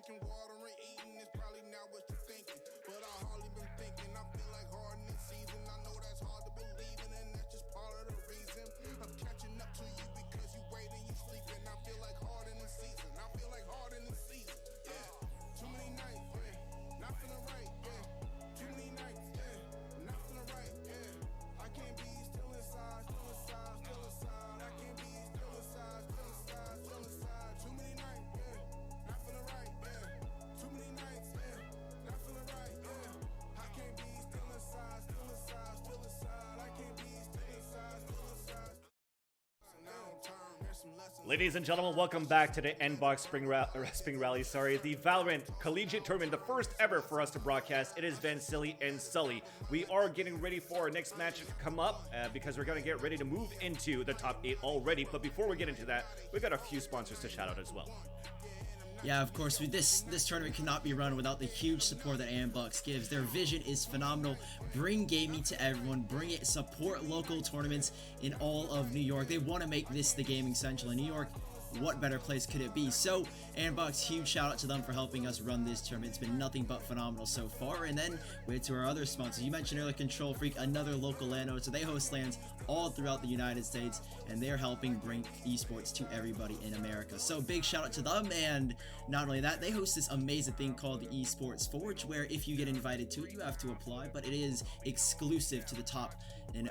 drinking water and eating is probably not what you're thinking. But I hardly been thinking. I feel like hard in the season. I know that's hard to believe in, and that's just part of the reason. I'm catching up to you because you wait and you sleeping. I feel like hard in the season. I feel like hard in the season. Yeah. Too many nights, yeah. Not feeling right, yeah. Too many nights, yeah. Not feeling right, yeah. I can't be still inside, still inside, still inside. I can't be still inside, still inside, still inside. Too many nights, yeah. Not feeling right, yeah. Too many nights, yeah. Not feeling right, yeah. I can't be still inside, still inside, still inside. I can't be still inside, still inside. Ladies and gentlemen, welcome back to the Andbox Spring Rally, the Valorant Collegiate Tournament, the first ever for us to broadcast. It is Vansilli and Sully. We are getting ready for our next match to come up because we're going to get ready to move into the top 8 already. But before we get into that, we've got a few sponsors to shout out as well. Yeah, of course, this tournament cannot be run without the huge support that Andbox gives. Their vision is phenomenal. Bring gaming to everyone. Bring it. Support local tournaments in all of New York. They want to make this the gaming central in New York. What better place could it be? So, Andbox, huge shout out to them for helping us run this tournament. It's been nothing but phenomenal so far. And then we head to our other sponsors. You mentioned earlier KontrolFreek, another local landowner. So they host lands all throughout the United States, and they're helping bring esports to everybody in America. So big shout out to them. And not only that, they host this amazing thing called the Esports Forge, where if you get invited to it, you have to apply, but it is exclusive to the top and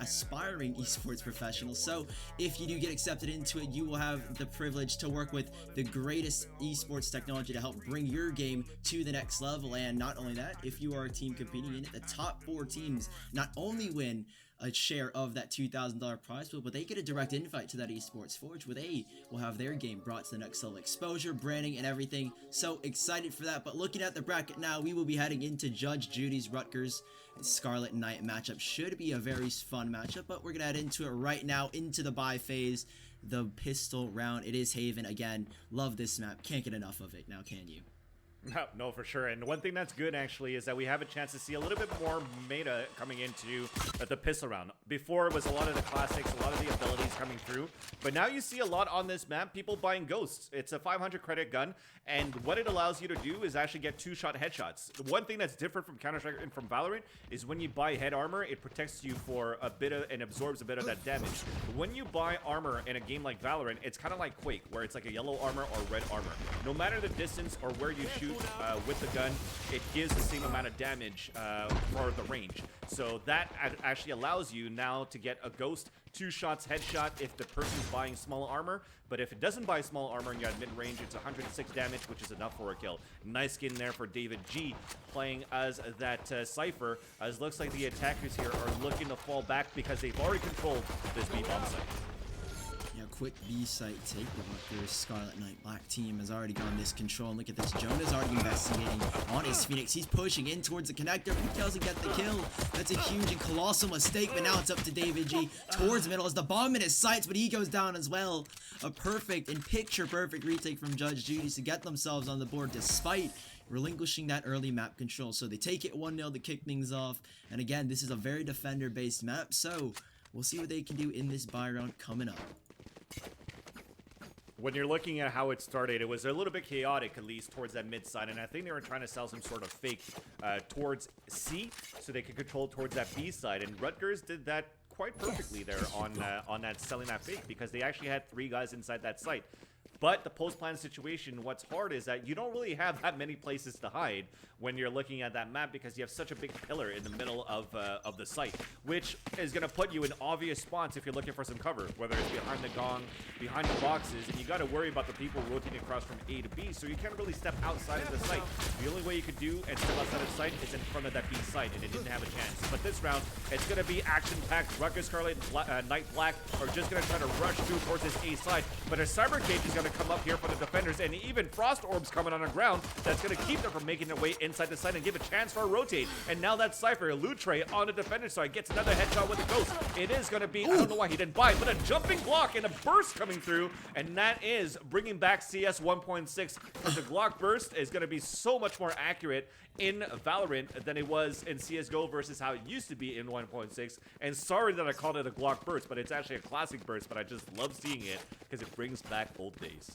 aspiring esports professionals. So if you do get accepted into it, you will have the privilege to work with the greatest esports technology to help bring your game to the next level. And not only that, if you are a team competing in it, the top 4 teams not only win a share of that $2,000 prize pool, but they get a direct invite to that Esports Forge where they will have their game brought to the next level. Exposure, branding, and everything. So excited for that. But looking at the bracket now, we will be heading into Judge Judy's Rutgers and Scarlet Knight matchup. Should be a very fun matchup, but we're going to head into it right now, into the bye phase. The pistol round. It is Haven again. Love this map. Can't get enough of it now, can you? No, for sure. And one thing that's good, actually, is that we have a chance to see a little bit more meta coming into the pistol round. Before, it was a lot of the classics, a lot of the abilities coming through. But now you see a lot on this map, people buying Ghosts. It's a 500 credit gun, and what it allows you to do is actually get 2-shot headshots. The one thing that's different from Counter-Strike and from Valorant is when you buy head armor, it protects you for a bit of, and absorbs a bit of that damage. But when you buy armor in a game like Valorant, it's kind of like Quake, where it's like a yellow armor or red armor. No matter the distance or where you shoot, with the gun, it gives the same amount of damage for the range. So that actually allows you now to get a Ghost 2 shots headshot if the person's buying small armor. But if it doesn't buy small armor and you're at mid-range, it's 106 damage, which is enough for a kill. Nice skin there for David G playing as that Cypher, as looks like the attackers here are looking to fall back because they've already controlled this B-bomb site. Yeah, quick B-site take. The Scarlet Knight Black team has already gone this control. And look at this. Jonah's already investigating on his Phoenix. He's pushing in towards the connector. He doesn't get the kill. That's a huge and colossal mistake. But now it's up to David G towards middle as the bomb in his sights, but he goes down as well. A perfect and picture-perfect retake from Judge Judy's to get themselves on the board despite relinquishing that early map control. So they take it 1-0 to kick things off. And again, this is a very defender-based map. So we'll see what they can do in this bye round coming up. When you're looking at how it started, it was a little bit chaotic, at least towards that mid side, and I think they were trying to sell some sort of fake towards C so they could control towards that B side, and Rutgers did that quite perfectly there on that selling that fake, because they actually had 3 guys inside that site. But the post-plan situation, what's hard is that you don't really have that many places to hide when you're looking at that map, because you have such a big pillar in the middle of the site, which is going to put you in obvious spots if you're looking for some cover, whether it's behind the gong, behind the boxes, and you got to worry about the people rotating across from A to B, so you can't really step outside of the site. The only way you could do and step outside of the site is in front of that B site, and it didn't have a chance. But this round, it's going to be action-packed. Rutgers Scarlet and Knight Black are just going to try to rush through towards this A side, but a Cyber Cage is going to come up here for the defenders, and even Frost Orbs coming on the ground. That's going to keep them from making their way inside the site and give a chance for a rotate. And now that Cypher, Lutre on the defender side, gets another headshot with a Ghost. It is going to be, I don't know why he didn't buy it, but a jumping block and a burst coming through, and that is bringing back CS 1.6. The Glock burst is going to be so much more accurate in Valorant than it was in CSGO versus how it used to be in 1.6. And sorry that I called it a Glock burst, but it's actually a classic burst, but I just love seeing it because it brings back old days.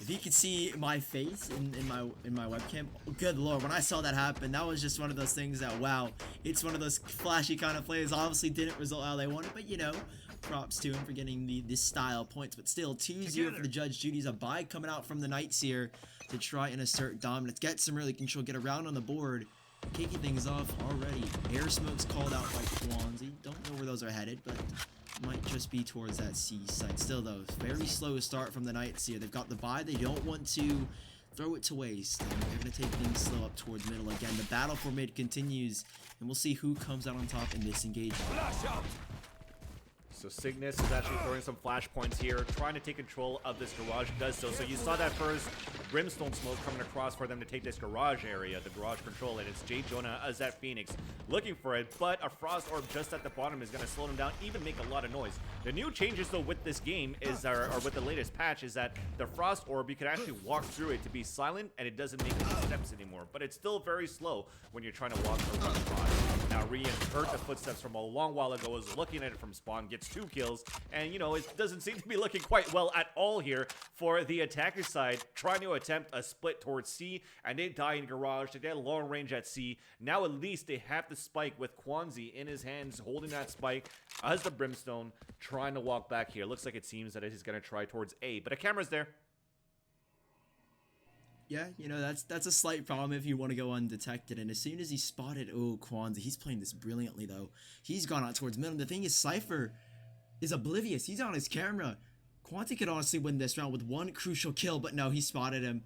If you could see my face in my webcam, good lord, when I saw that happen, that was just one of those things that, wow, it's one of those flashy kind of plays. Obviously didn't result how they wanted, but you know, props to him for getting this style points. But still, 2-0 for the Judge Judy's. A bye coming out from the Knights here to try and assert dominance, get some early control, get around on the board. Kicking things off already. Air smoke's called out by Kwanzi. Don't know where those are headed, but might just be towards that C side. Still though, very slow start from the Knights here. They've got the bye. They don't want to throw it to waste. And they're going to take things slow up towards middle again. The battle for mid continues, and we'll see who comes out on top in this engagement. So Cygnus is actually throwing some flashpoints here, trying to take control of this garage. Does so. So you saw that first brimstone smoke coming across for them to take this garage area, the garage control, and it's J. Jonah as that Phoenix looking for it, but a frost orb just at the bottom is going to slow them down, even make a lot of noise. The new changes though with this game is, or with the latest patch, is that the frost orb, you can actually walk through it to be silent, and it doesn't make any steps anymore, but it's still very slow when you're trying to walk around the frost. Now Rian heard the footsteps from a long while ago, was looking at it from spawn, gets 2 kills, and you know, it doesn't seem to be looking quite well at all here for the attacker side, trying to attempt a split towards C, and they die in garage. They get long range at C. Now at least they have the spike with Kwanzi in his hands, holding that spike as the brimstone, trying to walk back here. Looks like it seems that he's going to try towards A, but a camera's there. Yeah, you know, that's a slight problem if you want to go undetected. And as soon as he spotted, oh, Kwanzi, he's playing this brilliantly though. He's gone out towards middle. The thing is, Cypher is oblivious. He's on his camera. Kwanzi could honestly win this round with one crucial kill, but no, he spotted him.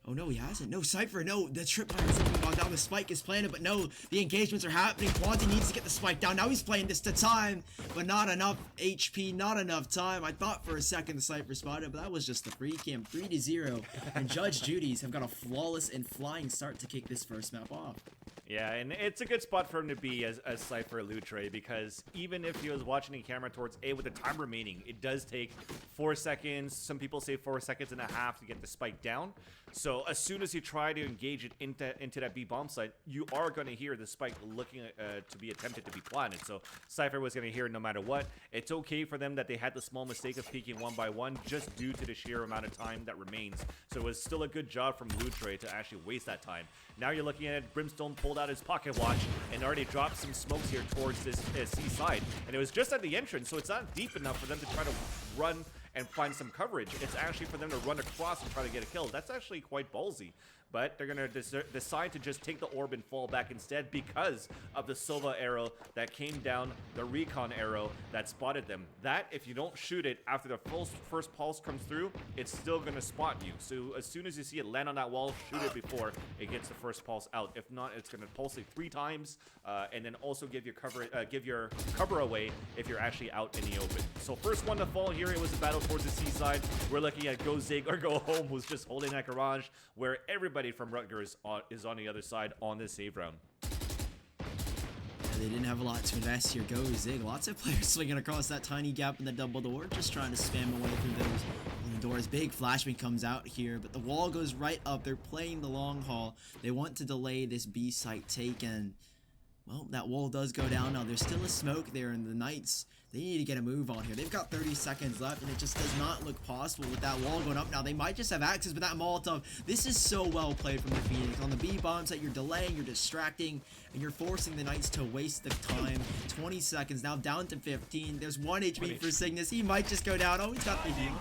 Oh no, he hasn't. No, Cypher, no, the tripwire is looking gone down. The spike is planted, but no, the engagements are happening. Kwanzi needs to get the spike down. Now he's playing this to time, but not enough HP, not enough time. I thought for a second the Cypher spotted, but that was just the free cam. 3-0, and Judge Judy's have got a flawless and flying start to kick this first map off. Yeah, and it's a good spot for him to be as Cypher Lutre, because even if he was watching the camera towards A with the time remaining, it does take 4 seconds. Some people say 4 seconds and a half to get the spike down. So as soon as you try to engage it into that B bomb site, you are going to hear the spike looking to be attempted to be planted. So Cypher was going to hear it no matter what. It's okay for them that they had the small mistake of peeking 1 by 1 just due to the sheer amount of time that remains. So it was still a good job from Lutre to actually waste that time. Now you're looking at it, Brimstone pulled out his pocket watch and already dropped some smokes here towards this C side. And it was just at the entrance, so it's not deep enough for them to try to run and find some coverage. It's actually for them to run across and try to get a kill. That's actually quite ballsy. But they're going to decide to just take the orb and fall back instead because of the Silva arrow that came down, the recon arrow that spotted them. That, if you don't shoot it after the first pulse comes through, it's still going to spot you. So as soon as you see it land on that wall, shoot it before it gets the first pulse out. If not, it's going to pulse it 3 times and then also give your cover away if you're actually out in the open. So first one to fall here, it was a battle towards the C side. We're looking at Go Zig or Go Home, who's just holding that garage, where everybody from Rutgers is on the other side on this save round. Yeah, they didn't have a lot to invest here. Go Zig. Lots of players swinging across that tiny gap in the double door, just trying to spam away through those doors. Big flashbang comes out here, but the wall goes right up. They're playing the long haul. They want to delay this B site take, and well, that wall does go down. Now there's still a smoke there, and the Knights, they need to get a move on here. They've got 30 seconds left, and it just does not look possible with that wall going up. Now, they might just have access with that Molotov. This is so well played from the Phoenix. On the B bombs that you're delaying, you're distracting, and you're forcing the Knights to waste the time. 20 seconds, now down to 15. There's 1 HP for Cygnus. He might just go down. Oh, he's got the heal.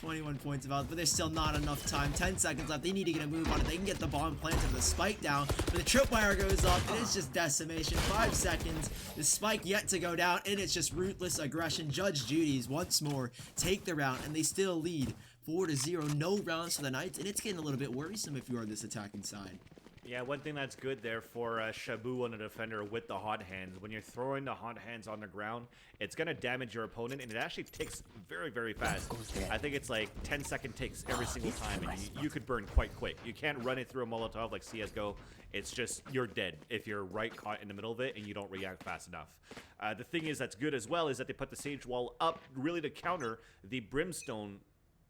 21 points of health, but there's still not enough time. 10 seconds left. They need to get a move on it. They can get the bomb planted, the spike down, but the tripwire goes up, and it's just decimation. 5 seconds. The spike yet to go down, and it's just ruthless aggression. Judge Judy's once more take the round, and they still lead 4-0. No rounds for the Knights, and it's getting a little bit worrisome if you are this attacking side. Yeah, one thing that's good there for Shabu on the defender with the hot hands. When you're throwing the hot hands on the ground, it's going to damage your opponent, and it actually ticks very, very fast. I think it's like 10-second ticks every single time, and you could burn quite quick. You can't run it through a Molotov like CSGO. It's just, you're dead if you're right caught in the middle of it and you don't react fast enough. The thing is that's good as well is that they put the Sage Wall up really to counter the Brimstone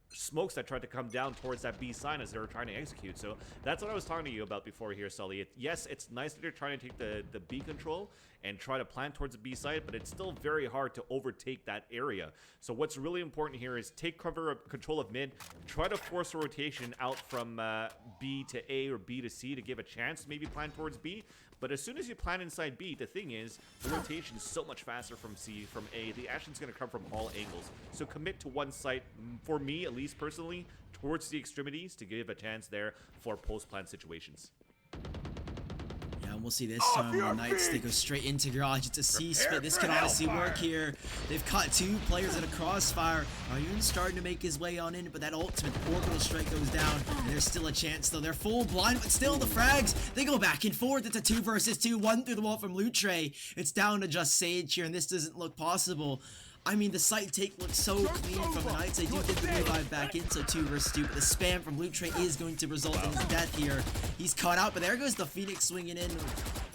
smokes that tried to come down towards that B sign as they were trying to execute. So that's what I was talking to you about before here, Sully. Yes, it's nice that you're trying to take the B control and try to plant towards the B side, but it's still very hard to overtake that area. So what's really important here is take control of mid, try to force a rotation out from B to A or B to C to give a chance to maybe plant towards B. But as soon as you plant inside B, the thing is, the rotation is so much faster from C, from A. The action's going to come from all angles. So commit to one site, for me, at least personally, towards the extremities to give a chance there for post-plant situations. Yeah, and we'll see this time the Knights, they go straight into garage. It's a C-split. This can honestly work here. They've caught 2 players in a crossfire. Arjun starting to make his way on in, but that ultimate orbital strike goes down, and there's still a chance, though. They're full blind, but still the frags, they go back and forth. It's a 2 versus 2, 1 through the wall from Loot Tray. It's down to just Sage here, and this doesn't look possible. I mean, the site take looks so clean from the Knights. They do get the revive back in, so 2 versus 2, but the spam from Loot Tray is going to result in his death here. He's caught out, but there goes the Phoenix swinging in.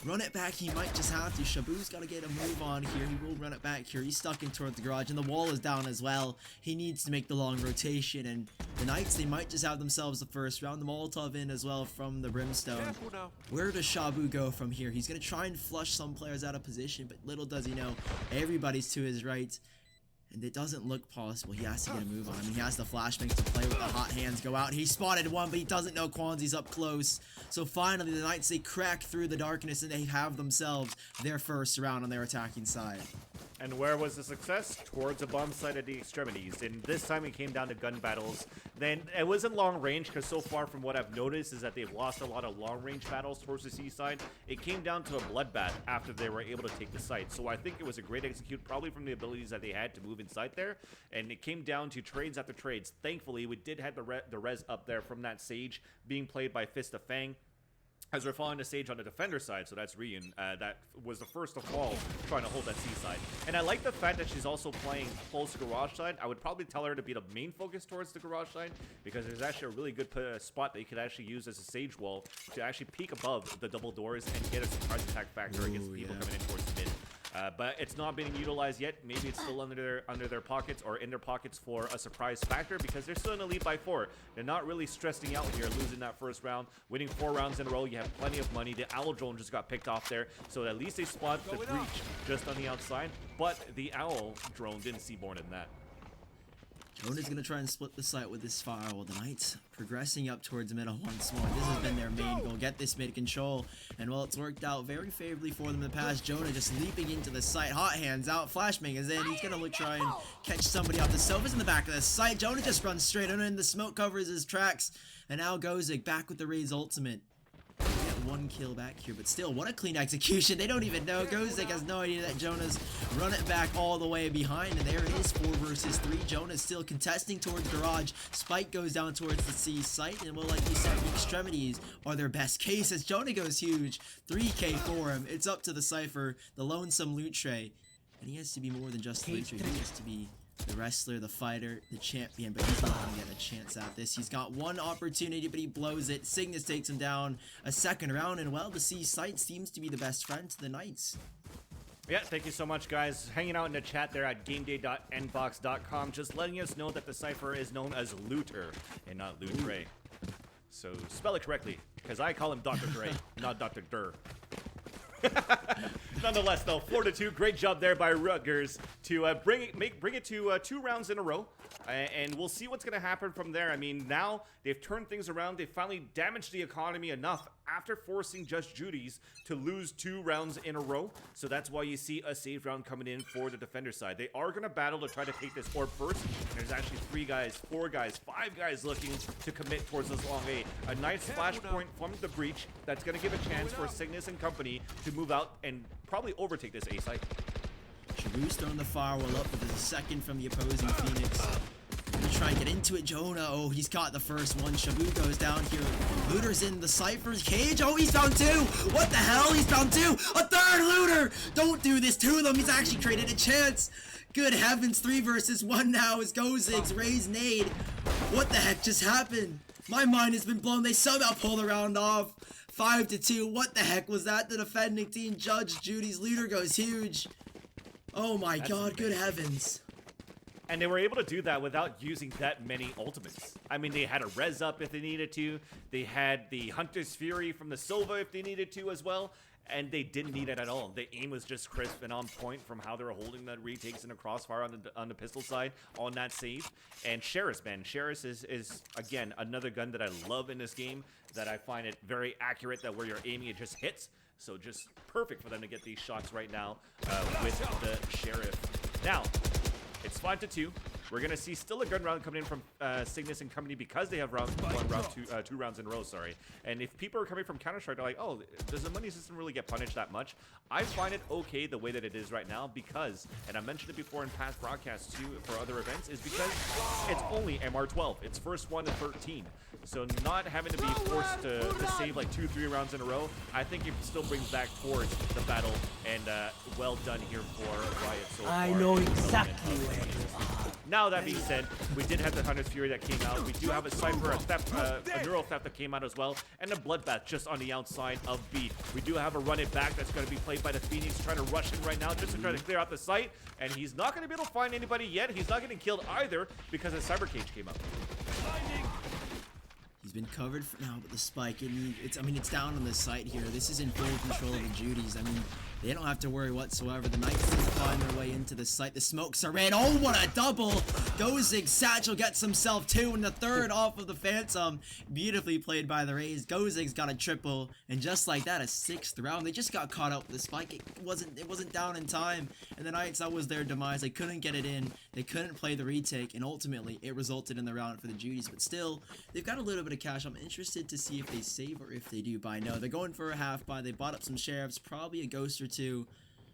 Run it back, he might just have to. Shabu's got to get a move on here. He will run it back here. He's stuck in towards the garage, and the wall is down as well. He needs to make the long rotation, and the Knights, they might just have themselves the first round. The Molotov in as well from the Brimstone. Where does Shabu go from here? He's going to try and flush some players out of position, but little does he know, everybody's to his right. And it doesn't look possible. He has to get a move on him. He has the flashbangs to play with the hot hands. Go out. He spotted one, but he doesn't know Kwanzi's up close. So finally, the Knights, they crack through the darkness, and they have themselves their first round on their attacking side. And where was the success? Towards the bomb side at the extremities. And this time it came down to gun battles. Then it wasn't long range, because so far from what I've noticed is that they've lost a lot of long range battles towards the C side. It came down to a bloodbath after they were able to take the site. So I think it was a great execute, probably from the abilities that they had to move inside there. And it came down to trades after trades. Thankfully, we did have the res up there from that Sage being played by Fist of Fang. As we're following the Sage on the defender side, so that's Ryun. That was the first of all trying to hold that C side. And I like the fact that she's also playing close garage side. I would probably tell her to be the main focus towards the garage side, because there's actually a really good spot that you could actually use as a Sage wall to actually peek above the double doors and get a surprise attack factor against the people coming in towards the mid. But it's not being utilized yet. Maybe it's still under their pockets or in their pockets for a surprise factor, because they're still in the lead by 4. They're not really stressing out here, losing that first round, winning 4 rounds in a row. You have plenty of money. The Owl drone just got picked off there, so at least they spot the breach just on the outside. But the Owl drone didn't see more than that. Jonah's going to try and split the site with this fire, while the Knights progressing up towards middle once more. This has been their main goal, get this mid control, and well, it's worked out very favorably for them in the past. Jonah just leaping into the site, hot hands out, flashbang is in. He's going to look try and catch somebody off. The Sofa's in the back of the site. Jonah just runs straight under, and the smoke covers his tracks, and now Gozig back with the Raze ultimate. Get 1 kill back here, but still, what a clean execution. They don't even know. Gozig has no idea that Jonah's run it back all the way behind, and there it is, 4 versus 3. Jonah's still contesting towards garage. Spike goes down towards the C site, and well, like you said, the extremities are their best case as Jonah goes huge. 3K for him. It's up to the Cypher, the lonesome Loot Tray, and he has to be more than just Loot Tray. He has to be the wrestler, the fighter, the champion, but he's not going to get a chance at this. He's got 1 opportunity, but he blows it. Cygnus takes him down a second round, and well, the C site seems to be the best friend to the Knights. Yeah, thank you so much, guys. Hanging out in the chat there at gameday.andbox.com, just letting us know that the Cypher is known as Looter and not Loot Tray. So spell it correctly, because I call him Dr. Dre, not Dr. Durr. Nonetheless, though, 4-2, great job there by Rutgers to bring it to 2 rounds in a row, and we'll see what's going to happen from there. I mean, now they've turned things around. They finally damaged the economy enough after forcing Just Judy's to lose 2 rounds in a row. So that's why you see a save round coming in for the defender side. They are going to battle to try to take this orb first. There's actually 3 guys, 4 guys, 5 guys looking to commit towards this long A. A nice flashpoint from the breach that's going to give a chance for Cygnus and company to move out and probably overtake this A site. Shabu's throwing the firewall up, but there's a second from the opposing Phoenix. Gonna try and get into it. Jonah, oh, he's caught the first one. Shabu goes down here. Looter's in the Cypher's cage. Oh, he's down 2. What the hell? He's down 2. A third Looter. Don't do this to them. He's actually created a chance. Good heavens, 3 versus 1 now as Gozig's Raze nade. What the heck just happened? My mind has been blown. They somehow pull the round off. 5-2. What the heck was that? The defending team, Judge Judy's Looter goes huge. Oh my god, good heavens. And they were able to do that without using that many ultimates. I mean, they had a res up if they needed to. They had the Hunter's Fury from the Silva if they needed to as well. And they didn't need it at all. The aim was just crisp and on point from how they were holding the retakes in a crossfire on the pistol side on that save. And Sheriff, man. Sheriff is, again, another gun that I love in this game, that I find it very accurate, that where you're aiming, it just hits. So just perfect for them to get these shots right now with the Sheriff. Now, it's 5-2. We're going to see still a gun round coming in from Cygnus and company because they have two rounds in a row, sorry. And if people are coming from Counter-Strike, they're like, oh, does the money system really get punished that much? I find it okay the way that it is right now because, and I mentioned it before in past broadcasts too for other events, is because it's only MR12. It's first 1 to 13. So not having to be forced to save like 2-3 rounds in a row, I think it still brings back towards the battle, and well done here for Riot so far. I know exactly where you are. Now that being said, we did have the Hunter's Fury that came out. We do have a Cypher, a theft, a Neural Theft that came out as well, and a Bloodbath just on the outside of B. We do have a run it back that's going to be played by the Phoenix, trying to rush in right now just to try to clear out the site, and he's not going to be able to find anybody yet. He's not getting killed either because the Cyber Cage came up. He's been covered for now, but the spike, it's down on the site here. This is in full control of the Judies. I mean, they don't have to worry whatsoever. The Knights find their way into the site. The smokes are in. Oh, what a double! Gozig Satchel gets himself 2 and the third off of the Phantom. Beautifully played by the Rays. Gozig's got a triple, and just like that, a 6th round. They just got caught up with the spike. It wasn't down in time, and the Knights, that was their demise. They couldn't get it in. They couldn't play the retake, and ultimately, it resulted in the round for the Judies. But still, they've got a little bit of cash. I'm interested to see if they save or if they do buy. No, they're going for a half buy. They bought up some Sheriffs, probably a Ghost or 2,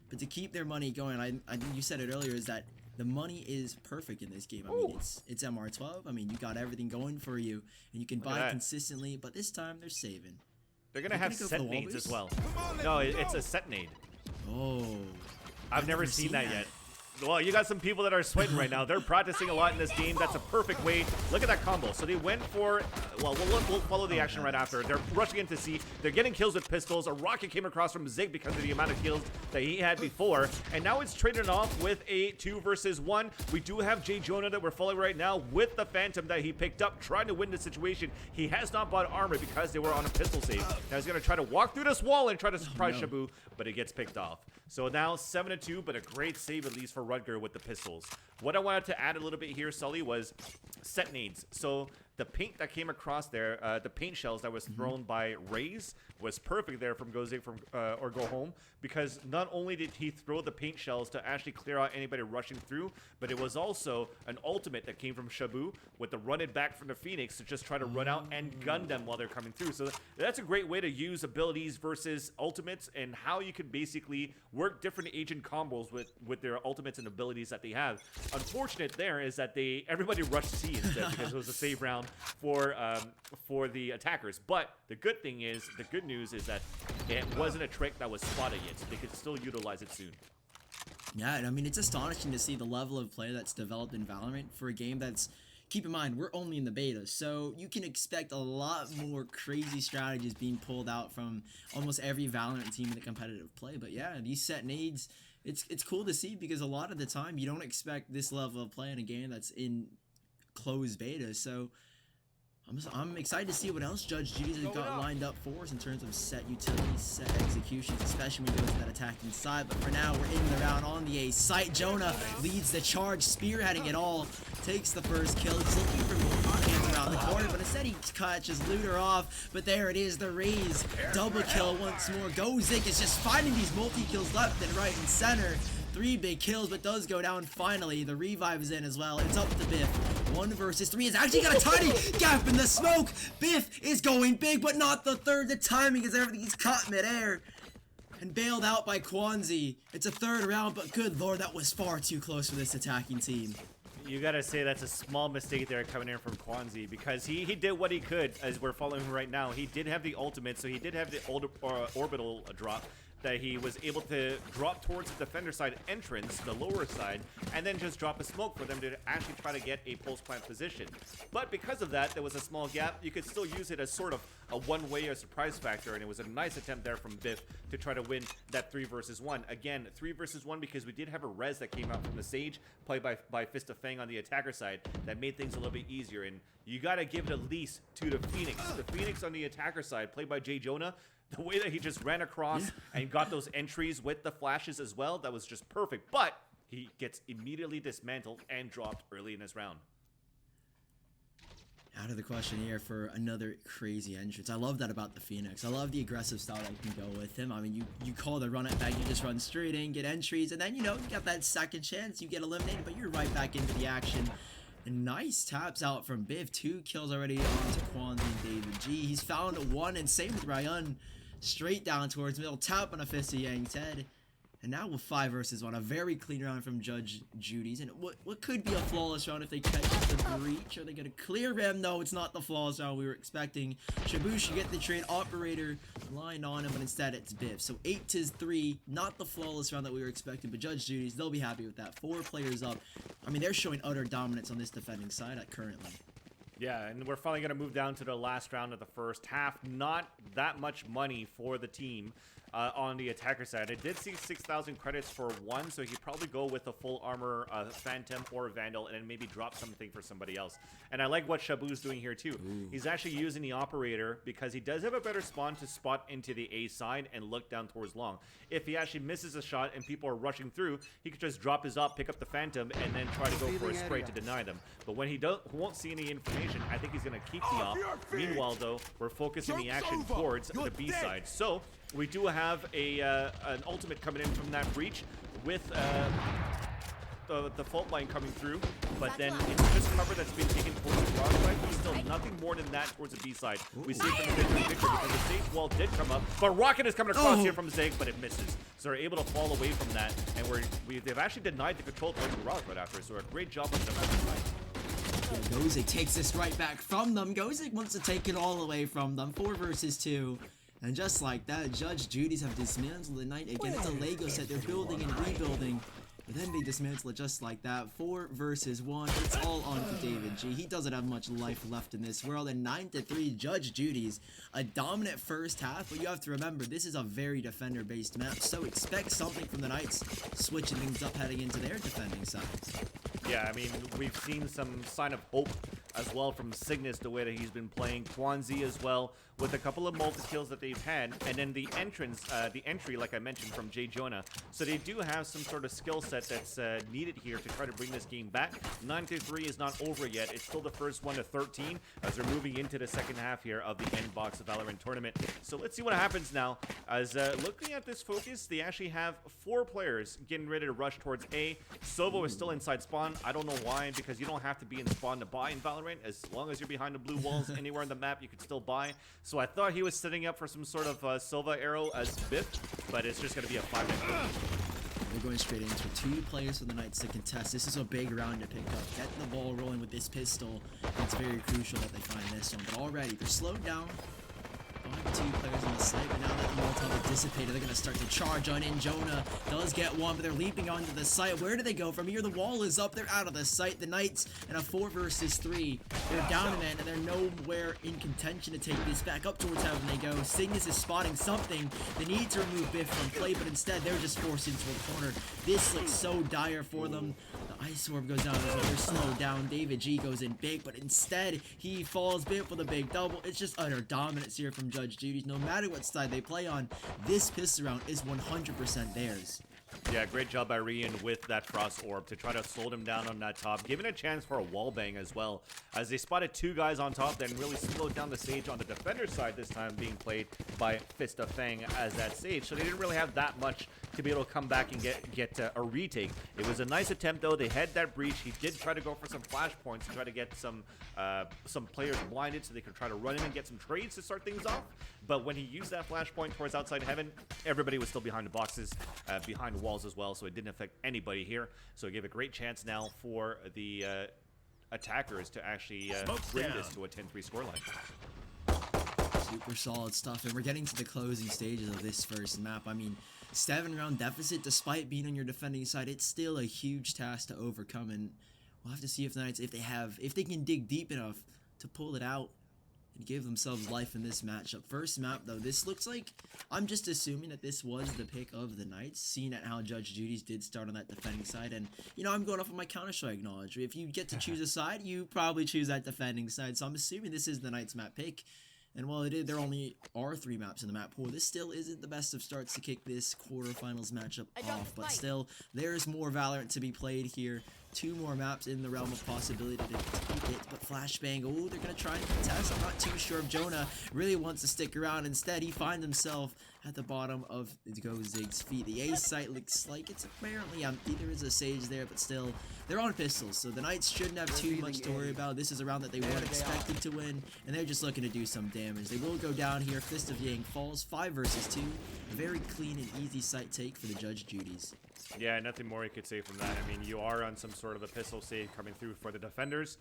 but to keep their money going, I think you said it earlier, is that the money is perfect in this game. I mean, it's MR12. I mean, you got everything going for you, and you can buy consistently, but this time they're saving. They're going to have set nades as well. No, it's a set nade. Oh. I've never seen that yet. Well, you got some people that are sweating right now. They're practicing a lot in this game. That's a perfect way. Look at that combo. So they went for, well, we'll follow the action right after. They're rushing into C. They're getting kills with pistols. A rocket came across from Zig because of the amount of kills that he had before. And now it's traded off with a 2 versus 1. We do have Jay Jonah that we're following right now with the Phantom that he picked up, trying to win the situation. He has not bought armor because they were on a pistol save. Now he's going to try to walk through this wall and try to surprise Shabu, but it gets picked off. So now 7-2, but a great save at least for Rutger with the pistols. What I wanted to add a little bit here, Sully, was set nades. So the paint that came across there, the paint shells that was thrown by Rays was perfect there from Gozig or Go Home, because not only did he throw the paint shells to actually clear out anybody rushing through, but it was also an ultimate that came from Shabu with the run it back from the Phoenix to just try to run out and gun them while they're coming through. So that's a great way to use abilities versus ultimates, and how you can basically work different agent combos with their ultimates and abilities that they have. Unfortunate there is that everybody rushed C instead because it was a save round for the attackers. But the good news is that it wasn't a trick that was spotted yet, so they could still utilize it soon. Yeah, and I mean, it's astonishing to see the level of play that's developed in Valorant for a game that's, keep in mind, we're only in the beta, so you can expect a lot more crazy strategies being pulled out from almost every Valorant team in the competitive play. But yeah, these set nades, it's cool to see, because a lot of the time you don't expect this level of play in a game that's in closed beta. So I'm excited to see what else Judge Judy's have got lined up for us in terms of set utilities, set executions, especially when we go to that attacking side. But for now, we're in the round on the A site. Jonah leads the charge, spearheading it all, takes the first kill. He's looking for more hands around the corner, but instead he catches Looter off. But there it is, the Rays double kill once more. Gozig is just finding these multi-kills left and right and center. 3 big kills, but does go down finally. The revive is in as well. It's up to Biff. 1 versus 3. It's actually got a tiny gap in the smoke. Biff is going big, but not the third. The timing is everything. He's caught midair and bailed out by Kwanzi. It's a 3rd round, but good lord, that was far too close for this attacking team. You gotta say that's a small mistake there coming in from Kwanzi, because he did what he could, as we're following him right now. He did have the ultimate, so he did have the orbital drop. that he was able to drop towards the defender side entrance, the lower side, and then just drop a smoke for them to actually try to get a post plant position. But because of that, there was a small gap. You could still use it as sort of a one-way or surprise factor, and it was a nice attempt there from Biff to try to win that 3 versus 1. Again, 3 versus 1 because we did have a res that came out from the Sage, played by Fist of Fang on the attacker side, that made things a little bit easier. And you got to give it at least to the Phoenix. The Phoenix on the attacker side, played by Jay Jonah, the way that he just ran across and got those entries with the flashes as well, that was just perfect. But he gets immediately dismantled and dropped early in his round. Out of the question here for another crazy entrance. I love that about the Phoenix. I love the aggressive style that can go with him. I mean, you call the run it back, you just run straight in, get entries, and then, you know, you got that second chance, you get eliminated, but you're right back into the action. And nice taps out from Biv. 2 kills already onto Kwanzi and David G. He's found 1, and same with Ryan. Straight down towards middle, tap on a Fist of Yang's head. And now with 5 versus 1, a very clean round from Judge Judy's. And what could be a flawless round if they catch the breach? Are they going to clear him? No, it's not the flawless round we were expecting. Shabush, you get the trade operator line on him, but instead it's Biv. So 8-3, not the flawless round that we were expecting, but Judge Judy's, they'll be happy with that. 4 players up. I mean, they're showing utter dominance on this defending side currently. Yeah, and we're finally going to move down to the last round of the first half. Not that much money for the team on the attacker side. I did see 6,000 credits for 1, so he'd probably go with a full armor Phantom or Vandal and then maybe drop something for somebody else. And I like what Shabu's doing here too. Ooh. He's actually using the operator because he does have a better spawn to spot into the A side and look down towards long. If he actually misses a shot and people are rushing through, he could just drop his op, pick up the Phantom, and then try to go for a spray to deny them. But when he won't see any information, I think he's going to keep the op. Meanwhile, though, we're focusing the action towards the B side. So we do have an ultimate coming in from that breach with the fault line coming through, but then it's just cover that's been taken towards the broad side. But still nothing more than that towards the B side. We see it from the picture because the stage wall did come up, but Rocket is coming across here from the Zig, but it misses. So they're able to fall away from that, and they've actually denied the control towards the Rock right after. So a great job on the side. Yeah, Gozik takes this right back from them. Gozik wants to take it all away from them. 4 versus 2. And just like that, Judge Judy's have dismantled the night again. It's a Lego set. They're building and rebuilding. But then they dismantle it just like that. 4 versus 1. It's all on for David G. He doesn't have much life left in this world. And 9-3, Judge Judy's a dominant first half. But you have to remember, this is a very defender-based map. So expect something from the Knights, switching things up heading into their defending sides. Yeah, I mean, we've seen some sign of hope as well from Cygnus, the way that he's been playing. Kwanzi as well, with a couple of multi-kills that they've had. And then the entry, like I mentioned, from Jay Jonah. So they do have some sort of skill set that's needed here to try to bring this game back. 9-3 is not over yet. It's still the first 1-13 as they're moving into the second half here of the Andbox Valorant tournament. So let's see what happens now. As looking at this focus, they actually have 4 players getting ready to rush towards A. Sovo is still inside spawn. I don't know why, because you don't have to be in spawn to buy in Valorant. As long as you're behind the blue walls anywhere on the map, you can still buy. So I thought he was setting up for some sort of Silva arrow as Biff, but it's just going to be a 5-minute. They're going straight into 2 players for the Knights to contest. This is a big round to pick up. Getting the ball rolling with this pistol. It's very crucial that they find this one. But already, they're slowed down. 2 players on the site, but now that the Molotov have dissipated, they're going to start to charge on in. Jonah does get 1, but they're leaping onto the site. Where do they go from here? The wall is up. They're out of the site. The Knights in a 4 versus 3. They're down a man, and they're nowhere in contention to take this back. Up towards heaven they go. Cygnus is spotting something. They need to remove Biff from play, but instead they're just forced into a corner. This looks so dire for them. The Ice Orb goes down as well. They're slowed down. David G goes in big, but instead he falls Biff with a big double. It's just utter dominance here from Judge Judy's. No matter what side they play on, this pistol round is 100% theirs. Yeah, great job by Rian with that Frost Orb to try to slow him down on that top, giving a chance for a wallbang as well, as they spotted 2 guys on top, then really slowed down the Sage on the defender side, this time being played by Fist of Fang as that Sage, so they didn't really have that much to be able to come back and get a retake. It was a nice attempt though. They had that breach. He did try to go for some flashpoints to try to get some players blinded so they could try to run in and get some trades to start things off. But when he used that flashpoint towards outside heaven, everybody was still behind the boxes, behind the walls as well, so it didn't affect anybody here. So it gave a great chance now for the attackers to actually bring this to a 10-3 scoreline. Super solid stuff, and we're getting to the closing stages of this first map. I mean, 7-round deficit, despite being on your defending side, it's still a huge task to overcome, and we'll have to see if the Knights, if they can dig deep enough to pull it out and give themselves life in this matchup. First map, though, this looks like, I'm just assuming that this was the pick of the Knights, seeing at how Judge Judy's did start on that defending side, and, you know, I'm going off of my Counter-Strike knowledge. If you get to choose a side, you probably choose that defending side, so I'm assuming this is the Knights map pick. And while there only are 3 maps in the map pool, this still isn't the best of starts to kick this quarterfinals matchup off. But still, there's more Valorant to be played here. 2 more maps in the realm of possibility to take it. But Flashbang, oh, they're going to try and contest. I'm not too sure if Jonah really wants to stick around. Instead, he finds himself at the bottom of GoZig's feet. The A site looks like it's apparently empty. There is a Sage there, but still, they're on pistols. So the Knights shouldn't have too much to worry about. This is a round that they weren't expected to win, and they're just looking to do some damage. They will go down here. Fist of Yang falls. 5 versus 2. A very clean and easy site take for the Judge Judy's. Yeah, nothing more you could say from that. I mean, you are on some sort of a pistol save coming through for the defenders.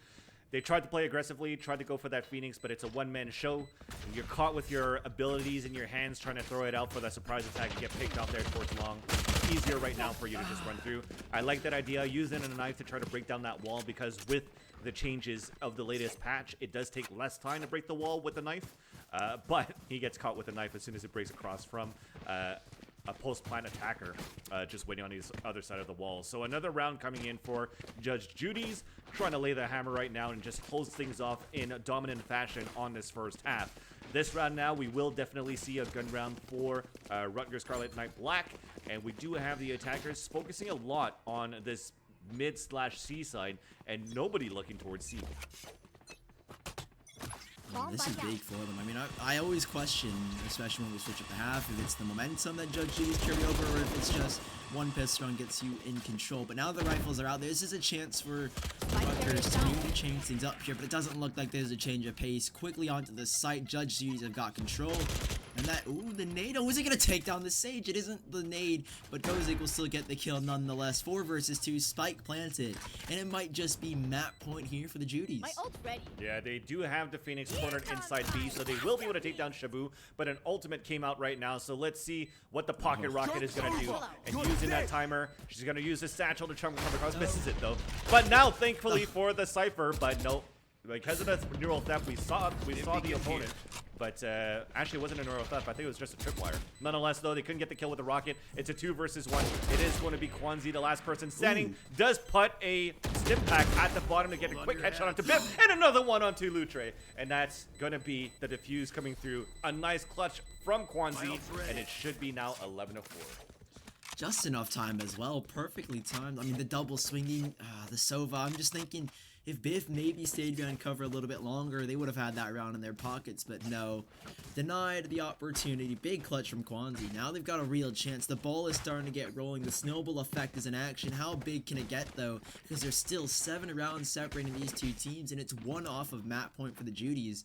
They tried to play aggressively, tried to go for that Phoenix, but it's a one-man show. You're caught with your abilities in your hands trying to throw it out for that surprise attack and get picked off there towards long. It's easier right now for you to just run through. I like that idea. Use it in a knife to try to break down that wall, because with the changes of the latest patch, it does take less time to break the wall with the knife. But he gets caught with a knife as soon as it breaks across from a post-plant attacker just waiting on the other side of the wall. So another round coming in for Judge Judy's, trying to lay the hammer right now and just close things off in a dominant fashion on this first half. This round now, we will definitely see a gun round for Rutgers Scarlet Knight Black, and we do have the attackers focusing a lot on this mid/C side and nobody looking towards C. This is big for them. I mean, I always question, especially when we switch up the half, if it's the momentum that Judge Judy's carry over or if it's just one pistol run gets you in control. But now the rifles are out there. This is a chance for Rutgers to maybe change things up here, but it doesn't look like there's a change of pace. Quickly onto the site. Judge Judy's have got control. And that, ooh, the nade. Oh, is it going to take down the Sage? It isn't the nade, but GoZig will still get the kill nonetheless. 4 versus 2, spike planted. And it might just be map point here for the Judys. My ult's ready. Yeah, they do have the Phoenix cornered inside B, so they will be able to take down Shabu, but an ultimate came out right now, so let's see what the pocket rocket is going to do. And using that timer, she's going to use the satchel to come across, misses it though. But now, thankfully for the Cypher, but nope. Because of the neural theft, we saw the opponent. But actually, it wasn't a neural theft. I think it was just a tripwire. Nonetheless, though, they couldn't get the kill with the rocket. It's a 2 versus 1. It is going to be Kwanzi, the last person standing. Ooh. Does put a stim pack at the bottom to get a quick headshot onto Biff, and another one onto Lutre. And that's going to be the defuse coming through. A nice clutch from Kwanzi, and it should be now 11-4. Just enough time as well. Perfectly timed. I mean, the double swinging, the Sova. I'm just thinking, if Biff maybe stayed behind cover a little bit longer, they would have had that round in their pockets, but no. Denied the opportunity. Big clutch from Kwanzi. Now they've got a real chance. The ball is starting to get rolling. The snowball effect is in action. How big can it get, though? Because there's still 7 rounds separating these 2 teams, and it's 1 off of map point for the Judys.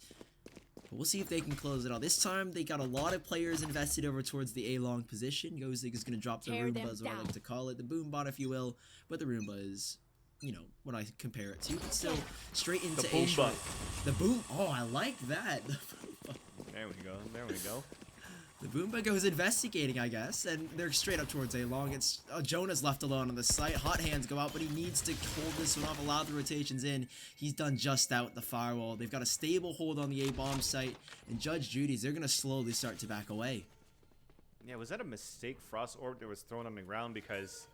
But we'll see if they can close it out. This time, they got a lot of players invested over towards the A-long position. GoZig is going to drop the Roomba, is what I like to call it. The Boombot, if you will. But the Roomba is, you know, what I compare it to. But still, straight into A short. The boom. Oh, I like that. There we go. There we go. The Boomba goes investigating, I guess, and they're straight up towards A-long. It's Jonah's left alone on the site. Hot hands go out, but he needs to hold this one off, allow the rotations in. He's done just that with the firewall. They've got a stable hold on the A-bomb site, and Judge Judy's, they're going to slowly start to back away. Yeah, was that a mistake? Frost Orb that was thrown on the ground because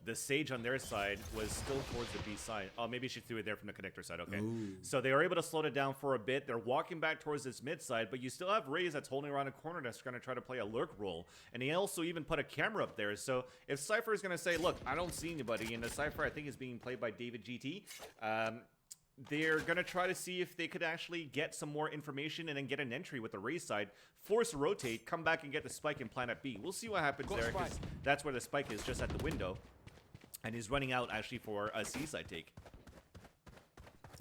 the Sage on their side was still towards the B side. Oh, maybe she threw it there from the connector side. Okay. Ooh. So they were able to slow it down for a bit. They're walking back towards this mid side, but you still have Raze that's holding around a corner that's going to try to play a lurk role. And he also even put a camera up there. So if Cypher is going to say, look, I don't see anybody, and the Cypher, I think, is being played by David GT, they're going to try to see if they could actually get some more information and then get an entry with the Raze side, force a rotate, come back and get the spike in Planet B. We'll see what happens there, because that's where the spike is, just at the window. And he's running out, actually, for a C-side take.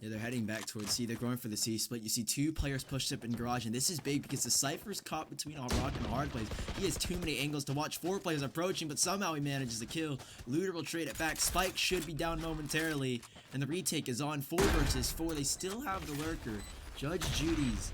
Yeah, they're heading back towards C. They're going for the C split. You see 2 players pushed up in garage, and this is big because the Cypher's caught between a rock and a hard place. He has too many angles to watch. 4 players approaching, but somehow he manages to kill. Looter will trade it back. Spike should be down momentarily, and the retake is on. 4 versus 4. They still have the lurker. Judge Judy's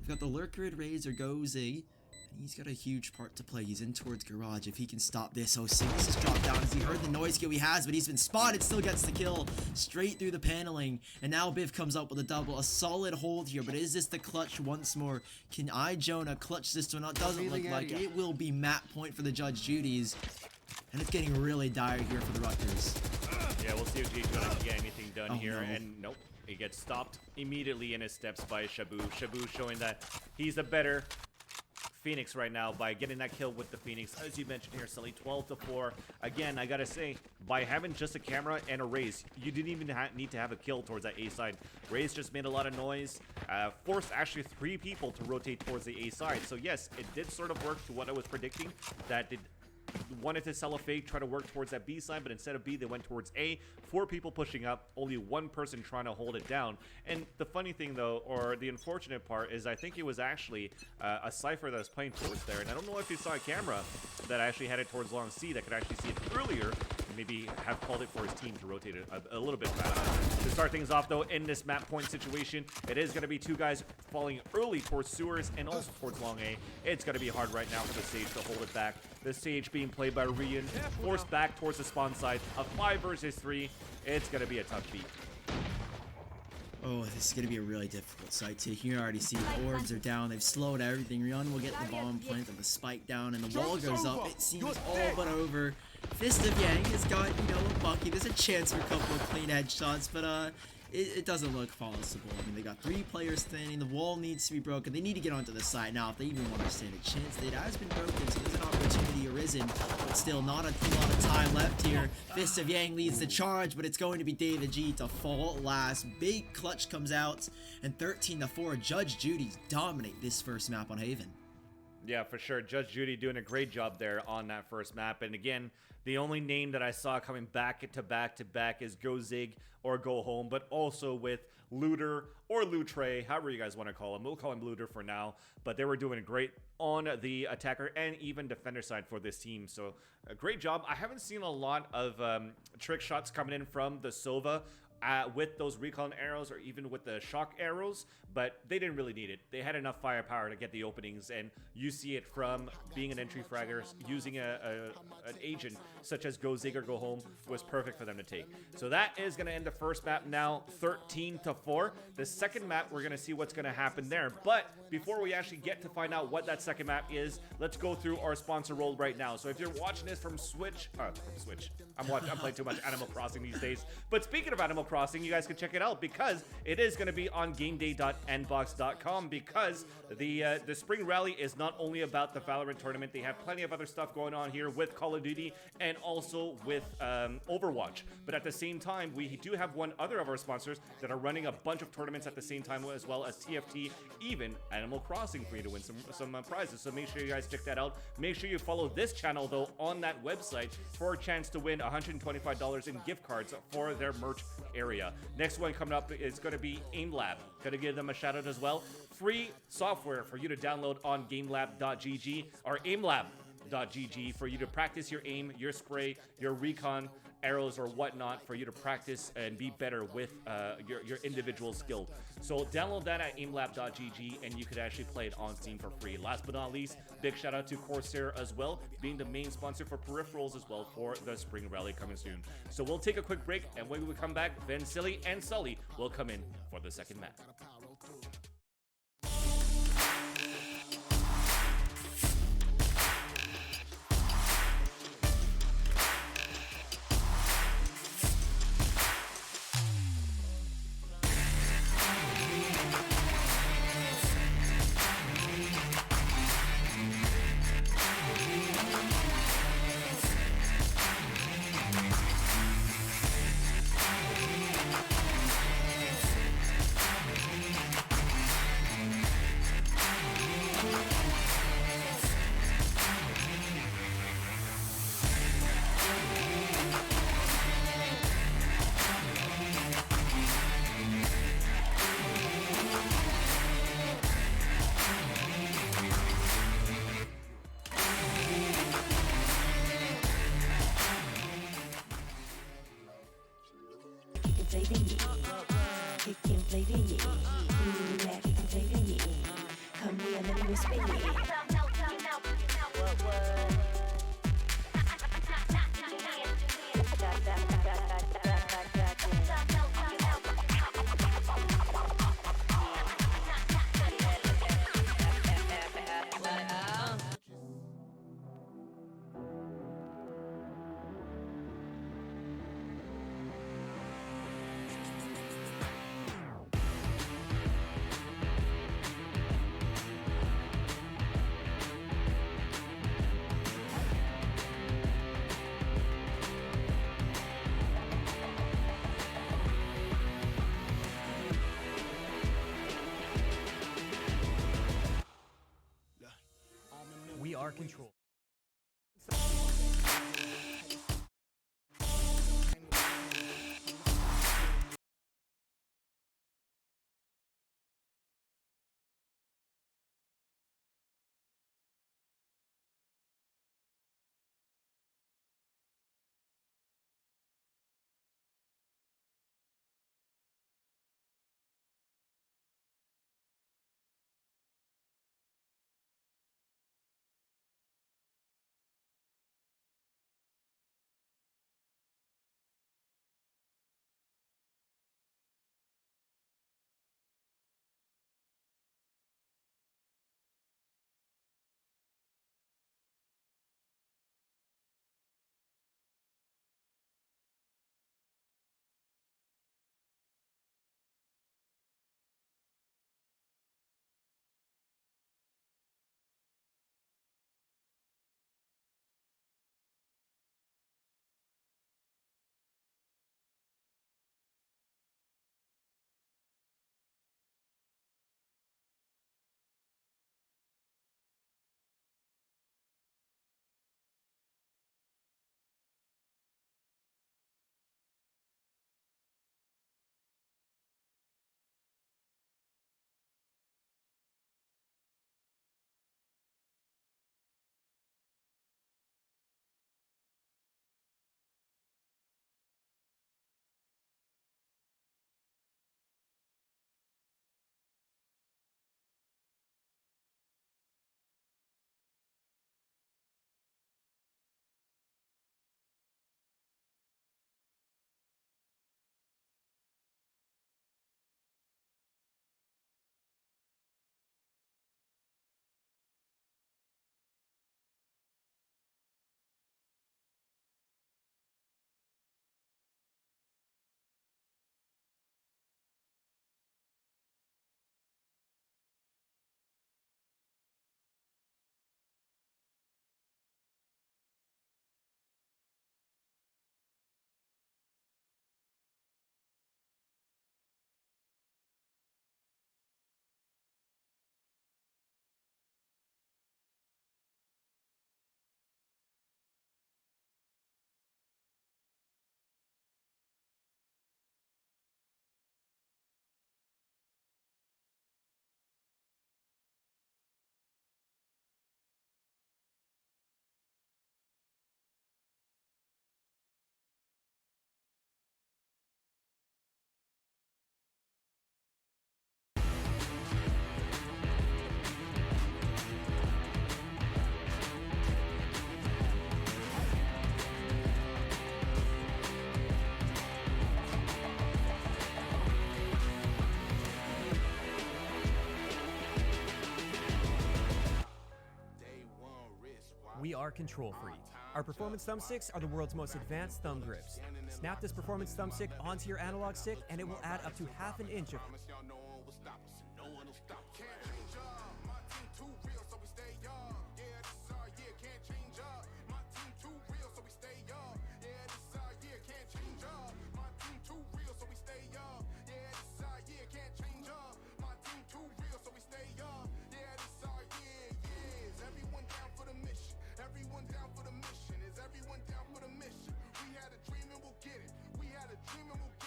We've got the Lurker and Razor goes in. And he's got a huge part to play. He's in towards Garage. If he can stop this, oh, Cygnus has dropped down as he heard the noise kill he has, but he's been spotted, still gets the kill straight through the paneling. And now Biv comes up with a double. A solid hold here, but is this the clutch once more? Can iJonah clutch this one out? Doesn't look like it. It will be map point for the Judge Judy's. And it's getting really dire here for the Rutgers. Yeah, we'll see if JJonah can get anything done here. No. And nope, he gets stopped immediately in his steps by Shabu. Shabu showing that he's a better Phoenix right now by getting that kill with the Phoenix. As you mentioned here, Sully, 12-4. Again, I gotta say, by having just a camera and a Raze, you didn't even need to have a kill towards that A side. Raze just made a lot of noise, forced actually 3 people to rotate towards the A side. So yes, it did sort of work to what I was predicting, that it wanted to sell a fake, try to work towards that B side, but instead of B, they went towards A. 4 people pushing up, only 1 person trying to hold it down. And the funny thing, though, or the unfortunate part, is I think it was actually a Cypher that was playing towards there. And I don't know if you saw a camera that actually had it towards long C that could actually see it earlier. Maybe have called it for his team to rotate it a little bit faster. To start things off, though, in this map point situation, it is going to be 2 guys falling early towards Sewers and also towards long A. It's going to be hard right now for the Sage to hold it back. The Sage being played by Rian, forced back towards the spawn side. A 5 versus 3. It's going to be a tough beat. Oh, this is going to be a really difficult site to here. I already see the orbs are down. They've slowed everything. Rion will get the bomb plant of the spike down, and the wall goes up. It seems all but over. Fist of Yang has got, you know, a Bucky. There's a chance for a couple of clean headshots, but it doesn't look possible. I mean, they got 3 players standing. The wall needs to be broken. They need to get onto the side now if they even want to stand a chance. It has been broken, so there's an opportunity arisen, but still not a lot of time left here. Fist of Yang leads the charge, but it's going to be David G to fall last. Big clutch comes out, and 13-4. Judge Judy dominate this first map on Haven. Yeah, for sure. Judge Judy doing a great job there on that first map. And again, the only name that I saw coming back to back is Go Zig or Go Home, but also with Looter or Lutre, however you guys want to call him. We'll call him Looter for now, but they were doing great on the attacker and even defender side for this team. So a great job. I haven't seen a lot of trick shots coming in from the Sova with those recon arrows or even with the shock arrows, but they didn't really need it. They had enough firepower to get the openings, and you see it from being an entry fragger, using an agent such as Go Zig or Go Home was perfect for them to take. So that is going to end the first map now, 13-4. The second map, we're going to see what's going to happen there, but before we actually get to find out what that second map is, let's go through our sponsor role right now. So if you're watching this from Switch, I'm playing too much Animal Crossing these days, but speaking of Animal Crossing, you guys can check it out because it is going to be on gameday.andbox.com, because the spring rally is not only about the Valorant tournament. They have plenty of other stuff going on here with Call of Duty and also with Overwatch. But at the same time, we do have one other of our sponsors that are running a bunch of tournaments at the same time, as well as TFT, even Animal Crossing, for you to win some prizes. So make sure you guys check that out. Make sure you follow this channel, though, on that website for a chance to win $125 in gift cards for their merch area. Next one coming up is going to be Aimlab. Going to give them a shout out as well. Free software for you to download on gamelab.gg or aimlab.gg for you to practice your aim, your spray, your recon arrows or whatnot, for you to practice and be better with your individual skill. So download that at aimlab.gg and you could actually play it on Steam for free. Last but not least, big shout out to Corsair as well, being the main sponsor for peripherals as well for the spring rally coming soon. So we'll take a quick break, and when we come back, Vansilli and Sully will come in for the second map. Team speed. What? We are Control. We are KontrolFreek. Our performance thumbsticks are the world's most advanced thumb grips. Snap this performance thumbstick onto your analog stick and it will add up to ½ an inch of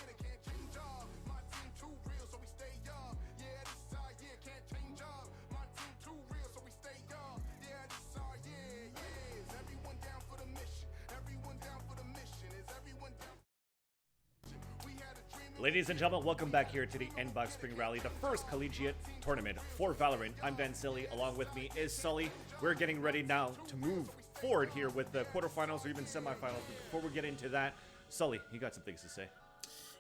Can't change up. My team too real, so we stay up. Yeah, this side, yeah, can't change Ladies and gentlemen, welcome back here to the Andbox Spring Rally, the first collegiate tournament for Valorant. I'm Vansilli. Along with me is Sully. We're getting ready now to move forward here with the quarterfinals or even semifinals. But before we get into that, Sully, you got some things to say.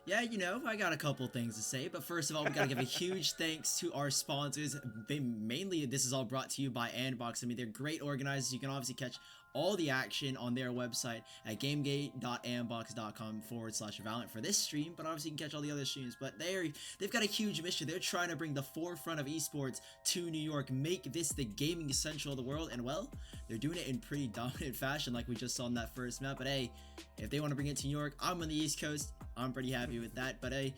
Yeah, you know, I got a couple things to say, but first of all, we gotta give a huge thanks to our sponsors. Mainly, this is all brought to you by Andbox. I mean, they're great organizers. You can obviously catch all the action on their website at gamegate.andbox.com/Valorant for this stream, but obviously you can catch all the other streams. But they've got a huge mission. They're trying to bring the forefront of esports to New York, make this the gaming central of the world, and well, they're doing it in pretty dominant fashion like we just saw in that first map. But hey, if they want to bring it to New York, I'm on the East Coast. I'm pretty happy with that, but hey,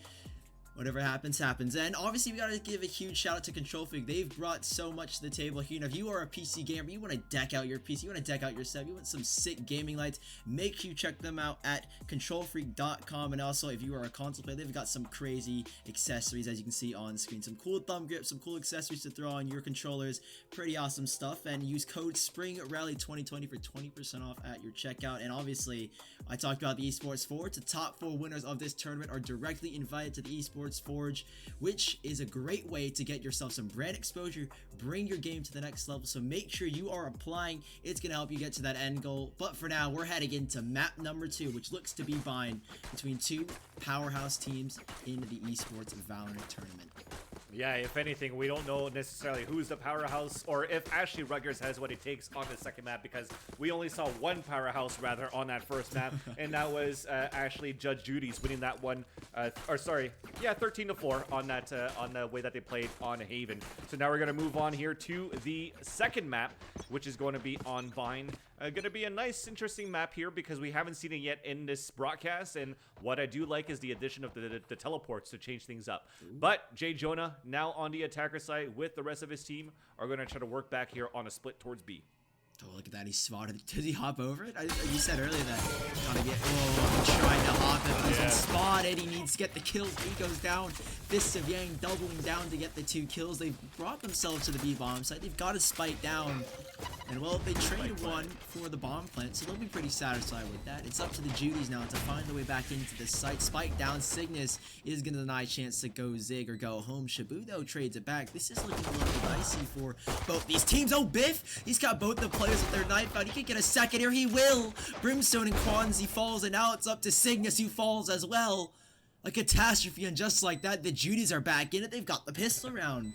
whatever happens, happens. And obviously, we gotta give a huge shout out to KontrolFreek. They've brought so much to the table here. You know, if you are a PC gamer, you want to deck out your PC, you want to deck out your set, you want some sick gaming lights, make sure you check them out at KontrolFreek.com. And also, if you are a console player, they've got some crazy accessories, as you can see on screen. Some cool thumb grips, some cool accessories to throw on your controllers. Pretty awesome stuff. And use code SPRINGRALLY2020 for 20% off at your checkout. And obviously, I talked about the Esports Forge. The top 4 winners of this tournament are directly invited to the Esports Forge, which is a great way to get yourself some brand exposure, bring your game to the next level. So make sure you are applying. It's going to help you get to that end goal. But for now, we're heading into map number 2, which looks to be bind between 2 powerhouse teams in the Esports Valorant tournament. Yeah, if anything, we don't know necessarily who's the powerhouse or if Ashley Rutgers has what it takes on the second map, because we only saw one powerhouse rather on that first map, and that was Ashley Judge Judy's winning that one, 13-4 on that on the way that they played on Haven. So now we're gonna move on here to the second map, which is going to be on Vine. Gonna be a nice, interesting map here because we haven't seen it yet in this broadcast, and what I do like is the addition of the teleports to change things up. But Jay Jonah, now on the attacker side with the rest of his team, are going to try to work back here on a split towards B. Oh, look at that. He spotted. Did he hop over it? You said earlier that gotta get. Oh, trying to hop it, but he's been spotted. He needs to get the kills. He goes down. Fists of Yang doubling down to get the 2 kills. They've brought themselves to the B bomb site. They've got to spike down. And well, they traded one for the bomb plant, so they'll be pretty satisfied with that. It's up to the Judies now to find their way back into the site. Spike down. Cygnus is going to deny a chance to go Zig or go home. Shabu, though, trades it back. This is looking a little dicey for both these teams. Oh, Biff! He's got both the players with their knife out. He can get a second here. He will. Brimstone and Kwanzi falls, and now it's up to Cygnus, who falls as well. A catastrophe, and just like that, the Judies are back in it. They've got the pistol round.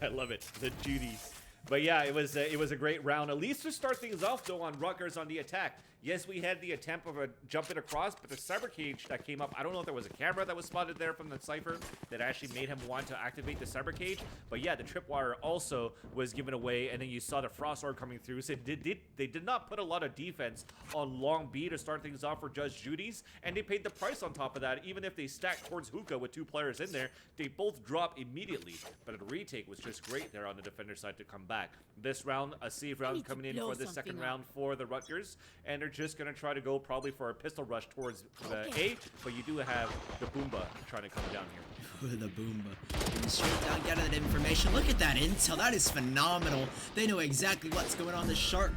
I love it, the Judies. But yeah, it was a great round. At least to start things off, though, on Rutgers on the attack. Yes, we had the attempt of a jumping across, but the cyber cage that came up, I don't know if there was a camera that was spotted there from the Cypher that actually made him want to activate the cyber cage. But yeah, the tripwire also was given away, and then you saw the frost orb coming through. So they did not put a lot of defense on long B to start things off for Judge Judy's, and they paid the price on top of that. Even if they stacked towards Hookah with 2 players in there, they both drop immediately. But the retake was just great there on the defender side to come back. This round, a safe round coming in for the second round for the Rutgers, and they're just going to try to go probably for a pistol rush towards the A, but you do have the Boomba trying to come down here. The Boomba. And straight down, get that information. Look at that intel. That is phenomenal. They know exactly what's going on. The shock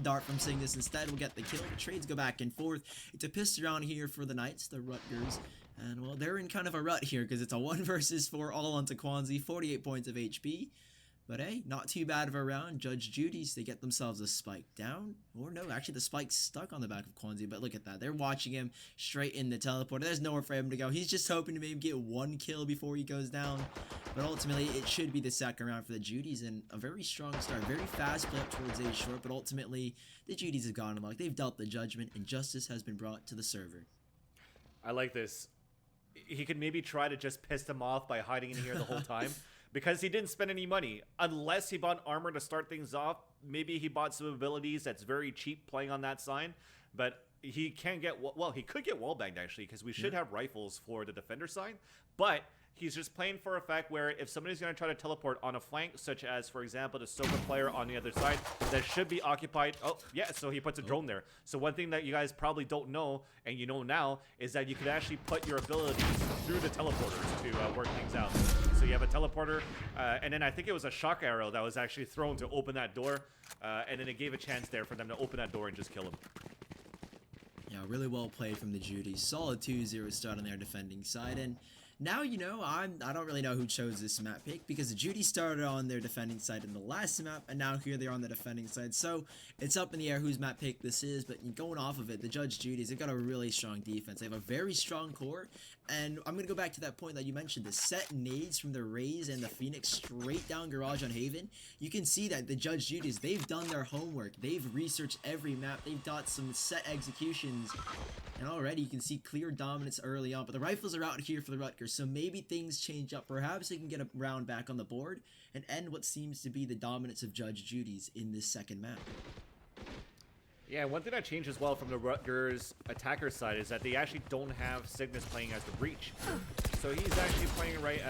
dart from Cygnus instead will get the kill. The trades go back and forth. It's a pistol round here for the Knights, the Rutgers. And well, they're in kind of a rut here because it's a 1 versus 4 all onto Kwanzi, 48 points of HP. But hey, not too bad of a round. Judge Judy's, they get themselves a spike down. Or no, actually the spike's stuck on the back of Kwanzi. But look at that. They're watching him straight in the teleporter. There's nowhere for him to go. He's just hoping to maybe get 1 kill before he goes down. But ultimately, it should be the second round for the Judy's. And a very strong start. Very fast play up towards A short. But ultimately, the Judy's have gone amok. They've dealt the judgment. And justice has been brought to the server. I like this. He could maybe try to just piss them off by hiding in here the whole time. Because he didn't spend any money. Unless he bought armor to start things off. Maybe he bought some abilities that's very cheap playing on that side. But he can get, well, he could get wallbanged actually, because we should have rifles for the defender side. But he's just playing for a fact where if somebody's going to try to teleport on a flank, such as, for example, the Soka player on the other side, that should be occupied. Oh, yeah, so he puts a drone there. So one thing that you guys probably don't know, and you know now, is that you could actually put your abilities through the teleporters to work things out. So you have a teleporter, and then I think it was a shock arrow that was actually thrown to open that door, and then it gave a chance there for them to open that door and just kill him. Yeah, really well played from the Judy. Solid 2-0 start on their defending side. And now, you know, I don't really know who chose this map pick because the Judy started on their defending side in the last map, and now here they're on the defending side. So it's up in the air whose map pick this is, but going off of it, the Judge Judy's, they've got a really strong defense. They have a very strong core, and I'm going to go back to that point that you mentioned, the set nades from the Raze and the Phoenix straight down Garage on Haven. You can see that the Judge Judy's, they've done their homework. They've researched every map. They've got some set executions, and already you can see clear dominance early on, but the rifles are out here for the Rutgers. So maybe things change up. Perhaps they can get a round back on the board and end what seems to be the dominance of Judge Judy's in this second map. Yeah, one thing that changed as well from the Rutgers attacker side is that they actually don't have Cygnus playing as the breach. So he's actually playing right,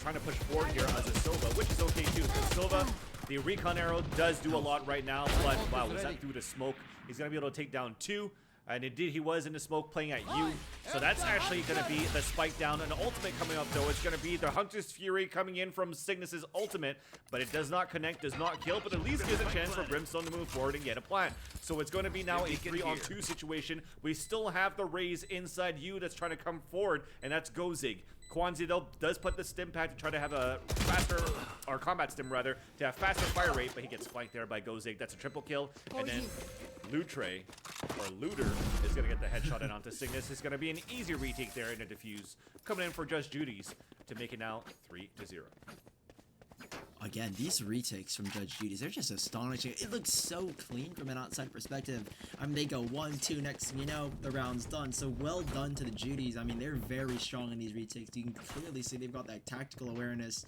trying to push forward here as a Silva, which is okay too. Because Silva, the recon arrow does do a lot right now, but wow, was that through the smoke? He's going to be able to take down 2. And indeed, he was in the smoke playing at you. So that's actually going to be the spike down. And the ultimate coming up, though, it's going to be the Hunter's Fury coming in from Cygnus's ultimate. But it does not connect, does not kill, but at least gives a chance for Brimstone to move forward and get a plant. So it's going to be now a 3-on-2 situation. We still have the Raze inside you that's trying to come forward, and that's Gozig. Kwanzi, though, does put the stim pack to try to have a faster, or combat stim rather, to have faster fire rate, but he gets flanked there by Gozig. That's a triple kill. And then Lutre, or Looter, is going to get the headshot in onto Cygnus. It's going to be an easy retake there in a defuse. Coming in for Just Judy's to make it now 3-0. Again, these retakes from Judge Judy's, they're just astonishing. It looks so clean from an outside perspective. I mean, they go 1-2, next thing you know, the round's done. So well done to the Judy's. I mean, they're very strong in these retakes. You can clearly see they've got that tactical awareness.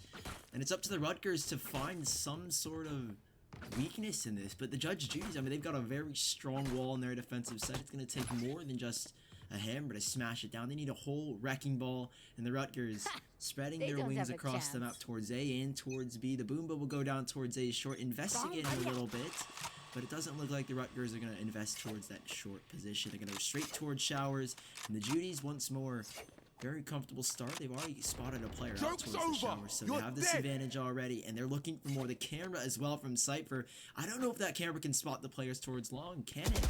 And it's up to the Rutgers to find some sort of weakness in this. But the Judge Judy's, I mean, they've got a very strong wall in their defensive set. It's going to take more than just a hammer to smash it down. They need a whole wrecking ball, and the Rutgers spreading their wings across the map towards A and towards B. The Boomba will go down towards A short, investigating a little bit, but it doesn't look like the Rutgers are going to invest towards that short position. They're going to go straight towards Showers, and the Judy's once more, very comfortable start. They've already spotted a player out towards the Showers, so they have this advantage already, and they're looking for more. The camera as well from Cypher. I don't know if that camera can spot the players towards long. Can it?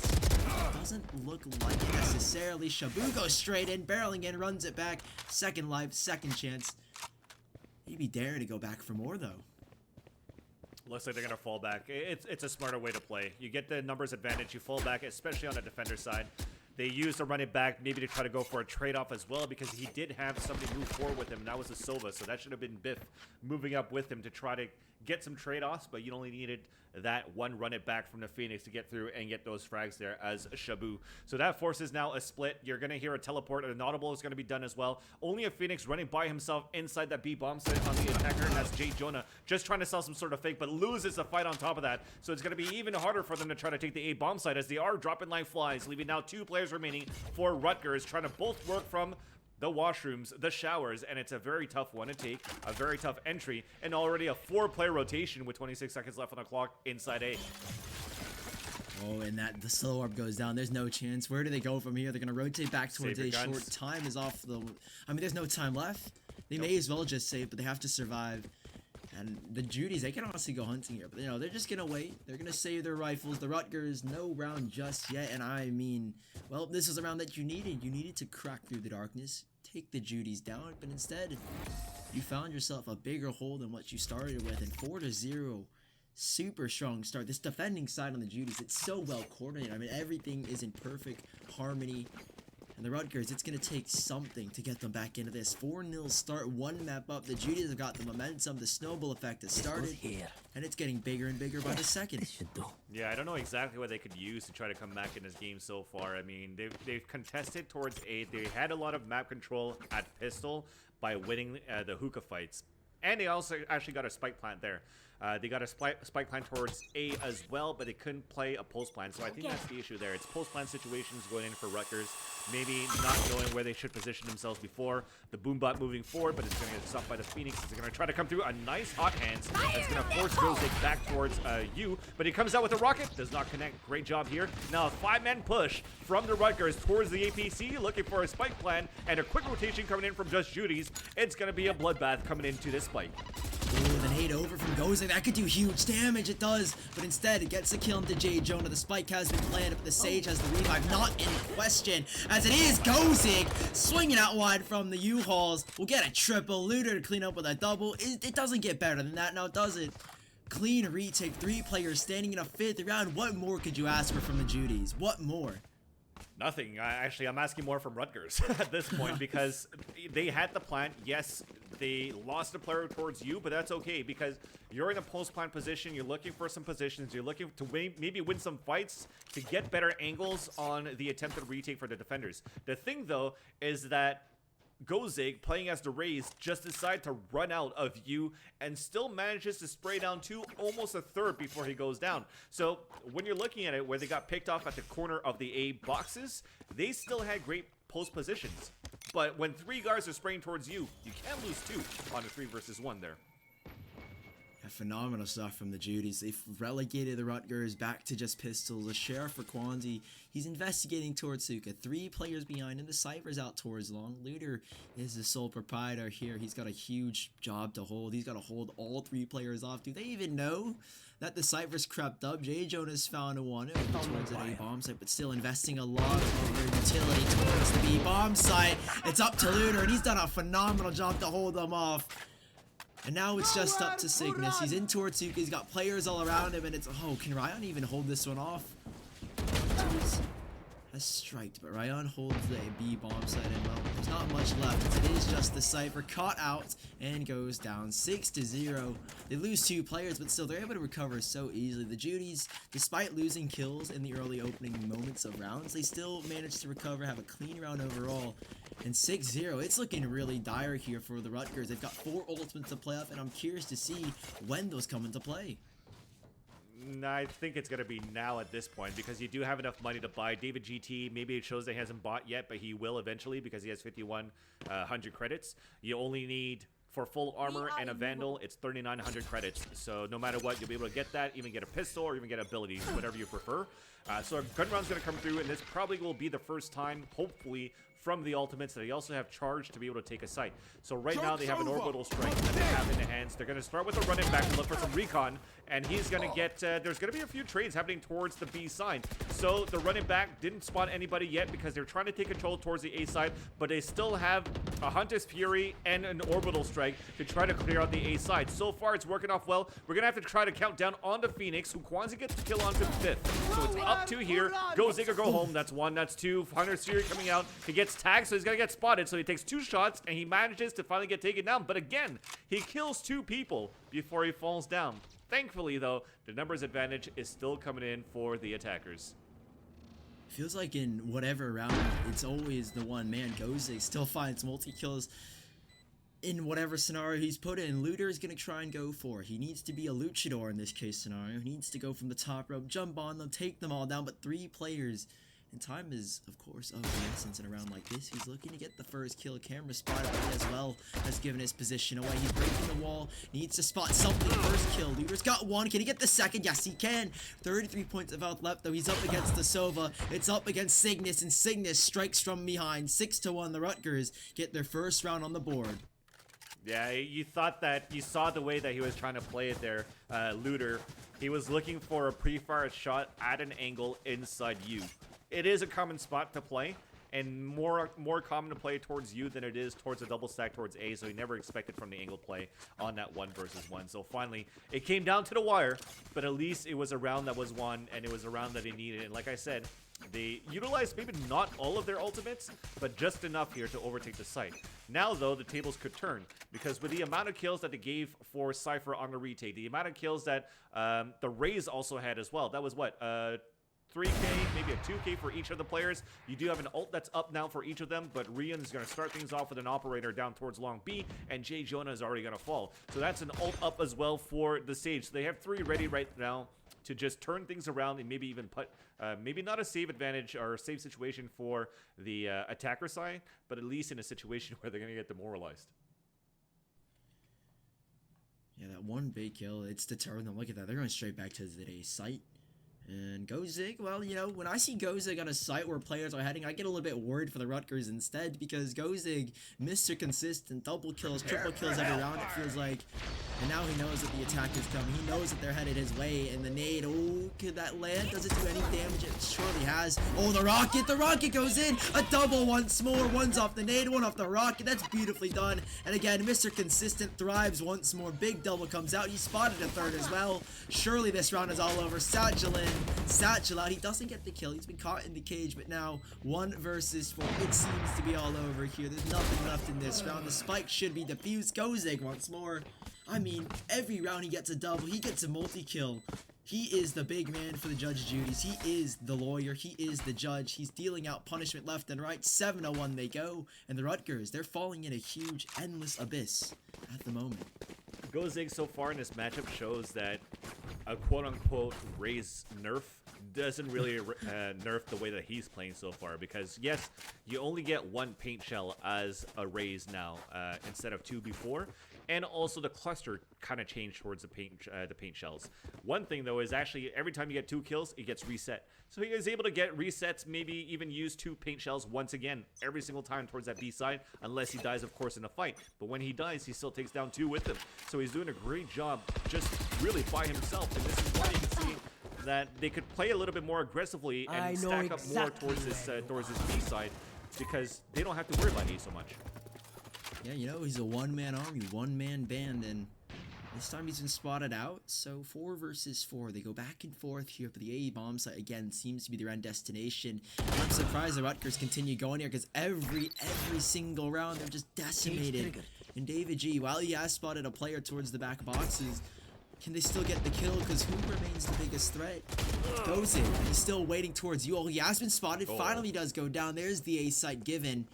Doesn't look like it necessarily. Shabu goes straight in, barreling in, runs it back. Second life, second chance. Maybe daring to go back for more, though. Looks like they're going to fall back. It's a smarter way to play. You get the numbers advantage, you fall back, especially on the defender side. They used to run it back, maybe to try to go for a trade-off as well, because he did have somebody move forward with him, and that was a Silva, so that should have been Biff moving up with him to try to get some trade-offs, but you only needed that one run it back from the Phoenix to get through and get those frags there as Shabu. So that forces now a split. You're going to hear a teleport, and an audible is going to be done as well. Only a Phoenix running by himself inside that B bomb site on the attacker, and that's Jay Jonah just trying to sell some sort of fake, but loses the fight on top of that. So it's going to be even harder for them to try to take the A bomb site as they are dropping like flies, leaving now 2 players remaining for Rutgers, trying to both work from the washrooms, the showers, and it's a very tough one to take, a very tough entry, and already a 4-player rotation with 26 seconds left on the clock inside A. Oh, and the slow orb goes down. There's no chance. Where do they go from here? They're going to rotate back towards A. Short time is off the... I mean, there's no time left. They may as well just save, but they have to survive. And the Judy's, they can honestly go hunting here, but you know, they're just gonna wait. They're gonna save their rifles. The Rutgers, no round just yet, and I mean, well, this is a round that you needed. You needed to crack through the darkness, take the Judy's down, but instead, you found yourself a bigger hole than what you started with, and 4-0, super strong start. This defending side on the Judy's, it's so well coordinated. I mean, everything is in perfect harmony. And the Rutgers, it's going to take something to get them back into this. 4-0 start, 1 map up. The Judy's have got the momentum. The snowball effect has started. And it's getting bigger and bigger by the second. Yeah, I don't know exactly what they could use to try to come back in this game so far. I mean, they've contested towards A. They had a lot of map control at pistol by winning the hookah fights. And they also actually got a spike plant there. They got a spike plant towards A as well, but they couldn't play a pulse plant. So I think that's the issue there. It's pulse plant situations going in for Rutgers. Maybe not knowing where they should position themselves before. The Boombot moving forward, but it's going to get stopped by the Phoenix. They're going to try to come through a nice hot hands. That's going to force Gozig back towards you. But he comes out with a rocket. Does not connect. Great job here. Now a 5-man push from the Rutgers towards the APC. Looking for a spike plan. And a quick rotation coming in from Just Judy's. It's going to be a bloodbath coming into this spike. Ooh, the nade nade over from Gozig. That could do huge damage. It does. But instead, it gets the kill into J. Jonah. The spike has been planted, but the Sage has the revive. Not in question. As it is Gozig swinging out wide from the U-Hauls. We'll get a triple. Looter to clean up with a double. It doesn't get better than that now, does it? Clean retake. 3 players standing in a 5th round. What more could you ask for from the Judies? What more? Nothing. Actually, I'm asking more from Rutgers at this point because they had the plan. Yes, they lost a player towards you, but that's okay because you're in a post-plant position. You're looking for some positions. You're looking to maybe win some fights to get better angles on the attempted retake for the defenders. The thing, though, is that Gozig, playing as the Rays, just decided to run out of you and still manages to spray down to almost a third before he goes down. So when you're looking at it where they got picked off at the corner of the A boxes, they still had great post positions. But when 3 guards are spraying towards you, you can't lose 2 on a 3 versus 1 there. Phenomenal stuff from the Judies. They've relegated the Rutgers back to just pistols. A sheriff for Kwanzi. He's investigating towards Suka. 3 players behind, and the Cypher's out towards long. Looter is the sole proprietor here. He's got a huge job to hold. He's got to hold all 3 players off. Do they even know that the Cypher's crept up? J. Jonas found a one towards an A bomb site, but still investing a lot of their utility towards the B bomb site. It's up to Looter, and he's done a phenomenal job to hold them off. And now it's just up to Cygnus. He's in towards Suka. He's got players all around him, and it's... Oh, can Ryan even hold this one off? Has striked, but Ryan holds the B bomb site, and well, there's not much left. It is just the Cypher caught out and goes down 6-0. They lose 2 players, but still they're able to recover so easily. The Judies, despite losing kills in the early opening moments of rounds, they still managed to recover, have a clean round overall. And 6-0, it's looking really dire here for the Rutgers. They've got 4 ultimates to play off, and I'm curious to see when those come into play. I think it's going to be now at this point because you do have enough money to buy David GT. Maybe it shows that he hasn't bought yet, but he will eventually because he has 5,100 credits. You only need, for full armor and a Vandal, it's 3,900 credits. So no matter what, you'll be able to get that, even get a pistol or even get abilities, whatever you prefer. So a gun round's going to come through, and this probably will be the first time, hopefully, from the ultimates that they also have charge to be able to take a site. So right now they have an orbital strike that they have in the hands. They're going to start with a running back and look for some recon, and he's going to get, there's going to be a few trades happening towards the B side. So the running back didn't spot anybody yet because they're trying to take control towards the A side, but they still have a Hunter's Fury and an orbital strike to try to clear out the A side. So far it's working off well. We're going to have to try to count down onto Phoenix, who Kwanzi gets the kill onto 5th. So it's up to here. Go Zig or go home. That's 1, that's 2. Hunter's Fury coming out. He gets tagged, so he's going to get spotted. So he takes 2 shots, and he manages to finally get taken down. But again, he kills 2 people before he falls down. Thankfully, though, the numbers advantage is still coming in for the attackers. Feels like in whatever round, it's always the one man goes. He still finds multi-kills in whatever scenario he's put in. Looter is going to try and go for. He needs to be a luchador in this case scenario. He needs to go from the top rope, jump on them, take them all down, but 3 players. And time is, of course, of the essence in a round like this. He's looking to get the first kill. Camera spot as well has given his position away. He's breaking the wall. Needs to spot something. First kill. Looter's got 1. Can he get the second? Yes, he can. 33 points of health left, though. He's up against the Sova. It's up against Cygnus, and Cygnus strikes from behind. 6-1. The Rutgers get their first round on the board. Yeah, you thought that, you saw the way that he was trying to play it there, Looter. He was looking for a pre-fired shot at an angle inside you. It is a common spot to play, and more common to play towards you than it is towards a double stack towards A, so he never expected from the angle play on that 1 versus 1. So finally, it came down to the wire, but at least it was a round that was won, and it was a round that he needed. And like I said, they utilized maybe not all of their ultimates, but just enough here to overtake the site. Now, though, the tables could turn, because with the amount of kills that they gave for Cypher on the retake, the amount of kills that the Rays also had as well, that was what, 3K, maybe a 2K for each of the players. You do have an ult that's up now for each of them, but Rian is going to start things off with an operator down towards long B, and J. Jonah is already going to fall. So that's an ult up as well for the Sage. So they have 3 ready right now to just turn things around and maybe even put, maybe not a save advantage or a save situation for the attacker side, but at least in a situation where they're going to get demoralized. Yeah, that 1 big kill, it's deterring them. Look at that. They're going straight back to the site. And GoZig, well, you know, when I see GoZig on a site where players are heading, I get a little bit worried for the Rutgers instead, because GoZig, Mr. Consistent, double kills, triple kills every round, it feels like. And now he knows that the attack is coming. He knows that they're headed his way. And the nade, oh, could that land? Does it do any damage? It surely has. Oh, the rocket goes in. A double once more. One's off the nade, one off the rocket. That's beautifully done. And again, Mr. Consistent thrives once more. Big double comes out. He spotted a third as well. Surely this round is all over. Satchel in, Satchel out. He doesn't get the kill. He's been caught in the cage, but now 1 versus 4. It seems to be all over here. There's nothing left in this round. The spike should be defused. GoZig once more. I mean, every round he gets a double, he gets a multi-kill. He is the big man for the Judge Judy's. He is the lawyer. He is the judge. He's dealing out punishment left and right. 7-1 they go. And the Rutgers, they're falling in a huge, endless abyss at the moment. GoZig so far in this matchup shows that a quote-unquote Raze nerf doesn't really nerf the way that he's playing so far, because yes, you only get 1 paint shell as a Raze now instead of 2 before. And also the cluster kind of changed towards the paint shells. One thing though is actually every time you get 2 kills, it gets reset. So he is able to get resets, maybe even use 2 paint shells once again every single time towards that B side, unless he dies, of course, in a fight. But when he dies, he still takes down 2 with him. So he's doing a great job just really by himself. And this is why you can see that they could play a little bit more aggressively and stack up more towards this B side, because they don't have to worry about A so much. Yeah, you know, he's a one-man army, one-man band, and this time he's been spotted out. So 4 versus 4. They go back and forth here, but the A bomb site, again, seems to be their end destination. And I'm surprised the Rutgers continue going here, because every single round, they're just decimated. And David G, while he has spotted a player towards the back boxes, can they still get the kill? Because who remains the biggest threat? Goes in. He's still waiting towards you. Oh, he has been spotted. Finally does go down. There's the A site given.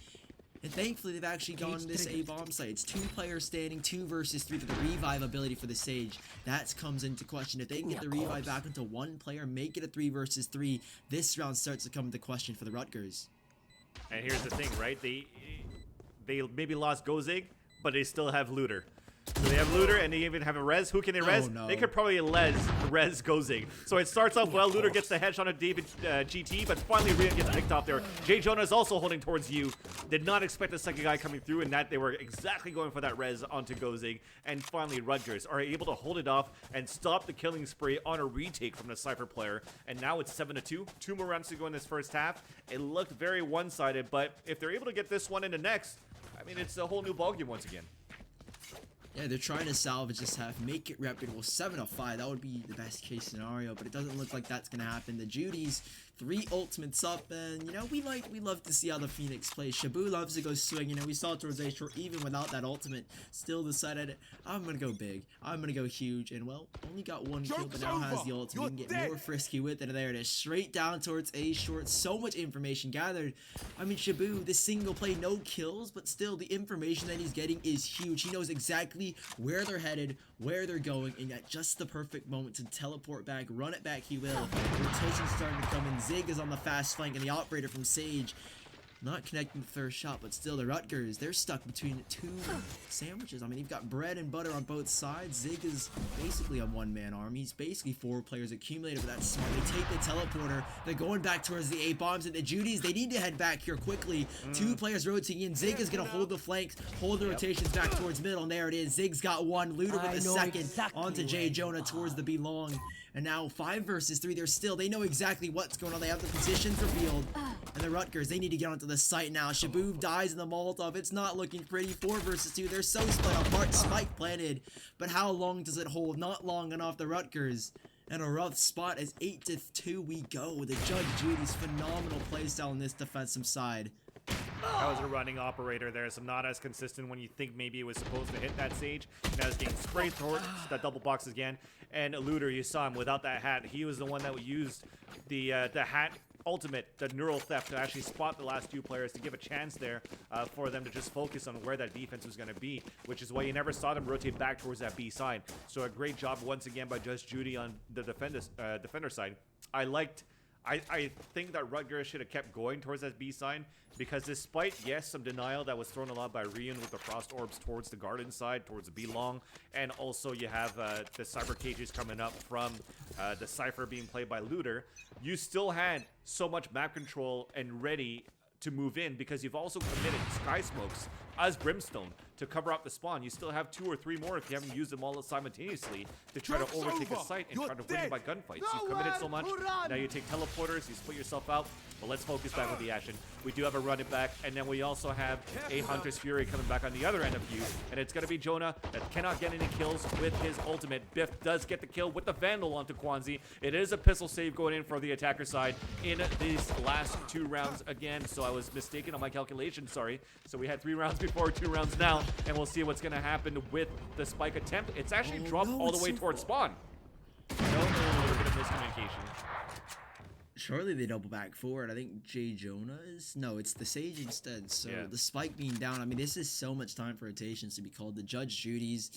And thankfully, they've actually gone this A-bomb site. It's 2 players standing, 2 versus 3 for the revive ability for the Sage. That comes into question. If they can get the revive back into 1 player, make it a 3 versus 3, this round starts to come into question for the Rutgers. And here's the thing, right? They maybe lost GoZig, but they still have Looter. So they have Looter, and they even have a res. Who can they res? Oh, no. They could probably res GoZig. So it starts off well. Looter gets the headshot of David GT, but finally Rian gets picked off there. J Jonah is also holding towards you. Did not expect the second guy coming through, and that they were exactly going for that res onto GoZig. And finally, Rutgers are able to hold it off and stop the killing spree on a retake from the Cypher player. And now it's 7-2. 2 more rounds to go in this first half. It looked very one-sided, but if they're able to get this one into next, I mean, it's a whole new ballgame once again. Yeah, they're trying to salvage this half, make it reputable. 7-5, that would be the best case scenario, but it doesn't look like that's gonna happen. The Judy's 3 ultimates up, and you know, we love to see how the Phoenix plays. Shabu loves to go swing. You know, we saw it towards A-Shore, even without that ultimate, still decided, I'm gonna go big, I'm gonna go huge, and well, only got 1 kill, but now has the ultimate. You can get more frisky with it, and there it is, straight down towards A-Shore. So much information gathered. I mean, Shabu, this single play, no kills, but still, the information that he's getting is huge. He knows exactly where they're headed, where they're going, and at just the perfect moment to teleport back, run it back, he will. Rotation's starting to come in. Zig is on the fast flank, and the operator from Sage not connecting the first shot, but still the Rutgers, they're stuck between 2 sandwiches. I mean, you've got bread and butter on both sides. Zig is basically a one-man army. He's basically 4 players accumulated, but that's smart. They take the teleporter. They're going back towards the A-bombs, and the Judy's, they need to head back here quickly. 2 players rotating in. Zig is going to hold the flanks, hold the rotations back towards middle, and there it is. Zig's got 1. Looter with a second onto J Jonah towards the B long. And now 5 versus 3, they know exactly what's going on. They have the positions revealed. And the Rutgers, they need to get onto the site now. Shabu dies in the Molotov. It's not looking pretty. 4 versus 2, they're so split apart. Spike planted. But how long does it hold? Not long enough. The Rutgers in a rough spot as 8-2 we go. The Judge Judy's phenomenal playstyle on this defensive side. That was a running operator there, so not as consistent when you think maybe it was supposed to hit that Sage. Now it's getting sprayed towards that double box again. And Looter, you saw him without that hat. He was the one that used the hat ultimate, the neural theft, to actually spot the last 2 players, to give a chance there for them to just focus on where that defense was going to be, which is why you never saw them rotate back towards that B side. So a great job once again by Judge Judy on the defender side. I liked I think that Rutgers should have kept going towards that B side, because despite, yes, some denial that was thrown a lot by Rian with the Frost Orbs towards the Garden side, towards the B long, and also you have the Cyber Cages coming up from the Cypher being played by Looter, you still had so much map control and ready to move in, because you've also committed Sky Smokes as Brimstone to cover up the spawn. You still have 2 or 3 more if you haven't used them all simultaneously to try to overtake a site and try to win by gunfights. You've committed so much, now you take teleporters, you split yourself out, but let's focus back with the action. We do have a run it back, and then we also have a Hunter's Fury coming back on the other end of you, and it's going to be Jonah that cannot get any kills with his ultimate. Biff does get the kill with the Vandal onto Kwanzi. It is a pistol save going in for the attacker side in these last 2 rounds again, so I was mistaken on my calculation, sorry. So we had 3 rounds before, 2 rounds now, and we'll see what's going to happen with the spike attempt. It's actually dropped all the way towards spawn. No, a little bit of miscommunication. Surely they double back forward. I think J. Jonah is... No, it's the Sage instead. So the spike being down, I mean, this is so much time for rotations to be called. The Judge Judy's,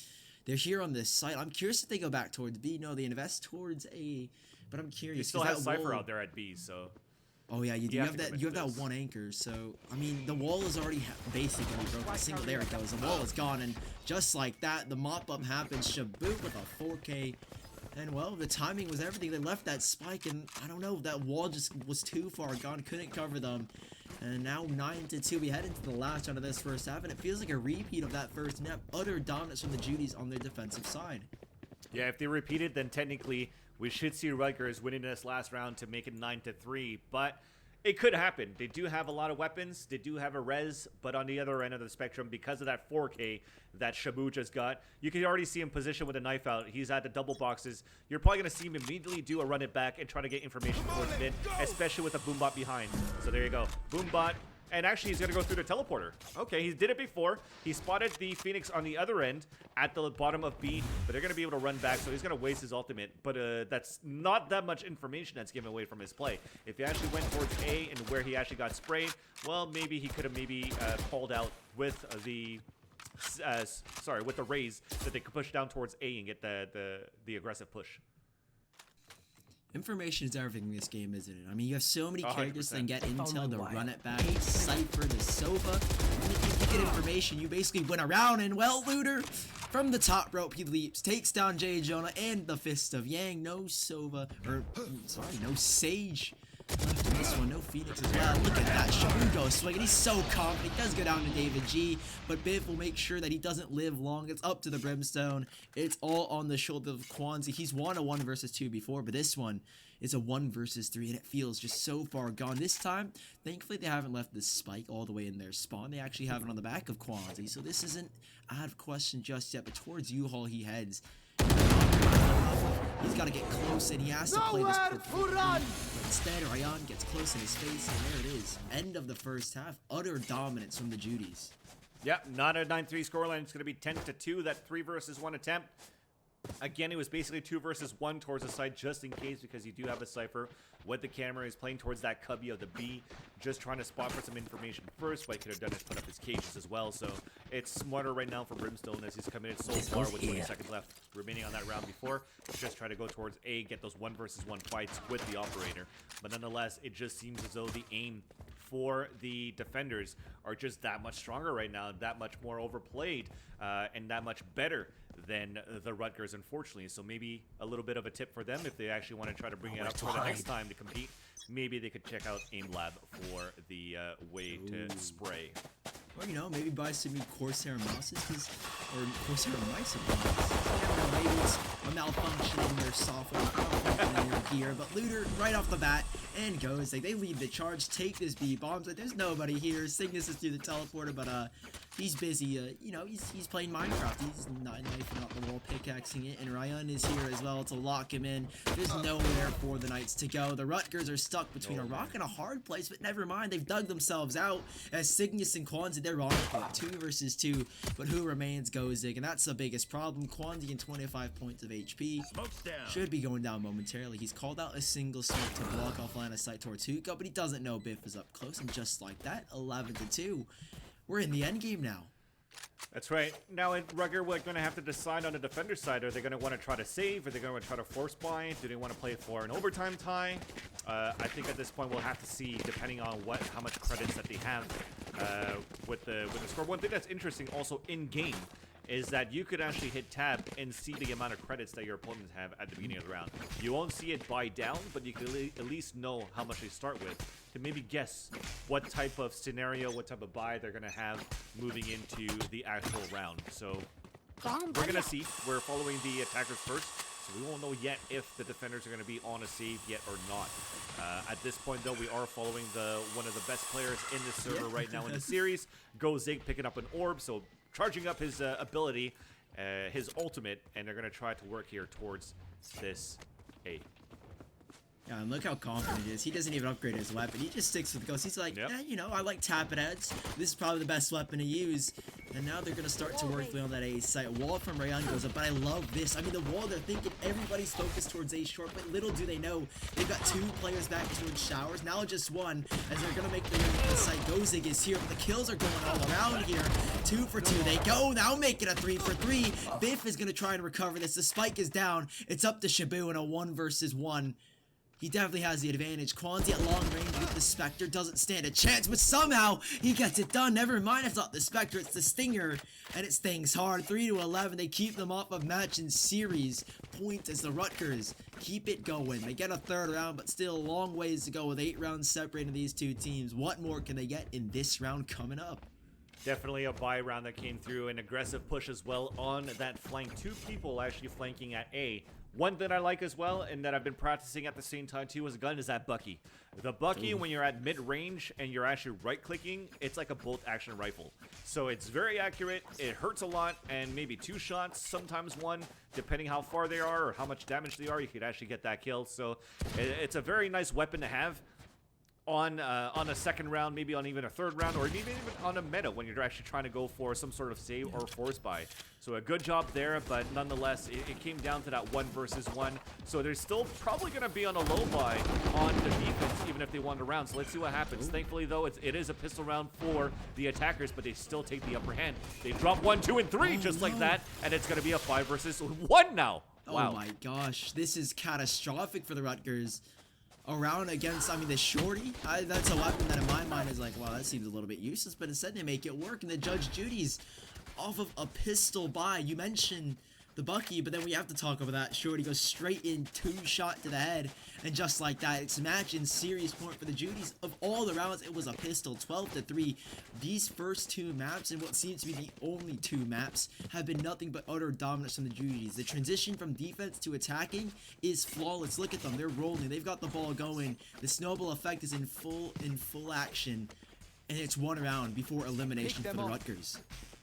they're here on this site. I'm curious if they go back towards B. No, they invest towards A. But I'm curious. You still have Cypher out there at B, so... Oh yeah, you have that. You have that one anchor. So I mean, the wall is already basically broken. Single, there it goes. The wall is gone, and just like that, the mop up happens. Shaboot with a 4K, and well, the timing was everything. They left that spike, and I don't know, that wall just was too far gone. Couldn't cover them, and now 9-2. We head into the last round of this first half, and it feels like a repeat of that first nap. Utter dominance from the Judys on their defensive side. Yeah, if they repeat it, then technically we should see Rutgers winning this last round to make it 9-3, but it could happen. They do have a lot of weapons. They do have a res, but on the other end of the spectrum, because of that 4K that Shabu just got, you can already see him positioned with a knife out. He's at the double boxes. You're probably going to see him immediately do a run it back and try to get information towards mid, especially with a Boombot behind. So there you go. Boombot. And actually, he's going to go through the teleporter. Okay, he did it before. He spotted the Phoenix on the other end at the bottom of B, but they're going to be able to run back, so he's going to waste his ultimate. But that's not that much information that's given away from his play. If he actually went towards A and where he actually got sprayed, well, maybe he could have called out with the... with the raise that they could push down towards A and get the aggressive push. Information is everything in this game, isn't it? I mean, you have so many characters that can get intel, the wire. run it back, Cypher, the Sova. And if you get information, you basically win around, and well, Looter, from the top rope, he leaps, takes down J. Jonah and the Fist of Yang. No Sova, or, sorry, no Sage left in this one, no Phoenix as well. Look at that, Shabu goes swinging, he's so confident, he does go down to David G, but Biff will make sure that he doesn't live long. It's up to the Brimstone, it's all on the shoulder of Kwanzi. He's won a 1 versus 2 before, but this one is a 1 versus 3, and it feels just so far gone. This time, thankfully, they haven't left the spike all the way in their spawn. They actually have it on the back of Kwanzi, so this isn't out of question just yet, but towards U-Haul he heads. He's got to get close, and he has to play this perfectly. But instead, Ryan gets close in his face, and there it is. End of the first half. Utter dominance from the Judys. Yeah, not a 9-3 scoreline. It's going to be 10-2, that 3 versus 1 attempt. Again, it was basically 2 versus 1 towards the side, just in case, because you do have a Cypher with the camera. He's playing towards that cubby of the B, just trying to spot for some information first. What he could have done is put up his cages as well. So it's smarter right now for Brimstone as he's committed so far with 20 seconds left remaining on that round before. Just try to go towards A, get those 1 versus 1 fights with the operator. But nonetheless, it just seems as though the aim for the defenders are just that much stronger right now, that much more overplayed, and that much better than the Rutgers, unfortunately. So maybe a little bit of a tip for them if they actually want to try to bring it up for the next time to compete. Maybe they could check out Aimlab for the way to spray. Or, you know, maybe buy some new Corsair mouses, or Corsair mice. Maybe it's a malfunction in their software, in their gear. But Looter, right off the bat, and goes. Like, they lead the charge, take this B bombs. Like, there's nobody here. Cygnus is through the teleporter, but he's busy. You know, he's playing Minecraft. He's knifing out the wall, pickaxing it, and Ryan is here as well to lock him in. There's nowhere for the Knights to go. The Rutgers are stuck between a rock and a hard place, but never mind. They've dug themselves out as Cygnus and Kwanzi, they're on it. 2 versus 2, but who remains? Gozig, and that's the biggest problem. Kwanzi in 25 points of HP should be going down momentarily. He's called out a single smoke to block off line of sight towards Hookah, but he doesn't know Biff is up close, and just like that, 11-2. We're in the end game now. That's right. Now, Rugger, we're going to have to decide on the defender side. Are they going to want to try to save? Are they going to try to force buy? Do they want to play for an overtime tie? I think at this point we'll have to see, depending on how much credits that they have with the score. One thing that's interesting also in game is that you could actually hit tab and see the amount of credits that your opponents have at the beginning of the round. You won't see it buy down, but you can at least know how much they start with to maybe guess what type of scenario, what type of buy they're going to have moving into the actual round. So we're going to see. We're following the attackers first, so we won't know yet if the defenders are going to be on a save yet or not. At this point, though, we are following one of the best players in the server right now in the series, GoZig, picking up an orb, so charging up his ability, his ultimate, and they're going to try to work here towards this A. Yeah, and look how confident he is. He doesn't even upgrade his weapon. He just sticks with Ghost. He's like, you know, I like tapping heads. This is probably the best weapon to use. And now they're going to start to work on that A site. Wall from Rayan goes up, but I love this. I mean, the wall, they're thinking everybody's focused towards A short, but little do they know, they've got 2 players back towards showers. Now just 1, as they're going to make the move to the site. GoZig is here, but the kills are going all around here. 2 for 2. They go, now make it a 3 for 3. Biff is going to try and recover this. The spike is down. It's up to Shabu in a 1 versus 1. He definitely has the advantage. Kwanzi at long range with the Spectre doesn't stand a chance, but somehow he gets it done. Never mind, it's not the Spectre, it's the Stinger, and it stings hard. 3-11, they keep them off of match and series. Point as the Rutgers keep it going. They get a 3rd round, but still a long ways to go with 8 rounds separating these 2 teams. What more can they get in this round coming up? Definitely a buy round that came through, an aggressive push as well on that flank. 2 people actually flanking at A. One that I like as well, and that I've been practicing at the same time too as a gun, is that Bucky. The Bucky, when you're at mid-range and you're actually right-clicking, it's like a bolt-action rifle. So it's very accurate, it hurts a lot, and maybe 2 shots, sometimes 1, depending how far they are or how much damage they are, you could actually get that kill. So it's a very nice weapon to have on a 2nd round, maybe on even a 3rd round, or maybe even on a meta when you're actually trying to go for some sort of save or force buy. So a good job there, but nonetheless, it came down to that 1 versus 1. So they're still probably going to be on a low buy on the defense, even if they won the round. So let's see what happens. Thankfully, though, it is a pistol round for the attackers, but they still take the upper hand. They drop 1, 2, and 3 just like that, and it's going to be a 5 versus 1 now. Wow. Oh my gosh, this is catastrophic for the Rutgers. Around against, I mean, the shorty, that's a weapon that in my mind is like, wow, that seems a little bit useless, but instead they make it work, and the Judge Judy's off of a pistol buy. You mentioned the Bucky, but then we have to talk about that. Shorty goes straight in, 2 shot to the head, and just like that, it's match and series point for the Judys. Of all the rounds, it was a pistol, 12-3. These first 2 maps, and what seems to be the only 2 maps, have been nothing but utter dominance from the Judys. The transition from defense to attacking is flawless. Look at them, they're rolling, they've got the ball going. The snowball effect is in full action, and it's 1 round before elimination for the Rutgers.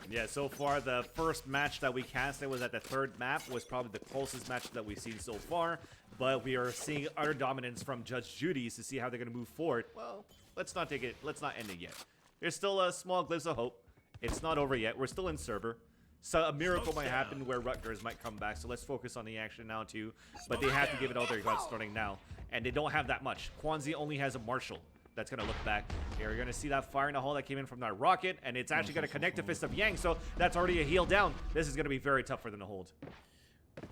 Yeah, so far the first match that we casted was at the 3rd map, was probably the closest match that we've seen so far, but we are seeing utter dominance from Judge Judy's to see how they're going to move forward. Well, let's not end it yet. There's still a small glimpse of hope. It's not over yet. We're still in server. So a miracle might happen where Rutgers might come back, so let's focus on the action now too, but they have to give it all their guts starting now, and they don't have that much. Kwanzi only has a Marshall that's going to look back. Here, you're going to see that fire in the hole that came in from that rocket, and it's actually going to connect to Fist of Yang, so that's already a heal down. This is going to be very tough for them to hold.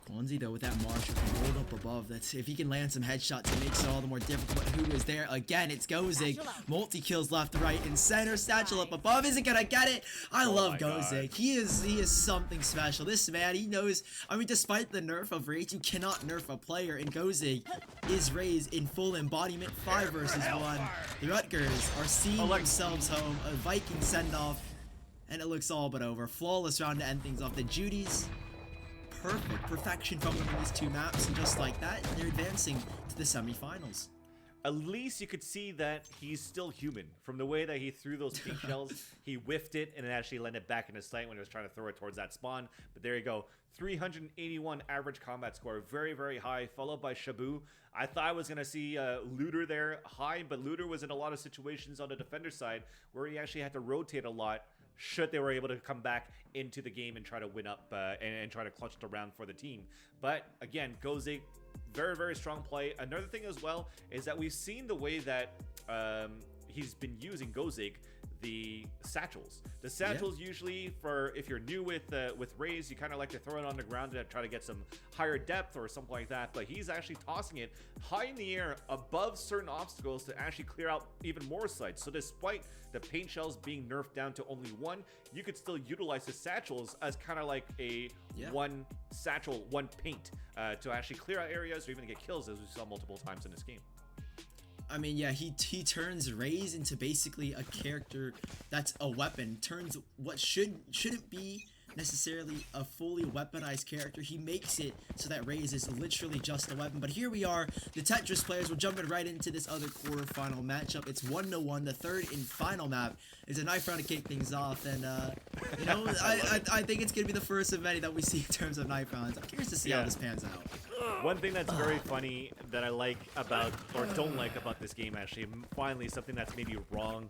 Kwanzi, though, with that Marshall can hold up above. That's if he can land some headshots, it makes it all the more difficult. But who is there? Again, it's GoZig. Multi-kills left, right, and center. Satchel up above. Isn't going to get it. I love GoZig. He is something special. This man, he knows. I mean, despite the nerf of Rage, you cannot nerf a player. And GoZig is raised in full embodiment. 5 versus 1. The Rutgers are seeing themselves home. A Viking send-off. And it looks all but over. Flawless round to end things off. The Judys. Perfection from them in these 2 maps, and just like that, they're advancing to the semifinals. At least you could see that he's still human. From the way that he threw those pink shells, he whiffed it and it actually landed back in his sight when he was trying to throw it towards that spawn. But there you go, 381 average combat score, very, very high, followed by Shabu. I thought I was going to see Looter there high, but Looter was in a lot of situations on the defender side where he actually had to rotate a lot should they were able to come back into the game and try to win up and try to clutch the round for the team. But again, GoZig, very, very strong play. Another thing as well is that we've seen the way that he's been using GoZig, the satchels. The satchels usually, for if you're new with Raze, you kind of like to throw it on the ground to try to get some higher depth or something like that, but he's actually tossing it high in the air above certain obstacles to actually clear out even more sites. So despite the paint shells being nerfed down to only one, you could still utilize the satchels as kind of like a one satchel, one paint to actually clear out areas or even get kills, as we saw multiple times in this game. I mean, yeah, he turns Raze into basically a character that's a weapon. Turns what shouldn't be necessarily a fully weaponized character. He makes it so that Raze is literally just a weapon. But here we are, the Tetris players. We're jumping right into this other quarterfinal matchup. It's 1-1. The third and final map is a knife round to kick things off, and you know, I think it's gonna be the first of many that we see in terms of knife rounds. I'm curious to see how this pans out. One thing that's very funny that I like about, or don't like about this game, actually, finally something that's maybe wrong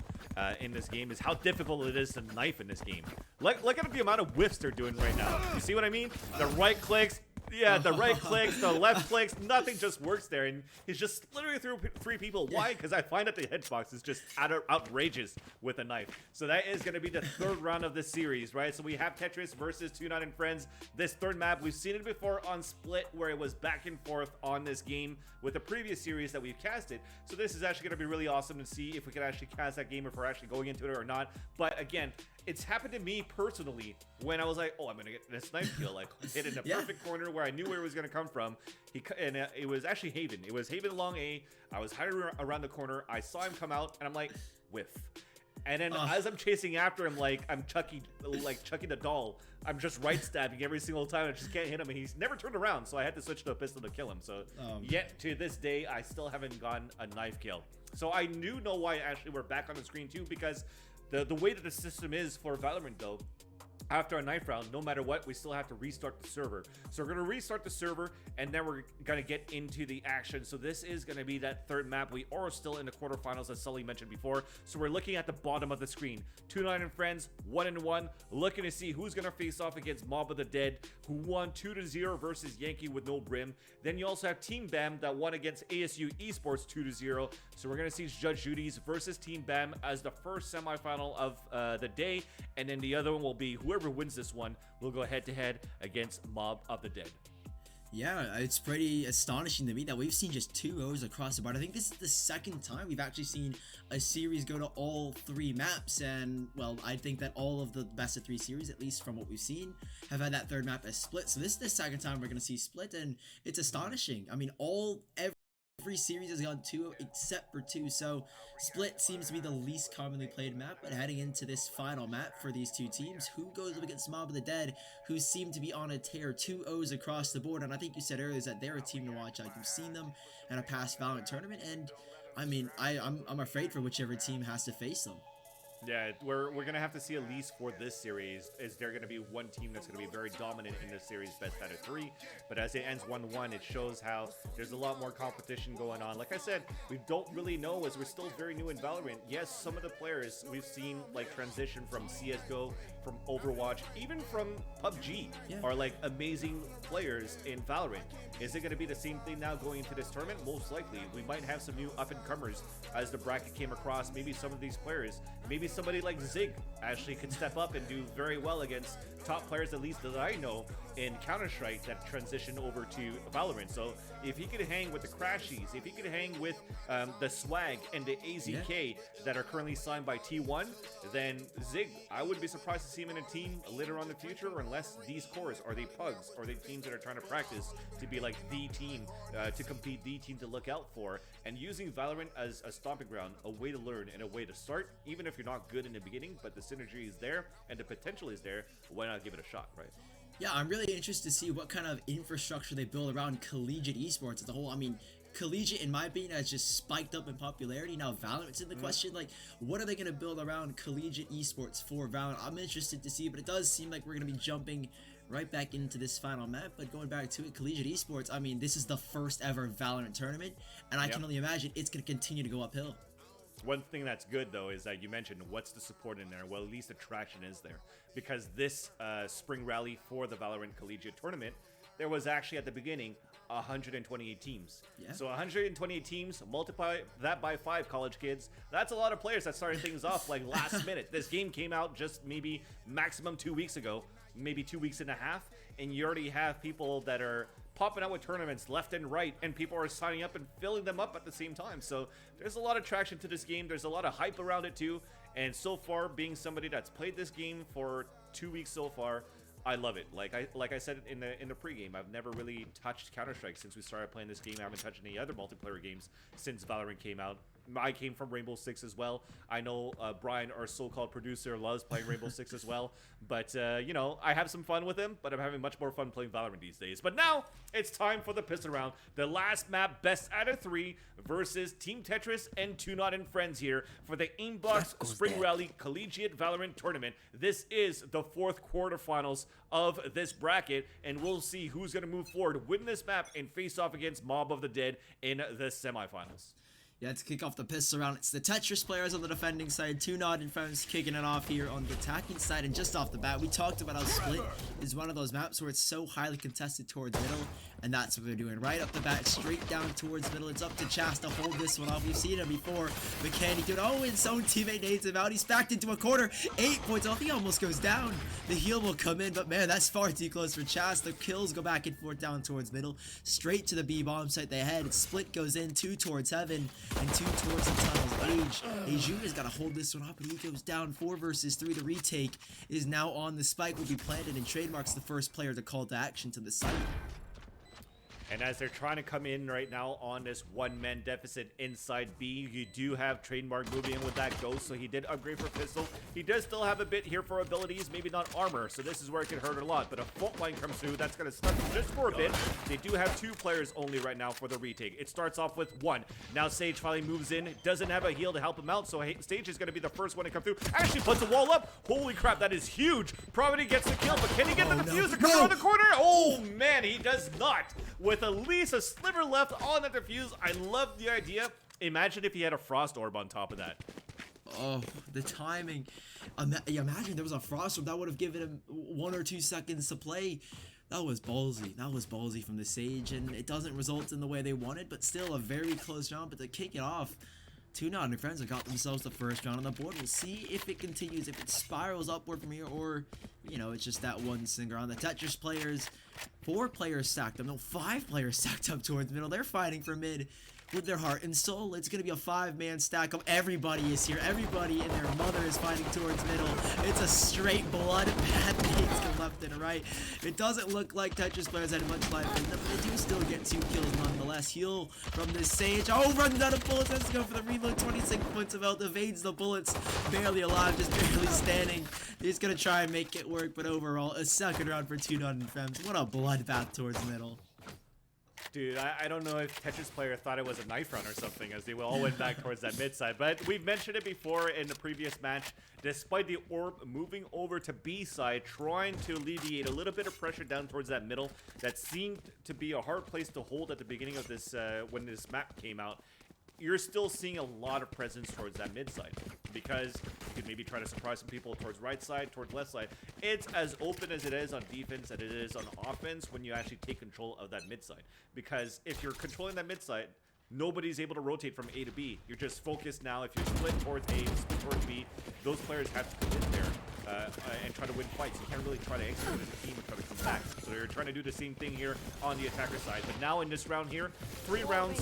in this game, is how difficult it is to knife in this game. Look at the amount of whiffs they're doing right now. You see what I mean? The right clicks, the right clicks, the left clicks, nothing just works there, and he's just literally through 3 people. Why? Because I find that the hitbox is just outrageous with a knife. So that is going to be the third round of this series, right? So we have Tetris versus 2 and Friends. This third map, we've seen it before on Split, where it was back and forth on this game with the previous series that we've casted. So this is actually going to be really awesome to see if we can actually cast that game, if we're actually going into it or not. But again, it's happened to me personally when I was like, oh, I'm going to get this knife kill. Like, hit in the perfect corner where I knew where it was going to come from. It was actually Haven. It was Haven along A. I was hiding around the corner. I saw him come out, and I'm like, whiff. And then as I'm chasing after him, like I'm Chucky the doll, I'm just right stabbing every single time. I just can't hit him, and he's never turned around. So I had to switch to a pistol to kill him. So yet to this day, I still haven't gotten a knife kill. So I know why actually we're back on the screen too, because the way that the system is for Valorant though, after a knife round, no matter what, we still have to restart the server. So we're going to restart the server, and then we're going to get into the action. So this is going to be that third map. We are still in the quarterfinals, as Sully mentioned before. So we're looking at the bottom of the screen. 2 and Friends, 1-1, looking to see who's going to face off against Mob of the Dead, who won 2-0 versus Yankee with no brim. Then you also have Team BAM that won against ASU Esports 2-0. So we're going to see Judge Judy's versus Team BAM as the first semifinal of the day. And then the other one will be whoever wins this one will go head-to-head against Mob of the Dead. Yeah, it's pretty astonishing to me that we've seen just 2-0s across the board. I think this is the second time we've actually seen a series go to all 3 maps, and well, I think that all of the best of 3 series, at least from what we've seen, have had that third map as Split. So this is the second time we're going to see Split, and it's astonishing. I mean, every series has gone 2 except for 2, so Split seems to be the least commonly played map. But heading into this final map for these 2 teams, who goes up against Mob of the Dead, who seem to be on a tear, 2-0s across the board. And I think you said earlier that they're a team to watch. Like, you've seen them at a past Valorant tournament, and I mean, I'm afraid for whichever team has to face them. Yeah, we're going to have to see, at least for this series, is there going to be one team that's going to be very dominant in this series, best out of 3. But as it ends 1-1, it shows how there's a lot more competition going on. Like I said, we don't really know, as we're still very new in Valorant. Yes, some of the players we've seen like transition from CSGO, from Overwatch, even from PUBG are like amazing players in Valorant. Is it going to be the same thing now going into this tournament? Most likely. We might have some new up-and-comers as the bracket came across. Maybe some of these players, maybe somebody like Zig actually could step up and do very well against top players, at least that I know, in Counter-Strike that transition over to Valorant. So if he could hang with the Crashies, if he could hang with the Swag and the AZK that are currently signed by T1, then Zig, I wouldn't be surprised to see him in a team later on in the future, unless these cores, are they pugs, are they teams that are trying to practice to be like the team to compete, the team to look out for, and using Valorant as a stomping ground, a way to learn and a way to start, even if you're not good in the beginning, but the synergy is there and the potential is there, why not give it a shot, right? Yeah, I'm really interested to see what kind of infrastructure they build around collegiate esports as a whole. I mean, collegiate, in my opinion, has just spiked up in popularity. Now Valorant's in the question. Like, what are they going to build around collegiate esports for Valorant? I'm interested to see, but it does seem like we're going to be jumping right back into this final map. But going back to it, collegiate esports, I mean, this is the first ever Valorant tournament, and I can only imagine it's going to continue to go uphill. One thing that's good, though, is that you mentioned what's the support in there. Well, at least the traction is there. Because this spring rally for the Valorant Collegiate Tournament, there was actually at the beginning 128 teams. Yeah. So 128 teams, multiply that by 5 college kids. That's a lot of players that started things off like last minute. This game came out just maybe maximum 2 weeks ago, maybe 2 weeks and a half, and you already have people that are popping out with tournaments left and right, and people are signing up and filling them up at the same time. So there's a lot of traction to this game. There's a lot of hype around it too. And so far, being somebody that's played this game for 2 weeks so far, I love it. Like I said in the pregame, I've never really touched Counter-Strike since we started playing this game. I haven't touched any other multiplayer games since Valorant came out. I came from Rainbow Six as well. I know Brian, our so-called producer, loves playing Rainbow Six as well. But, you know, I have some fun with him, but I'm having much more fun playing Valorant these days. But now, it's time for the piston round. The last map, best out of 3 versus Team Tetris and 2Not and Friends here for the Aimbox Spring Rally Collegiate Valorant Tournament. This is the 4th quarterfinals of this bracket, and we'll see who's going to move forward, win this map, and face off against Mob of the Dead in the semifinals. Yeah, to kick off the pistol round, it's the Tetris players on the defending side, 2Not and Friends kicking it off here on the attacking side. And just off the bat, we talked about how Split is one of those maps where it's so highly contested towards middle, and that's what they're doing. Right up the bat, straight down towards middle. It's up to Chas to hold this one off. We've seen him before, but can he do it? Oh, his own teammate nades him out. He's backed into a corner, 8 points off. He almost goes down. The heal will come in, but man, that's far too close for Chas. The kills go back and forth down towards middle, straight to the B bomb site they head. Split goes in, 2 towards Heaven, and 2 towards the tunnels. Ajuna's got to hold this one up, and he goes down. 4 versus 3. The retake is now on. The spike will be planted, and Trademark's the first player to call to action to the site. And as they're trying to come in right now on this one-man deficit inside B, you do have Trademark moving in with that ghost, so he did upgrade for pistol. He does still have a bit here for abilities, maybe not armor, so this is where it can hurt a lot. But a fault line comes through, that's going to stun just for a bit. They do have 2 players only right now for the retake. It starts off with 1. Now Sage finally moves in, doesn't have a heal to help him out, so Sage is going to be the first one to come through. Actually puts a wall up. Holy crap, that is huge. Probably gets the kill, but can he get the defuse to come around the corner? Oh man, he does not. With at least a sliver left on that defuse. I love the idea. Imagine if he had a frost orb on top of that. Oh, the timing. Imagine there was a frost orb. That would have given him 1 or 2 seconds to play. That was ballsy. That was ballsy from the Sage, and it doesn't result in the way they wanted, but still a very close round. But to kick it off, 2Not and Friends have got themselves the first round on the board. We'll see if it continues, if it spirals upward from here, or, you know, it's just that one single round. The Tetris players, 4 players stacked up. No, 5 players stacked up towards middle. They're fighting for mid with their heart and soul. It's going to be a 5-man stack up. Everybody is here. Everybody and their mother is fighting towards middle. It's a straight bloodbath. Nades go left and right. It doesn't look like Tetris players had much life in them, but they do still get 2 kills nonetheless. Heal from this Sage. Oh, runs out of bullets. Has to go for the reload. 26 points of health. Evades the bullets. Barely alive. Just barely standing. He's going to try and make it work, but overall, a second round for 2Not and Friends. What a bloodbath towards middle. Dude, I don't know if Tetris player thought it was a knife run or something as they all went back towards that mid side. But we've mentioned it before in the previous match. Despite the orb moving over to B side, trying to alleviate a little bit of pressure down towards that middle, that seemed to be a hard place to hold at the beginning of this, when this map came out. You're still seeing a lot of presence towards that mid side because you could maybe try to surprise some people towards right side, towards left side. It's as open as it is on defense as it is on offense when you actually take control of that mid side. Because if you're controlling that mid side, nobody's able to rotate from A to B. You're just focused now. If you split towards A, split towards B, those players have to come in there and try to win fights. You can't really try to execute as a team and try to come back. So you're trying to do the same thing here on the attacker side. But now in this round here, third round,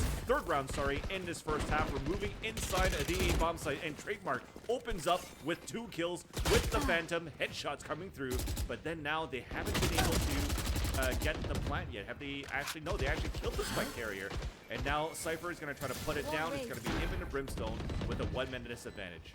in this first half, we're moving inside the A bomb site, and Trademark opens up with 2 kills with the Phantom, headshots coming through. But then now they haven't been able to get the plant yet. Have they actually? No, they actually killed the spike carrier. And now Cypher is going to try to put it down. It's going to be him into Brimstone with a 1-man disadvantage.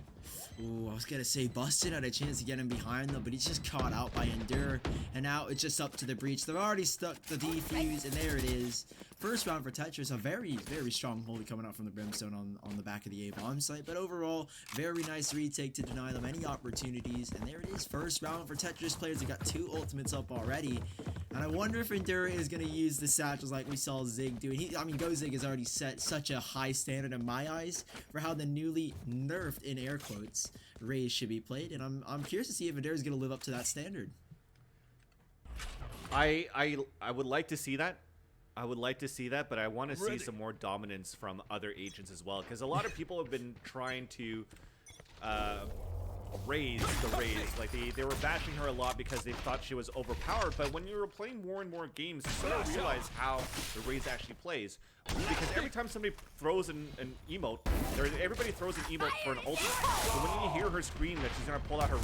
Ooh, I was going to say Busted had a chance to get standing behind them, but he's just caught out by Endure, and now it's just up to the breach. They've already stuck the defuse, and there it is. First round for Tetris, a very, very strong holy coming out from the Brimstone on the back of the A-bomb site, but overall, very nice retake to deny them any opportunities, and there it is. First round for Tetris players. They got 2 ultimates up already, and I wonder if Endure is going to use the satchels like we saw Zig do. I mean, GoZig has already set such a high standard in my eyes for how the newly nerfed, in air quotes, Raze should be played, and I'm curious to see if Endure is going to live up to that standard. I would like to see that. I would like to see that, but I want to see some more dominance from other agents as well, because a lot of people have been trying to raise the Raze. Like they were bashing her a lot because they thought she was overpowered, but when you were playing more and more games, you sort of realize how the Raze actually plays. Because every time somebody throws an emote, everybody throws an emote for an ultimate. So when you hear her scream that she's going to pull out her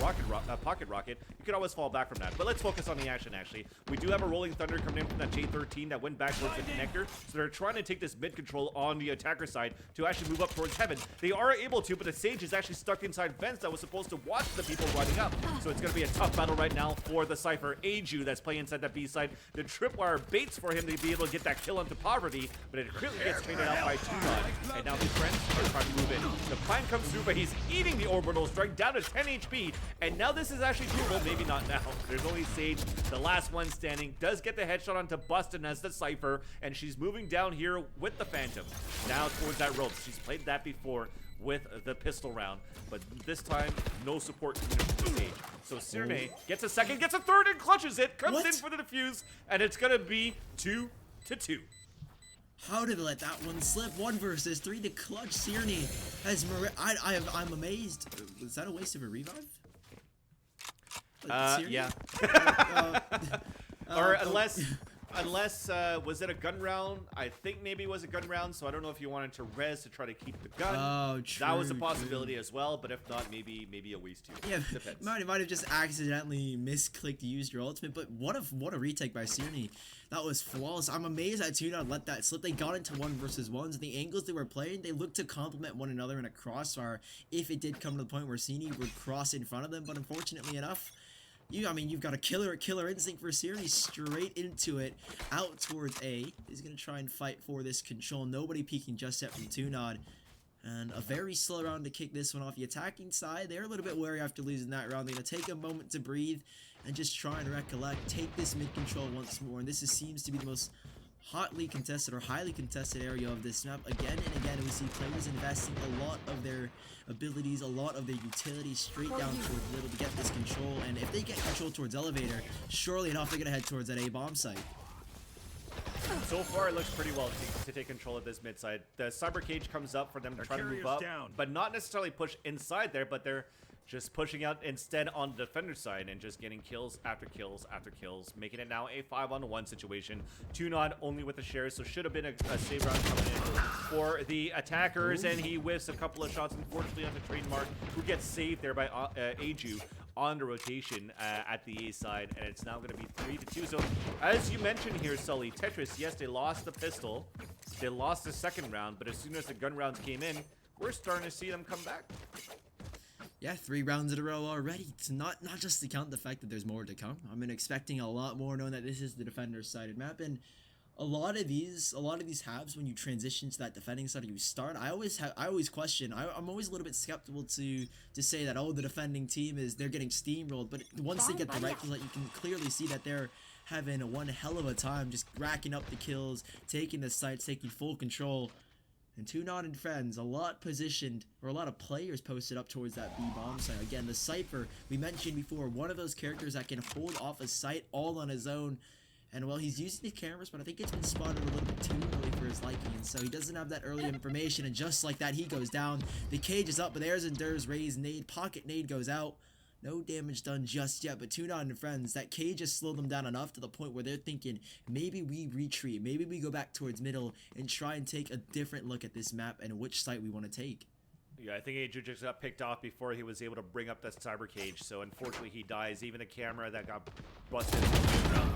pocket rocket, you can always fall back from that. But let's focus on the action, actually. We do have a Rolling Thunder coming in from that J13 that went back towards the connector. So they're trying to take this mid control on the attacker side to actually move up towards heaven. They are able to, but the Sage is actually stuck inside vents that was supposed to watch the people running up. So it's going to be a tough battle right now for the Cypher. Aju that's playing inside that B side. The tripwire baits for him to be able to get that kill onto Poverty, but it quickly gets traded out by Tunon, and now his friends are trying to move in. The plan comes through, but he's eating the orbital strike down to 10 HP, and now this is actually doable. Maybe not now. There's only Sage, the last one standing, does get the headshot onto Bustin as the Cypher, and she's moving down here with the Phantom. Now towards that rope. She's played that before with the pistol round, but this time no support from Sage. So Cirne gets a second, gets a third, and clutches it, comes in for the defuse, and it's gonna be 2-2. How did they let that one slip? 1 versus 3 to clutch. Cirne has I'm amazed. Was that a waste of a revive? Yeah. Or unless was it a gun round? I think maybe it was a gun round, so I don't know if you wanted to res to try to keep the gun. Oh, true. That was a possibility as well, but if not, maybe a waste too. Yeah, depends. might have just accidentally misclicked used your ultimate, but what a retake by Cirne. That was flawless. I'm amazed that Tunon let that slip. They got into 1 versus 1s, and the angles they were playing, they looked to complement one another in a crossfire if it did come to the point where Cirne would cross in front of them, but unfortunately enough, you've got a killer instinct for Cirne, straight into it, out towards A. He's going to try and fight for this control. Nobody peeking just yet from Tunon. And a very slow round to kick this one off. The attacking side, they're a little bit wary after losing that round. They're going to take a moment to breathe and just try and recollect, take this mid control once more. And this seems to be the most hotly contested or highly contested area of this map. Again and again, we see players investing a lot of their abilities, a lot of their utility straight down towards middle to get this control. And if they get control towards elevator, surely enough, they're going to head towards that A-bomb site. So far, it looks pretty well to take control of this mid side. The cyber cage comes up for them to try to move up, but not necessarily push inside there, but they're just pushing out instead on the defender side and just getting kills after kills after kills, making it now a 5-on-1 situation. Tunon only with the shares, so should have been a save round coming in for the attackers, and he whiffs a couple of shots, unfortunately, on the trademark, who gets saved there by Aju on the rotation at the A side, and it's now going to be 3-2. So as you mentioned here, Sully, Tetris, yes, they lost the pistol, they lost the second round, but as soon as the gun rounds came in, we're starting to see them come back. Yeah, 3 rounds in a row already. It's not just to count the fact that there's more to come. I'm expecting a lot more, knowing that this is the defender's sided map, and a lot of these halves, when you transition to that defending side, you start. I always question. I'm always a little bit skeptical to say that, oh, the defending team they're getting steamrolled. But once they get the rifles, you can clearly see that they're having one hell of a time, just racking up the kills, taking the sites, taking full control. And Tunon and friends, a lot of players posted up towards that B-bomb site. Again, the Cypher, we mentioned before, one of those characters that can hold off a site all on his own. And, well, he's using the cameras, but I think it's been spotted a little bit too early for his liking. And so he doesn't have that early information, and just like that, he goes down. The cage is up, but there's Endure's Raze nade. Pocket nade goes out. No damage done just yet, but Tunon and friends, that cage has slowed them down enough to the point where they're thinking, maybe we retreat, maybe we go back towards middle and try and take a different look at this map and which site we want to take. Yeah, I think Aju just got picked off before he was able to bring up that cyber cage, so unfortunately he dies. Even the camera that got busted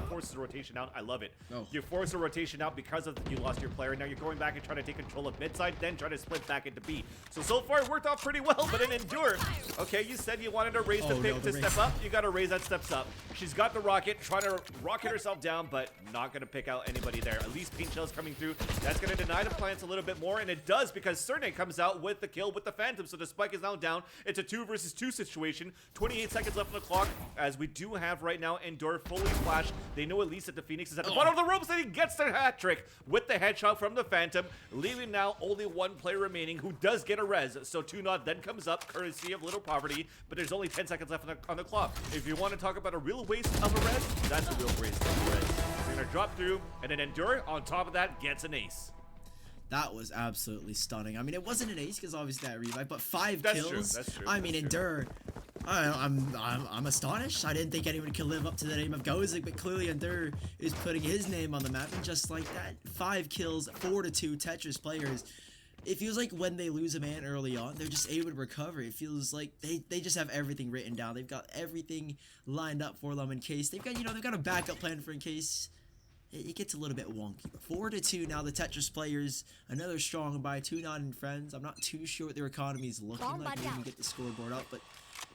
forces a rotation out. I love it. Oh. You force a rotation out because of you lost your player. Now you're going back and trying to take control of mid side, then trying to split back into B. So far it worked off pretty well, but in Endure, okay, you said you wanted to raise the pick to step up. You got to raise that steps up. She's got the rocket, trying to rocket herself down, but not going to pick out anybody there. At least Paint Shell's coming through. That's going to deny the plants a little bit more, and it does because Cerne comes out with the kill with the Phantom. So the spike is now down. It's a 2 versus 2 situation. 28 seconds left on the clock, as we do have right now Endure fully flashed. They know at least that the Phoenix is at the bottom of the ropes, and he gets their hat trick with the headshot from the Phantom, leaving now only one player remaining who does get a res. So 2-0 then comes up, courtesy of Little Poverty, but there's only 10 seconds left on the clock. If you want to talk about a real waste of a res, that's a real waste of a res. They're going to drop through, and then Endure, on top of that, gets an ace. That was absolutely stunning. I mean, it wasn't an ace because obviously that revive, but 5 That's kills. True, that's true. I mean, Endure. I'm astonished. I didn't think anyone could live up to the name of Gozik, but clearly Endure is putting his name on the map, and just like that, 5 kills, 4-2 Tetris players. It feels like when they lose a man early on, they're just able to recover. It feels like they just have everything written down. They've got everything lined up for them in case they've got a backup plan for in case it gets a little bit wonky. 4-2 now, the Tetris players, another strong by 2-0 and friends. I'm not too sure what their economy is looking like. Maybe we get the scoreboard up, but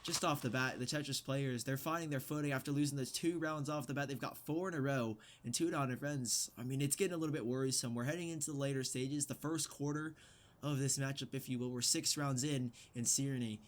just off the bat, the Tetris players, they're finding their footing after losing those 2 rounds off the bat. They've got 4 in a row, and 2-0 and friends. I mean, it's getting a little bit worrisome. We're heading into the later stages, the first quarter of this matchup, if you will. We're 6 rounds in, and Cerne,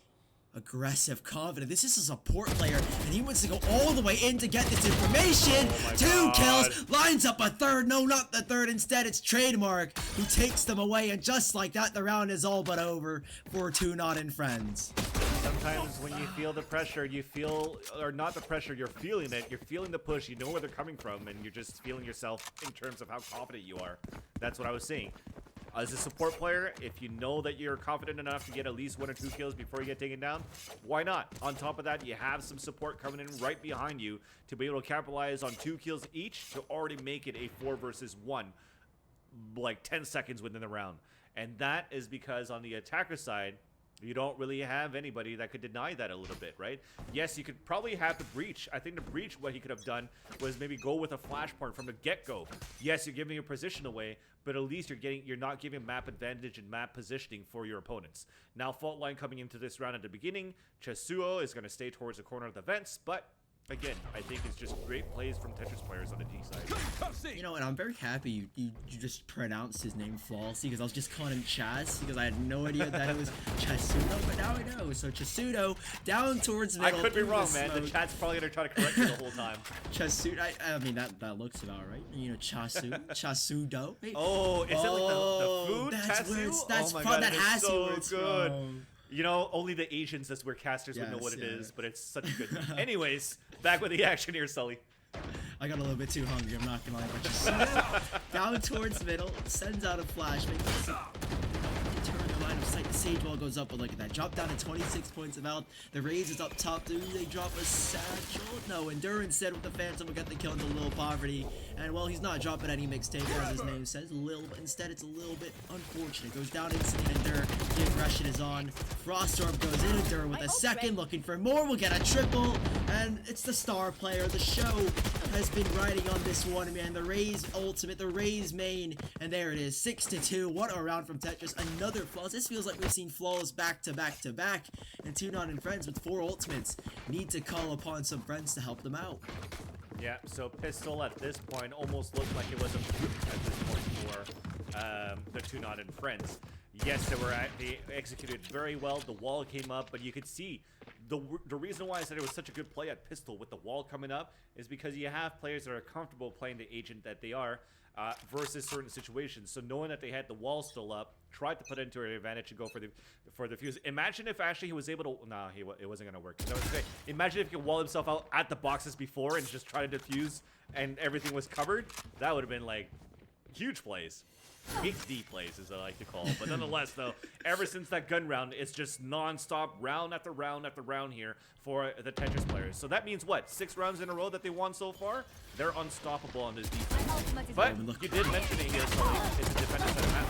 aggressive, confident. This is a support player, and he wants to go all the way in to get this information. 2 kills, lines up a third. No, not the third. Instead, it's Trademark who takes them away, and just like that, the round is all but over for 2-0 and friends. Sometimes when you feel the pressure, you feel, or not the pressure, you're feeling it. You're feeling the push. You know where they're coming from, and you're just feeling yourself in terms of how confident you are. That's what I was saying. As a support player, if you know that you're confident enough to get at least 1 or 2 kills before you get taken down, why not? On top of that, you have some support coming in right behind you to be able to capitalize on 2 kills each to already make it a 4 versus 1, like 10 seconds within the round. And that is because on the attacker side, you don't really have anybody that could deny that a little bit, right? Yes, you could probably have the Breach. I think the Breach, what he could have done was maybe go with a flashpoint from the get-go. Yes, you're giving your position away, but at least you're not giving map advantage and map positioning for your opponents. Now, Fault Line coming into this round at the beginning, Chasuo is going to stay towards the corner of the vents, but again, I think it's just great plays from Tetris players on the D side. You know, and I'm very happy you just pronounced his name flawlessly, because I was just calling him Chaz, because I had no idea that it was Chasudo, but now I know. So Chasudo down towards middle. I could be wrong, man. The chat's probably going to try to correct me the whole time. Chasudo, I mean, that looks about right. You know, Chasudo. Oh, is it like the food? That's where it's, that's oh my from God, that has so where it's good. from. You know, only the Asians, that's where casters would know what it Yes, is, but it's such a good thing. Anyways, back with the action here, Sully. I got a little bit too hungry, I'm not gonna lie, but just down towards middle, sends out a flash, makes it turn the line of sight. The Sage Wall goes up, but look at that. Drop down to 26 points of health. The Raze is up top. Do they drop a satchel? No, Endure instead with the Phantom will get the kill into Lil Poverty. And well, he's not dropping any mixtape, as his name says. Lil, but instead it's a little bit unfortunate. Goes down instantly, Endure. The aggression is on. Frostorm goes in, Endure with a second, looking for more. We'll get a triple, and it's the star player. The show has been riding on this one, man. The Raze ultimate, the Raze main, and there it is, 6-2. What a round from Tetris. Another flawless. This feels like we've seen flawless back to back to back. And 2-0 and friends with 4 ultimates need to call upon some friends to help them out. Yeah, so Pistol at this point almost looked like it was a fluke at this point for the 2-0 and friends. Yes, they executed very well. The wall came up, but you could see the reason why I said it was such a good play at Pistol with the wall coming up is because you have players that are comfortable playing the agent that they are versus certain situations. So knowing that they had the wall still up, tried to put it into an advantage and go for the fuse. Imagine if actually he was able to. Nah, it wasn't gonna work. Imagine if he could wall himself out at the boxes before and just try to defuse and everything was covered. That would have been like huge plays. HD plays, as I like to call it. But nonetheless, though, ever since that gun round, it's just non-stop round after round after round here for the Tetris players. So that means what? 6 rounds in a row that they won so far? They're unstoppable on this defense. But you did mention it here, Sully. It's a defender center map.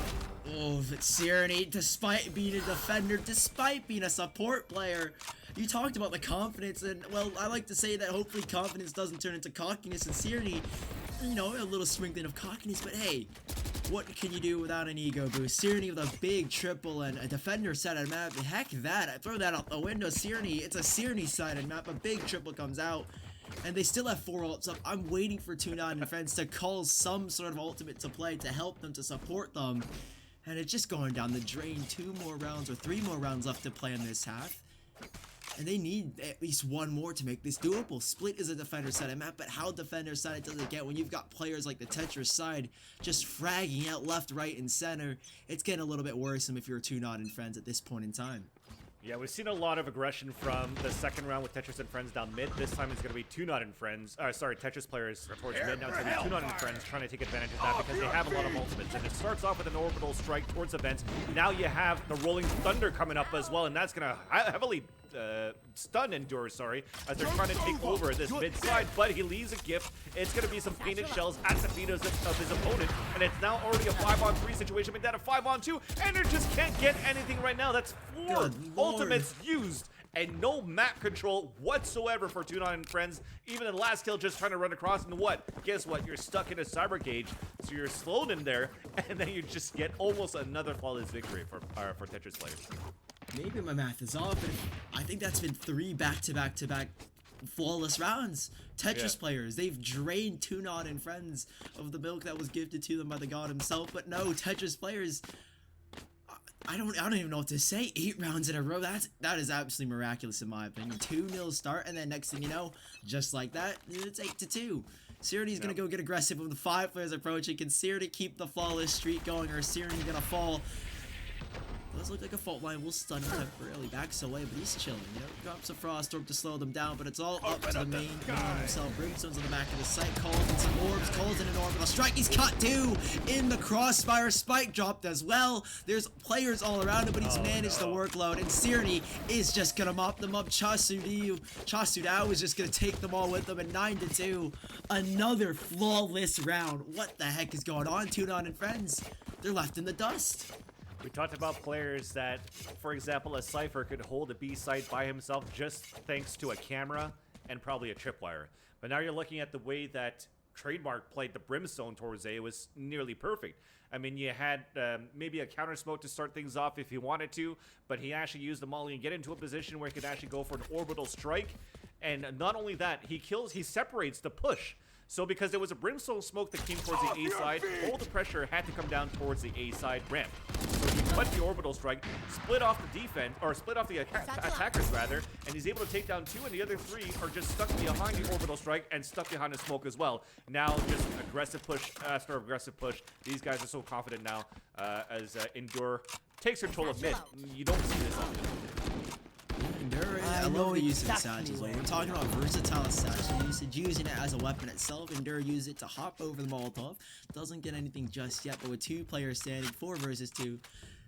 Oh, but Serenade, despite being a defender, despite being a support player, you talked about the confidence, and, well, I like to say that hopefully confidence doesn't turn into cockiness, and Serenade, you know, a little sprinkling of cockiness, but hey, what can you do without an ego boost? Serenade with a big triple and a defender sided map, heck that, I throw that out the window. Serenade, it's a Serenade sided map, a big triple comes out. And they still have 4 ults up. I'm waiting for Tuna and friends to call some sort of ultimate to play to help them, to support them. And it's just going down the drain. 2 more rounds or 3 more rounds left to play in this half. And they need at least 1 more to make this doable. Split is a defender-sided map, but how defender-sided does it get when you've got players like the Tetris side just fragging out left, right, and center? It's getting a little bit worrisome if you're Tuna and friends at this point in time. Yeah, we've seen a lot of aggression from the second round with Tetris and Friends down mid. This time it's going to be Tunot and Friends, Tetris players towards mid. Now it's going to be Tunot and Friends trying to take advantage of that because they have a lot of ultimates. And it starts off with an orbital strike towards the vents. Now you have the Rolling Thunder coming up as well, and that's going to heavily stun Endure, as they're trying to take over this mid side, but he leaves a gift. It's going to be some painted shells at the feet of his opponent, and it's now already a 5-on-3 situation, but that a 5-on-2, and it just can't get anything right now. That's 4 ultimates used, and no map control whatsoever for Tunot and friends. Even the last kill just trying to run across, and what? Guess what? You're stuck in a cyber gauge, so you're slowed in there, and then you just get almost another flawless victory for Tetris players. Maybe my math is off, but I think that's been 3 back-to-back-to-back flawless rounds. Tetris players, they've drained Tunot and friends of the milk that was gifted to them by the god himself, but no, Tetris players, I don't even know what to say. 8 rounds in a row, that is absolutely miraculous in my opinion. 2-0 start, and then next thing you know, just like that, it's 8-2. Sirity's gonna go get aggressive with the 5 players approaching. Can Sirity keep the flawless streak going, or is Sirity gonna fall? Does look like a fault line will stun him temporarily, backs away, but he's chilling, you know, drops a frost orb to slow them down, but it's all up to the main man himself. Brimstone's on the back of the site, calls in some orbs, calls in an orbital strike, he's caught 2 in the crossfire, spike dropped as well. There's players all around him, but he's managed the workload, and Sirity is just gonna mop them up. Chasudao is just gonna take them all with them, and 9-2, another flawless round. What the heck is going on, Tunot and friends? They're left in the dust. We talked about players that, for example, a Cypher could hold a B site by himself just thanks to a camera and probably a tripwire. But now you're looking at the way that Trademark played the Brimstone towards A. It was nearly perfect. I mean, you had maybe a counter smoke to start things off if he wanted to, but he actually used the molly and get into a position where he could actually go for an orbital strike. And not only that, he separates the push. So because there was a Brimstone smoke that came towards the A side, all the pressure had to come down towards the A side ramp. So he put the orbital strike, split off the defense, or split off the attackers rather, and he's able to take down 2, and the other 3 are just stuck behind the orbital strike and stuck behind the smoke as well. Now just aggressive push after aggressive push. These guys are so confident now as Endure takes control of mid. You don't see this often. I love the use of Sage as well. We're talking about versatile Sage usage, using it as a weapon itself. Endure uses it to hop over the Molotov. Doesn't get anything just yet, but with 2 players standing, 4 versus 2.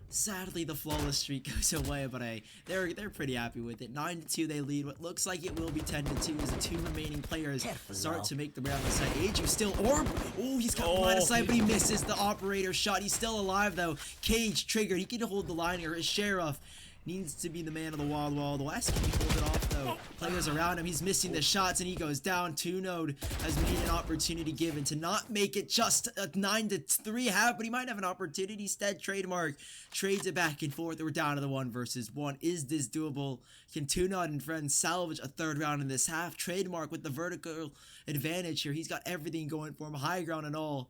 Sadly, the flawless streak goes away, but they're pretty happy with it. 9-2, they lead. What looks like it will be 10-2 as the 2 remaining players start to make the round of sight. Aju still orb. Oh, he's got line of sight, but he misses the operator shot. He's still alive though. Cage triggered. He can hold the line here. His Sheriff needs to be the man of the Wild West. Can he hold it off though? Players around him, he's missing the shots and he goes down. Tunode has made an opportunity given to not make it just a 9-3 half, but he might have an opportunity. Instead, Trademark trades it back and forth. We're down to the 1 versus 1. Is this doable? Can Tunode and friends salvage a 3rd round in this half? Trademark with the vertical advantage here. He's got everything going for him, high ground and all.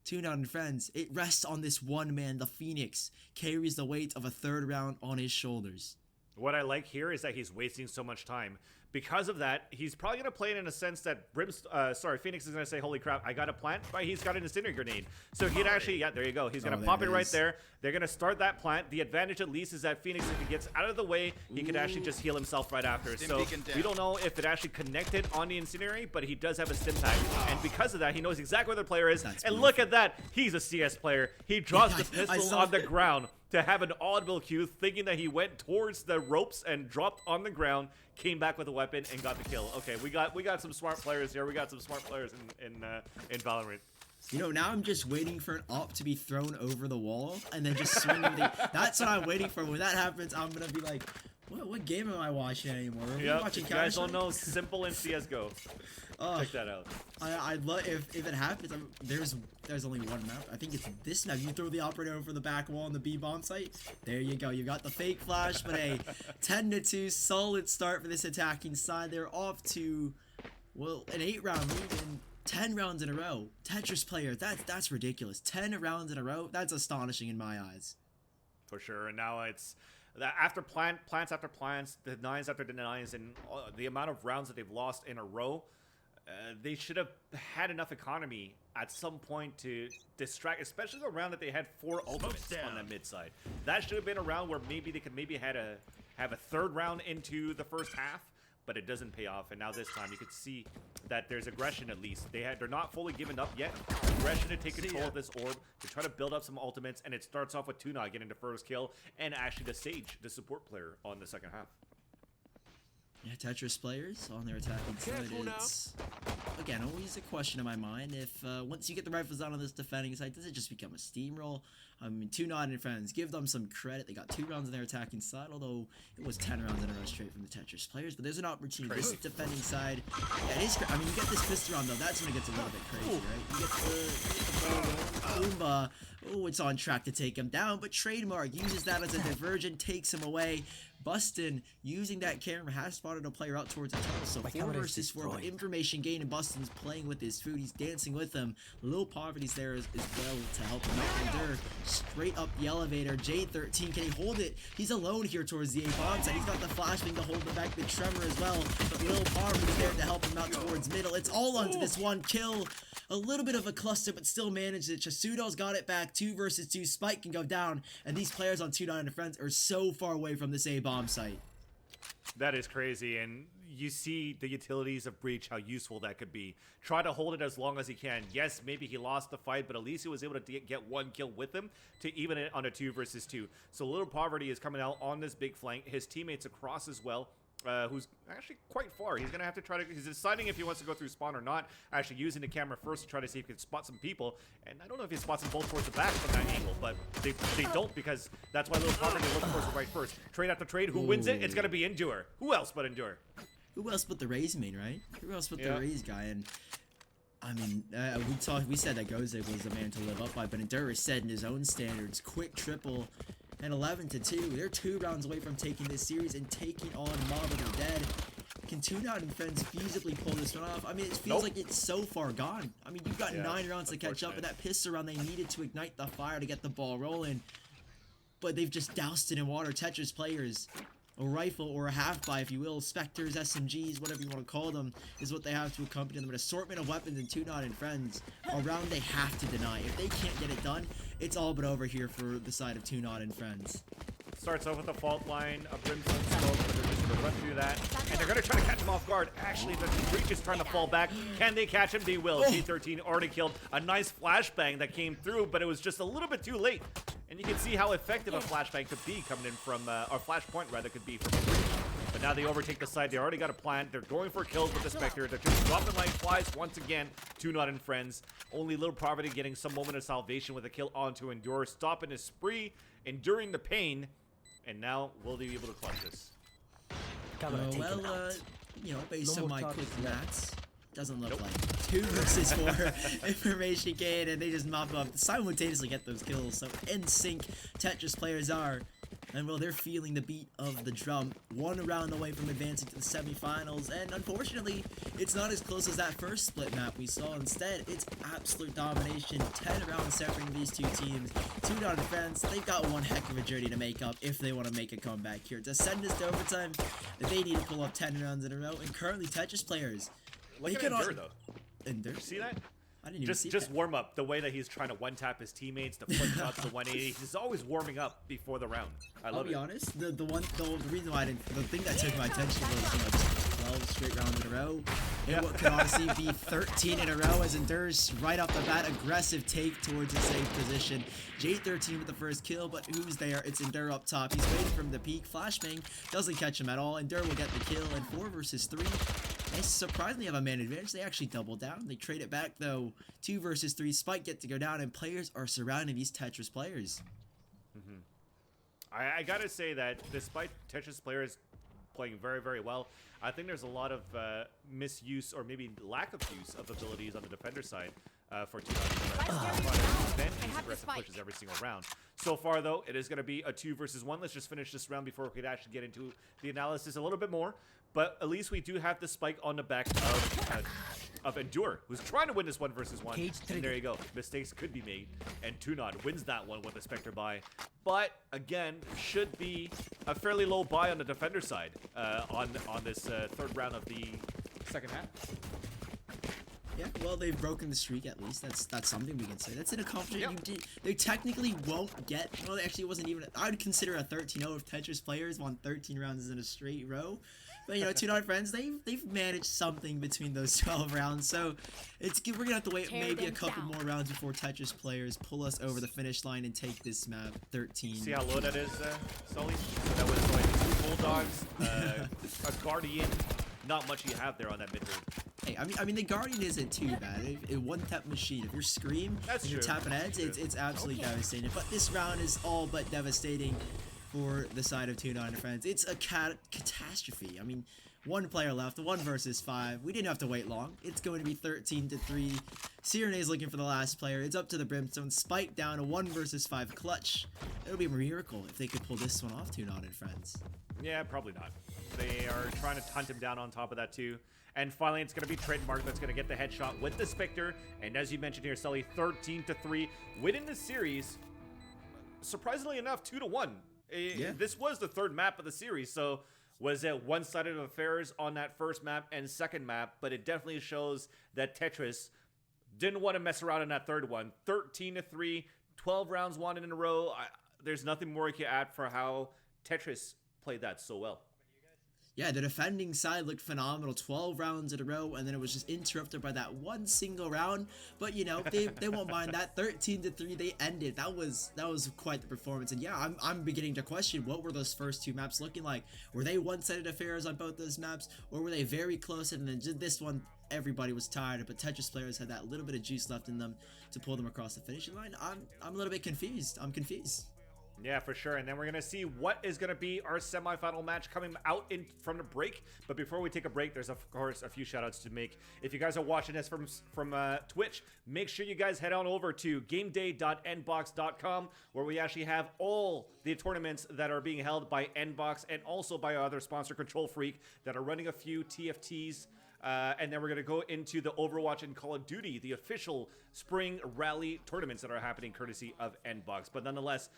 Tunot and friends, it rests on this one man. The Phoenix carries the weight of a 3rd round on his shoulders. What I like here is that he's wasting so much time because of that, he's probably going to play it in a sense that Phoenix is going to say, holy crap, I got a plant, but he's got an incendiary grenade. So he'd actually, yeah, there you go. He's going to pop it right there. They're going to start that plant. The advantage at least is that Phoenix, if he gets out of the way, he could actually just heal himself right after. So we don't know if it actually connected on the incendiary, but he does have a stim tag. And because of that, he knows exactly where the player is. And look at that. He's a CS player. He drops the pistol on the ground to have an audible cue, thinking that he went towards the ropes and dropped on the ground, came back with a weapon and got the kill. Okay, we got some smart players here. We got some smart players in Valorant. You know, now I'm just waiting for an op to be thrown over the wall and then just swinging the... That's what I'm waiting for. When that happens, I'm gonna be like, what game am I watching anymore? Are we watching you guys don't know Simple and CSGO. Check that out. I'd love if it happens. There's only one map. I think it's this map. You throw the operator over the back wall on the B bomb site. There you go. You got the fake flash, but a 10-2 solid start for this attacking side. They're off to, well, an 8-round lead and 10 rounds in a row. Tetris player, that's ridiculous. 10 rounds in a row. That's astonishing in my eyes. For sure. And now it's after plants after plants, denies after denies, and the amount of rounds that they've lost in a row. They should have had enough economy at some point to distract, especially the round that they had 4 ultimates on that mid side. That should have been a round where maybe they could have a third round into the first half, but it doesn't pay off. And now this time you could see that there's aggression at least. They're not fully given up yet. Aggression to take control of this orb, to try to build up some ultimates, and it starts off with Tuna getting the first kill, and actually the Sage, the support player, on the second half. Yeah, Tetris players on their attacking side. It's, again, always a question in my mind. If once you get the rifles out on this defending side, does it just become a steamroll? I mean, 2 and friends, give them some credit. They got 2 rounds on their attacking side, although it was 10 rounds in a row straight from the Tetris players. But there's an opportunity. This defending side, yeah, it is. I mean, you get this pistol round though. That's when it gets a little bit crazy, right? You get the ball. Boomba. Oh, it's on track to take him down, but Trademark uses that as a diversion, takes him away. Bustin, using that camera, has spotted a player out towards the tunnel, so 4 versus 4, but information gain, and Bustin's playing with his food. He's dancing with him. Little Poverty's there as well to help him out. Endure straight up the elevator. J13, can he hold it? He's alone here towards the A-bomb side. He's got the flashbang to hold him back, the Tremor as well, but Little Poverty's there to help him out towards middle. It's all onto this one kill. A little bit of a cluster, but still managed it. Chasudo's got it back. 2 versus 2. Spike can go down, and these players on 2 and friends are so far away from this A-bomb site. That is crazy, and you see the utilities of Breach, how useful that could be. Try to hold it as long as he can. Yes, maybe he lost the fight, but at least he was able to get 1 kill with him to even it on a 2 versus 2. So Little Poverty is coming out on this big flank. His teammates across as well. Who's actually quite far. He's going to have to try to... He's deciding if he wants to go through spawn or not. Actually using the camera first to try to see if he can spot some people. And I don't know if he spots them both towards the back from that angle, but they don't, because that's why Little Poverty looks towards the right first. Trade after trade. Who wins it? It's going to be Endure. Who else but Endure? Who else but the Raze main, right? Who else but the Raze guy? And I mean, we said that Goze was the man to live up by, but Endure is setting his own standards. Quick triple. And 11-2, they're 2 rounds away from taking this series and taking on Mob of the Dead. Can 2 and friends feasibly pull this one off? I mean, it feels like it's so far gone. I mean, you've got 9 rounds to catch up, and that pistol round, they needed to ignite the fire to get the ball rolling. But they've just doused it in water. Tetris players, a rifle or a half-buy, if you will, Spectres, SMGs, whatever you want to call them, is what they have to accompany them. An assortment of weapons and 2 and friends, a round they have to deny. If they can't get it done, it's all but over here for the side of 2 and friends. Starts off with a fault line, a Brimstone smoke, but they're just going to run through that. And they're going to try to catch him off guard. Actually, the Breach is trying to fall back. Can they catch him? They will. T13 already killed. A nice flashbang that came through, but it was just a little bit too late. And you can see how effective a flashbang could be coming in from, or flashpoint rather, could be from the Breach. But now they overtake the side. They already got a plant. They're going for kills with the Spectre. They're just dropping like flies once again. 2 and friends. Only Little Poverty getting some moment of salvation with a kill onto Endure. Stopping his spree, enduring the pain. And now, will they be able to clutch this? Well, you know, based on my quick maths, doesn't look like 2 versus 4 information gain, and they just mop up, simultaneously get those kills. So in sync, Tetris players are. And well, they're feeling the beat of the drum, one round away from advancing to the semifinals, and unfortunately, it's not as close as that first split map we saw. Instead, it's absolute domination, 10 rounds separating these two teams. 2-0 defense, they've got one heck of a journey to make up if they want to make a comeback here. To send this to overtime, they need to pull up 10 rounds in a row, and currently Tetris players, Look at Endure, though. Endure? You see that? I didn't even see Just that. warm up. The way that he's trying to one-tap his teammates, the flip shots, the 180. He's always warming up before the round. I love it. I'll be honest, the reason why the thing that took my attention was, 12 straight rounds in a row. And what could honestly be 13 in a row as Endure's right off the bat, aggressive take towards a safe position. J13 with the first kill, but who's there? It's Endure up top. He's waiting from the peak. Flashbang doesn't catch him at all. Endure will get the kill, and 4 versus 3. They surprisingly have a man advantage. They actually double down. They trade it back though. 2 versus 3. Spike get to go down, and players are surrounding these Tetris players. I gotta say that despite Tetris players playing very, very well, I think there's a lot of misuse or maybe lack of use of abilities on the defender side for Team aggressive pushes every single round. So far, though, it is going to be a 2 versus 1. Let's just finish this round before we could actually get into the analysis a little bit more. But at least we do have the spike on the back of Endure, who's trying to win this 1 versus 1. And there you go. Mistakes could be made. And Tunod wins that one with a Spectre buy. But, again, should be a fairly low buy on the defender side on this third round of the second half. Yeah, well, they've broken the streak at least. That's something we can say. That's an accomplishment. They technically won't get. Well, actually, it wasn't even. I would consider a 13-0 if Tetris players won 13 rounds in a straight row. But you know, 2-0 friends, they've managed something between those 12 rounds. So we're gonna have to wait maybe a couple more rounds before Tetris players pull us over the finish line and take this map 13. See how low that is, Sully? That was like 2 Bulldogs, a Guardian. Not much you have there on that mid road. Hey, I mean, the Guardian isn't too bad. A one-tap machine. If you're Scream and you're tapping heads, it's absolutely devastating. But this round is all but devastating for the side of 2-9 friends. It's a catastrophe. I mean, 1 player left, 1 versus 5. We didn't have to wait long. It's going to be 13-3. Cyrena's looking for the last player. It's up to the Brimstone. Spike down, a 1 versus 5 clutch. It'll be a miracle if they could pull this one off, 2-9 friends. Yeah, probably not. They are trying to hunt him down on top of that too. And finally, it's going to be Trademark that's going to get the headshot with the Spectre. And as you mentioned here, Sully, 13-3, winning the series. Surprisingly enough, 2-1. Yeah. This was the 3rd map of the series, so was it one-sided affairs on that first map and second map? But it definitely shows that Tetris didn't want to mess around in that 3rd one. 13-3, 12 rounds won in a row. There's nothing more you can add for how Tetris played that so well. Yeah, the defending side looked phenomenal, 12 rounds in a row, and then it was just interrupted by that one single round. But you know, they won't mind that. 13-3, they ended. That was quite the performance. And yeah, I'm beginning to question, what were those first 2 maps looking like? Were they one-sided affairs on both those maps, or were they very close? And then this one, everybody was tired, but Tetris players had that little bit of juice left in them to pull them across the finishing line. I'm a little bit confused. I'm confused. Yeah, for sure. And then we're going to see what is going to be our semifinal match coming out from the break. But before we take a break, there's, of course, a few shout-outs to make. If you guys are watching this from Twitch, make sure you guys head on over to gameday.ndbox.com, where we actually have all the tournaments that are being held by Andbox and also by our other sponsor, KontrolFreek, that are running a few TFTs. And then we're going to go into the Overwatch and Call of Duty, the official spring rally tournaments that are happening courtesy of Andbox. But nonetheless,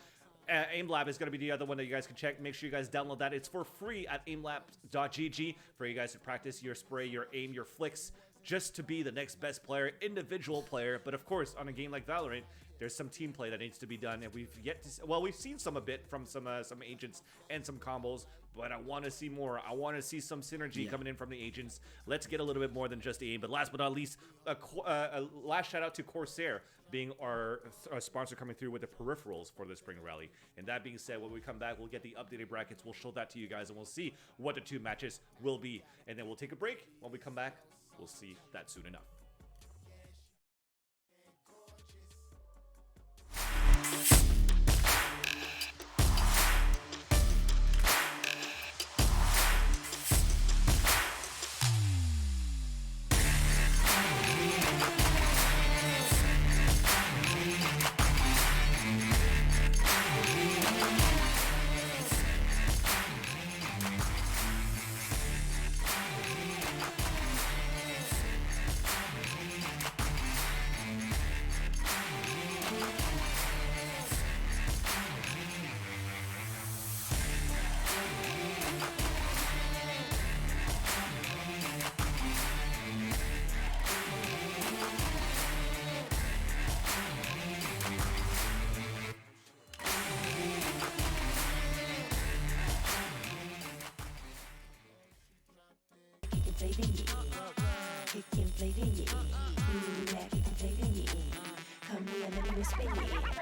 Aimlab is going to be the other one that you guys can check. Make sure you guys download that. It's for free at aimlab.gg for you guys to practice your spray, your aim, your flicks, just to be the next best player, individual player. But of course, on a game like Valorant, there's some team play that needs to be done, and we've yet to. Well, we've seen some a bit from some agents and some combos, but I want to see more. I want to see some synergy coming in from the agents. Let's get a little bit more than just aim. But last but not least, a last shout out to Corsair being our sponsor coming through with the peripherals for the spring rally. And that being said, when we come back, we'll get the updated brackets. We'll show that to you guys, and we'll see what the 2 matches will be. And then we'll take a break. When we come back, we'll see that soon enough. flavor, yeah. Kickin' flavor, yeah. Ooh, that kickin' flavor, yeah. Come here, let me whisper, yeah.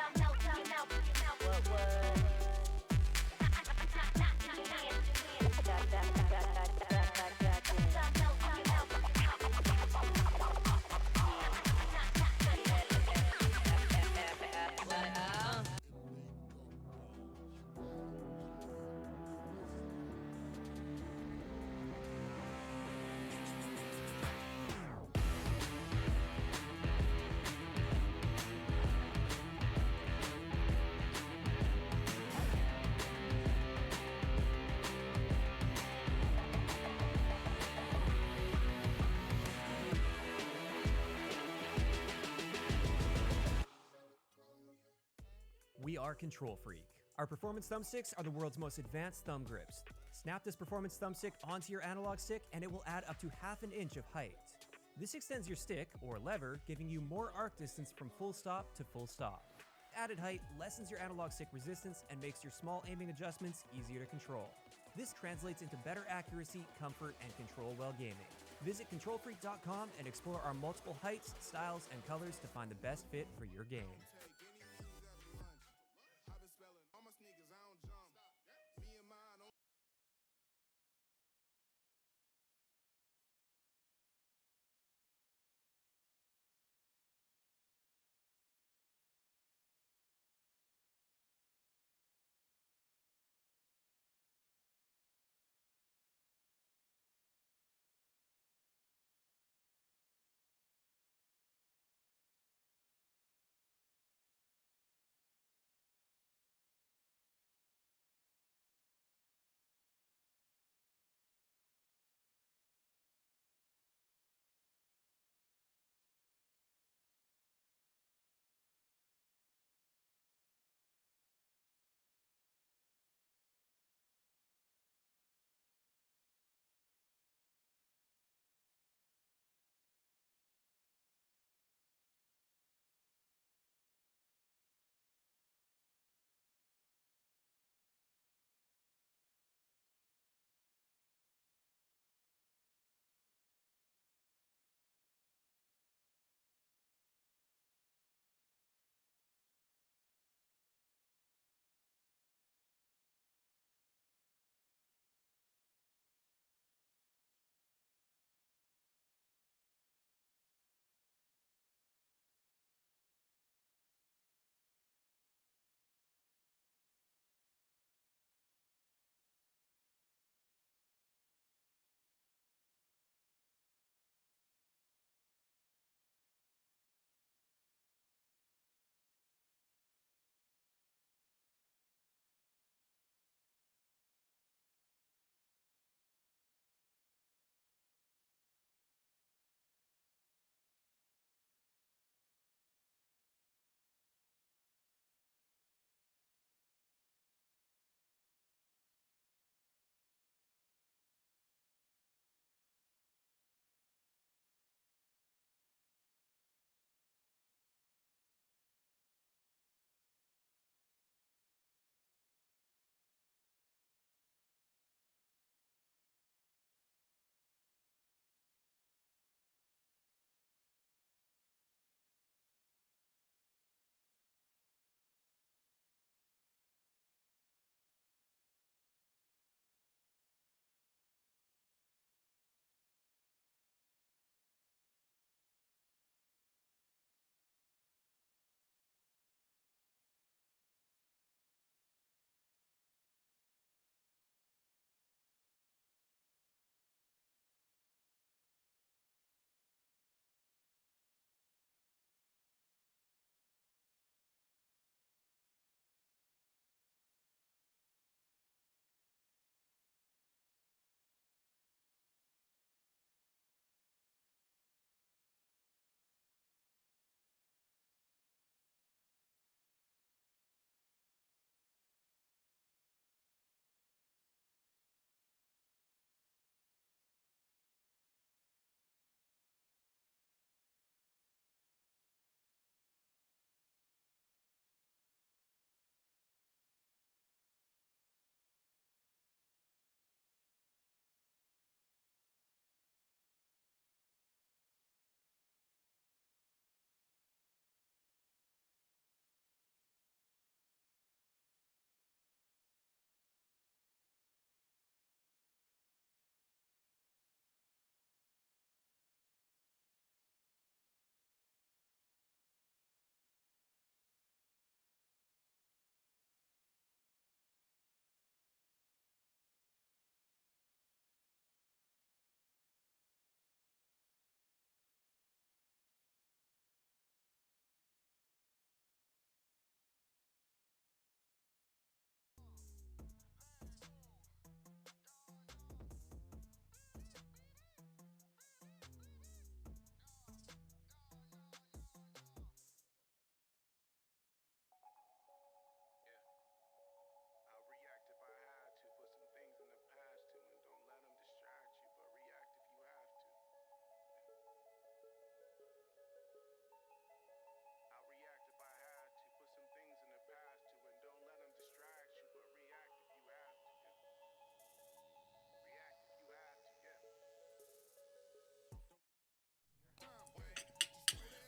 We are KontrolFreek. Our performance thumbsticks are the world's most advanced thumb grips. Snap this performance thumbstick onto your analog stick and it will add up to half an inch of height. This extends your stick, or lever, giving you more arc distance from full stop to full stop. Added height lessens your analog stick resistance and makes your small aiming adjustments easier to control. This translates into better accuracy, comfort, and control while gaming. Visit KontrolFreek.com and explore our multiple heights, styles, and colors to find the best fit for your game.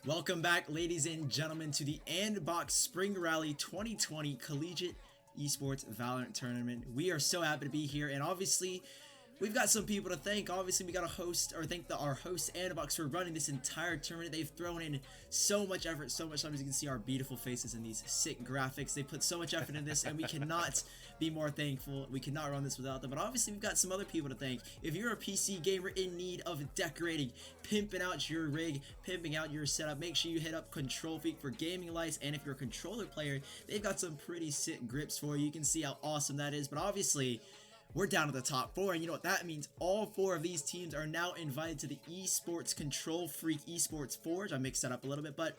Welcome back, ladies and gentlemen, to the Andbox Spring Rally 2020 Collegiate Esports Valorant Tournament. We are so happy to be here, and obviously, we've got some people to thank. Obviously, we got to thank our host, Andbox, for running this entire tournament. They've thrown in so much effort, so much time. As you can see our beautiful faces and these sick graphics. They put so much effort in this, and we cannot be more thankful. We cannot run this without them. But obviously, we've got some other people to thank. If you're a PC gamer in need of decorating, pimping out your rig, pimping out your setup, make sure you hit up KontrolFreek for gaming lights. And if you're a controller player, they've got some pretty sick grips for you. You can see how awesome that is. But obviously, we're down to the top 4, and you know what that means? All 4 of these teams are now invited to the esports KontrolFreek Esports Forge. I mixed that up a little bit, but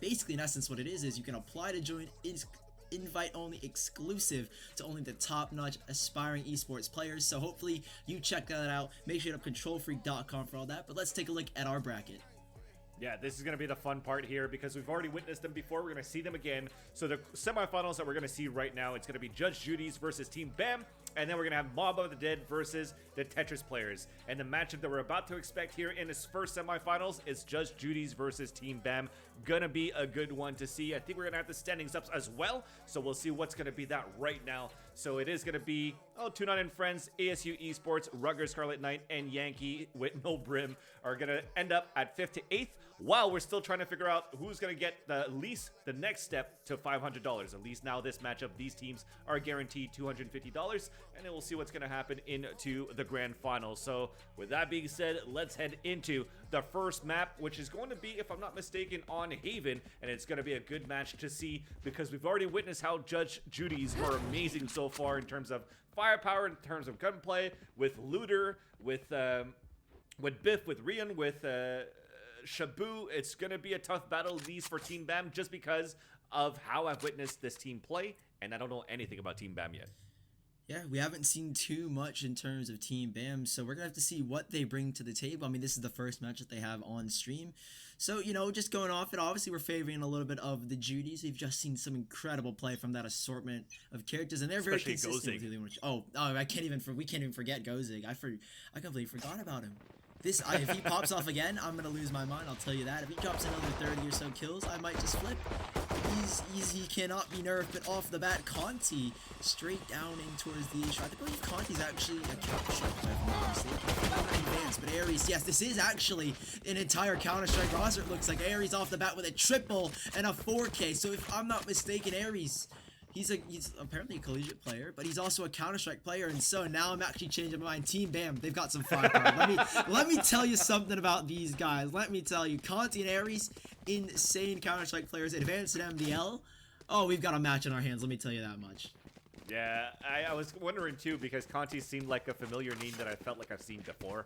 basically in essence what it is you can apply to join invite only, exclusive to only the top-notch aspiring esports players. So hopefully you check that out. Make sure you hit up KontrolFreek.com for all that. But let's take a look at our bracket. Yeah, this is going to be the fun part here because we've already witnessed them before. We're going to see them again. So the semifinals that we're going to see right now, it's going to be Judge Judy's versus Team BAM. And then we're going to have Mob of the Dead versus the Tetris players. And the matchup that we're about to expect here in this first semifinals is Judge Judy's versus Team BAM. Gonna be a good one to see. I think we're going to have the standings up as well. So we'll see what's going to be that right now. So it is going to be, Tune On and Friends, ASU Esports, Rutgers Scarlet Knight, and Yankee with no brim are going to end up at 5th to 8th. While we're still trying to figure out who's going to get the next step to $500. At least now this matchup, these teams are guaranteed $250, and then we'll see what's going to happen into the grand final. So with that being said, let's head into the first map, which is going to be, if I'm not mistaken, on Haven, and it's going to be a good match to see because we've already witnessed how Judge Judy's were amazing so far in terms of firepower, in terms of gunplay, with Looter, with Biff, with Rian, with Shabu. It's going to be a tough battle, at least for Team BAM, just because of how I've witnessed this team play, and I don't know anything about Team BAM yet. Yeah, we haven't seen too much in terms of Team BAM, so we're going to have to see what they bring to the table. I mean, this is the first match that they have on stream. So, just going off it, obviously we're favoring a little bit of the Judys. We've just seen some incredible play from that assortment of characters, and they're very consistent. We can't even forget Gozig. I completely forgot about him. If he pops off again, I'm going to lose my mind, I'll tell you that. If he drops another 30 or so kills, I might just flip. He cannot be nerfed, but off the bat, Conti straight down in towards the A-shot. I believe Conti's actually a Counter-Strike player, if I'm not mistaken. Advanced, but Aries, yes, this is actually an entire Counter-Strike roster. It looks like Aries off the bat with a triple and a 4K. So if I'm not mistaken, Aries, he's apparently a collegiate player, but he's also a Counter-Strike player, and so now I'm actually changing my mind. Team BAM, they've got some firepower. let me tell you something about these guys. Let me tell you, Conti and Aries, insane Counter-Strike players. Advanced at MDL. Oh, we've got a match in our hands, let me tell you that much. Yeah, I was wondering too, because Conti seemed like a familiar name that I felt like I've seen before.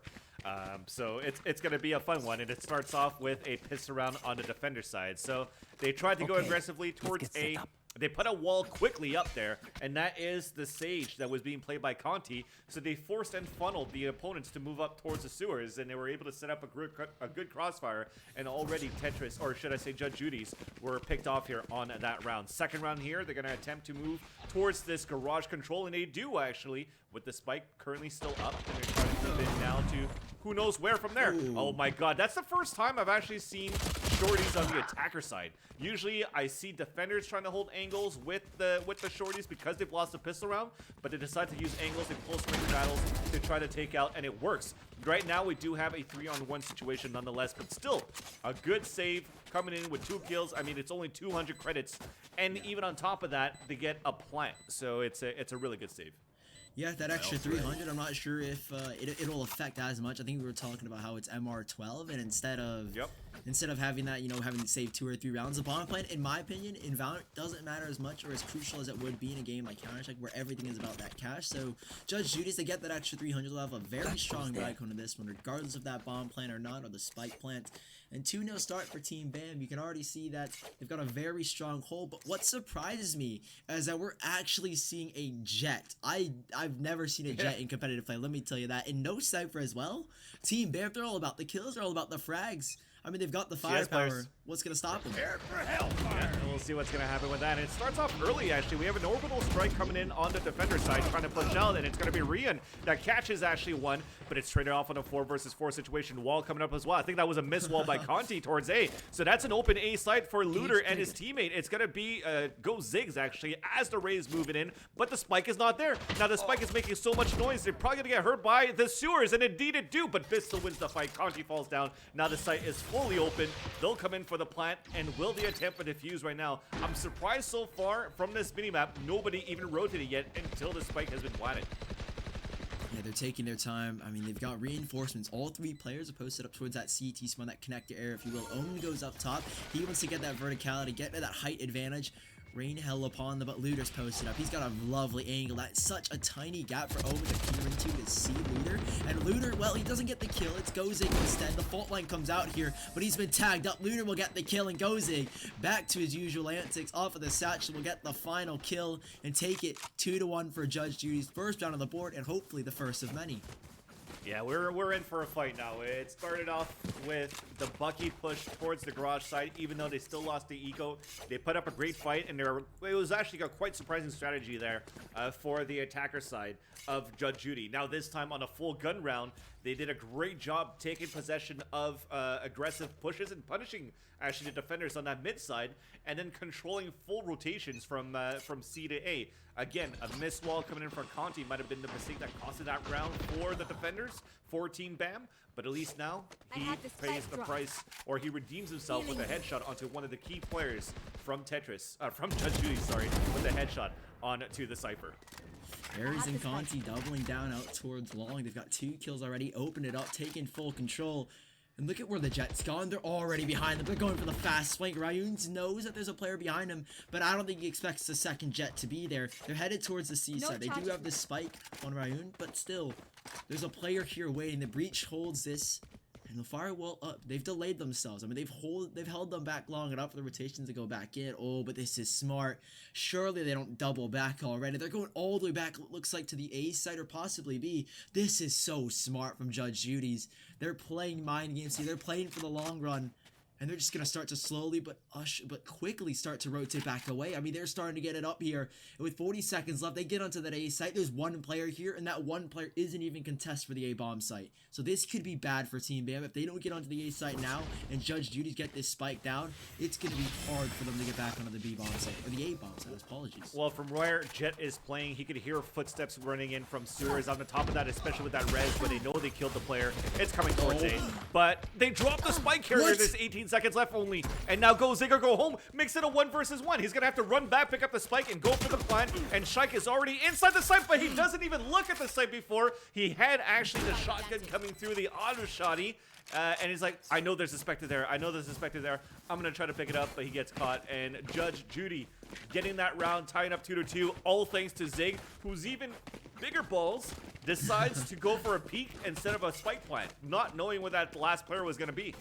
So it's going to be a fun one, and it starts off with a piss around on the defender side. So they tried to go aggressively towards A. They put a wall quickly up there, and that is the Sage that was being played by Conti. So they forced and funneled the opponents to move up towards the sewers, and they were able to set up a good crossfire. And already Tetris, or should I say Judge Judy's, were picked off here on that round. Second round here, they're going to attempt to move towards this garage control, and they do actually, with the spike currently still up. And they're trying to move in now to who knows where from there. Ooh. Oh my god, that's the first time I've actually seen shorties on the attacker side. Usually I see defenders trying to hold angles with the shorties because they've lost the pistol round, but they decide to use angles in close range battles to try to take out, and it works. Right now we do have a 3-on-1 situation nonetheless, but still a good save coming in with 2 kills. I mean, it's only 200 credits, and even on top of that, they get a plant. So it's a really good save. Yeah, that extra 300, I'm not sure if it'll affect as much. I think we were talking about how it's MR12, and instead of having that, having to save 2 or 3 rounds, the bomb plant, in my opinion, in Valorant doesn't matter as much or as crucial as it would be in a game like Counter-Strike, where everything is about that cash. So Judge Judy's, they get that extra 300, they'll have a very strong ride on this one, regardless of that bomb plant or not, or the spike plant. And 2-0 start for Team BAM. You can already see that they've got a very strong hold. But what surprises me is that we're actually seeing a Jet. I've never seen a Jet in competitive play, let me tell you that. And no Cypher as well. Team BAM, they're all about the kills. They're all about the frags. I mean, they've got the firepower. What's going to stop them? Yeah, see what's going to happen with that. And it starts off early, actually. We have an orbital strike coming in on the defender side, trying to push out, and it's going to be Rian that catches actually one, but it's traded off on a 4 versus 4 situation. Wall coming up as well. I think that was a miss wall by Conti towards A. So that's an open A site for Looter and his teammate. It's going to be Go Ziggs, actually, as the Rays moving in, but the spike is not there. Now the spike is making so much noise, they're probably going to get hurt by the sewers, and indeed it do, but Biff still wins the fight. Conti falls down. Now the site is fully open. They'll come in for the plant, and will they attempt a defuse right now? I'm surprised so far from this minimap, nobody even rotated yet until the spike has been planted. Yeah, they're taking their time. I mean, they've got reinforcements. All 3 players are posted up towards that CT spawn, that connector area, if you will. Omen goes up top. He wants to get that verticality, get that height advantage. Rain hell upon them, but Looter's posted up. He's got a lovely angle. That's such a tiny gap for Omen to peer into to see Looter. And Looter, well, he doesn't get the kill. It's Gozig instead. The fault line comes out here, but he's been tagged up. Looter will get the kill, and Gozig, back to his usual antics, off of the satchel, will get the final kill and take it 2-1 for Judge Judy's first round on the board, and hopefully the first of many. Yeah, we're in for a fight now. It started off with the Bucky push towards the garage side, even though they still lost the eco. They put up a great fight, and it was actually a quite surprising strategy there for the attacker side of Judge Judy. Now this time on a full gun round, they did a great job taking possession of aggressive pushes and punishing actually the defenders on that mid side, and then controlling full rotations from C to A. Again, a missed wall coming in from Conti might have been the mistake that costed that round for the defenders, for Team BAM, but at least now he pays the price, or he redeems himself with a headshot onto one of the key players from from Judge Judy, sorry, with a headshot onto the Cypher. Aries and Conti doubling down out towards long. They've got 2 kills already, opened it up, taking full control. And look at where the Jet's gone. They're already behind them. They're going for the fast flank. Ryuns knows that there's a player behind him, but I don't think he expects the second Jet to be there. They're headed towards the C side. They do have the spike on Ryun, but still, there's a player here waiting. The breach holds this, and the firewall up. They've delayed themselves. I mean, they've held them back long enough for the rotations to go back in. Oh, but this is smart. Surely they don't double back already. They're going all the way back, it looks like, to the A side or possibly B. This is so smart from Judge Judy's. They're playing mind games here. They're playing for the long run. And they're just going to start to slowly but quickly start to rotate back away. I mean, they're starting to get it up here. And with 40 seconds left, they get onto that A site. There's one player here, and that one player isn't even contest for the A bomb site. So this could be bad for Team BAM. If they don't get onto the A site now and Judge Judy's get this spike down, it's going to be hard for them to get back onto the B bomb site, or the A bomb site, apologies. Well, from where Jet is playing, he could hear footsteps running in from sewers. On the top of that, especially with that res, where they know they killed the player, it's coming towards A. But they dropped the spike carrier. There's 18 seconds left only, and now Go Zig or go home, makes it a 1 versus 1. He's gonna have to run back, pick up the spike, and go for the plant, and Shike is already inside the site, but he doesn't even look at the site before. He had actually the shotgun coming through the auto shotty, and he's like, I know there's a Spectre there, I know there's a Spectre there, I'm gonna try to pick it up, but he gets caught, and Judge Judy getting that round, tying up 2-2, all thanks to Zig, who's even bigger balls, decides to go for a peek instead of a spike plant, not knowing where that last player was gonna be.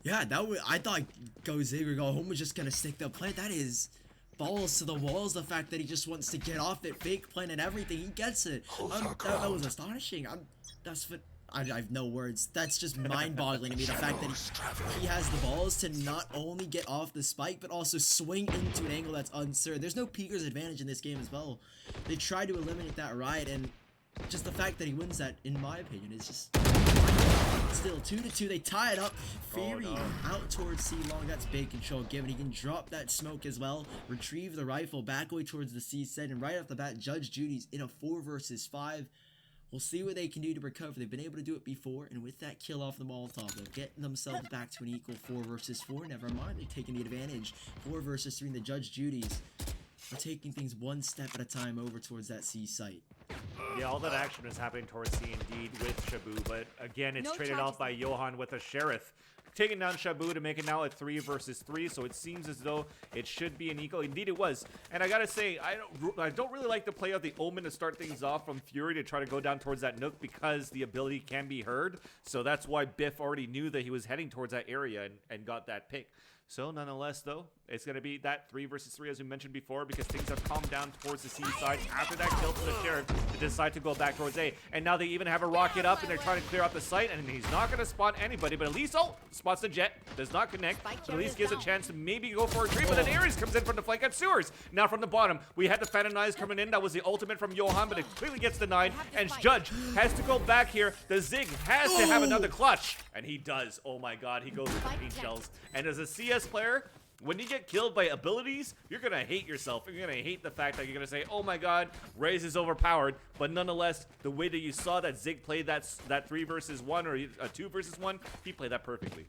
Yeah, I thought Go Zig or go home was just gonna stick the plant. That is balls to the walls. The fact that he just wants to get off it, fake plant and everything, he gets it. That was astonishing. I have no words. That's just mind-boggling to me. The fact that he has the balls to not only get off the spike, but also swing into an angle that's uncertain. There's no peeker's advantage in this game as well. They tried to eliminate that right, and just the fact that he wins that, in my opinion, is just... Still 2-2, they tie it up. Fury out towards C long. That's big control given. He can drop that smoke as well, retrieve the rifle, back away towards the C set, and right off the bat, Judge Judy's in a 4 versus 5. We'll see what they can do to recover. They've been able to do it before, and with that kill off the Molotov, they'll get themselves back to an equal 4 versus 4. Never mind, they're taking the advantage. 4 versus 3 in the Judge Judy's. We're taking things one step at a time over towards that C site. Yeah, all that action is happening towards C indeed with Shabu, but again, it's traded off by Johan with a Sheriff. Taking down Shabu to make it now a 3 versus 3, so it seems as though it should be an equal. Indeed it was. And I gotta say, I don't really like the play of the Omen to start things off from Fury to try to go down towards that Nook because the ability can be heard. So that's why Biff already knew that he was heading towards that area and got that pick. So nonetheless, though, It's going to be that 3 versus 3 as we mentioned before, because things have calmed down towards the C side after that kill from the Sheriff. They decide to go back towards A, and now they even have a rocket up and they're trying to clear out the site, and he's not going to spot anybody, but at least, spots the jet, does not connect, but at least gives a chance to maybe go for a tree, but then Ares comes in from the flank at Sewers. Now from the bottom, we had the Phantom Knives coming in. That was the ultimate from Johan, but it clearly gets denied, and Judge has to go back here. The Zig has to have another clutch, and he does. Oh my god, he goes with the paint shells. And as a CS player, when you get killed by abilities, you're going to hate yourself. You're going to hate the fact that you're going to say, oh my god, Raze is overpowered. But nonetheless, the way that you saw that Zig played that 3 versus 1 or a 2 versus 1, he played that perfectly.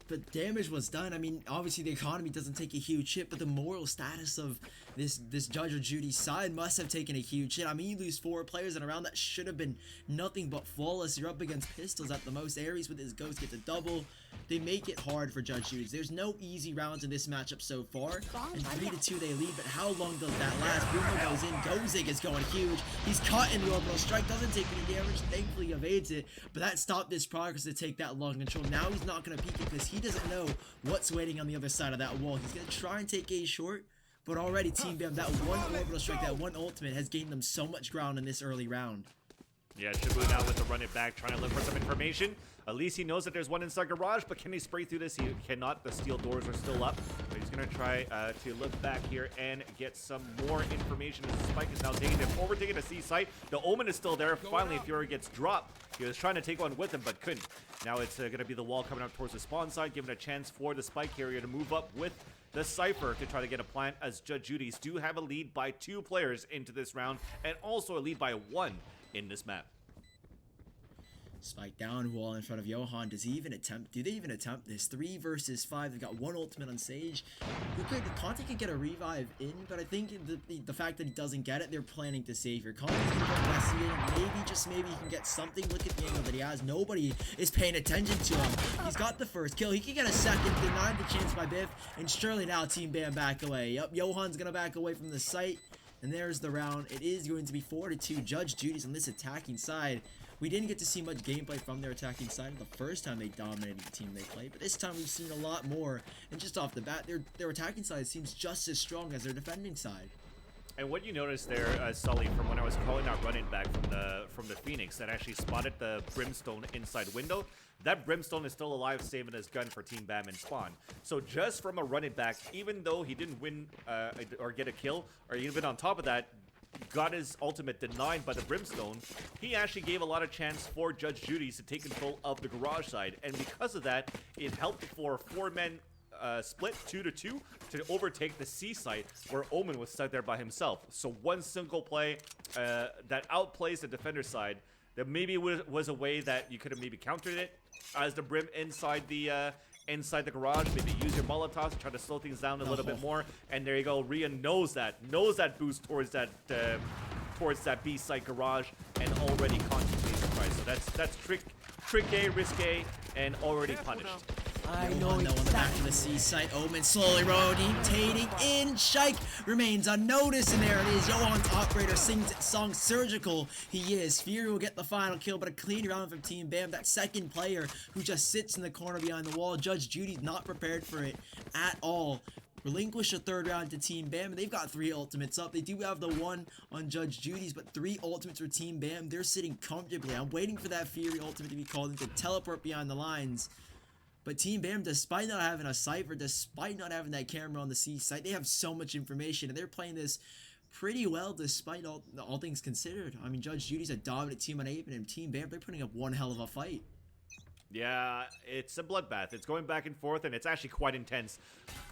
But damage was done. I mean, obviously the economy doesn't take a huge hit, but the moral status of this Judge or Judy side must have taken a huge hit. I mean, you lose 4 players in a round that should have been nothing but flawless. You're up against pistols at the most. Ares with his ghost gets a double. They make it hard for Judge Judy's. There's no easy rounds in this matchup so far. And 3-2 they lead, but how long does that last? Bruno goes in. Gozig is going huge. He's caught in the orbital strike. Doesn't take any damage. Thankfully evades it. But that stopped his progress to take that long control. Now he's not going to peek it because he doesn't know what's waiting on the other side of that wall. He's going to try and take A short. But already Team Bam, that one orbital strike, that one ultimate has gained them so much ground in this early round. Yeah, Shibu now with the run it back, trying to look for some information. At least he knows that there's one inside garage, but can he spray through this? He cannot. The steel doors are still up. But he's going to try to look back here and get some more information. As Spike is now taking it forward, taking a C site. The Omen is still there. Finally, Fury gets dropped. He was trying to take one with him, but couldn't. Now it's going to be the wall coming up towards the spawn side, giving a chance for the Spike carrier to move up with the Cypher to try to get a plant, as Judge Judy's do have a lead by 2 players into this round, and also a lead by 1 in this map. Spike down, wall in front of Johan. Does he even attempt? Do they even attempt this? 3 versus 5. They've got 1 ultimate on Sage. Conte could get a revive in, but I think the fact that he doesn't get it, they're planning to save here. Conte's gonna get Messi in. Maybe, just maybe, he can get something. Look at the angle that he has. Nobody is paying attention to him. He's got the first kill. He can get a second. Denied the chance by Biff. And surely now Team Bam back away. Yep, Johan's gonna back away from the site. And there's the round. It is going to be 4-2. Judge Judy's on this attacking side. We didn't get to see much gameplay from their attacking side the first time they dominated the team they played, but this time we've seen a lot more. And just off the bat, their attacking side seems just as strong as their defending side. And what you noticed there, Sully, from when I was calling out running back from the Phoenix that actually spotted the Brimstone inside window, that Brimstone is still alive, saving his gun for Team Bam and Spawn. So just from a running back, even though he didn't win or get a kill, or even on top of that, got his ultimate denied by the Brimstone, he actually gave a lot of chance for Judge Judy's to take control of the garage side, and because of that, it helped for 4-men split 2-2 to overtake the C site where Omen was stuck there by himself. So one single play that outplays the defender side, that maybe was a way that you could have maybe countered it as the Brim inside the garage. Maybe use your Molotovs to try to slow things down a little bit more. And there you go. Rhea knows that boost towards that B site garage, and already contemplates the price. So that's trick A, risk A, and already punished. I know On the back of the C site, Omen slowly rotating in. Shike remains unnoticed, and there it is. Johan's operator sings its song Surgical. He is. Fury will get the final kill, but a clean round from Team Bam. That second player who just sits in the corner behind the wall. Judge Judy's not prepared for it at all. Relinquish a 3rd round to Team Bam, and they've got 3 ultimates up. They do have the 1 on Judge Judy's, but 3 ultimates for Team Bam. They're sitting comfortably. I'm waiting for that Fury ultimate to be called in to teleport behind the lines. But Team Bam, despite not having a Cypher, despite not having that camera on the C site, they have so much information, and they're playing this pretty well despite all things considered. I mean, Judge Judy's a dominant team on Aven, and Team Bam, they're putting up one hell of a fight. Yeah, it's a bloodbath. It's going back and forth, and it's actually quite intense.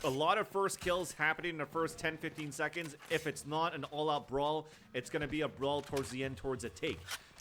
A lot of first kills happening in the first 10-15 seconds. If it's not an all-out brawl, it's going to be a brawl towards the end, towards a take.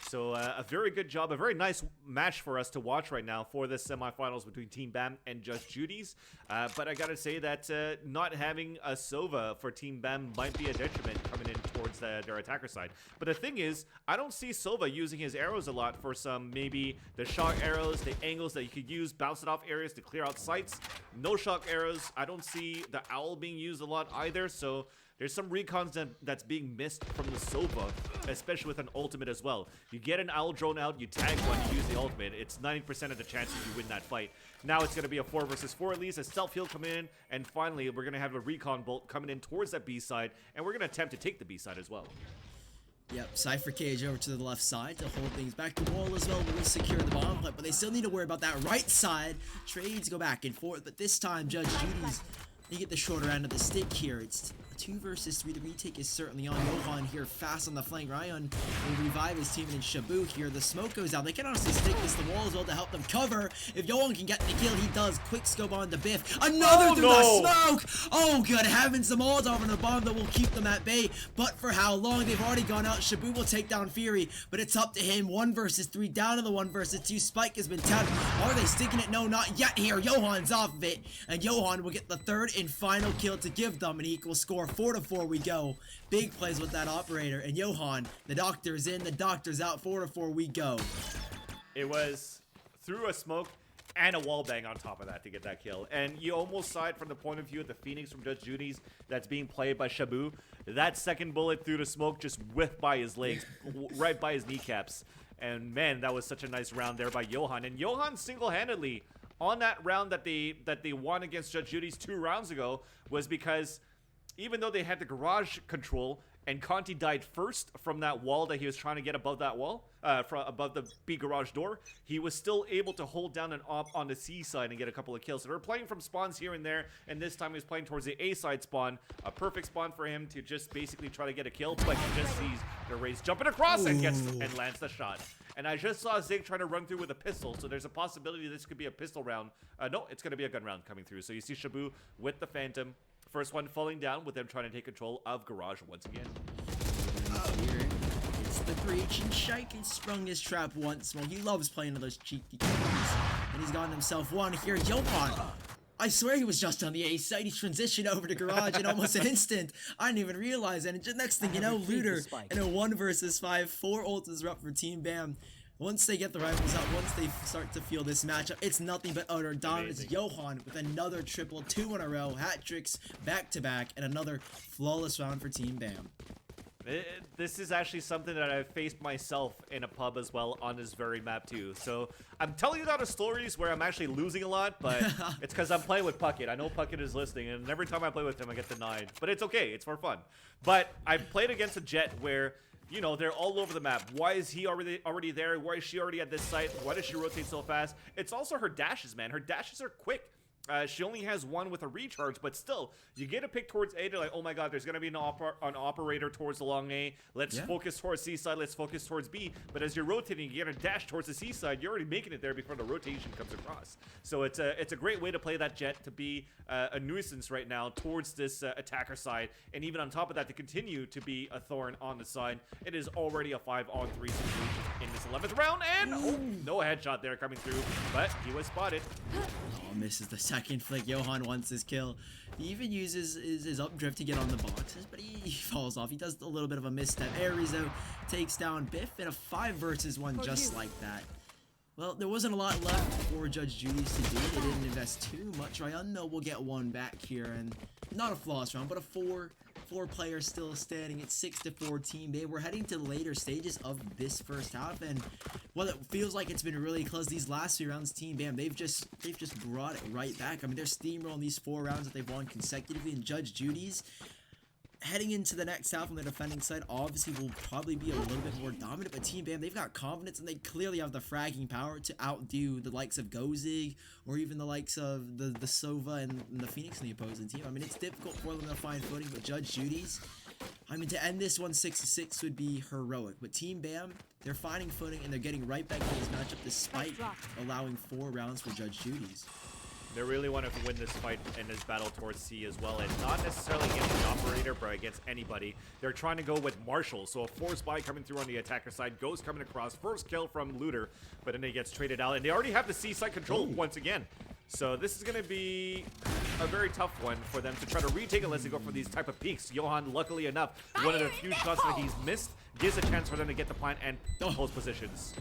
So a very good job, a very nice match for us to watch right now for this semifinals between Team Bam and Judge Judy's. But I got to say that not having a Sova for Team Bam might be a detriment coming in towards their attacker side. But the thing is, I don't see Silva using his arrows a lot for some, maybe the shock arrows, the angles that you could use, bounce it off areas to clear out sights. No shock arrows. I don't see the owl being used a lot either, so there's some recons that's being missed from the Silva, especially with an ultimate as well. You get an owl drone out, you tag one, you use the ultimate. It's 90% of the chances you win that fight. Now it's going to be a 4 versus 4 at least, a stealth heal coming in, and finally we're going to have a recon bolt coming in towards that B side, and we're going to attempt to take the B side as well. Yep, Cypher Cage over to the left side to hold things back. The wall as well will secure the bomb plant, but they still need to worry about that right side. Trades go back and forth, but this time Judge Judy's, they get the shorter end of the stick here. It's 2 versus 3. The retake is certainly on. Johan here fast on the flank. Ryan will revive his team, and Shabu here. The smoke goes out. They can honestly stick this to the wall as well to help them cover. If Johan can get the kill, he does. Quick scope on to Biff. Another through the smoke! Oh, good heavens. The Molotov and the bomb that will keep them at bay. But for how long? They've already gone out. Shabu will take down Fury, but it's up to him. 1 versus 3. Down to the 1 versus 2. Spike has been tapped. Are they sticking it? No, not yet here. Johan's off of it, and Johan will get the 3rd and final kill to give them an equal score. 4-4 we go. Big plays with that operator, and Johan, the doctor's in, the doctor's out. 4-4 we go. It was through a smoke and a wall bang on top of that to get that kill. And you almost saw it from the point of view of the Phoenix from Judge Judy's that's being played by Shabu. That second bullet through the smoke just whiffed by his legs, right by his kneecaps. And man, that was such a nice round there by Johan. And Johan single-handedly on that round that they won against Judge Judy's 2 rounds ago was because even though they had the garage control and Conti died first from that wall that he was trying to get above that wall, from above the B garage door, he was still able to hold down an op on the C side and get a couple of kills. So they're playing from spawns here and there, and this time he was playing towards the A side spawn. A perfect spawn for him to just basically try to get a kill, but he just sees the Raze jumping across and lands the shot. And I just saw Zig trying to run through with a pistol, so there's a possibility this could be a pistol round. No, it's going to be a gun round coming through. So you see Shabu with the Phantom. First one falling down with them trying to take control of Garage once again. Here it's the breach, and Shike sprung his trap once more. He loves playing those cheeky games, and he's gotten himself one here. Johan, I swear he was just on the A side. He transitioned over to Garage in almost an instant. I didn't even realize it. And just next thing you know, Looter in a 1 versus 5. 4 ults are up for Team Bam. Once they get the rifles up, once they start to feel this matchup, it's nothing but utter dominance. Johan with another triple, 2 in a row, hat tricks back to back, and another flawless round for Team Bam. This is actually something that I've faced myself in a pub as well on this very map too. So I'm telling you a lot of stories where I'm actually losing a lot, but it's because I'm playing with Puckett. I know Puckett is listening, and every time I play with him, I get denied. But it's okay. It's for fun. But I've played against a Jet where, you know, they're all over the map. Why is he already there? Why is she already at this site? Why does she rotate so fast? It's also her dashes, man. Her dashes are quick. She only has 1 with a recharge, but still, you get a pick towards A, they're like, oh my god, there's going to be an operator towards the long A. Let's focus towards C side, let's focus towards B. But as you're rotating, you get a dash towards the C side, you're already making it there before the rotation comes across. So it's a great way to play that Jet, to be a nuisance right now towards this attacker side. And even on top of that, to continue to be a thorn on the side. It is already a 5-on-3 situation in this 11th round. And no headshot there coming through, but he was spotted. Oh, misses the second flick. Johan wants his kill. He even uses his up drift to get on the boxes, but he falls off. He does a little bit of a misstep. Aries, though, takes down Biff in a 5 versus 1 just like that. Well, there wasn't a lot left for Judge Judy's to do. They didn't invest too much. Ryundo will get 1 back here, and not a flawless round, but a 4 players still standing at 6-4 Team Bay. We're heading to the later stages of this first half, and while it feels like it's been really close, these last few rounds, Team Bam, they've just brought it right back. I mean, they're steamrolling these 4 rounds that they've won consecutively, and Judge Judy's heading into the next half on the defending side obviously will probably be a little bit more dominant, but Team Bam, they've got confidence, and they clearly have the fragging power to outdo the likes of Gozig or even the likes of the Sova and the Phoenix in the opposing team. I mean, it's difficult for them to find footing, but Judge Judy's, I mean, to end this one 6-6 would be heroic, but Team Bam, they're finding footing, and they're getting right back to this matchup despite allowing 4 rounds for Judge Judy's. They really want to win this fight and this battle towards C as well, and not necessarily against the operator, but against anybody. They're trying to go with Marshall, so a force buy coming through on the attacker side. Ghost coming across, first kill from Looter, but then he gets traded out, and they already have the C side control once again. So this is going to be a very tough one for them to try to retake unless they go for these type of peaks. Johan, luckily enough, one of the few shots that he's missed gives a chance for them to get the plant and post positions.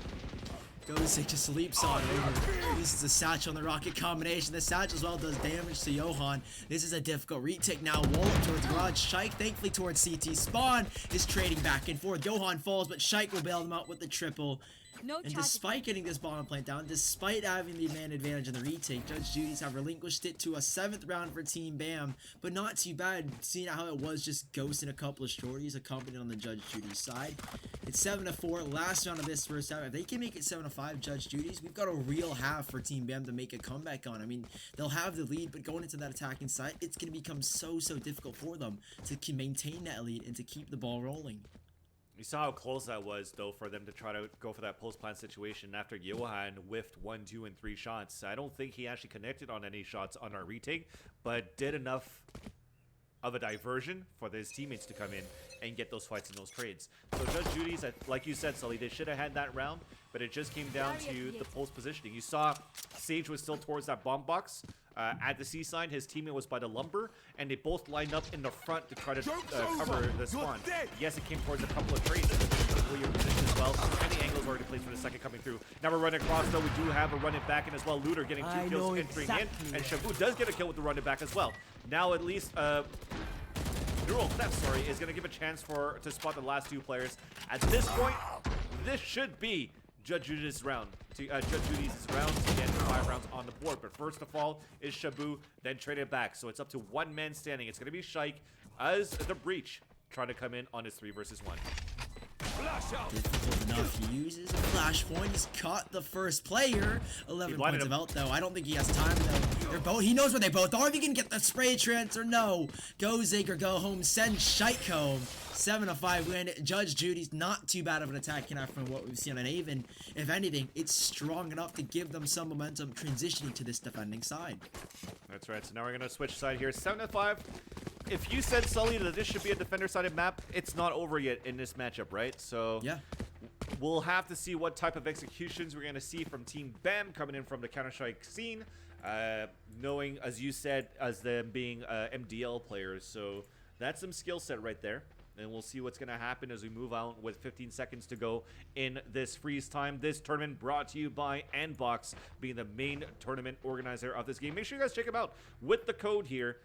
Gozik just leaps on over. Uses a satchel on the rocket combination. The satchel as well does damage to Johan. This is a difficult retake now. Wallop towards Garage. Shike thankfully towards CT. Spawn is trading back and forth. Johan falls, but Shike will bail them out with the triple. And despite getting this bottom plant down, despite having the man advantage in the retake, Judge Judy's have relinquished it to a 7th round for Team BAM, but not too bad, seeing how it was just Ghost and a couple of shorties accompanied on the Judge Judy's side. It's 7-4, last round of this first half. If they can make it 7-5, Judge Judy's, we've got a real half for Team BAM to make a comeback on. I mean, they'll have the lead, but going into that attacking side, it's going to become so difficult for them to maintain that lead and to keep the ball rolling. You saw how close that was, though, for them to try to go for that post-plant situation after Johan whiffed 1, 2, and 3 shots. I don't think he actually connected on any shots on our retake, but did enough of a diversion for his teammates to come in and get those fights and those trades. So Judge Judy's, like you said, Sully, they should have had that round, but it just came down to the post positioning. You saw Sage was still towards that bomb box. At the C side, his teammate was by the lumber, and they both lined up in the front to try to cover the spawn. Yes, it came towards a couple of trades your position as well. And the angle's already placed for the second coming through. Now we're running across, though. We do have a run it back in as well. Looter getting 2 kills entering in, and Shabu does get a kill with the run it back as well. Now at least Neural Theft, sorry, is going to give a chance to spot the last 2 players. At this point, this should be Judge Judy's round. Judge Judy's round to get 5 rounds on the board. But first of all is Shabu, then trade it back. So it's up to 1 man standing. It's going to be Shike as the Breach trying to come in on his 3 versus 1. Difficult enough. He uses a flashpoint. He's caught the first player. 11 points of out, though. I don't think he has time, though. They're both. He knows where they both are. If he can get the spray transfer, no. Go Zig or go home. Send Shike home. 7-5 win. Judge Judy's not too bad of an attack enough from what we've seen on Haven. If anything, it's strong enough to give them some momentum transitioning to this defending side. That's right. So now we're going to switch side here. 7-5. If you said, Sully, that this should be a defender-sided map, it's not over yet in this matchup, right? So yeah, we'll have to see what type of executions we're going to see from Team BAM coming in from the Counter-Strike scene, knowing, as you said, as them being MDL players. So that's some skill set right there. And we'll see what's going to happen as we move out with 15 seconds to go in this freeze time. This tournament brought to you by Andbox, being the main tournament organizer of this game. Make sure you guys check them out with the code here.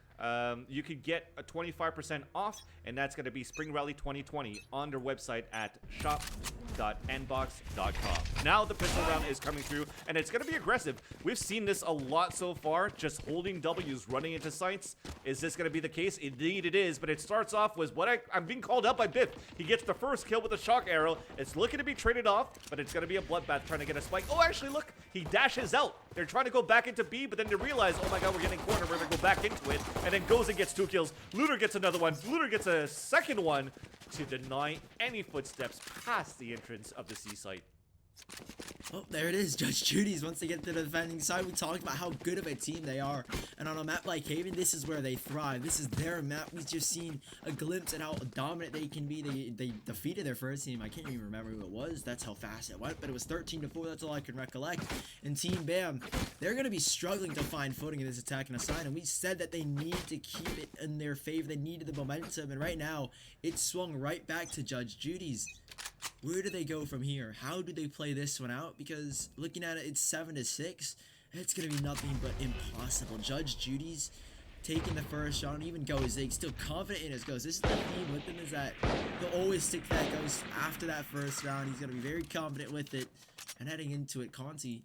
You could get a 25% off, and that's going to be Spring Rally 2020 on their website at shop.andbox.com. Now the pistol round is coming through, and it's going to be aggressive. We've seen this a lot so far, just holding W's, running into sites. Is this going to be the case? Indeed it is, but it starts off with what I'm being called out by Biff. He gets the first kill with a shock arrow. It's looking to be traded off, but it's going to be a bloodbath trying to get a spike. Oh, actually, look, he dashes out. They're trying to go back into B, but then they realize, oh my god, we're getting cornered. We're going to go back into it, and then goes and gets 2 kills. Looter gets another one. Looter gets a second one to deny any footsteps past the entrance of the C site. Oh, there it is. Judge Judy's, once they get to the defending side, we talked about how good of a team they are. And on a map like Haven, this is where they thrive. This is their map. We've just seen a glimpse at how dominant they can be. They defeated their first team. I can't even remember who it was. That's how fast it went. But it was 13-4. That's all I can recollect. And Team BAM, they're going to be struggling to find footing in this attack and assign. And we said that they need to keep it in their favor. They needed the momentum. And right now, it's swung right back to Judge Judy's. Where do they go from here? How do they play this one out? Because looking at it, it's 7-6. It's going to be nothing but impossible. Judge Judy's taking the first shot, and even Gozig still confident in his Ghost. This is the theme with him, is that he'll always stick to that Ghost after that first round. He's going to be very confident with it. And heading into it, Conti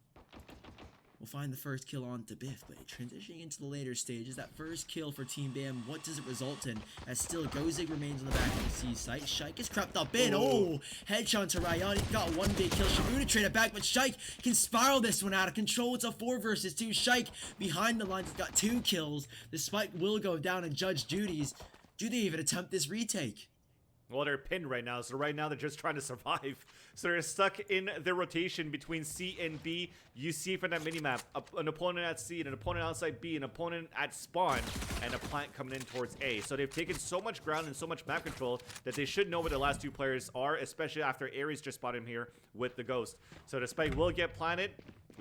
will find the first kill on to Biff, but transitioning into the later stages, that first kill for Team BAM, what does it result in? As still Gozig remains on the back of the C site. Shike is crept up in. Oh, headshot to Ryan. He got 1 big kill. Shabu to trade it back, but Shike can spiral this one out of control. It's a 4 versus 2. Shike behind the lines has got 2 kills. The spike will go down in Judge Judy's. Do they even attempt this retake? Well, they're pinned right now, so right now they're just trying to survive. So they're stuck in their rotation between C and B. You see from that minimap, an opponent at C, an opponent outside B, an opponent at spawn, and a plant coming in towards A. So they've taken so much ground and so much map control that they should know where the last 2 players are, especially after Ares just spotted him here with the Ghost. So the spike will get planted.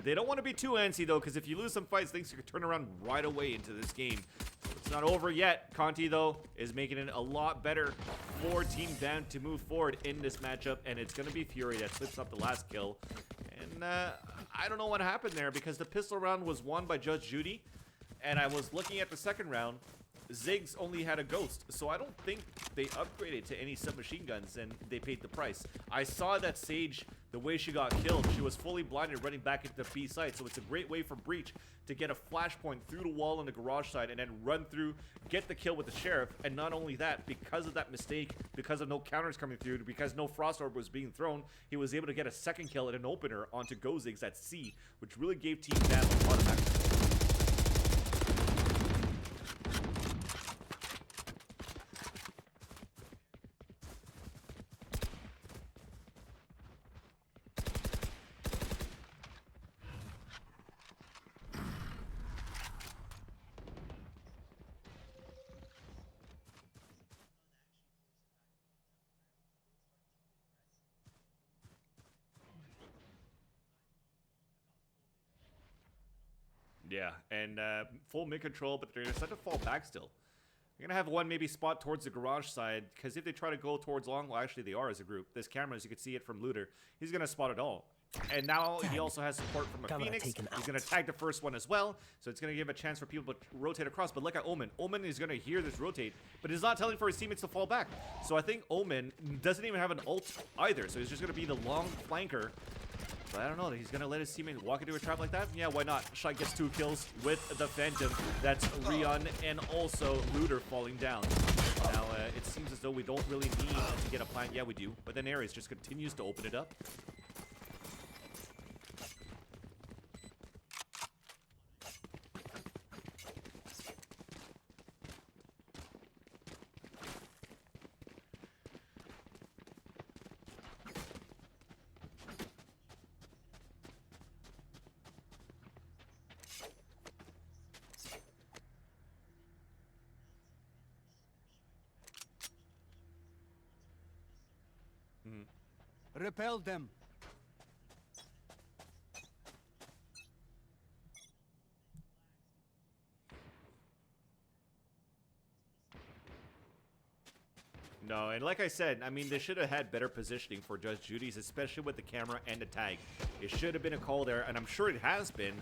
They don't want to be too antsy, though, because if you lose some fights, things could turn around right away into this game. So it's not over yet. Conti, though, is making it a lot better for Team BAM to move forward in this matchup, and it's going to be Fury that slips up the last kill. And I don't know what happened there, because the pistol round was won by Judge Judy, and I was looking at the second round. Ziggs only had a ghost, so I don't think they upgraded to any submachine guns, and they paid the price. I saw that Sage, the way she got killed, she was fully blinded running back into the B site, so it's a great way for Breach to get a flashpoint through the wall on the garage side and then run through, get the kill with the Sheriff. And not only that, because of that mistake, because of no counters coming through, because no Frost Orb was being thrown, he was able to get a second kill at an opener onto GoZiggs at C, which really gave Team BAM a lot of action. Yeah, and full mid control, but they're set to fall back still. You're going to have one maybe spot towards the garage side, because if they try to go towards long, well, actually they are as a group. This camera, as you can see it from Looter, he's going to spot it all. And now he also has support from a Phoenix. He's going to tag the first one as well, so it's going to give a chance for people to rotate across. But look at Omen. Omen is going to hear this rotate, but he's not telling for his teammates to fall back. So I think Omen doesn't even have an ult either, so he's just going to be the long flanker. But I don't know, he's going to let his teammate walk into a trap like that? Yeah, why not? Shy gets 2 kills with the Phantom. That's Rion and also Looter falling down. Now, it seems as though we don't really need to get a plant. Yeah, we do. But then Ares just continues to open it up. Repel them. No, and like I said, I mean, they should have had better positioning for Judge Judy's, especially with the camera and the tag. It should have been a call there, and I'm sure it has been,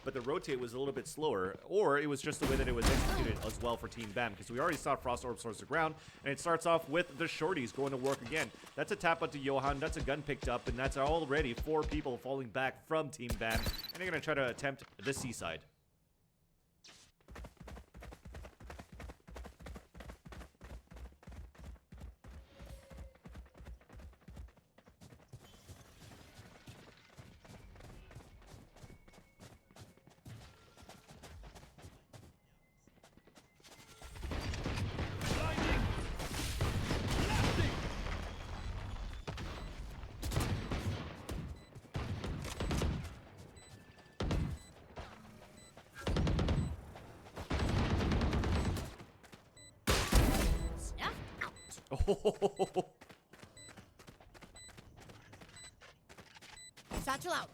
but the rotate was a little bit slower, or it was just the way that it was executed as well for Team BAM, because we already saw Frost Orb towards the ground, and it starts off with the shorties going to work again. That's a tap out to Johan, that's a gun picked up, and that's already 4 people falling back from Team BAM, and they're going to try to attempt the C side. Oh. Satchel out.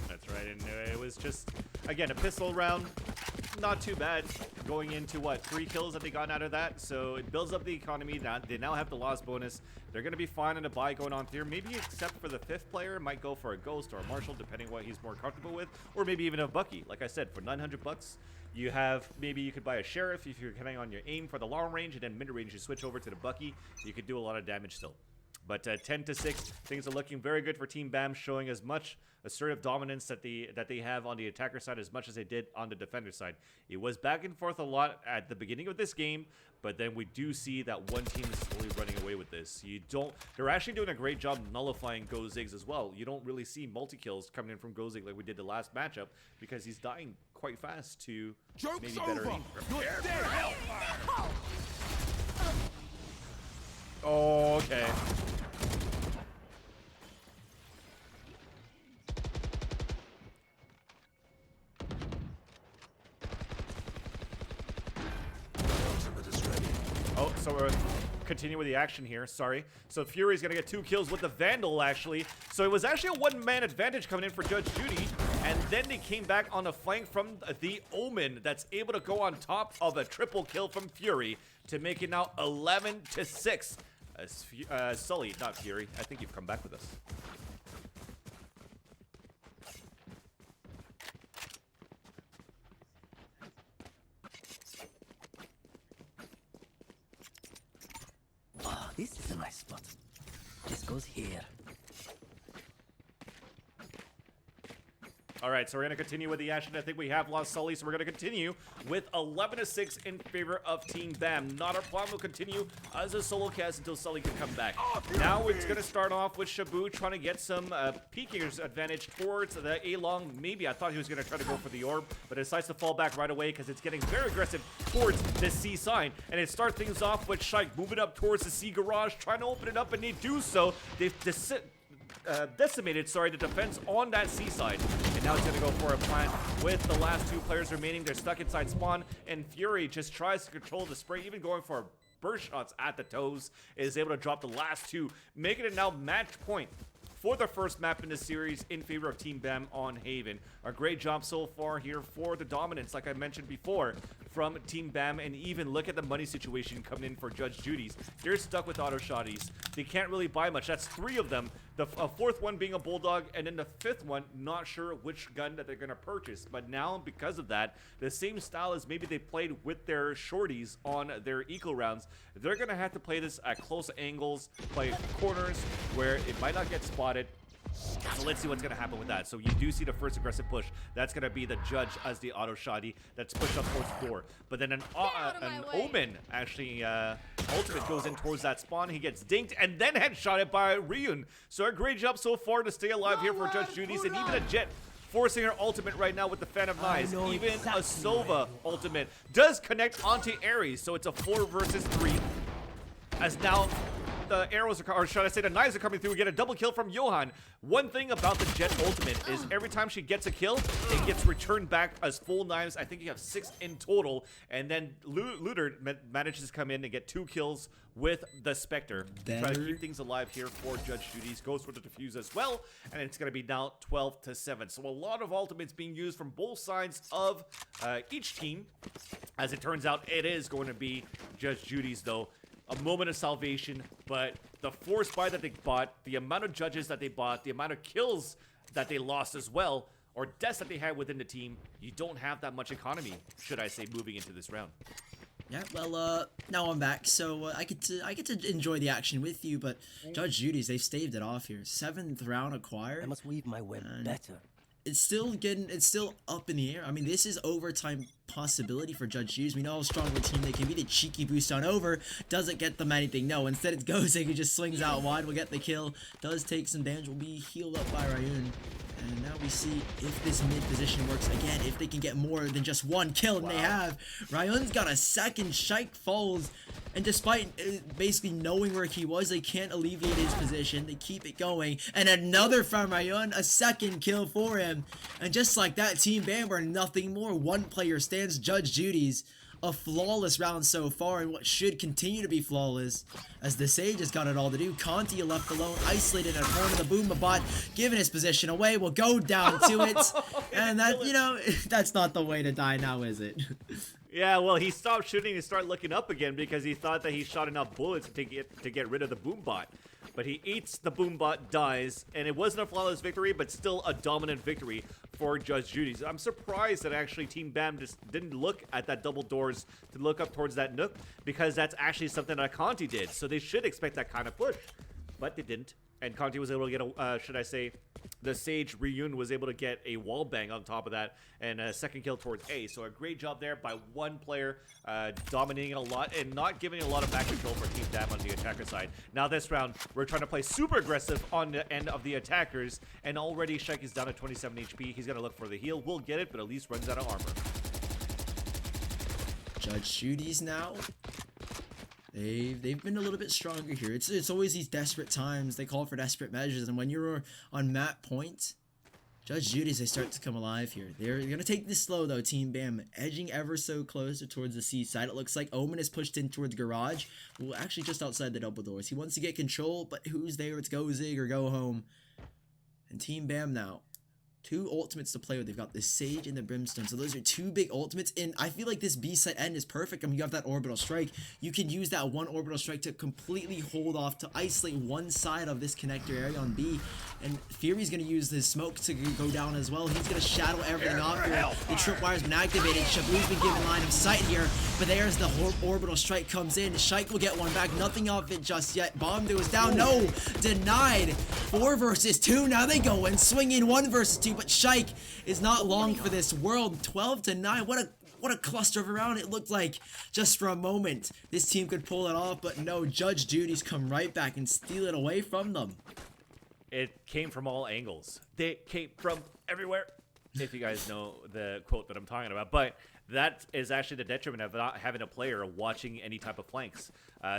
That's right, and it was just, again, a pistol round. Not too bad. Going into, what, 3 kills that they got out of that, so it builds up the economy. Now, they now have the loss bonus. They're going to be fine on a buy going on here, maybe except for the 5th player. Might go for a Ghost or a Marshall, depending what he's more comfortable with, or maybe even a Bucky. Like I said, for 900 bucks, you have, maybe you could buy a Sheriff if you're depending on your aim for the long range, and then mid-range you switch over to the Bucky. You could do a lot of damage still. But 10-6, things are looking very good for Team BAM, showing as much assertive dominance that they have on the attacker side as much as they did on the defender side. It was back and forth a lot at the beginning of this game, but then we do see that one team is slowly running away with this. They're actually doing a great job nullifying GoZiggs as well. You don't really see multi-kills coming in from GoZigg like we did the last matchup, because he's dying quite fast to maybe better aim. Oh, okay. so we're continue with the action here. Sorry. So Fury's gonna get 2 kills with the Vandal, actually. So it was actually a 1-man advantage coming in for Judge Judy, and then they came back on a flank from the Omen that's able to go on top of a triple kill from Fury to make it now 11-6. Sully, not Fury. I think you've come back with us. Ah, this is a nice spot. This goes here. All right, so we're going to continue with the action. I think we have lost Sully, so we're going to continue with 11-6 in favor of Team BAM. Not our plan will continue as a solo cast until Sully can come back. Now it's going to start off with Shabu trying to get some peeking advantage towards the A-long. Maybe I thought he was going to try to go for the orb, but decides to fall back right away because it's getting very aggressive towards the C sign. And it starts things off with Shike moving up towards the C garage, trying to open it up, and they do so. They've decimated, the defense on that C side. And now it's going to go for a plant with the last 2 players remaining. They're stuck inside spawn, and Fury just tries to control the spray, even going for burst shots at the toes. Is able to drop the last 2, making it now match point for the first map in the series in favor of Team BAM on Haven. A great job so far here for the dominance, like I mentioned before, from Team BAM, and even look at the money situation coming in for Judge Judy's. They're stuck with auto shotties. They can't really buy much. That's 3 of them. The 4th one being a Bulldog, and then the 5th one, not sure which gun that they're going to purchase. But now, because of that, the same style as maybe they played with their shorties on their eco rounds, they're going to have to play this at close angles, play corners where it might not get spotted. So let's see what's going to happen with that. So you do see the first aggressive push. That's going to be the Judge as the auto shotty that's pushed up towards the door. But then an Omen actually ultimate goes in towards that spawn. He gets dinked and then headshotted by Ryun. So a great job so far to stay alive here for Judge Judy's, and even a Jet forcing her ultimate right now with the Fan of Knives. Even a Sova ultimate does connect onto Ares. So it's a 4 versus 3. As now the arrows are, or should I say the knives are coming through. We get a double kill from Johan. One thing about the Jet ultimate is every time she gets a kill, it gets returned back as full knives. I think you have 6 in total. And then Looter manages to come in and get 2 kills with the Spectre. Try to keep things alive here for Judge Judy's. Goes for the defuse as well. And it's going to be now 12-7. So a lot of ultimates being used from both sides of each team. As it turns out, it is going to be Judge Judy's, though. A moment of salvation, but the force buy that they bought, the amount of judges that they bought, the amount of kills that they lost as well, or deaths that they had within the team, you don't have that much economy, should I say, moving into this round. Yeah, well, now I'm back, so I get to enjoy the action with you, but Judge Judy's, they've staved it off here. 7th round acquired. I must weave my web better. It's still up in the air. I mean, this is overtime possibility for Judge Judy's. We know how strong of a team they can be. The cheeky boost on over doesn't get them anything. No, instead it goes, he just slings out wide, will get the kill. Does take some damage, will be healed up by Ryun. And now we see if this mid position works again, if they can get more than just 1 kill, and they have. Ryun's got a 2nd, Shike falls, and despite basically knowing where he was, they can't alleviate his position. They keep it going, and another from Ryun, a 2nd kill for him. And just like that, Team BAM are nothing more. 1 player stands. Judge Judy's. A flawless round so far, and what should continue to be flawless, as the Sage has got it all to do. Conti left alone, isolated at corner. The Boomba bot, giving his position away, will go down to it. And that, you know, that's not the way to die now, is it? Yeah, well, he stopped shooting and started looking up again because he thought that he shot enough bullets to get rid of the Boombot. But he eats the Boombot, dies, and it wasn't a flawless victory, but still a dominant victory for Judge Judy's. I'm surprised that actually Team BAM just didn't look at that double doors to look up towards that Nook, because that's actually something that Conti did. So they should expect that kind of push, but they didn't. And Conti was able to get a, should I say, the Sage Ryun was able to get a wall bang on top of that, and a 2nd kill towards A. So a great job there by 1 player, dominating a lot and not giving a lot of back control for Team BAM on the attacker side. Now this round, we're trying to play super aggressive on the end of the attackers, and already Shike is down to 27 HP. He's going to look for the heal. Will get it, but at least runs out of armor. Judge Judy's now. They've been a little bit stronger here. It's always these desperate times. They call for desperate measures, and when you're on map point, Judge Judy's, they start to come alive here. They're going to take this slow, though. Team Bam edging ever so closer towards the C side. It looks like Omen is pushed in towards Garage. Well, actually just outside the double doors. He wants to get control, but who's there? It's go Zig or go home. And Team Bam now. 2 ultimates to play with. They've got the Sage and the Brimstone. So those are 2 big ultimates. And I feel like this B side end is perfect. I mean, you have that orbital strike. You can use that one orbital strike to completely hold off, to isolate one side of this connector area on B. And Fury's going to use his smoke to go down as well. He's going to shadow everything off here. The tripwire's been activated. Shabu's been given line of sight here. But there's the orbital strike comes in. Shike will get one back. Nothing off it just yet. Bomb is down. No! Denied. 4 versus 2. Now they go in. Swinging 1 versus 2. But Shike is not long for this world. 12-9. What a cluster of a round it looked like. Just for a moment, this team could pull it off, but no, Judge Judy's come right back and steal it away from them. It came from all angles. They came from everywhere. If you guys know the quote that I'm talking about, but that is actually the detriment of not having a player watching any type of flanks.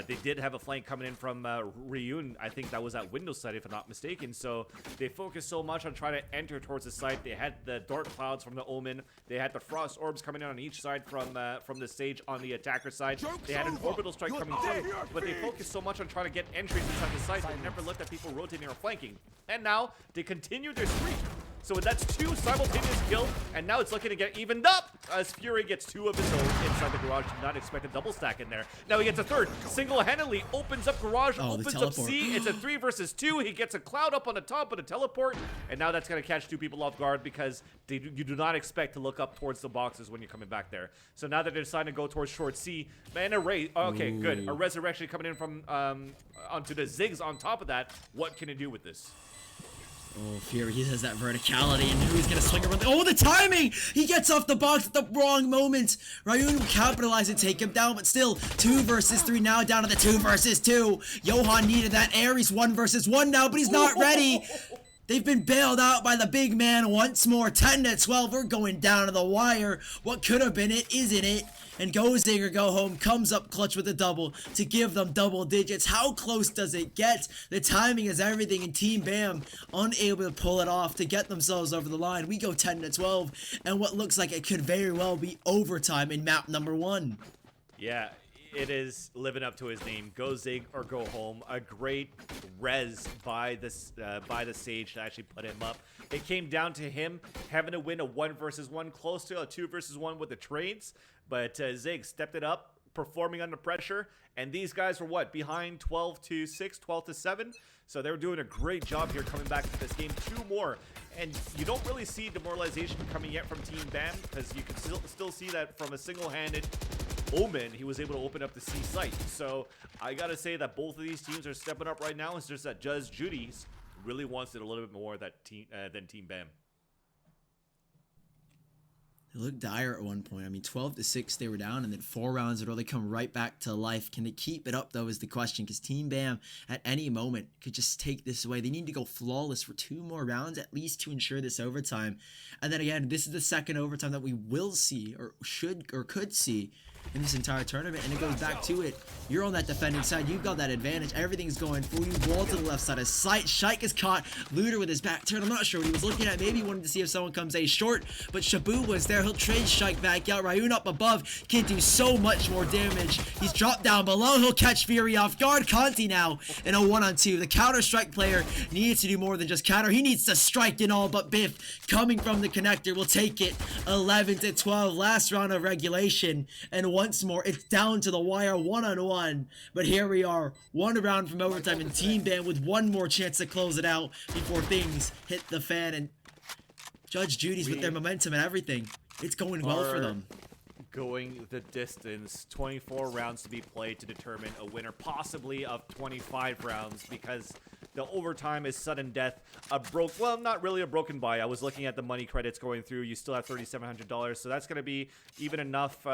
They did have a flank coming in from Ryun. I think that was at window side, if I'm not mistaken. So they focused so much on trying to enter towards the site. They had the dark clouds from the Omen. They had the frost orbs coming in on each side from the Sage on the attacker side. They had an orbital strike coming through, but they focused so much on trying to get entries inside the site. They never looked at people rotating or flanking. And now they continue their streak. So that's 2 simultaneous kills, and now it's looking to get evened up as Fury gets 2 of his own inside the garage. Did not expect a double stack in there. Now he gets a 3rd. Single-handedly opens up garage, opens up C. It's a 3 versus 2. He gets a cloud up on the top of the teleport, and now that's going to catch 2 people off guard because you do not expect to look up towards the boxes when you're coming back there. So now that they're deciding to go towards short C, man, okay, good. A resurrection coming in from onto the Ziggs on top of that. What can it do with this? Oh, Fury, he has that verticality, and who's gonna swing around? Oh, the timing! He gets off the box at the wrong moment. Ryun will capitalize and take him down, but still, 2 versus 3 now, down to the 2 versus 2. Johan needed that air. He's 1 versus 1 now, but he's not ready. They've been bailed out by the big man once more. 10-12, we're going down to the wire. What could have been it, isn't it? And Go Zinger Go Home comes up clutch with a double to give them double digits. How close does it get? The timing is everything, and Team Bam unable to pull it off to get themselves over the line. We go 10-12, and what looks like it could very well be overtime in map number 1. Yeah, it is living up to his name. Go Zig or go home. A great res by the Sage to actually put him up. It came down to him having to win a 1 versus 1, close to a 2 versus 1 with the trades. But Zig stepped it up, performing under pressure. And these guys were what? Behind 12-6, 12-7. So they were doing a great job here coming back to this game. 2 more. And you don't really see demoralization coming yet from Team Bam, because you can still see that from a single-handed Omen, he was able to open up the C site. So I gotta say that both of these teams are stepping up right now. It's just that Judge Judy's really wants it a little bit more than Team Bam. It looked dire at one point. I mean, 12-6 they were down, and then 4 rounds in a row they come right back to life. Can they keep it up, though, is the question, because Team Bam at any moment could just take this away. They need to go flawless for 2 more rounds at least to ensure this overtime. And then again, this is the second overtime that we will see, or could see in this entire tournament, and it goes back to it. You're on that defending side. You've got that advantage. Everything's going for you. Wall to the left side of sight. Shike is caught. Looter with his back turn. I'm not sure what he was looking at. Maybe he wanted to see if someone comes A short, but Shabu was there. He'll trade Shike back out. Ryun up above can do so much more damage. He's dropped down below. He'll catch Fury off guard. Conti now in a 1-on-2. The Counter-Strike player needs to do more than just counter. He needs to strike in all, but Biff coming from the connector will take it. 11-12. Last round of regulation, and once more it's down to the wire, 1-on-1. But here we are, 1 round from overtime, and Team Bam with 1 more chance to close it out before things hit the fan. And Judge Judy's with their momentum and everything, it's going well for them. Going the distance, 24 rounds to be played to determine a winner, possibly of 25 rounds, because the overtime is sudden death. Well, not really a broken buy. I was looking at the money credits going through. You still have $3,700, so that's going to be even enough.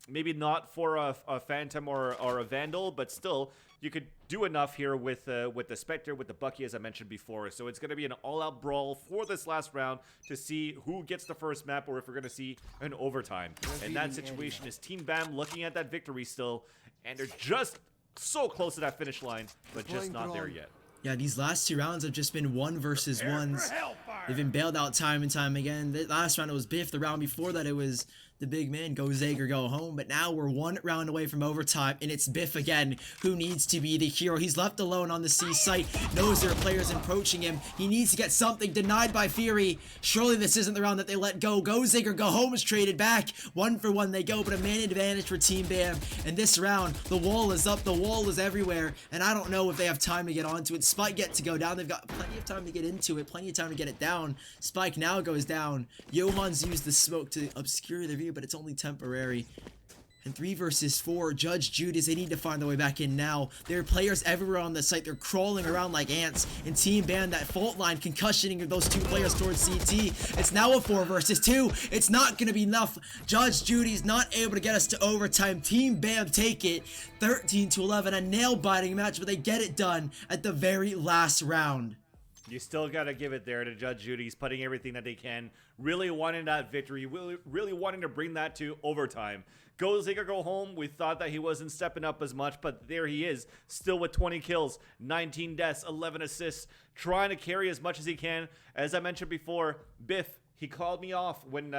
Maybe not for a Phantom or a Vandal, but still, you could do enough here with the Spectre, with the Bucky, as I mentioned before. So it's going to be an all-out brawl for this last round to see who gets the first map, or if we're going to see an overtime. And that situation is Team Bam looking at that victory still, and they're just so close to that finish line, but just not there yet. Yeah, these last 2 rounds have just been 1 versus 1s. They've been bailed out time and time again. The last round it was Biff. The round before that it was the big man, go Zig or go home. But now we're one round away from overtime, and it's Biff again who needs to be the hero. He's left alone on the C site, knows there are players approaching him. He needs to get something denied by Fury. Surely this isn't the round that they let go. Go Zig or go home is traded back. 1 for 1 they go, but a man advantage for Team Bam. And this round, the wall is up, the wall is everywhere, and I don't know if they have time to get onto it. Spike get to go down. They've got plenty of time to get into it, plenty of time to get it down. Spike now goes down. Johan's used the smoke to obscure the view, but it's only temporary. And 3 versus 4, Judge Judas, they need to find their way back in now. There are players everywhere on the site. They're crawling around like ants. And Team Bam, that fault line, concussioning those 2 players towards CT. It's now a 4 versus 2. It's not going to be enough. Judge Judy's not able to get us to overtime. Team Bam take it 13-11. A nail-biting match, but they get it done at the very last round. You still got to give it there to Judge Judy. He's putting everything that they can. Really wanting that victory. Really wanting to bring that to overtime. Go Zig or go home. We thought that he wasn't stepping up as much, but there he is. Still with 20 kills, 19 deaths, 11 assists. Trying to carry as much as he can. As I mentioned before, Biff, he called me off when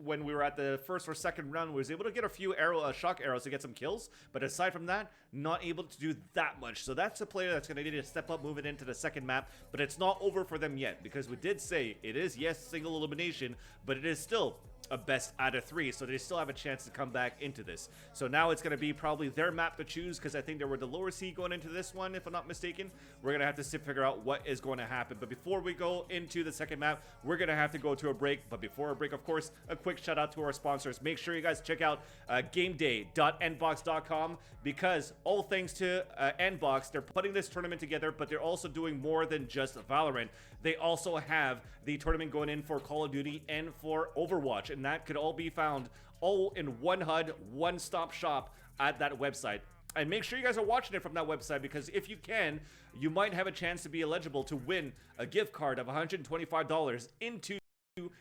we were at the first or second round. We was able to get a few shock arrows to get some kills, but aside from that, not able to do that much. So that's a player that's going to need to step up moving into the second map, but it's not over for them yet, because we did say it is, yes, single elimination, but it is still a best out of 3, so they still have a chance to come back into this. So now it's going to be probably their map to choose, because I think they were the lower seed going into this one, if I'm not mistaken. We're going to have to figure out what is going to happen. But before we go into the second map, we're going to have to go to a break. But before a break, of course, a quick shout out to our sponsors. Make sure you guys check out gameday.andbox.com, because all thanks to Andbox, they're putting this tournament together, but they're also doing more than just Valorant. They also have the tournament going in for Call of Duty and for Overwatch, and that could all be found all in one HUD, one-stop shop at that website. And make sure you guys are watching it from that website, because if you can, you might have a chance to be eligible to win a gift card of $125 into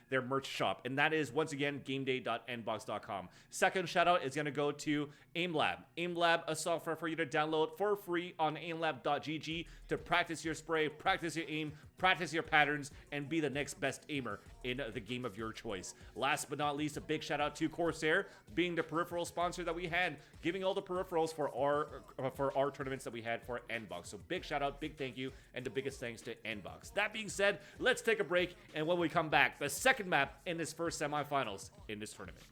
their merch shop, and that is once again gameday.andbox.com. Second shout out is going to go to Aimlab. Aimlab, a software for you to download for free on aimlab.gg to practice your spray, practice your aim, practice your patterns, and be the next best aimer in the game of your choice. Last but not least, a big shout out to Corsair, being the peripheral sponsor that we had, giving all the peripherals for our tournaments that we had for Andbox. So big shout out, big thank you, and the biggest thanks to Andbox. That being said, let's take a break, and when we come back, the second map in this first semifinals in this tournament.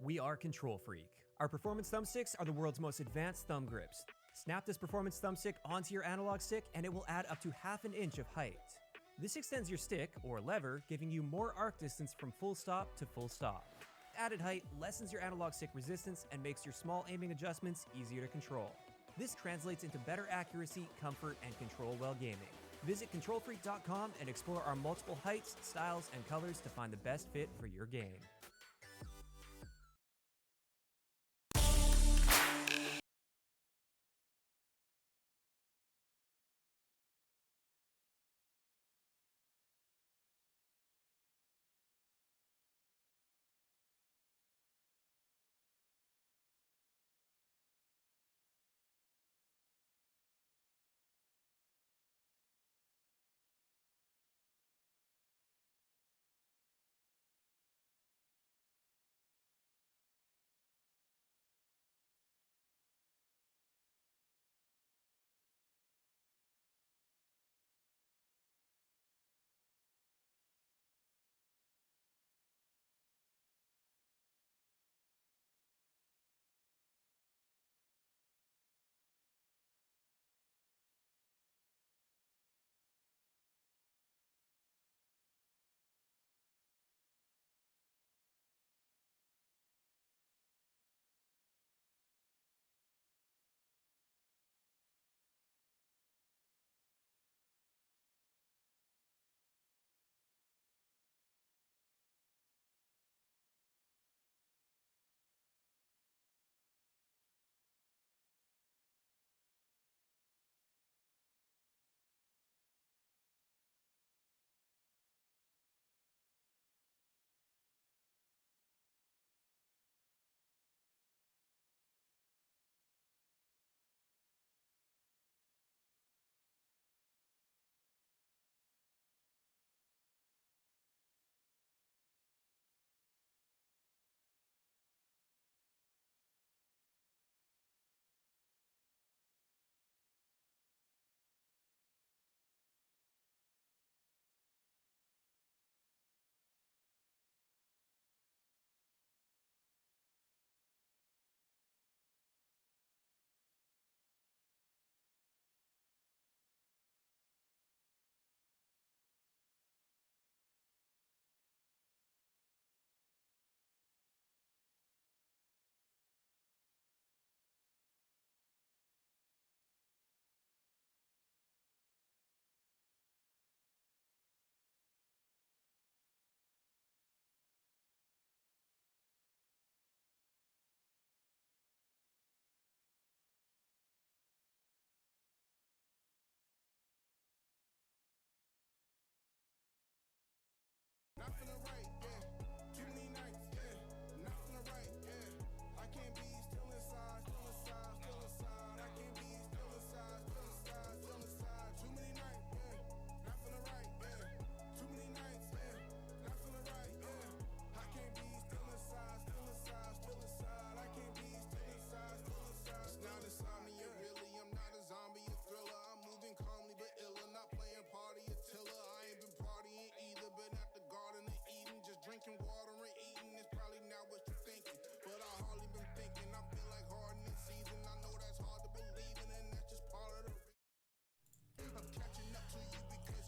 We are KontrolFreek. Our performance thumbsticks are the world's most advanced thumb grips. Snap this performance thumbstick onto your analog stick and it will add up to ½ an inch of height. This extends your stick, or lever, giving you more arc distance from full stop to full stop. Added height lessens your analog stick resistance and makes your small aiming adjustments easier to control. This translates into better accuracy, comfort, and control while gaming. Visit KontrolFreek.com and explore our multiple heights, styles, and colors to find the best fit for your game.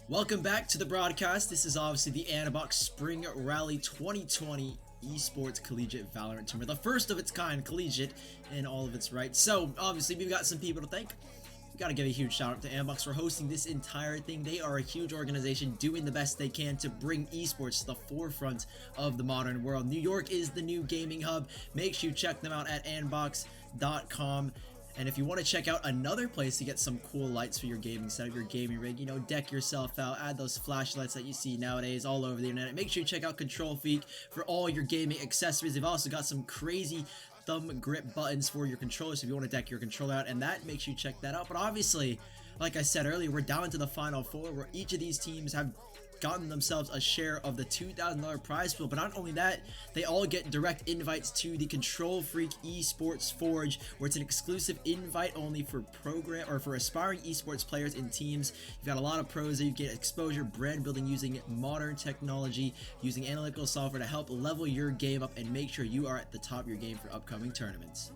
Welcome back to the broadcast. This is obviously the Andbox Spring Rally 2020 Esports Collegiate Valorant Tournament, the first of its kind collegiate in all of its rights. So obviously we've got some people to thank. We gotta give a huge shout out to Andbox for hosting this entire thing. They are a huge organization doing the best they can to bring esports to the forefront of the modern world. New York is the new gaming hub. Make sure you check them out at andbox.com. And if you want to check out another place to get some cool lights for your gaming setup, your gaming rig, you know, deck yourself out, add those flashlights that you see nowadays all over the internet. Make sure you check out KontrolFreek for all your gaming accessories. They've also got some crazy thumb grip buttons for your controllers if you want to deck your controller out, and that makes you check that out. But obviously, like I said earlier, we're down to the final four where each of these teams have gotten themselves a share of the $2,000 prize pool. But not only that, they all get direct invites to the KontrolFreek Esports Forge, where it's an exclusive invite only for aspiring esports players and teams. You've got a lot of pros that you get exposure, brand building using modern technology, using analytical software to help level your game up and make sure you are at the top of your game for upcoming tournaments.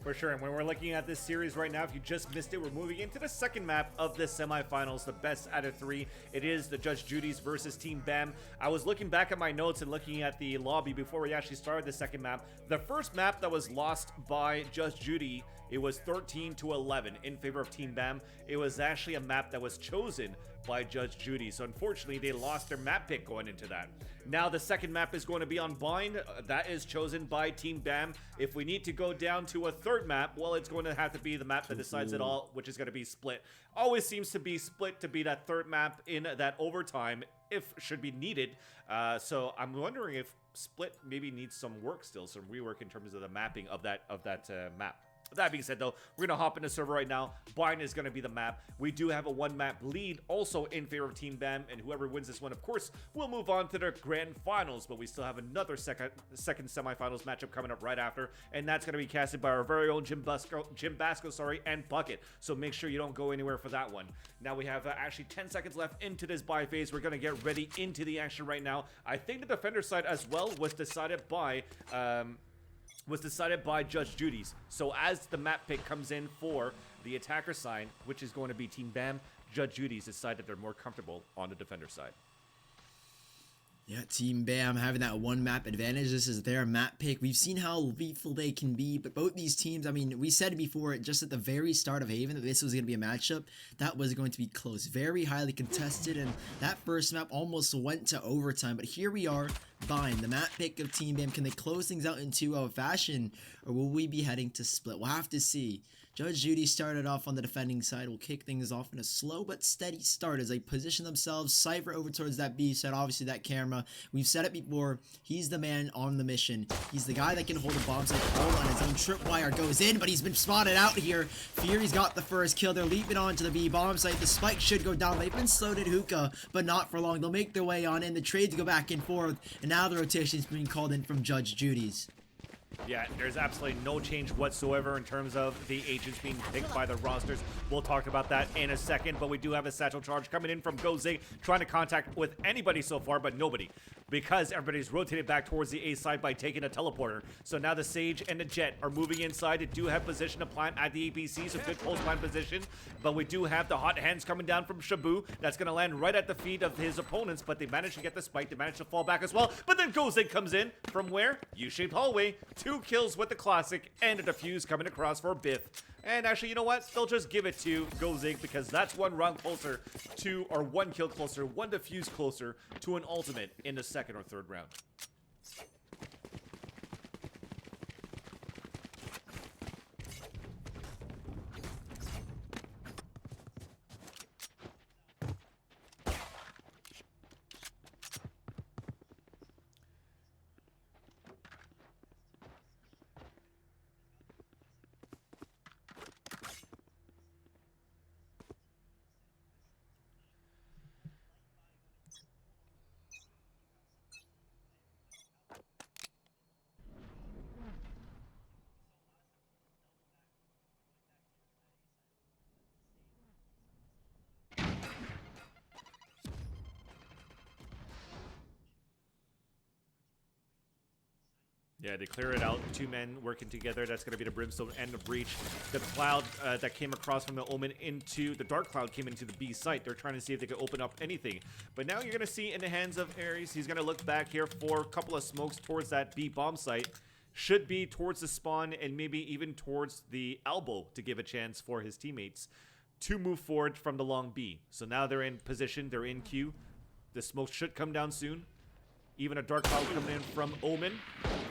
For sure, and when we're looking at this series right now, if you just missed it, we're moving into the second map of the semifinals, the best out of 3. It is the Judge Judy's versus Team Bam. I was looking back at my notes and looking at the lobby before we actually started the second map. The first map that was lost by Judge Judy, it was 13-11 in favor of Team Bam. It was actually a map that was chosen by Judge Judy, so unfortunately they lost their map pick going into that. Now the second map is going to be on Bind. That is chosen by Team Bam. If we need to go down to a third map, well, it's going to have to be the map that decides it all, which is going to be Split. Always seems to be Split to be that third map in that overtime, if should be needed. So I'm wondering if Split maybe needs some work still, some rework in terms of the mapping of that map. That being said, though, we're going to hop into server right now. Bind is going to be the map. We do have a 1-map lead also in favor of Team Bam, and whoever wins this one, of course, will move on to the grand finals, but we still have another second semifinals matchup coming up right after, and that's going to be casted by our very own JimBasco and Puckett, so make sure you don't go anywhere for that one. Now we have actually 10 seconds left into this buy phase. We're going to get ready into the action right now. I think the defender side as well was decided by Judge Judy's. So as the map pick comes in for the attacker side, which is going to be Team Bam, Judge Judy's decided they're more comfortable on the defender side. Yeah, Team Bam having that 1-map advantage. This is their map pick. We've seen how lethal they can be, but both these teams, I mean, we said before, just at the very start of Haven, that this was going to be a matchup that was going to be close. Very highly contested, and that first map almost went to overtime, but here we are. Bind, the map pick of Team Bam. Can they close things out in 2-0 fashion, or will we be heading to Split? We'll have to see. Judge Judy started off on the defending side. Will kick things off in a slow but steady start as they position themselves. Cypher over towards that B side. Obviously, that camera. We've said it before. He's the man on the mission. He's the guy that can hold a bomb site control on his own. Tripwire goes in, but he's been spotted out here. Fury's got the first kill. They're leaping on to the B bomb site. The spike should go down. They've been slowed at hookah, but not for long. They'll make their way on in. The trades go back and forth, and now the rotation is being called in from Judge Judy's. Yeah, there's absolutely no change whatsoever in terms of the agents being picked by the rosters. We'll talk about that in a second, but we do have a satchel charge coming in from GoZig, trying to contact with anybody so far, but nobody, because everybody's rotated back towards the A side by taking a teleporter. So now the Sage and the Jet are moving inside. They do have position to plant at the APC, so good post plant position, but we do have the hot hands coming down from Shabu. That's going to land right at the feet of his opponents, but they managed to get the spike. They managed to fall back as well, but then GoZig comes in from where? U-shaped hallway. 2 kills with the classic and a defuse coming across for Biff. And actually, you know what? They'll just give it to GoZig because that's 1 round closer to, or 1 kill closer, 1 defuse closer to an ultimate in the second or third round. Yeah, they clear it out. 2 men working together. That's going to be the Brimstone and the Breach. The Cloud that came across from the Omen into the Dark Cloud came into the B site. They're trying to see if they can open up anything. But now you're going to see in the hands of Ares, he's going to look back here for a couple of smokes towards that B bomb site. Should be towards the spawn and maybe even towards the elbow to give a chance for his teammates to move forward from the long B. So now they're in position. They're in queue. The smoke should come down soon. Even a Dark Cloud coming in from Omen.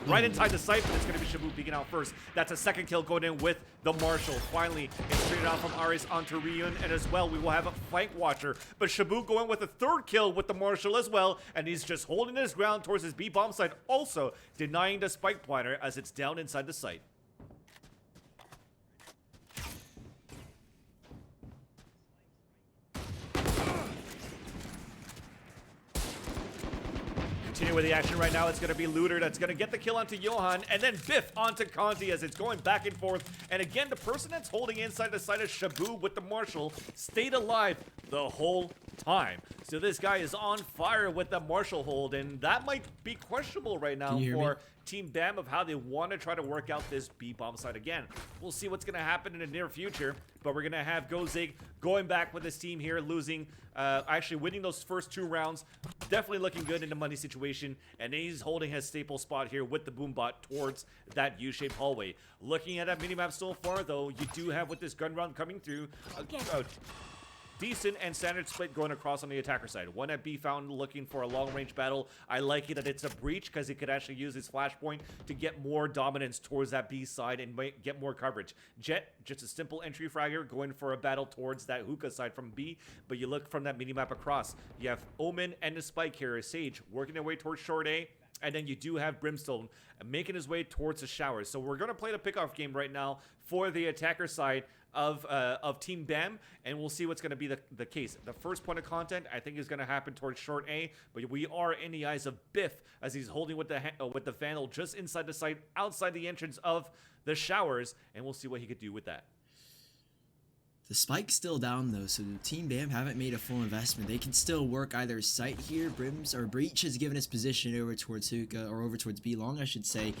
Right inside the site, but it's going to be Shabu peeking out first. That's a second kill going in with the Marshal. Finally, it's traded out from Ares onto Ryun, and as well, we will have a Flank Watcher. But Shabu going with a 3rd kill with the Marshal as well, and he's just holding his ground towards his B-bomb site, also denying the spike planter as it's down inside the site. Continue with the action right now. It's going to be Looter that's going to get the kill onto Johan, and then Biff onto Conti as it's going back and forth. And again, the person that's holding inside the side of Shabu with the Marshal stayed alive the whole time. So this guy is on fire with the Marshall hold, and that might be questionable right now for Team BAM of how they want to try to work out this B bomb side again. We'll see what's going to happen in the near future, but we're going to have GoZig going back with his team here, losing, actually winning those first 2 rounds. Definitely looking good in the money situation, and he's holding his staple spot here with the Boombot towards that U-shaped hallway. Looking at that minimap so far, though, you do have with this gun round coming through, decent and standard split going across on the attacker side. One at B Fountain looking for a long-range battle. I like it that it's a breach because he could actually use his flashpoint to get more dominance towards that B side and might get more coverage. Jet, just a simple entry fragger going for a battle towards that hookah side from B, but you look from that minimap across. You have Omen and the Spike here, Sage, working their way towards short A. And then you do have Brimstone making his way towards the showers. So we're going to play the pickoff game right now for the attacker side of Team BAM, and we'll see what's going to be the case. The first point of contact, I think, is going to happen towards short A, but we are in the eyes of Biff as he's holding with the Vandal just inside the site, outside the entrance of the showers, and we'll see what he could do with that. The spike's still down though, so Team BAM haven't made a full investment. They can still work either site here. Breach has given his position over towards hookah, or over towards B long, I should say.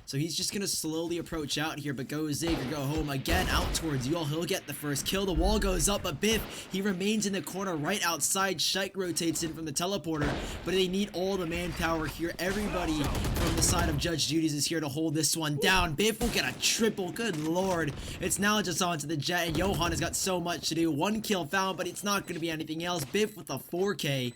So he's just gonna slowly approach out here, but GoZig or go home again out towards Yul. He'll get the first kill. The wall goes up, but Biff, he remains in the corner right outside. Shike rotates in from the teleporter, but they need all the manpower here. Everybody from the side of Judge Judy's is here to hold this one down. Biff will get a triple. Good lord. It's now just on to the Jet, and Johan has got so much to do. 1 kill found, but it's not going to be anything else. Biff with a 4K.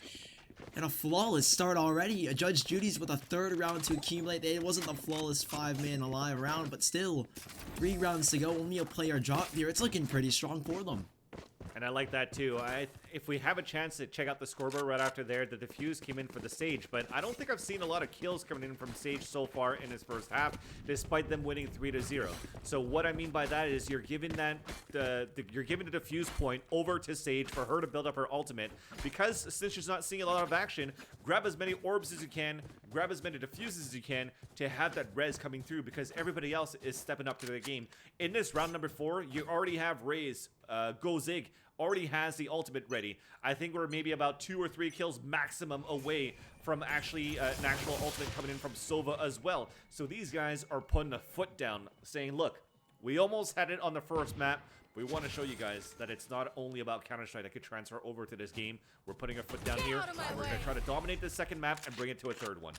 And a flawless start already. Judge Judy's with a 3rd round to accumulate. It wasn't the flawless 5-man alive round, but still 3 rounds to go. Only a player dropped here. It's looking pretty strong for them. And I like that too. If we have a chance to check out the scoreboard right after there, the defuse came in for the Sage, but I don't think I've seen a lot of kills coming in from Sage so far in his first half, despite them winning 3-0. So what I mean by that is you're giving that you're giving the defuse point over to Sage for her to build up her ultimate, because since she's not seeing a lot of action, grab as many orbs as you can, grab as many diffuses as you can to have that res coming through, because everybody else is stepping up to the game. In this round number 4, you already have Raze, GoZig already has the ultimate ready. I think we're maybe about 2 or 3 kills maximum away from actually an actual ultimate coming in from Sova as well. So these guys are putting a foot down, saying, look, we almost had it on the first map. We want to show you guys that it's not only about Counter-Strike that could transfer over to this game. We're putting our foot down here, and we're going to try to dominate the second map and bring it to a 3rd one.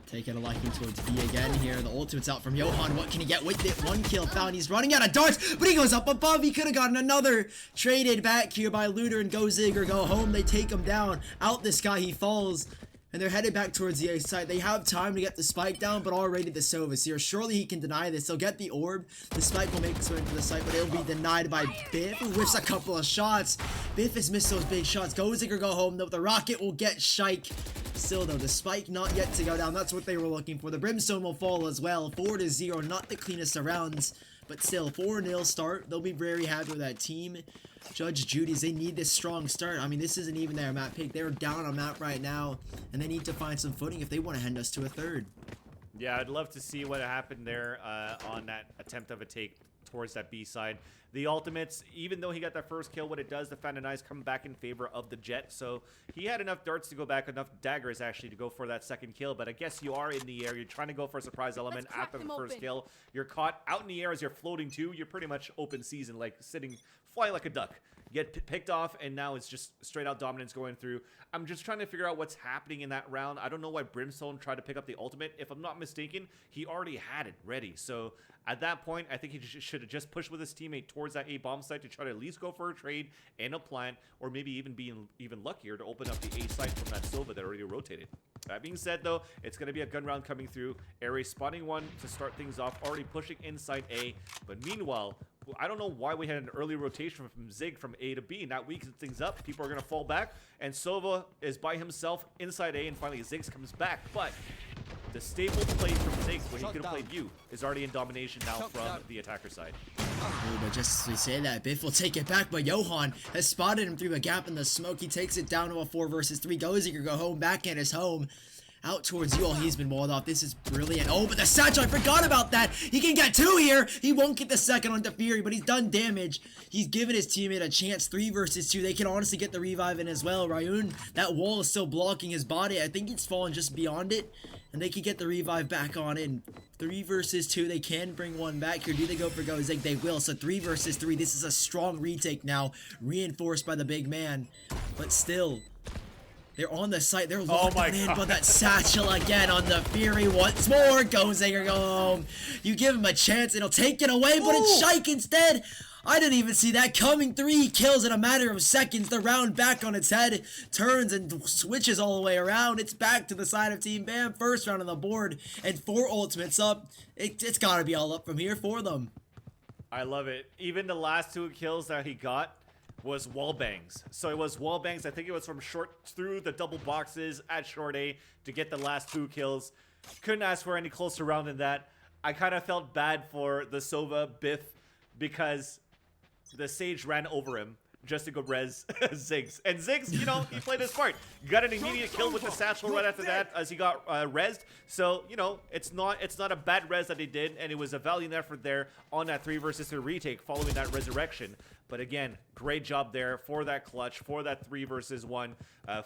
Taking a liking towards B again here. The ultimate's out from Johan. What can he get with it? 1 kill found. He's running out of darts, but he goes up above. He could have gotten another. Traded back here by Looter and GoZig or go home. They take him down. Out the sky, he falls. And they're headed back towards the A site. They have time to get the spike down, but already the Sova's here. Surely he can deny this. They'll get the orb. The spike will make its way into the site, but it'll be denied by Biff, who whiffs a couple of shots. Biff has missed those big shots. GoZig or go home, though. The rocket will get Shike. Still, though, the spike not yet to go down. That's what they were looking for. The Brimstone will fall as well. 4-0. Not the cleanest of rounds, but still, 4-0 start. They'll be very happy with that team. Judge Judy's, they need this strong start. I mean, this isn't even their map pick. They're down on map right now, and they need to find some footing if they want to hand us to a 3rd. Yeah, I'd love to see what happened there on that attempt of a take towards that B side. The ultimates, even though he got that first kill, what it does, the Phantom Eyes come back in favor of the Jet. So he had enough darts to go back, enough daggers actually to go for that second kill. But I guess you are in the air. You're trying to go for a surprise element after the first kill. You're caught out in the air as you're floating too. You're pretty much open season, like flying like a duck. You get picked off, and now it's just straight out dominance going through. I'm just trying to figure out what's happening in that round. I don't know why Brimstone tried to pick up the ultimate. If I'm not mistaken, he already had it ready. So at that point, I think he should have just pushed with his teammate towards that A bomb site to try to at least go for a trade and a plant, or maybe even be even luckier to open up the A site from that Sova that already rotated. That being said, though, it's going to be a gun round coming through. Ares spotting one to start things off, already pushing inside A. But meanwhile, I don't know why we had an early rotation from Zig from A to B, and that weakens things up. People are going to fall back, and Sova is by himself inside A, and finally Ziggs comes back. But the stable play from Ziggs, when he could have played you, is already in domination now from the attacker side. Oh, but just as we say that, Biff will take it back, but Johan has spotted him through a gap in the smoke. He takes it down to a 4 versus 3. GoZig or go home, back at his home. Out towards you all, he's been walled off. This is brilliant. Oh, but the satchel, I forgot about that. He can get 2 here. He won't get the second on the Fury, but he's done damage. He's given his teammate a chance. 3 versus 2. They can honestly get the revive in as well. Ryun, that wall is still blocking his body. I think it's fallen just beyond it, and they can get the revive back on in. 3 versus 2. They can bring one back here. Do they go for Gozig? They will. So 3 versus 3. This is a strong retake now, reinforced by the big man. But still, they're on the site. They're locked in, but that satchel again on the Fury once more. Gozig go home. You give him a chance, it'll take it away, but it's Shike instead. I didn't even see that coming. 3 kills in a matter of seconds. The round back on its head. Turns and switches all the way around. It's back to the side of Team Bam. First round on the board. And 4 ultimates up. It's got to be all up from here for them. I love it. Even the last 2 kills that he got was wall bangs. So it was wall bangs. I think it was from short through the double boxes at short A to get the last 2 kills. Couldn't ask for any closer round than that. I kind of felt bad for the Sova Biff because the Sage ran over him just to go res Ziggs. And Ziggs, you know, he played his part. Got an immediate kill with the satchel right after that as he got rezzed. So, you know, it's not a bad res that he did, and it was a valiant effort there on that 3 versus 3 retake following that resurrection. But again, great job there for that clutch, for that 3 versus 1,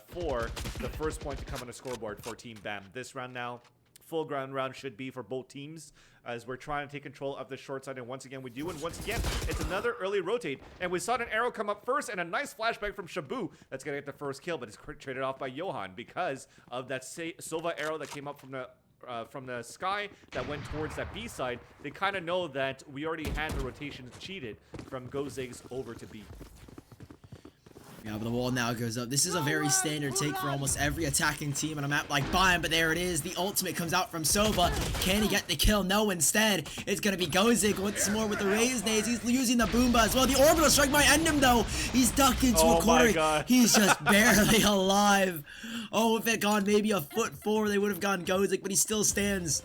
for the first point to come on the scoreboard for Team Bam. This round now, full ground round should be for both teams as we're trying to take control of the short side, and once again we do, and once again it's another early rotate, and we saw an arrow come up first and a nice flashback from Shabu that's gonna get the first kill, but it's traded off by Johan because of that Sova arrow that came up from the sky that went towards that B side. They kind of know that we already had the rotation cheated from Gozig's over to B. Yeah, but the wall now goes up. This is a very standard take for almost every attacking team on a map like Bayern, but there it is. The ultimate comes out from Sova. Can he get the kill? No, instead, it's going to be Gozig once more with the raised nades. He's using the Boomba as well. The orbital strike might end him, though. He's ducked into a corner. My God. He's just barely alive. Oh, if it gone maybe a foot forward, they would have gone Gozig, but he still stands.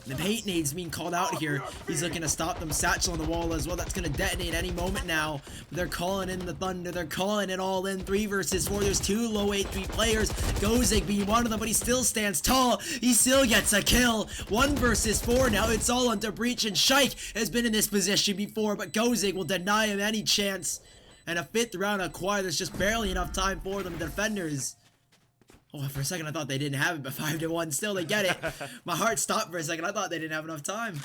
The paint nades being called out here. He's looking to stop them. Satchel on the wall as well. That's going to detonate any moment now. But they're calling in the thunder. They're calling it all in. 3 versus 4. There's 2 low HP players. Gozig being one of them, but he still stands tall. He still gets a kill. 1 versus 4. Now it's all under breach, and Shike has been in this position before, but Gozig will deny him any chance. And a 5th round acquired. There's just barely enough time for them. Defenders. Oh, for a second I thought they didn't have it, but 5-1, still they get it. My heart stopped for a second. I thought they didn't have enough time.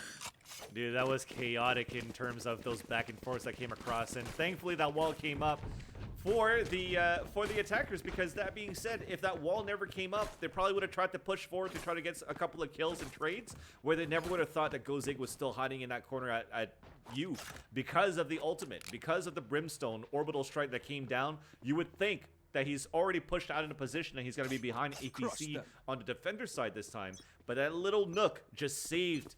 Dude, that was chaotic in terms of those back and forths that came across, and thankfully that wall came up for the attackers, because that being said, if that wall never came up, they probably would have tried to push forward to try to get a couple of kills and trades, where they never would have thought that Gozig was still hiding in that corner at you. Because of the ultimate, because of the brimstone orbital strike that came down, you would think that he's already pushed out in a position and he's going to be behind APC on the defender side this time. But that little nook just saved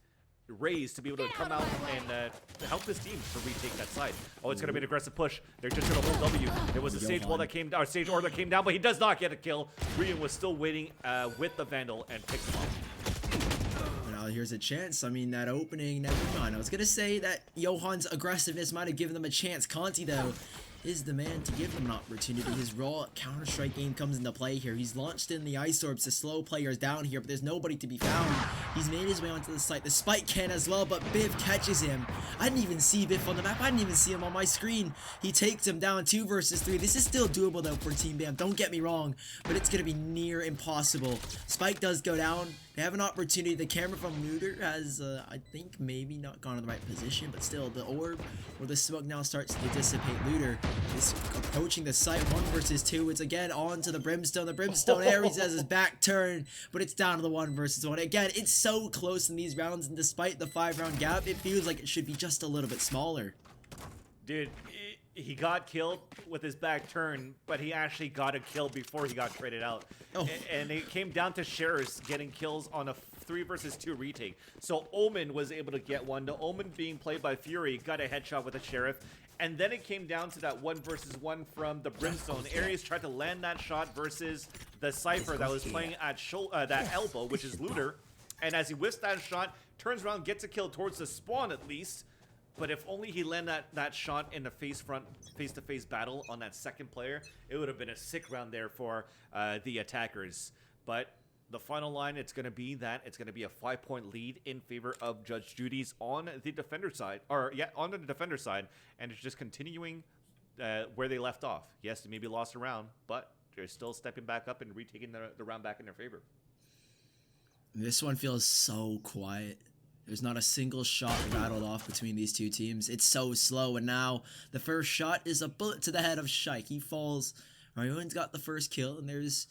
Raze to be able to come out and help his team to retake that side. Oh, it's going to be an aggressive push. They're just going to hold W. There was a stage wall that came down, or stage order that came down, but he does not get a kill. Rian was still waiting with the Vandal and picks him off. Now here's a chance. I mean, that opening, never mind. I was going to say that Johan's aggressiveness might have given them a chance. Conti, though, is the man to give them an opportunity. His raw Counter-Strike game comes into play here. He's launched in the Ice Orbs to slow players down here, but there's nobody to be found. He's made his way onto the site. The Spike can as well, but Biff catches him. I didn't even see Biff on the map. I didn't even see him on my screen. He takes him down 2 versus 3. This is still doable, though, for Team Bam. Don't get me wrong, but it's going to be near impossible. Spike does go down. They have an opportunity. The camera from Looter has, I think, maybe not gone in the right position, but still, the orb or the smoke now starts to dissipate. Looter is approaching the site. 1 versus 2. It's again on to the Brimstone. The Brimstone Ares has his back turned, but it's down to the 1 versus 1. Again, it's so close in these rounds, and despite the 5-round gap, it feels like it should be just a little bit smaller. Dude, he got killed with his back turn, but he actually got a kill before he got traded out. Oh. And it came down to Sheriffs getting kills on a 3 versus 2 retake. So Omen was able to get one. The Omen being played by Fury got a headshot with a Sheriff. And then it came down to that 1 versus 1 from the Brimstone. Ares tried to land that shot versus the Cypher that was playing at that elbow, which is Looter. And as he whiffs that shot, turns around, gets a kill towards the spawn at least. But if only he landed that shot in the face-to-face battle on that second player, it would have been a sick round there for the attackers. But the final line, it's going to be that it's going to be a 5-point lead in favor of Judge Judy's on the defender side, on the defender side, and it's just continuing where they left off. Yes, they maybe lost a round, but they're still stepping back up and retaking the round back in their favor. This one feels so quiet. There's not a single shot rattled off between these two teams. It's so slow, and now the first shot is a bullet to the head of Shike. He falls. Ryoan's got the first kill, and there's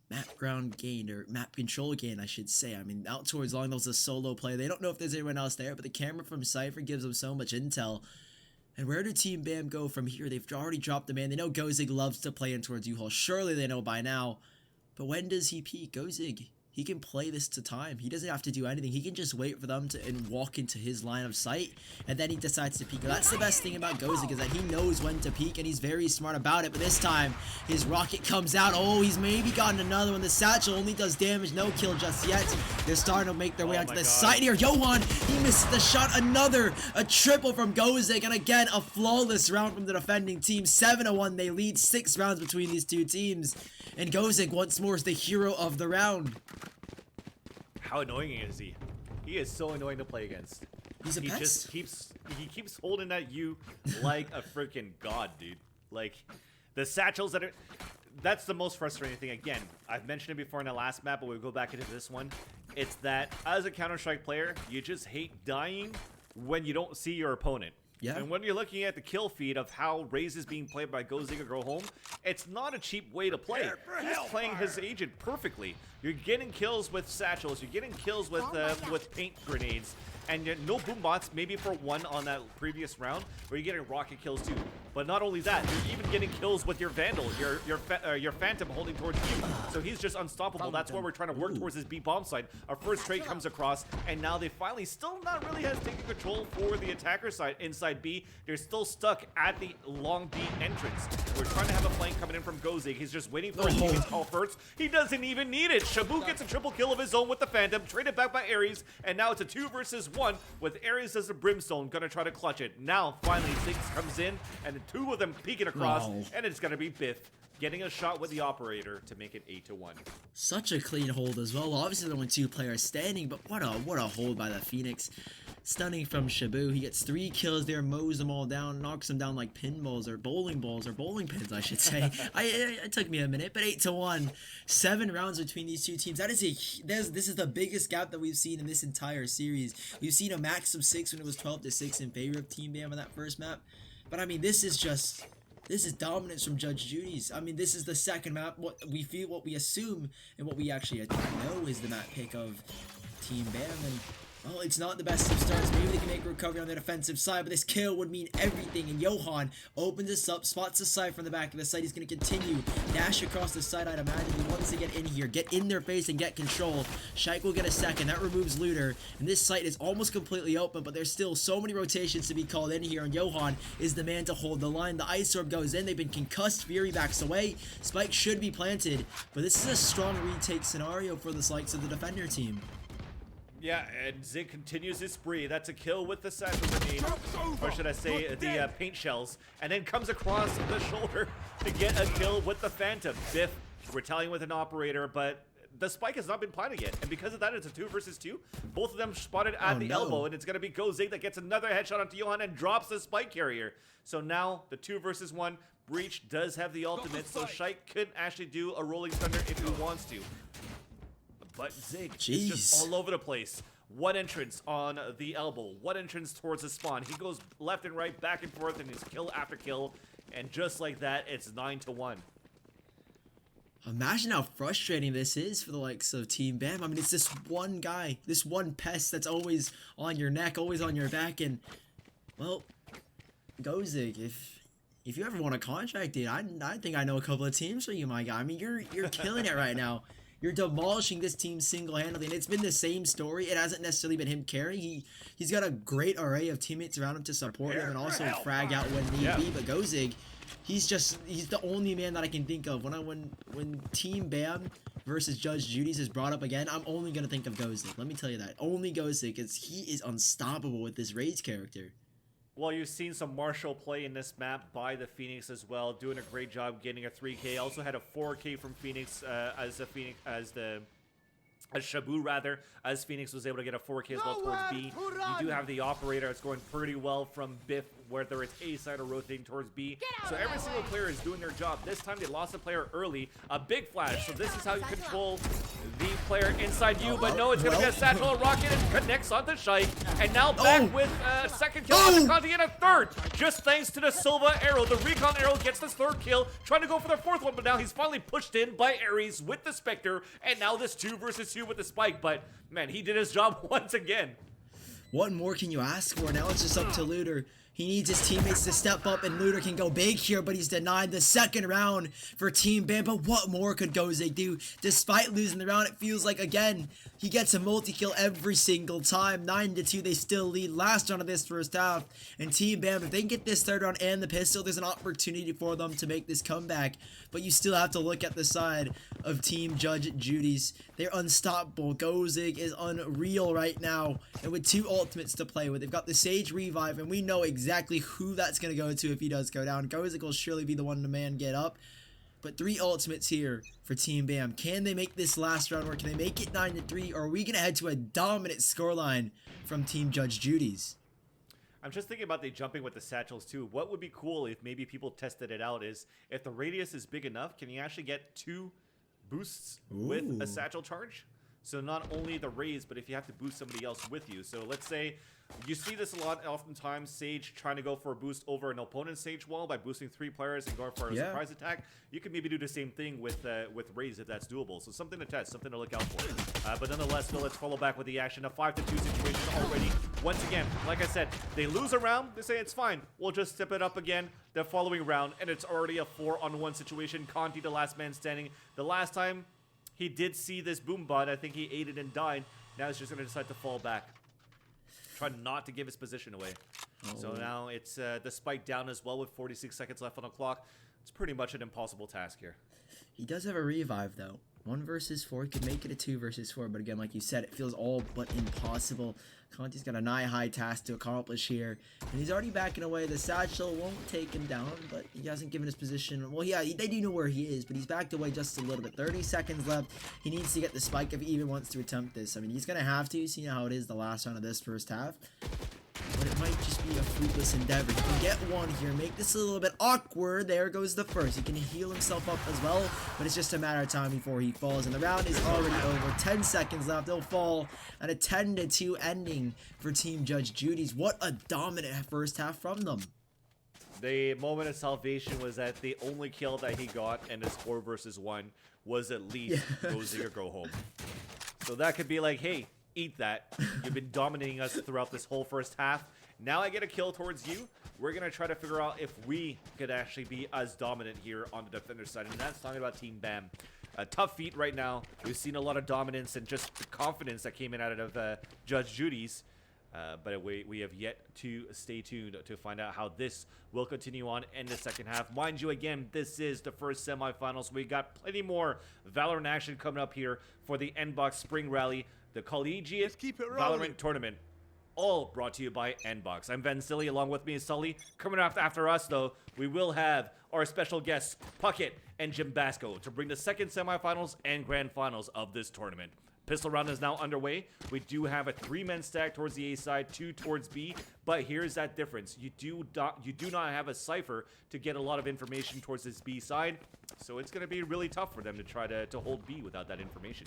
map ground gain, or map control gain, I should say. I mean, out towards long, that was a solo play. They don't know if there's anyone else there, but the camera from Cypher gives them so much intel. And where do Team BAM go from here? They've already dropped the man. They know Gozig loves to play in towards U-Haul. Surely they know by now. But when does he peak? Gozig, he can play this to time. He doesn't have to do anything. He can just wait for them to and walk into his line of sight, and then he decides to peek. That's the best thing about Gozig, is that he knows when to peek, and he's very smart about it. But this time, his rocket comes out. Oh, he's maybe gotten another one. The satchel only does damage, no kill just yet. They're starting to make their way onto the side here. Johan, he misses the shot. A triple from Gozig, and again, a flawless round from the defending team. 7-1, they lead 6 rounds between these two teams. And Gozig, once more, is the hero of the round. How annoying is he? He is so annoying to play against. He's a pest. Just keeps holding at you like a freaking god, dude. Like the satchels that's the most frustrating thing. Again, I've mentioned it before in the last map, but we'll go back into this one. It's that as a Counter-Strike player, you just hate dying when you don't see your opponent. Yeah. And when you're looking at the kill feed of how Raze is being played by Gozig or Go Home, it's not a cheap way to play. He's playing his agent perfectly. You're getting kills with satchels. You're getting kills with paint grenades. And no boom bots, maybe for one on that previous round, where you're getting rocket kills too. But not only that, you're even getting kills with your Vandal, your Phantom holding towards you. So he's just unstoppable. That's why we're trying to work towards this B bomb side. Our first trade comes across, and now they finally still not really has taken control for the attacker side inside B. They're still stuck at the long B entrance. We're trying to have a flank coming in from Gozig. He's just waiting for his call first. He doesn't even need it. Shabu gets a triple kill of his own with the Phantom, traded back by Ares, and now it's a 2 versus 1 with Ares as a Brimstone gonna try to clutch it. Now finally Ziggs comes in, and the 2 of them peeking across, and it's gonna be Biff getting a shot with the operator to make it 8-1. Such a clean hold as well. Obviously, there only 2 players standing, but what a hold by the Phoenix. Stunning from Shabu. He gets 3 kills there, mows them all down, knocks them down like pinballs or bowling balls or bowling pins, I should say. It took me a minute, but 8-1. 7 rounds between these two teams. This is the biggest gap that we've seen in this entire series. We've seen a max of 6 when it was 12-6 in favor of Team BAM on that first map. But I mean, this is dominance from Judge Judy's. I mean, this is the second map. What we assume, and what we actually know is the map pick of Team BAM. And well, it's not the best of starts. Maybe they can make a recovery on the defensive side, but this kill would mean everything. And Johan opens this up, spots the side from the back of the site. He's going to continue dash across the side. I'd imagine he wants to get in here, get in their face, and get control. Shike will get a second. That removes Looter, and this site is almost completely open, but there's still so many rotations to be called in here, and Johan is the man to hold the line. The Ice Orb goes in. They've been concussed. Fury backs away. Spike should be planted, but this is a strong retake scenario for the likes of the defender team. Yeah, and Zig continues his spree. That's a kill with the satchel grenade, or should I say the paint shells, and then comes across the shoulder to get a kill with the Phantom. Biff retaliating with an operator, but the spike has not been planted yet, and because of that, it's a 2 versus 2. Both of them spotted at the elbow, and it's going to be Gozig that gets another headshot onto Johan and drops the spike carrier. So now, the 2 versus 1, Breach does have the ultimate, so Shike could actually do a Rolling Thunder if he wants to. But Zig is just all over the place. One entrance on the elbow, one entrance towards the spawn. He goes left and right, back and forth in his kill after kill. And just like that, it's 9-1. Imagine how frustrating this is for the likes of Team BAM. I mean, it's this one guy, this one pest that's always on your neck, always on your back. And, well, Gozig, if you ever want a contract, dude, I think I know a couple of teams for you, my guy. I mean, you're killing it right now. You're demolishing this team single-handedly, and it's been the same story. It hasn't necessarily been him carrying. He's got a great array of teammates around him to support him and also frag out when need be. But Gozig, he's the only man that I can think of. When Team BAM versus Judge Judy's is brought up again, I'm only going to think of Gozig. Let me tell you that. Only Gozig, because he is unstoppable with this Raze character. Well, you've seen some Marshall play in this map by the Phoenix as well, doing a great job getting a 3K. Also had a 4K from Phoenix as the a Shabu rather, as Phoenix was able to get a 4K as well towards B. You do have the operator. It's going pretty well from Biff, whether it's A side or rotating towards B. So every single player is doing their job. This time they lost a player early, a big flash. So this is how you control the player inside you. But no, it's going to be a satchel, a rocket, and connects onto Shike. And now back with a second kill on the Conti and a third. Just thanks to the Silva arrow. The recon arrow gets this third kill, trying to go for the fourth one, but now he's finally pushed in by Ares with the Spectre. And now this 2 versus 2 with the Spike. But man, he did his job once again. What more can you ask for? Now it's just up to Looter. He needs his teammates to step up, and Looter can go big here, but he's denied the second round for Team Bam. But what more could Gozig do? Despite losing the round, it feels like, again, he gets a multi-kill every single time. 9-2, they still lead last round of this first half. And Team Bam, if they can get this third round and the pistol, there's an opportunity for them to make this comeback. But you still have to look at the side of Team Judge Judy's. They're unstoppable. Gozig is unreal right now. And with 2 ultimates to play with, they've got the Sage Revive, and we know exactly who that's going to go to if he does go down. Gozig will surely be the one to man get up. But 3 ultimates here for Team Bam. Can they make this last round work? Can they make it 9-3? Or are we going to head to a dominant scoreline from Team Judge Judy's? I'm just thinking about the jumping with the satchels too. What would be cool if maybe people tested it out is if the radius is big enough, can you actually get 2 boosts with a satchel charge? So not only the raise, but if you have to boost somebody else with you. So let's say you see this a lot oftentimes, Sage trying to go for a boost over an opponent's Sage wall by boosting 3 players and going for a surprise attack. You can maybe do the same thing with raise if that's doable. So something to test, something to look out for. But nonetheless, Phil, let's follow back with the action. A 5-2 situation already. Once again, like I said, they lose a round. They say it's fine. We'll just step it up again the following round, and it's already a 4-on-1 situation. Conti, the last man standing. The last time he did see this boom bot, I think he ate it and died. Now he's just going to decide to fall back. Try not to give his position away. So now it's the Spike down as well with 46 seconds left on the clock. It's pretty much an impossible task here. He does have a revive though. 1 versus 4, he could make it a 2 versus 4, but again, like you said, it feels all but impossible. Conti's got a nigh-high task to accomplish here, and he's already backing away. The satchel won't take him down, but he hasn't given his position. Well, yeah, they do know where he is, but he's backed away just a little bit. 30 seconds left. He needs to get the spike if he even wants to attempt this. I mean, he's going to have to. See how it is the last round of this first half. But it might just be a fruitless endeavor. He can get 1 here, make this a little bit awkward. There goes the first. He can heal himself up as well, but it's just a matter of time before he falls. And the round is already over. 10 seconds left. They'll fall at a 10-2 ending for Team Judge Judy's. What a dominant first half from them. The moment of salvation was that the only kill that he got in his 4 versus 1 was at least go Zig or go home. So that could be like, hey, eat that. You've been dominating us throughout this whole first half. Now I get a kill towards you. We're going to try to figure out if we could actually be as dominant here on the defender side. And that's talking about Team Bam. A tough feat right now. We've seen a lot of dominance and just the confidence that came in out of Judge Judy's. But we have yet to stay tuned to find out how this will continue on in the second half. Mind you, again, this is the first semifinals. We got plenty more Valorant action coming up here for the Andbox Spring Rally. The Collegiate Valorant Tournament, all brought to you by Andbox. I'm Vansilli, along with me is Sully. Coming after us, though, we will have our special guests, Puckett and JimBasco, to bring the second semifinals and grand finals of this tournament. Pistol round is now underway. We do have a 3-man stack towards the A side, 2 towards B, but here's that difference. You do not have a cipher to get a lot of information towards this B side, so it's going to be really tough for them to try to hold B without that information.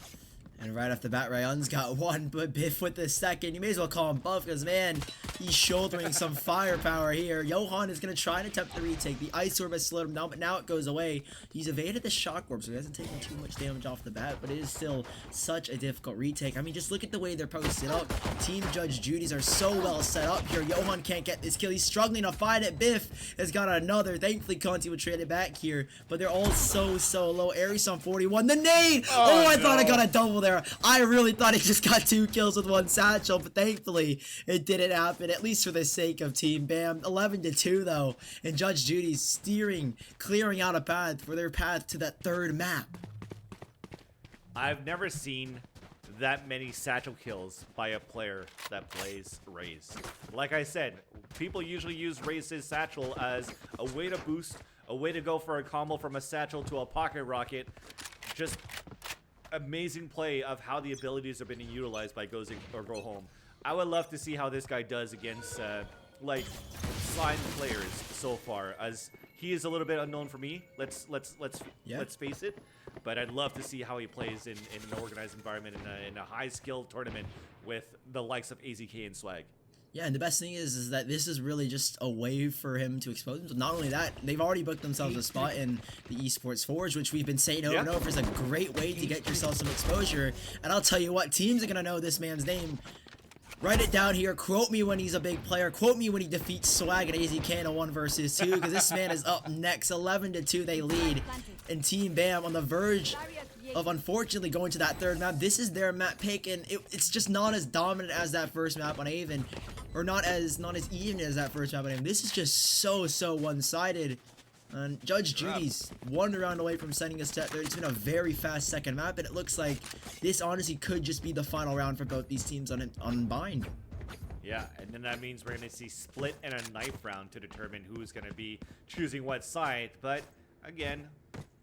And right off the bat, Ryan's got 1, but Biff with the second. You may as well call him Buff because, man, he's shouldering some firepower here. Johan is going to try and attempt the retake. The Ice Orb has slowed him down, but now it goes away. He's evaded the Shock Orb, so he hasn't taken too much damage off the bat, but it is still such a difficult retake. I mean, just look at the way they're posted up. Team Judge Judy's are so well set up here. Johan can't get this kill. He's struggling to find it. Biff has got another. Thankfully, Conti would trade it back here, but they're all so low. Ares on 41. The nade! Oh, I thought I got a double there. I really thought he just got 2 kills with 1 satchel, but thankfully it didn't happen, at least for the sake of Team Bam. 11-2 though, and Judge Judy's clearing out a path for their path to that 3rd map. I've never seen that many satchel kills by a player that plays Raze. Like I said, people usually use Raze's satchel as a way to boost, a way to go for a combo from a satchel to a pocket rocket. Just amazing play of how the abilities are being utilized by Go Zig or Go Home. I would love to see how this guy does against like signed players so far, as he is a little bit unknown for me. Let's face it. But I'd love to see how he plays in an organized environment, in a high skill tournament with the likes of AZK and Swag. Yeah, and the best thing is that this is really just a way for him to expose himself. Not only that, they've already booked themselves a spot in the Esports Forge, which we've been saying over and over is a great way to get yourself some exposure. And I'll tell you what, teams are going to know this man's name. Write it down here. Quote me when he's a big player. Quote me when he defeats Swag and AZK in a 1 versus 2, because this man is up next. 11-2 they lead. And Team BAM on the verge of unfortunately going to that third map. This is their map pick, and it's just not as dominant as that first map on Haven, or not as even as that first map on Haven. This is just so one-sided. And Judge Judy's 1 round away from sending us to that third. It's been a very fast second map, and it looks like this honestly could just be the final round for both these teams on Bind. Yeah, and then that means we're going to see split and a knife round to determine who's going to be choosing what side. But again,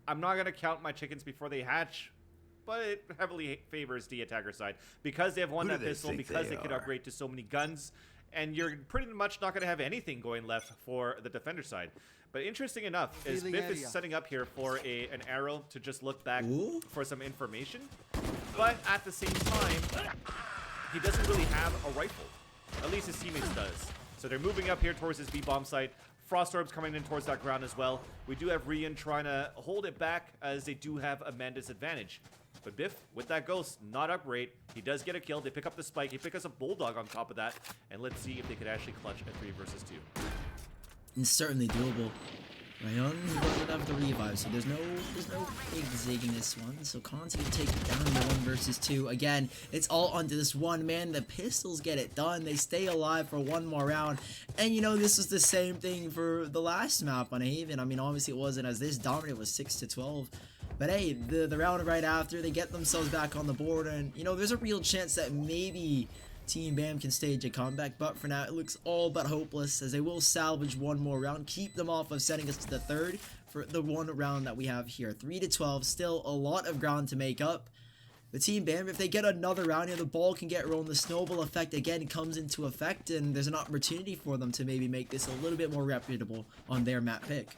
I'm not going to count my chickens before they hatch, but it heavily favors the attacker side because they have won that pistol, because they could upgrade to so many guns, and you're pretty much not going to have anything going left for the defender side. But interesting enough, is Biff is setting up here for an arrow to just look back for some information, but at the same time, he doesn't really have a rifle. At least his teammates does. So they're moving up here towards his B-bomb site. Frost Orb's coming in towards that ground as well. We do have Rian trying to hold it back, as they do have a man disadvantage. But Biff, with that Ghost, not upgrade. He does get a kill. They pick up the spike. He picks up a Bulldog on top of that. And let's see if they could actually clutch a 3 versus 2. It's certainly doable. Ryan doesn't have the revive, so there's no big zig in this one. So Conti can take it down in the 1 versus 2. Again, it's all onto this one man. The pistols get it done. They stay alive for 1 more round. And you know, this was the same thing for the last map on Haven. I mean, obviously it wasn't as this dominant. It was 6-12. But hey, the round right after, they get themselves back on the board, and you know, there's a real chance that maybe Team BAM can stage a comeback, but for now it looks all but hopeless, as they will salvage 1 more round, keep them off of sending us to the third for the 1 round that we have here. 3-12, still a lot of ground to make up. The Team BAM, if they get another round here, the ball can get rolling, the snowball effect again comes into effect, and there's an opportunity for them to maybe make this a little bit more reputable on their map pick.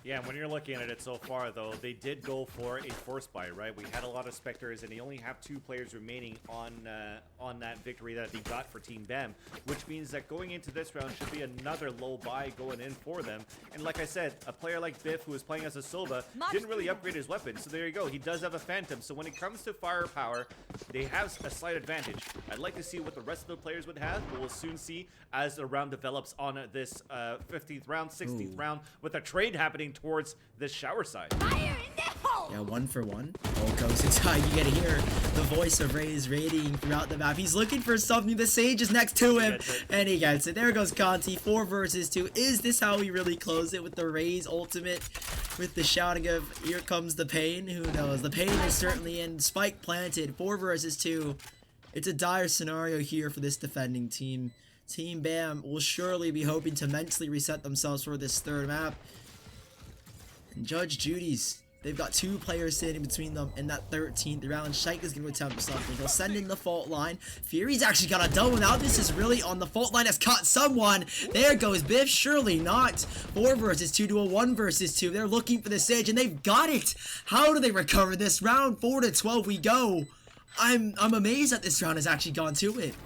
Yeah, and when you're looking at it so far, though, they did go for a force buy, right? We had a lot of Spectres, and they only have 2 players remaining on that victory that they got for Team BAM, which means that going into this round should be another low buy going in for them. And like I said, a player like Biff, who was playing as a Silva, didn't really upgrade his weapon, so there you go. He does have a Phantom, so when it comes to firepower, they have a slight advantage. I'd like to see what the rest of the players would have, but we'll soon see as the round develops on this 15th round, 16th round, with a trade happening towards this shower side. Fire in the hole! Yeah, 1 for 1. Oh, goes inside. You get to hear the voice of Ray's radiating throughout the map. He's looking for something. The Sage is next to him, and he gets it. There goes Conti. 4 versus 2. Is this how we really close it with the Ray's ultimate? With the shouting of, here comes the pain? Who knows? The pain is certainly in. Spike planted. 4 versus 2. It's a dire scenario here for this defending team. Team BAM will surely be hoping to mentally reset themselves for this third map. And Judge Judy's, they've got 2 players standing between them in that 13th round. Shike is going to attempt something. They'll send in the fault line. Fury's actually got a double now. This is really on the fault line. Has caught someone. There goes Biff. Surely not. 4 versus 2 to a 1 versus 2. They're looking for the Sage, and they've got it. How do they recover this round? 4-12 we go. I'm amazed that this round has actually gone to it.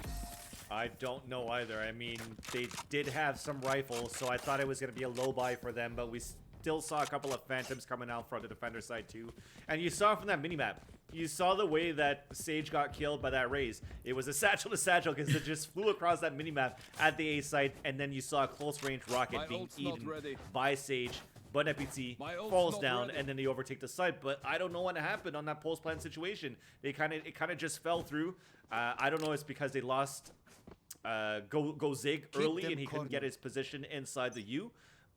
I don't know either. I mean, they did have some rifles, so I thought it was going to be a low buy for them, but we still saw a couple of Phantoms coming out from the defender side too. And you saw from that minimap, you saw the way that Sage got killed by that raise. It was a satchel to satchel because it just flew across that minimap at the A site, and then you saw a close range rocket being eaten by Sage. Bon Appetit falls down, and then they overtake the site. But I don't know what happened on that post plant situation. It kind of just fell through. I don't know. It's because they lost Go Zig early, and he couldn't get his position inside the U.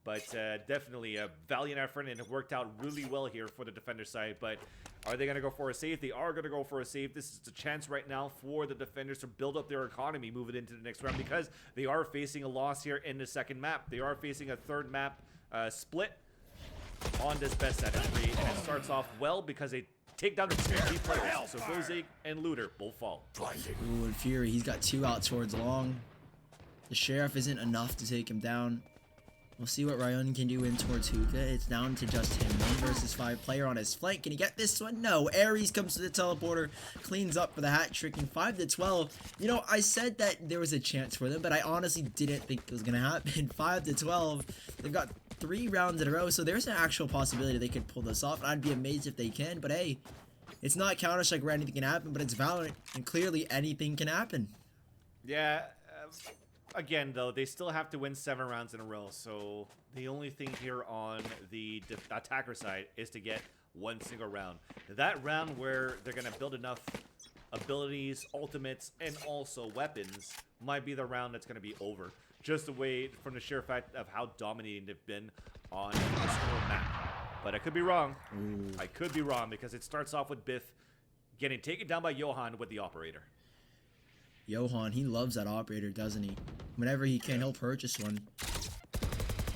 But definitely a valiant effort, and it worked out really well here for the defender side. But are they going to go for a save? They are going to go for a save. This is a chance right now for the defenders to build up their economy moving into the next round, because they are facing a loss here in the second map. They are facing a third map split on this best at 3, and it starts off well because they take down the two key players. So Gozig and Looter both fall. Ooh, and Fury, he's got 2 out towards long. The Sheriff isn't enough to take him down. We'll see what Ryan can do in towards Hookah. It's down to just him. 1 versus 5 player on his flank. Can he get this one? No. Ares comes to the teleporter, cleans up for the hat trick, and 5-12. You know, I said that there was a chance for them, but I honestly didn't think it was going to happen. 5-12. They've got 3 rounds in a row, so there's an actual possibility they could pull this off. I'd be amazed if they can, but hey, it's not Counter-Strike where anything can happen, but it's Valorant, and clearly anything can happen. Yeah. Again, though, they still have to win 7 rounds in a row, so the only thing here on the attacker side is to get 1 single round. That round where they're going to build enough abilities, ultimates, and also weapons might be the round that's going to be over. Just away from the sheer fact of how dominating they've been on this whole map. But I could be wrong. I could be wrong because it starts off with Biff getting taken down by Johan with the operator. Johan, he loves that operator, doesn't he? Whenever he can, he'll purchase one.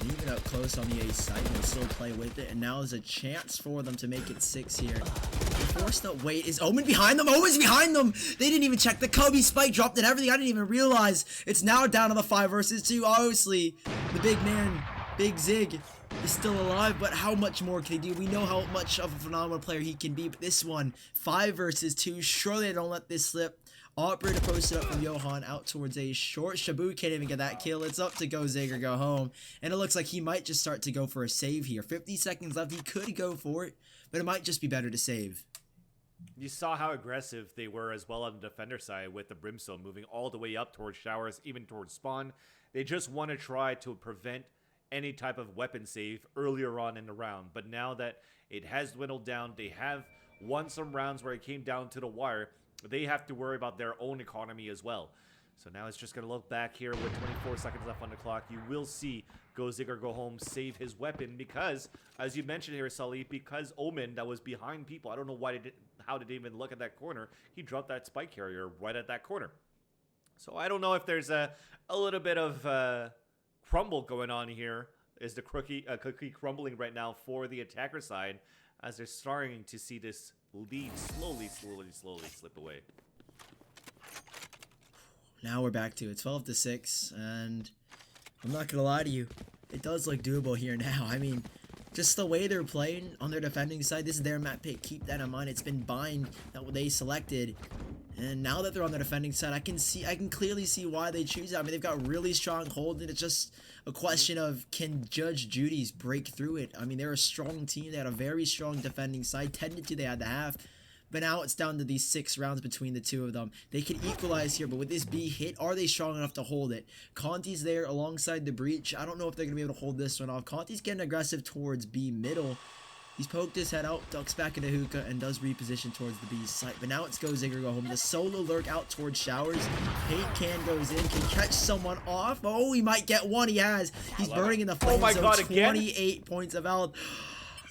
And even up close on the A side, he'll still play with it. And now there's a chance for them to make it 6 here. The forced up wait. Is Omen behind them? Omen's behind them! They didn't even check the Kobe spike, dropped and everything. I didn't even realize. It's now down to the 5 versus 2. Obviously, the big man, Big Zig, is still alive, but how much more can he do? We know how much of a phenomenal player he can be, but this one, 5 versus 2. Surely they don't let this slip. Operator posted up from Johan out towards A short. Shabu can't even get that kill. It's up to go Zig or go home. And it looks like he might just start to go for a save here. 50 seconds left. He could go for it, but it might just be better to save. You saw how aggressive they were as well on the defender side with the Brimstone moving all the way up towards Showers, even towards Spawn. They just want to try to prevent any type of weapon save earlier on in the round. But now that it has dwindled down, they have won some rounds where it came down to the wire. They have to worry about their own economy as well. So now it's just going to look back here with 24 seconds left on the clock. You will see Go Zig or go home save his weapon because, as you mentioned here, Sully, because Omen that was behind people, I don't know why how did they even look at that corner. He dropped that spike carrier right at that corner. So I don't know if there's a little bit of crumble going on here. Is the cookie crumbling right now for the attacker side as they're starting to see this lead slowly slip away. Now we're back to it, 12-6, and I'm not gonna lie to you, it does look doable here now. I mean, just the way they're playing on their defending side, this is their map pick. Keep that in mind. It's been Bind that they selected, and now that they're on the defending side, I can clearly see why they choose that. I mean, they've got really strong hold, and it's just a question of can Judge Judy's break through it. I mean, they're a strong team. They had a very strong defending side. 10-2 they had to have. But now it's down to these 6 rounds between the two of them. They can equalize here, but with this B hit, are they strong enough to hold it? Conti's there alongside the breach. I don't know if they're going to be able to hold this one off. Conti's getting aggressive towards B middle. He's poked his head out, ducks back into Hookah, and does reposition towards the B site. But now it's Go Zig or go home. The solo lurk out towards Showers. Paint can goes in, can catch someone off. Oh, he might get one. He has. He's burning in the flame zone. 28 points of health.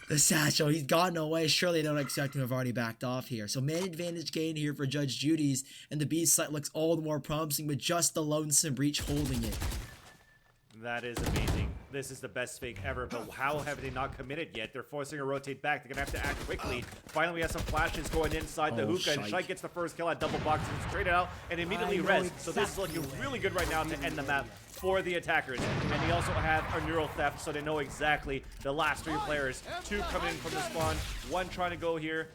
The satchel, he's gotten away. Surely they don't expect him to have already backed off here. So man advantage gain here for Judge Judy's, and the B site looks all the more promising with just the Lonesome Breach holding it. That is amazing. This is the best fake ever, but how have they not committed yet? They're forcing a rotate back. They're going to have to act quickly. Finally, we have some flashes going inside the Hookah, and Shike gets the first kill at double box and straight it out and immediately res. So this is looking really good right now to end the map for the attackers. And they also have a neural theft, so they know exactly the last 3 players. 2 coming in from the spawn, 1 trying to go here.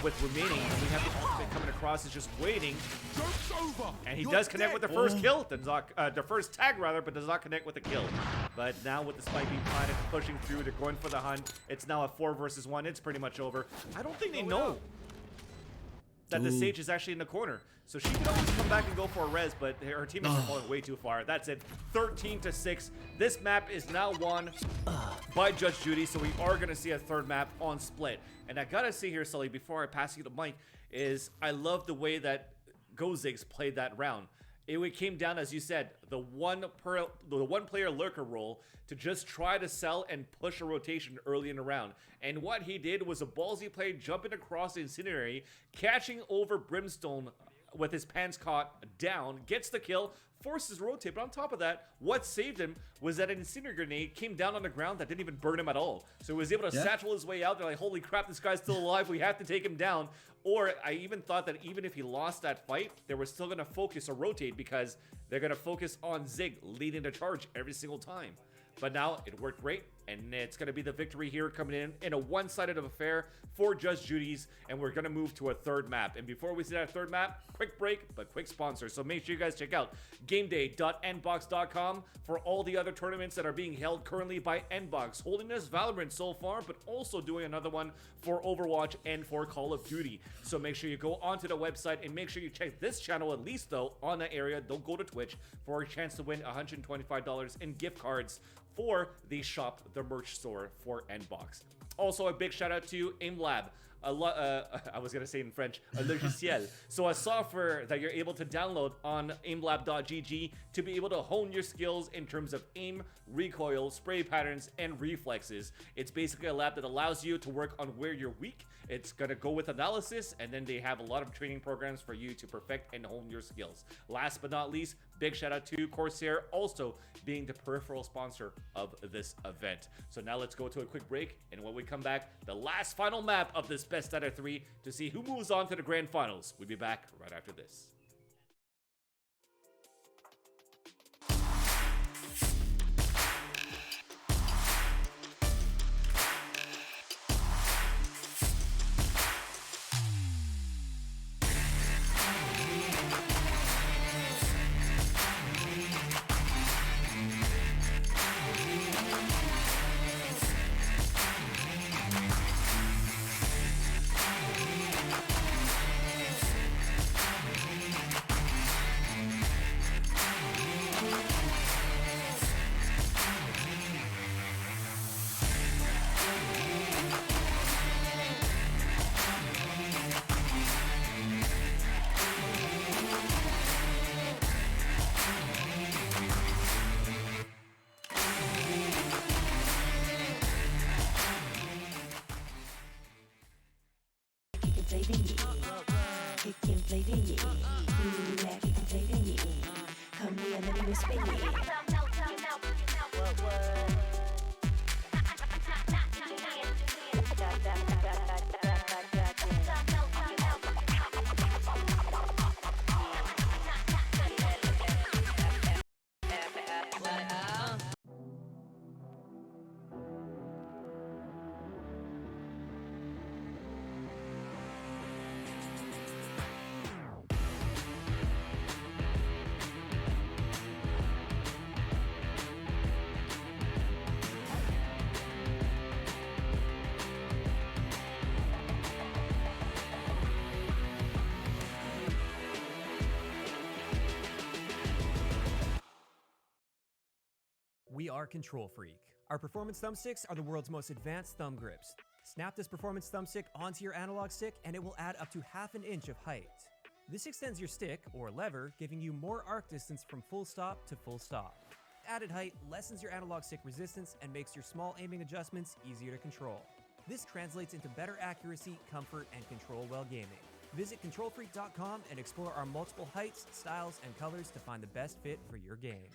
With remaining, we have the ultimate coming across, is just waiting, and he does connect with the first kill, the first tag rather, but does not connect with the kill. But now with the spike being planted, pushing through, they're going for the hunt. It's now a 4 versus 1. It's pretty much over. I don't think they know that the Sage is actually in the corner, so she can always come back and go for a res, but her teammates are falling way too far. That's it, 13-6. This map is now won by Judge Judy, so we are going to see a 3rd map on Split. And I gotta say here, Sully, before I pass you the mic, is I love the way that Gozigs played that round. It came down, as you said, the one player lurker role to just try to sell and push a rotation early in the round. And what he did was a ballsy play, jumping across the Incinerary, catching over Brimstone with his pants caught down, gets the kill, forces rotate. But on top of that, what saved him was that an incendiary grenade came down on the ground that didn't even burn him at all. So he was able to satchel his way out. They're like, holy crap, this guy's still alive. We have to take him down. Or I even thought that even if he lost that fight, they were still going to focus or rotate because they're going to focus on Zig leading the charge every single time. But now it worked great, and it's going to be the victory here coming in a one-sided affair for Just Judy's, and we're going to move to a third map. And before we see that third map, quick break, but quick sponsor. So make sure you guys check out gameday.andbox.com for all the other tournaments that are being held currently by Andbox, holding this Valorant so far, but also doing another one for Overwatch and for Call of Duty. So make sure you go onto the website and make sure you check this channel at least, though, on that area. Don't go to Twitch for a chance to win $125 in gift cards for the shop, the merch store for Andbox. Also, a big shout out to Aimlab. I was gonna say in French, a logiciel. So a software that you're able to download on aimlab.gg to be able to hone your skills in terms of aim, recoil, spray patterns, and reflexes. It's basically a lab that allows you to work on where you're weak. It's gonna go with analysis, and then they have a lot of training programs for you to perfect and hone your skills. Last but not least, big shout out to Corsair, also being the peripheral sponsor of this event. So now let's go to a quick break, and when we come back, the last final map of this best out of 3 to see who moves on to the grand finals. We'll be back right after this. We are KontrolFreek. Our performance thumbsticks are the world's most advanced thumb grips. Snap this performance thumbstick onto your analog stick and it will add up to half an inch of height. This extends your stick, or lever, giving you more arc distance from full stop to full stop. Added height lessens your analog stick resistance and makes your small aiming adjustments easier to control. This translates into better accuracy, comfort, and control while gaming. Visit KontrolFreek.com and explore our multiple heights, styles, and colors to find the best fit for your game.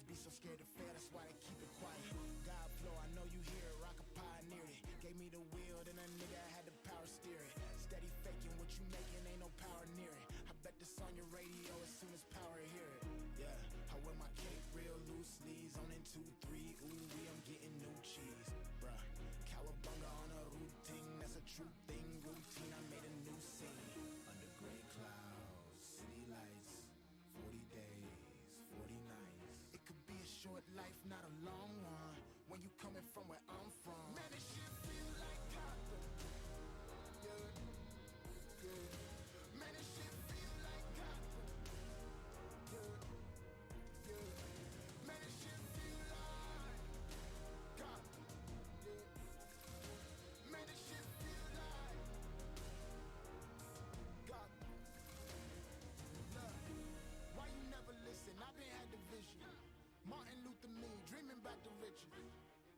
be so scared to fail, that's why they keep it quiet. God flow, I know you hear it, rock a pioneer it. Gave me the wheel, then a nigga had the power steer it. Steady faking, what you making, ain't no power near it. I bet this on your radio as soon as power hear it. Yeah, I wear my cape real loose, sleeves on in 2, 3, ooh, I'm getting new cheese. Bruh, cowabunga on a routine, that's a true thing, routine, I made a new scene. Under gray clouds, city lights, 40 days, 40 nights. It could be a short life, not a long one, when you coming from where I'm from. Man, this shit feel like Gotham. Yeah, yeah. Man, this shit feel like Gotham. Yeah, yeah. Man, this shit feel like Gotham. Yeah. Man, this shit feel like Gotham. Look, why you never listen? I've been had the vision. Martin Luther me, dreaming about the riches.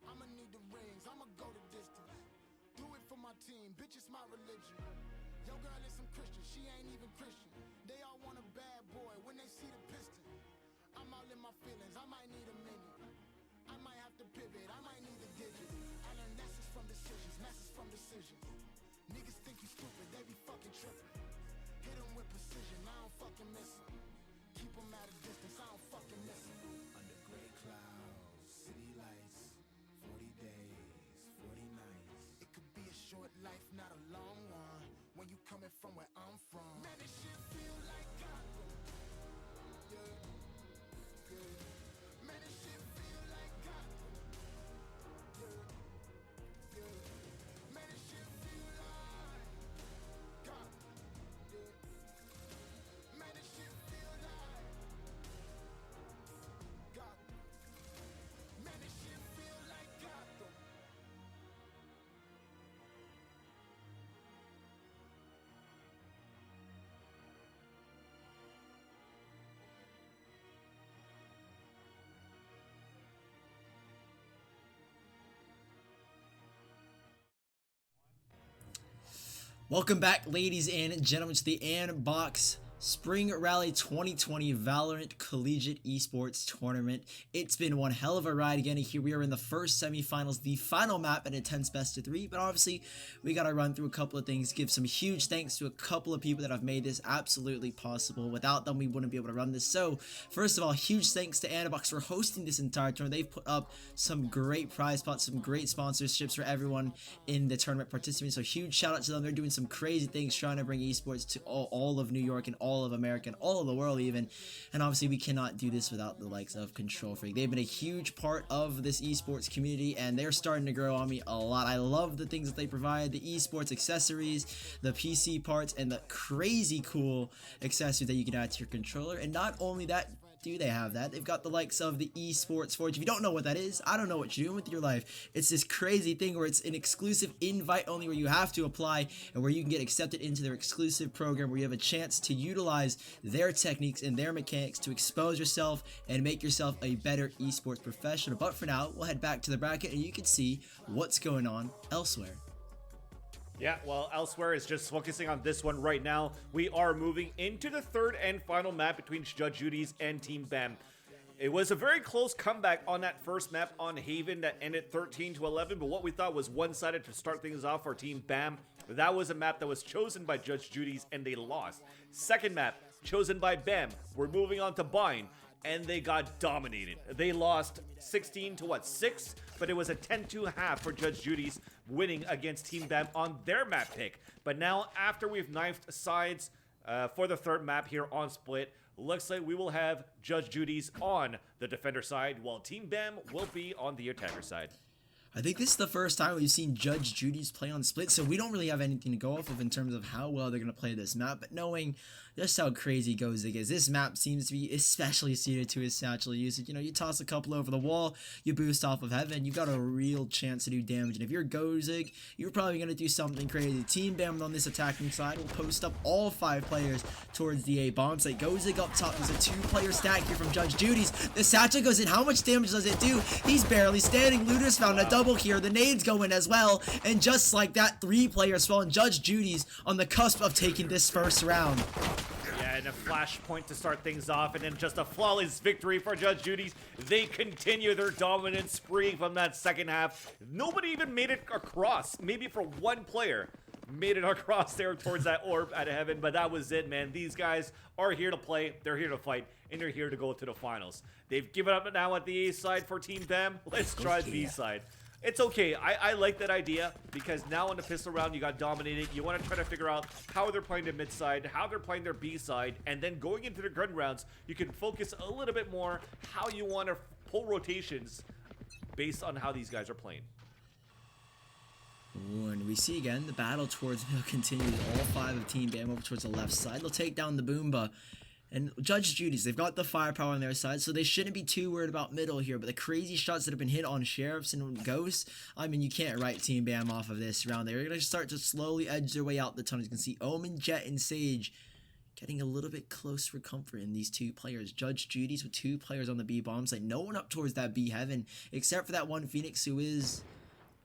I'ma need the rings, I'ma go the distance. Do it for my team, bitch, it's my religion. Yo girl is some Christian, she ain't even Christian. They all want a bad boy when they see the piston. I'm all in my feelings, I might need a minute. I might have to pivot, I might need a digit. I learned lessons from decisions, lessons from decisions. Niggas think you stupid, they be fucking tripping. Hit them with precision, I don't fucking miss them. Keep them at a distance, I don't fucking miss them. Under gray clouds, city lights, 40 days, 40 nights. It could be a short life, not a long one, when you coming from where I'm from. Man, this shit feel like Gotham. Yeah, yeah. Man, this shit feel like Gotham. Yeah, yeah. Man, this shit feel like Gotham. Yeah. Man, this shit feel like Gotham. Man, this shit feel like Gotham. Welcome back, ladies and gentlemen, to the Andbox Spring Rally 2020 Valorant Collegiate Esports Tournament. It's been one hell of a ride again. Here we are in the first semifinals, the final map at a 10's best of 3. But obviously, we got to run through a couple of things. Give some huge thanks to a couple of people that have made this absolutely possible. Without them, we wouldn't be able to run this. So, first of all, huge thanks to Andbox for hosting this entire tournament. They've put up some great prize pots, some great sponsorships for everyone in the tournament participating. So, huge shout out to them. They're doing some crazy things, trying to bring esports to all of New York and all of America and all of the world even. And obviously we cannot do this without the likes of KontrolFreek. They've been a huge part of this esports community and they're starting to grow on me a lot. I love the things that they provide, the esports accessories, the PC parts, and the crazy cool accessories that you can add to your controller. And not only that, do they have that? They've got the likes of the esports forge. If you don't know what that is, I don't know what you're doing with your life. It's this crazy thing where it's an exclusive invite only, where you have to apply and where you can get accepted into their exclusive program, where you have a chance to utilize their techniques and their mechanics to expose yourself and make yourself a better esports professional. But for now, we'll head back to the bracket and you can see what's going on elsewhere. Yeah, well, elsewhere is just focusing on this one right now. We are moving into the third and final map between Judge Judy's and Team BAM. It was a very close comeback on that first map on Haven that ended 13-11, but what we thought was one-sided to start things off for Team BAM. That was a map that was chosen by Judge Judy's and they lost. Second map, chosen by BAM. We're moving on to Bind, and they got dominated. They lost 16-6, but it was a 10-2 half for Judge Judy's, winning against Team BAM on their map pick. But now, after we've knifed sides for the third map here on Split, looks like we will have Judge Judy's on the defender side, while Team BAM will be on the attacker side. I think this is the first time we've seen Judge Judy's play on Split, so we don't really have anything to go off of in terms of how well they're going to play this map, but knowing just how crazy Gozig is, this map seems to be especially suited to his satchel usage. You know, you toss a couple over the wall, you boost off of Heaven, you've got a real chance to do damage, and if you're Gozig, you're probably going to do something crazy. Team BAM on this attacking side will post up all 5 players towards the A bomb site. Gozig up top, there's a 2-player stack here from Judge Judy's. The satchel goes in, how much damage does it do? He's barely standing. Luder's found a double here, the nades go in as well, and just like that, 3 players fall, and Judge Judy's on the cusp of taking this first round. Yeah, and flashpoint to start things off, and then just a flawless victory for Judge Judy's. They continue their dominant spree from that second half. Nobody even made it across. Maybe for one player made it across there towards that orb at heaven, but that was it, man. These guys are here to play, they're here to fight, and they're here to go to the finals. They've given up now at the A side for Team Bam. Let's try the B side. It's okay. I like that idea because now in the pistol round, you got dominated. You want to try to figure out how they're playing their mid side, how they're playing their B side, and then going into the gun rounds, you can focus a little bit more how you want to pull rotations based on how these guys are playing. Ooh, and we see again the battle towards middle continues. All 5 of Team Bam over towards the left side. They'll take down the Boomba. And Judge Judy's, they've got the firepower on their side, so they shouldn't be too worried about middle here. But the crazy shots that have been hit on Sheriffs and Ghosts, I mean, you can't write Team Bam off of this round. They're going to start to slowly edge their way out the tunnel. You can see Omen, Jet, and Sage getting a little bit close for comfort in these 2 players. Judge Judy's with 2 players on the B bomb side. No one up towards that B heaven, except for that one Phoenix who is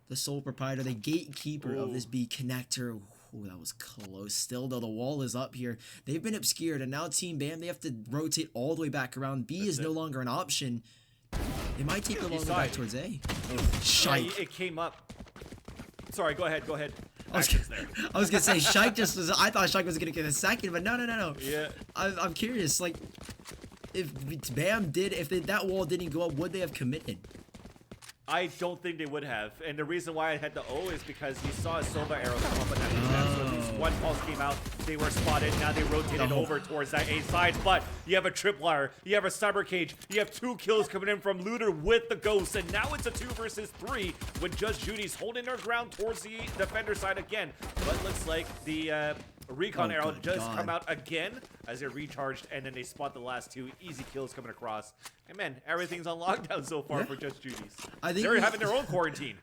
the sole proprietor, the gatekeeper of this B connector. Ooh, that was close. Still, though, the wall is up here. They've been obscured, and now Team Bam, they have to rotate all the way back around. B is no longer an option. They might take the longer back towards A. Oh, shite. It came up. Sorry, go ahead. I was gonna say, Shike just was, I thought Shike was gonna get a second, but no. Yeah. I'm curious, like, if Bam did, if that wall didn't go up, would they have committed? I don't think they would have, and the reason why I had the O is because you saw a Silva arrow come up on that map, so at least one pulse came out, they were spotted, now they rotated over towards that A side, but you have a tripwire, you have a cyber cage, you have 2 kills coming in from Looter with the Ghost, and now it's a 2 versus 3 with Judge Judy's holding their ground towards the defender side again, but looks like the recon arrow does come out again as it recharged, and then they spot the last 2 easy kills coming across. And man, everything's on lockdown so far for Judge Judy's. I think they're having their own quarantine.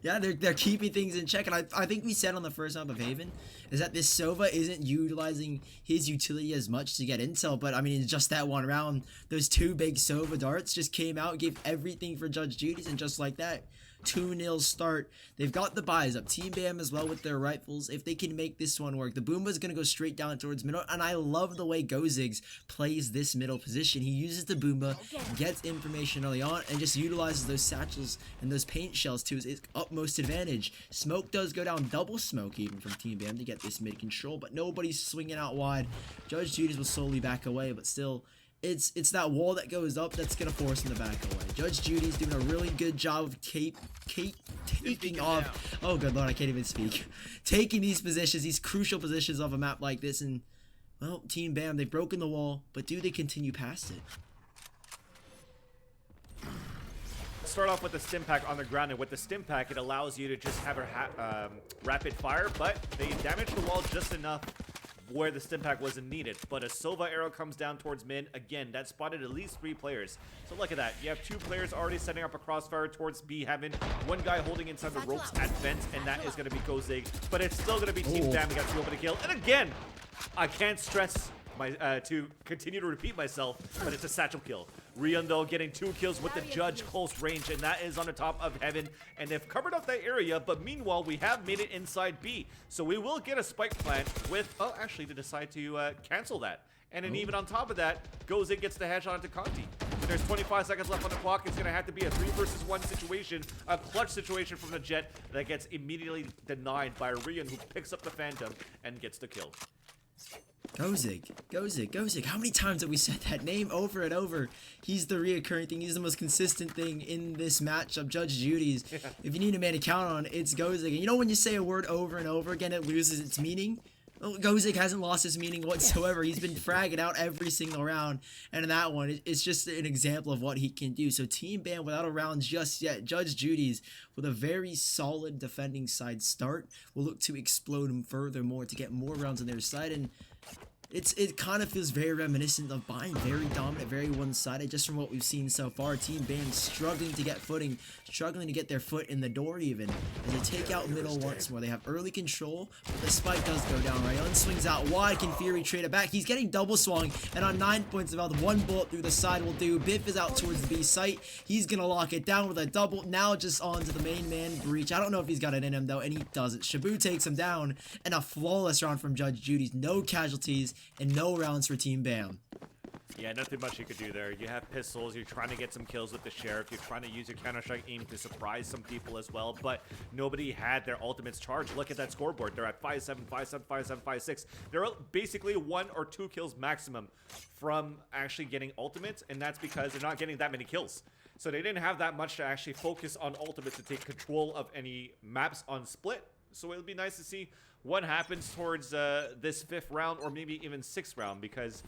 Yeah, they're keeping things in check, and I think we said on the first map of Haven is that this Sova isn't utilizing his utility as much to get intel, but I mean, in just that one round, those 2 big Sova darts just came out, gave everything for Judge Judy's, and just like that, 2-0 start. They've got the buys up. Team Bam as well with their rifles. If they can make this one work, the Boomba's going to go straight down towards middle. And I love the way Gozigs plays this middle position. He uses the Boomba, gets information early on, and just utilizes those satchels and those paint shells to his utmost advantage. Smoke does go down, double smoke even from Team Bam to get this mid control, but nobody's swinging out wide. Judge Judy's will slowly back away, but still, it's that wall that goes up that's going to force him to back away. Judge Judy's doing a really good job of taking off. Oh, good lord, I can't even speak. Taking these positions, these crucial positions off a map like this, and, well, Team Bam, they've broken the wall, but do they continue past it? Start off with the stim pack on the ground, and with the stim pack, it allows you to just have a rapid fire, but they damage the wall just enough where the stim pack wasn't needed. But a Silva arrow comes down towards mid. Again, that spotted at least 3 players. So look at that. You have 2 players already setting up a crossfire towards B heaven. 1 guy holding inside the ropes at vent, and that is going to be Kozig. But it's still going to be Team Bam. We got 2 open to kill. And again, I can't stress to continue to repeat myself, but it's a satchel kill. Rion, though, getting 2 kills with the Judge close range, and that is on the top of heaven. And they've covered up that area, but meanwhile, we have made it inside B. So we will get a spike plant with, oh, actually, they decide to cancel that. And then even on top of that, goes in, gets the headshot into Conti. And there's 25 seconds left on the clock. It's going to have to be a 3 versus 1 situation, a clutch situation from the Jet that gets immediately denied by Rion, who picks up the Phantom and gets the kill. Gozig. How many times have we said that name over and over? He's the reoccurring thing. He's the most consistent thing in this matchup. Judge Judy's. If you need a man to count on, it's Gozig. And you know when you say a word over and over again, it loses its meaning? Well, Gozig hasn't lost his meaning whatsoever. He's been fragging out every single round. And in that one, it's just an example of what he can do. So Team Bam without a round just yet. Judge Judy's with a very solid defending side start will look to explode him furthermore to get more rounds on their side. And it kind of feels very reminiscent of buying very dominant, very one-sided, just from what we've seen so far. Team Bam struggling to get footing, struggling to get their foot in the door even. And they take out middle once more. They have early control, but the spike does go down. Rayon swings out wide. Can Fury trade it back? He's getting double swung, and on 9 points of health, 1 bullet through the side will do. Biff is out towards the B site. He's going to lock it down with a double. Now just onto the main man breach. I don't know if he's got it in him, though, and he doesn't. Shabu takes him down, and a flawless round from Judge Judy's. No casualties. and no rounds for Team BAM. Yeah, nothing much you could do there. You have pistols, you're trying to get some kills with the Sheriff, you're trying to use your Counter-Strike aim to surprise some people as well, but nobody had their ultimates charged. Look at that scoreboard. They're at 5-7, 5-7, 5-7, 5-6. They're basically 1 or 2 kills maximum from actually getting ultimates, and that's because they're not getting that many kills. So they didn't have that much to actually focus on ultimates to take control of any maps on split. So it'll be nice to see what happens towards this 5th round or maybe even 6th round, because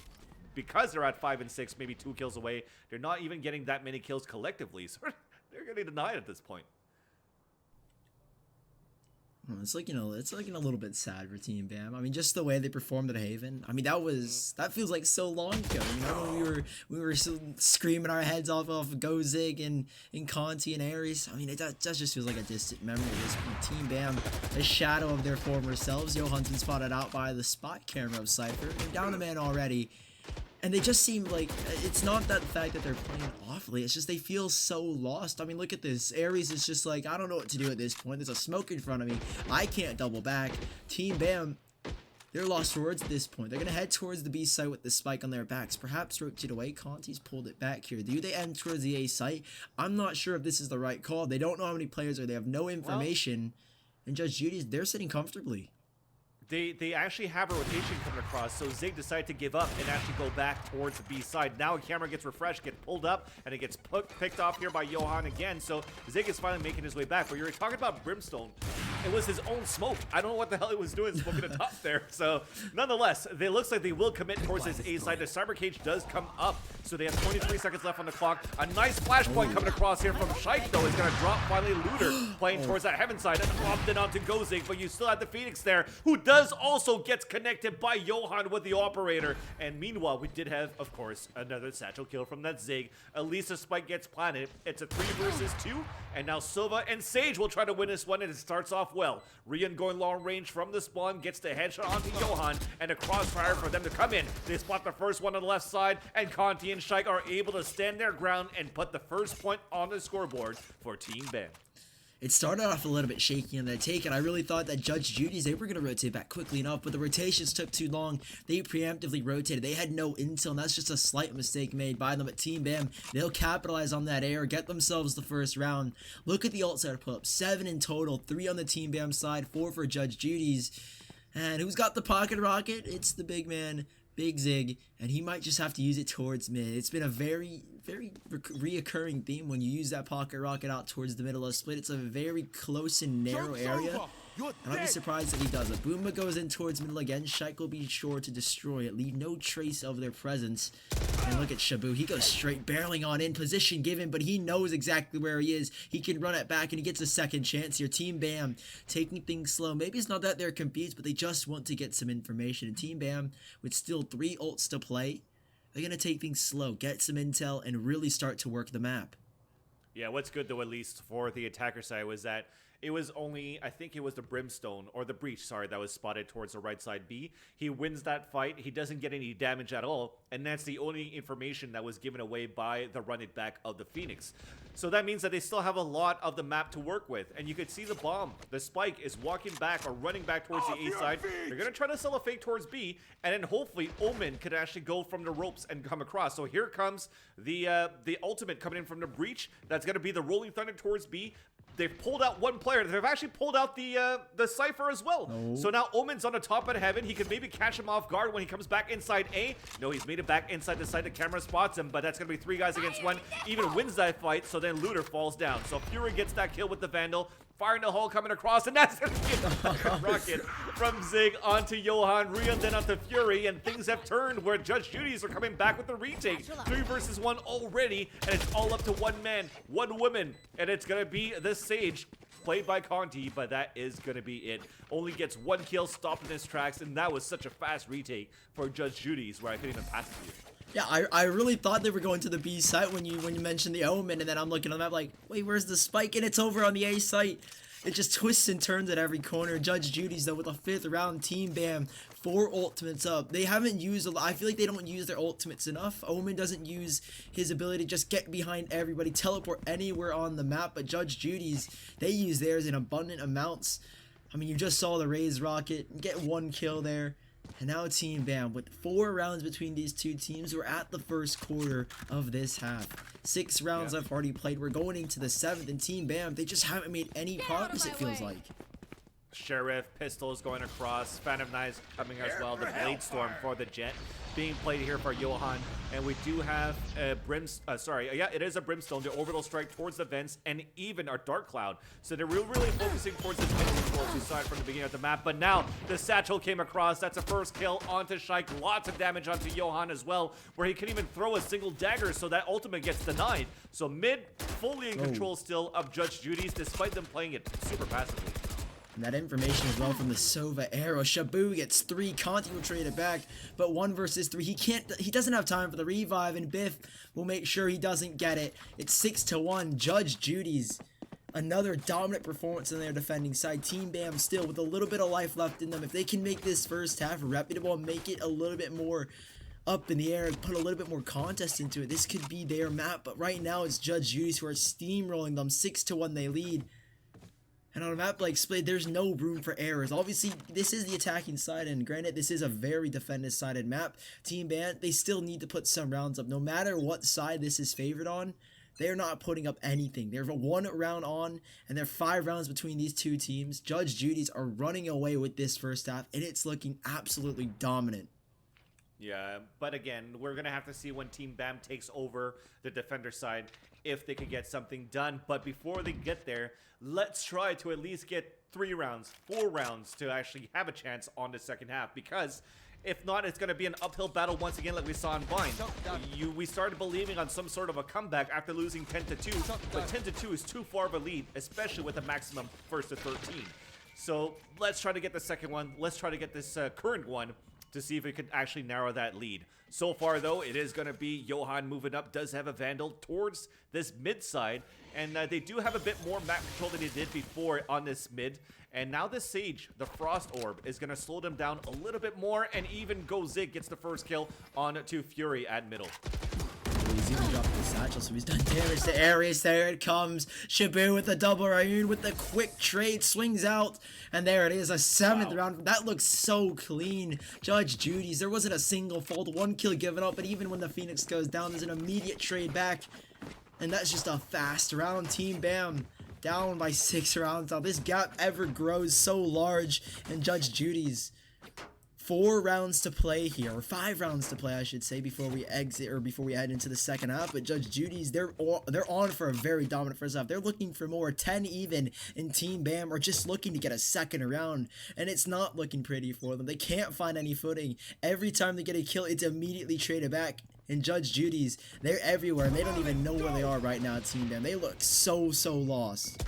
they're at 5 and 6, maybe 2 kills away. They're not even getting that many kills collectively, so they're getting denied at this point. It's like, it's like a little bit sad for Team BAM. I mean, just the way they performed at Haven. I mean, that feels like so long ago. When we were still screaming our heads off Go Zig and Conti and Ares. I mean, that just feels like a distant memory. This Team BAM, a shadow of their former selves. Johansson spotted out by the spot camera of Cypher. They're down a man already. And they just seem like, it's not that the fact that they're playing awfully, it's just they feel so lost. I mean, look at this. Ares is just like, I don't know what to do at this point. There's a smoke in front of me. I can't double back. Team BAM, they're lost towards this point. They're going to head towards the B site with the spike on their backs. Perhaps rotate away. Conti's pulled it back here. Do they end towards the A site? I'm not sure if this is the right call. They don't know how many players are. They have no information. And Judge Judy's, they're sitting comfortably. They actually have a rotation coming across, so Zig decided to give up and actually go back towards the B side. Now a camera gets refreshed, gets pulled up, and it gets picked off here by Johan again, so Zig is finally making his way back. But you were talking about Brimstone. It was his own smoke. I don't know what the hell he was doing smoking atop there. So nonetheless, it looks like they will commit towards this A side. The Cyber Cage does come up, so they have 23 seconds left on the clock. A nice flashpoint coming across here from Shike, though, is going to drop finally Looter playing towards that Heaven side and lobbed it onto Gozig, but you still have the Phoenix there, who does also gets connected by Johan with the operator. And meanwhile, we did have, of course, another satchel kill from that Zig. At least a spike gets planted. It's a 3 versus 2, and now Silva and Sage will try to win this one, and it starts off well. Rian going long range from the spawn, gets the headshot onto Johan, and a crossfire for them to come in. They spot the first one on the left side, and Conti and Shike are able to stand their ground and put the first point on the scoreboard for Team BAM. It started off a little bit shaky on their take, and I really thought that Judge Judy's, they were going to rotate back quickly enough, but the rotations took too long. They preemptively rotated. They had no intel, and that's just a slight mistake made by them at Team BAM. They'll capitalize on that air, get themselves the first round. Look at the ult set put up. 7 in total, 3 on the Team BAM side, 4 for Judge Judy's. And who's got the pocket rocket? It's the big man, Big Zig, and he might just have to use it towards mid. It's been a very reoccurring theme when you use that pocket rocket out towards the middle of split. It's a very close and narrow area, and I'd be surprised if he does it. Boomba goes in towards middle again. Shike will be sure to destroy it, leave no trace of their presence. And look at Shabu. He goes straight barreling on in, position given, but he knows exactly where he is. He can run it back, and he gets a second chance here. Team BAM taking things slow. Maybe it's not that they're confused, but they just want to get some information. And Team BAM, with still 3 ults to play, they're going to take things slow, get some intel, and really start to work the map. Yeah, what's good, though, at least for the attacker side, was that it was only, I think it was the Brimstone, or the Breach, sorry, that was spotted towards the right side B. He wins that fight. He doesn't get any damage at all, and that's the only information that was given away by the run it back of the Phoenix. So that means that they still have a lot of the map to work with, and you could see the bomb. The Spike is walking back or running back towards the A side. They're going to try to sell a fake towards B, and then hopefully Omen could actually go from the ropes and come across. So here comes the ultimate coming in from the Breach. That's going to be the Rolling Thunder towards B. They've pulled out one player. They've actually pulled out the Cypher as well. No. So now Omen's on the top of Heaven. He could maybe catch him off guard when he comes back inside A. No, he's made it back inside the site. The camera spots him, but that's going to be 3 guys against 1. Even wins that fight, so then Looter falls down. So Fury gets that kill with the Vandal. Firing the hole coming across, and that's going to be a rocket from Zig onto Johan, Rian, then onto Fury, and things have turned where Judge Judy's are coming back with the retake. 3 versus 1 already, and it's all up to 1 man, 1 woman, and it's going to be the Sage, played by Conti, but that is going to be it. Only gets 1 kill, stopped in his tracks, and that was such a fast retake for Judge Judy's, where I couldn't even pass it to you. Yeah, I really thought they were going to the B site when you mentioned the Omen, and then I'm looking at the map like, wait, where's the spike? And it's over on the A site. It just twists and turns at every corner. Judge Judy's, though, with a 5th round, Team BAM, 4 ultimates up. They haven't used a lot. I feel like they don't use their ultimates enough. Omen doesn't use his ability to just get behind everybody, teleport anywhere on the map, but Judge Judy's, they use theirs in abundant amounts. I mean, you just saw the Raze rocket, get 1 kill there. And now Team Bam, with 4 rounds between these two teams, we're at the first quarter of this half. 6 rounds I've already played. We're going into the 7th, and Team Bam, they just haven't made any progress, it feels like. Sheriff, Pistols going across, Phantom Knives coming as well, the Blade Storm for the Jet being played here for Johan, and we do have a it is a Brimstone, the Orbital Strike towards the vents, and even our Dark Cloud. So they're really focusing towards this mid control side from the beginning of the map, but now the Satchel came across, that's a first kill onto Shike, lots of damage onto Johan as well, where he can even throw a single dagger, so that ultimate gets denied. So mid, fully in control still of Judge Judy's, despite them playing it super passively. And that information as well from the Sova arrow. Shabu gets 3, Conti will trade it back, but 1 versus 3, he doesn't have time for the revive, and Biff will make sure he doesn't get it. It's 6-1, Judge Judy's. Another dominant performance on their defending side. Team Bam still with a little bit of life left in them. If they can make this first half reputable and make it a little bit more up in the air, put a little bit more contest into it, this could be their map, but right now it's Judge Judy's who are steamrolling them. 6-1 they lead. And on a map like Split, there's no room for errors. Obviously, this is the attacking side, and granted, this is a very defender-sided map. Team Bam, they still need to put some rounds up. No matter what side this is favored on, they're not putting up anything. They're 1 round on, and they're 5 rounds between these two teams. Judge Judy's are running away with this first half, and it's looking absolutely dominant. Yeah, but again, we're going to have to see when Team Bam takes over the defender side if they can get something done. But before they get there, let's try to at least get 3 rounds, 4 rounds to actually have a chance on the second half. Because if not, it's going to be an uphill battle once again like we saw in Vine. We started believing on some sort of a comeback after losing 10-2, but 10-2 is too far of a lead, especially with a maximum 1st to 13. So let's try to get the second one. Let's try to get this current one to see if we can actually narrow that lead. So far, though, it is going to be Johan moving up, does have a Vandal towards this mid side, and they do have a bit more map control than they did before on this mid. And now this Sage, the Frost Orb, is going to slow them down a little bit more, and even Go Zig gets the first kill on to Fury at middle. He's even dropped the satchel, so he's done damage to Ares. There it comes. Shabu with the double Rayun with the quick trade, swings out, and there it is, a 7th round. That looks so clean. Judge Judy's, there wasn't a single fold, 1 kill given up, but even when the Phoenix goes down, there's an immediate trade back, and that's just a fast round. Team Bam down by 6 rounds. Now this gap ever grows so large, and Judge Judy's 4 rounds to play here, or 5 rounds to play, I should say, before we exit, or before we head into the second half. But Judge Judy's, they're on for a very dominant first half. They're looking for more, 10 even, in Team Bam are just looking to get a second round, and it's not looking pretty for them. They can't find any footing. Every time they get a kill, it's immediately traded back. And Judge Judy's, they're everywhere, and they don't even know where they are right now at Team Bam. They look so lost.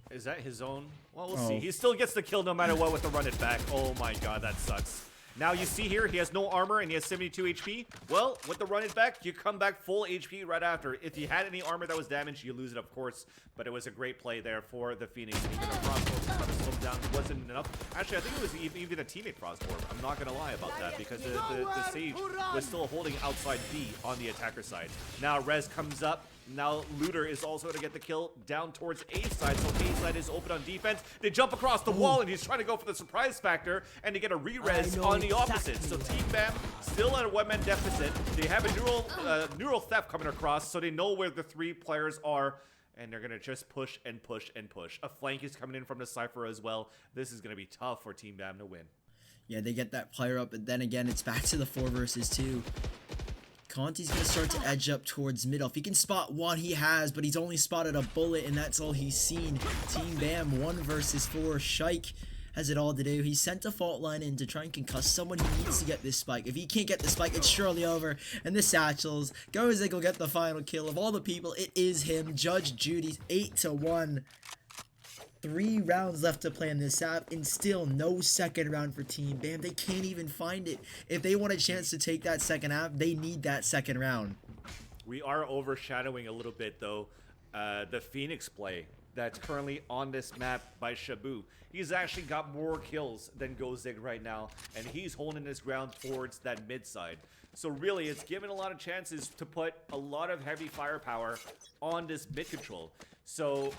Is that his own? Well, we'll see. He still gets the kill no matter what with the run it back. Oh my god, that sucks. Now you see here, he has no armor and he has 72 HP. Well, with the run it back, you come back full HP right after. If you had any armor that was damaged, you lose it, of course. But it was a great play there for the Phoenix. And even a Frost Orb trying to slow him down wasn't enough. Actually, I think it was even a teammate Frost Orb. I'm not going to lie about that because the Sage was still holding outside B on the attacker side. Now Rez comes up. Now Looter is also going to get the kill down towards A side, so A side is open on defense. They jump across the wall, and he's trying to go for the surprise factor and to get a re-res on the opposite. So Team Bam still at a 1-man deficit. They have a neural theft coming across, so they know where the 3 players are, and they're going to just push and push and push. A flank is coming in from the Cypher as well. This is going to be tough for Team Bam to win. Yeah, they get that player up, but then again, it's back to the 4 versus 2. Conti's going to start to edge up towards middle. If he can spot 1, he has, but he's only spotted a bullet, and that's all he's seen. Team Bam, 1 versus 4. Shike has it all to do. He sent a fault line in to try and concuss someone who needs to get this spike. If he can't get the spike, it's surely over. And the Satchels, Gozig will get the final kill. Of all the people, it is him. Judge Judy's 8-1. 3 rounds left to play in this app, and still no second round for Team Bam. They can't even find it. If they want a chance to take that second half, they need that second round. We are overshadowing a little bit, though, the Phoenix play that's currently on this map by Shabu. He's actually got more kills than Gozig right now, and he's holding his ground towards that mid side. So really, it's given a lot of chances to put a lot of heavy firepower on this mid control. So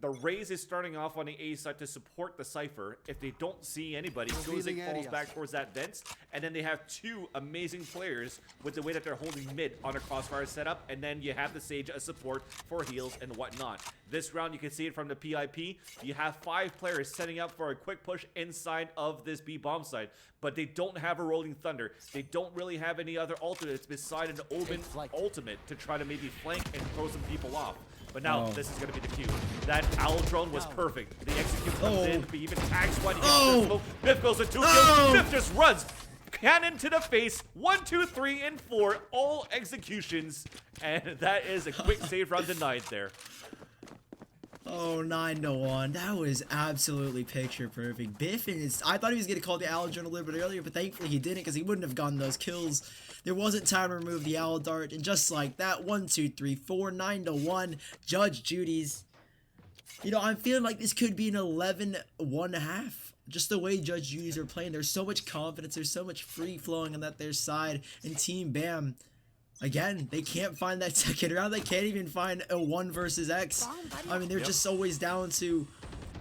The Raze is starting off on the A side to support the Cypher. If they don't see anybody, Revealing Gozig falls area. back towards that vents. And then they have two amazing players with the way that they're holding mid on a crossfire setup. And then you have the Sage as support for heals and whatnot. This round, you can see it from the PIP. You have 5 players setting up for a quick push inside of this B bomb site. But they don't have a Rolling Thunder. They don't really have any other alternates beside an Omen ultimate to try to maybe flank and throw some people off. But now, this is going to be the cue. That owl drone was perfect. The execute comes in, but even tags one. He gets the smoke. Biff goes with 2 kills. Biff just runs. Cannon to the face. 1, 2, 3, and 4. All executions. And that is a quick save run denied there. Oh, 9-1. That was absolutely picture perfect. Biff and his... I thought he was going to call the owl drone a little bit earlier, but thankfully he didn't because he wouldn't have gotten those kills. There wasn't time to remove the owl dart, and just like that, 1, 2, 3, 4, 9-1. Judge Judy's. You know, I'm feeling like this could be an 11-1.5. Just the way Judge Judy's are playing. There's so much confidence. There's so much free flowing on that their side. And Team Bam, again, they can't find that second round. They can't even find a 1 versus X. I mean, they're just always down to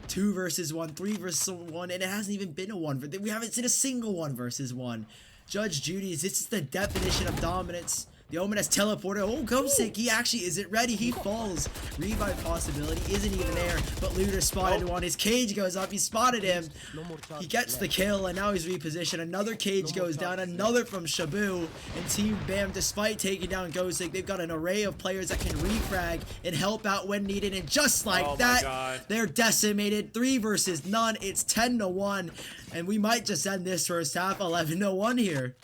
2 versus 1, 3 versus 1, and it hasn't even been a 1. We haven't seen a single 1 versus 1. Judge Judy's, this is the definition of dominance. The Omen has teleported. Oh, Ghostic, he actually isn't ready. He falls. Revive possibility isn't even there. But Looter spotted one. His cage goes up. He spotted him. He gets the kill, and now he's repositioned. Another cage goes down. Another from Shabu. And Team Bam, despite taking down Ghostic, they've got an array of players that can refrag and help out when needed. And just like that, they're decimated. 3 versus none. It's 10-1. And we might just end this first half 11-1 here.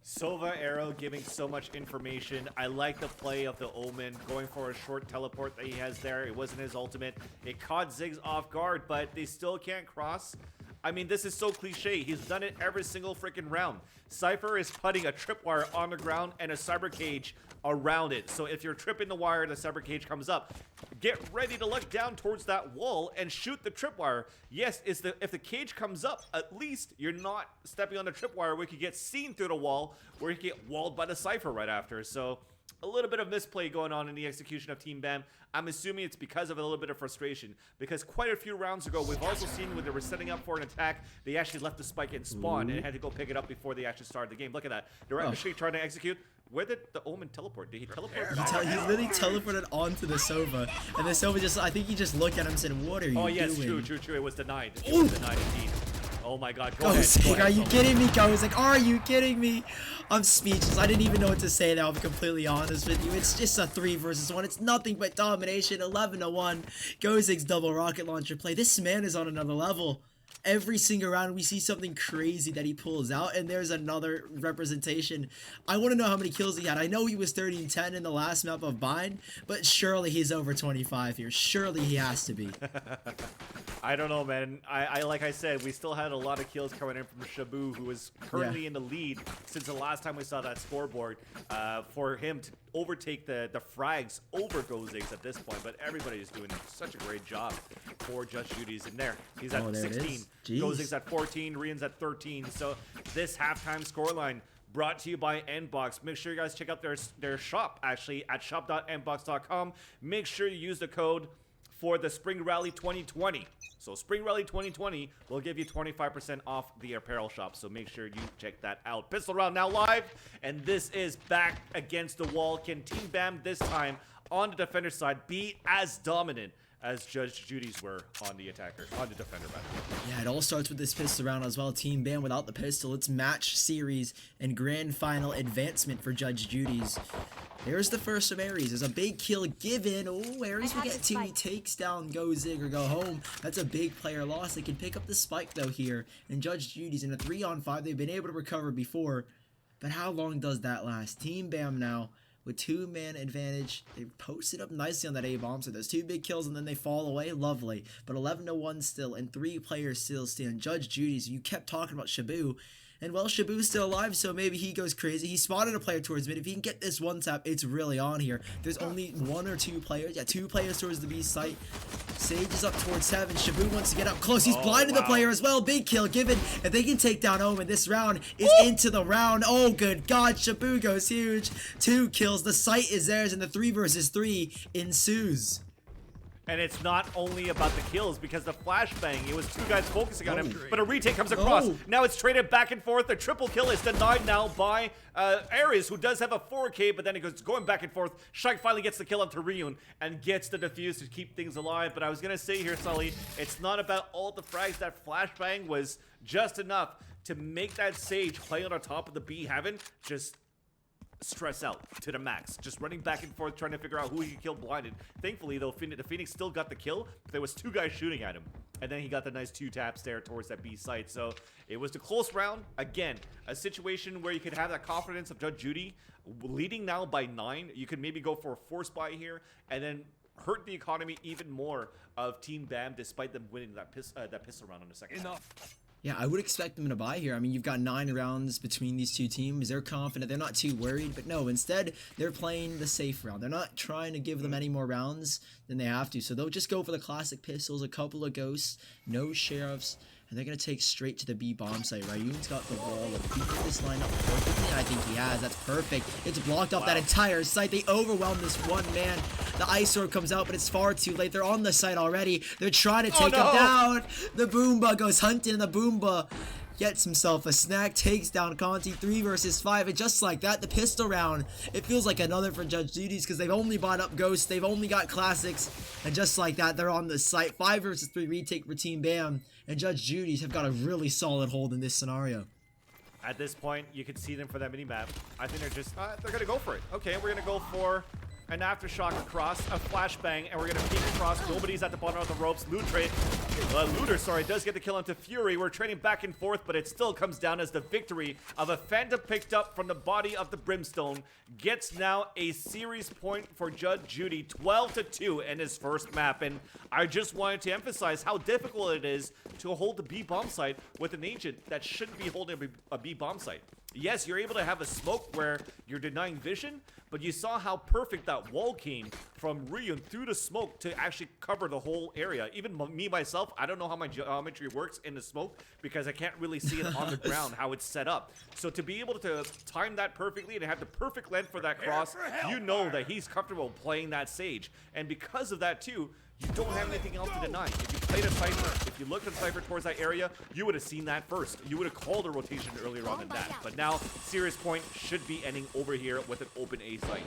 Sova Arrow giving so much information. I like the play of the Omen, going for a short teleport that he has there. It wasn't his ultimate. It caught Ziggs off guard, but they still can't cross. I mean, this is so cliche. He's done it every single freaking round. Cypher is putting a tripwire on the ground and a cyber cage around it. So if you're tripping the wire, the cyber cage comes up. Get ready to look down towards that wall and shoot the tripwire. Yes, if the cage comes up, at least you're not stepping on the tripwire where you could get seen through the wall, where you get walled by the Cypher right after. So a little bit of misplay going on in the execution of Team Bam. I'm assuming it's because of a little bit of frustration, because quite a few rounds ago, we've also seen when they were setting up for an attack, they actually left the spike in spawn and had to go pick it up before they actually started the game. Look at that. They're actually trying to execute. Where did the Omen teleport? Did he teleport back? He literally teleported onto the Sova, and the Sova just, I think he just looked at him and said, what are you doing? Oh yes, true. It was denied. It was denied indeed. Oh my god, go ahead. Are you kidding me, Ghostic? Are you kidding me? I'm speechless. I didn't even know what to say now, I'll be completely honest with you. It's just a 3 versus 1. It's nothing but domination. 11-1. Ghostic's double rocket launcher play. This man is on another level. Every single round we see something crazy that he pulls out, and there's another representation. I want to know how many kills he had. I know he was 30-10 in the last map of Bind, but surely he's over 25 here. Surely he has to be. I don't know, man. I like I said, we still had a lot of kills coming in from Shabu, who is currently in the lead since the last time we saw that scoreboard. For him to overtake the frags over Gozig's at this point, but everybody is doing such a great job for Judge Judy's in there. He's at 16. Gozig's at 14, Rian's at 13. So this halftime scoreline brought to you by Andbox. Make sure you guys check out their shop, actually, at shop.andbox.com. Make sure you use the code for the Spring Rally 2020. So Spring Rally 2020 will give you 25% off the apparel shop. So make sure you check that out. Pistol round now live, and this is back against the wall. Can Team Bam this time on the defender side be as dominant as Judge Judy's were on the attacker, on the defender, by the way? Yeah, it all starts with this pistol round as well. Team Bam without the pistol. It's match series and grand final advancement for Judge Judy's. There's the first of Aries. There's a big kill given. Oh, Aries will get 2. He takes down Go Zig or go home. That's a big player loss. They can pick up the spike though here. And Judge Judy's in a 3-on-5. They've been able to recover before. But how long does that last? Team Bam now with 2-man advantage. They've posted up nicely on that A-bomb. So there's 2 big kills and then they fall away. Lovely. But 11-1 still, and 3 players still stand. Judge Judy's, you kept talking about Shabu. And well, Shabu's still alive, so maybe he goes crazy. He spotted a player towards mid. If he can get this one tap, it's really on here. There's only 1 or 2 players. Yeah, 2 players towards the B site. Sage is up towards 7. Shabu wants to get up close. He's blinded the player as well. Big kill given. If they can take down Omen, this round is into the round. Oh, good God. Shabu goes huge. 2 kills. The site is theirs, and the 3 versus 3 ensues. And it's not only about the kills, because the flashbang, it was 2 guys focusing on him, Oh. but a retake comes across. Oh. Now it's traded back and forth. The triple kill is denied now by Ares, who does have a 4K, but then it goes going back and forth. Shike finally gets the kill onto Ryun and gets the defuse to keep things alive. But I was going to say here, Sully, it's not about all the frags. That flashbang was just enough to make that Sage playing on top of the B heaven just stress out to the max, just running back and forth trying to figure out who he could kill blinded. Thankfully though, the Phoenix still got the kill, but there was 2 guys shooting at him, and then he got the nice 2 taps there towards that B site. So it was a close round. Again, a situation where you could have that confidence of Judge Judy leading now by 9. You could maybe go for a force buy here and then hurt the economy even more of Team BAM, despite them winning that pistol round on the second half. Yeah, I would expect them to buy here. I mean, you've got 9 rounds between these 2 teams. They're confident. They're not too worried. But no, instead, they're playing the safe round. They're not trying to give them any more rounds than they have to. So they'll just go for the classic pistols, a couple of ghosts, no sheriffs, and they're going to take straight to the B bomb site. Ryun's got the wall. If he get this line up perfectly, I think he has. That's perfect. It's blocked off that entire site. They overwhelm this one man. The ice orb comes out, but it's far too late. They're on the site already. They're trying to take him down. The Boomba goes hunting, and the Boomba gets himself a snack, takes down Conti. 3 versus 5, and just like that, the pistol round, it feels like another for Judge Judy's, because they've only bought up ghosts, they've only got classics, and just like that, they're on the site. 5 versus 3 retake for Team BAM, and Judge Judy's have got a really solid hold in this scenario. At this point, you can see them for that mini-map. I think they're just, they're going to go for it. Okay, we're going to go for an aftershock across, a flashbang, and we're going to peek across. Nobody's at the bottom of the ropes. Looter, does get the kill onto Fury. We're trading back and forth, but it still comes down as the victory of a Phantom picked up from the body of the Brimstone gets now a series point for Judge Judy, 12-2 in his first map. And I just wanted to emphasize how difficult it is to hold the B bomb site with an agent that shouldn't be holding a B bomb site. Yes, you're able to have a smoke where you're denying vision, but you saw how perfect that wall came from Ryun through the smoke to actually cover the whole area. Even me, myself, I don't know how my geometry works in the smoke because I can't really see it on the ground, how it's set up. So to be able to time that perfectly and have the perfect length for that cross, you know that he's comfortable playing that Sage. And because of that too, you don't have anything else to deny. If you played a Cypher, if you looked at Cypher towards that area, you would have seen that first. You would have called a rotation earlier on than that. But now, Serious Point should be ending over here with an open A site.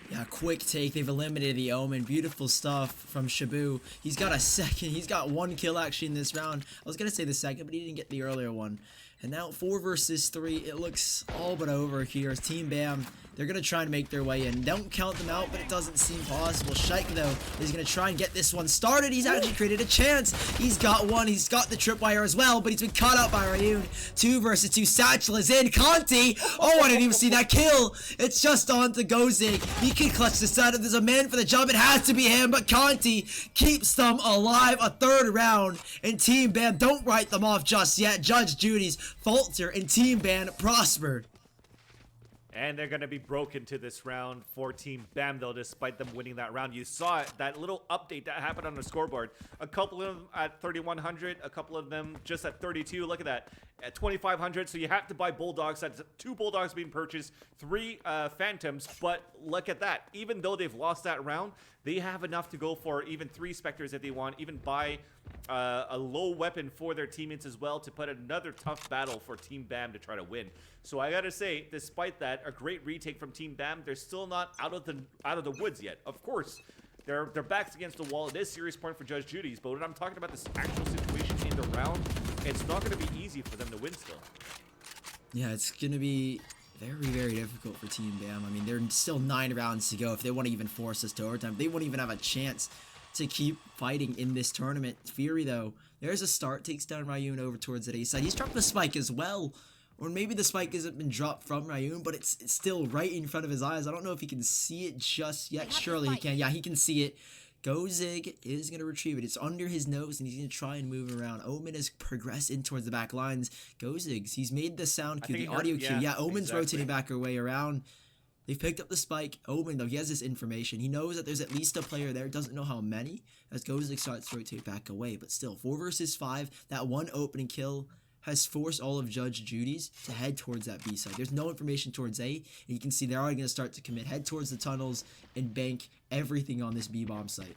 Yeah, quick take. They've eliminated the Omen. Beautiful stuff from Shabu. He's got a second. He's got 1 kill actually in this round. I was going to say the second, but he didn't get the earlier one. And now 4 versus 3. It looks all but over here. As Team BAM, they're going to try and make their way in. Don't count them out, but it doesn't seem possible. Shike, though, is going to try and get this one started. He's actually created a chance. He's got one. He's got the tripwire as well, but he's been caught out by Ryun. 2 versus 2. Satchel is in. Conti! Oh, I didn't even see that kill. It's just on to Gozig. He can clutch this out. If there's a man for the job, it has to be him, but Conti keeps them alive. A 3rd round, and Team BAM don't write them off just yet. Judge Judy's falter, and Team BAM prospered. And they're going to be broken to this round for Team BAM, though, despite them winning that round. You saw it, that little update that happened on the scoreboard. A couple of them at 3,100, a couple of them just at 32. Look at that, at 2,500. So you have to buy Bulldogs. That's 2 Bulldogs being purchased, 3 Phantoms. But look at that. Even though they've lost that round, they have enough to go for even 3 Spectres if they want, even buy a low weapon for their teammates as well to put another tough battle for Team BAM to try to win. So I gotta say, despite that, a great retake from Team BAM. They're still not out of the woods yet. Of course, their backs against the wall. It is serious point for Judge Judy's, but when I'm talking about this actual situation in the round, it's not gonna be easy for them to win still. Yeah, it's gonna be very, very difficult for Team BAM. I mean, there's still 9 rounds to go. If they want to even force us to overtime, they won't even have a chance to keep fighting in this tournament. Fury, though, there's a start, takes down Ryun over towards that A side. He's dropped the spike as well. Or maybe the spike hasn't been dropped from Ryun, but it's still right in front of his eyes. I don't know if he can see it just yet. Surely he can. Yeah, he can see it. Gozig is going to retrieve it. It's under his nose, and he's going to try and move around. Omen has progressed in towards the back lines. Gozig, he's made the sound cue, the audio cue. Yeah, Omen's rotating back her way around. They've picked up the spike. Omen, though, he has this information. He knows that there's at least a player there. Doesn't know how many, as Gozig starts to rotate back away. But still, 4 versus 5. That one opening kill has forced all of Judge Judy's to head towards that B side. There's no information towards A, and you can see they're already going to start to commit, head towards the tunnels, and bank everything on this B bomb site.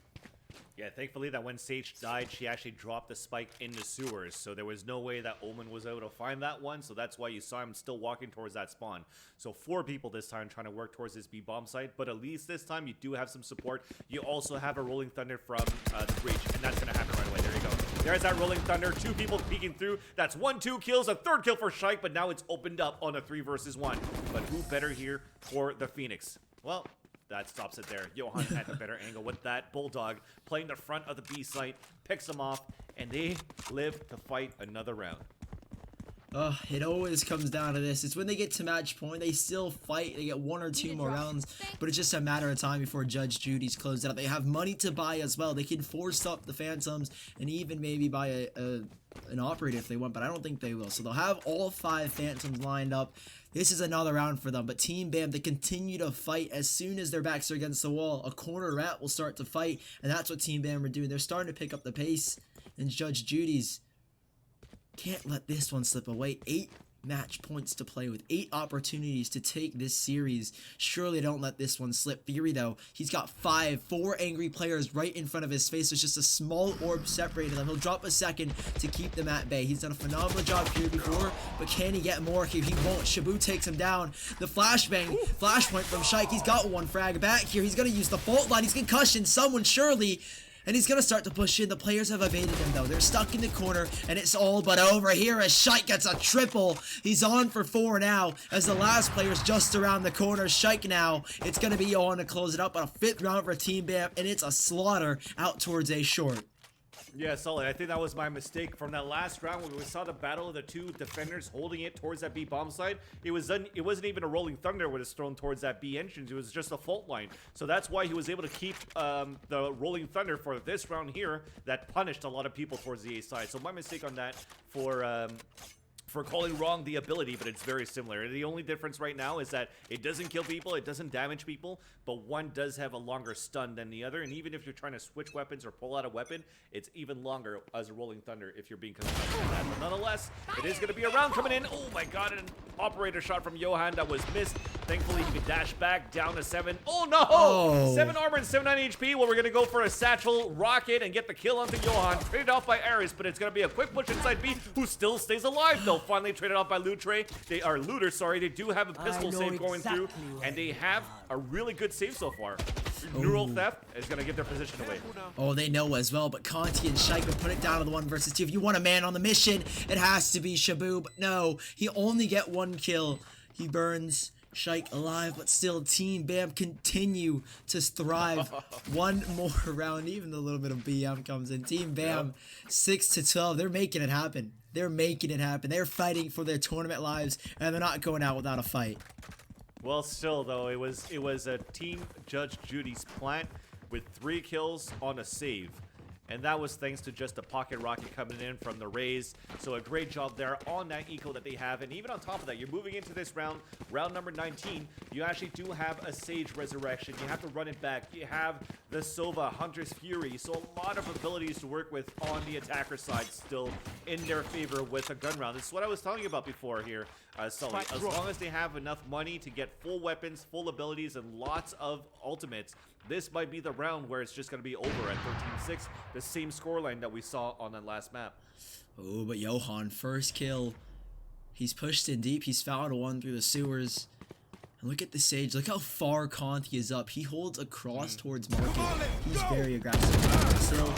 Yeah, thankfully that when Sage died, she actually dropped the spike in the sewers, so there was no way that Omen was able to find that one, so that's why you saw him still walking towards that spawn. So 4 people this time trying to work towards this B-bomb site, but at least this time you do have some support. You also have a Rolling Thunder from the breach, and that's going to happen right away. There you go. There's that Rolling Thunder, 2 people peeking through. That's 1-2 kills, a 3rd kill for Shike, but now it's opened up on a 3 versus 1. But who better here for the Phoenix? Well, that stops it there. Johan had the better angle with that. Bulldog playing the front of the B site, picks them off, and they live to fight another round. It always comes down to this. It's when they get to match point, they still fight. They get 1 or 2 more rounds, but it's just a matter of time before Judge Judy's closed out. They have money to buy as well. They can force up the Phantoms and even maybe buy an operator if they want, but I don't think they will. So they'll have all 5 Phantoms lined up. This is another round for them, but Team Bam, they continue to fight. As soon as their backs are against the wall, a corner rat will start to fight, and that's what Team Bam are doing. They're starting to pick up the pace, and Judge Judy's can't let this one slip away. 8 match points to play with, 8 opportunities to take this series. Surely don't let this one slip. Fury, though, he's got 4 angry players right in front of his face. There's just a small orb separating them. He'll drop a second to keep them at bay. He's done a phenomenal job here before, but can he get more here? He won't. Shabu takes him down. The flashbang, flashpoint from Shike. He's got 1 frag back here. He's going to use the fault line. He's concussion someone, surely. And he's going to start to push in. The players have evaded him, though. They're stuck in the corner, and it's all but over here as Shike gets a triple. He's on for 4 now, as the last player's just around the corner. Shike now, it's going to be on to close it up on a 5th round for Team Bam, and it's a slaughter out towards A short. Yeah, Sully, I think that was my mistake from that last round when we saw the battle of the 2 defenders holding it towards that B bomb site. It wasn't even a Rolling Thunder when it's thrown towards that B entrance. It was just a fault line. So that's why he was able to keep the Rolling Thunder for this round here that punished a lot of people towards the A side. So my mistake on that for calling wrong the ability, but it's very similar. The only difference right now is that it doesn't kill people, it doesn't damage people, but one does have a longer stun than the other, and even if you're trying to switch weapons or pull out a weapon, it's even longer as a Rolling Thunder if you're being concussed from that. But nonetheless, it is going to be a round coming in. Oh my god, an operator shot from Johan that was missed. Thankfully, he could dash back down to 7. Oh no! Oh. 7 armor and 79 HP. Well, we're going to go for a satchel rocket and get the kill onto Johan. Traded off by Ares, but it's going to be a quick push inside B, who still stays alive though. Finally traded off by Looter. They are Looter, sorry. They do have a pistol save going through, and they have a really good save so far. Neural Theft is going to give their position away. Oh, they know as well, but Conti and Shike will put it down to the 1 versus 2. If you want a man on the mission, it has to be Shabu, but no, he only get 1 kill. He burns Shike alive, but still Team Bam continue to thrive. 1 more round, even a little bit of BM comes in. Team Bam, 6-12, they're making it happen. They're making it happen. They're fighting for their tournament lives, and they're not going out without a fight. Well, still though, it was a Team Judge Judy's plant with 3 kills on a save. And that was thanks to just a pocket rocket coming in from the Rays. So a great job there on that eco that they have. And even on top of that, you're moving into this round number 19. You actually do have a Sage Resurrection. You have to run it back. You have the Sova, Hunter's Fury. So a lot of abilities to work with on the attacker side still in their favor with a gun round. This is what I was telling you about before here, Sully. As long as they have enough money to get full weapons, full abilities, and lots of ultimates, this might be the round where it's just going to be over at 13-6, the same scoreline that we saw on that last map. Oh, but Johan, first kill. He's pushed in deep. He's fouled 1 through the sewers. And look at the Sage. Look how far Conti is up. He holds across towards market. He's very aggressive. Still,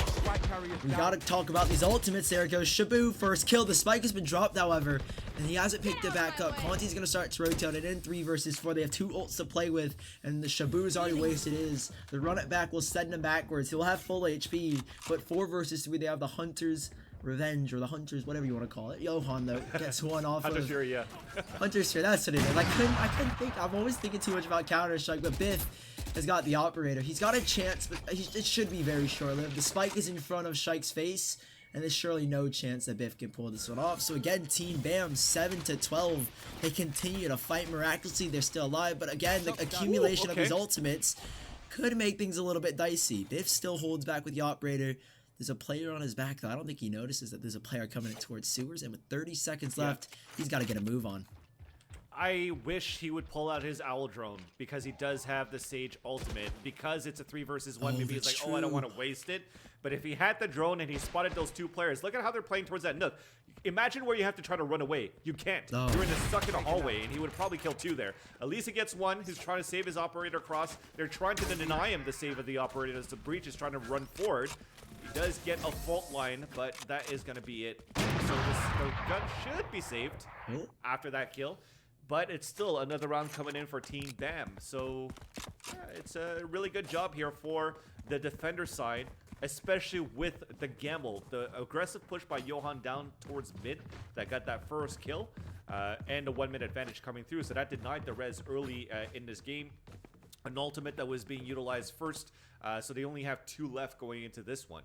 we gotta talk about these ultimates. There it goes. Shabu, first kill. The spike has been dropped, however, and he hasn't picked it back up. Conti's gonna start to rotate it in 3 versus 4. They have 2 ults to play with, and the Shabu is already wasted his. The run it back will send him backwards. He'll have full HP, but 4 versus 3, they have the Hunter's Revenge, or the Hunters, whatever you want to call it. Johan, though, gets 1 off Hunter's of... Fury, yeah. Hunter's Fury, that's what it is. I couldn't think. I'm always thinking too much about Counter-Strike, but Biff has got the operator. He's got a chance, but it should be very short-lived. The spike is in front of Shike's face, and there's surely no chance that Biff can pull this one off. So again, Team Bam, 7-12. They continue to fight miraculously. They're still alive, but again, the accumulation of his ultimates could make things a little bit dicey. Biff still holds back with the operator. There's a player on his back, though. I don't think he notices that there's a player coming towards sewers, and with 30 seconds left, he's got to get a move on. I wish he would pull out his Owl Drone because he does have the Sage ultimate. Because it's a 3 versus 1, maybe he's like, that's oh, I don't true. want to waste it. But if he had the drone and he spotted those 2 players, look at how they're playing towards that nook. Imagine where you have to try to run away. You can't. No. You're stuck in a hallway, and he would probably kill 2 there. At least he gets 1 who's trying to save his operator across. They're trying to deny him the save of the operator as the breach is trying to run forward. He does get a fault line, but that is going to be it. So the gun should be saved after that kill. But it's still another round coming in for Team BAM. So yeah, it's a really good job here for the defender side, especially with the gamble. The aggressive push by Johan down towards mid that got that first kill, and a 1-minute advantage coming through. So that denied the res early in this game. An ultimate that was being utilized first, so they only have 2 left going into this one.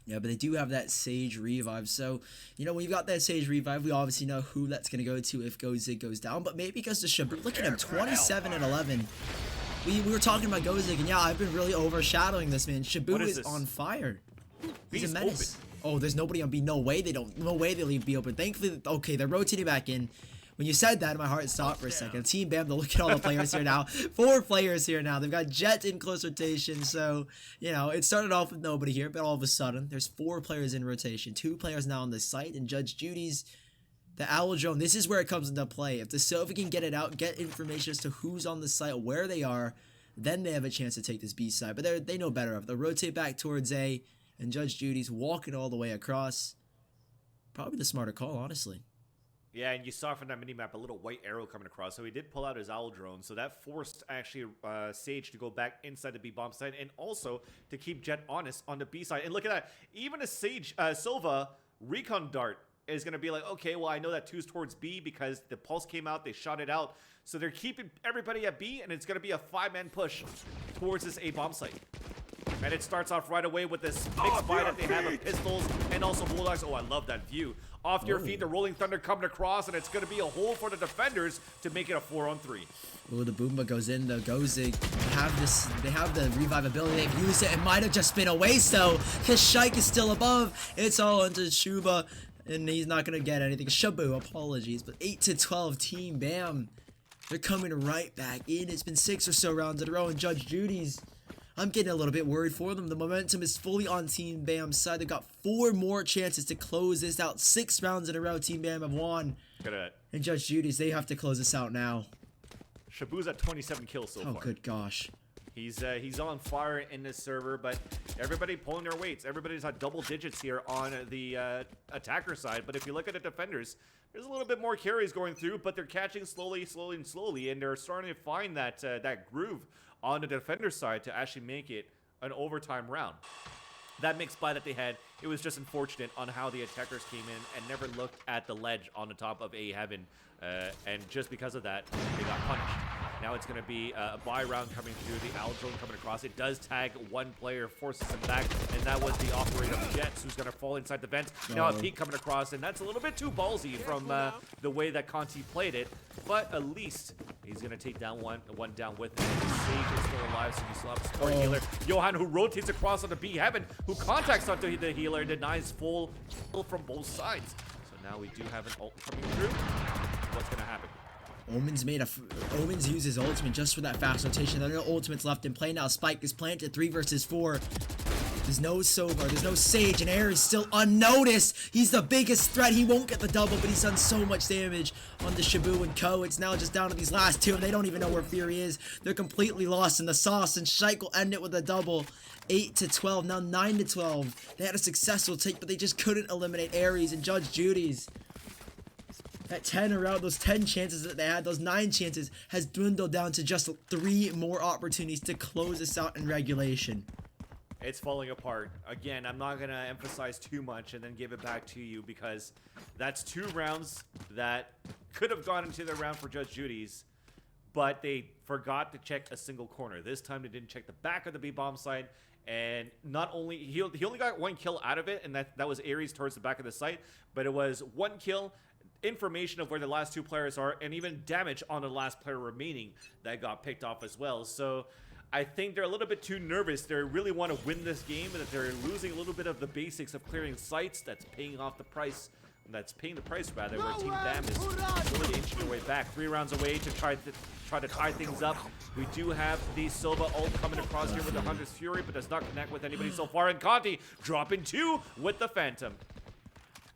Yeah, but they do have that Sage revive. So, you know, when you've got that Sage revive, we obviously know who that's going to go to if Gozig goes down. But maybe because the Shabu, look at him, 27 and 11. We were talking about Gozig, and yeah, I've been really overshadowing this, man. Shabu is on fire. He's a menace. Open. Oh, there's nobody on B. No way no way they leave B open. Thankfully, okay, they're rotating back in. When you said that, my heart stopped for a second. Team BAM, look at all the players here now. 4 players here now. They've got Jet in close rotation. So, you know, it started off with nobody here, but all of a sudden, there's 4 players in rotation. 2 players now on the site, and Judge Judy's the Owl Drone. This is where it comes into play. If the Sophie can get it out, get information as to who's on the site, where they are, then they have a chance to take this B side. But they know better. They'll rotate back towards A, and Judge Judy's walking all the way across. Probably the smarter call, honestly. Yeah, and you saw from that minimap a little white arrow coming across, so he did pull out his Owl Drone, so that forced actually Sage to go back inside the B bomb side, and also to keep Jet honest on the B side. And look at that, even a Sage Silva recon dart is going to be like, okay, well, I know that 2's towards B because the pulse came out, they shot it out, so they're keeping everybody at B, and it's going to be a 5-man push towards this A bomb site. And it starts off right away with this mixed buy that they have of pistols and also bulldogs. Oh, I love that view. Off your feet, the Rolling Thunder coming across, and it's going to be a hole for the defenders to make it a 4-on-3. Oh, the Boomba goes in, the Gozig. They have the revive ability. They've used it. It might have just been a waste, though, because Shike is still above. It's all into Shuba, and he's not going to get anything. Shabu, apologies, but 8-12, Team BAM. They're coming right back in. It's been 6 or so rounds in a row, and Judge Judy's, I'm getting a little bit worried for them. The momentum is fully on Team BAM's side. They've got 4 more chances to close this out. 6 rounds in a row, Team BAM have won. Look at that. And Judge Judy's, they have to close this out now. Shabu's at 27 kills so far. Oh, good gosh. He's on fire in this server, but everybody pulling their weights. Everybody's at double digits here on the attacker side. But if you look at the defenders, there's a little bit more carries going through, but they're catching slowly, and they're starting to find that that groove on the defender side to actually make it an overtime round. That mixed buy that they had, it was just unfortunate on how the attackers came in and never looked at the ledge on the top of A heaven, and just because of that, they got punished. Now it's going to be a buy round coming through, the Owl Drone coming across. It does tag 1 player, forces him back, and that was the operator of Jets who's going to fall inside the vents. Now a peek coming across, and that's a little bit too ballsy from the way that Conti played it, but at least he's going to take down one down with him. Sage is still alive, so you still have a support healer. Johan, who rotates across onto B heaven, who contacts onto the healer, denies full kill from both sides. So now we do have an ult coming through. What's going to happen? Omen's uses ultimate just for that fast rotation. There are no ultimates left in play now. Spike is planted 3 versus 4. There's no Sova, there's no Sage, and Air is still unnoticed. He's the biggest threat. He won't get the double, but he's done so much damage on the Shabu and Co. It's now just down to these last 2, and they don't even know where Fury is. They're completely lost in the sauce, and Shike will end it with a double. 8-12, now 9-12. They had a successful take, but they just couldn't eliminate Ares and Judge Judy's. That 10 around, those 10 chances that they had, those 9 chances, has dwindled down to just 3 more opportunities to close this out in regulation. It's falling apart. Again, I'm not going to emphasize too much and then give it back to you because that's 2 rounds that could have gone into the round for Judge Judy's, but they forgot to check a single corner. This time they didn't check the back of the B-bomb side, and not only, he only got 1 kill out of it, and that was Ares towards the back of the site, but it was 1 kill, information of where the last 2 players are, and even damage on the last player remaining that got picked off as well. So I think they're a little bit too nervous. They really want to win this game, and that they're losing a little bit of the basics of clearing sites. That's paying off the price that's paying the price rather, where Team BAM is really inching their way back. 3 rounds away to try to tie things up. We do have the Silva ult coming across here with the Hunter's Fury, but does not connect with anybody so far. And Conti dropping 2 with the Phantom.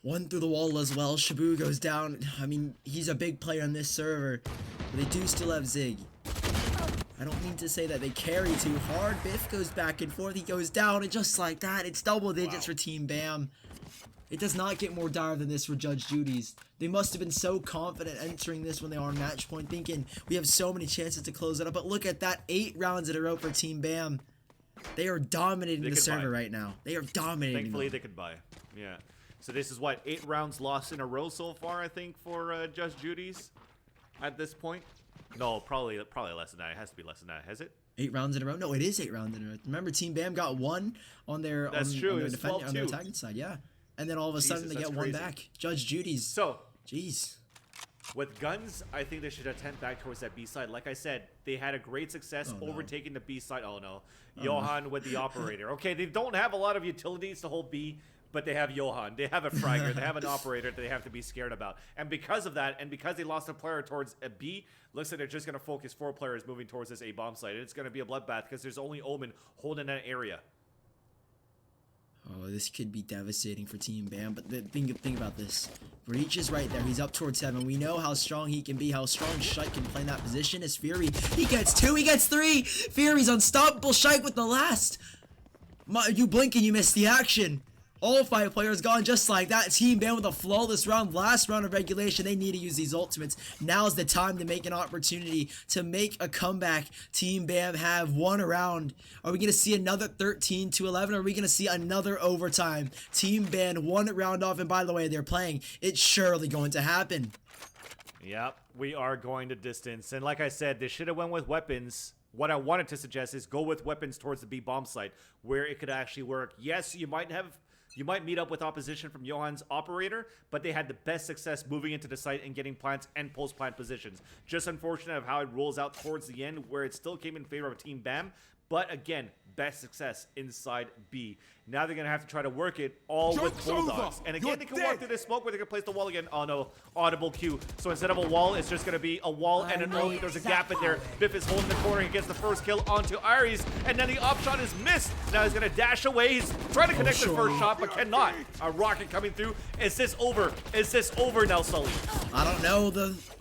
1 through the wall as well. Shabu goes down. I mean, he's a big player on this server, but they do still have Zig. I don't mean to say that they carry too hard. Biff goes back and forth. He goes down, and just like that, it's double digits for Team BAM. It does not get more dire than this for Judge Judy's. They must have been so confident entering this when they are on match point, thinking we have so many chances to close it up. But look at that, 8 rounds in a row for Team BAM. They are dominating the server right now. They are dominating. Thankfully, they could buy. Yeah. So this is what, 8 rounds lost in a row so far, I think, for Judge Judy's at this point. No, probably less than that. It has to be less than that. Has it? 8 rounds in a row? No, it is 8 rounds in a row. Remember, Team BAM got 1 on their on their attacking side. Yeah. And then all of a sudden they get 1 back. Judge Judy's. So, jeez. With guns, I think they should attempt back towards that B side. Like I said, they had a great success overtaking the B side. Oh no. Johan with the operator. Okay, they don't have a lot of utilities to hold B, but they have Johan. They have a fragger. They have an operator that they have to be scared about. And because of that, and because they lost a player towards a B, looks like they're just going to focus 4 players moving towards this A bomb site. It's going to be a bloodbath because there's only Omen holding that area. Oh, this could be devastating for Team BAM, but think about this. Breach is right there. He's up towards 7. We know how strong he can be, how strong Shike can play in that position. As Fury, he gets 2, he gets 3. Fury's unstoppable. Shike with the last. You blink and you miss the action. All 5 players gone just like that. Team BAM with a flawless round. Last round of regulation. They need to use these ultimates. Now's the time to make an opportunity to make a comeback. Team BAM have 1 round. Are we going to see another 13-11? Or are we going to see another overtime? Team BAM 1 round off. And by the way, they're playing. It's surely going to happen. Yep, we are going to distance. And like I said, they should have went with weapons. What I wanted to suggest is go with weapons towards the B bomb site where it could actually work. Yes, you might meet up with opposition from Johan's operator, but they had the best success moving into the site and getting plants and post-plant positions. Just unfortunate of how it rolls out towards the end, where it still came in favor of Team BAM, but again, best success inside B. Now they're going to have to try to work it all with Bulldogs. And again, they can walk through this smoke where they can place the wall again. Oh no, audible Q. So instead of a wall, it's just going to be a wall and an ult. There's a gap in there. Biff is holding the corner. He gets the first kill onto Aries. And then the up shot is missed. Now he's going to dash away. He's trying to connect the first shot, but cannot. A rocket coming through. Is this over? Is this over now, Sully? I don't know.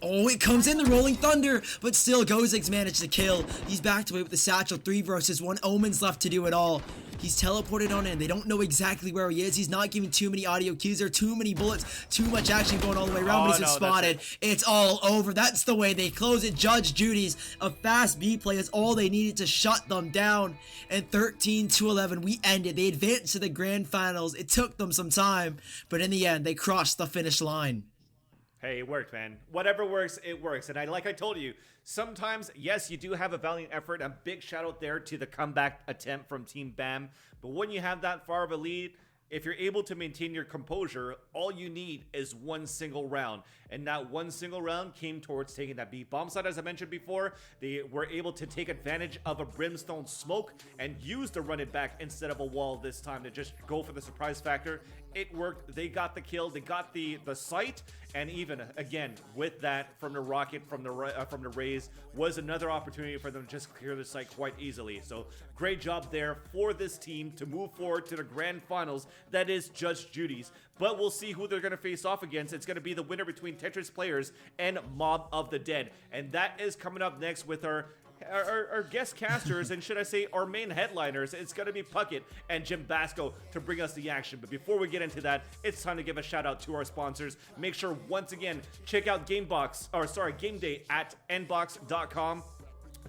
Oh, it comes in the Rolling Thunder, but still Gozig's managed to kill. He's backed away with the satchel. 3 versus 1. Omen's left to do it all. He's teleported on in. They don't know exactly where he is. He's not giving too many audio cues. There are too many bullets, too much action going all the way around, but he's spotted. It's all over. That's the way they close it. Judge Judy's a fast B play is all they needed to shut them down. And 13-11, we ended. They advanced to the grand finals. It took them some time, but in the end, they crossed the finish line. Hey, it worked, man. Whatever works, it works. And like I told you, sometimes, yes, you do have a valiant effort. A big shout out there to the comeback attempt from Team BAM. But when you have that far of a lead, if you're able to maintain your composure, all you need is 1 single round. And that 1 single round came towards taking that B bomb site, as I mentioned before. They were able to take advantage of a brimstone smoke and use the run it back instead of a wall this time to just go for the surprise factor. It worked. They got the kill. They got the site. And even, again, with that from the rocket, from the raise, was another opportunity for them to just clear the site quite easily. So great job there for this team to move forward to the grand finals. That is Judge Judy's. But we'll see who they're going to face off against. It's going to be the winner between Tetris Players and Mob of the Dead. And that is coming up next with our guest casters, and should I say our main headliners. It's going to be Puckett and JimBasco to bring us the action. But before we get into that, it's time to give a shout out to our sponsors. Make sure once again, check out Game Day at Andbox.com.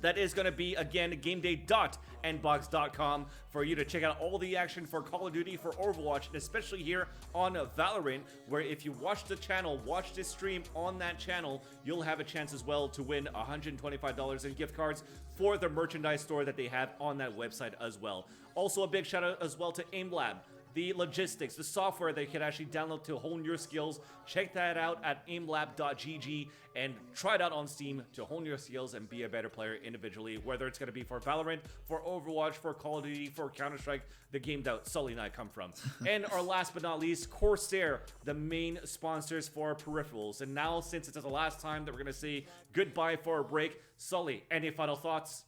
That is going to be, again, gameday.andbox.com for you to check out all the action for Call of Duty, for Overwatch, and especially here on Valorant, where if you watch the channel, watch this stream on that channel, you'll have a chance as well to win $125 in gift cards for the merchandise store that they have on that website as well. Also, a big shout out as well to Aimlab. the logistics, the software that you can actually download to hone your skills. Check that out at aimlab.gg and try it out on Steam to hone your skills and be a better player individually, whether it's going to be for Valorant, for Overwatch, for Call of Duty, for Counter-Strike, the game that Sully and I come from. And our last but not least, Corsair, the main sponsors for peripherals. And now, since it's the last time that we're going to say goodbye for a break, Sully, any final thoughts?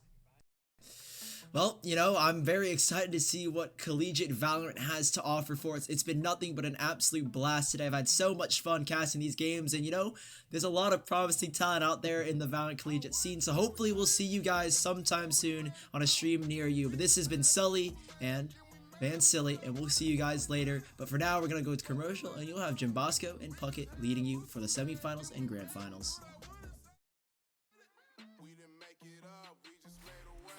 Well, you know, I'm very excited to see what Collegiate Valorant has to offer for us. It's been nothing but an absolute blast today. I've had so much fun casting these games, and you know, there's a lot of promising talent out there in the Valorant Collegiate scene, so hopefully we'll see you guys sometime soon on a stream near you. But this has been Sully and Vansilli, and we'll see you guys later. But for now, we're going to go to commercial, and you'll have JimBasco and Puckett leading you for the semifinals and grand finals. We didn't make it up, we just made a way.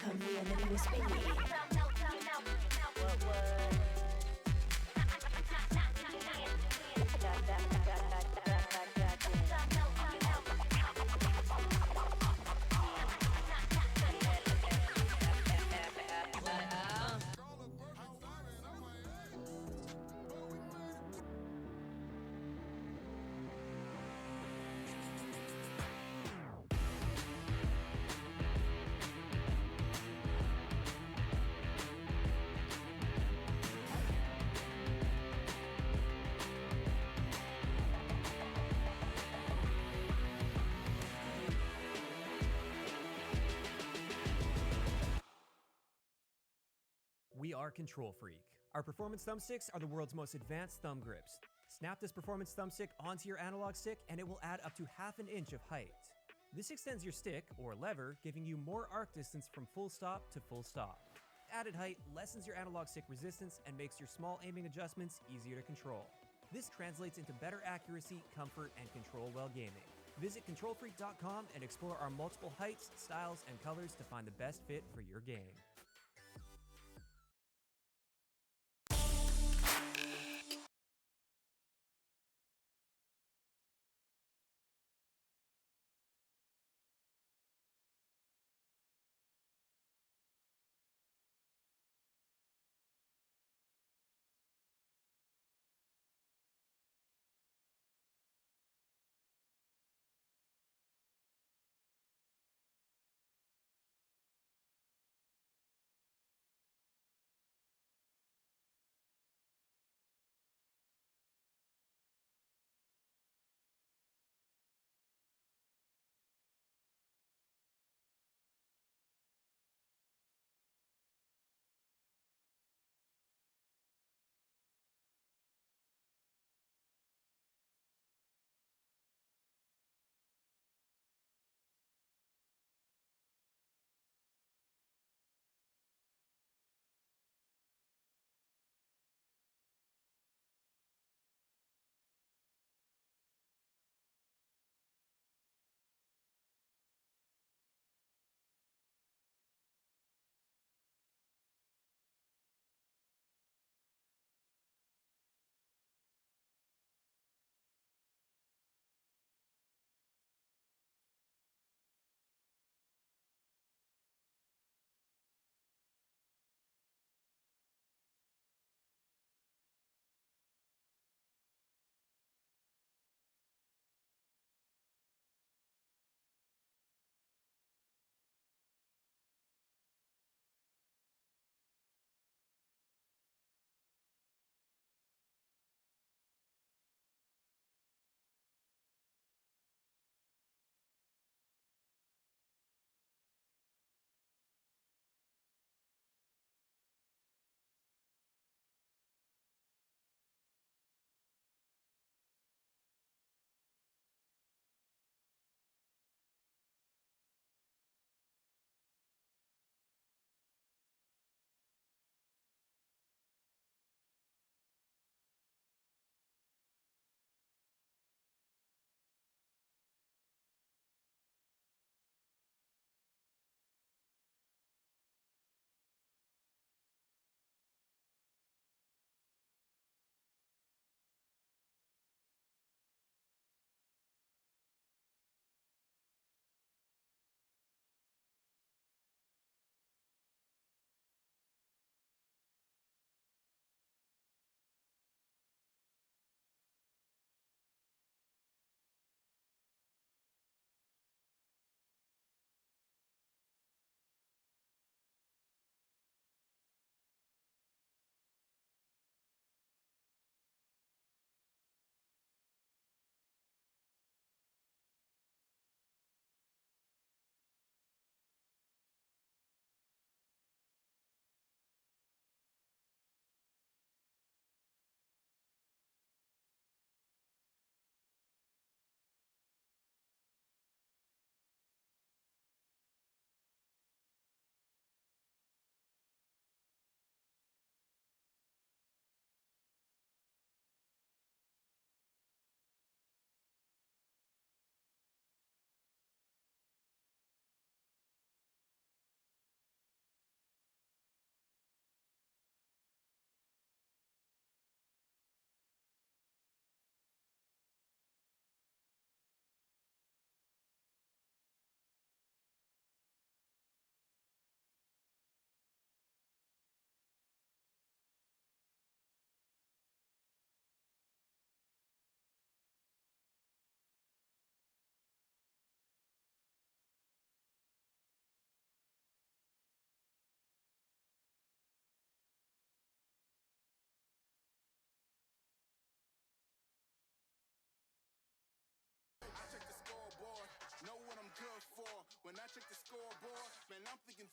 Come here, let me whisper in your ear. We are KontrolFreek. Our performance thumbsticks are the world's most advanced thumb grips. Snap this performance thumbstick onto your analog stick and it will add up to half an inch of height. This extends your stick, or lever, giving you more arc distance from full stop to full stop. Added height lessens your analog stick resistance and makes your small aiming adjustments easier to control. This translates into better accuracy, comfort, and control while gaming. Visit KontrolFreek.com and explore our multiple heights, styles, and colors to find the best fit for your game.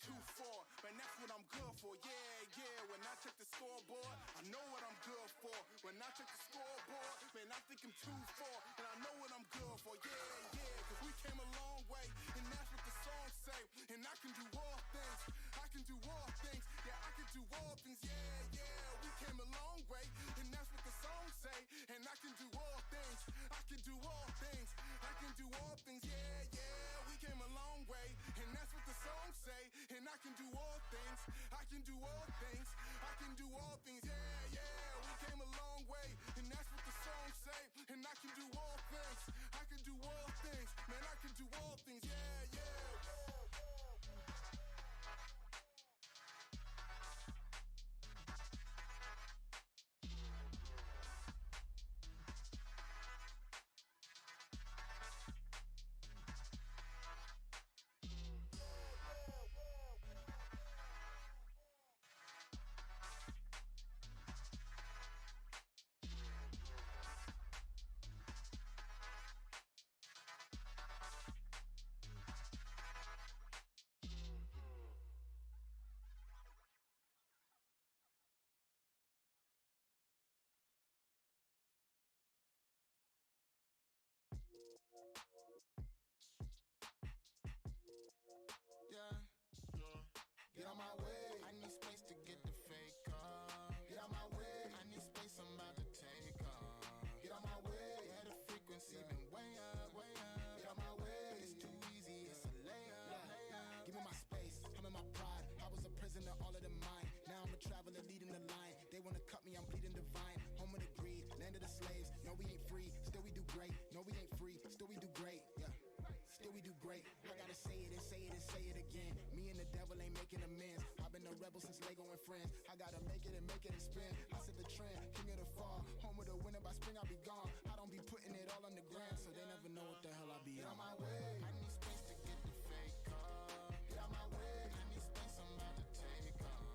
2-4, man, that's what I'm good for. Yeah, when I check the scoreboard, I know what I'm good for. When I check the scoreboard, man, I think I'm 2-4, and I know what I'm good for. Yeah, cause we came a long way, and that's what the song say. And I can do all things, I can do all things, yeah, I can do all things, yeah, we came a long way, and that's what the song say. And I can do all things, I can do all things, I can do all things, yeah, we came a long way, and that's what the song say. And I can do all things, I can do all things, I can do all things, yeah, we came a long way, and that's what the song say. And I can do all things, I can do all things, man, I can do all things, yeah. Get out my way, I need space to get the fake off. Get out my way, I need space, I'm about to take off. Get out my way, yeah, the frequency been way up, way up. Get out my way, it's too easy, it's a layup. Give me my space, I'm in my pride. I was a prisoner, all of the mind. Now I'm a traveler leading the line. They wanna cut me, I'm bleeding divine. Home of the greed, land of the slaves. No, we ain't free, still we do great. No, we ain't free, still we do great, yeah. Still we do great. I gotta say it and say it and say it again. Me and the devil ain't making amends. I've been a rebel since Lego and friends. I gotta make it and make it and spin. I set the trend, king of the fall. Home of the winter, by spring I'll be gone. I don't be putting it all on the ground, so they never know what the hell I be on. Get out my way, I need space to get the fake call. Get out my way, I need space, I'm about to take off.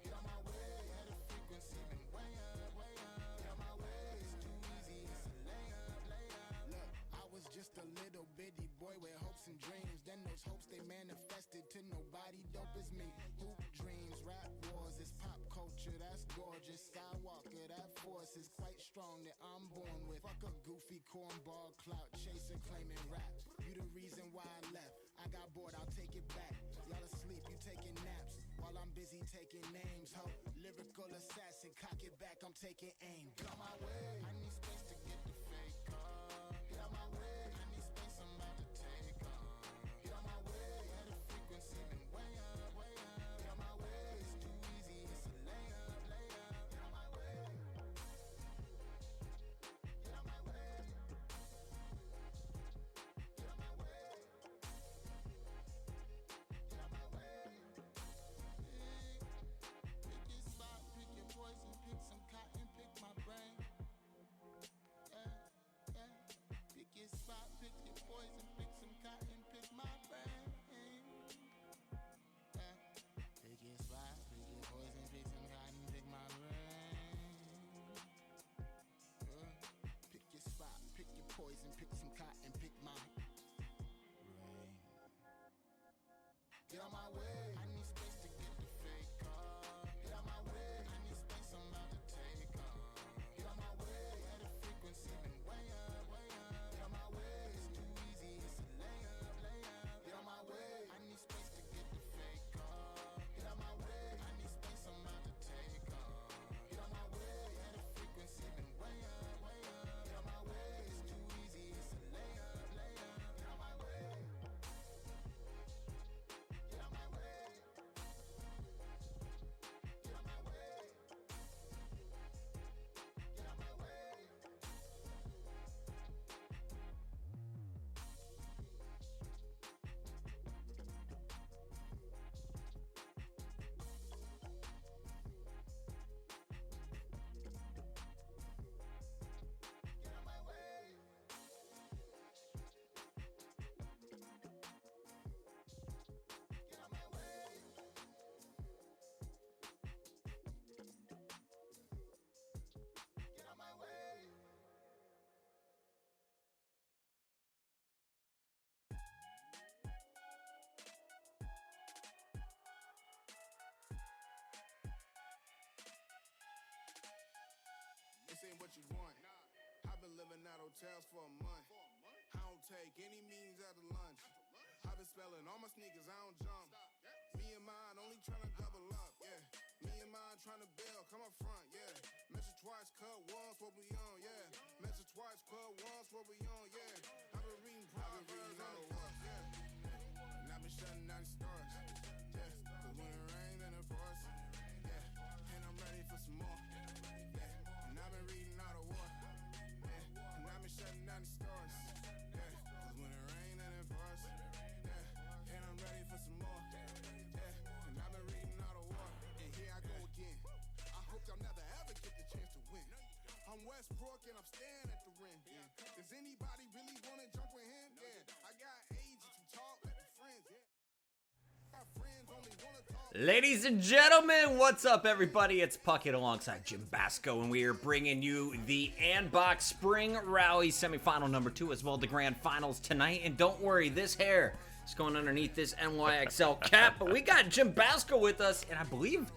Get out my way, yeah, the frequency been way up, way up. Get out my way, it's too easy, it's a layup, layup. Look, I was just a little bitty boy with hopes and dreams. Then those hopes they manifested to nobody dope as me. Hoop dreams, rap wars, it's pop culture, that's gorgeous. Skywalker, that force is quite strong that I'm born with. Fuck a goofy cornball clout chaser claiming rap. You the reason why I left. I got bored, I'll take it back. Y'all asleep, you taking naps while I'm busy taking names. Ho, lyrical assassin, cock it back, I'm taking aim. Get out my way, I need space to get the fake call. Get out my way, I need space, I'm about to take off. Get out my way, yeah, the frequency been way up, way up. Get out my way, it's too easy, it's a layup, layup. Get out my way. Get out my way. Get out my way. Get out my way. Pick your spot, pick your poison, pick some cotton, pick my brain. Yeah. Pick your spot, pick your poison, pick some cotton, pick my brain. Yeah. Pick your spot, pick your poison, pick some cotton, pick my brain. Pick your spot, pick your poison, pick some cotton, pick my brain. Get out my way, I need space to get the fake call. Get out my way, I need space, I'm about to take off. Get out my way, yeah, the frequency been way up, way up. Get out my way, it's too easy, it's a layup, layup. Get out my way, I need space to get the fake call. Get out my way, I need space, I'm about to take off. Get out my way, yeah, the frequency been way up, way up. Get out my way, it's too easy, hotels for a month. I don't take any meetings after lunch. I've been spelling all my sneakers, I don't jump. Me and mine only tryna double up, yeah. Me and mine tryna build, come up front, yeah. Measure twice, cut once, what we on, yeah. Measure twice, cut once, what we on, yeah. I've been reading Proverbs on the work, yeah. And I've been shutting down the stars, yeah. But when it rains and it pours, yeah. And I'm ready for some more, yeah. And I've been reading all the war, yeah. And I've been shutting down the stars, yeah. Cause when it rains and it pours, yeah. And I'm ready for some more, yeah. And I've been reading all the war, and here I go again. I hope y'all never ever get the chance to win. I'm Westbrook and I'm staring at the rim, yeah. Does anybody really wanna jump with him? Yeah. I got agents who talk like the friends, yeah. My friends only wanna talk. Ladies and gentlemen, what's up, everybody? It's Puckett alongside JimBasco, and we are bringing you the Andbox Spring Rally semifinal number 2, as well as the grand finals tonight. And don't worry, this hair is going underneath this NYXL cap, but we got JimBasco with us, and I believe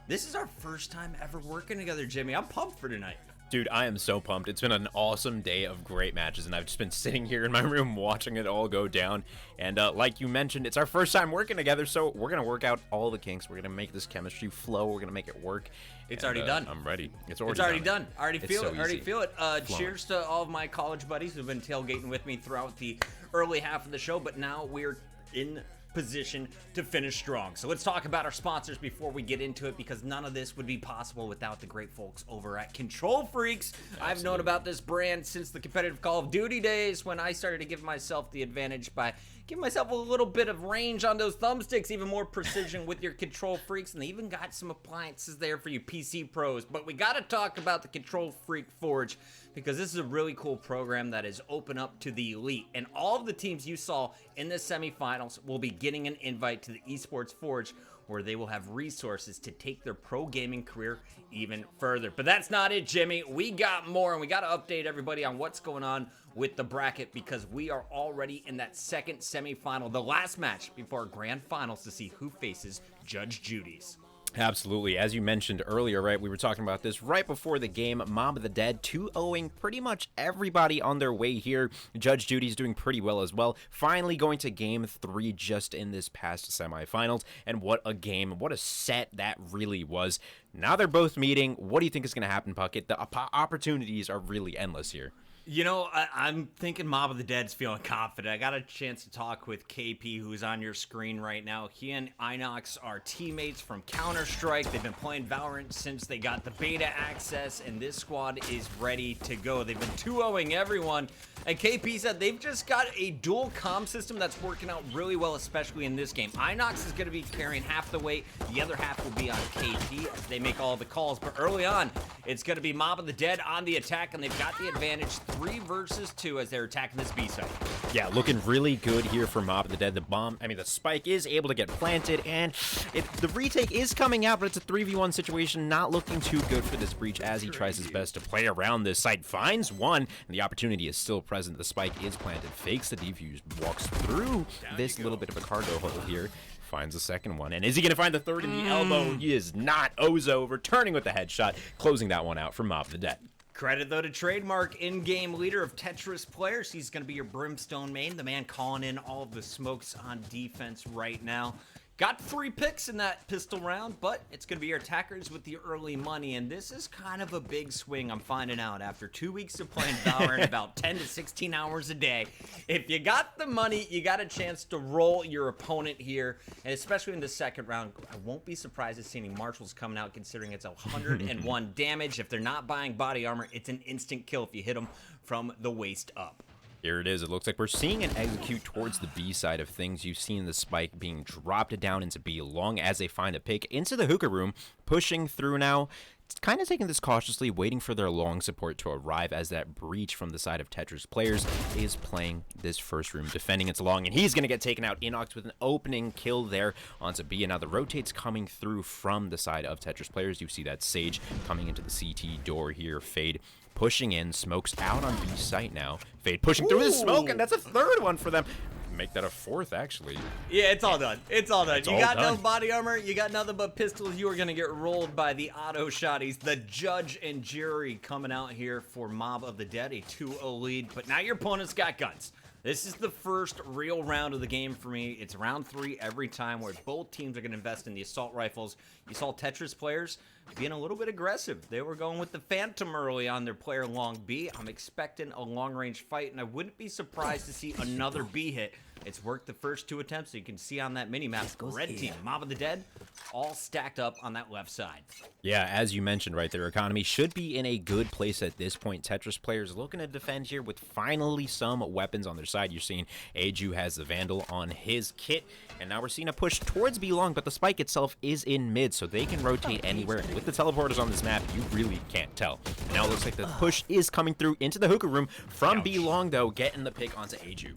this is our first time ever working together, Jimmy. I'm pumped for tonight. Dude, I am so pumped. It's been an awesome day of great matches, and I've just been sitting here in my room watching it all go down. And like you mentioned, it's our first time working together, so we're going to work out all the kinks. We're going to make this chemistry flow. We're going to make it work. It's already done. I'm ready. It's already done. I already feel so it. Already easy. feel it. Cheers to all of my college buddies who've been tailgating with me throughout the early half of the show, but now we're in position to finish strong. So let's talk about our sponsors before we get into it, because none of this would be possible without the great folks over at KontrolFreeks. I've known about this brand since the competitive Call of Duty days, when I started to give myself the advantage by giving myself a little bit of range on those thumbsticks, even more precision with your KontrolFreeks, and they even got some appliances there for you PC pros. But we got to talk about the KontrolFreek Forge, because this is a really cool program that is open up to the elite, and all of the teams you saw in the semifinals will be getting an invite to the Esports Forge, where they will have resources to take their pro gaming career even further. But that's not it, Jimmy. We got more, and we got to update everybody on what's going on with the bracket, because we are already in that second semifinal, the last match before our grand finals, to see who faces Judge Judy's. Absolutely. As you mentioned earlier, right, we were talking about this right before the game. Mob of the Dead 2-0ing pretty much everybody on their way here. Judge Judy's doing pretty well as well. Finally going to game 3 just in this past semifinals. And what a game, what a set that really was. Now they're both meeting. What do you think is going to happen, Puckett? The opportunities are really endless here. You know, I'm thinking Mob of the Dead's feeling confident. I got a chance to talk with KP, who's on your screen right now. He and Inox are teammates from Counter-Strike. They've been playing Valorant since they got the beta access, and this squad is ready to go. They've been 2-0ing everyone, and KP said they've just got a dual comm system that's working out really well, especially in this game. Inox is going to be carrying half the weight. The other half will be on KP as they make all the calls, but early on, it's going to be Mob of the Dead on the attack, and they've got the advantage 3 versus 2 as they're attacking this B site. Yeah, looking really good here for Mob of the Dead. The spike is able to get planted, and the retake is coming out, but it's a 3v1 situation. Not looking too good for this breach as he tries his best to play around this site. Finds one, and the opportunity is still present. The spike is planted, fakes the defuse, walks through this little bit of a cargo hole here. Finds the second one, and is he going to find the third in the elbow? He is not. Ozo returning with the headshot, closing that one out for Mob of the Dead. Credit, though, to Trademark, in-game leader of Tetris players. He's going to be your Brimstone main, the man calling in all of the smokes on defense right now. Got 3 picks in that pistol round, but it's going to be your attackers with the early money, and this is kind of a big swing, I'm finding out, after 2 weeks of playing Valorant, about 10 to 16 hours a day. If you got the money, you got a chance to roll your opponent here, and especially in the second round, I won't be surprised at seeing Marshall's coming out, considering it's 101 damage. If they're not buying body armor, it's an instant kill if you hit them from the waist up. Here it is. It looks like we're seeing an execute towards the B side of things. You've seen the spike being dropped down into B long as they find a pick into the hookah room, pushing through now. It's kind of taking this cautiously, waiting for their long support to arrive as that breach from the side of Tetris players is playing this first room, defending its long, and he's going to get taken out. Inox with an opening kill there onto B, and now the rotate's coming through from the side of Tetris players. You see that Sage coming into the CT door here. Fade pushing in, smokes out on B site now. Fade pushing through the smoke, and that's a third one for them. make that a 4th, actually. Yeah, it's all done. It's all done. You got no done. body armor. You got nothing but pistols. You are going to get rolled by the auto shotties. The judge and jury coming out here for Mob of the Dead, a 2-0 lead. But now your opponent's got guns. This is the first real round of the game for me. It's round 3 every time where both teams are going to invest in the assault rifles. You saw Tetris players being a little bit aggressive. They were going with the Phantom early on their player long B. I'm expecting a long-range fight, and I wouldn't be surprised to see another B hit. It's worked the first 2 attempts, so you can see on that mini-map, red team, Mob of the Dead, all stacked up on that left side. Yeah, as you mentioned right there, economy should be in a good place at this point. Tetris players looking to defend here with finally some weapons on their side. You're seeing Aju has the Vandal on his kit, and now we're seeing a push towards B long, but the spike itself is in mid, so they can rotate anywhere. And with the teleporters on this map, you really can't tell. And now it looks like the push is coming through into the hookah room from B long, though, getting the pick onto Aju.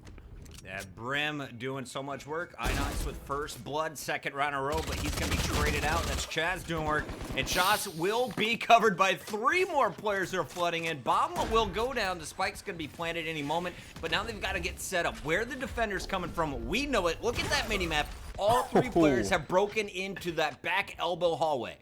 That Brim doing so much work. Inox with first blood, second round in a row, but he's going to be traded out. That's Chaz doing work. And Chaz will be covered by 3 more players who are flooding in. Bomb will go down. The spike's going to be planted any moment, but now they've got to get set up. Where the defender's coming from, we know it. Look at that mini-map. All 3 players have broken into that back elbow hallway.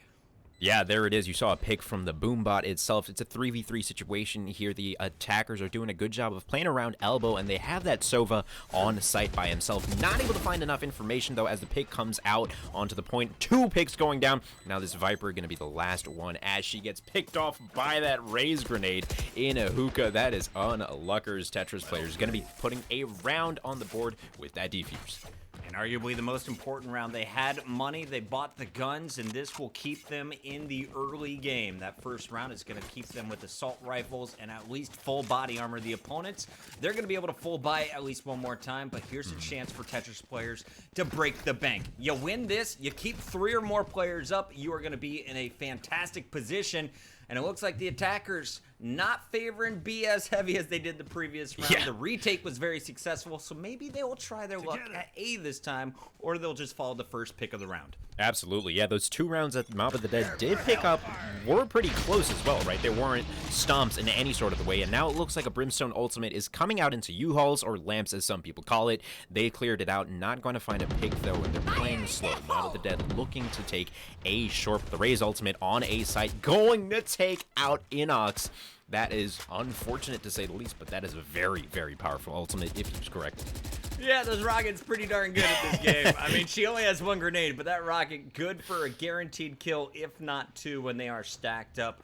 Yeah, there it is. You saw a pick from the Boombot itself. It's a 3v3 situation here. The attackers are doing a good job of playing around elbow, and they have that Sova on site by himself. Not able to find enough information, though, as the pick comes out onto the point. 2 picks going down. Now this Viper going to be the last one as she gets picked off by that raise grenade in a hookah. That is unluckers. Tetris players going to be putting a round on the board with that defuse. And arguably the most important round. They had money, they bought the guns, and this will keep them in the early game. That first round is going to keep them with assault rifles and at least full body armor. The opponents, they're going to be able to full buy at least one more time, but here's a chance for Tetris players to break the bank. You win this, you keep 3 or more players up, you are going to be in a fantastic position. And it looks like the attackers not favoring B as heavy as they did the previous round. Yeah. The retake was very successful, so maybe they will try their luck at A this time, or they'll just follow the first pick of the round. Absolutely, yeah, those 2 rounds that Mob of the Dead did pick up were pretty close as well, right? They weren't stomps in any sort of the way, and now it looks like a Brimstone ultimate is coming out into U-Hauls, or lamps as some people call it. They cleared it out, not going to find a pick though, and they're playing slow. Mob of the Dead looking to take A short, the Raze ultimate on A site, going to take out Inox. That is unfortunate to say the least, but that is a very, very powerful ultimate if used correctly. Yeah, those rockets pretty darn good at this game. I mean, she only has 1 grenade, but that rocket good for a guaranteed kill, if not 2, when they are stacked up.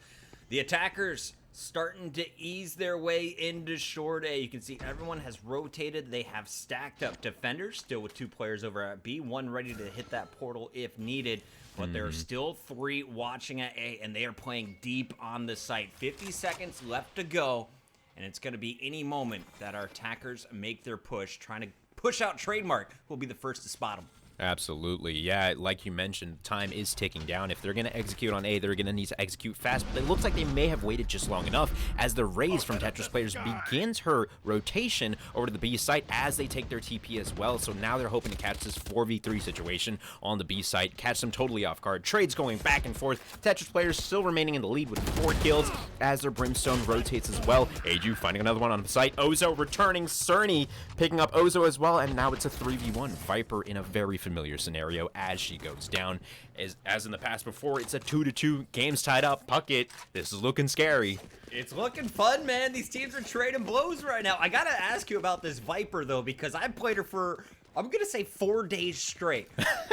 The attackers starting to ease their way into short A. You can see everyone has rotated. They have stacked up defenders, still with 2 players over at B, 1 ready to hit that portal if needed. But there are still 3 watching at A, and they are playing deep on the site. 50 seconds left to go, and it's going to be any moment that our attackers make their push, trying to push out Trademark, who will be the first to spot them. Absolutely, yeah, like you mentioned, time is ticking down. If they're going to execute on A, they're going to need to execute fast, but it looks like they may have waited just long enough as the Raze from Tetris players begins her rotation over to the B site as they take their TP as well, so now they're hoping to catch this 4v3 situation on the B site, catch them totally off guard. Trades going back and forth. Tetris players still remaining in the lead with 4 kills as their Brimstone rotates as well. Aju finding another one on the site. Ozo returning, Cerny picking up Ozo as well, and now it's a 3v1. Viper in a very familiar scenario as she goes down. As in the past before, it's a 2-2, game's tied up. Puckett, this is looking scary. It's looking fun, man. These teams are trading blows right now. I gotta ask you about this Viper, though, because I played her for, I'm gonna say 4 days straight.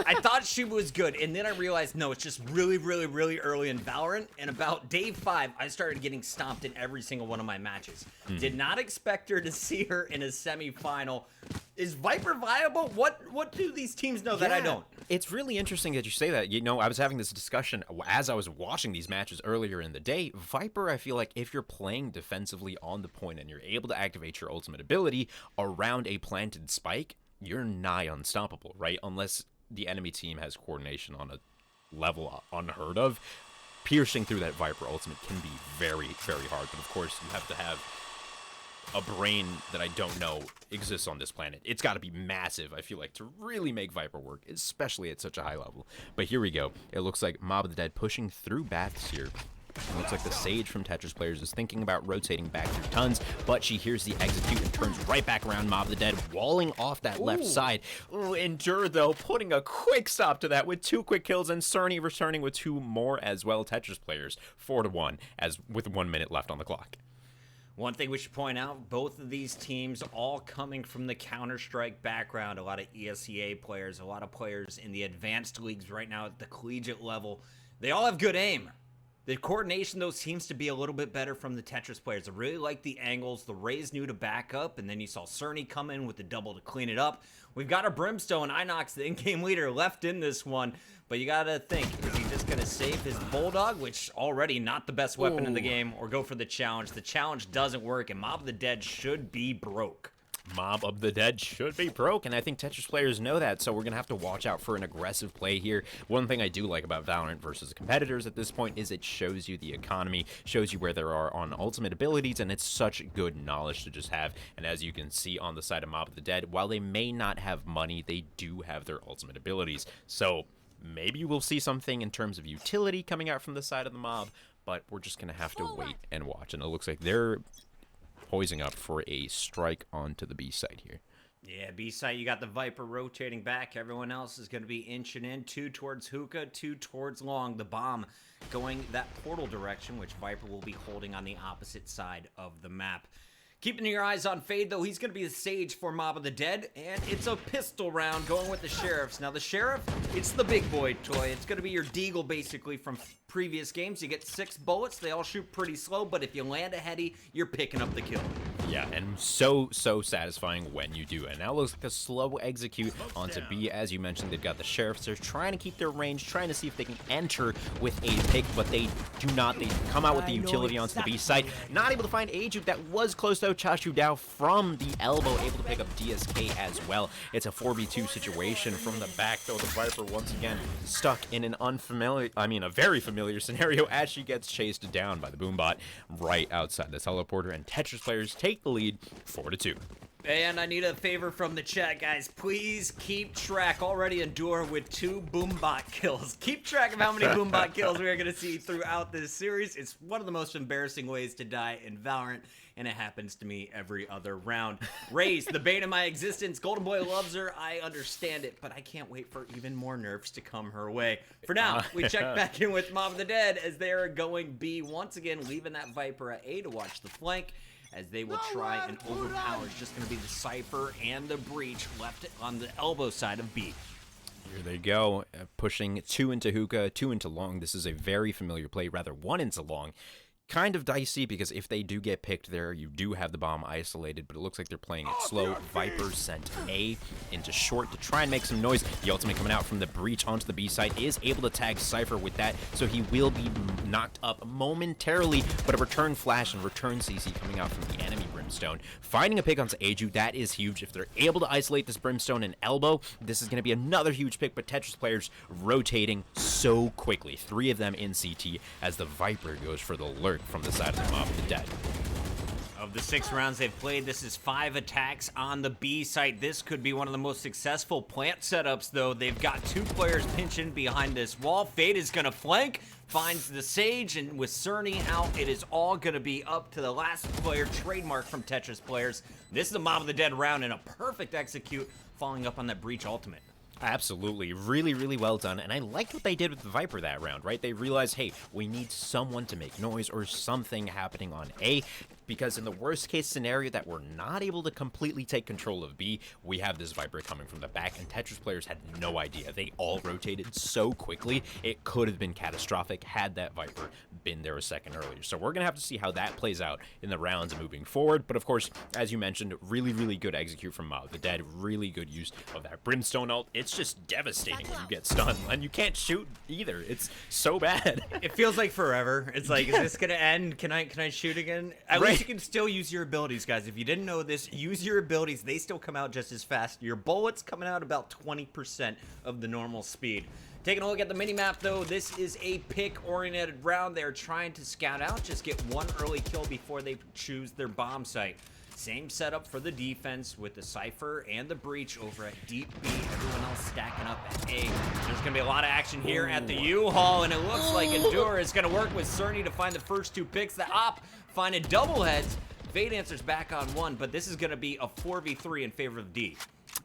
I thought she was good, and then I realized, no, it's just really, really, really early in Valorant, and about day 5, I started getting stomped in every single one of my matches. Did not expect her to see her in a semifinal. Is Viper viable? What do these teams know that I don't? It's really interesting that you say that. You know, I was having this discussion as I was watching these matches earlier in the day. Viper, I feel like if you're playing defensively on the point and you're able to activate your ultimate ability around a planted spike, you're nigh unstoppable, right? Unless the enemy team has coordination on a level unheard of. Piercing through that Viper ultimate can be very, very hard. But of course, you have to have a brain that I don't know exists on this planet. It's got to be massive, I feel like, to really make Viper work, especially at such a high level. But here we go. It looks like Mob of the Dead pushing through bats here. It looks like the Sage from Tetris players is thinking about rotating back through tons, but she hears the execute and turns right back around. Mob of the Dead walling off that left side. Ooh, Endure, though, putting a quick stop to that with 2 quick kills, and Cerny returning with 2 more as well. Tetris players 4-1 as with 1 minute left on the clock. One thing we should point out, both of these teams all coming from the Counter-Strike background. A lot of ESEA players, a lot of players in the advanced leagues right now at the collegiate level. They all have good aim. The coordination, though, seems to be a little bit better from the Tetris players. I really like the angles. The Rays knew to back up, and then you saw Cerny come in with the double to clean it up. We've got our Brimstone, Inox, the in-game leader, left in this one. But you gotta think, is he just gonna save his Bulldog, which already not the best weapon in the game, or go for the challenge? The challenge doesn't work, and Mob of the Dead should be broke. Mob of the Dead should be broke, and I think Tetris players know that, so we're going to have to watch out for an aggressive play here. One thing I do like about Valorant versus competitors at this point is it shows you the economy, shows you where there are on ultimate abilities, and it's such good knowledge to just have. And as you can see on the side of Mob of the Dead, while they may not have money, they do have their ultimate abilities. So maybe we'll see something in terms of utility coming out from the side of the Mob, but we're just going to have to wait and watch. And it looks like they're poising up for a strike onto the B side here. Yeah, B side, you got the Viper rotating back. Everyone else is going to be inching in. 2 towards Hookah, 2 towards Long. The bomb going that portal direction, which Viper will be holding on the opposite side of the map. Keeping your eyes on Fade, though, he's going to be the Sage for Mob of the Dead, and it's a pistol round going with the Sheriffs. Now, the Sheriff, it's the big boy toy. It's going to be your Deagle, basically, from previous games. You get 6 bullets. They all shoot pretty slow, but if you land a heady, you're picking up the kill. Yeah, and so satisfying when you do it. Now it looks like a slow execute onto B. As you mentioned, they've got the Sheriffs. They're trying to keep their range, trying to see if they can enter with a pick, but they do not. They come out with the utility onto the B side. Not able to find Aju. That was close, though. Chashu Dao from the elbow, able to pick up DSK as well. It's a 4v2 situation from the back, though. The Viper once again stuck in an a very familiar scenario as she gets chased down by the Boombot right outside the teleporter, and Tetris players take the lead 4-2. And I need a favor from the chat, guys. Please keep track. Already Endure with 2 Boombot kills. Keep track of how many Boombot kills we are going to see throughout this series. It's one of the most embarrassing ways to die in Valorant, and it happens to me every other round. Raze, the bane of my existence. Golden Boy loves her. I understand it, but I can't wait for even more nerfs to come her way. For now, we check back in with Mob of the Dead as they are going B once again, leaving that Viper at A to watch the flank, as they will try and overpower. It's just going to be the Cypher and the Breach left on the elbow side of B. Here they go, pushing 2 into Hookah, 2 into Long. This is a very familiar play, rather 1 into Long. Kind of dicey because if they do get picked there, you do have the bomb isolated, but it looks like they're playing it slow. Viper sent A into short to try and make some noise. The ultimate coming out from the Breach onto the B side is able to tag Cypher with that, so he will be knocked up momentarily, but a return flash and return CC coming out from the enemy Brimstone. Finding a pick onto Aju, that is huge. If they're able to isolate this Brimstone and elbow, this is going to be another huge pick, but Tetris players rotating so quickly. 3 of them in CT as the Viper goes for the lurk from the side of the Mob of the Dead. Of the 6 rounds they've played, this is 5 attacks on the B site. This could be one of the most successful plant setups, though. They've got 2 players pinching behind this wall. Fade is going to flank, finds the Sage, and with Cerny out, it is all going to be up to the last player, trademark from Tetris players. This is the Mob of the Dead round, and a perfect execute, following up on that Breach ultimate. Absolutely. Really, really well done. And I liked what they did with the Viper that round, right? They realized, hey, we need someone to make noise or something happening on A, because in the worst case scenario that we're not able to completely take control of B, we have this Viper coming from the back, and Tetris players had no idea. They all rotated so quickly, it could have been catastrophic had that Viper been there a second earlier. So we're going to have to see how that plays out in the rounds moving forward. But of course, as you mentioned, really, really good execute from Mob of the Dead. Really good use of that Brimstone ult. It's just devastating when you get stunned, and you can't shoot either. It's so bad. It feels like forever. It's like, is this going to end? Can I shoot again? At least you can still use your abilities, guys. If you didn't know this, use your abilities. They still come out just as fast. Your bullets coming out about 20% of the normal speed. Taking a look at the minimap, though, this is a pick-oriented round. They're trying to scout out, just get 1 early kill before they choose their bomb site. Same setup for the defense with the Cypher and the Breach over at deep B. Everyone else stacking up at A. There's going to be a lot of action here at the U-Haul, and it looks like Endure is going to work with Cerny to find the first 2 picks. The Op finding double heads. Fade Answer's back on 1, but this is going to be a 4v3 in favor of D.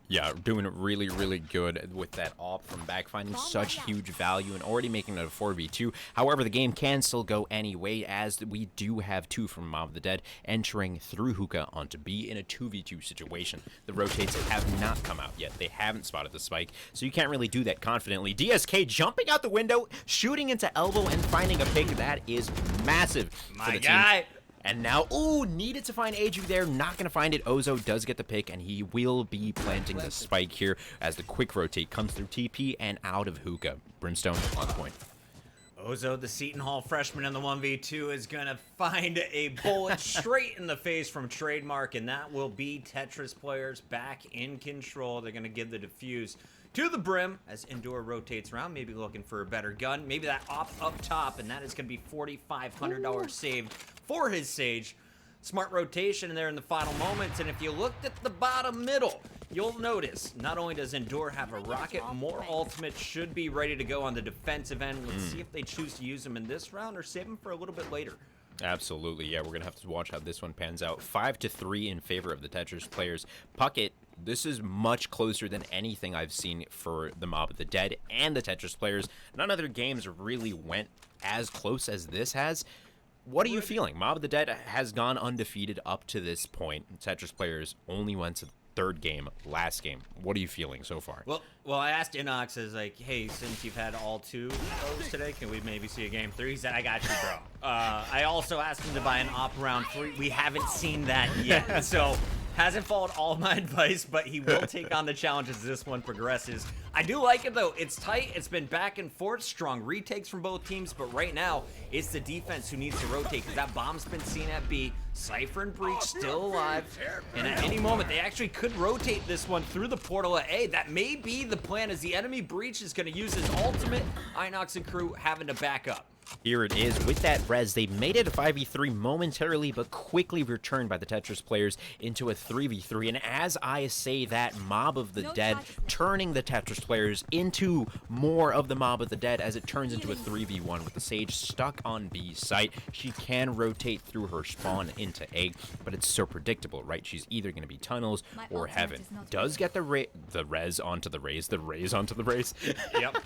Yeah, doing it really, really good with that AWP from back, finding such huge value and already making it a 4v2. However, the game can still go anyway, as we do have 2 from Mob of the Dead entering through Hookah onto B in a 2v2 situation. The rotates have not come out yet. They haven't spotted the spike, so you can't really do that confidently. DSK jumping out the window, shooting into elbow, and finding a pick. That is massive for the team. And now, ooh, needed to find Aju there. Not going to find it. Ozo does get the pick, and he will be planting the spike here as the quick rotate comes through TP and out of Hookah. Brimstone on point. Ozo, the Seton Hall freshman in the 1v2, is going to find a bullet straight in the face from Trademark, and that will be Tetris players back in control. They're going to give the defuse to the Brim as Endure rotates around, maybe looking for a better gun. Maybe that op up top, and that is going to be $4,500 saved for his Sage. Smart rotation in there in the final moments, and if you looked at the bottom middle, you'll notice not only does Endure have a rocket, more ultimates should be ready to go on the defensive end. Let's see if they choose to use them in this round or save them for a little bit later. Absolutely, yeah, we're going to have to watch how this one pans out. 5-3 in favor of the Tetris players. Puckett, this is much closer than anything I've seen for the Mob of the Dead and the Tetris players. None of their games really went as close as this has. What are you feeling? Mob of the Dead has gone undefeated up to this point. Tetris players only went to the 3rd game last game. What are you feeling so far? Well, I asked Inox, I was like, hey, since you've had all 2 of those today, can we maybe see a game 3? He said, I got you, bro. I also asked him to buy an op round 3. We haven't seen that yet, so hasn't followed all my advice, but he will take on the challenge as this one progresses. I do like it, though. It's tight. It's been back and forth. Strong retakes from both teams, but right now, it's the defense who needs to rotate because that bomb's been seen at B. Cypher and Breach still alive, and at any moment, they actually could rotate this one through the portal at A. That may be the plan, as the enemy Breach is going to use his ultimate. Inox and crew having to back up. Here it is with that res. They made it a 5v3 momentarily, but quickly returned by the Tetris players into a 3v3. And as I say that, Mob of the Dead turning the Tetris players into more of the Mob of the Dead as it turns into a 3v1 with the Sage stuck on B site. She can rotate through her spawn into A, but it's so predictable, right? She's either going to be tunnels or heaven. Does get the res onto the raise, the raise onto the raise. Yep.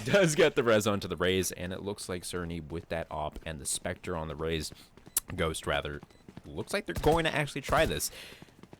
Does get the res onto the raise, and it looks like Cerny with that op and the Spectre on the raise, Ghost rather, looks like they're going to actually try this.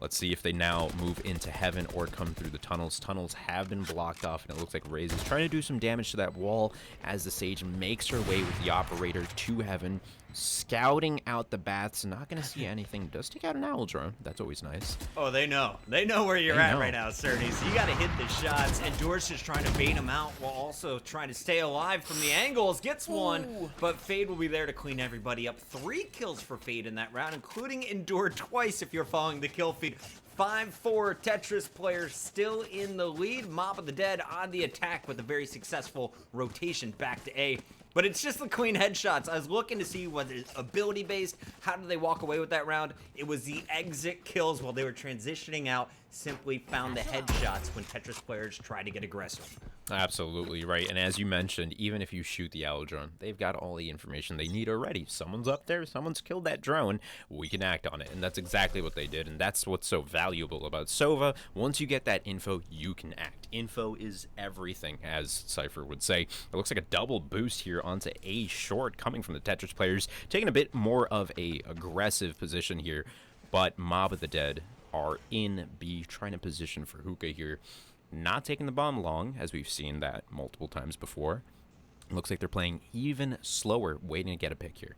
Let's see if they now move into heaven or come through the tunnels. Tunnels have been blocked off, and it looks like Raze is trying to do some damage to that wall as the Sage makes her way with the Operator to heaven. Scouting out the baths, not going to see anything. Does take out an owl drone. That's always nice. Oh, they know. They know where you're at right now, Cerny. So you got to hit the shots. And Door's just trying to bait him out while also trying to stay alive from the angles. Gets one, but Fade will be there to clean everybody up. 3 kills for Fade in that round, including Endure twice if you're following the kill feed. 5-4 Tetris players still in the lead. Mob of the Dead on the attack with a very successful rotation back to A. But it's just the clean headshots. I was looking to see was it ability based. How did they walk away with that round? It was the exit kills while they were transitioning out. Simply found the headshots when Tetris players tried to get aggressive. Absolutely right. And as you mentioned, even if you shoot the owl drone, they've got all the information they need already. Someone's up there, someone's killed that drone, we can act on it. And that's exactly what they did. And that's what's so valuable about Sova. Once you get that info, you can act. Info is everything, as Cypher would say. It looks like a double boost here onto A short coming from the Tetris players, taking a bit more of a aggressive position here. But Mob of the Dead are in B, trying to position for Hookah here. Not taking the bomb long, as we've seen that multiple times before. It looks like they're playing even slower, waiting to get a pick here.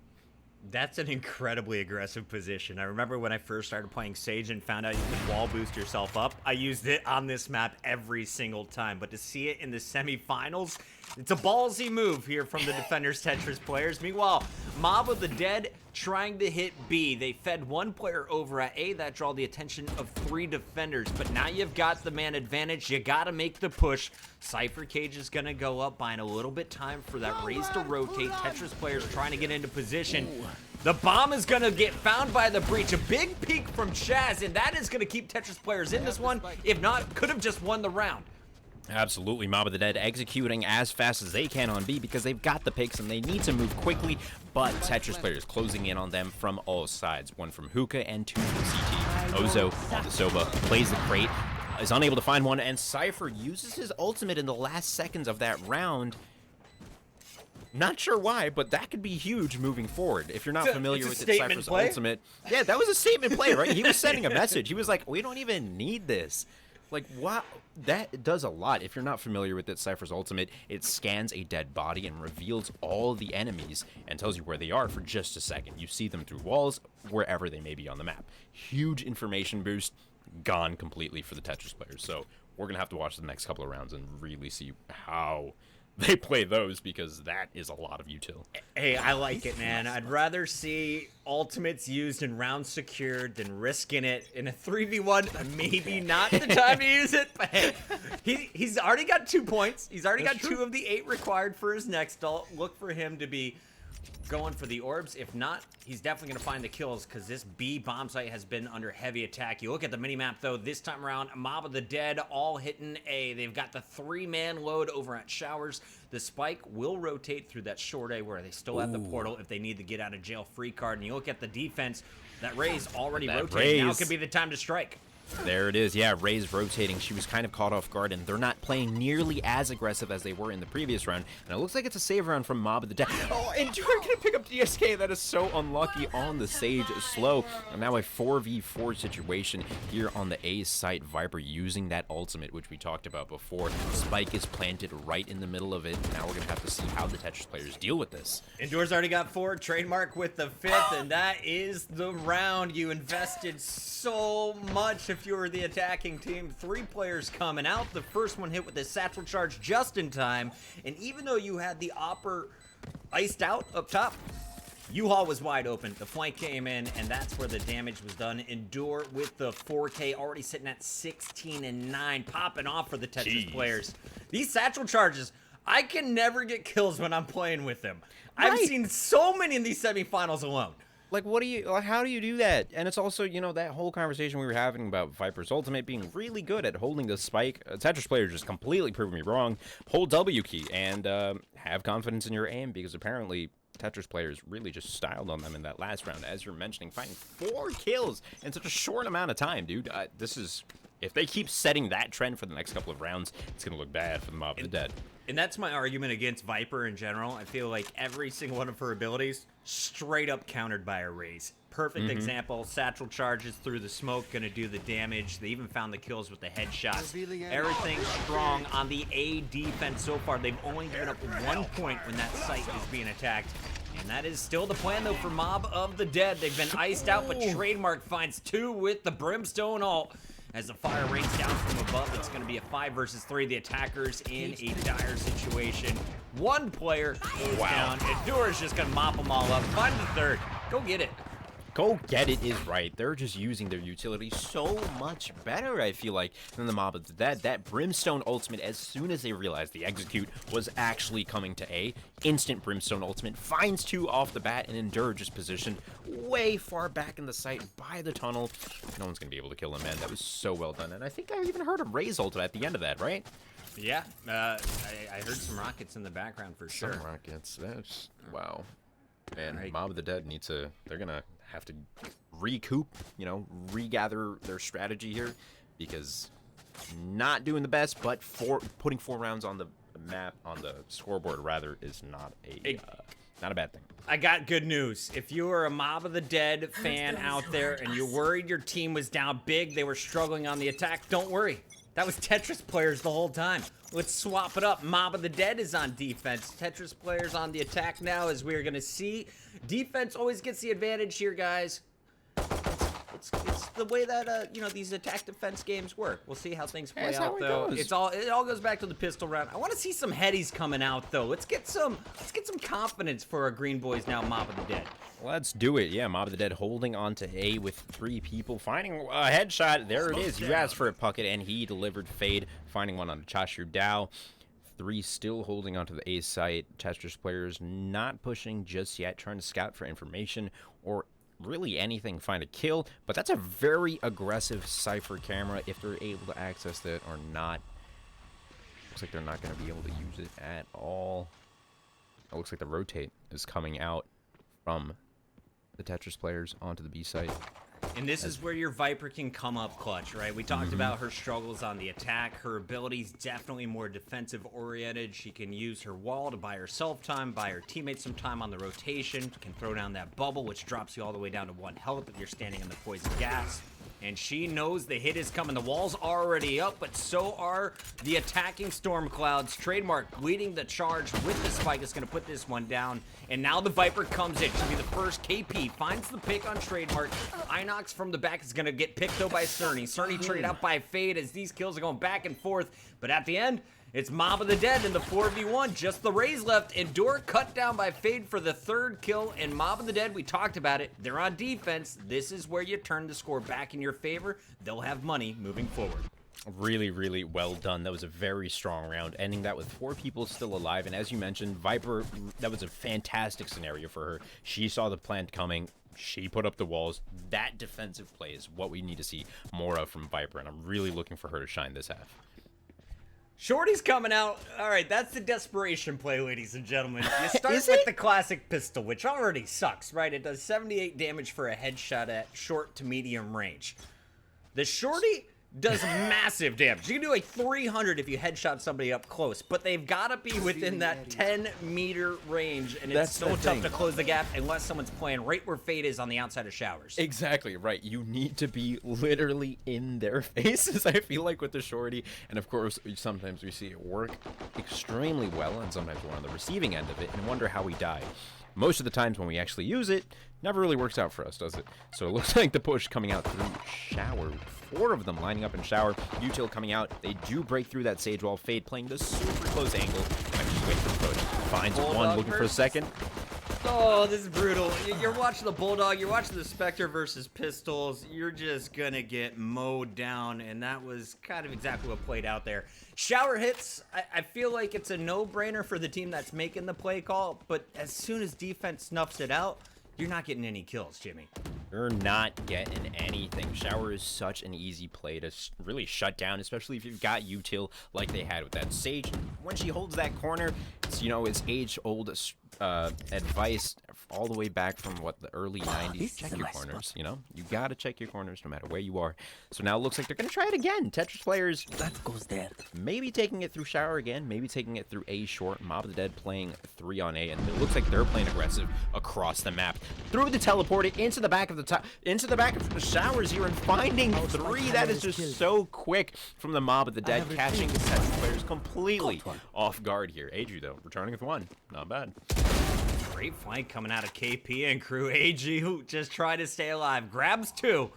That's an incredibly aggressive position. I remember when I first started playing Sage and found out you could wall boost yourself up. I used it on this map every single time, but to see it in the semifinals, It's a ballsy move here from the Defenders Tetris players. Meanwhile, Mob of the Dead trying to hit B. They fed one player over at A. That drew the attention of 3 defenders. But now you've got the man advantage. You got to make the push. Cypher Cage is going to go up, buying a little bit time for that raise to rotate. Tetris players trying to get into position. The bomb is going to get found by the breach. A big peek from Chaz, and that is going to keep Tetris players in this one. If not, could have just won the round. Absolutely, Mob of the Dead executing as fast as they can on B because they've got the picks and they need to move quickly, but Tetris players closing in on them from all sides. 1 from Hookah and 2 from CT. Ozo on the Soba plays the crate, is unable to find one, and Cypher uses his ultimate in the last seconds of that round. Not sure why, but that could be huge moving forward. If you're not familiar with Cypher's ultimate. Yeah, that was a statement play, right? He was sending a message. He was like, we don't even need this. Like, wow, that does a lot. If you're not familiar with it, Cypher's ultimate, it scans a dead body and reveals all the enemies and tells you where they are for just a second. You see them through walls, wherever they may be on the map. Huge information boost, gone completely for the Tetris players. So we're going to have to watch the next couple of rounds and really see how they play those, because that is a lot of util. Hey, I like it, man. I'd rather see ultimates used in rounds secured than risking it in a 3v1. Maybe not the time to use it, but hey, he's already got 2 points. He's already got 2 of the 8 required for his next ult. Look for him to be going for the orbs. If not, he's definitely going to find the kills, because this B bomb site has been under heavy attack. You look at the minimap, though, this time around, Mob of the Dead all hitting A. They've got the 3-man load over at Showers. The spike will rotate through that short A where they still have the portal if they need to get out of jail free card. And you look at the defense, that Raze already rotated. Now could be the time to strike. There it is. Yeah, Raze rotating. She was kind of caught off guard, and they're not playing nearly as aggressive as they were in the previous round. And it looks like it's a save round from Mob of the Dead. Oh, and Endure gonna pick up DSK. That is so unlucky on the Sage slow. And now a 4v4 situation here on the A site. Viper using that ultimate, which we talked about before. Spike is planted right in the middle of it. Now we're gonna have to see how the Tetris players deal with this. Endure's already got 4. Trademark with the 5th, and that is the round. You invested so much if you were the attacking team. 3 players coming out. The first one hit with his satchel charge just in time, and even though you had the Opper iced out up top, U-Haul was wide open. The flank came in, and that's where the damage was done. Endure with the 4K already sitting at 16 and 9, popping off for the Tetris players. These satchel charges, I can never get kills when I'm playing with them. I've seen so many in these semifinals alone. Like, how do you do that? And it's also, you know, that whole conversation we were having about Viper's ultimate being really good at holding the spike. Tetris players just completely proved me wrong. Hold W key and have confidence in your aim, because apparently Tetris players really just styled on them in that last round. As you're mentioning, finding 4 kills in such a short amount of time, dude. This is... If they keep setting that trend for the next couple of rounds, it's going to look bad for the Mob of the Dead. And that's my argument against Viper in general. I feel like every single one of her abilities straight up countered by a Raze. Perfect example. Satchel charges through the smoke, going to do the damage. They even found the kills with the headshots. Everything strong on the A defense so far. They've only given up 1 point when that site is being attacked. And that is still the plan, though, for Mob of the Dead. They've been iced out, but Trademark finds 2 with the Brimstone ult. As the fire rains down from above, it's going to be a 5 versus 3. The attackers in a dire situation. 1 player goes down. Endure is just going to mop them all up. Find the 3rd. Go get it. Go get it is right. They're just using their utility so much better, I feel like, than the Mob of the Dead. That Brimstone ultimate, as soon as they realized the execute was actually coming to A, instant Brimstone ultimate finds 2 off the bat, and Endure just positioned way far back in the site by the tunnel. No one's going to be able to kill him, man. That was so well done. And I think I even heard a Raze ult at the end of that, right? Yeah, I heard some rockets in the background for sure. Some rockets. That's... Wow. And Mob of the Dead needs to... They're going to have to recoup, you know, regather their strategy here, because not doing the best, but putting 4 rounds on the map, on the scoreboard rather, is not a bad thing. I got good news. If you are a Mob of the Dead fan out there and you're worried your team was down big, they were struggling on the attack, don't worry. That was Tetris players the whole time. Let's swap it up. Mob of the Dead is on defense. Tetris players on the attack now, as we're going to see. Defense always gets the advantage here, guys. It's the way that you know, these attack defense games work. We'll see how things play That's how out it though. goes. It all goes back to the pistol round. I want to see some headies coming out though. Let's get some confidence for our Green Boys now. Mob of the Dead. Let's do it. Yeah, Mob of the Dead holding on to A with 3 people. Finding a headshot. There it is. You asked for it, Puckett, and he delivered. Fade. Finding one on Chashu Dow. 3 still holding onto the A site. Chester's players not pushing just yet. Trying to scout for information or really anything. Find a kill. But that's a very aggressive Cypher camera if they're able to access that or not. Looks like they're not going to be able to use it at all. It looks like the rotate is coming out from the Tetris players onto the B site. And this is where your Viper can come up clutch, right? We talked about her struggles on the attack. Her ability's definitely more defensive oriented. She can use her wall to buy herself time, buy her teammates some time on the rotation, can throw down that bubble, which drops you all the way down to 1 health if you're standing in the poison gas. And she knows the hit is coming. The wall's already up, but so are the attacking storm clouds. Trademark leading the charge with the spike is going to put this one down. And now the Viper comes in. She'll be the first. KP finds the pick on Trademark. Inox from the back is going to get picked though by Cerny. Cerny traded out by Fade as these kills are going back and forth. But at the end, it's Mob of the Dead in the 4v1. Just the Rays left. Endure cut down by Fade for the 3rd kill. And Mob of the Dead, we talked about it. They're on defense. This is where you turn the score back in your favor. They'll have money moving forward. Really, really well done. That was a very strong round, ending that with 4 people still alive. And as you mentioned, Viper, that was a fantastic scenario for her. She saw the plant coming. She put up the walls. That defensive play is what we need to see more of from Viper, and I'm really looking for her to shine this half. Shorty's coming out. All right, that's the desperation play, ladies and gentlemen. You start with the classic pistol, which already sucks, right? It does 78 damage for a headshot at short to medium range. The Shorty does massive damage. You can do like 300 if you headshot somebody up close, but they've got to be within that 10-meter range, and it's so tough to close the gap unless someone's playing right where Fade is on the outside of showers. Exactly right. You need to be literally in their faces, I feel like, with the Shorty. And of course, sometimes we see it work extremely well, and sometimes we're on the receiving end of it and wonder how we die. Most of the times when we actually use it, never really works out for us, does it? So it looks like the push coming out through shower. 4 of them lining up in shower. Util coming out. They do break through that sage wall. Fade playing the super close angle. I'm just waiting for the push. Finds one, looking for a second. Oh, this is brutal. You're watching the Bulldog. You're watching the Spectre versus Pistols. You're just going to get mowed down, and that was kind of exactly what played out there. Shower hits, I feel like it's a no-brainer for the team that's making the play call, but as soon as defense snuffs it out, you're not getting any kills, Jimmy. You're not getting anything. Shower is such an easy play to really shut down, especially if you've got Util like they had with that Sage. When she holds that corner, it's, you know, it's age-old advice all the way back from what, the early 90s. Check your corners, you know? You gotta check your corners no matter where you are. So now it looks like they're gonna try it again. Tetris players That goes there. maybe taking it through shower again, maybe taking it through A short. Mob of the Dead playing 3 on A, and it looks like they're playing aggressive across the map. Through the teleported into the back of the top, into the back of the showers here, and finding 3. That is just so quick from the Mob of the Dead, catching the Tetris players completely off guard here. Aju though, returning with 1. Not bad. Great flank coming out of KP and crew. AG, who just tried to stay alive, grabs 2.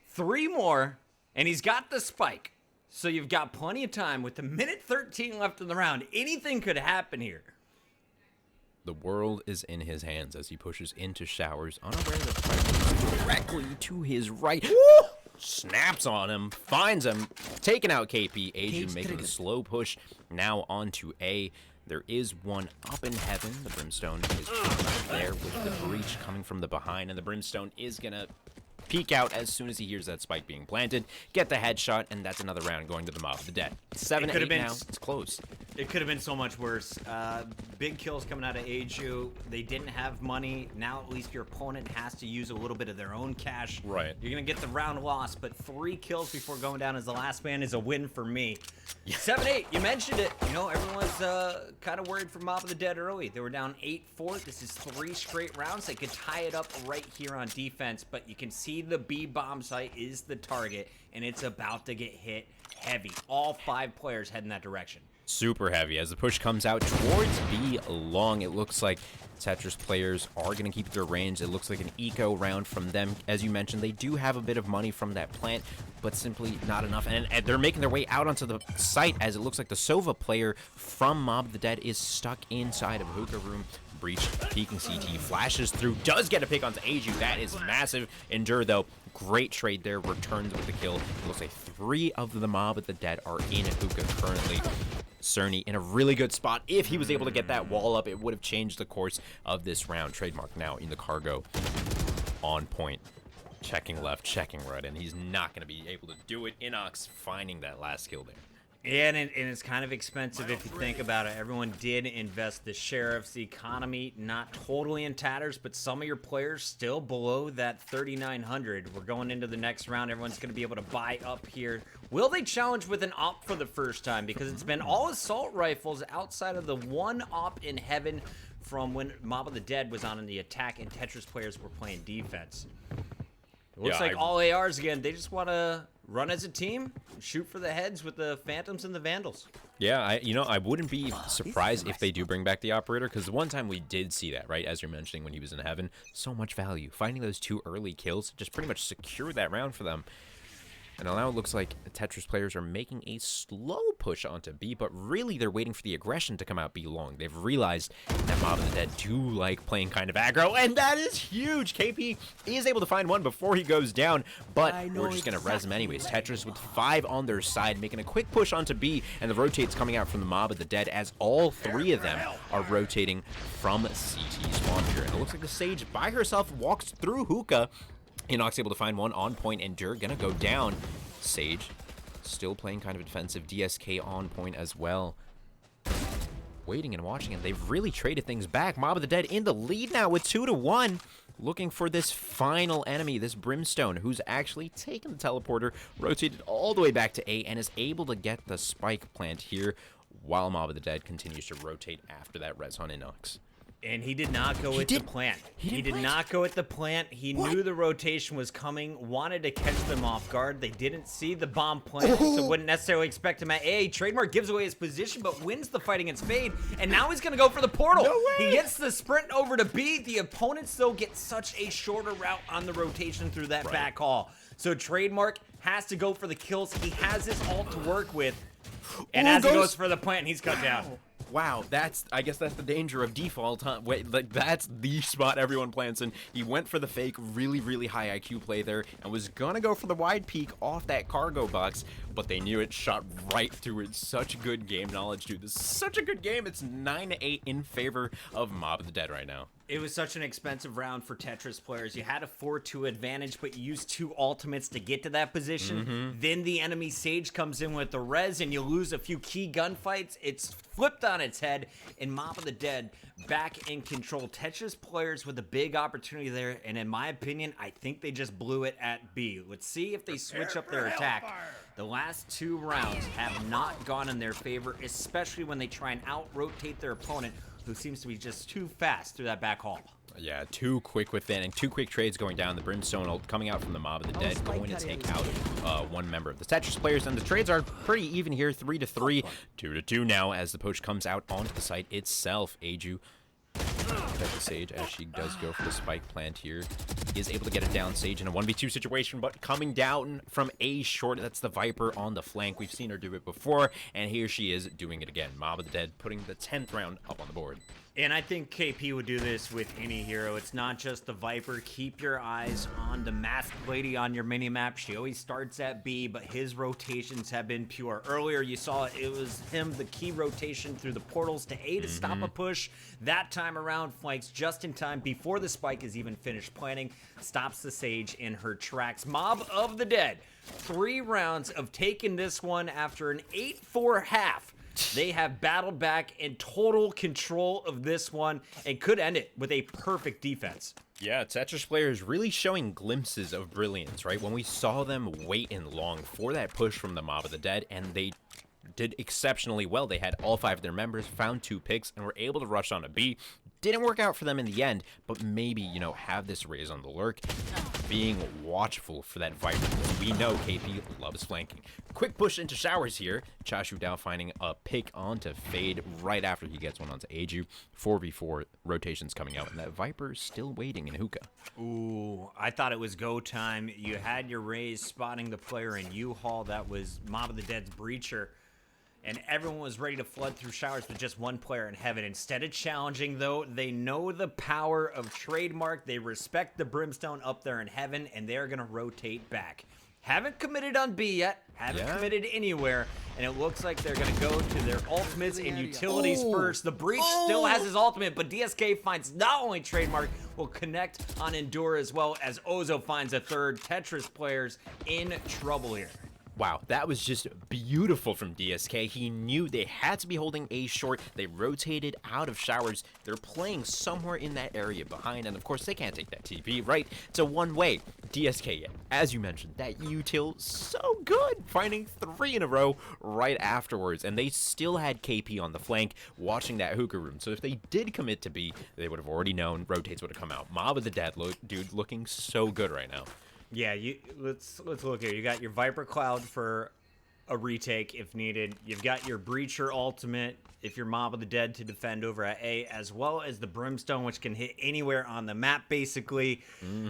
3 more, and he's got the spike. So you've got plenty of time with a minute 13 left in the round. Anything could happen here. The world is in his hands as he pushes into showers, unaware that Spike is directly to his right. Woo! Snaps on him, finds him, taking out KP. Aju making the slow push now onto A. There is one up in heaven. The Brimstone is there with the breach coming from the behind, and the Brimstone is gonna peek out as soon as he hears that spike being planted, get the headshot, and that's another round going to the Mob of the Dead. 7-8 now. It's close. It could have been so much worse. Big kills coming out of Aju. They didn't have money. Now at least your opponent has to use a little bit of their own cash. Right. You're going to get the round lost, but 3 kills before going down as the last man is a win for me. 7-8, you mentioned it. You know, everyone was kind of worried for Mob of the Dead early. They were down 8-4. This is 3 straight rounds. They could tie it up right here on defense, but you can see the B bomb site is the target, and it's about to get hit heavy. All 5 players head in that direction. Super heavy as the push comes out towards B long. It looks like Tetris players are going to keep their range. It looks like an eco round from them. As you mentioned, they do have a bit of money from that plant, but simply not enough. And they're making their way out onto the site as it looks like the Sova player from Mob of the Dead is stuck inside of Hookah Room. Breach, peeking CT, flashes through, does get a pick onto Aju. That is massive. Endure, though, great trade there, returns with the kill. It looks like 3 of the Mob of the Dead are in Hookah currently. Cerny in a really good spot. If he was able to get that wall up, it would have changed the course of this round. Trademark now in the cargo. On point. Checking left, checking right, and he's not going to be able to do it. Inox finding that last kill there. And it's kind of expensive if you think about it. Everyone did invest the sheriffs, the economy, not totally in tatters, but some of your players still below that 3,900. We're going into the next round. Everyone's going to be able to buy up here. Will they challenge with an op for the first time? Because it's been all assault rifles outside of the one op in heaven from when Mob of the Dead was on in the attack and Tetris players were playing defense. It looks like all ARs again. They just want to run as a team, shoot for the heads with the Phantoms and the Vandals. Yeah, I wouldn't be surprised if they do bring back the operator, because the one time we did see that, right, as you're mentioning when he was in heaven, so much value. Finding those 2 early kills just pretty much secured that round for them. And now it looks like the Tetris players are making a slow push onto B, but really they're waiting for the aggression to come out B long. They've realized that Mob of the Dead do like playing kind of aggro, and that is huge. KP is able to find one before he goes down, but we're just going to res him anyways. Tetris with 5 on their side, making a quick push onto B, and the rotates coming out from the Mob of the Dead as all 3 of them are rotating from CT spawn here. And it looks like the Sage by herself walks through Hookah. Inox able to find one on point, and Dur gonna go down. Sage still playing kind of defensive. DSK on point as well. Waiting and watching, and they've really traded things back. Mob of the Dead in the lead now with 2-1. Looking for this final enemy, this Brimstone, who's actually taken the teleporter, rotated all the way back to A, and is able to get the spike plant here, while Mob of the Dead continues to rotate after that res on Inox. And he did not go with the plant. He did not go with the plant. He knew the rotation was coming, wanted to catch them off guard. They didn't see the bomb plant, so wouldn't necessarily expect him at A. Trademark gives away his position, but wins the fight against Fade. And now he's going to go for the portal. He gets the sprint over to B. The opponents, though, get such a shorter route on the rotation through that back hall. So Trademark has to go for the kills. He has his ult to work with. And as he goes for the plant, he's cut down. Wow, I guess that's the danger of default, huh? Wait, like, that's the spot everyone plants in. He went for the fake, really, really high IQ play there, and was gonna go for the wide peek off that cargo box, but they knew it, shot right through it. Such good game knowledge, dude. This is such a good game. It's 9-8 in favor of Mob of the Dead right now. It was such an expensive round for Tetris players. You had a 4-2 advantage, but you used 2 ultimates to get to that position. Then the enemy Sage comes in with the res, and you lose a few key gunfights. It's flipped on its head, and Mob of the Dead back in control. Tetris players with a big opportunity there, and in my opinion, I think they just blew it at B. Let's see if they switch up their attack. The last 2 rounds have not gone in their favor, especially when they try and out-rotate their opponent, who seems to be just too fast through that back hall. Yeah, too quick within, and 2 quick trades going down. The Brimstone ult coming out from the Mob of the Dead, going to take out one member of the Tetris players, and the trades are pretty even here, 3-3, 2-2 now as the poach comes out onto the site itself. Aju the Sage as she does go for the spike plant here. Is able to get it down. Sage in a 1v2 situation, but coming down from A short. That's the Viper on the flank. We've seen her do it before, and here she is doing it again. Mob of the Dead putting the 10th round up on the board. And I think KP would do this with any hero. It's not just the Viper. Keep your eyes on the masked lady on your minimap. She always starts at B, but his rotations have been pure. Earlier, you saw it was him, the key rotation through the portals to A to stop a push. That time around, flanks just in time before the spike is even finished planting. Stops the Sage in her tracks. Mob of the Dead. 3 rounds of taking this one after an 8-4 half. They have battled back in total control of this one and could end it with a perfect defense. Yeah, Tetris players really showing glimpses of brilliance, right? When we saw them wait in long for that push from the Mob of the Dead, and they did exceptionally well. They had all 5 of their members, found 2 picks, and were able to rush on a B. Didn't work out for them in the end, but maybe, you know, have this raise on the lurk, being watchful for that Viper, because we know KP loves flanking. Quick push into showers here. Chashu Dao finding a pick onto Fade right after he gets one onto Aju. 4v4 rotations coming out, and that Viper still waiting in hookah. Ooh, I thought it was go time. You had your raise spotting the player in U-Haul. That was Mob of the Dead's breacher. And everyone was ready to flood through showers with just one player in heaven. Instead of challenging, though, they know the power of trademark. They respect the brimstone up there in heaven, and they're going to rotate back. Haven't committed on B yet. Haven't committed anywhere. And it looks like they're going to go to their ultimates and utilities first. The Breach still has his ultimate, but DSK finds not only trademark, will connect on Endure as well as Ozo finds a third. Tetris players in trouble here. Wow, that was just beautiful from DSK. He knew they had to be holding A short. They rotated out of showers. They're playing somewhere in that area behind, and of course they can't take that TP, right? It's a one-way. DSK, as you mentioned, that util so good, finding 3 in a row right afterwards, and they still had KP on the flank watching that hookah room. So if they did commit to B, they would have already known rotates would have come out. Mob of the Dead, dude, looking so good right now. Yeah, let's look here. You got your Viper Cloud for a retake if needed. You've got your Breacher ultimate if you're Mob of the Dead to defend over at A, as well as the Brimstone, which can hit anywhere on the map, basically.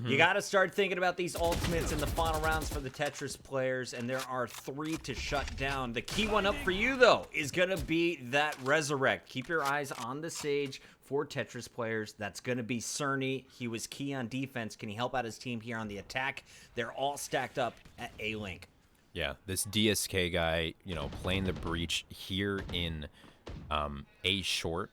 You got to start thinking about these ultimates in the final rounds for the Tetris players, and there are 3 to shut down. The key one up for you, though, is going to be that Resurrect. Keep your eyes on the Sage for Tetris players. That's going to be Cerny. He was key on defense. Can he help out his team here on the attack? They're all stacked up at A-Link. Yeah, this DSK guy, you know, playing the Breach here in A short,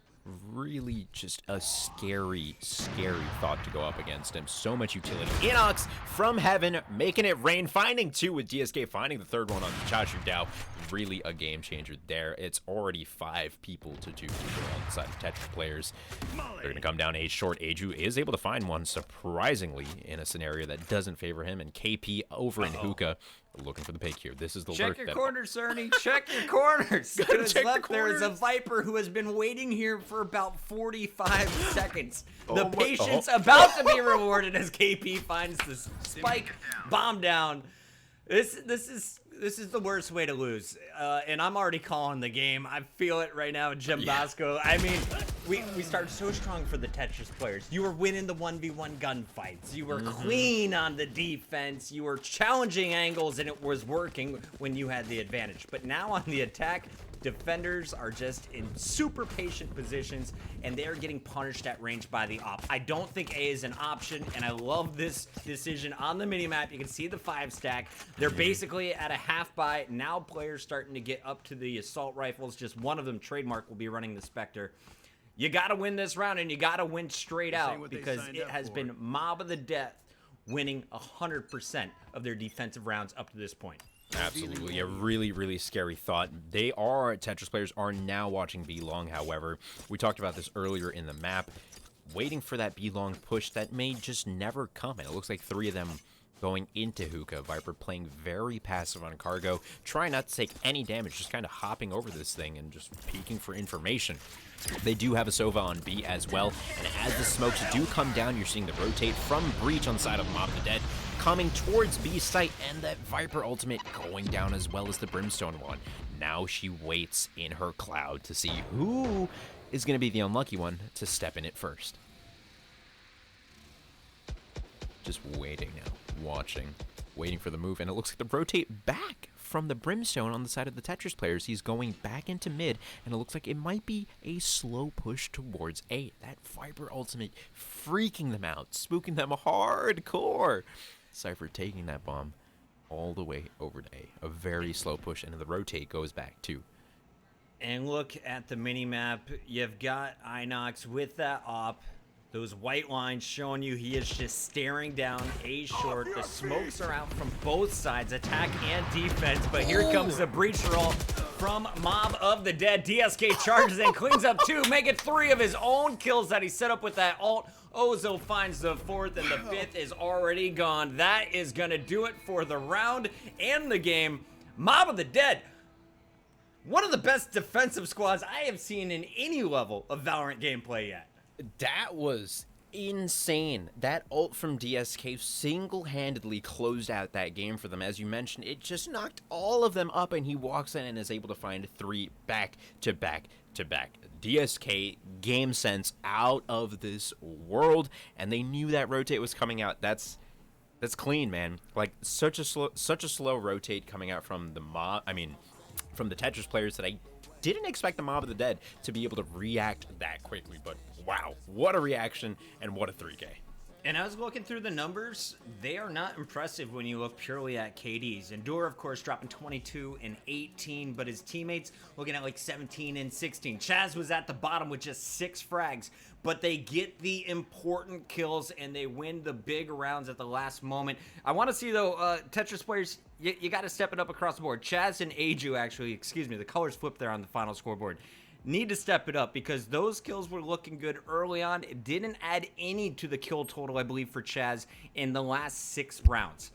really just a scary, scary thought to go up against him. So much utility. Inox from heaven, making it rain, finding 2 with DSK, finding the third one on Chashu Dao. Really a game changer there. It's already 5 people to 2 people on the side of Tetris players. They're going to come down A short. Aju is able to find one, surprisingly, in a scenario that doesn't favor him, and KP over in hookah. Looking for the pick here. This is the Check your corners, Cerny. Check your corners. Gotta check the There is corners. a Viper who has been waiting here for about 45 seconds. The patience about to be rewarded as KP finds the spike bomb down. This is the worst way to lose, and I'm already calling the game. I feel it right now, JimBasco. I mean, we started so strong for the Tetris players. You were winning the 1v1 gunfights. You were clean on the defense. You were challenging angles, and it was working when you had the advantage. But now on the attack, defenders are just in super patient positions, and they're getting punished at range by the op. I don't think A is an option, and I love this decision on the minimap. You can see the 5 stack. They're basically at a half buy. Now players starting to get up to the assault rifles. Just one of them, Trademark, will be running the Spectre. You got to win this round, and you got to win straight out, because it has been Mob of the Death winning 100% of their defensive rounds up to this point. Absolutely, a really, really scary thought. Tetris players are now watching B long, however. We talked about this earlier in the map, waiting for that B long push that may just never come, and it looks like 3 of them going into hookah. Viper playing very passive on cargo, trying not to take any damage, just kind of hopping over this thing and just peeking for information. They do have a Sova on B as well, and as the smokes do come down, you're seeing the rotate from Breach on the side of Mob of the Dead, coming towards B site, and that Viper ultimate going down as well as the Brimstone one. Now she waits in her cloud to see who is going to be the unlucky one to step in it first. Just waiting now, watching, waiting for the move, and it looks like the rotate back from the Brimstone on the side of the Tetris players. He's going back into mid, and it looks like it might be a slow push towards A. That Viper ultimate freaking them out, spooking them hardcore. Cypher taking that bomb all the way over to A. A very slow push, and the rotate goes back too. And look at the mini-map. You've got Inox with that op. Those white lines showing you he is just staring down A short. The smokes are out from both sides, attack and defense. But here comes the breacher ult from Mob of the Dead. DSK charges and cleans up 2, making 3 of his own kills that he set up with that ult. Ozo finds the 4th, and the 5th is already gone. That is going to do it for the round and the game. Mob of the Dead, one of the best defensive squads I have seen in any level of Valorant gameplay yet. That was insane. That ult from DSK single-handedly closed out that game for them. As you mentioned, it just knocked all of them up, and he walks in and is able to find 3 back-to-back-to-back. DSK game sense out of this world, and they knew that rotate was coming out. That's clean, man. Like, such a slow rotate coming out from the from the Tetris players that I didn't expect the Mob of the Dead to be able to react that quickly, but wow, what a reaction and what a 3K. And I was looking through the numbers. They are not impressive when you look purely at KDs. Endure, of course, dropping 22 and 18, but his teammates looking at like 17 and 16. Chaz was at the bottom with just 6 frags, but they get the important kills and they win the big rounds at the last moment. I want to see, though, Tetris players, you got to step it up across the board. Chaz and Aju, actually, excuse me, the colors flipped there on the final scoreboard. Need to step it up because those kills were looking good early on. It didn't add any to the kill total, I believe, for Chaz in the last 6 rounds.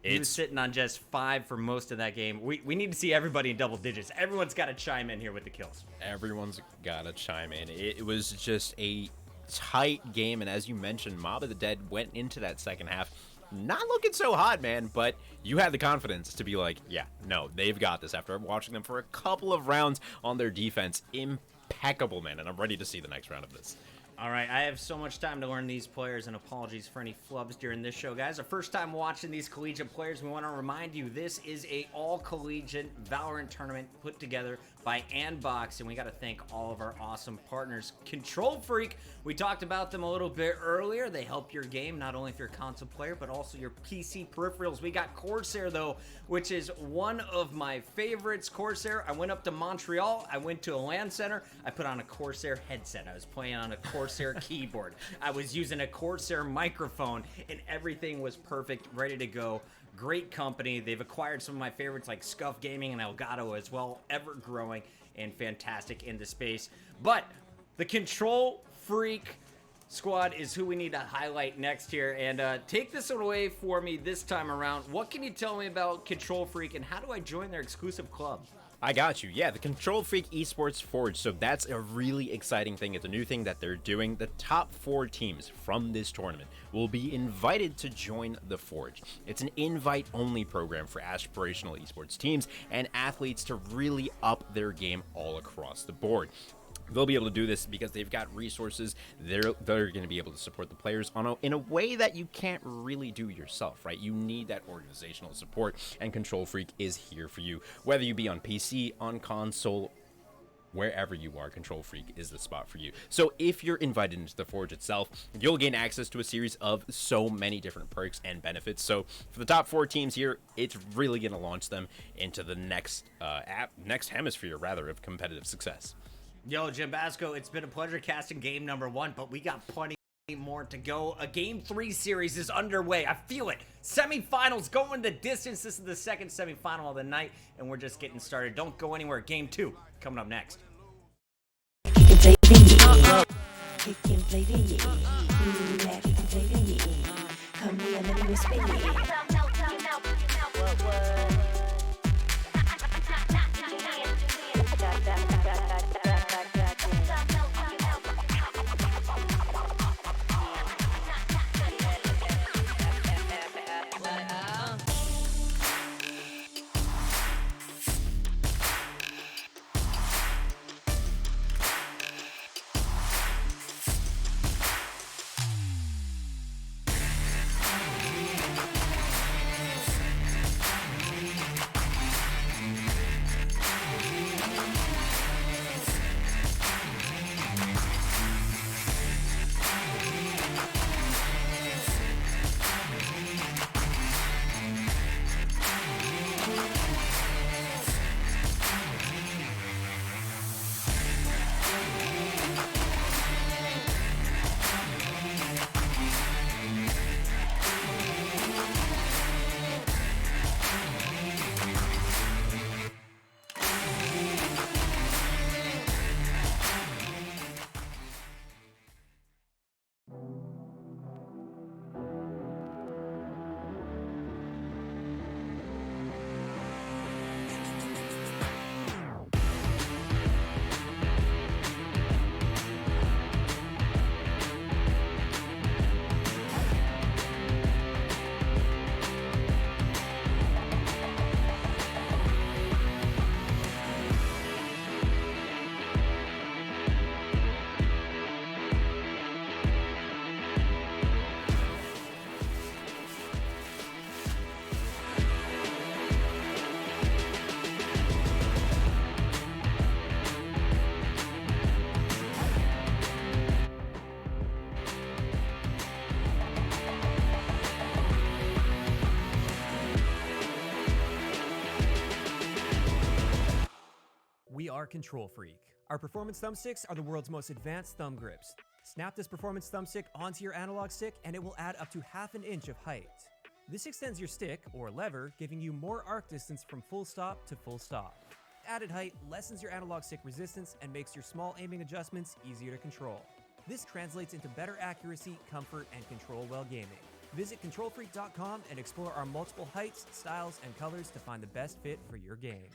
He was sitting on just 5 for most of that game. We need to see everybody in double digits. Everyone's got to chime in here with the kills. Everyone's got to chime in. It was just a tight game, and as you mentioned, Mob of the Dead went into that second half not looking so hot, man, but you had the confidence to be like, yeah, no, they've got this after watching them for a couple of rounds on their defense. Impeccable, man, and I'm ready to see the next round of this. All right, I have so much time to learn these players, and apologies for any flubs during this show, guys. Our first time watching these collegiate players, we want to remind you this is a all-collegiate Valorant tournament put together by Andbox, and we got to thank all of our awesome partners. KontrolFreek, we talked about them a little bit earlier. They help your game, not only if you're a console player, but also your PC peripherals. We got Corsair, though, which is one of my favorites. Corsair, I went up to Montreal. I went to a LAN center. I put on a Corsair headset. I was playing on a Corsair keyboard. I was using a Corsair microphone, and everything was perfect, ready to go. Great company. They've acquired some of my favorites like Scuff Gaming and Elgato as well, ever growing and fantastic in the space. But the KontrolFreek squad is who we need to highlight next here. And take this away for me this time around. What can you tell me about KontrolFreek, and how do I join their exclusive club? I got you. Yeah, the KontrolFreek Esports Forge. So that's a really exciting thing. It's a new thing that they're doing. The top 4 teams from this tournament will be invited to join the Forge. It's an invite-only program for aspirational esports teams and athletes to really up their game all across the board. They'll be able to do this because they've got resources. They're going to be able to support the players in a way that you can't really do yourself, right? You need that organizational support, and KontrolFreek is here for you. Whether you be on PC, on console, wherever you are, KontrolFreek is the spot for you. So if you're invited into the Forge itself, you'll gain access to a series of so many different perks and benefits. So for the top 4 teams here, it's really going to launch them into the next hemisphere, rather, of competitive success. Yo, JimBasco, it's been a pleasure casting game number 1, but we got plenty more to go. A Game 3 series is underway. I feel it. Semifinals going the distance. This is the second semifinal of the night, and we're just getting started. Don't go anywhere. Game 2 coming up next. We are KontrolFreek. Our performance thumbsticks are the world's most advanced thumb grips. Snap this performance thumbstick onto your analog stick and it will add up to half an inch of height. This extends your stick, or lever, giving you more arc distance from full stop to full stop. Added height lessens your analog stick resistance and makes your small aiming adjustments easier to control. This translates into better accuracy, comfort, and control while gaming. Visit KontrolFreek.com and explore our multiple heights, styles, and colors to find the best fit for your game.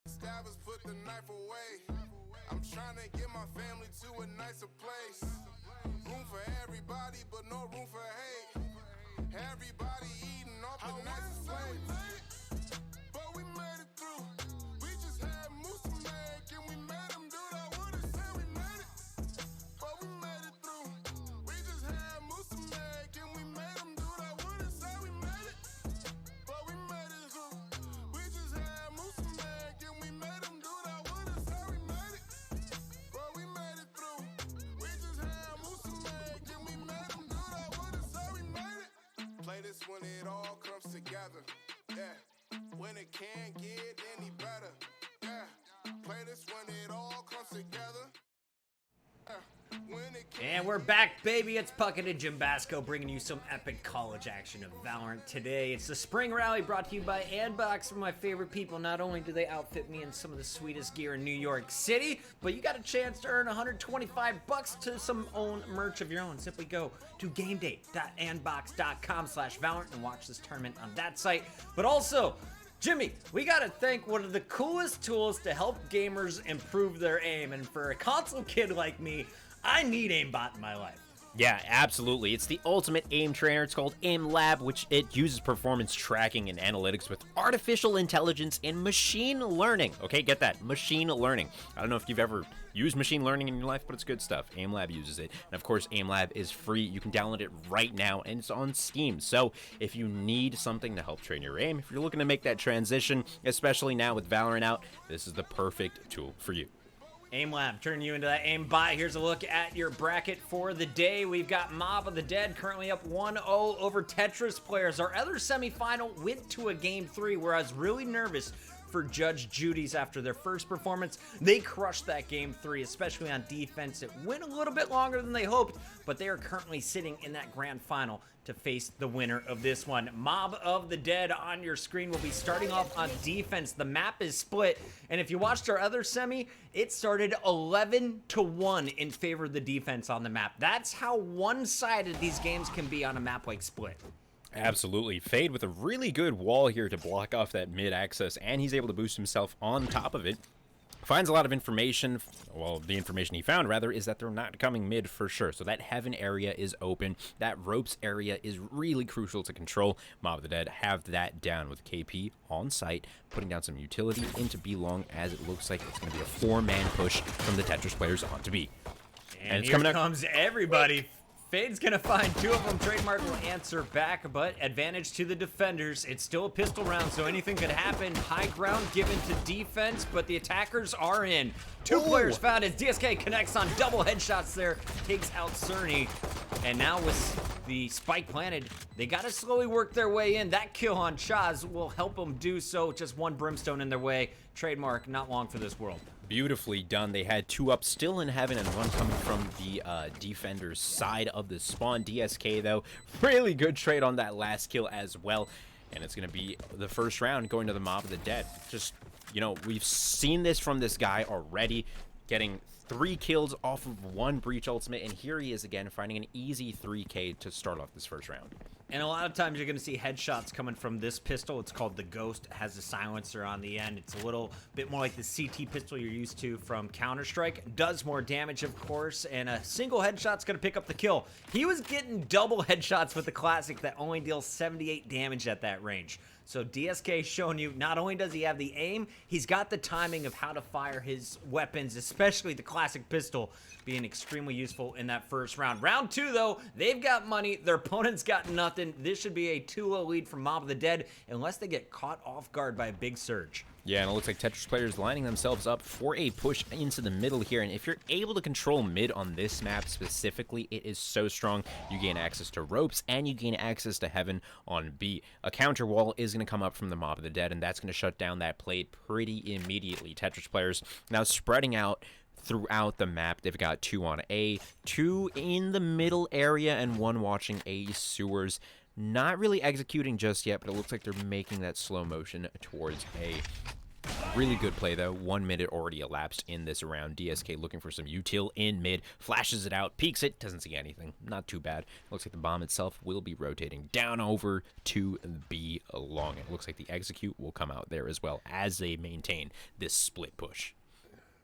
Stabbers put the knife away. I'm trying to get my family to a nicer place. Room for everybody, but no room for hate. Everybody eating off the nicest plates. But we made it through. We just had Musa Mag and we made him do that. Would've said we made it. But we made it through. We just had Musa Mag and we made him do that. Would've said we made it. But we made it through. We just had Musa Mag and we made him do that. Would've said we made it. But we made it through. We just had Musa Mag and we made him do that. Would've said we made it. Play this when it all comes together. Yeah. When it can't get any better. Yeah. Play this when it all comes together. And we're back, baby. It's Puckett and JimBasco bringing you some epic college action of Valorant today. It's the spring rally brought to you by Andbox, my favorite people. Not only do they outfit me in some of the sweetest gear in New York City, but you got a chance to earn $125 to some own merch of your own. Simply go to gameday.andbox.com/Valorant and watch this tournament on that site. But also, Jimmy, we gotta thank one of the coolest tools to help gamers improve their aim, and for a console kid like me, I need aimbot in my life. Yeah, absolutely. It's the ultimate aim trainer. It's called Aimlab, which it uses performance tracking and analytics with artificial intelligence and machine learning. Okay, get that. Machine learning. I don't know if you've ever used machine learning in your life, but it's good stuff. Aimlab uses it. And of course, Aimlab is free. You can download it right now, and it's on Steam. So if you need something to help train your aim, if you're looking to make that transition, especially now with Valorant out, this is the perfect tool for you. Aimlab, turning you into that aim bot. Here's a look at your bracket for the day. We've got Mob of the Dead currently up 1-0 over Tetris players. Our other semifinal went to a game 3 where I was really nervous for Judge Judy's after their first performance. They crushed that game 3, especially on defense. It went a little bit longer than they hoped, but they are currently sitting in that grand final to face the winner of this one. Mob of the Dead on your screen will be starting off on defense. The map is split, and if you watched our other semi, it started 11-1 in favor of the defense on the map. That's how one-sided these games can be on a map like Split. Absolutely. Fade with a really good wall here to block off that mid access, and he's able to boost himself on top of it. Finds a lot of information. Well, the information he found, rather, is that they're not coming mid for sure. So that heaven area is open. That ropes area is really crucial to control. Mob of the Dead have that down with KP on site, putting down some utility into B long, as it looks like it's going to be a 4-man push from the Tetris players onto B. And it's here comes everybody. Fade's gonna find 2 of them. Trademark will answer back, but advantage to the defenders. It's still a pistol round, so anything could happen. High ground given to defense, but the attackers are in. 2 players found as DSK connects on double headshots there. Takes out Cerny. And now with the spike planted, they gotta slowly work their way in. That kill on Chaz will help them do so. Just 1 brimstone in their way. Trademark, not long for this world. Beautifully done. They had 2 up, still in heaven, and 1 coming from the defender's side of the spawn. DSK, though, really good trade on that last kill as well. And it's going to be the first round going to the Mob of the Dead. Just, you know, we've seen this from this guy already, getting 3 kills off of 1 breach ultimate, and here he is again, finding an easy 3K to start off this first round. And a lot of times you're going to see headshots coming from this pistol. It's called the Ghost. It has a silencer on the end. It's a little bit more like the CT pistol you're used to from Counter-Strike. Does more damage, of course, and a single headshot's going to pick up the kill. He was getting double headshots with the Classic that only deals 78 damage at that range. So DSK showing you not only does he have the aim, he's got the timing of how to fire his weapons, especially the Classic pistol, being extremely useful in that first round. Round 2, though, they've got money. Their opponent's got nothing. This should be a 2-0 lead from Mob of the Dead, unless they get caught off guard by a big surge. Yeah, and it looks like Tetris players lining themselves up for a push into the middle here. And if you're able to control mid on this map specifically, it is so strong. You gain access to ropes, and you gain access to heaven on B. A counter wall is going to come up from the Mob of the Dead, and that's going to shut down that plate pretty immediately. Tetris players now spreading out throughout the map. They've got 2 on A, 2 in the middle area, and 1 watching A sewers. Not really executing just yet, but it looks like they're making that slow motion towards A. Really good play, though. 1 minute already elapsed in this round. DSK looking for some util in mid, flashes it out, peeks it, doesn't see anything. Not too bad. Looks like the bomb itself will be rotating down over to B long. It looks like the execute will come out there as well as they maintain this split push.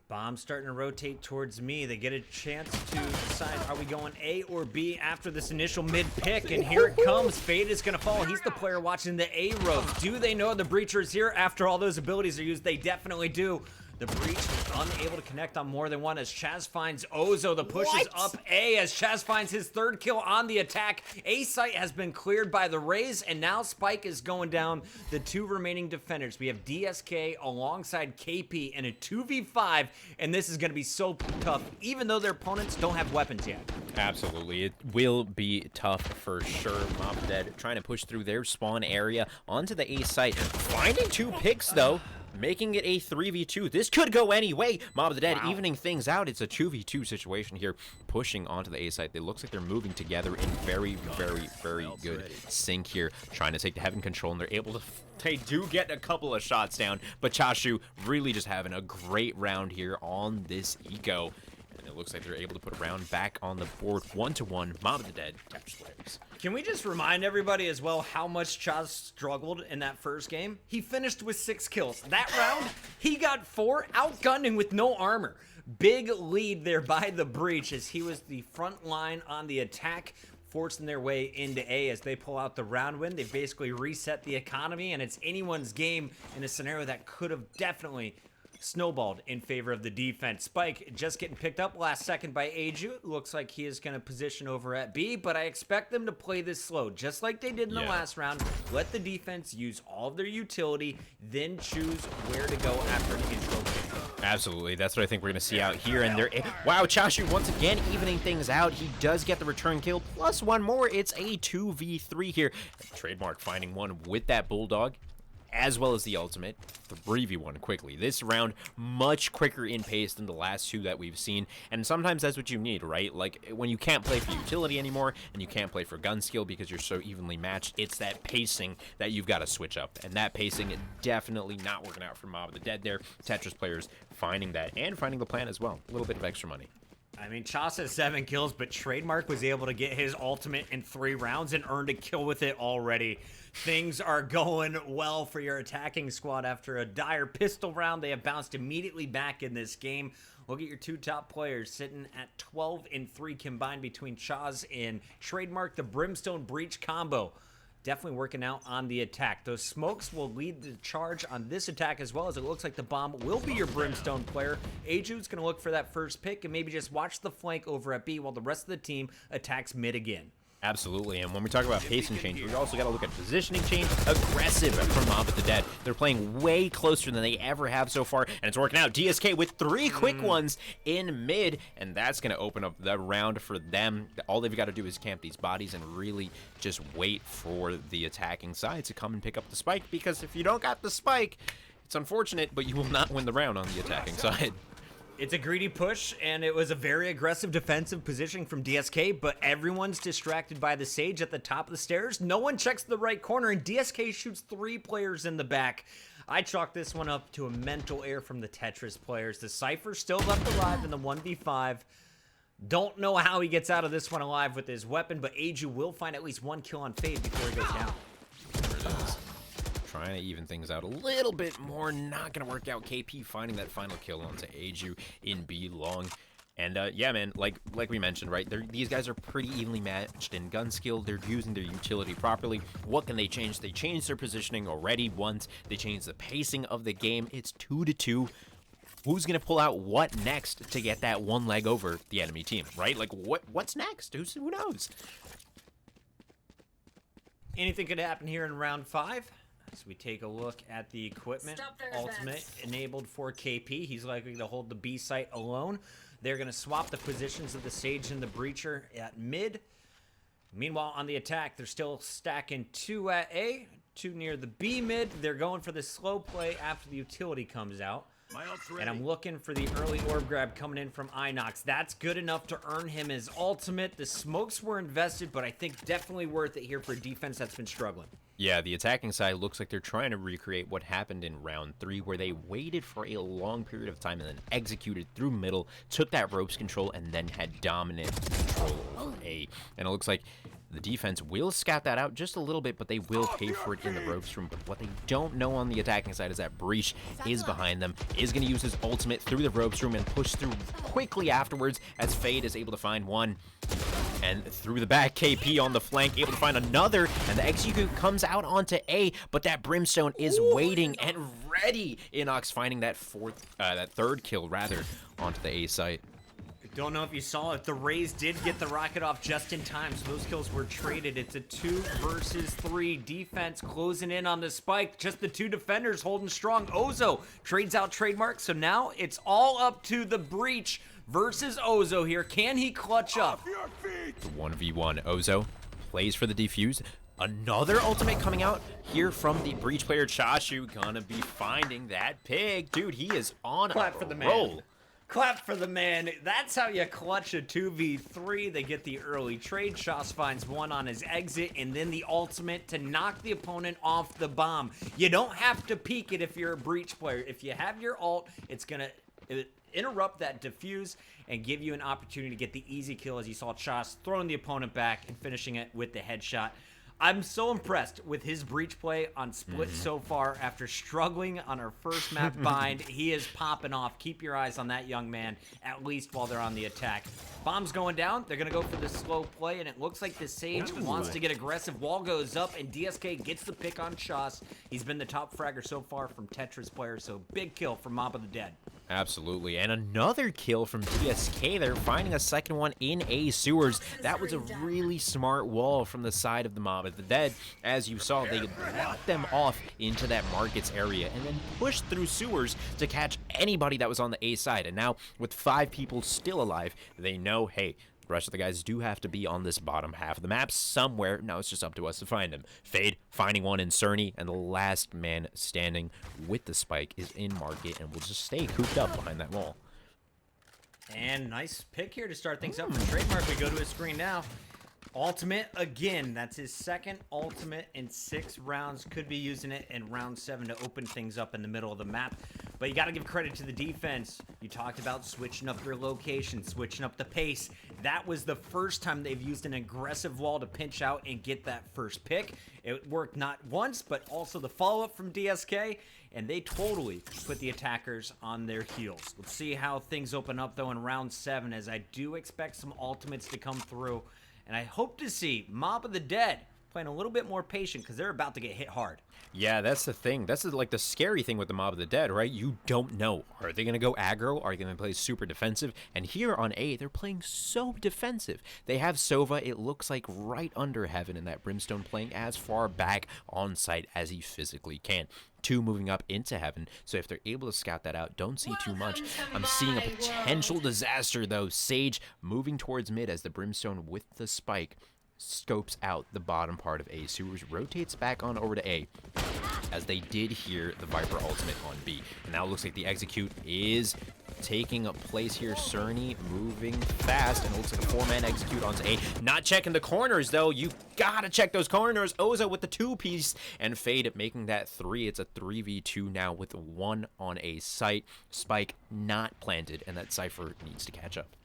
Bomb's starting to rotate towards me. They get a chance to decide, are we going A or B after this initial mid pick? And here it comes. Fade is going to fall. He's the player watching the A ropes. Do they know the breacher is here after all those abilities are used? They definitely do. The breach is unable to connect on more than 1 as Chaz finds Ozo. The push is up A as Chaz finds his 3rd kill on the attack. A site has been cleared by the Rays, and now Spike is going down the 2 remaining defenders. We have DSK alongside KP in a 2v5, and this is going to be so tough, even though their opponents don't have weapons yet. Absolutely. It will be tough for sure. Mob Dead trying to push through their spawn area onto the A site. Finding 2 picks, though. Making it a 3v2. This could go any way. Mob of the Dead evening things out. It's a 2v2 situation here. Pushing onto the A site. They looks like they're moving together in very, very, very good sync here. Trying to take the heaven control, and they're able to... They do get a couple of shots down, but Chashu really just having a great round here on this eco. And it looks like they're able to put a round back on the board. 1-1. Mob of the Dead. Tetris players. Can we just remind everybody as well how much Chaz struggled in that first game? He finished with 6 kills. That round, he got 4, outgunned and with no armor. Big lead there by the Breach as he was the front line on the attack, forcing their way into A as they pull out the round win. They basically reset the economy, and it's anyone's game in a scenario that could have definitely snowballed in favor of the defense. Spike just getting picked up last second by Aju. Looks like he is going to position over at B, but I expect them to play this slow, just like they did in the last round. Let the defense use all of their utility, then choose where to go after an intro kick. Absolutely, that's what I think we're going to see out here. And there, wow, Chashu once again evening things out. He does get the return kill, plus one more. It's a 2v3 here. Trademark finding one with that Bulldog, as well as the ultimate. 3v1 quickly. This round, much quicker in pace than the last two that we've seen, and sometimes that's what you need, right? Like, when you can't play for utility anymore, and you can't play for gun skill because you're so evenly matched, it's that pacing that you've got to switch up, and that pacing definitely not working out for Mob of the Dead there. Tetris players finding that, and finding the plan as well. A little bit of extra money. I mean, Chas has 7 kills, but Trademark was able to get his ultimate in 3 rounds and earned a kill with it already. Things are going well for your attacking squad. After a dire pistol round, they have bounced immediately back in this game. Look at your 2 top players sitting at 12 and 3 combined between Chaz and Trademark. The Brimstone Breach combo definitely working out on the attack. Those smokes will lead the charge on this attack, as well as it looks like the bomb will be your Brimstone player. Aju's going to look for that first pick and maybe just watch the flank over at B while the rest of the team attacks mid again. Absolutely, and when we talk about pacing change, we also got to look at positioning change. Aggressive from Mob of the Dead. They're playing way closer than they ever have so far, and it's working out. DSK with 3 quick ones in mid, and that's going to open up the round for them. All they've got to do is camp these bodies and really just wait for the attacking side to come and pick up the spike, because if you don't got the spike, it's unfortunate, but you will not win the round on the attacking side. It's a greedy push, and it was a very aggressive defensive positioning from DSK, but everyone's distracted by the Sage at the top of the stairs. No one checks the right corner, and DSK shoots 3 players in the back. I chalk this one up to a mental error from the Tetris players. The Cypher still left alive in the 1v5. Don't know how he gets out of this one alive with his weapon, but Aju will find at least 1 kill on Fade before he goes down. There it is. Trying to even things out a little bit more. Not going to work out. KP finding that final kill onto Aju in B long. And yeah, man, like we mentioned, right? These guys are pretty evenly matched in gun skill. They're using their utility properly. What can they change? They changed their positioning already once. They changed the pacing of the game. It's 2-2. Who's going to pull out what next to get that one leg over the enemy team, right? Like, what's next? Who knows? Anything could happen here in round 5. As we take a look at the equipment, ultimate enabled for KP. He's likely to hold the B site alone. They're going to swap the positions of the Sage and the Breacher at mid. Meanwhile, on the attack, they're still stacking 2 at A, 2 near the B mid. They're going for the slow play after the utility comes out. And I'm looking for the early orb grab coming in from Inox. That's good enough to earn him his ultimate. The smokes were invested, but I think definitely worth it here for a defense that's been struggling. Yeah, the attacking side looks like they're trying to recreate what happened in round 3, where they waited for a long period of time and then executed through middle, took that ropes control, and then had dominant control over A. And it looks like the defense will scout that out just a little bit, but they will pay for it in the ropes room. But what they don't know on the attacking side is that Breach is behind them, is going to use his ultimate through the ropes room and push through quickly afterwards as Fade is able to find one. And through the back, KP on the flank, able to find another, and the execute comes out onto A, but that Brimstone is waiting and ready. Inox finding that third kill, rather, onto the A site. Don't know if you saw it. The Rays did get the rocket off just in time, so those kills were traded. It's a 2 versus 3 defense closing in on the spike. Just the 2 defenders holding strong. Ozo trades out Trademark, so now it's all up to the Breach versus Ozo here. Can he clutch up? The 1v1. Ozo plays for the defuse. Another ultimate coming out here from the Breach player. Chashu gonna be finding that pig. Dude, he is on Clap a for the roll. man. Clap for the man. That's how you clutch a 2v3. They get the early trade. Shoss finds one on his exit, and then the ultimate to knock the opponent off the bomb. You don't have to peek it if you're a Breach player. If you have your ult, it's going to interrupt that diffuse and give you an opportunity to get the easy kill, as you saw Shoss throwing the opponent back and finishing it with the headshot. I'm so impressed with his breach play on Split so far. After struggling on our first map bind, he is popping off. Keep your eyes on that young man, at least while they're on the attack. Bomb's going down. They're going to go for the slow play, and it looks like the Sage wants to get aggressive. Wall goes up, and DSK gets the pick on Shoss. He's been the top fragger so far from Tetris players, so big kill from Mob of the Dead. Absolutely, and another kill from DSK. They're finding a second one in A sewers. That was a really smart wall from the side of the Mob of the Dead. As you saw, they blocked them off into that markets area and then pushed through sewers to catch anybody that was on the A side. And now, with 5 people still alive, they know, hey, the rest of the guys do have to be on this bottom half of the map somewhere. Now it's just up to us to find them. Fade finding one in Cerny, and the last man standing with the spike is in market and will just stay cooped up behind that wall. And nice pick here to start things up from Trademark. We go to his screen now. Ultimate again. That's his second ultimate in 6 rounds. Could be using it in round 7 to open things up in the middle of the map. But you got to give credit to the defense. You talked about switching up your location, switching up the pace. That was the first time they've used an aggressive wall to pinch out and get that first pick. It worked not once, but also the follow-up from DSK. And they totally put the attackers on their heels. Let's see how things open up, though, in round 7, as I do expect some ultimates to come through. And I hope to see Mob of the Dead playing a little bit more patient, because they're about to get hit hard. Yeah, that's the thing. That's like the scary thing with the Mob of the Dead, right? You don't know. Are they going to go aggro? Are they going to play super defensive? And here on A, they're playing so defensive. They have Sova, it looks like, right under Heaven, and that Brimstone playing as far back on site as he physically can. 2 moving up into Heaven, so if they're able to scout that out, don't see too much. I'm seeing a potential disaster, though. Sage moving towards mid as the Brimstone with the spike scopes out the bottom part of A. Sewers rotates back on over to A, as they did hear the Viper ultimate on B. And now it looks like the execute is taking a place here. Cerny moving fast, and it looks like a 4-man execute onto A. Not checking the corners, though. You gotta check those corners. Oza with the 2-piece, and Fade making that 3. It's a 3v2 now with 1 on A site. Spike not planted, and that Cypher needs to catch up.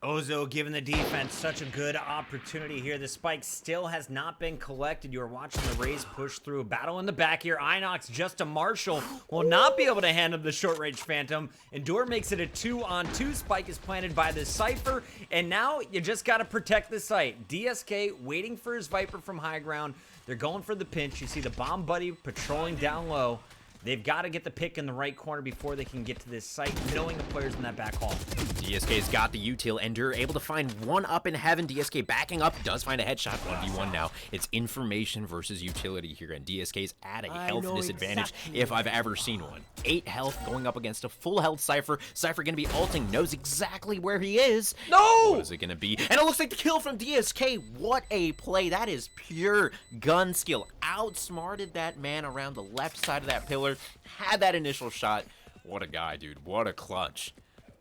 Ozo giving the defense such a good opportunity here. The spike still has not been collected. You are watching the Rays push through. Battle in the back here. Inox, just a Marshall, will not be able to hand him the short-range Phantom. Endure makes it a 2-on-2. Spike is planted by the Cypher, and now you just got to protect the site. DSK waiting for his Viper from high ground. They're going for the pinch. You see the Bomb Buddy patrolling down low. They've got to get the pick in the right corner before they can get to this site, knowing the players in that back hall. DSK's got the util. Endure able to find one up in Heaven. DSK backing up, does find a headshot. 1v1 now. It's information versus utility here, and DSK's at a health disadvantage if I've ever seen one. 8 health going up against a full health Cypher. Cypher going to be ulting, knows exactly where he is. No! What is it going to be? And it looks like the kill from DSK. What a play. That is pure gun skill. Outsmarted that man around the left side of that pillar. Had that initial shot. What a guy, dude. What a clutch.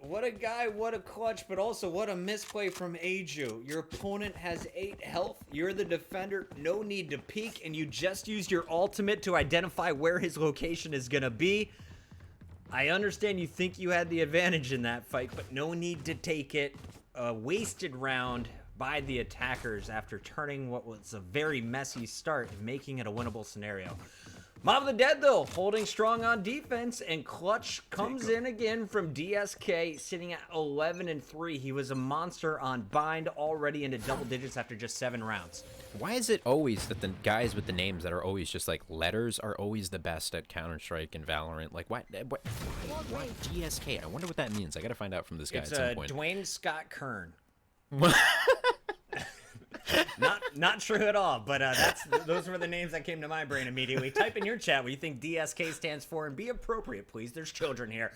What a guy, what a clutch, but also what a misplay from Aju. Your opponent has 8 health. You're the defender. No need to peek, and you just used your ultimate to identify where his location is going to be. I understand you think you had the advantage in that fight, but no need to take it. A wasted round by the attackers after turning what was a very messy start and making it a winnable scenario. Mob of the Dead, though, holding strong on defense, and clutch comes in again from DSK, sitting at 11-3. He was a monster on bind, already into double digits after just 7 rounds. Why is it always that the guys with the names that are always just like letters are always the best at Counter-Strike and Valorant? Like, why DSK? I wonder what that means. I gotta find out from this guy at some point. Dwayne Scott Kern. Not true at all, but those were the names that came to my brain immediately. Type in your chat what you think DSK stands for and be appropriate, please. There's children here.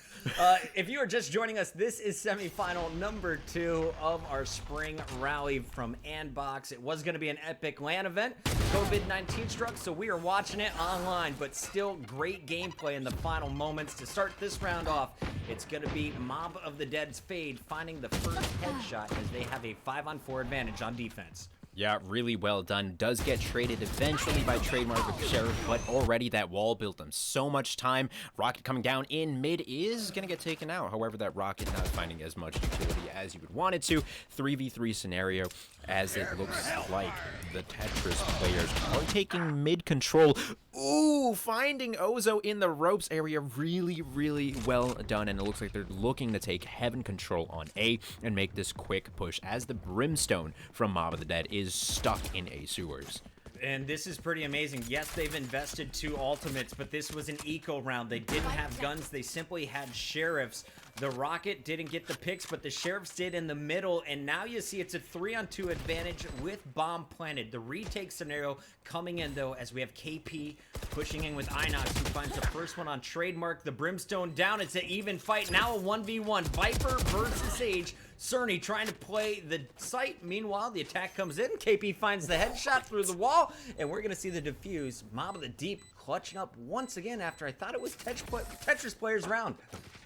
If you are just joining us, this is semifinal number 2 of our spring rally from Andbox. It was going to be an epic LAN event. COVID-19 struck, so we are watching it online, but still great gameplay in the final moments. To start this round off, it's going to be Mob of the Dead's Fade finding the first headshot as they have a 5-on-4 advantage on defense. Yeah, really well done. Does get traded eventually by Trademark with Sheriff, but already that wall built them so much time. Rocket coming down in mid is going to get taken out. However, that Rocket not finding as much utility as you would want it to. 3v3 scenario, as it looks like the Tetris players are taking mid control. Ooh, finding Ozo in the ropes area. Really, really well done. And it looks like they're looking to take heaven control on A and make this quick push as the Brimstone from Mob of the Dead is stuck in A sewers. And this is pretty amazing. Yes, they've invested 2 ultimates, but this was an eco round. They didn't have guns. They simply had sheriffs. The Rocket didn't get the picks, but the sheriffs did in the middle. And now you see it's a 3-on-2 advantage with bomb planted. The retake scenario coming in, though, as we have KP pushing in with Inox, who finds the first one on Trademark. The Brimstone down. It's an even fight. Now a 1v1. Viper versus Sage. Cerny trying to play the site. Meanwhile, the attack comes in. KP finds the headshot through the wall. And we're going to see the defuse. Mob of the Deep clutching up once again after I thought it was Tetris players round.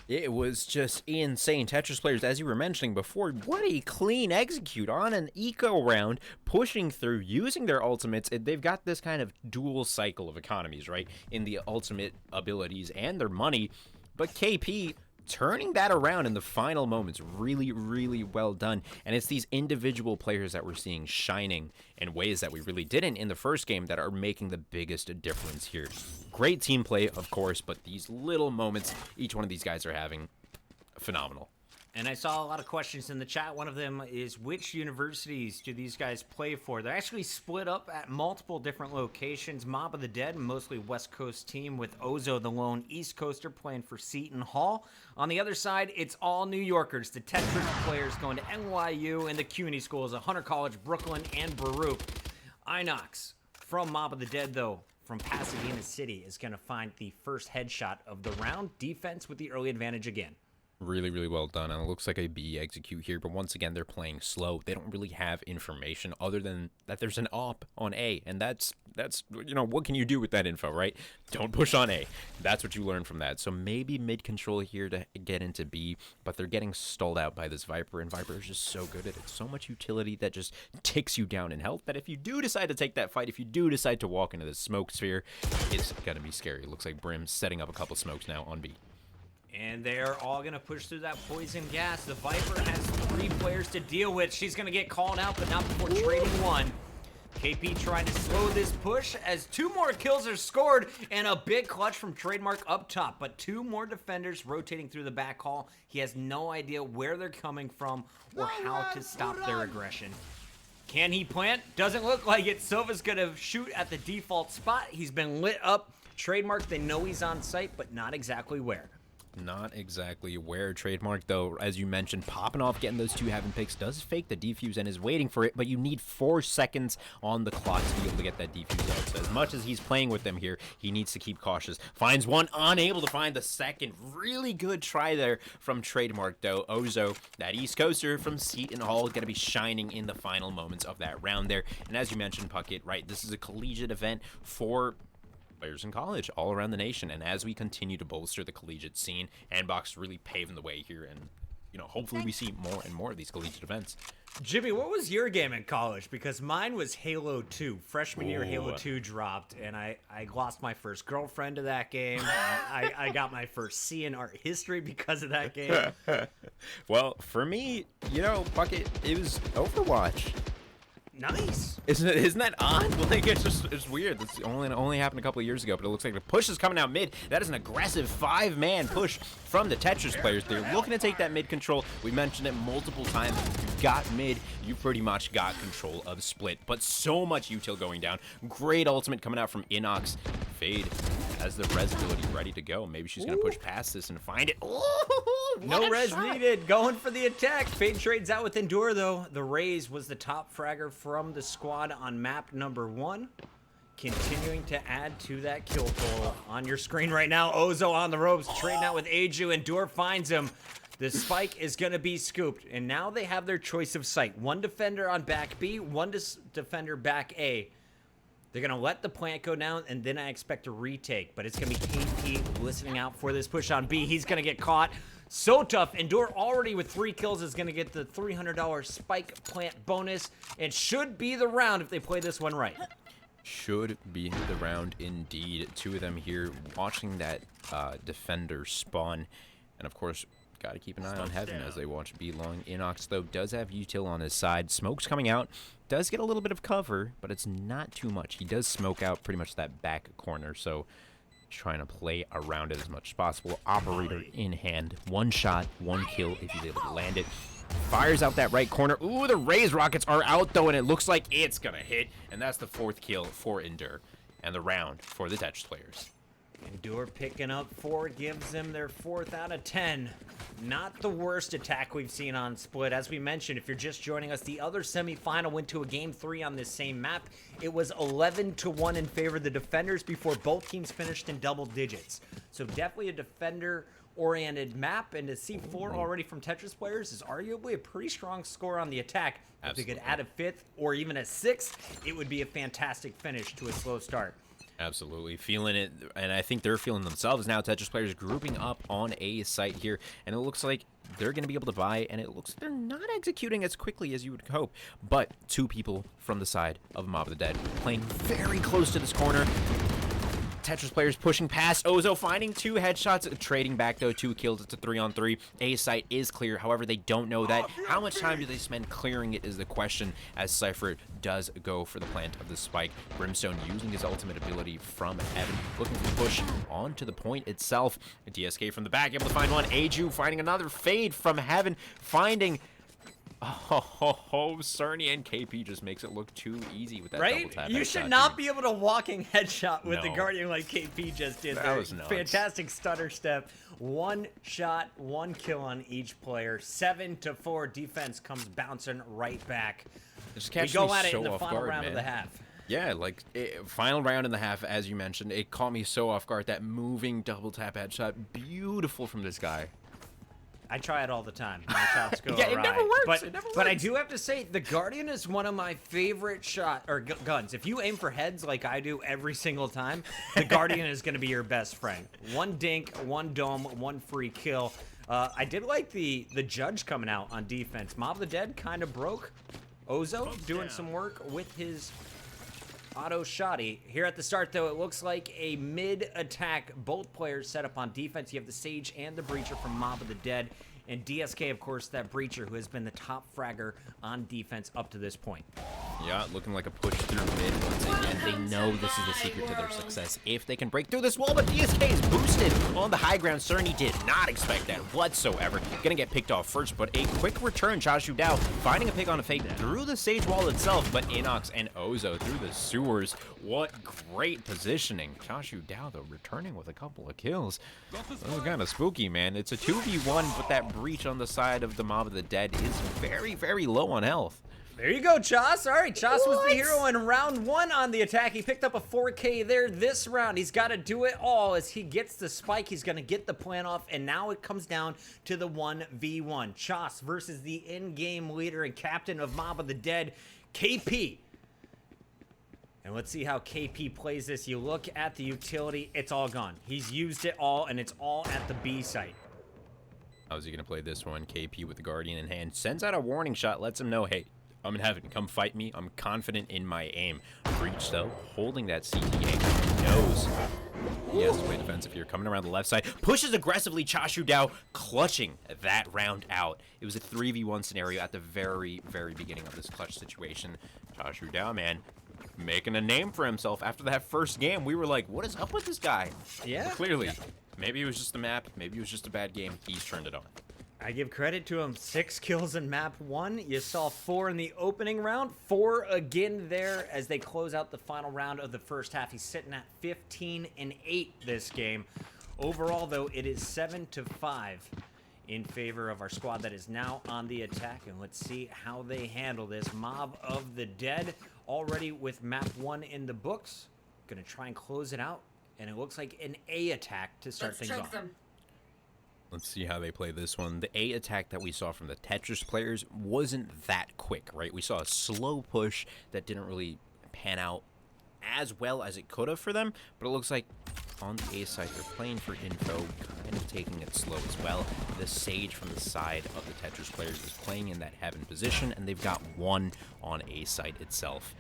It was just insane. Tetris players, as you were mentioning before, what a clean execute on an eco round, pushing through, using their ultimates. They've got this kind of dual cycle of economies, right, in the ultimate abilities and their money. But KP turning that around in the final moments, really, really well done. And it's these individual players that we're seeing shining in ways that we really didn't in the first game that are making the biggest difference here. Great team play, of course, but these little moments each one of these guys are having, phenomenal. And I saw a lot of questions in the chat. One of them is, which universities do these guys play for? They're actually split up at multiple different locations. Mob of the Dead, mostly West Coast team, with Ozo, the lone East Coaster, playing for Seton Hall. On the other side, it's all New Yorkers. The Tetris players going to NYU, and the CUNY schools of Hunter College, Brooklyn, and Baruch. Inox from Mob of the Dead, though, from Pasadena City, is going to find the first headshot of the round. Defense with the early advantage again. Really, really well done. And it looks like a B execute here, but once again, they're playing slow. They don't really have information other than that there's an op on A, and that's you know, what can you do with that info, right? Don't push on A. That's what you learn from that. So maybe mid control here to get into B, but they're getting stalled out by this Viper, and Viper is just so good at it. So much utility that just ticks you down in health that if you do decide to take that fight, if you do decide to walk into the smoke sphere, it's gonna be scary. It looks like Brim's setting up a couple smokes now on B. And they're all going to push through that poison gas. The Viper has 3 players to deal with. She's going to get called out, but not before trading 1. KP trying to slow this push as 2 more kills are scored and a big clutch from Trademark up top. But 2 more defenders rotating through the back hall. He has no idea where they're coming from or how to stop their aggression. Can he plant? Doesn't look like it. Silva's going to shoot at the default spot. He's been lit up. Trademark, they know he's on site, but not exactly where. Not exactly where. Trademark, though, as you mentioned, popping off, getting those 2 heaven picks, does fake the defuse and is waiting for it, but you need 4 seconds on the clock to be able to get that defuse out. So as much as he's playing with them here, he needs to keep cautious. Finds one, unable to find the second. Really good try there from Trademark, though. Ozo, that East Coaster from Seton Hall, going to be shining in the final moments of that round there. And as you mentioned, Puckett, right, this is a collegiate event for players in college all around the nation, and as we continue to bolster the collegiate scene, Andbox really paving the way here, and you know, hopefully we see more and more of these collegiate events. Jimmy, what was your game in college? Because mine was Halo 2. Freshman year, Halo 2 dropped, and I lost my first girlfriend to that game. I got my first C in art history because of that game. Well, for me, you know, Puckett, it was Overwatch. Nice. Isn't that odd? Like, it's weird. It's only happened a couple of years ago, but it looks like the push is coming out mid. That is an aggressive 5-man push from the Tetris players. They're looking to take that mid control. We mentioned it multiple times. If you've got mid, you pretty much got control of split. But so much util going down. Great ultimate coming out from Inox. Fade has the res ability ready to go. Maybe she's going to push past this and find it. No res needed. Going for the attack. Fade trades out with Endure, though. The Raze was the top fragger from the squad on map number 1. Continuing to add to that kill total. On your screen right now, Ozo on the ropes, trading out with Aju. Endure finds him. The spike is going to be scooped, and now they have their choice of site. 1 defender on back B, 1 defender back A. They're going to let the plant go down, and then I expect a retake, but it's going to be KP listening out for this push on B. He's going to get caught. So tough. Endure already with 3 kills is going to get the $300 spike plant bonus. It should be the round if they play this one right. Should be the round indeed. 2 of them here watching that defender spawn. And of course, got to keep an eye on Heaven as they watch B long. Inox, though, does have util on his side. Smoke's coming out. Does get a little bit of cover, but it's not too much. He does smoke out pretty much that back corner, so trying to play around it as much as possible. Operator in hand. 1 shot, 1 kill if he's able to land it. Fires out that right corner. Ooh, the Raze rockets are out, though, and it looks like it's going to hit. And that's the 4th kill for Endure. And the round for the Tetris players. Endure picking up 4 gives them their 4th out of 10. Not the worst attack we've seen on Split. As we mentioned, if you're just joining us, the other semifinal went to a game 3 on this same map. It was 11-1 in favor of the defenders before both teams finished in double digits. So definitely a defender-oriented map, and to see 4 already from Tetris players is arguably a pretty strong score on the attack. Absolutely. If they could add a 5th or even a 6th, it would be a fantastic finish to a slow start. Absolutely. Feeling it, and I think they're feeling themselves now. Tetris players grouping up on a site here, and it looks like they're going to be able to buy, and it looks like they're not executing as quickly as you would hope. But 2 people from the side of Mob of the Dead playing very close to this corner. Tetris players pushing past. Ozo finding 2 headshots, trading back though 2 kills. It's a 3-on-3. A site is clear. However, they don't know that. How much time do they spend clearing it is the question, as Cypher does go for the plant of the spike. Brimstone using his ultimate ability from Heaven, looking to push onto the point itself. A DSK from the back, able to find one. Aju finding another fade from Heaven, finding... Oh, Cerny and KP just makes it look too easy with that double tap. You should not be able to walking headshot with the Guardian like KP just did. That was nuts. Fantastic stutter step. 1 shot, 1 kill on each player. 7-4 defense comes bouncing right back. We go at it in the final round of the half. Yeah, like, final round in the half, as you mentioned, it caught me so off guard. That moving double tap headshot, beautiful from this guy. I try it all the time. My shots go yeah, awry. it never works. But I do have to say, the Guardian is one of my favorite guns. If you aim for heads like I do every single time, the Guardian is going to be your best friend. 1 dink, 1 dome, 1 free kill. I did like the judge coming out on defense. Mob of the Dead kind of broke. Ozo doing some work with his auto shotty. Here at the start, though, it looks like a mid-attack. Both players set up on defense. You have the Sage and the Breacher from Mob of the Dead. And DSK, of course, that Breacher who has been the top fragger on defense up to this point. Yeah, looking like a push through mid once again. They know this is the secret to their success. If they can break through this wall, but DSK is boosted on the high ground. Cerny did not expect that whatsoever. Gonna get picked off first, but a quick return. Chashu Dao finding a pick on a fake through the Sage wall itself, but Inox and Ozo through the sewers. What great positioning. Chashu Dao, though, returning with a couple of kills. That was kind of spooky, man. It's a 2v1, but that breach on the side of the Mob of the Dead is very, very low on health. There you go, Chas. All right, Chas was the hero in round 1 on the attack. He picked up a 4K there this round. He's got to do it all. As he gets the spike, he's going to get the plan off, and now it comes down to the 1v1. Chas versus the in-game leader and captain of Mob of the Dead, KP. And let's see how KP plays this. You look at the utility, it's all gone. He's used it all, and it's all at the B site. How's he going to play this one? KP with the Guardian in hand. Sends out a warning shot, lets him know, hey, I'm in heaven. Come fight me. I'm confident in my aim. Breach, though, holding that CTA. Knows he has to play defensive here. Coming around the left side. Pushes aggressively. Chashu Dao clutching that round out. It was a 3v1 scenario at the very, very beginning of this clutch situation. Chashu Dao, man, making a name for himself after that first game. We were like, what is up with this guy? Yeah. But clearly, maybe it was just the map. Maybe it was just a bad game. He's turned it on. I give credit to him. 6 kills in map 1. You saw 4 in the opening round. 4 again there as they close out the final round of the first half. He's sitting at 15-8 this game. Overall, though, it is 7-5 in favor of our squad that is now on the attack. And let's see how they handle this. Mob of the Dead already with map 1 in the books. Gonna try and close it out. And it looks like an A attack to start things off. Let's see how they play this one. The A attack that we saw from the Tetris players wasn't that quick, right? We saw a slow push that didn't really pan out as well as it could have for them, but it looks like on the A side, they're playing for info, kind of taking it slow as well. The Sage from the side of the Tetris players is playing in that Heaven position, and they've got one on A side itself.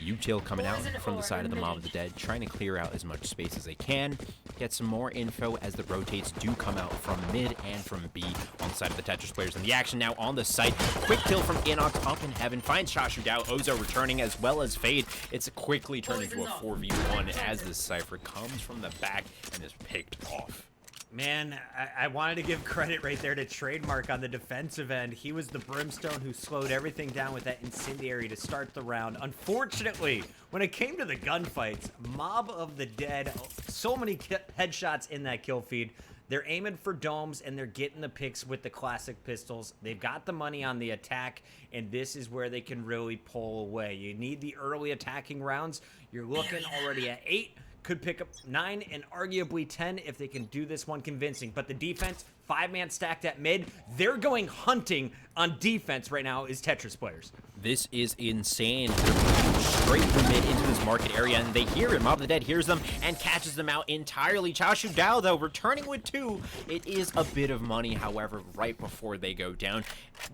Util coming out from the side of the Mob of the Dead, trying to clear out as much space as they can, get some more info as the rotates do come out from mid and from B on the side of the Tetris players. And the action now on the site. Quick kill from Inox up in Heaven, finds Shashu Dao, Ozo returning as well as Fade. It's quickly turned into a 4v1 as this Cypher comes from the back and is picked off. Man, I wanted to give credit right there to Trademark on the defensive end. He was the Brimstone who slowed everything down with that Incendiary to start the round. Unfortunately, when it came to the gunfights, Mob of the Dead, so many headshots in that kill feed. They're aiming for domes, and they're getting the picks with the classic pistols. They've got the money on the attack, and this is where they can really pull away. You need the early attacking rounds. You're looking already at 8. Could pick up 9 and arguably 10 if they can do this one convincing. But the defense, 5-man stacked at mid, they're going hunting on defense right now as Tetris players. This is insane. They're straight from mid into this market area, and they hear it. Mob of the Dead hears them and catches them out entirely. Chashu Dao, though, returning with 2. It is a bit of money, however, right before they go down.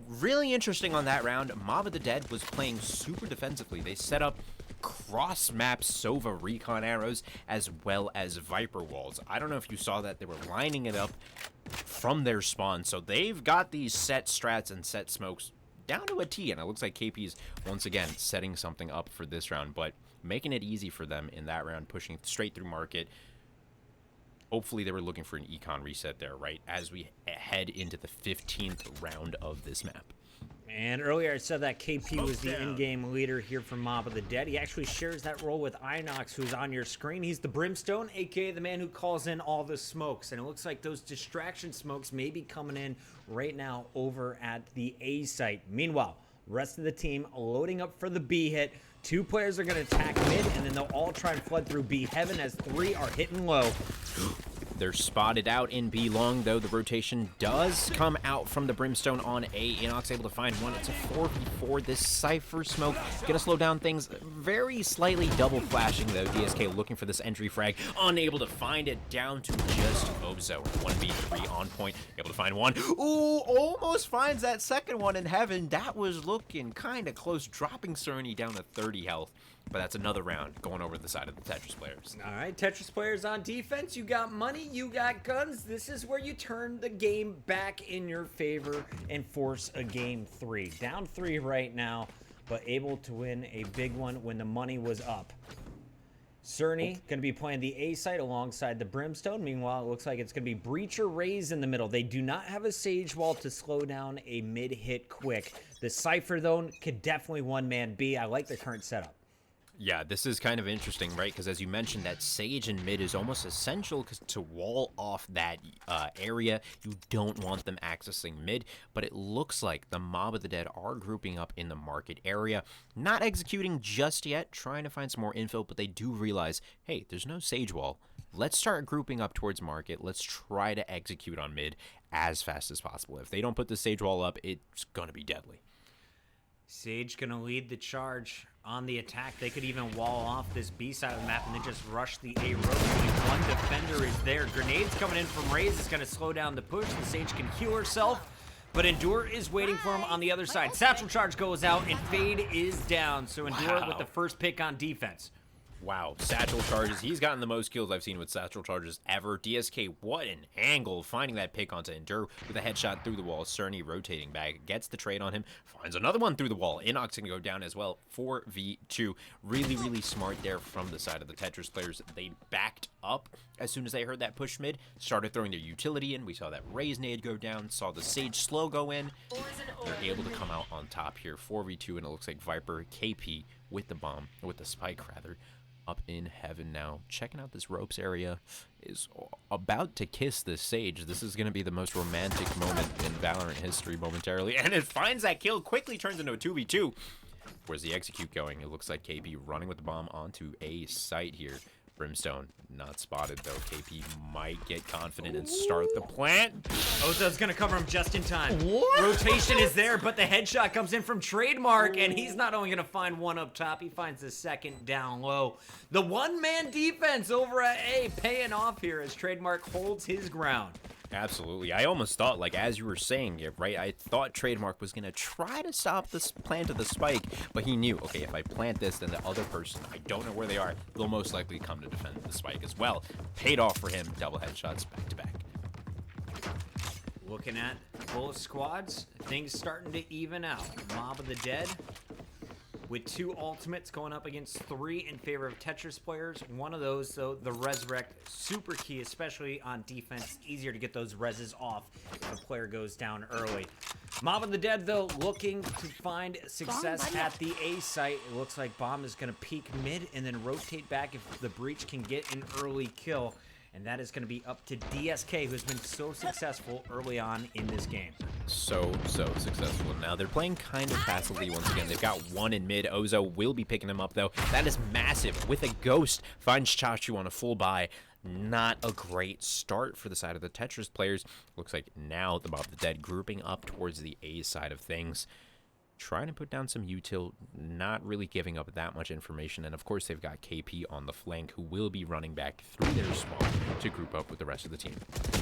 Really interesting on that round. Mob of the Dead was playing super defensively. They set up cross-map Sova recon arrows as well as Viper walls. I don't know if you saw that. They were lining it up from their spawn. So they've got these set strats and set smokes down to a T, and it looks like KP's once again setting something up for this round, but making it easy for them in that round, pushing straight through market. Hopefully they were looking for an econ reset there, right, as we head into the 15th round of this map. And earlier I said that KP was the in-game leader here for Mob of the Dead. He actually shares that role with Inox, who's on your screen. He's the Brimstone, aka the man who calls in all the smokes. And it looks like those distraction smokes may be coming in right now over at the A site. Meanwhile, rest of the team loading up for the B hit. 2 players are going to attack mid, and then they'll all try and flood through B Heaven as 3 are hitting low. They're spotted out in B long, though. The rotation does come out from the Brimstone on A. Inox able to find one. It's a 4v4. This Cypher smoke gonna slow down things very slightly. Double flashing, though. DSK looking for this entry frag. Unable to find it. Down to just Ozo. 1v3 on point. Able to find one. Ooh, almost finds that second one in Heaven. That was looking kind of close. Dropping Cerny down to 30 health. But that's another round going over the side of the Tetris players. All right, Tetris players on defense. You got money, you got guns. This is where you turn the game back in your favor and force a game 3. Down 3 right now, but able to win a big one when the money was up. Cerny going to be playing the A site alongside the Brimstone. Meanwhile, it looks like it's going to be Breacher Raze in the middle. They do not have a Sage Wall to slow down a mid-hit quick. The Cypher, though, could definitely one-man B. I like the current setup. Yeah, this is kind of interesting, right? Because as you mentioned, that Sage in mid is almost essential to wall off that area. You don't want them accessing mid, but it looks like the Mob of the Dead are grouping up in the market area. Not executing just yet, trying to find some more info, but they do realize, hey, there's no Sage Wall. Let's start grouping up towards market. Let's try to execute on mid as fast as possible. If they don't put the Sage Wall up, it's going to be deadly. Sage gonna lead the charge on the attack. They could even wall off this B side of the map and then just rush the A road. Only one defender is there. Grenades coming in from Raze is gonna slow down the push. The Sage can heal herself, but Endure is waiting for him on the other side. Satchel Charge goes out and Fade is down. So Endure with the first pick on defense. Wow, Satchel Charges. He's gotten the most kills I've seen with Satchel Charges ever. DSK, what an angle. Finding that pick onto Endure with a headshot through the wall. Cerny rotating back. Gets the trade on him. Finds another one through the wall. Inox going to go down as well. 4v2. Really, really smart there from the side of the Tetris players. They backed up as soon as they heard that push mid. Started throwing their utility in. We saw that Raze nade go down. Saw the Sage slow go in. They're able to come out on top here. 4v2, and it looks like Viper, KP with the bomb, with the spike rather, up in Heaven now. Checking out this ropes area, is about to kiss this Sage. This is going to be the most romantic moment in Valorant history momentarily, and it finds that kill, quickly turns into a 2v2. Where's the execute going? It looks like KB running with the bomb onto A site here. Brimstone not spotted though. KP might get confident and start the plant. Ozo's gonna cover him just in time. What? Rotation is there, but the headshot comes in from Trademark, and he's not only gonna find one up top, he finds the second down low. The one-man defense over at A paying off here as Trademark holds his ground. Absolutely. I almost thought, like, as you were saying it, right, I thought Trademark was going to try to stop this plant of the spike, but he knew, okay, if I plant this, then the other person, I don't know where they are, they'll most likely come to defend the spike as well. Paid off for him, double headshots back to back. Looking at both squads, things starting to even out. Mob of the Dead with 2 ultimates going up against 3 in favor of Tetris players. One of those, though, the Resurrect, super key, especially on defense. It's easier to get those reses off if a player goes down early. Mob of the Dead, though, looking to find success at the A site. It looks like Bomb is going to peek mid and then rotate back if the Breach can get an early kill. And that is going to be up to DSK, who's been so successful early on in this game. So successful. Now they're playing kind of passively once again. They've got one in mid. Ozo will be picking him up, though. That is massive. With a Ghost, finds Chachu on a full buy. Not a great start for the side of the Tetris players. Looks like now the Mob of the Dead grouping up towards the A side of things. Trying to put down some util, not really giving up that much information. And of course, they've got KP on the flank, who will be running back through their spawn to group up with the rest of the team.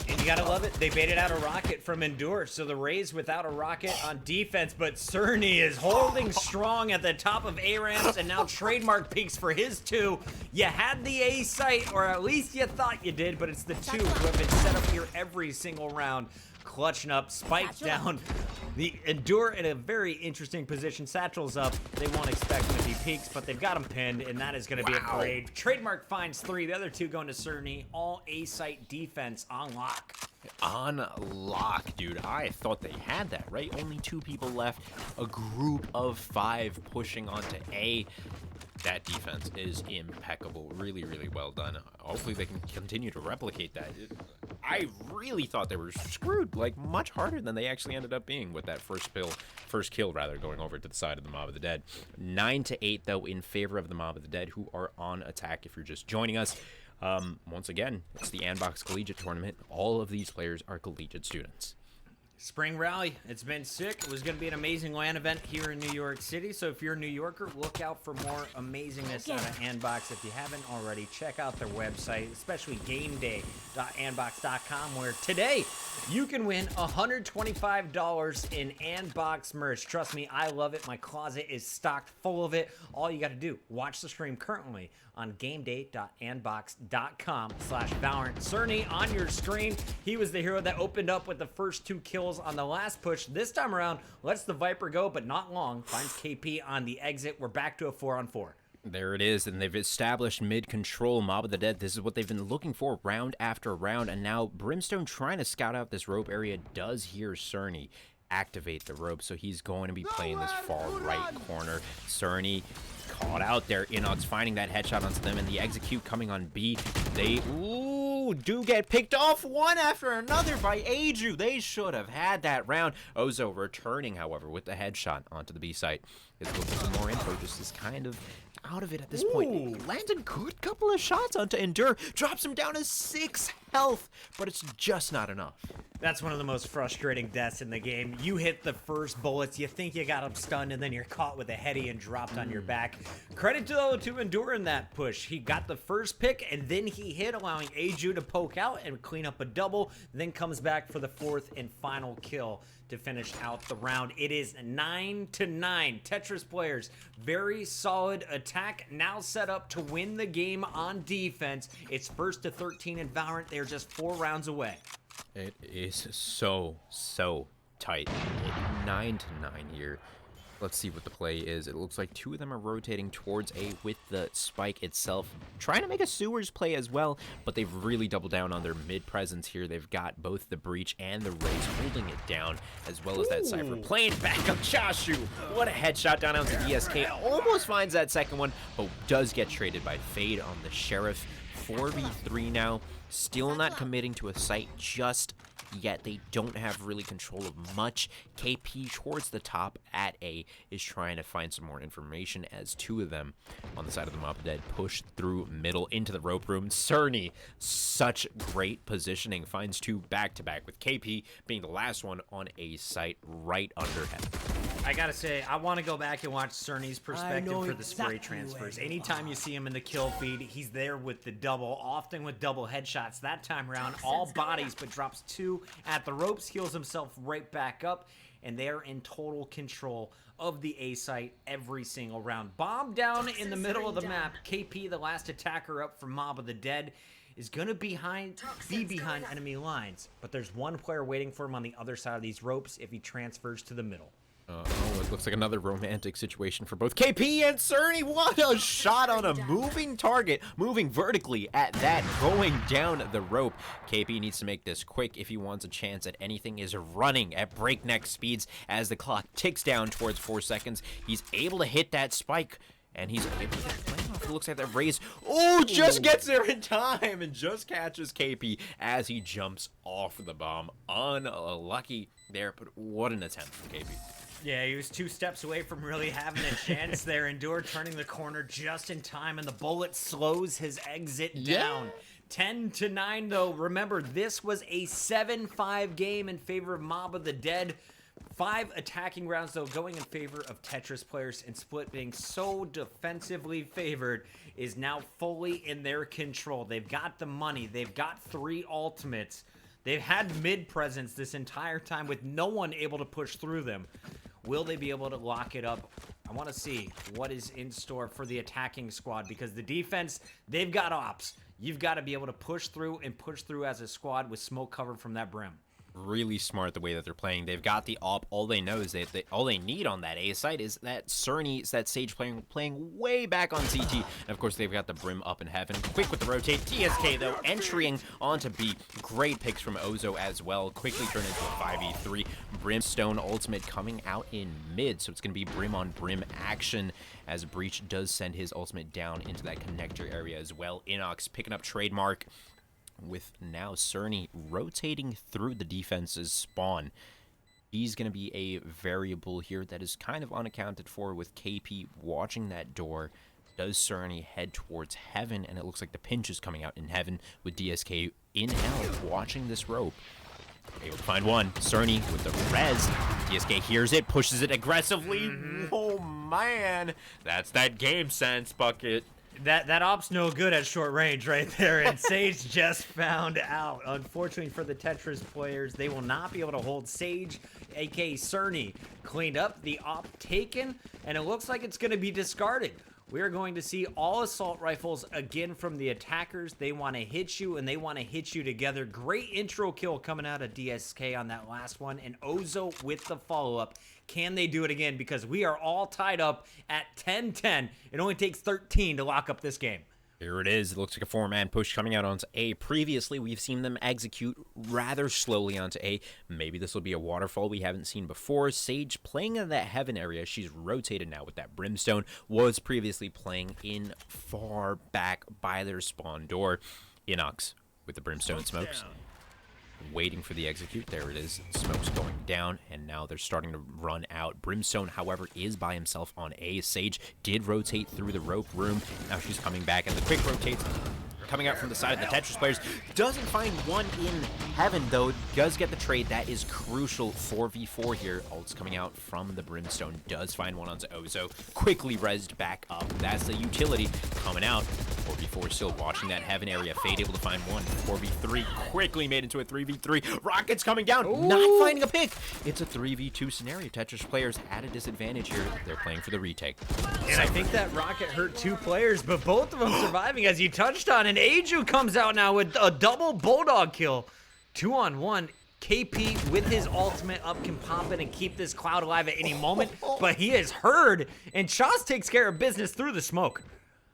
And you gotta love it. They baited out a rocket from Endure, so the Rays without a rocket on defense, but Cerny is holding strong at the top of A ramps, and now Trademark peaks for his 2. You had the A site, or at least you thought you did, but it's the 2 who have been set up here every single round. Clutching up, spike down. The Endure in a very interesting position. Satchel's up. They won't expect him if he peaks, but they've got him pinned, and that is going to be a parade. Trademark finds 3. The other 2 going to Cerny. All A-site defense on lock. On lock, dude. I thought they had that, right? Only 2 people left. A group of 5 pushing onto A. That defense is impeccable. Really, really well done. Hopefully they can continue to replicate that. I really thought they were screwed, like much harder than they actually ended up being with that first kill, going over to the side of the Mob of the Dead. 9-8 though in favor of the Mob of the Dead, who are on attack. If you're just joining us, once again, it's the Andbox Collegiate Tournament. All of these players are collegiate students. Spring Rally, it's been sick. It was going to be an amazing LAN event here in New York City, so if you're a New Yorker, look out for more amazingness out of Andbox. If you haven't already, check out their website, especially gameday.andbox.com, where today you can win $125 in Andbox merch. Trust me, I love it. My closet is stocked full of it. All you got to do, watch the stream currently on gameday.andbox.com/Valorant. Cerny on your screen. He was the hero that opened up with the first 2 kills on the last push. This time around, lets the Viper go, but not long. Finds KP on the exit. We're back to a 4-on-4. There it is, and they've established mid-control. Mob of the Dead, this is what they've been looking for round after round, and now Brimstone trying to scout out this rope area does hear Cerny activate the rope, so he's going to be playing this far right corner. Cerny caught out there. Inox finding that headshot onto them, and the execute coming on B. They do get picked off one after another by Aju. They should have had that round. Ozo returning, however, with the headshot onto the B site. Is looking for some more info, just is kind of out of it at this point. Lands a good couple of shots onto Endure, drops him down to 6 health, but it's just not enough. That's one of the most frustrating deaths in the game. You hit the first bullets, you think you got him stunned, and then you're caught with a heady and dropped on your back. Credit to Endure in that push. He got the first pick, and then he hit, allowing Aju to poke out and clean up a double, then comes back for the 4th and final kill to finish out the round. It is 9-9. Tetris players, very solid attack, now set up to win the game on defense. It's 1st to 13 in Valorant. They're just 4 rounds away. It is so tight. 9-9 here. Let's see what the play is. It looks like 2 of them are rotating towards A with the spike itself, trying to make a sewers play as well, but they've really doubled down on their mid presence here. They've got both the Breach and the Rays holding it down, as well as that Cypher playing back up Chashu. What a headshot down onto DSK. Almost finds that second one, but does get traded by Fade on the Sheriff. 4v3 now. Still not committing to a site just yet they don't have really control of much. KP towards the top at A is trying to find some more information as two of them on the side of the Mob of the Dead push through middle into the rope room. Cerny, such great positioning, finds two back-to-back with KP being the last one on A site right under him. I gotta say, I want to go back and watch Cerny's perspective for the spray transfers. Anytime you see him in the kill feed, he's there with the double, often with double headshots. That time around, all bodies, but drops two at the ropes, heals himself right back up, and they're in total control of the A site every single round. Bomb down in the middle of the map. KP, the last attacker up for Mob of the Dead, is going to be behind enemy lines, but there's one player waiting for him on the other side of these ropes if he transfers to the middle. Oh, it looks like another romantic situation for both KP and Cerny. What a shot on a moving target, moving vertically at that, going down the rope. KP needs to make this quick if he wants a chance at anything. Is running at breakneck speeds as the clock ticks down towards 4 seconds. He's able to hit that spike, and he's able to play off. It looks like that raise. Oh, just gets there in time and just catches KP as he jumps off the bomb. Unlucky there, but what an attempt from KP. Yeah, he was 2 steps away from really having a chance there. Endure turning the corner just in time, and the bullet slows his exit down. 10-9, though. Remember, this was a 7-5 game in favor of Mob of the Dead. 5 attacking rounds, though, going in favor of Tetris players, and Split being so defensively favored is now fully in their control. They've got the money. They've got 3 ultimates. They've had mid presence this entire time with no one able to push through them. Will they be able to lock it up? I want to see what is in store for the attacking squad, because the defense, they've got ops. You've got to be able to push through and push through as a squad with smoke covered from that brim. Really smart the way that they're playing. They've got the op. All they know is all they need on that A site is that Cerny, that Sage playing way back on CT. And of course, they've got the Brim up in heaven. Quick with the rotate. TSK, though, entering onto B. Great picks from Ozo as well. Quickly turn into a 5v3. Brimstone ultimate coming out in mid. So it's going to be Brim on Brim action as Breach does send his ultimate down into that connector area as well. Inox picking up trademark, with now Cerny rotating through the defense's spawn. He's going to be a variable here that is kind of unaccounted for with KP watching that door. Does Cerny head towards heaven? And it looks like the pinch is coming out in heaven with DSK in hell watching this rope. Able to find one. Cerny with the res. DSK hears it, pushes it aggressively. Oh man, that's that game sense, Bucket. That op's no good at short range right there, and Sage just found out. Unfortunately for the Tetris players, they will not be able to hold Sage, aka Cerny, cleaned up, the op taken, and it looks like it's going to be discarded. We are going to see all assault rifles again from the attackers. They want to hit you, and they want to hit you together. Great intro kill coming out of DSK on that last one, and Ozo with the follow-up. Can they do it again? Because we are all tied up at 10-10. It only takes 13 to lock up this game. Here it is. It looks like a 4-man push coming out onto A. Previously, we've seen them execute rather slowly onto A. Maybe this will be a waterfall we haven't seen before. Sage playing in that heaven area. She's rotated now with that Brimstone. Was previously playing in far back by their spawn door. Inox with the Brimstone smokes. Waiting for the execute. There it is. Smoke's going down, and now they're starting to run out. Brimstone, however, is by himself on A. Sage did rotate through the rope room. Now she's coming back, and the quick rotates coming out from the side of the Tetris players. Doesn't find one in heaven, though. Does get the trade. That is crucial. 4v4 here. Ult's coming out from the Brimstone. Does find one onto Ozo. Quickly rezzed back up. That's the utility coming out. 4v4 still watching that heaven area. Fade able to find one. 4v3 quickly made into a 3v3. Rockets coming down. Ooh. Not finding a pick. It's a 3v2 scenario. Tetris players at a disadvantage here. They're playing for the retake. And I think that rocket hurt 2 players, but both of them surviving, as you touched on. And Aju comes out now with a double bulldog kill. 2-on-1. KP with his ultimate up can pop it and keep this cloud alive at any moment, but he is heard, and Chas takes care of business through the smoke.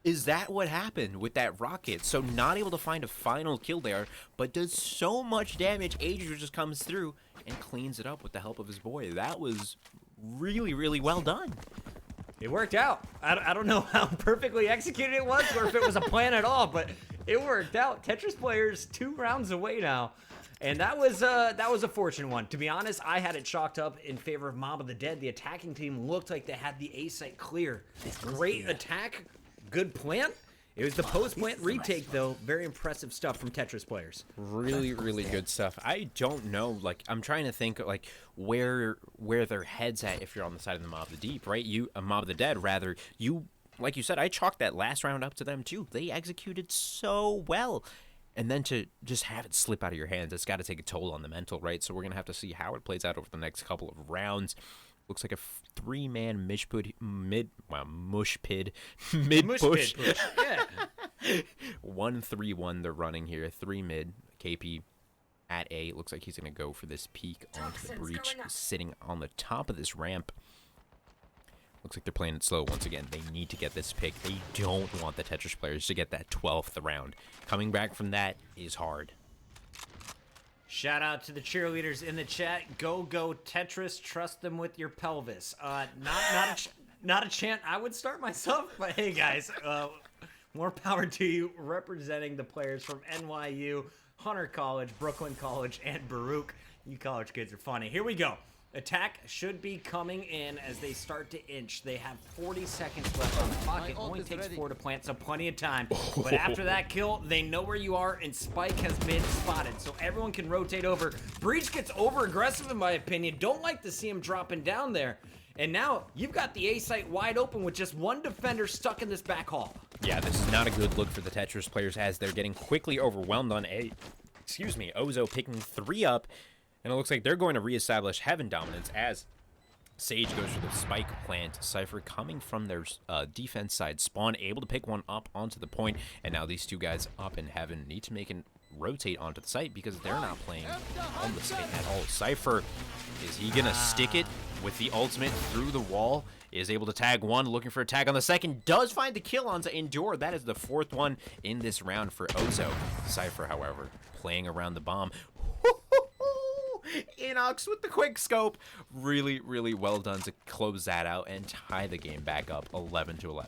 Is that what happened with that rocket? So not able to find a final kill there, but does so much damage. Aju just comes through and cleans it up with the help of his boy. That was really, really well done. It worked out. I don't know how perfectly executed it was or if it was a plan at all, but it worked out. Tetris players 2 rounds away now And that was a fortunate one. To be honest, I had it chalked up in favor of Mob of the Dead. The attacking team looked like they had the A site clear. Great attack, good plant. It was the post-plant retake, though. Very impressive stuff from Tetris players. Really, really good stuff. I don't know, like, I'm trying to think, like, where their head's at if you're on the side of the Mob of the Deep, right? Mob of the Dead, rather. Like you said, I chalked that last round up to them, too. They executed so well. And then to just have it slip out of your hands, it's got to take a toll on the mental, right? So we're going to have to see how it plays out over the next couple of rounds. Looks like a three-man mush pid mid-push. Yeah. 1-3-1 they're running here. 3 mid. KP at A. Looks like he's going to go for this peek onto the breach, sitting on the top of this ramp. Looks like they're playing it slow once again. They need to get this pick. They don't want the Tetris players to get that 12th round. Coming back from that is hard. Shout out to the cheerleaders in the chat. Go Tetris. Trust them with your pelvis. Not a chant I would start myself, but hey guys, more power to you. Representing the players from NYU, Hunter College, Brooklyn College, and Baruch. You college kids are funny. Here we go. Attack should be coming in as they start to inch. They have 40 seconds left on the clock. It only takes 4 to plant, so plenty of time. But after that kill, they know where you are, and Spike has been spotted, so everyone can rotate over. Breach gets over-aggressive, in my opinion. Don't like to see him dropping down there. And now, you've got the A site wide open with just one defender stuck in this back hall. Yeah, this is not a good look for the Tetris players as they're getting quickly overwhelmed on A. Ozo picking 3 up. And it looks like they're going to reestablish Heaven dominance as Sage goes for the spike plant. Cypher coming from their defense side. Spawn able to pick one up onto the point. And now these two guys up in Heaven need to make an rotate onto the site because they're not playing on the site at all. Cypher, is he going to stick it with the ultimate through the wall? Is able to tag one, looking for a tag on the second. Does find the kill onto Endure. That is the 4th one in this round for Ozo. Cypher, however, playing around the bomb. Inox with the quick scope. Really, really well done to close that out and tie the game back up 11-11.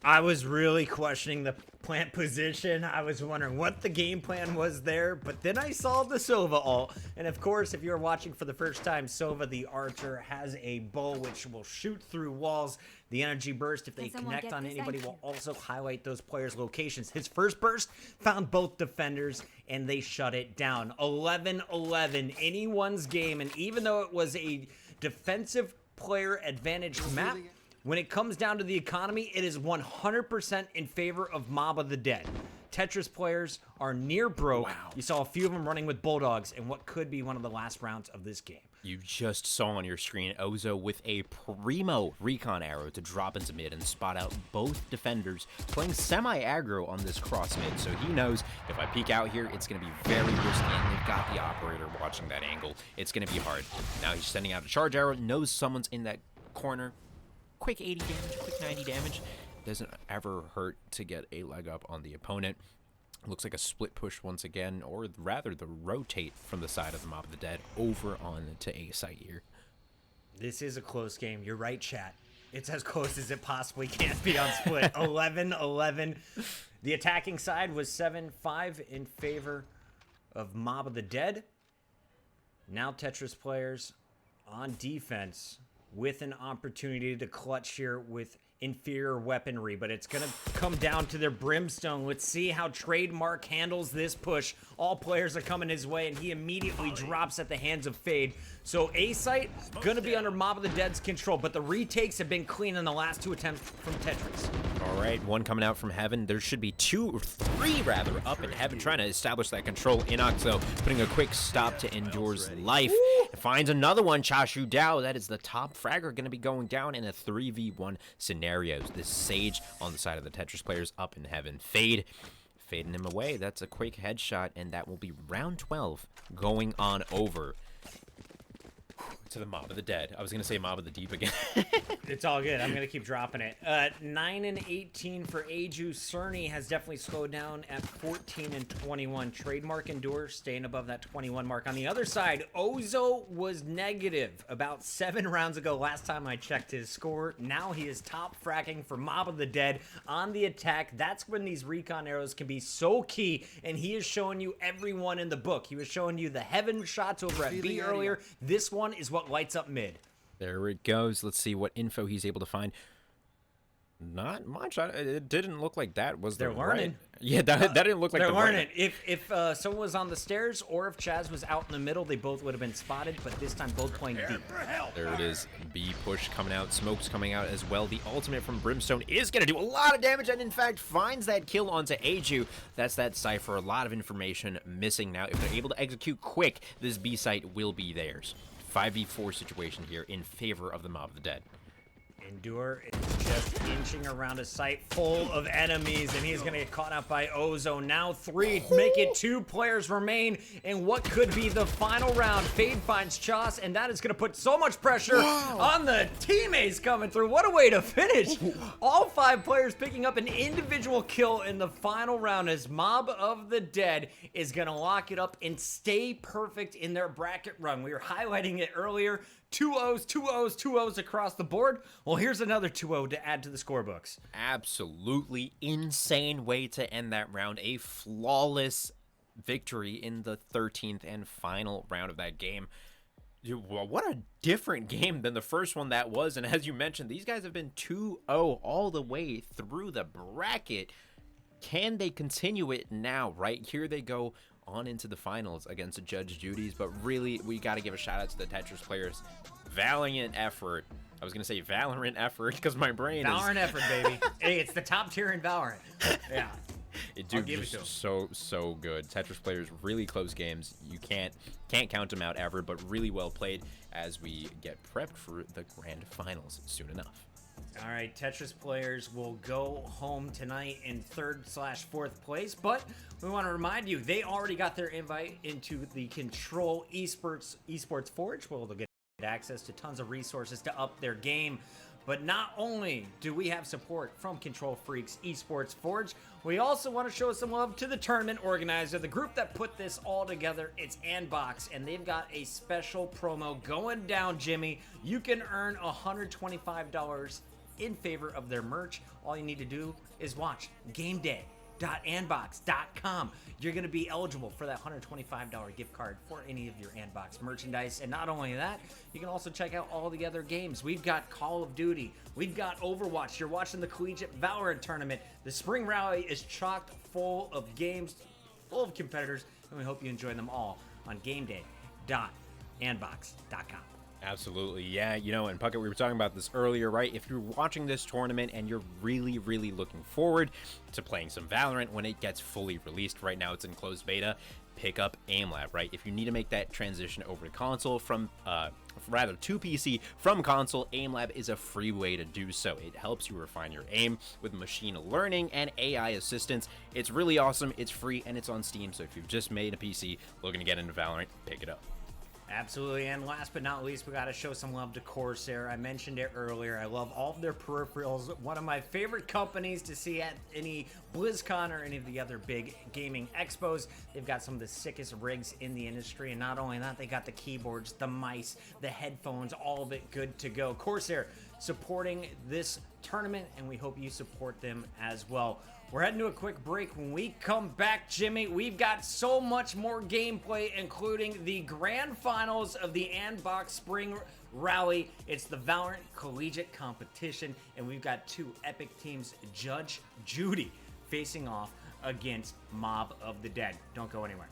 I was really questioning the plant position. I was wondering what the game plan was there, but then I saw the Sova ult. And of course, if you're watching for the first time, Sova the Archer has a bow which will shoot through walls. The energy burst, if they connect on anybody, will also highlight those players' locations. His first burst found both defenders, and they shut it down. 11-11, anyone's game, and even though it was a defensive player advantage map, when it comes down to the economy, it is 100% in favor of Mob of the Dead. Tetris players are near broke. Wow. You saw a few of them running with Bulldogs in what could be one of the last rounds of this game. You just saw on your screen Ozo with a primo recon arrow to drop into mid and spot out both defenders, playing semi-aggro on this cross mid. So he knows if I peek out here, it's going to be very risky, and they've got the operator watching that angle. It's going to be hard. Now he's sending out a charge arrow, knows someone's in that corner. Quick 80 damage, quick 90 damage. Doesn't ever hurt to get a leg up on the opponent. Looks like a split push once again, or rather the rotate from the side of the Mob of the Dead over on to A site here. This is a close game. You're right, chat. It's as close as it possibly can be on split. 11-11. The attacking side was 7-5 in favor of Mob of the Dead. Now Tetris players on defense with an opportunity to clutch here with inferior weaponry, but it's gonna come down to their Brimstone. Let's see how Trademark handles this push. All players are coming his way, and he immediately drops at the hands of Fade. So A-Site gonna be under Mob of the Dead's control, but the retakes have been clean in the last 2 attempts from Tetris. All right, one coming out from Heaven. There should be 2 or 3 rather up in Heaven trying to establish that control. Inox, though, putting a quick stop to Endure's life. Finds another one, Chashu Dao. That is the top fragger going to be going down in a 3v1 scenario. This Sage on the side of the Tetris players up in Heaven. Fading him away. That's a quick headshot, and that will be round 12 going on over. to the Mob of the Dead. I was going to say Mob of the Deep again. It's all good. I'm going to keep dropping it. 9 and 18 for Aju. Cerny has definitely slowed down at 14 and 21. Trademark Endure staying above that 21 mark. On the other side, Ozo was negative about 7 rounds ago. Last time I checked his score. Now he is top fracking for Mob of the Dead on the attack. That's when these recon arrows can be so key, and he is showing you everyone in the book. He was showing you the heaven shots over at B earlier. This one is what lights up mid. There it goes. Let's see what info he's able to find. Not much. It didn't look like that was They're learning. Right. Yeah, that didn't look like they're the learning. right. If someone was on the stairs or if Chaz was out in the middle, they both would have been spotted, but this time both playing deep. There it is. B push coming out. Smoke's coming out as well. The ultimate from Brimstone is going to do a lot of damage and, in fact, finds that kill onto Aju. That's that Cypher. A lot of information missing now. If they're able to execute quick, this B site will be theirs. 5v4 situation here in favor of the Mob of the Dead. Endure is just inching around a site full of enemies, and he's going to get caught out by Ozo. Now 3, make it 2 players remain in what could be the final round. Fade finds Chas, and that is going to put so much pressure on the teammates coming through. What a way to finish. All 5 players picking up an individual kill in the final round as Mob of the Dead is going to lock it up and stay perfect in their bracket run. We were highlighting it earlier. 2 O's, 2 O's, 2 O's across the board. Well, here's another 2-0 to add to the scorebooks. Absolutely insane way to end that round. A flawless victory in the 13th and final round of that game. Dude, what a different game than the first one that was. And as you mentioned, these guys have been 2-0 all the way through the bracket. Can they continue it now? Right here they go on into the finals against Judge Judy's, but really we got to give a shout out to the Tetris players. Valiant effort. I was gonna say Valorant effort because my brain Valorant effort, baby. Hey, it's the top tier in Valorant. Yeah, it just so good. Tetris players, really close games. You can't count them out ever, but really well played as we get prepped for the grand finals soon enough. All right, Tetris players will go home tonight in 3rd/4th place, but we want to remind you, they already got their invite into the Control Esports Forge, where they'll get access to tons of resources to up their game. But not only do we have support from KontrolFreek's Esports Forge, we also want to show some love to the tournament organizer, the group that put this all together. It's Andbox, and they've got a special promo going down, Jimmy. You can earn $125 in favor of their merch. All you need to do is watch gameday.andbox.com. You're going to be eligible for that $125 gift card for any of your Andbox merchandise. And not only that, you can also check out all the other games. We've got Call of Duty. We've got Overwatch. You're watching the Collegiate Valorant tournament. The Spring Rally is chocked full of games, full of competitors, and we hope you enjoy them all on gameday.andbox.com. Absolutely, yeah. You know, and Puckett, we were talking about this earlier, right? If you're watching this tournament and you're really, really looking forward to playing some Valorant when it gets fully released, right now it's in closed beta, pick up Aimlab, right? If you need to make that transition over to console from, to PC from console, Aimlab is a free way to do so. It helps you refine your aim with machine learning and AI assistance. It's really awesome, it's free, and it's on Steam, so if you've just made a PC looking to get into Valorant, pick it up. Absolutely, and last but not least, we got to show some love to Corsair. I mentioned it earlier. I love all of their peripherals. One of my favorite companies to see at any BlizzCon or any of the other big gaming expos. They've got some of the sickest rigs in the industry, and not only that, they got the keyboards, the mice, the headphones, all of it good to go. Corsair supporting this tournament, and we hope you support them as well. We're heading to a quick break. When we come back, Jimmy, we've got so much more gameplay, including the grand finals of the Andbox Spring Rally. It's the Valorant Collegiate Competition, and we've got 2 epic teams, Judge Judy, facing off against Mob of the Dead. Don't go anywhere.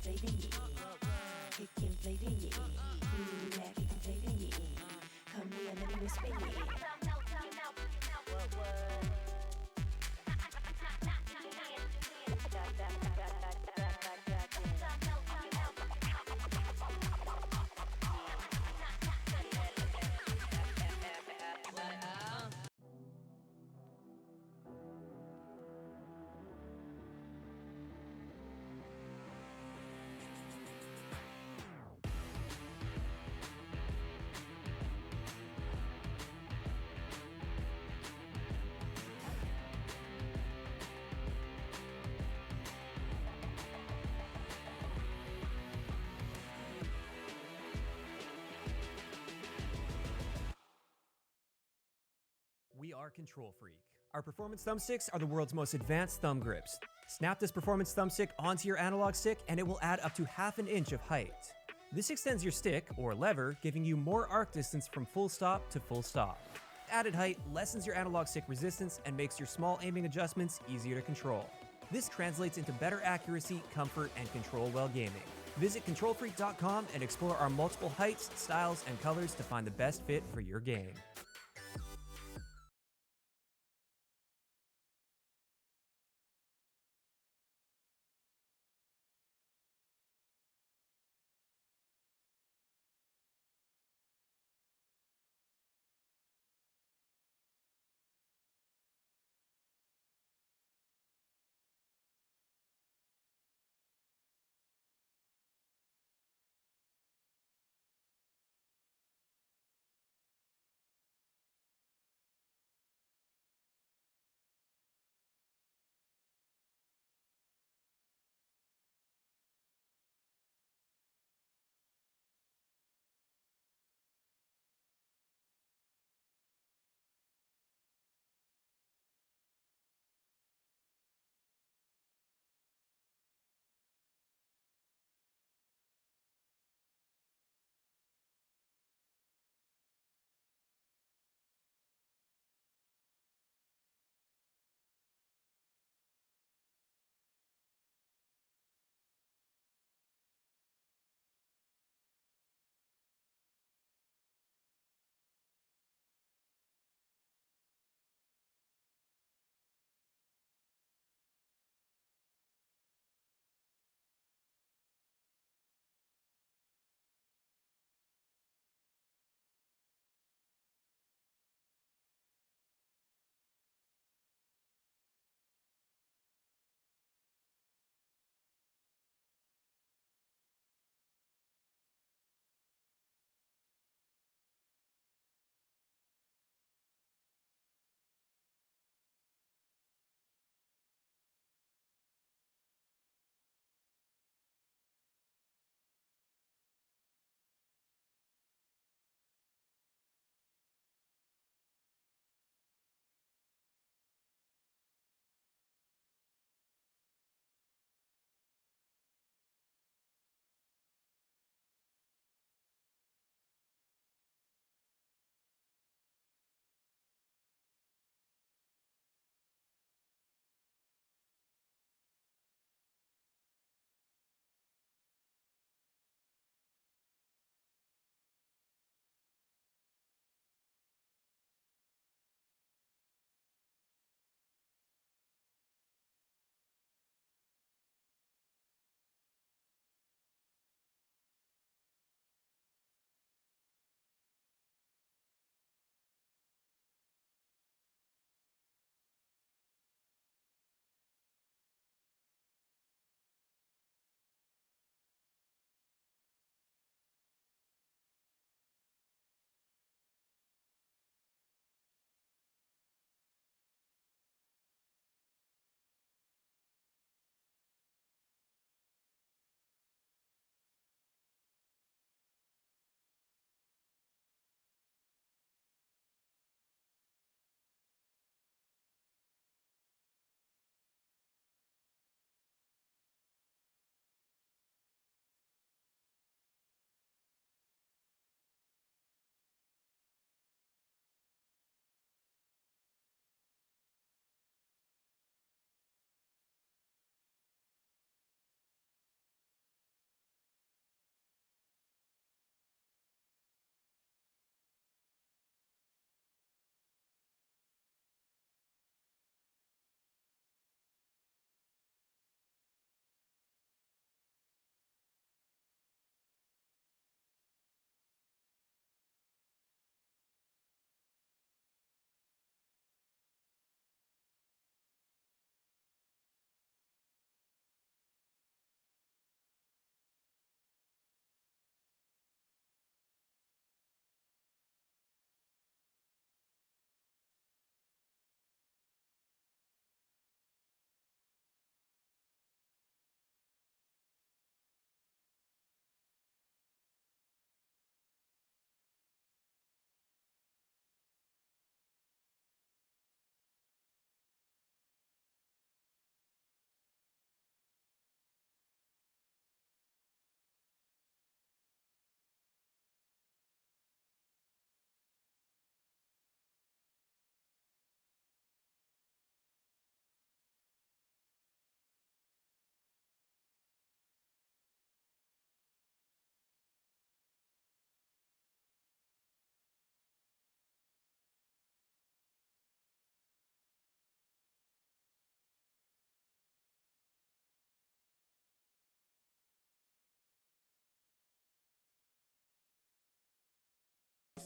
flavor, yeah. Kicking flavor, yeah. That kicking flavor, yeah. Come here, let me whisper, yeah. We are KontrolFreek. Our performance thumbsticks are the world's most advanced thumb grips. Snap this performance thumbstick onto your analog stick and it will add up to half an inch of height. This extends your stick, or lever, giving you more arc distance from full stop to full stop. Added height lessens your analog stick resistance and makes your small aiming adjustments easier to control. This translates into better accuracy, comfort, and control while gaming. Visit KontrolFreek.com and explore our multiple heights, styles, and colors to find the best fit for your game.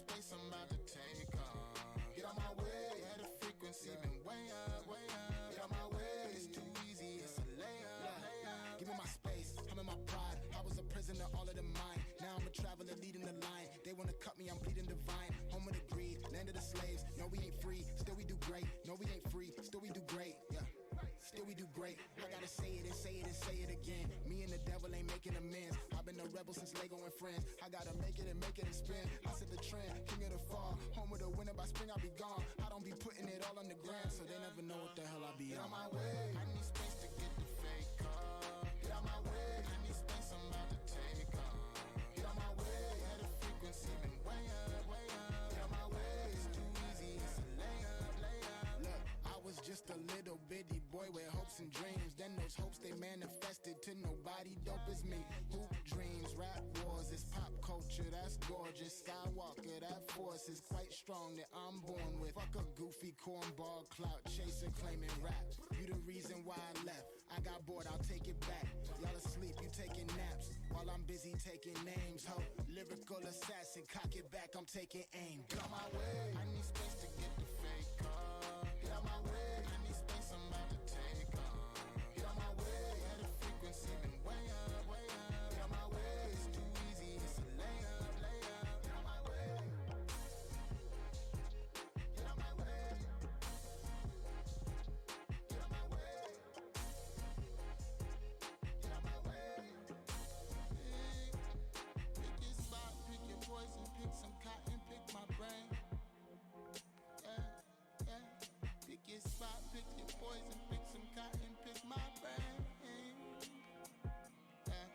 space I'm about to take off. Get on my way, yeah, the frequency been way up, way up. Get on my way, it's too easy, it's a layup. Give me my space, I'm in my pride. I was a prisoner, all of the mind. Now I'm a traveler leading the line. They wanna cut me, I'm bleeding divine. Home of the greed, land of the slaves. No, we ain't free, still we do great. No, we ain't free, still we do great. Yeah, still we do great. I gotta say it and say it and say it again. Me and the devil ain't making amends. I've been a rebel since Lego and friends. I gotta make it and spin. I set the trend, king of the fall. Home of the winter, by spring I'll be gone. I don't be putting it all on the ground, so they never know what the hell I be on. My way, I need space to get the fake off. Get out my way, I need space, I'm about to take off. Get out my way, yeah, the frequency been way up, way up. Get out my way, it's too easy, it's a layup, layup. Look, I was just a little bitty boy with hopes and dreams. Then those hopes they manifested to nobody dope as me. Hoop dreams, rap wars, it's pop culture, that's gorgeous. Skywalker, that force is quite strong that I'm born with. Fuck a goofy cornball clout chaser claiming rap. You the reason why I left. I got bored, I'll take it back. Y'all asleep, you taking naps while I'm busy taking names. Ho, lyrical assassin, cock it back, I'm taking aim. Get out my way, I need space to get the fake off. Get out my way, I need space, I'm about to take off. Get out my way, yeah, the frequency been way up, way up. Get out my way, it's too easy, it's a layup, layup. Get out my way. Get out my way. Get out my way. Get out my way. Pick your spot, pick your poison, pick some cotton, pick my brain. Yeah, yeah. Pick your spot, pick your poison, pick some cotton, pick my brain. Yeah.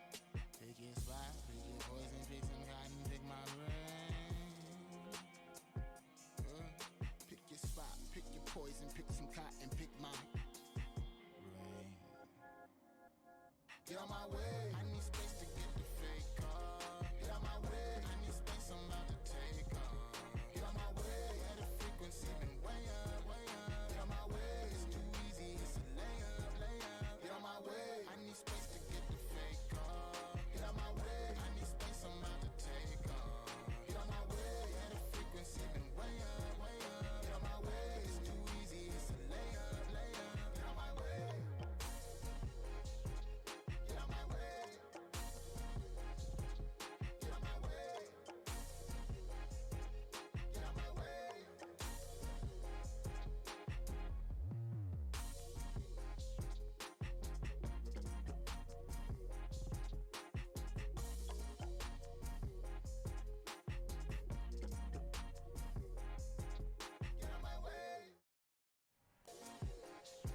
Pick your spot, pick your poison, pick some cotton, pick my brain. Pick your spot, pick your poison, pick some cotton, pick my brain. Get out my way, I need space to get the fake off. Get out my way, I need space, I'm about to take off. Get out my way, yeah, the frequency been way up, way up. Get out my way, it's too easy, it's a layup, layup. Get out my way, I need space to get the fake off. Get out my way, I need space, I'm about to take off. Get out my way, yeah, the frequency been way up, way up. Get out my way, it's too easy, it's a layup, layup. Get out my way. Get out my way. Get out my way. Get out my way. Get out my way.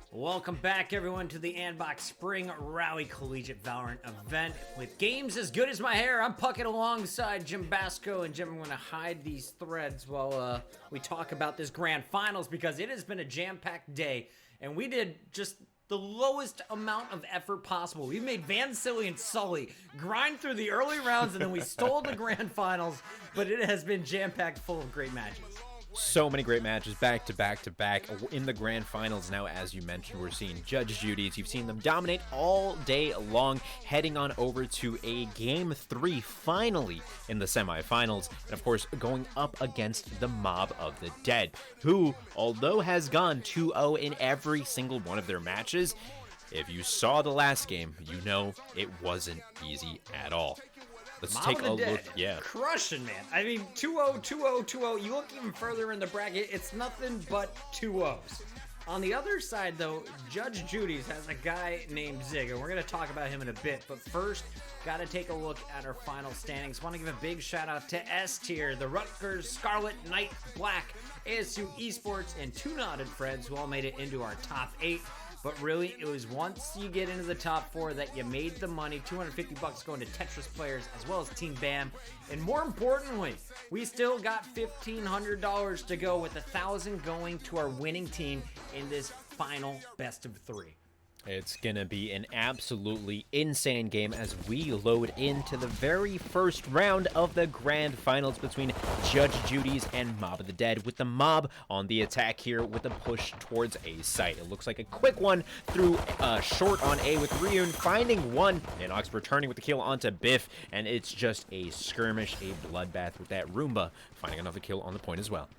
Welcome back, everyone, to the Andbox Spring Rally Collegiate Valorant event. With games as good as my hair, I'm Puckett alongside JimBasco, and Jim, I'm going to hide these threads while we talk about this grand finals, because it has been a jam-packed day, and we did just the lowest amount of effort possible. We made Vansilli and Sully grind through the early rounds, and then we stole the grand finals, but it has been jam-packed full of great matches. So many great matches back to back to back in the grand finals. Now, as you mentioned, we're seeing Judge Judy's. You've seen them dominate all day long, heading on over to a Game 3 finally in the semifinals. And of course, going up against the Mob of the Dead, who, although has gone 2-0 in every single one of their matches, if you saw the last game, you know it wasn't easy at all. Let's take a look. Yeah. Crushing, man. I mean, 2-0, 2-0, 2-0. You look even further in the bracket, it's nothing but 2-0s. On the other side, though, Judge Judy's has a guy named Zig, and we're going to talk about him in a bit. But first, got to take a look at our final standings. Want to give a big shout out to S tier, the Rutgers, Scarlet, Knight, Black, ASU Esports, and Two Knotted Friends, who all made it into our top 8. But really, it was once you get into the top 4 that you made the money. $250 going to Tetris players as well as Team BAM. And more importantly, we still got $1,500 to go, with $1,000 going to our winning team in this final best of 3. It's gonna be an absolutely insane game as we load into the very first round of the grand finals between Judge Judy's and Mob of the Dead, with the Mob on the attack here with a push towards A site. It looks like a quick one through short on A with Ryun finding one, and Ox returning with the kill onto Biff, and it's just a skirmish, a bloodbath with that Roomba finding another kill on the point as well.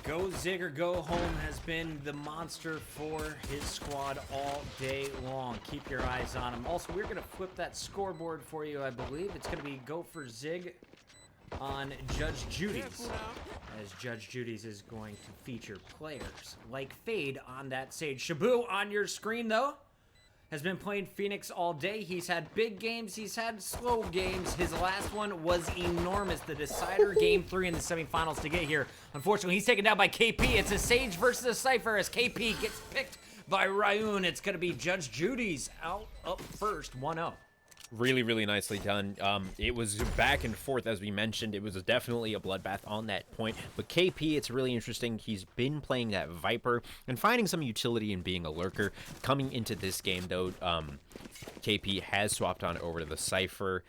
Go Zig or go home has been the monster for his squad all day long. Keep your eyes on him. Also, we're going to flip that scoreboard for you, I believe. It's going to be go for Zig on Judge Judy's, as Judge Judy's is going to feature players like Fade on that Sage. Shabu on your screen, though, has been playing Phoenix all day. He's had big games. He's had slow games. His last one was enormous. The decider game 3 in the semifinals to get here. Unfortunately, he's taken down by KP. It's a Sage versus a Cypher as KP gets picked by Ryun. It's going to be Judge Judy's out up first, 1-0. Really, really nicely done. It was back and forth, as we mentioned. It was definitely a bloodbath on that point. But KP, it's really interesting. He's been playing that Viper and finding some utility in being a lurker. Coming into this game, though, KP has swapped on over to the Cypher.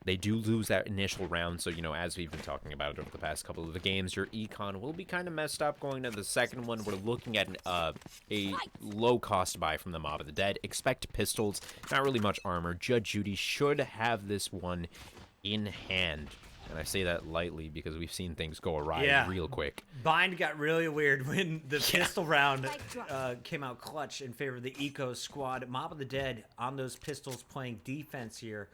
They do lose that initial round, so, you know, as we've been talking about it over the past couple of the games, your econ will be kind of messed up going to the second one. We're looking at a low-cost buy from the Mob of the Dead. Expect pistols, not really much armor. Judge Judy should have this one in hand. And I say that lightly because we've seen things go awry real quick. Bind got really weird when the pistol round came out clutch in favor of the Eco squad. Mob of the Dead on those pistols playing defense here.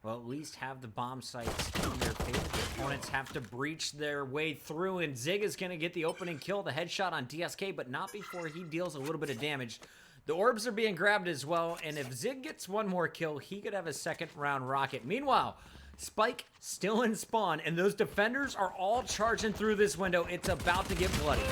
Well, at least have the bomb sites in their favor. The opponents have to breach their way through, and Zig is going to get the opening kill, the headshot on DSK, but not before he deals a little bit of damage. The orbs are being grabbed as well, and if Zig gets one more kill, he could have a second round rocket. Meanwhile, Spike still in spawn, and those defenders are all charging through this window. It's about to get bloody.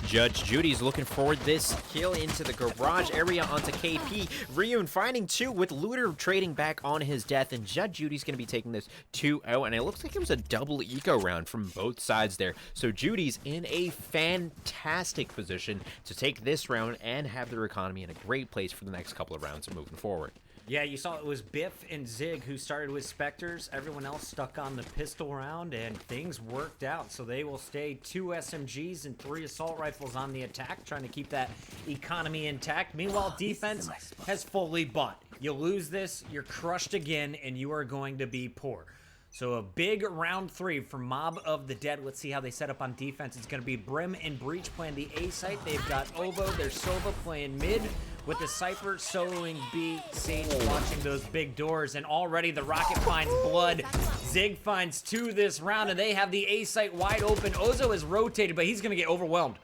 Judge Judy's looking for this kill into the garage area onto KP. Ryun finding 2 with Looter trading back on his death, and Judge Judy's going to be taking this 2-0, and it looks like it was a double eco round from both sides there. So Judy's in a fantastic position to take this round and have their economy in a great place for the next couple of rounds moving forward. Yeah, you saw it was Biff and Zig who started with Spectres. Everyone else stuck on the pistol round, and things worked out. So they will stay 2 SMGs and 3 assault rifles on the attack, trying to keep that economy intact. Meanwhile, defense has fully bought. You lose this, you're crushed again, and you are going to be poor. So a big round 3 for Mob of the Dead. Let's see how they set up on defense. It's going to be Brim and Breach playing the A site. They've got Ovo, there's Sova playing mid, with the Cypher soloing B, Sage watching those big doors, and already the rocket finds blood. Zig finds 2 this round, and they have the A site wide open. Ozo is rotated, but he's going to get overwhelmed.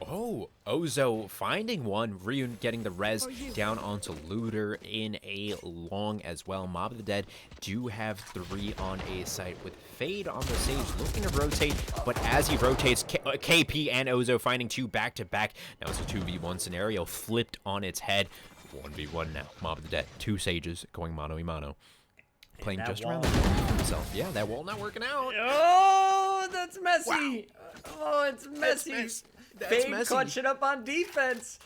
Oh, Ozo finding one. Ryun getting the res down onto Looter in a long as well. Mob of the Dead do have 3 on A site with Fade on the Sage looking to rotate, but as he rotates, KP and Ozo finding 2 back-to-back. Now it's a 2v1 scenario flipped on its head. 1v1 now. Mob of the Dead, 2 Sages going mano-a-mano. Playing just around the himself. Yeah, that wall not working out. Oh, that's messy. Wow. Oh, it's messy. That's messy. Clutch it up on defense.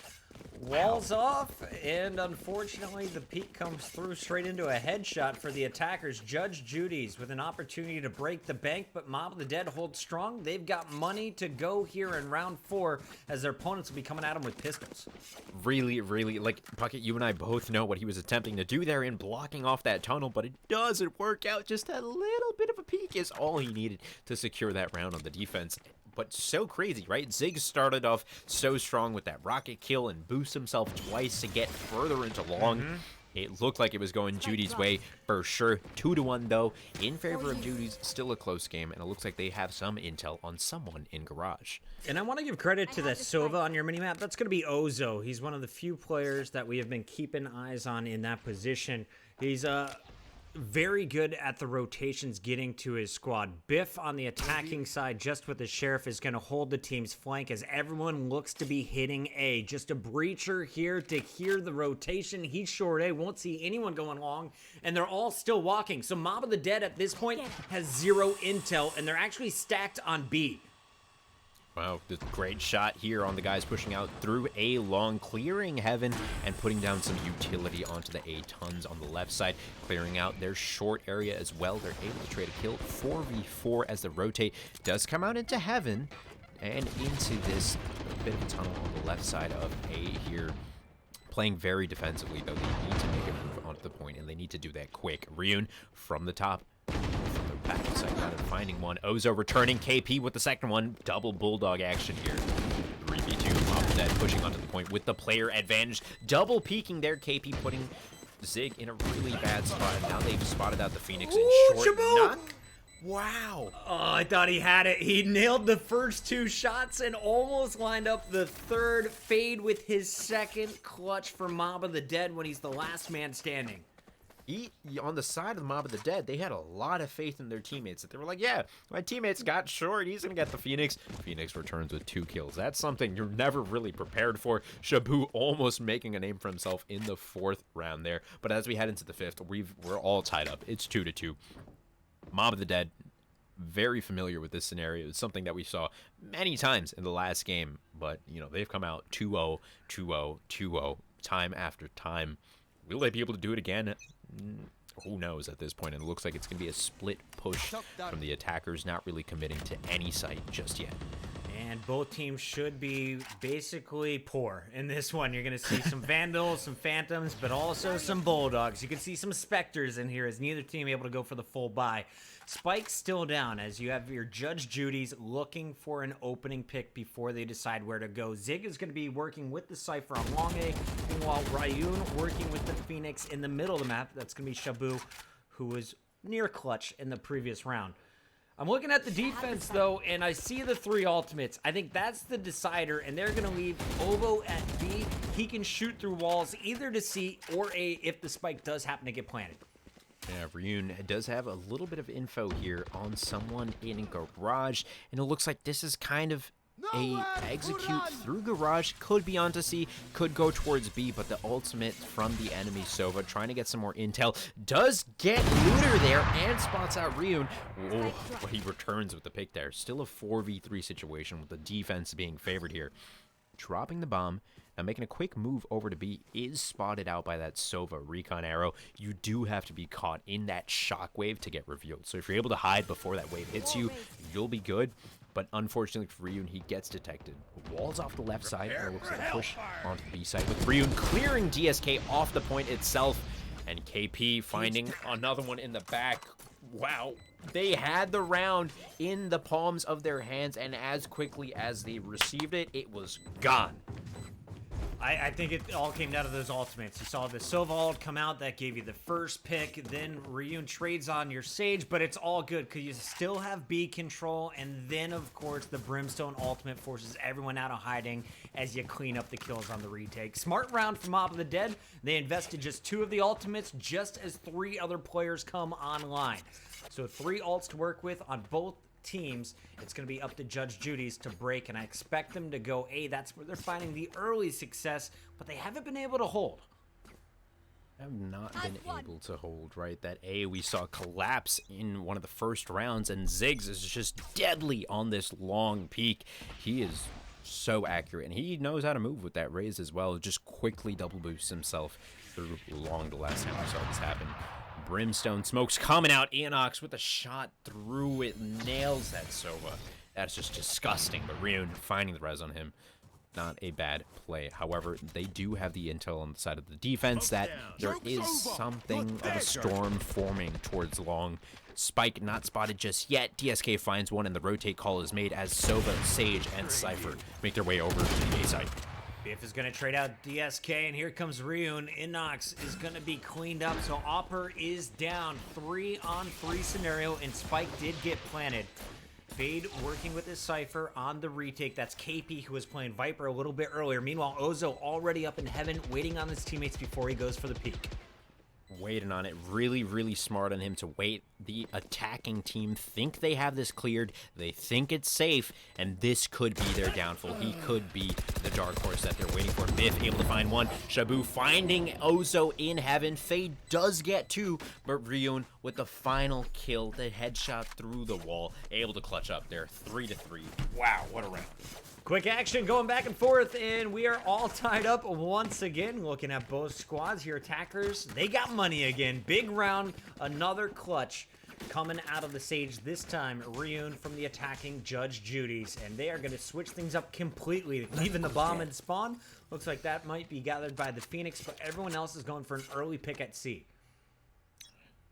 Walls off, and unfortunately, the peek comes through straight into a headshot for the attackers. Judge Judy's with an opportunity to break the bank, but Mob of the Dead holds strong. They've got money to go here in round 4, as their opponents will be coming at them with pistols. Really, like, Puckett, you and I both know what he was attempting to do there in blocking off that tunnel, but it doesn't work out. Just a little bit of a peek is all he needed to secure that round on the defense. But so crazy, right? Zig started off so strong with that rocket kill and boost himself twice to get further into long. It looked like it was going Judy's way for sure. 2-1 though, in favor of Judy's. Still a close game, and it looks like they have some intel on someone in garage. And I want to give credit to that Sova on your minimap. That's going to be Ozo. He's one of the few players that we have been keeping eyes on in that position. He's very good at the rotations getting to his squad. Biff on the attacking side, just with the Sheriff, is going to hold the team's flank as everyone looks to be hitting A. Just a breacher here to hear the rotation. He's short A, won't see anyone going long, and they're all still walking. So Mob of the Dead at this point has 0 intel, and they're actually stacked on B. Wow, the great shot here on the guys pushing out through A long, clearing heaven and putting down some utility onto the A tons on the left side, clearing out their short area as well. They're able to trade a kill 4v4 as the rotate does come out into heaven and into this bit of a tunnel on the left side of A here. Playing very defensively, though. They need to make a move onto the point, and they need to do that quick. Ryun from the top. From the back side, rather finding one. Ozo returning. KP with the second one. Double bulldog action here. 3v2 off that, pushing onto the point with the player advantage. Double peeking there. KP putting Zig in a really bad spot. Now they've spotted out the Phoenix in short. Knock. Wow. Oh, I thought he had it. He nailed the first 2 shots and almost lined up the third. Fade with his second clutch for Mob of the Dead when he's the last man standing. On the side of the Mob of the Dead, they had a lot of faith in their teammates. That they were like, yeah, my teammate's got short. He's going to get the Phoenix. Phoenix returns with 2 kills. That's something you're never really prepared for. Shabu almost making a name for himself in the 4th round there. But as we head into the 5th, we're all tied up. It's 2-2. Mob of the Dead, very familiar with this scenario. It's something that we saw many times in the last game, but, you know, they've come out 2-0, 2-0, 2-0, time after time. Will they be able to do it again? Who knows at this point? And it looks like it's going to be a split push from the attackers, not really committing to any site just yet. And both teams should be basically poor in this one. You're going to see some Vandals, some Phantoms, but also some Bulldogs. You can see some Spectres in here as neither team able to go for the full buy. Spike's still down as you have your Judge Judy's looking for an opening pick before they decide where to go. Zig is going to be working with the Cypher on long A, meanwhile Ryun working with the Phoenix in the middle of the map. That's going to be Shabu, who was near clutch in the previous round. I'm looking at the defense, though, and I see the 3 ultimates. I think that's the decider, and they're going to leave Ovo at B. He can shoot through walls either to C or A if the spike does happen to get planted. Yeah, Ryun does have a little bit of info here on someone in garage, and it looks like this is kind of a execute through garage. Could be onto C, could go towards B, but the ultimate from the enemy Sova trying to get some more intel does get Looter there and spots out Ryun. Oh, but he returns with the pick there. Still a 4v3 situation with the defense being favored here. Dropping the bomb. Now making a quick move over to B, is spotted out by that Sova recon arrow. You do have to be caught in that shockwave to get revealed. So if you're able to hide before that wave hits you, you'll be good. But unfortunately for Ryun, he gets detected. Walls off the left side, and it looks like a push onto the B side with Ryun clearing DSK off the point itself. And KP finding another one in the back. Wow. They had the round in the palms of their hands, and as quickly as they received it, it was gone. I think it all came down to those ultimates. You saw the Sova ult come out, that gave you the first pick, then Ryun trades on your Sage, but it's all good because you still have B control, and then, of course, the Brimstone ultimate forces everyone out of hiding as you clean up the kills on the retake. Smart round from Mob of the Dead. They invested just 2 of the ultimates just as 3 other players come online. So 3 ults to work with on both teams. It's going to be up to Judge Judy's to break, and I expect them to go A. That's where they're finding the early success, but they haven't been able to hold. Have not been able to hold, right? That A we saw collapse in one of the first rounds, and Ziggs is just deadly on this long peak. He is so accurate, and he knows how to move with that raise as well. Just quickly double boosts himself through long the last time we saw this happen. Brimstone smokes coming out. Enox with a shot through it, nails that Sova. That's just disgusting. But Ryun finding the res on him. Not a bad play. However, they do have the intel on the side of the defense that there is something of a storm forming towards long. Spike not spotted just yet. DSK finds one, and the rotate call is made as Sova, Sage, and Cypher make their way over to the A side. Biff is going to trade out DSK, and here comes Ryun. Inox is going to be cleaned up, so Opper is down. 3-on-3 scenario, and Spike did get planted. Fade working with his Cypher on the retake. That's KP, who was playing Viper a little bit earlier. Meanwhile, Ozo already up in heaven, waiting on his teammates before he goes for the peak. waiting on it. Really, really smart on him to wait. The attacking team think they have this cleared. They think it's safe, and this could be their downfall. He could be the dark horse that they're waiting for. Biff able to find one. Shabu finding Ozo in heaven. Fade does get two, but Ryun with the final kill, the headshot through the wall, able to clutch up there. 3-3. Wow, what a round. Quick action going back and forth, and we are all tied up once again. Looking at both squads here, attackers, they got money again. Big round, another clutch coming out of the Sage. This time, Ryun from the attacking Judge Judy's, and they are going to switch things up completely, leaving the bomb in spawn. Looks like that might be gathered by the Phoenix, but everyone else is going for an early pick at C.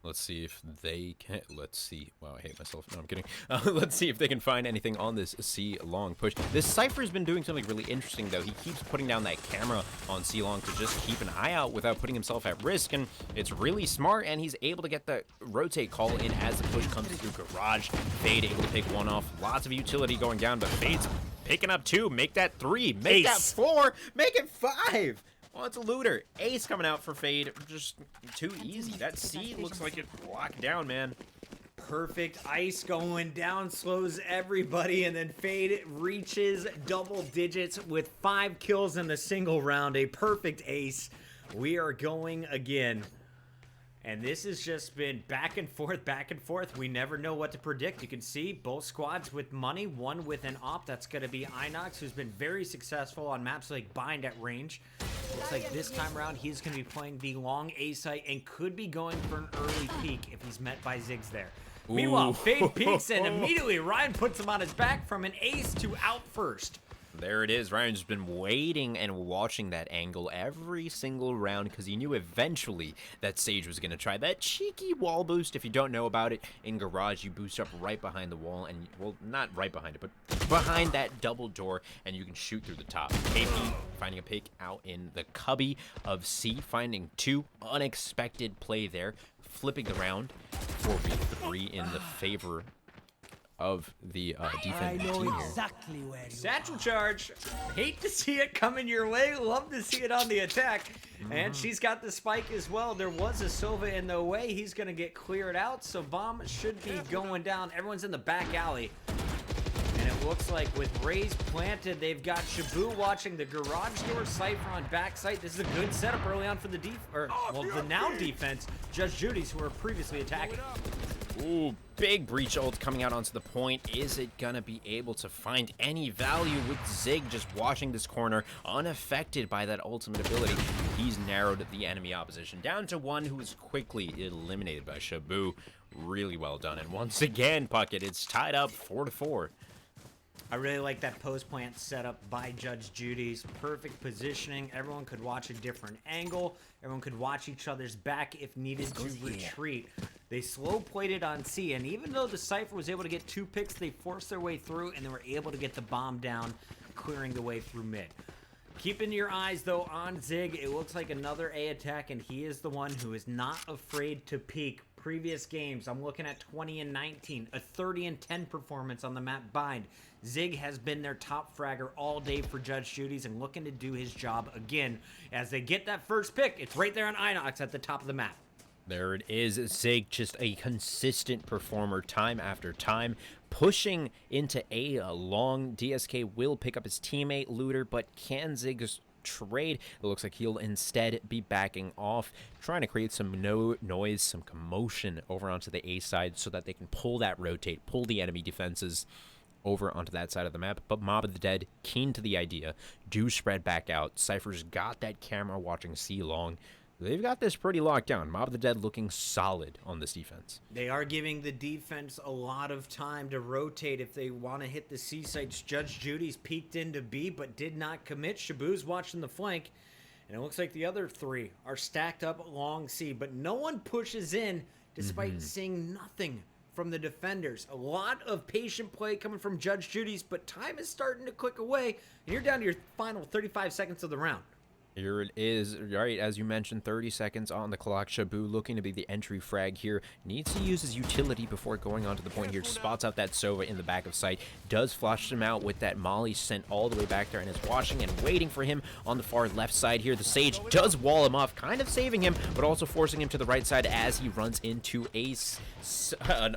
Let's see if they can. Let's see. Wow, I hate myself. No, I'm kidding. Let's see if they can find anything on this C long push. This Cypher has been doing something really interesting, though. He keeps putting down that camera on C long to just keep an eye out without putting himself at risk, and it's really smart. And he's able to get the rotate call in as the push comes through garage. Fade able to pick one off. Lots of utility going down, but Fade's picking up two. Make that three. Make that four. Make it five. Oh, it's a looter. Ace coming out for Fade. Just too easy. That C looks like it's locked down, man. Perfect ice going down, slows everybody, and then Fade reaches double digits with 5 kills in the single round. A perfect ace. We are going again. And this has just been back and forth, back and forth. We never know what to predict. You can see both squads with money, one with an op. That's going to be Inox, who's been very successful on maps like Bind at range. Looks like this time around he's going to be playing the long A site and could be going for an early peek if he's met by Ziggs there. Ooh. Meanwhile, Fade peeks and immediately Ryan puts him on his back from an ace to out first. There it is. Ryan's been waiting and watching that angle every single round because he knew eventually that Sage was going to try that cheeky wall boost. If you don't know about it, in Garage, you boost up right behind the wall and, well, not right behind it, but behind that double door, and you can shoot through the top. KP finding a pick out in the cubby of C, finding two. Unexpected play there, flipping the round. 4v3 in the favor of the defense team here. Exactly where you Satchel charge. Hate to see it coming your way. Love to see it on the attack. And she's got the spike as well. There was a Sova in the way. He's going to get cleared out. So bomb should be going down. Everyone's in the back alley. And it looks like with Rays planted, they've got Shabu watching the garage door. Cypher on backside. This is a good setup early on for the the now defense. Judge Judy's, who were previously attacking. Ooh, big breach ult coming out onto the point. Is it gonna be able to find any value with Zig just watching this corner unaffected by that ultimate ability? He's narrowed the enemy opposition down to one who is quickly eliminated by Shabu. Really well done. And once again, Puckett, it's tied up 4-4. I really like that post plant setup by Judge Judy's. Perfect positioning. Everyone could watch a different angle. Everyone could watch each other's back if needed to retreat. They slow played it on C, and even though the Cypher was able to get 2 picks, they forced their way through, and they were able to get the bomb down, clearing the way through mid. Keeping your eyes, though, on Zig. It looks like another A attack, and he is the one who is not afraid to peek. Previous games, I'm looking at 20 and 19, a 30 and 10 performance on the map Bind. Zig has been their top fragger all day for Judge Judy's and looking to do his job again. As they get that first pick, it's right there on Inox at the top of the map. There it is. Zig, just a consistent performer time after time, pushing into A long. DSK will pick up his teammate Looter, but can Zig trade? It looks like he'll instead be backing off, trying to create some noise, some commotion over onto the A side so that they can pull that rotate, pull the enemy defenses over onto that side of the map. But Mob of the Dead, keen to the idea, do spread back out. Cypher's got that camera watching C long. They've got this pretty locked down. Mob of the Dead looking solid on this defense. They are giving the defense a lot of time to rotate if they want to hit the C sites. Judge Judy's peeked into B but did not commit. Shabu's watching the flank. And it looks like the other 3 are stacked up along C. But no one pushes in despite seeing nothing from the defenders. A lot of patient play coming from Judge Judy's, but time is starting to click away. And you're down to your final 35 seconds of the round. Here it is, right, as you mentioned, 30 seconds on the clock. Shabu looking to be the entry frag here. Needs to use his utility before going on to the point here. Spots out that Sova in the back of sight. Does flush him out with that Molly sent all the way back there and is watching and waiting for him on the far left side here. The Sage does wall him off, kind of saving him, but also forcing him to the right side as he runs into a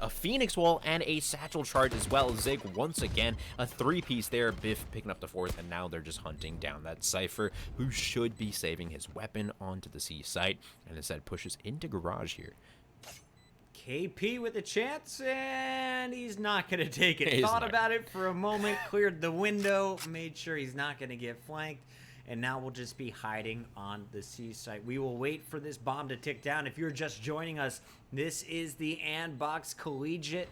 Phoenix wall and a satchel charge as well. Zig once again, a 3-piece there. Biff picking up the 4th, and now they're just hunting down that Cypher, who should be saving his weapon onto the C site, and instead pushes into garage here. KP with a chance, and he's not going to take it. He's Thought not. about it for a moment, cleared the window, made sure he's not going to get flanked, and now we'll just be hiding on the C site. We will wait for this bomb to tick down. If you're just joining us, this is the Andbox Collegiate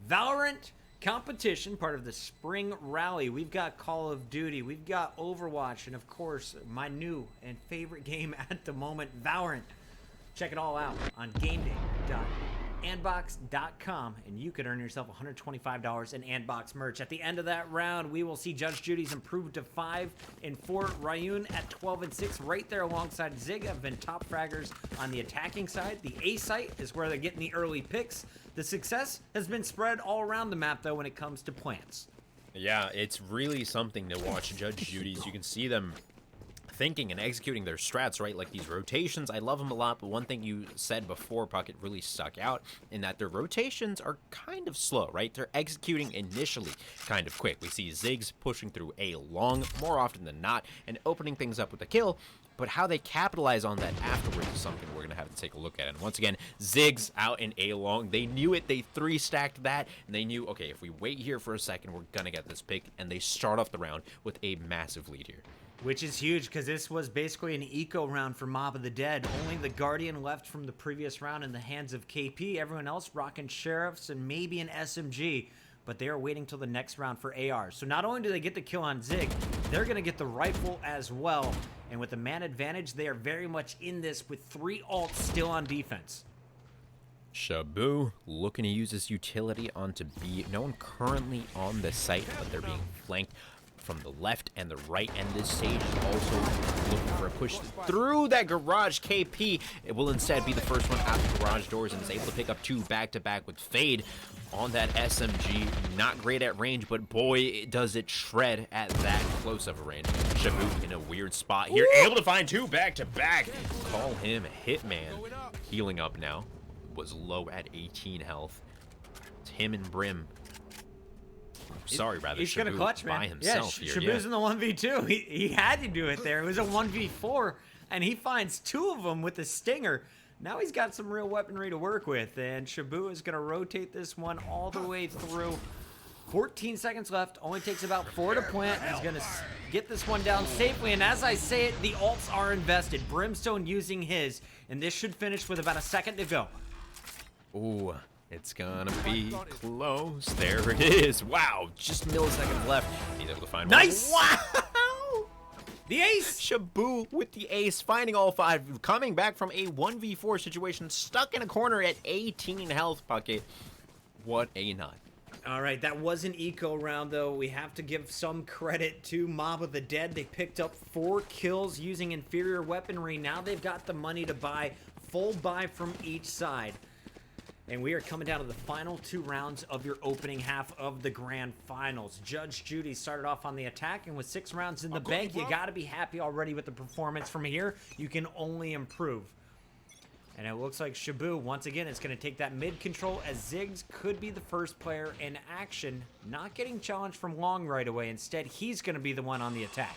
Valorant competition, part of the spring rally. We've got Call of Duty, we've got Overwatch, and of course my new and favorite game at the moment, Valorant. Check it all out on gameday.andbox.com, and you could earn yourself $125 in Andbox merch. At the end of that round, we will see Judge Judy's improved to 5 and 4. Ryun at 12 and 6, right there alongside Zig have been top fraggers on the attacking side. The A site is where they're getting the early picks. The success has been spread all around the map, though, when it comes to plants. Yeah, it's really something to watch Judge Judy's. You can see them thinking and executing their strats, right? Like these rotations, I love them a lot, but one thing you said before, Puckett, really stuck out in that their rotations are kind of slow, right? They're executing initially kind of quick. We see Ziggs pushing through A long more often than not and opening things up with a kill, but how they capitalize on that afterwards is something we're going to have to take a look at. And once again, Ziggs out in A long. They knew it. They 3-stacked that, and they knew, okay, if we wait here for a second, we're going to get this pick, and they start off the round with a massive lead here. Which is huge, because this was basically an eco round for Mob of the Dead. Only the Guardian left from the previous round in the hands of KP. Everyone else rocking Sheriffs and maybe an SMG. But they are waiting till the next round for AR. So not only do they get the kill on Zig, they're going to get the rifle as well. And with the man advantage, they are very much in this with 3 ults still on defense. Shabu looking to use his utility onto B. No one currently on the site, but they're being flanked from the left and the right, and this Sage is also looking for a push through that garage. KP, it will instead be the first one out the garage doors and is able to pick up 2 back-to-back with Fade on that SMG. Not great at range, but boy, does it shred at that close of a range. Shabu in a weird spot here, able to find 2 back-to-back. Call him Hitman. Healing up now. Was low at 18 health. It's him and Brim. Sorry, rather, He's going to Shabu clutch, man. by himself yeah, here. Shabu's in the 1v2. He had to do it there. It was a 1v4, and he finds 2 of them with the Stinger. Now he's got some real weaponry to work with, and Shabu is going to rotate this one all the way through. 14 seconds left. Only takes about 4 to plant. He's going to get this one down safely, and as I say it, the ults are invested. Brimstone using his, and this should finish with about a second to go. Ooh, it's gonna be close. There it is. Wow, just milliseconds left. He's able to find Nice! one. Wow! The ace! Shabu with the ace, finding all 5, coming back from a 1v4 situation, stuck in a corner at 18 health. Puckett. What a nut. All right, that was an eco round, though. We have to give some credit to Mob of the Dead. They picked up 4 kills using inferior weaponry. Now they've got the money to buy, full buy from each side. And we are coming down to the final 2 rounds of your opening half of the grand finals. Judge Judy started off on the attack, and with 6 rounds in the bank, you got to be happy already with the performance. From here, you can only improve. And it looks like Shabu, once again, is going to take that mid control, as Ziggs could be the first player in action. Not getting challenged from long right away. Instead, he's going to be the one on the attack.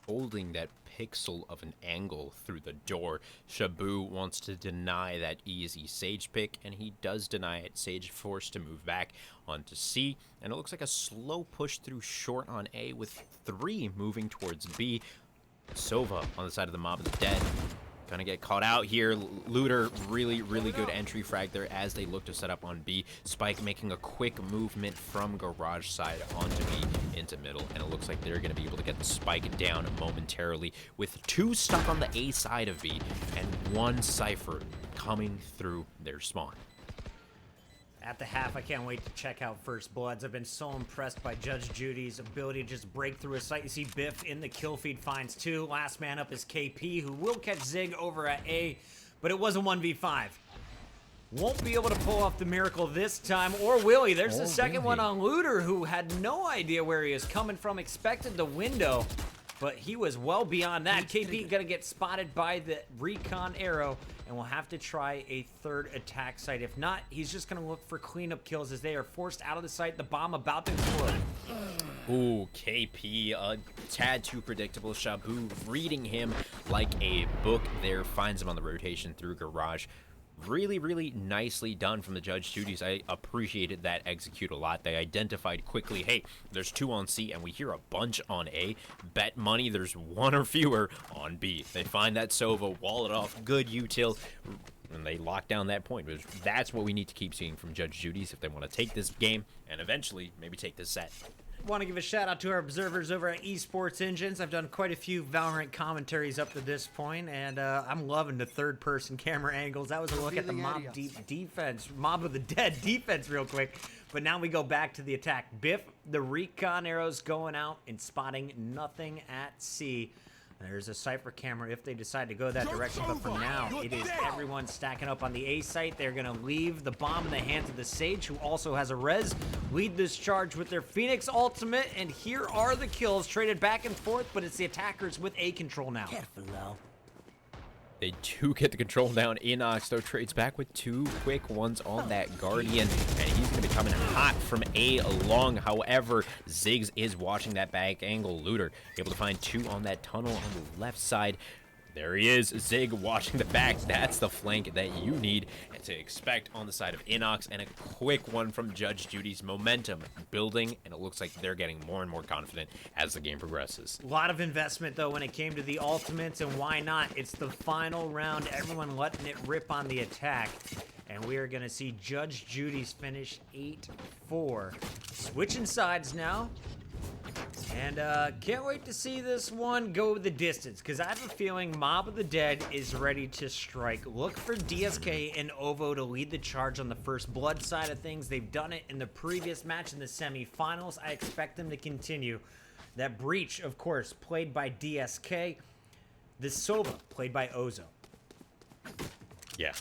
Holding that pixel of an angle through the door. Shabu wants to deny that easy Sage pick, and he does deny it. Sage forced to move back onto C, and it looks like a slow push through short on A with 3 moving towards B. Sova on the side of the Mob of the Dead. Gonna get caught out here. Looter, really good entry frag there as they look to set up on B. Spike making a quick movement from garage side onto B into middle, and it looks like they're gonna be able to get the Spike down momentarily with 2 stuck on the A side of B and 1 Cypher coming through their spawn. at the half. I can't wait to check out First Bloods. I've been so impressed by Judge Judy's ability to just break through a site. You see Biff in the kill feed finds 2. Last man up is KP, who will catch Zig over at A, but it was a 1v5. Won't be able to pull off the miracle this time, or will he? There's the second one on Looter, who had no idea where he is coming from, expected the window, but he was well beyond that. KP gonna get spotted by the recon arrow, and will have to try a third attack site. If not, he's just gonna look for cleanup kills as they are forced out of the site. The bomb about to explode. Ooh, KP, a tad too predictable. Shabu reading him like a book there, finds him on the rotation through garage. Really, really nicely done from the Judge Judy's. I appreciated that execute a lot. They identified quickly, hey, there's 2 on C, and we hear a bunch on A. Bet money there's 1 or fewer on B. They find that Sova, wall it off, good util, and they lock down that point. That's what we need to keep seeing from Judge Judy's if they want to take this game and eventually maybe take this set. Want to give a shout out to our observers over at Esports Engines. I've done quite a few Valorant commentaries up to this point, and I'm loving the third-person camera angles. That was a look at the Mob defense, Mob of the Dead defense real quick. But now we go back to the attack. Biff, the recon arrows going out and spotting nothing at C. There's a Cypher camera if they decide to go that direction, but for now, it is everyone stacking up on the A site. They're going to leave the bomb in the hands of the Sage, who also has a res, lead this charge with their Phoenix ultimate, and here are the kills traded back and forth, but it's the attackers with A control now. Careful now. They do get the control down. Inox, though, trades back with 2 quick ones on that Guardian, and he's going to be coming hot from A long. However, Ziggs is watching that back angle. Looter able to find 2 on that tunnel on the left side. There he is, Zig watching the back. That's the flank that you need to expect on the side of Inox, and a quick one from Judge Judy's. Momentum building, and it looks like they're getting more and more confident as the game progresses. A lot of investment, though, when it came to the ultimates, and why not? It's the final round, everyone letting it rip on the attack, and we are going to see Judge Judy's finish 8-4. Switching sides now. And can't wait to see this one go the distance, because I have a feeling Mob of the Dead is ready to strike. Look for DSK and Ovo to lead the charge on the First Blood side of things. They've done it in the previous match in the semifinals. I expect them to continue. That Breach, of course, played by DSK. The Sova, played by Ozo. Yeah,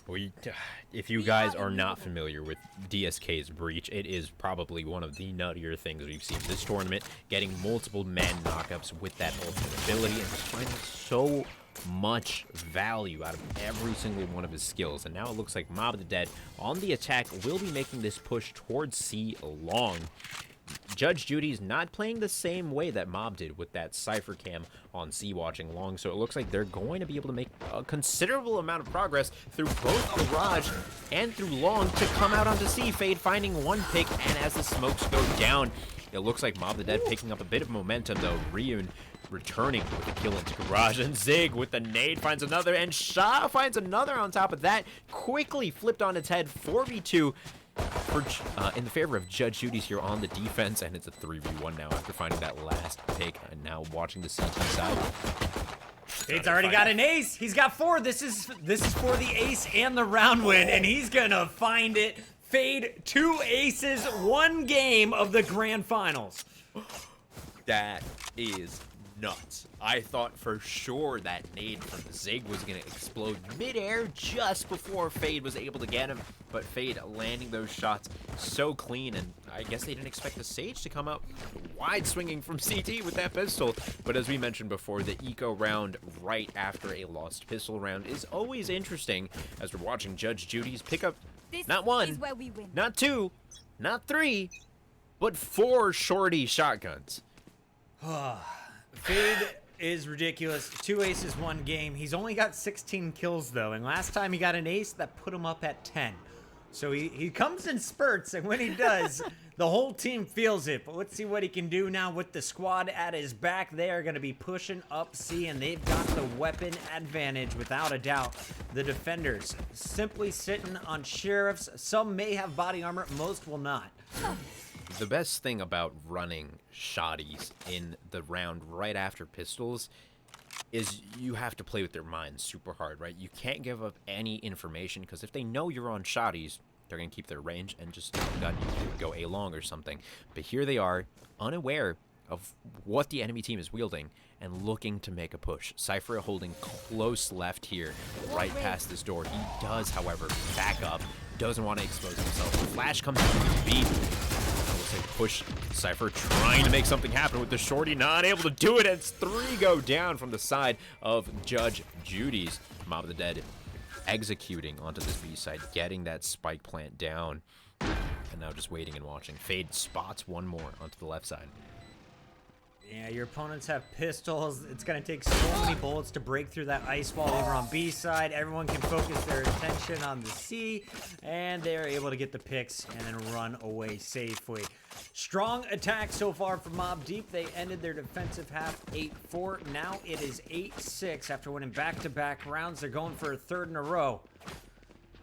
if you guys are not familiar with DSK's Breach, it is probably one of the nuttier things we've seen this tournament, getting multiple man knockups with that ultimate ability and just finding so much value out of every single one of his skills. And now it looks like Mob of the Dead on the attack will be making this push towards C long. Judge Judy's not playing the same way that Mob did with that Cypher cam on C watching long, so it looks like they're going to be able to make a considerable amount of progress through both Garage and through long to come out onto C. Fade finding 1 pick, and as the smokes go down, it looks like Mob of the Dead picking up a bit of momentum, though. Ryun returning with the kill into Garage, and Zig with the nade finds another, and Sha finds another on top of that. Quickly flipped on its head, 4v2. In the favor of Judge Judy's here on the defense, and it's a 3v1 now after finding that last pick, and now watching the CT side. Fade's already got an ace. He's got 4. This is for the ace and the round win, and he's gonna find it. Fade 2 aces, 1 game of the grand finals. That is nuts. I thought for sure that nade from Zig was going to explode midair just before Fade was able to get him, but Fade landing those shots so clean, and I guess they didn't expect the Sage to come out wide swinging from CT with that pistol. But as we mentioned before, the eco round right after a lost pistol round is always interesting, as we're watching Judge Judy's pick up not 1, not 2, not 3, but 4 shorty shotguns. Fade is ridiculous. 2 aces, 1 game. He's only got 16 kills, though, and last time he got an ace, that put him up at 10. So he comes in spurts, and when he does, the whole team feels it. But let's see what he can do now with the squad at his back. They are going to be pushing up C, and they've got the weapon advantage, without a doubt. The defenders simply sitting on sheriffs. Some may have body armor, most will not. The best thing about running shotties in the round right after pistols is you have to play with their minds super hard, right? You can't give up any information, because if they know you're on shotties, they're going to keep their range and just go A long or something. But here they are, unaware of what the enemy team is wielding and looking to make a push. Cypher holding close left here, right past this door. He does, however, back up. Doesn't want to expose himself. The flash comes out with beat. Looks like push. Cypher trying to make something happen with the shorty, not able to do it. It's 3 go down from the side of Judge Judy's. Mob of the Dead executing onto this B side, getting that spike plant down. And now just waiting and watching. Fade spots one more onto the left side. Yeah, your opponents have pistols. It's going to take so many bullets to break through that ice wall over on B side. Everyone can focus their attention on the C, and they're able to get the picks and then run away safely. Strong attack so far from Mob Deep. They ended their defensive half 8-4. Now it is 8-6 after winning back-to-back rounds. They're going for a third in a row.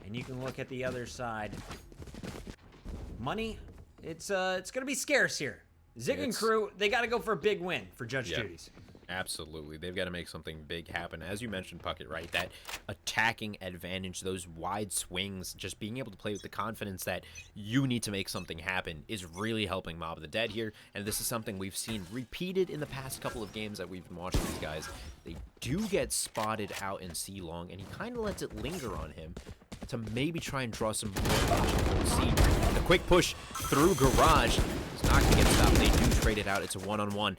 And you can look at the other side. Money, it's going to be scarce here. Zig and crew, they got to go for a big win for Judge Judy's. Absolutely. They've got to make something big happen. As you mentioned, Puckett, right? That attacking advantage, those wide swings, just being able to play with the confidence that you need to make something happen is really helping Mob of the Dead here. And this is something we've seen repeated in the past couple of games that we've been watching these guys. They do get spotted out in C long, and he kind of lets it linger on him to maybe try and draw some more options. See, the quick push through Garage is not going to get stopped. They do trade it out. It's a one-on-one.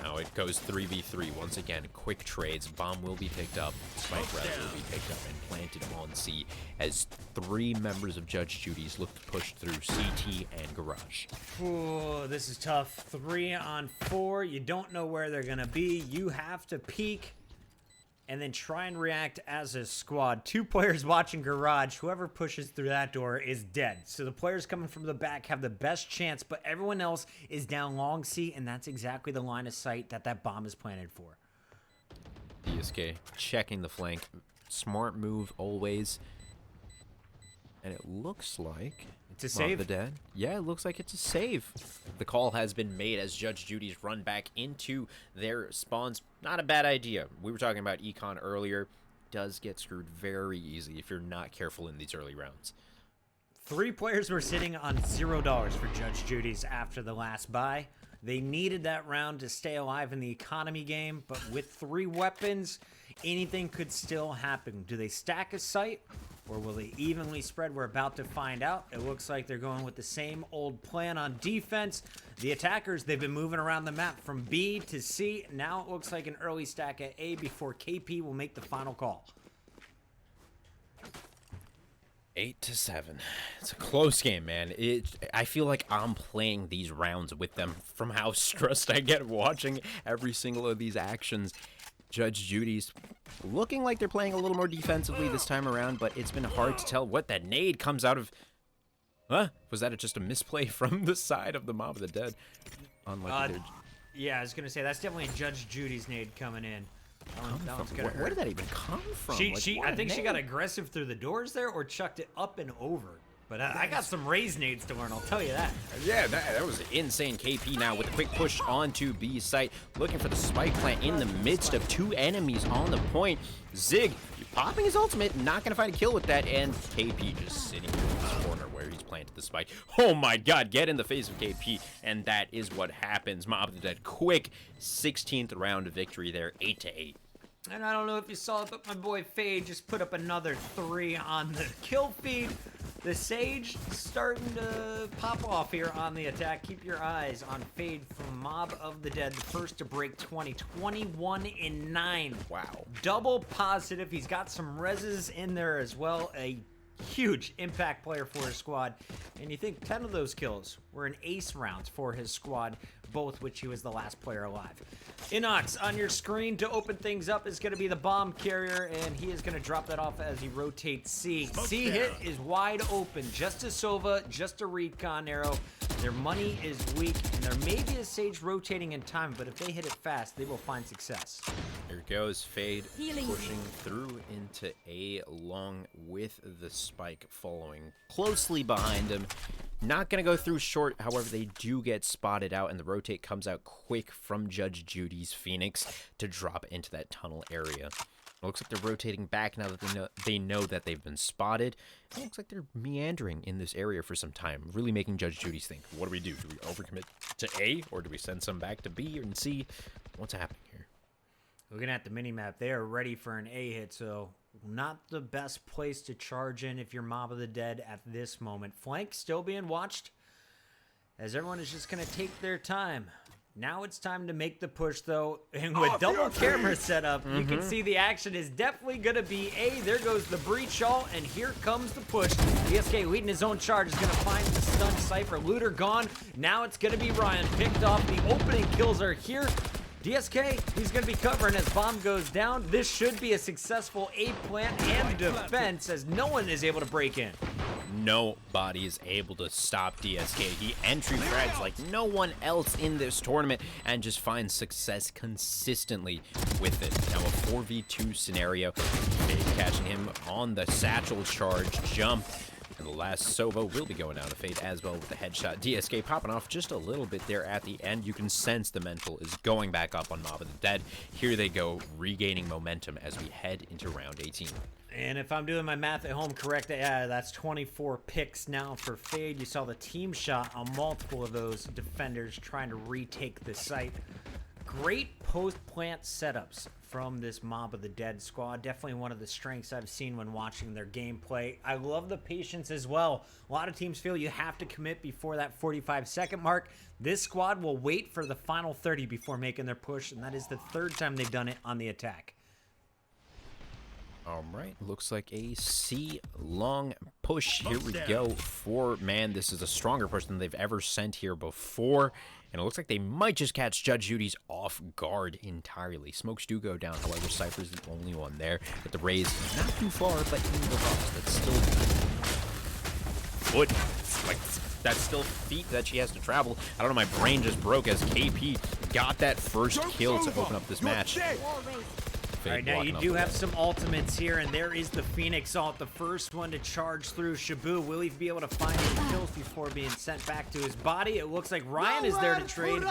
Now it goes 3v3. Once again, quick trades. Bomb will be picked up. Spike Res will be picked up and planted on C as 3 members of Judge Judy's look to push through CT and Garage. Ooh, this is tough. 3 on 4. You don't know where they're going to be. You have to peek and then try and react as a squad. 2 players watching Garage. Whoever pushes through that door is dead. So the players coming from the back have the best chance, but everyone else is down long C, and that's exactly the line of sight that bomb is planted for. DSK checking the flank. Smart move always. And it looks like it's a save. The Dead. Yeah, it looks like it's a save. The call has been made as Judge Judy's run back into their spawns. Not a bad idea. We were talking about Econ earlier. Does get screwed very easy if you're not careful in these early rounds. 3 players were sitting on $0 for Judge Judy's after the last buy. They needed that round to stay alive in the economy game, but with 3 weapons, anything could still happen. Do they stack a site, or will they evenly spread? We're about to find out. It looks like they're going with the same old plan on defense. The attackers, they've been moving around the map from B to C. Now it looks like an early stack at A before KP will make the final call. 8-7. It's a close game, man. I feel like I'm playing these rounds with them from how stressed I get watching every single of these actions. Judge Judy's looking like they're playing a little more defensively this time around, but it's been hard to tell what that nade comes out of. Huh? Was that just a misplay from the side of the Mob of the Dead? Yeah, I was going to say, that's definitely Judge Judy's nade coming in. Where did that even come from? I think she got aggressive through the doors there or chucked it up and over. But I got some raise nades to learn, I'll tell you that. Yeah, that was insane. KP now with a quick push onto B site, looking for the spike plant in the midst of 2 enemies on the point. Zig popping his ultimate, not going to find a kill with that, and KP just sitting in this corner where he's planted the spike. Oh my god, get in the face of KP, and that is what happens. Mob of the Dead, quick 16th round victory there, 8-8. And I don't know if you saw it, but my boy Fade just put up another 3 on the kill feed. The Sage starting to pop off here on the attack. Keep your eyes on Fade from Mob of the Dead, the first to break 20, 21-9. Wow. Double positive. He's got some reses in there as well. A huge impact player for his squad. And you think 10 of those kills were in ace rounds for his squad, both which he was the last player alive. Inox on your screen to open things up is going to be the bomb carrier, and he is going to drop that off as he rotates C. C hit is wide open. Just a Sova, just a recon arrow. Their money is weak, and there may be a Sage rotating in time, but if they hit it fast, they will find success. Here goes Fade pushing through into A long with the spike following closely behind him. Not going to go through short, however, they do get spotted out, and the rotate comes out quick from Judge Judy's Phoenix to drop into that tunnel area. It looks like they're rotating back now that they know that they've been spotted. It looks like they're meandering in this area for some time, really making Judge Judy's think, what do? Do we overcommit to A, or do we send some back to B and C? What's happening here? Looking at the minimap, they are ready for an A hit, so not the best place to charge in if you're Mob of the Dead at this moment. Flank still being watched, as everyone is just going to take their time. Now it's time to make the push, though, and with double camera setup, you can see the action is definitely going to be A. There goes the breach all, and here comes the push. DSK leading his own charge is going to find the stunned Cypher. Looter gone. Now it's going to be Ryan picked off. The opening kills are here. DSK, he's going to be covering as bomb goes down. This should be a successful A plant and defense, as no one is able to break in. Nobody is able to stop DSK. He entry frags like no one else in this tournament and just finds success consistently with it. Now a 4v2 scenario. Fade catching him on the satchel charge jump. And the last Sova will be going down to Fade as well with the headshot. DSK popping off just a little bit there at the end. You can sense the mental is going back up on Mob of the Dead. Here they go, regaining momentum as we head into round 18. And if I'm doing my math at home correct, yeah, that's 24 picks now for Fade. You saw the team shot on multiple of those defenders trying to retake the site. Great post-plant setups from this Mob of the Dead squad. Definitely one of the strengths I've seen when watching their gameplay. I love the patience as well. A lot of teams feel you have to commit before that 45-second mark. This squad will wait for the final 30 before making their push, and that is the third time they've done it on the attack. All right, looks like a C long push. Here we go. Man, this is a stronger push than they've ever sent here before. And it looks like they might just catch Judge Judy's off guard entirely. Smokes do go down, however, Cypher's the only one there. But the raise not too far, but in the box. That's still foot. Like, that's still feet that she has to travel. I don't know, my brain just broke as KP got that first kill to open up this match. All right, now you do have some ultimates here, and there is the Phoenix ult, the first one to charge through. Shabu, will he be able to find any kills before being sent back to his body? It looks like Ryan is there to trade.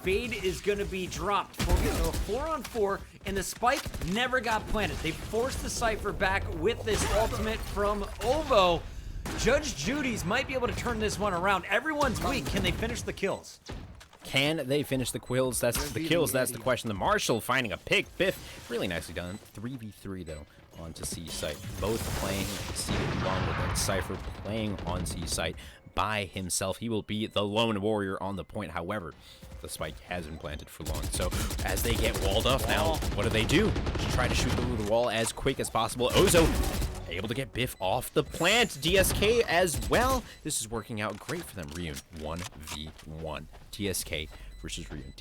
Fade is going to be dropped. So a 4-on-4, and the spike never got planted. They forced the Cypher back with this ultimate from Ovo. Judge Judy's might be able to turn this one around. Everyone's weak. Can they finish the kills? Can they finish the kills? That's the kills. That's the question. The Marshall finding a pick. Biff, really nicely done. 3v3 though onto C site. Both playing C longer than Cypher playing on C site by himself. He will be the lone warrior on the point. However, the spike has been planted for long. So as they get walled up now, what do? Just try to shoot through the wall as quick as possible. Ozo able to get Biff off the plant. DSK as well. This is working out great for them. Ryun 1v1. TSK versus Ryun.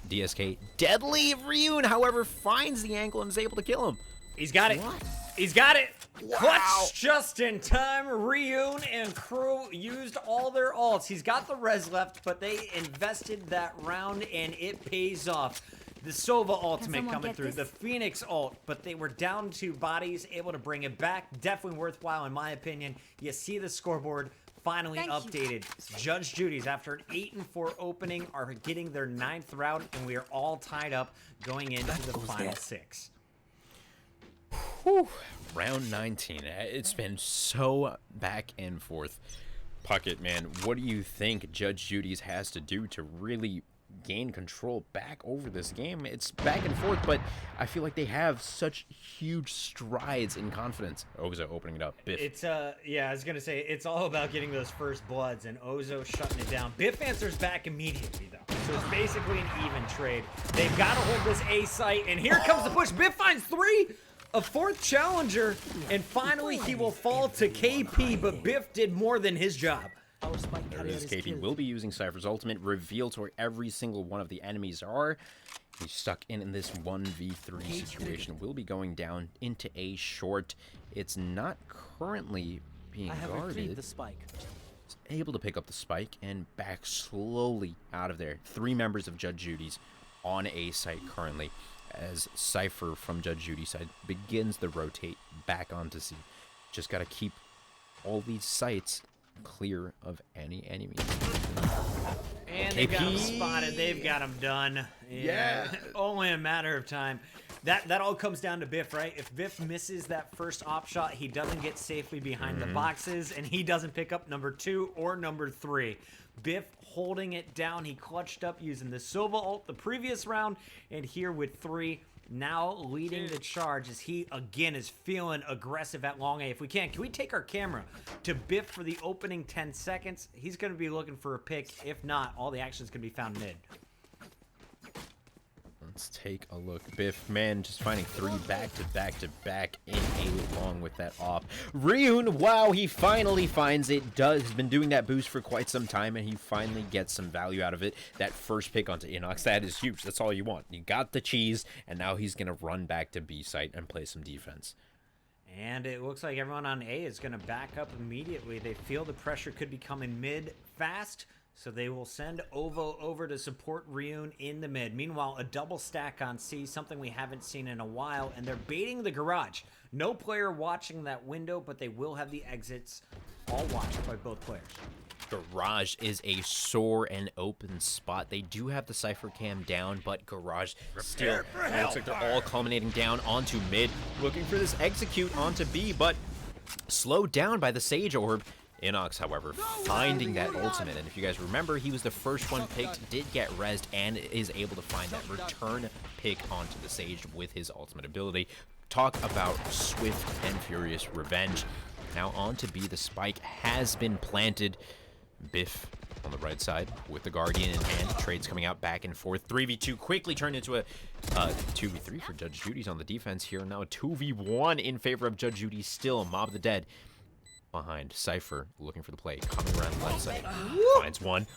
DSK deadly. Ryun, however, finds the angle and is able to kill him. He's got it. What? He's got it. Wow. Clutch just in time. Ryun and crew used all their ults. He's got the res left, but they invested that round and it pays off. The Sova ultimate coming through, the Phoenix ult, but they were down to bodies, able to bring it back. Definitely worthwhile in my opinion. You see the scoreboard finally updated. Judge Judy's, after an 8-4 opening, are getting their 9th round, and we are all tied up going into the final 6. Whew. Round 19. It's been so back and forth. Puckett, man, what do you think Judge Judy's has to do to really gain control back over this game? It's back and forth, but I feel like they have such huge strides in confidence. Ozo opening it up. Biff. It's yeah, I was gonna say it's all about getting those first bloods, and Ozo shutting it down. Biff answers back immediately though, so it's basically an even trade. They've got to hold this A site, and here comes the push. Biff finds 3, a 4th challenger, and finally he will fall to KP, but Biff did more than his job. There it is. KP will be using Cypher's ultimate, revealed to where every single one of the enemies are. He's stuck in this 1v3 situation. Will be going down into A short. It's not currently being guarded. The spike. It's able to pick up the spike and back slowly out of there. 3 members of Judge Judy's on A site currently, as Cypher from Judge Judy's side begins the rotate back onto C. Just got to keep all these sites clear of any enemies. And they've got him spotted. They've got him done. Yeah. Only a matter of time. That all comes down to Biff, right? If Biff misses that first op shot, he doesn't get safely behind the boxes, and he doesn't pick up number 2 or number 3. Biff holding it down. He clutched up using the Silva ult the previous round, and here with 3, now leading the charge as he, again, is feeling aggressive at long A. If we can we take our camera to Biff for the opening 10 seconds? He's going to be looking for a pick. If not, all the action's going to be found mid. Let's take a look. Biff, man, just finding 3 back-to-back-to-back in A along with that off. Ryun, wow, he finally finds it. He's been doing that boost for quite some time, and he finally gets some value out of it. That first pick onto Inox, that is huge. That's all you want. You got the cheese, and now he's going to run back to B site and play some defense. And it looks like everyone on A is going to back up immediately. They feel the pressure could be coming mid fast, so they will send Ovo over to support Ryun in the mid. Meanwhile, a double stack on C, something we haven't seen in a while, and they're baiting the garage. No player watching that window, but they will have the exits all watched by both players. Garage is a sore and open spot. They do have the Cypher cam down, but Garage still looks like they're all culminating down onto mid, looking for this execute onto B, but slowed down by the Sage Orb. Inox, however, finding that ultimate, and if you guys remember, he was the first one picked, did get rezzed, and is able to find that return pick onto the Sage with his ultimate ability. Talk about swift and furious revenge. Now on to B, the spike has been planted. Biff on the right side with the Guardian in hand. Trades coming out back and forth. 3v2 quickly turned into a 2v3 for Judge Judy's on the defense here. Now a 2v1 in favor of Judge Judy still. Mob of the Dead behind Cypher, looking for the play, coming around the left side, finds one,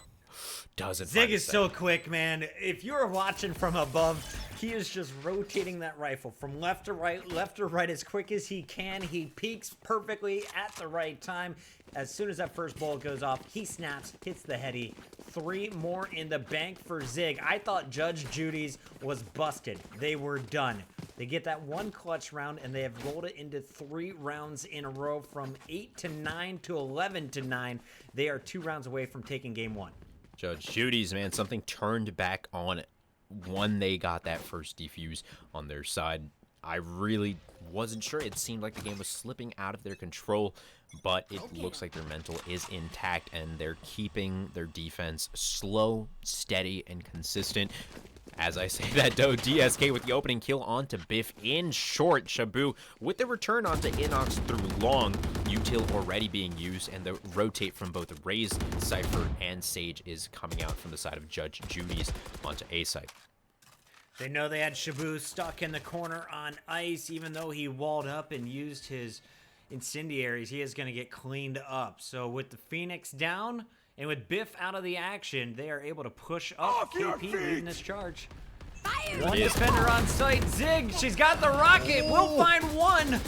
doesn't. Zig is so quick, man. If you're watching from above, he is just rotating that rifle from left to right as quick as he can. He peeks perfectly at the right time. As soon as that first bullet goes off, he snaps, hits the heady. 3 more in the bank for Zig. I thought Judge Judy's was busted. They were done. They get that 1 clutch round, and they have rolled it into 3 rounds in a row from 8-9 to 11-9. They are 2 rounds away from taking game 1. Judge Judy's, man, something turned back on when they got that first defuse on their side. I really wasn't sure. It seemed like the game was slipping out of their control, but it looks like their mental is intact, and they're keeping their defense slow, steady, and consistent. As I say that, though, DSK with the opening kill onto Biff in short. Shabu with the return onto Inox through long. Util already being used, and the rotate from both Raze, Cypher, and Sage is coming out from the side of Judge Judy's onto A side. They know they had Shabu stuck in the corner on ice. Even though he walled up and used his incendiaries, he is going to get cleaned up. So with the Phoenix down, and with Biff out of the action, they are able to push up KP leading this charge. One defender on site. Zig, she's got the rocket. Will find one.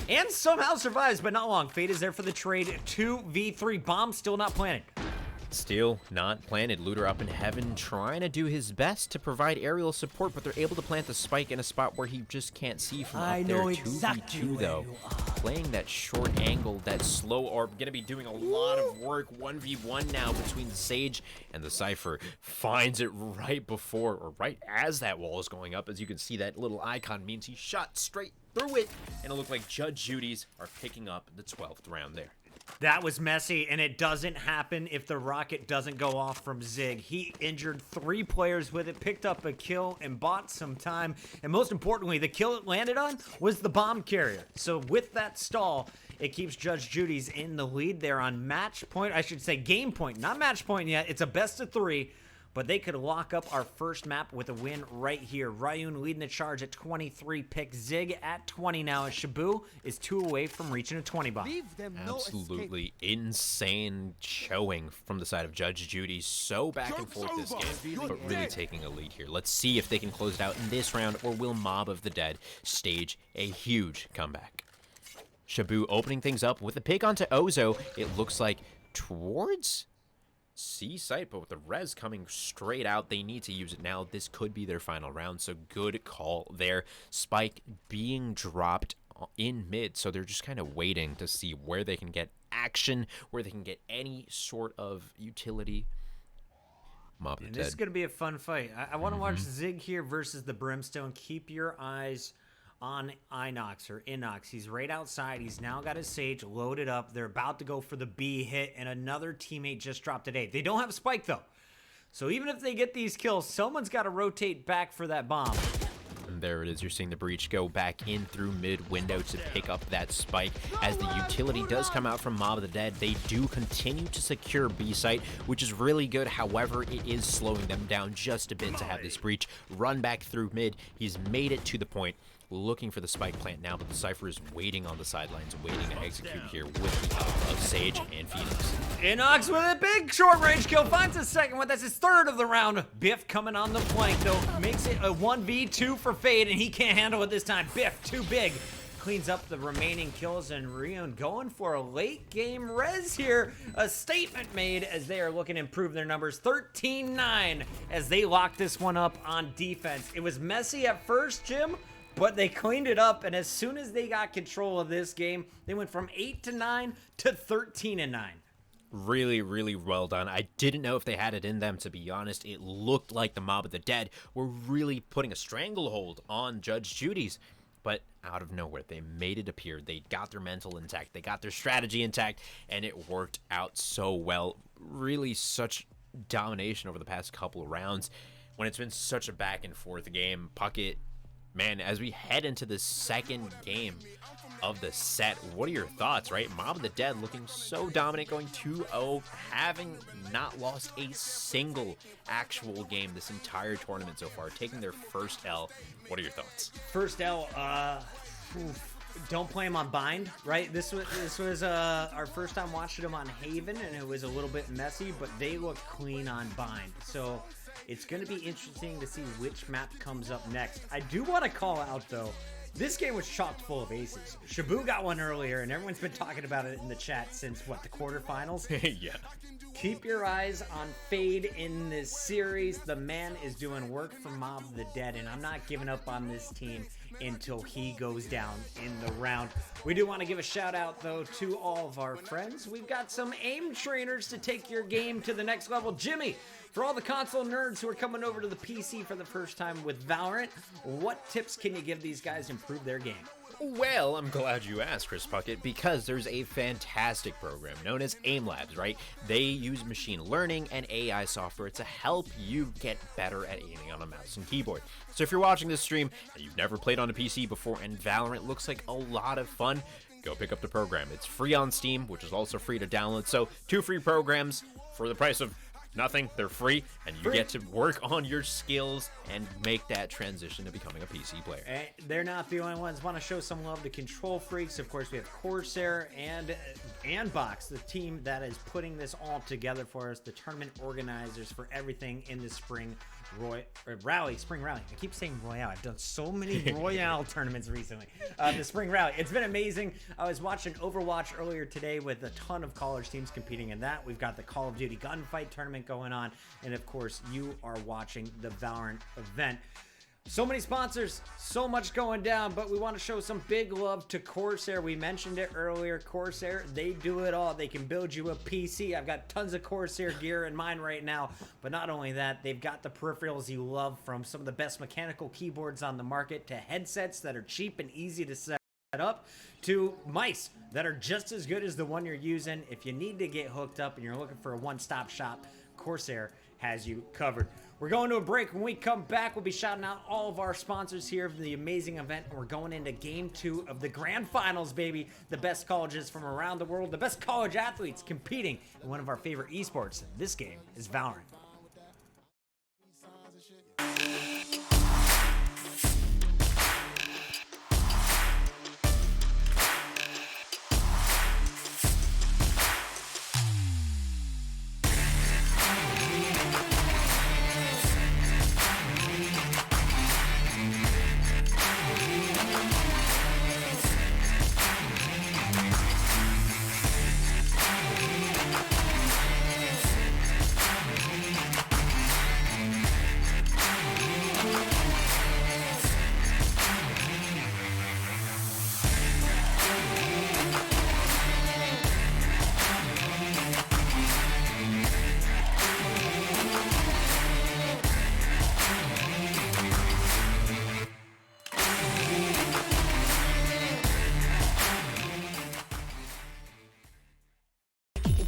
And somehow survives, but not long. Fate is there for the trade. 2v3. Bomb still not planted. Still not planted. Looter up in heaven, trying to do his best to provide aerial support, but they're able to plant the spike in a spot where he just can't see from up there. 2v2 though. Playing that short angle, that slow orb, gonna be doing a lot of work. 1v1 now between the Sage and the Cypher. Finds it right before, or right as that wall is going up. As you can see, that little icon means he shot straight through it, and it looked like Judge Judy's are picking up the 12th round there. That was messy, and it doesn't happen if the rocket doesn't go off from Zig. He injured 3 players with it, picked up a kill, and bought some time. And most importantly, the kill it landed on was the bomb carrier. So with that stall, it keeps Judge Judy's in the lead. They're on match point. I should say game point, not match point yet. It's a best of 3. But they could lock up our first map with a win right here. Ryun leading the charge at 23 picks. Zig at 20 now, as Shabu is 2 away from reaching a 20 bomb. Absolutely insane showing from the side of Judge Judy. So back and forth this game, but really taking a lead here. Let's see if they can close it out in this round, or will Mob of the Dead stage a huge comeback. Shabu opening things up with a pick onto Ozo. It looks like towards C site, but with the res coming straight out, they need to use it now. This could be their final round, so good call there. Spike being dropped in mid, so they're just kind of waiting to see where they can get action, where they can get any sort of utility. Mob of And the this is Dead. going to be a fun fight. I want to watch Zig here versus the Brimstone. Keep your eyes on Inox or Inox. He's right outside. He's now got his Sage loaded up. They're about to go for the B hit, and another teammate just dropped an A. They don't have a spike, though. So even if they get these kills, someone's got to rotate back for that bomb. And there it is. You're seeing the breach go back in through mid window to pick up that spike. As the utility does come out from Mob of the Dead, they do continue to secure B site, which is really good. However, it is slowing them down just a bit to have this breach run back through mid. He's made it to the point, looking for the spike plant now, but the Cypher is waiting on the sidelines, waiting to execute here with the help of Sage and Phoenix. Inox with a big short-range kill, finds his second one. That's his third of the round. Biff coming on the flank, though, makes it a 1v2 for Fade, and he can't handle it this time. Biff, too big. Cleans up the remaining kills, and Rion going for a late-game res here. A statement made as they are looking to improve their numbers. 13-9 as they lock this one up on defense. It was messy at first, Jim, but they cleaned it up, and as soon as they got control of this game, they went from 8-9 to 13-9. Really, really well done. I didn't know if they had it in them, to be honest. It looked like the Mob of the Dead were really putting a stranglehold on Judge Judy's, but out of nowhere, they made it appear. They got their mental intact, they got their strategy intact, and it worked out so well. Really such domination over the past couple of rounds when it's been such a back and forth game. Puckett, man, as we head into the second game of the set, what are your thoughts, right? Mob of the Dead looking so dominant, going 2-0, having not lost a single actual game this entire tournament so far, taking their first L. What are your thoughts? First L, don't play him on Bind, right? This was our first time watching him on Haven, and it was a little bit messy, but they look clean on Bind. So it's going to be interesting to see which map comes up next. I do want to call out, though, this game was chock full of aces. Shabu got one earlier, and everyone's been talking about it in the chat since, what, the quarterfinals? Yeah. Keep your eyes on Fade in this series. The man is doing work for Mob of the Dead, and I'm not giving up on this team until he goes down in the round. We do want to give a shout out, though, to all of our friends. We've got some aim trainers to take your game to the next level. Jimmy, for all the console nerds who are coming over to the PC for the first time with Valorant, what tips can you give these guys to improve their game? Well, I'm glad you asked, Chris Puckett, because there's a fantastic program known as Aimlab, right? They use machine learning and AI software to help you get better at aiming on a mouse and keyboard. So if you're watching this stream and you've never played on a PC before and Valorant looks like a lot of fun, go pick up the program. It's free on Steam, which is also free to download. So 2 free programs for the price of nothing. They're free, and you get to work on your skills and make that transition to becoming a PC player. And they're not the only ones. Want to show some love to Control Freaks. Of course, we have Corsair and Andbox, the team that is putting this all together for us, the tournament organizers for everything in the spring rally. I keep saying Royale. I've done so many Royale tournaments recently. The spring rally. It's been amazing. I was watching Overwatch earlier today with a ton of college teams competing in that. We've got the Call of Duty Gunfight tournament going on. And of course, you are watching the Valorant event. So many sponsors, so much going down, but we want to show some big love to Corsair. We mentioned it earlier. Corsair, they do it all. They can build you a PC. I've got tons of Corsair gear in mine right now, but not only that, they've got the peripherals you love, from some of the best mechanical keyboards on the market to headsets that are cheap and easy to set up to mice that are just as good as the one you're using. If you need to get hooked up and you're looking for a one-stop shop, Corsair has you covered. We're going to a break. When we come back, we'll be shouting out all of our sponsors here for the amazing event, and we're going into Game 2 of the Grand Finals, baby. The best colleges from around the world, the best college athletes competing in one of our favorite esports. This game is Valorant.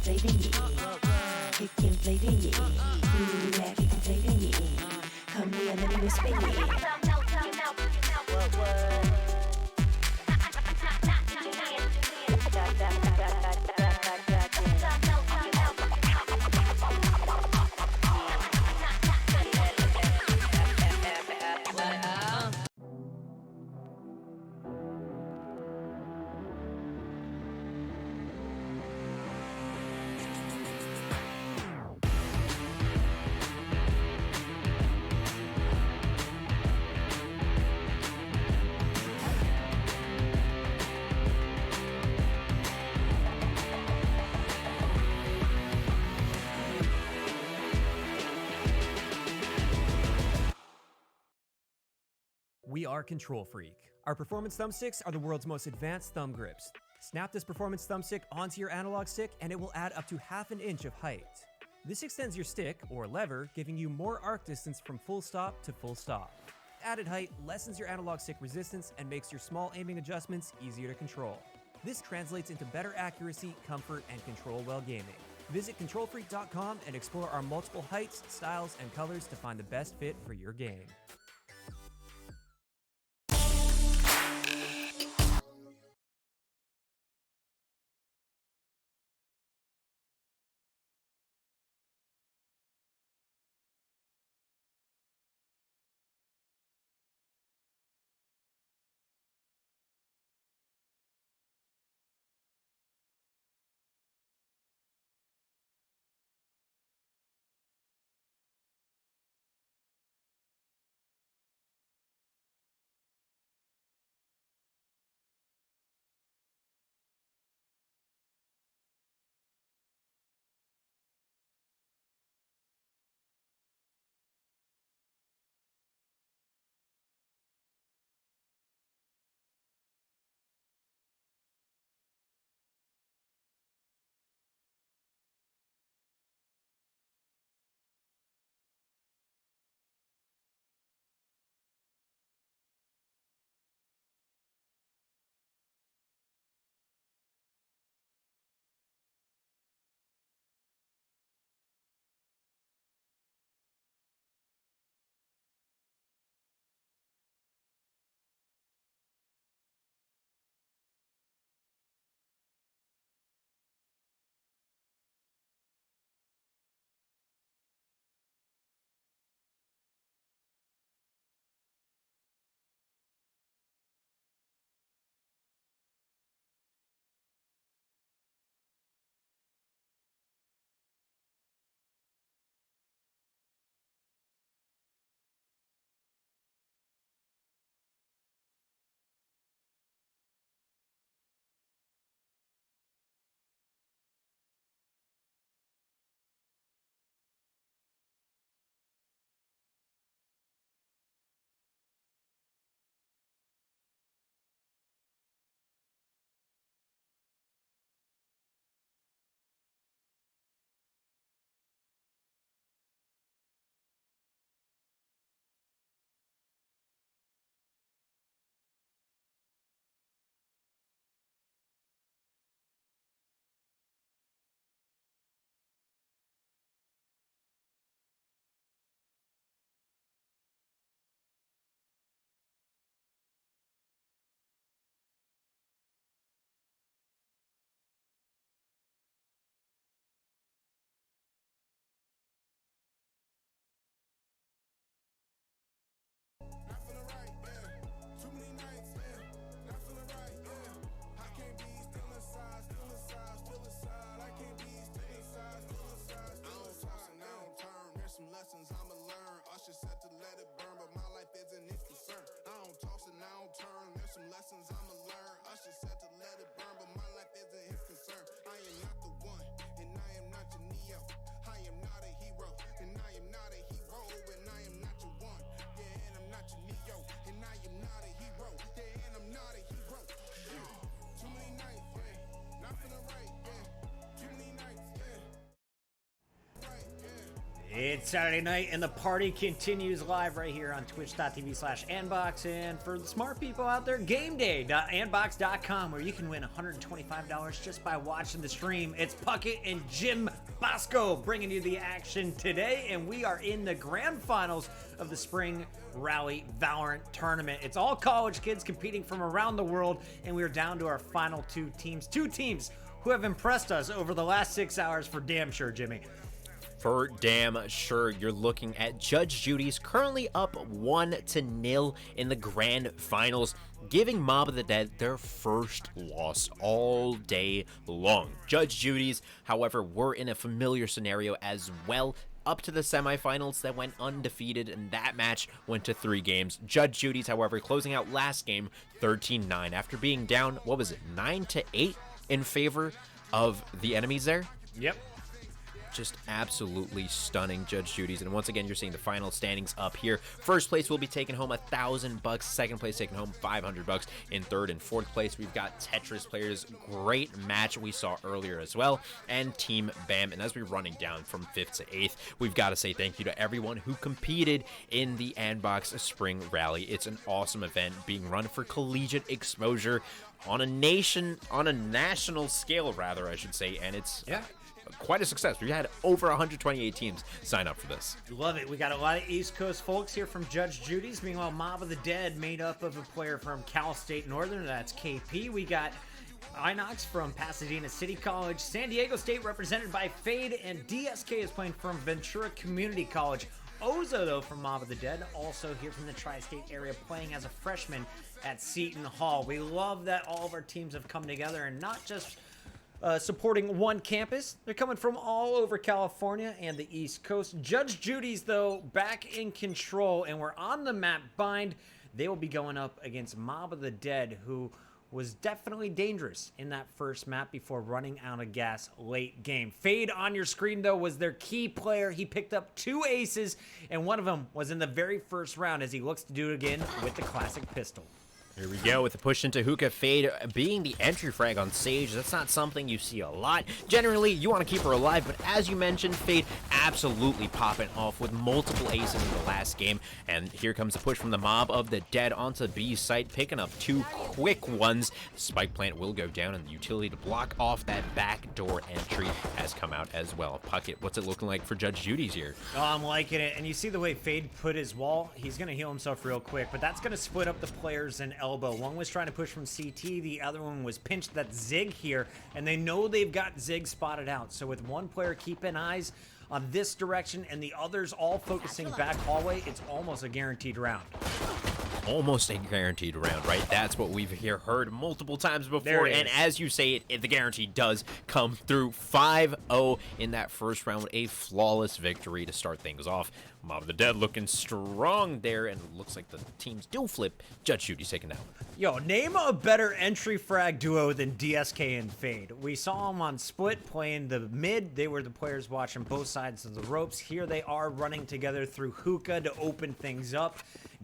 flavor, yeah. Kicking flavor, yeah. Ooh, that kicking flavor, yeah. Come here, let me whisper, yeah. We are KontrolFreek. Our performance thumbsticks are the world's most advanced thumb grips. Snap this performance thumbstick onto your analog stick and it will add up to ½ an inch of height. This extends your stick, or lever, giving you more arc distance from full stop to full stop. Added height lessens your analog stick resistance and makes your small aiming adjustments easier to control. This translates into better accuracy, comfort, and control while gaming. Visit KontrolFreek.com and explore our multiple heights, styles, and colors to find the best fit for your game. It's Saturday night and the party continues live right here on twitch.tv/Andbox. And for the smart people out there, gameday.andbox.com, where you can win $125 just by watching the stream. It's Puckett and JimBasco bringing you the action today, and we are in the grand finals of the Spring Rally Valorant tournament. It's all college kids competing from around the world, and we are down to our final two teams who have impressed us over the last 6 hours for damn sure, Jimmy. For damn sure, you're looking at Judge Judy's currently up 1-0 in the grand finals, giving Mob of the Dead their first loss all day long. Judge Judy's, however, were in a familiar scenario as well, up to the semifinals that went undefeated, and that match went to 3 games. Judge Judy's, however, closing out last game 13-9 after being down, 9-8 in favor of the enemies there. Yep. Just absolutely stunning, Judge Judy's. And once again, you're seeing the final standings up here. First place will be taking home $1,000. Second place taking home $500. In third and fourth place, we've got Tetris players. Great match we saw earlier as well. And Team BAM. And as we're running down from 5th to 8th, we've got to say thank you to everyone who competed in the Andbox Spring Rally. It's an awesome event being run for collegiate exposure on a national scale, rather, I should say. And it's quite a success. We had over 128 teams sign up for this. Love it. We got a lot of East Coast folks here from Judge Judy's. Meanwhile, Mob of the Dead made up of a player from Cal State Northern. That's KP. We got Inox from Pasadena City College. San Diego State represented by Fade. And DSK is playing from Ventura Community College. Ozo, though, from Mob of the Dead, also here from the tri-state area, playing as a freshman at Seton Hall. We love that all of our teams have come together and not just supporting one campus. They're coming from all over California and the East Coast. Judge Judy's, though, back in control, and we're on the map Bind. They will be going up against Mob of the Dead, who was definitely dangerous in that first map before running out of gas late game. Fade on your screen, though, was their key player. He picked up 2 aces, and one of them was in the very first round as he looks to do it again with the classic pistol. Here we go with the push into Hookah. Fade being the entry frag on Sage. That's not something you see a lot. Generally, you want to keep her alive, but as you mentioned, Fade absolutely popping off with multiple aces in the last game. And here comes the push from the Mob of the Dead onto B site, picking up 2 quick ones. Spike plant will go down, and the utility to block off that backdoor entry has come out as well. Puckett, what's it looking like for Judge Judy's here? Oh, I'm liking it. And you see the way Fade put his wall? He's going to heal himself real quick, but that's going to split up the players and elbow. One was trying to push from CT, the other one was pinched. That Zig here, and they know they've got Zig spotted out. So with one player keeping eyes on this direction and the others all focusing back hallway, it's almost a guaranteed round. Almost a guaranteed round, right? That's what we've heard multiple times before, and as you say it, the guarantee does come through. 5-0 in that first round, a flawless victory to start things off. Mob of the Dead looking strong there, and it looks like the teams do flip. Judge Judy's taken out. Yo, name a better entry frag duo than DSK and Fade. We saw them on Split playing the mid. They were the players watching both sides of the ropes. Here they are running together through Hookah to open things up.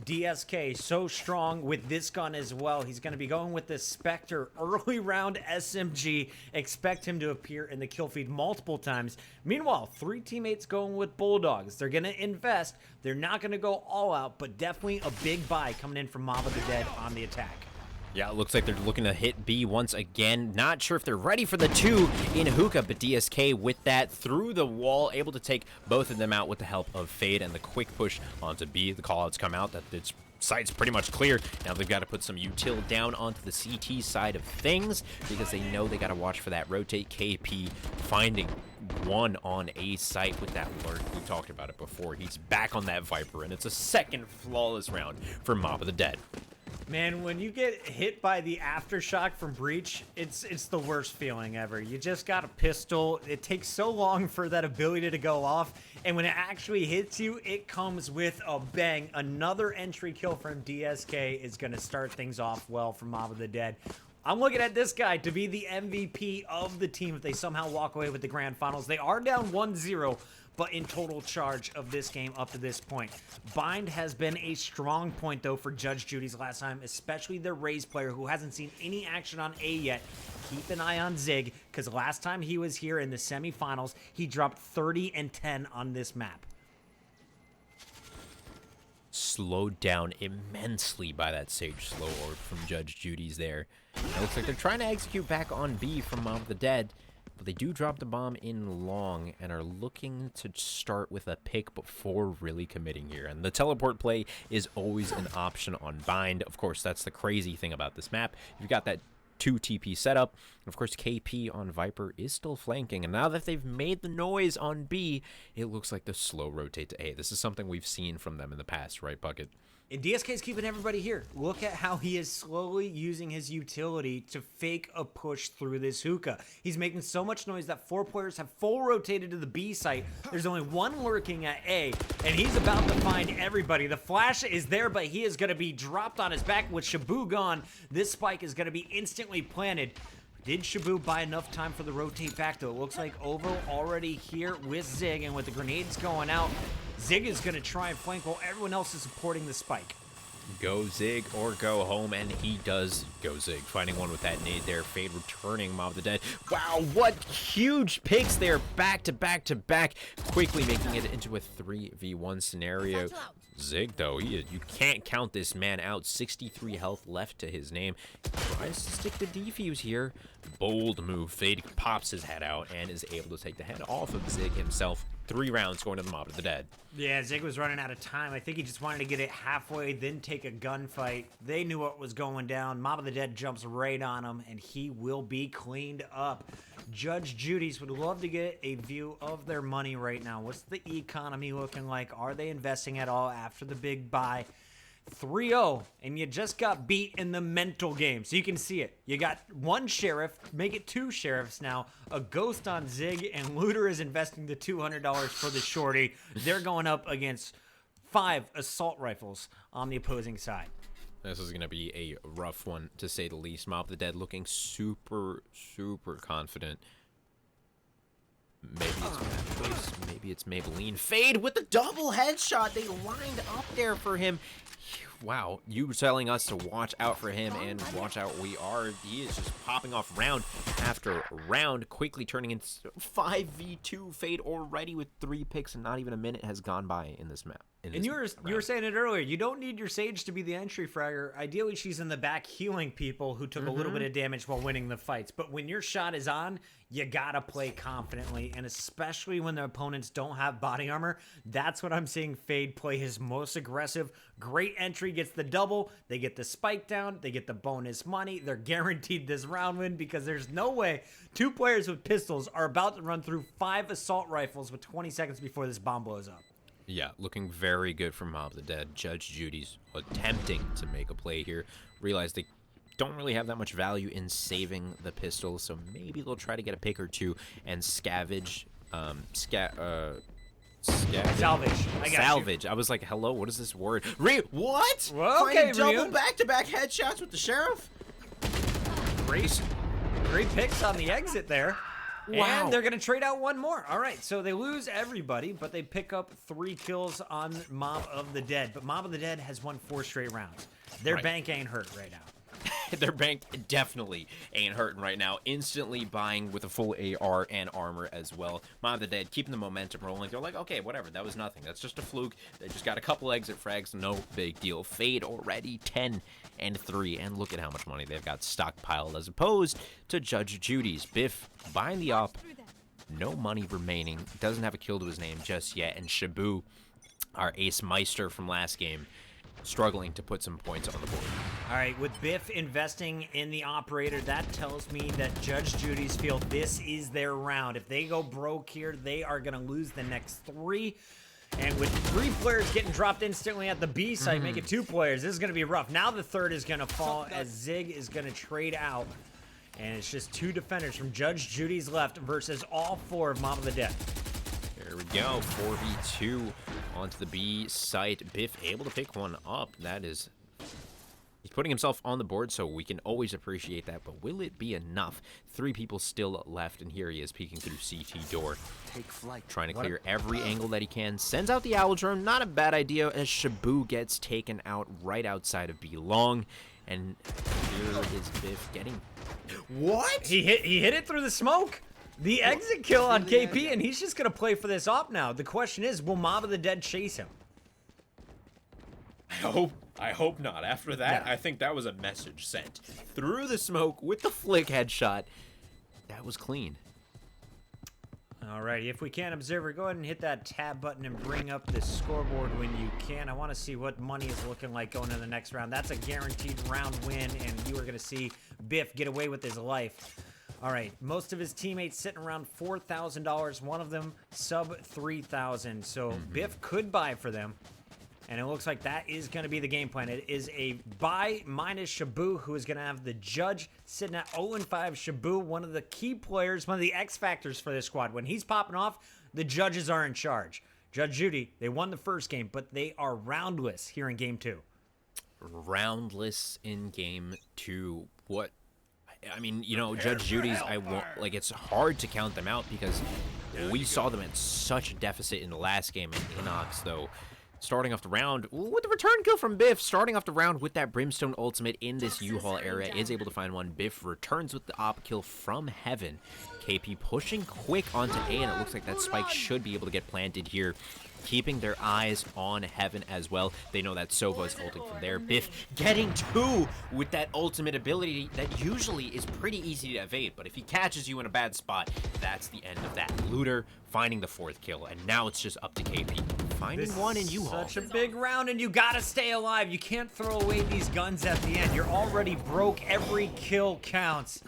DSK so strong with this gun as well. He's going to be going with the Spectre early round SMG. Expect him to appear in the kill feed multiple times. Meanwhile, 3 teammates going with Bulldogs. They're going to invest. They're not going to go all out, but definitely a big buy coming in from Mob of the Dead on the attack. Yeah, it looks like they're looking to hit B once again. Not sure if they're ready for the 2 in Hookah, but DSK with that through the wall, able to take both of them out with the help of Fade and the quick push onto B. The callouts come out that its site's pretty much clear. Now they've got to put some util down onto the CT side of things because they know they got to watch for that rotate. KP finding one on A site with that lurk. We talked about it before. He's back on that Viper, and it's a second flawless round for Mob of the Dead. Man, when you get hit by the aftershock from Breach, it's the worst feeling ever. You just got a pistol. It takes so long for that ability to go off, and when it actually hits you, it comes with a bang. Another entry kill from DSK is going to start things off well for Mob of the Dead. I'm looking at this guy to be the MVP of the team if they somehow walk away with the grand finals. They are down 1-0, but in total charge of this game up to this point. Bind has been a strong point, though, for Judge Judy's last time, especially the Raze player who hasn't seen any action on A yet. Keep an eye on Zig, because last time he was here in the semifinals, he dropped 30 and 10 on this map. slowed down immensely by that Sage slow orb from Judge Judy's there. It looks like they're trying to execute back on B from Mob of the Dead, but they do drop the bomb in long and are looking to start with a pick before really committing here. And the teleport play is always an option on Bind. Of course, that's the crazy thing about this map. You've got that 2 TP setup. Of course, KP on Viper is still flanking, and now that they've made the noise on B, it looks like the slow rotate to A. This is something we've seen from them in the past, right, Puckett? And DSK's keeping everybody here. Look at how he is slowly using his utility to fake a push through this hookah. He's making so much noise that 4 players have full rotated to the B site. There's only 1 lurking at A, and he's about to find everybody. The flash is there, but he is going to be dropped on his back with Shabu gone. This spike is going to be instantly planted. Did Shabu buy enough time for the rotate back, though? It looks like Ovo already here with Zig, and with the grenades going out, Zig is going to try and flank while everyone else is supporting the spike. Go Zig or go home, and he does go Zig, finding one with that nade there. Fade returning Mob of the Dead. Wow, what huge picks there, back to back to back, quickly making it into a 3v1 scenario. Zig, though, you can't count this man out. 63 health left to his name. Tries to stick the defuse here. Bold move. Fade pops his head out and is able to take the head off of Zig himself. 3 rounds going to the Mob of the Dead. Yeah, Zig was running out of time. I think he just wanted to get it halfway, then take a gunfight. They knew what was going down. Mob of the Dead jumps right on him, and he will be cleaned up. Judge Judy's would love to get a view of their money right now. What's the economy looking like? Are they investing at all after the big buy? 3-0, and you just got beat in the mental game, so you can see it. You got 1 sheriff, make it 2 sheriffs now, a ghost on Zig, and Looter is investing the $200 for the shorty. They're going up against 5 assault rifles on the opposing side. This is going to be a rough one, to say the least. Mob of the Dead looking super, super confident. Maybe it's Mattress, maybe it's Maybelline. Fade with the double headshot. They lined up there for him. Wow, you were telling us to watch out for him, and watch out we are. He is just popping off round after round, quickly turning into 5v2. Fade already with 3 picks, and not even a minute has gone by in this map. And you were saying it earlier, you don't need your Sage to be the entry fragger. Ideally, she's in the back healing people who took a little bit of damage while winning the fights. But when your shot is on, you gotta play confidently, and especially when the opponents don't have body armor. That's what I'm seeing Fade play his most aggressive. Great entry, gets the double, they get the spike down, they get the bonus money. They're guaranteed this round win, because there's no way 2 players with pistols are about to run through 5 assault rifles with 20 seconds before this bomb blows up. Yeah, looking very good from Mob of the Dead. Judge Judy's attempting to make a play here. Realize they don't really have that much value in saving the pistol, so maybe they'll try to get a pick or 2 and scavenge. Salvage. Salvage. I was like, hello, what is this word? What? Well, okay, double back-to-back headshots with the sheriff? Great picks on the exit there. Wow. And they're going to trade out 1 more. All right, so they lose everybody, but they pick up 3 kills on Mob of the Dead. But Mob of the Dead has won 4 straight rounds. Their bank ain't hurt right now. Their bank definitely ain't hurting right now. Instantly buying with a full AR and armor as well. Mob of the Dead keeping the momentum rolling. They're like, okay, whatever. That was nothing. That's just a fluke. They just got a couple exit frags. No big deal. Fade already 10-3. And look at how much money they've got stockpiled as opposed to Judge Judy's. Biff buying the op. No money remaining. Doesn't have a kill to his name just yet. And Shabu, our ace meister from last game, struggling to put some points on the board. All right, with Biff investing in the operator, that tells me that Judge Judy's feel this is their round. If they go broke here, they are going to lose the next 3. And with 3 players getting dropped instantly at the B site, make it 2 players, this is going to be rough. Now the 3rd is going to fall as Zig is going to trade out. And it's just 2 defenders from Judge Judy's left versus all 4 of Mob of the Dead. There we go, 4v2 onto the B site. Biff able to pick one up. That is, he's putting himself on the board, so we can always appreciate that. But will it be enough? 3 people still left, and here he is peeking through CT door. Take flight. Trying to clear every angle that he can. Sends out the owl drone. Not a bad idea as Shabu gets taken out right outside of B long. And here is Biff getting... What? He hit it through the smoke. The exit kill on KP, and he's just going to play for this op now. The question is, will Mob of the Dead chase him? I hope not. After that, I think that was a message sent through the smoke with the flick headshot. That was clean. Alrighty, if we can, Observer, go ahead and hit that tab button and bring up the scoreboard when you can. I want to see what money is looking like going into the next round. That's a guaranteed round win, and you are going to see Biff get away with his life. All right, most of his teammates sitting around $4,000. One of them sub 3,000. So Biff could buy for them. And it looks like that is going to be the game plan. It is a buy minus Shabu, who is going to have the judge sitting at 0-5. Shabu, one of the key players, one of the X factors for this squad. When he's popping off, the judges are in charge. Judge Judy, they won the first game, but they are roundless here in game 2. Roundless in game 2. What? I mean, you know, Judge Judy's, it's hard to count them out because we saw them at such a deficit in the last game in Inox, though. Starting off the round with the return kill from Biff, starting off the round with that Brimstone ultimate in this U-Haul area, is able to find one. Biff returns with the op kill from Heaven. KP pushing quick onto A, and it looks like that spike should be able to get planted here, keeping their eyes on Heaven as well. They know that Sova is ulting from there. Biff getting 2 with that ultimate ability that usually is pretty easy to evade, but if he catches you in a bad spot, that's the end of that. Looter finding the 4th kill, and now it's just up to KP. Finding one in U-Haul. Such a big round, and you gotta stay alive. You can't throw away these guns at the end. You're already broke. Every kill counts.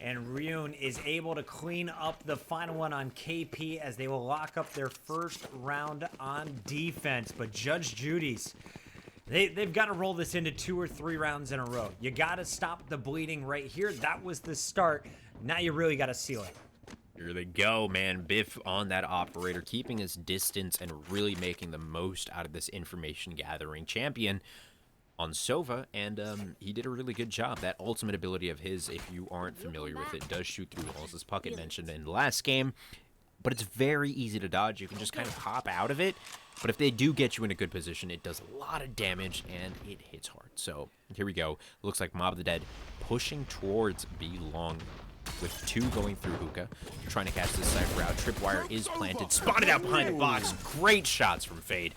And Ryun is able to clean up the final one on KP as they will lock up their first round on defense. But Judge Judy's, they've got to roll this into 2 or 3 rounds in a row. You got to stop the bleeding right here. That was the start. Now you really got to seal it. Here they go, man. Biff on that operator, keeping his distance and really making the most out of this information gathering. Champion on Sova, and he did a really good job. That ultimate ability of his, if you aren't familiar with it, does shoot through walls, as Puckett mentioned in the last game, but it's very easy to dodge. You can just kind of hop out of it, but if they do get you in a good position, it does a lot of damage, and it hits hard. So here we go. Looks like Mob of the Dead pushing towards B long, with 2 going through Hookah, trying to catch this Cypher out. Tripwire is planted, spotted out behind the box. Great shots from Fade.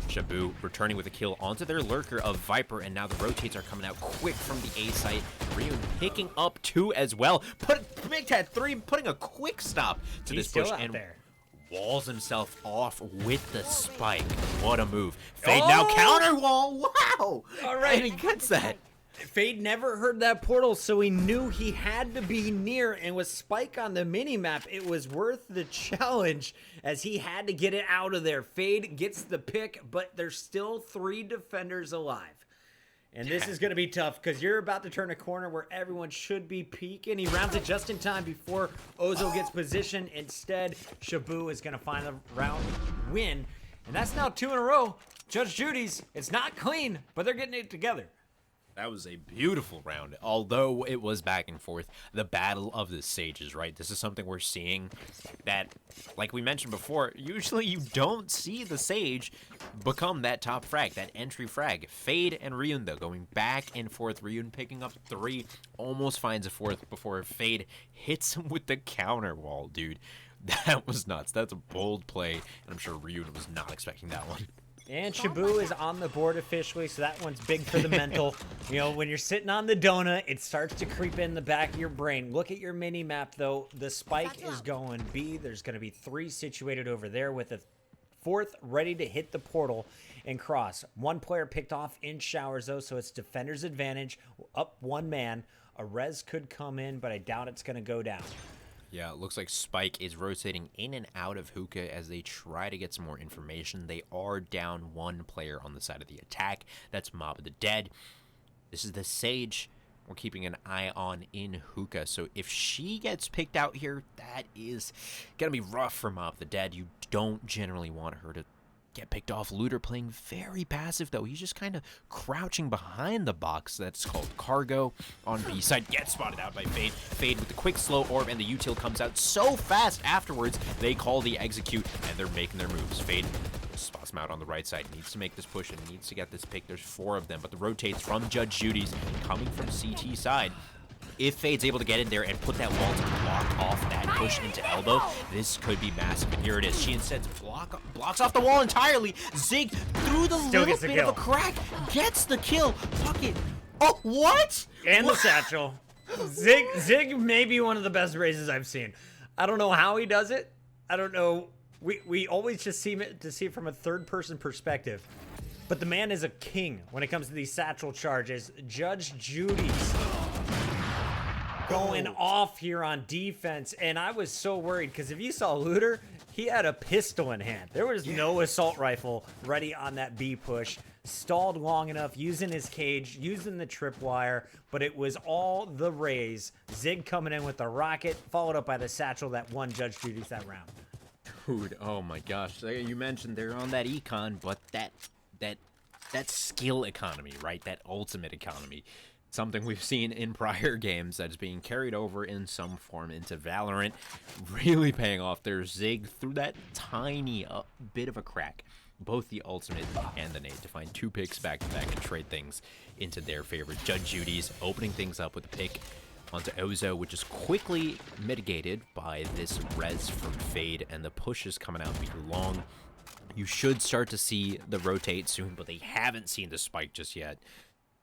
Shabu returning with a kill onto their lurker of Viper, and now the rotates are coming out quick from the A site. Ryun picking up 2 as well. Big Tat 3 putting a quick stop to this push and walls himself off with the spike. What a move. Fade now counter wall. Wow. All right. And he gets that. Fade never heard that portal, so he knew he had to be near, and with Spike on the mini-map, it was worth the challenge as he had to get it out of there. Fade gets the pick, but there's still 3 defenders alive. And this is going to be tough because you're about to turn a corner where everyone should be peeking. He rounds it just in time before Ozo gets positioned. Instead, Shabu is going to find the round win. And that's now 2 in a row. Judge Judy's, it's not clean, but they're getting it together. That was a beautiful round, although it was back and forth. The battle of the sages, right? This is something we're seeing that, like we mentioned before, usually you don't see the sage become that top frag, that entry frag. Fade and Ryun, though, going back and forth. Ryun picking up 3, almost finds a 4th before Fade hits him with the counter wall, dude. That was nuts. That's a bold play, and I'm sure Ryun was not expecting that one. And Shabu is on the board officially, so that one's big for the mental. You know, when you're sitting on the donut, it starts to creep in the back of your brain. Look at your mini-map, though. The spike is going B. There's going to be 3 situated over there with a 4th ready to hit the portal and cross. 1 player picked off in showers, though, so it's defender's advantage. Up 1 man. A res could come in, but I doubt it's going to go down. Yeah, it looks like Spike is rotating in and out of Hookah as they try to get some more information. They are down 1 player on the side of the attack. That's Mob of the Dead. This is the Sage we're keeping an eye on in Hookah. So if she gets picked out here, that is going to be rough for Mob of the Dead. You don't generally want her to get picked off. Looter playing very passive, though. He's just kind of crouching behind the box. That's called Cargo on B side. Gets spotted out by Fade. Fade with the quick slow orb, and the util comes out so fast afterwards. They call the execute, and they're making their moves. Fade spots him out on the right side. Needs to make this push and needs to get this pick. There's 4 of them, but the rotates from Judge Judy's coming from CT side. if Fade's able to get in there and put that wall to block off that push into elbow, this could be massive. And here it is. She instead blocks off the wall entirely. Zig, through the little bit of a crack, gets the kill. Puckett. Oh, what? And the satchel. Zig may be one of the best raises I've seen. I don't know how he does it. I don't know. We always just see it from a third-person perspective. But the man is a king when it comes to these satchel charges. Judge Judy's going off here on defense. And I was so worried because if you saw Looter, he had a pistol in hand. There was no assault rifle ready on that B push. Stalled long enough, using his cage, using the tripwire, but it was all the raise. Zig coming in with the rocket, followed up by the satchel that won Judge Judy's that round. Dude, oh my gosh. You mentioned they're on that econ, but that skill economy, right? That ultimate economy. Something we've seen in prior games that is being carried over in some form into Valorant. Really paying off there. Zig through that tiny bit of a crack. Both the ultimate and the nade to find 2 picks back-to-back and trade things into their favor. Judge Judy's opening things up with a pick onto Ozo, which is quickly mitigated by this res from Fade, and the push is coming out being long. You should start to see the rotate soon, but they haven't seen the spike just yet.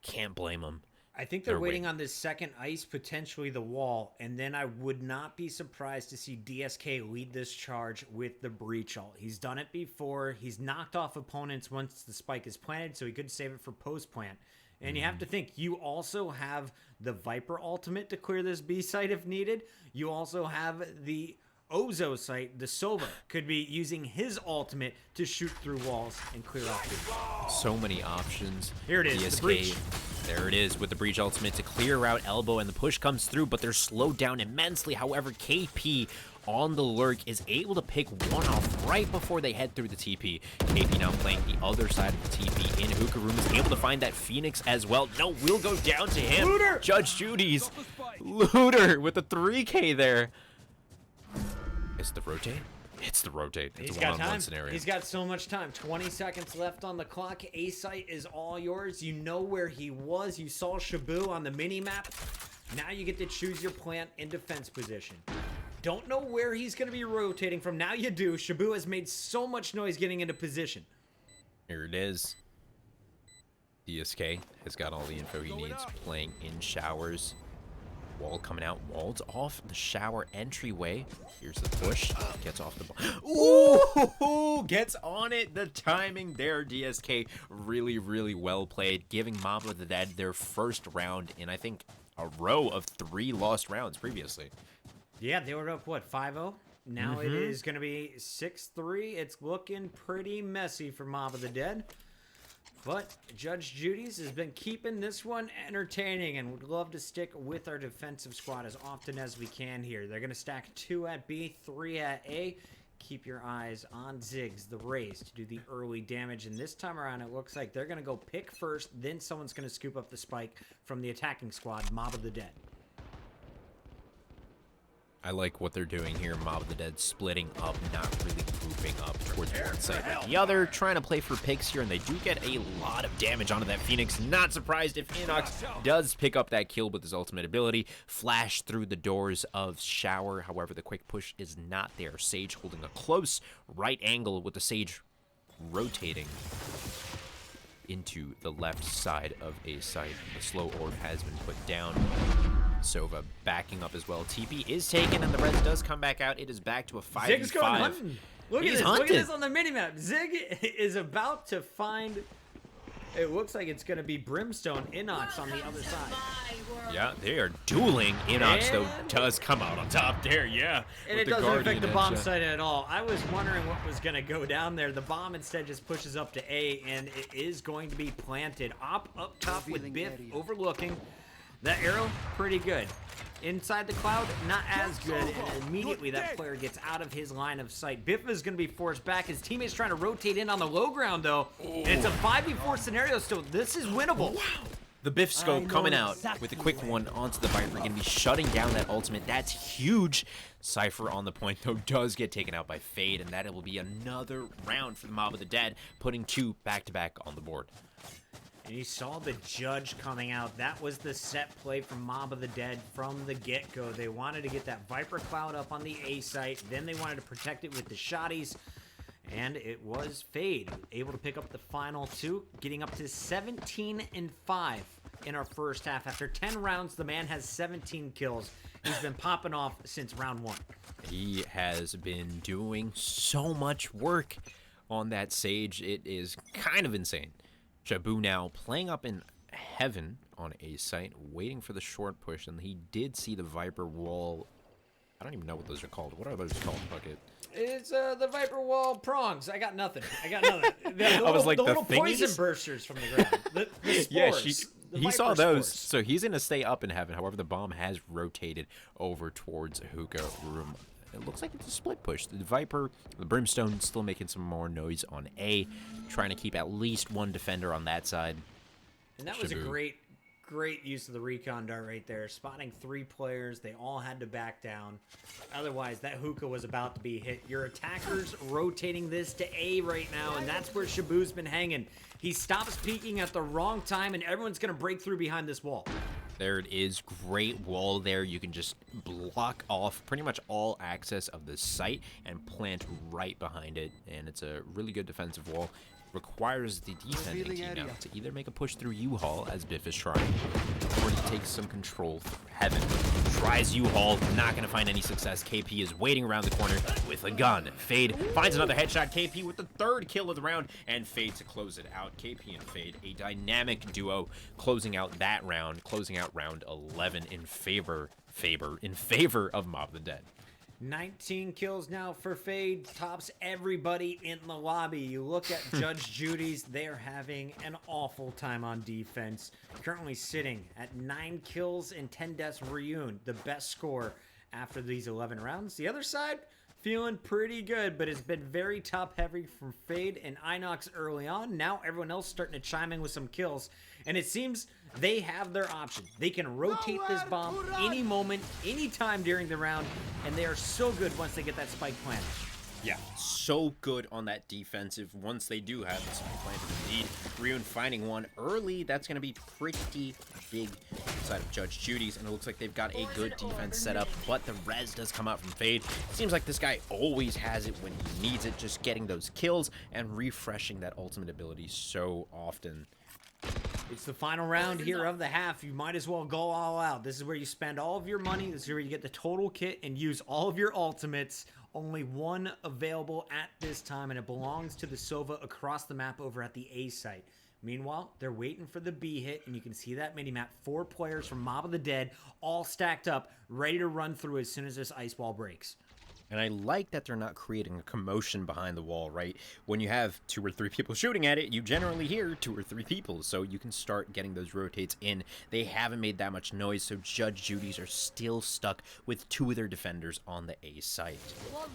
Can't blame them. I think they're waiting on this second ice, potentially the wall, and then I would not be surprised to see DSK lead this charge with the breach ult. He's done it before. He's knocked off opponents once the spike is planted, so he could save it for post-plant. And you have to think, you also have the Viper ultimate to clear this B site if needed. You also have the Ozo site. The Sova could be using his ultimate to shoot through walls and clear off B. So many options. Here it is, DSK, the breach. There it is with the breach ultimate to clear out elbow, and the push comes through, but they're slowed down immensely. However, KP on the lurk is able to pick one off right before they head through the TP. KP now playing the other side of the TP in hookah room, is able to find that Phoenix as well. No, will go down to him. Looter! Judge Judy's. Looter with the 3K there. It's the rotate. It's the rotate. It's a one-on-one scenario. He's got so much time. 20 seconds left on the clock. A-site is all yours. You know where he was. You saw Shabu on the mini-map. Now you get to choose your plant in defense position. Don't know where he's going to be rotating from. Now you do. Shabu has made so much noise getting into position. Here it is. DSK has got all the info he needs. Playing in showers. Wall coming out. Walled off the shower entryway. Here's the push. Gets off the ball. Ooh! Gets on it. The timing there, DSK. Really, really well played. Giving Mob of the Dead their first round in, I think, a row of 3 lost rounds previously. Yeah, they were up, what, 5-0? Now it is going to be 6-3. It's looking pretty messy for Mob of the Dead. But Judge Judy's has been keeping this one entertaining and would love to stick with our defensive squad as often as we can here. They're going to stack 2 at B, 3 at A. Keep your eyes on Ziggs, the Rays, to do the early damage. And this time around, it looks like they're going to go pick first, then someone's going to scoop up the spike from the attacking squad, Mob of the Dead. I like what they're doing here. Mob of the Dead splitting up, not really grouping up towards one side or the other, trying to play for picks here, and they do get a lot of damage onto that Phoenix. Not surprised if Inox does pick up that kill with his ultimate ability. Flash through the doors of Shower. However, the quick push is not there. Sage holding a close right angle with the Sage rotating into the left side of A site. The slow orb has been put down. Sova backing up as well. TP is taken, and the res does come back out. It is back to a 5v5. Zig's going hunting. Look at this. Hunting. Look at this on the minimap. Zig is about to find... It looks like it's going to be Brimstone Inox on the other side. Yeah, they are dueling. Inox, though, does come out on top there, yeah. And it doesn't affect the bomb site at all. I was wondering what was going to go down there. The bomb instead just pushes up to A, and it is going to be planted up top with Biff overlooking. That arrow, pretty good. Inside the cloud, not as good, and immediately that player gets out of his line of sight. Biff is going to be forced back. His teammate's trying to rotate in on the low ground, though. And it's a 5v4 scenario still. This is winnable. Wow. The Biff scope coming out with a quick one onto the Viper. Going to be shutting down that ultimate. That's huge. Cypher on the point, though, does get taken out by Fade, and that will be another round for the Mob of the Dead, putting 2 back-to-back on the board. And you saw the judge coming out. That was the set play from Mob of the Dead from the get-go. They wanted to get that Viper Cloud up on the A site. Then they wanted to protect it with the shotties. And it was Fade able to pick up the final 2, getting up to 17-5 in our first half. After 10 rounds, the man has 17 kills. He's been popping off since round 1. He has been doing so much work on that Sage. It is kind of insane. Shabu now playing up in heaven on A site, waiting for the short push, and he did see the Viper wall. I don't even know what those are called. What are those called, Puckett? It's the Viper wall prongs. I got nothing. The I was like, the the little poison thingies? bursters from the ground. The Yeah, spores. The he Viper saw those, spores. so he's going to stay up in heaven. However, the bomb has rotated over towards hookah room. It looks like it's a split push. The Viper, the Brimstone, still making some more noise on A, trying to keep at least one defender on that side. And that was a Shabu. great use of the recon dart right there. Spotting 3 players. They all had to back down. Otherwise, that hookah was about to be hit. Your attackers rotating this to A right now, and that's where Shabu's been hanging. He stops peeking at the wrong time, and everyone's going to break through behind this wall. There it is. Great wall there. You can just block off pretty much all access of the site and plant right behind it. And it's a really good defensive wall. Requires the defending Revealing team now area. to either make a push through U-Haul, as Biff is trying, or to take some control through heaven. Tries U-Haul, not going to find any success. KP is waiting around the corner with a gun. Fade finds another headshot. KP with the 3rd kill of the round, and Fade to close it out. KP and Fade, a dynamic duo, closing out that round, closing out round 11 in favor of Mob of the Dead. 19 kills now for Fade, tops everybody in the lobby. You look at Judge Judy's, they're having an awful time on defense. Currently sitting at 9 kills and 10 deaths. Ryun, the best score after these 11 rounds. The other side, feeling pretty good, but it's been very top heavy from Fade and Inox early on. Now everyone else starting to chime in with some kills, and it seems they have their option. They can rotate this bomb any moment, any time during the round, and they are so good once they get that spike planted. Yeah, so good on that defensive once they do have the spike planted indeed. Ryun finding one early. That's going to be pretty big inside of Judge Judy's, and it looks like they've got a good defense set up, but the res does come out from Fade. Seems like this guy always has it when he needs it, just getting those kills and refreshing that ultimate ability so often. It's the final round here of the half. You might as well go all out. This is where you spend all of your money. This is where you get the total kit and use all of your ultimates. Only one available at this time, and it belongs to the Sova across the map over at the A site. Meanwhile, they're waiting for the B hit, and you can see that mini-map. 4 players from Mob of the Dead, all stacked up, ready to run through as soon as this ice wall breaks. And I like that they're not creating a commotion behind the wall, right? When you have 2 or 3 people shooting at it, you generally hear 2 or 3 people, so you can start getting those rotates in. They haven't made that much noise, so Judge Judy's are still stuck with 2 of their defenders on the A site.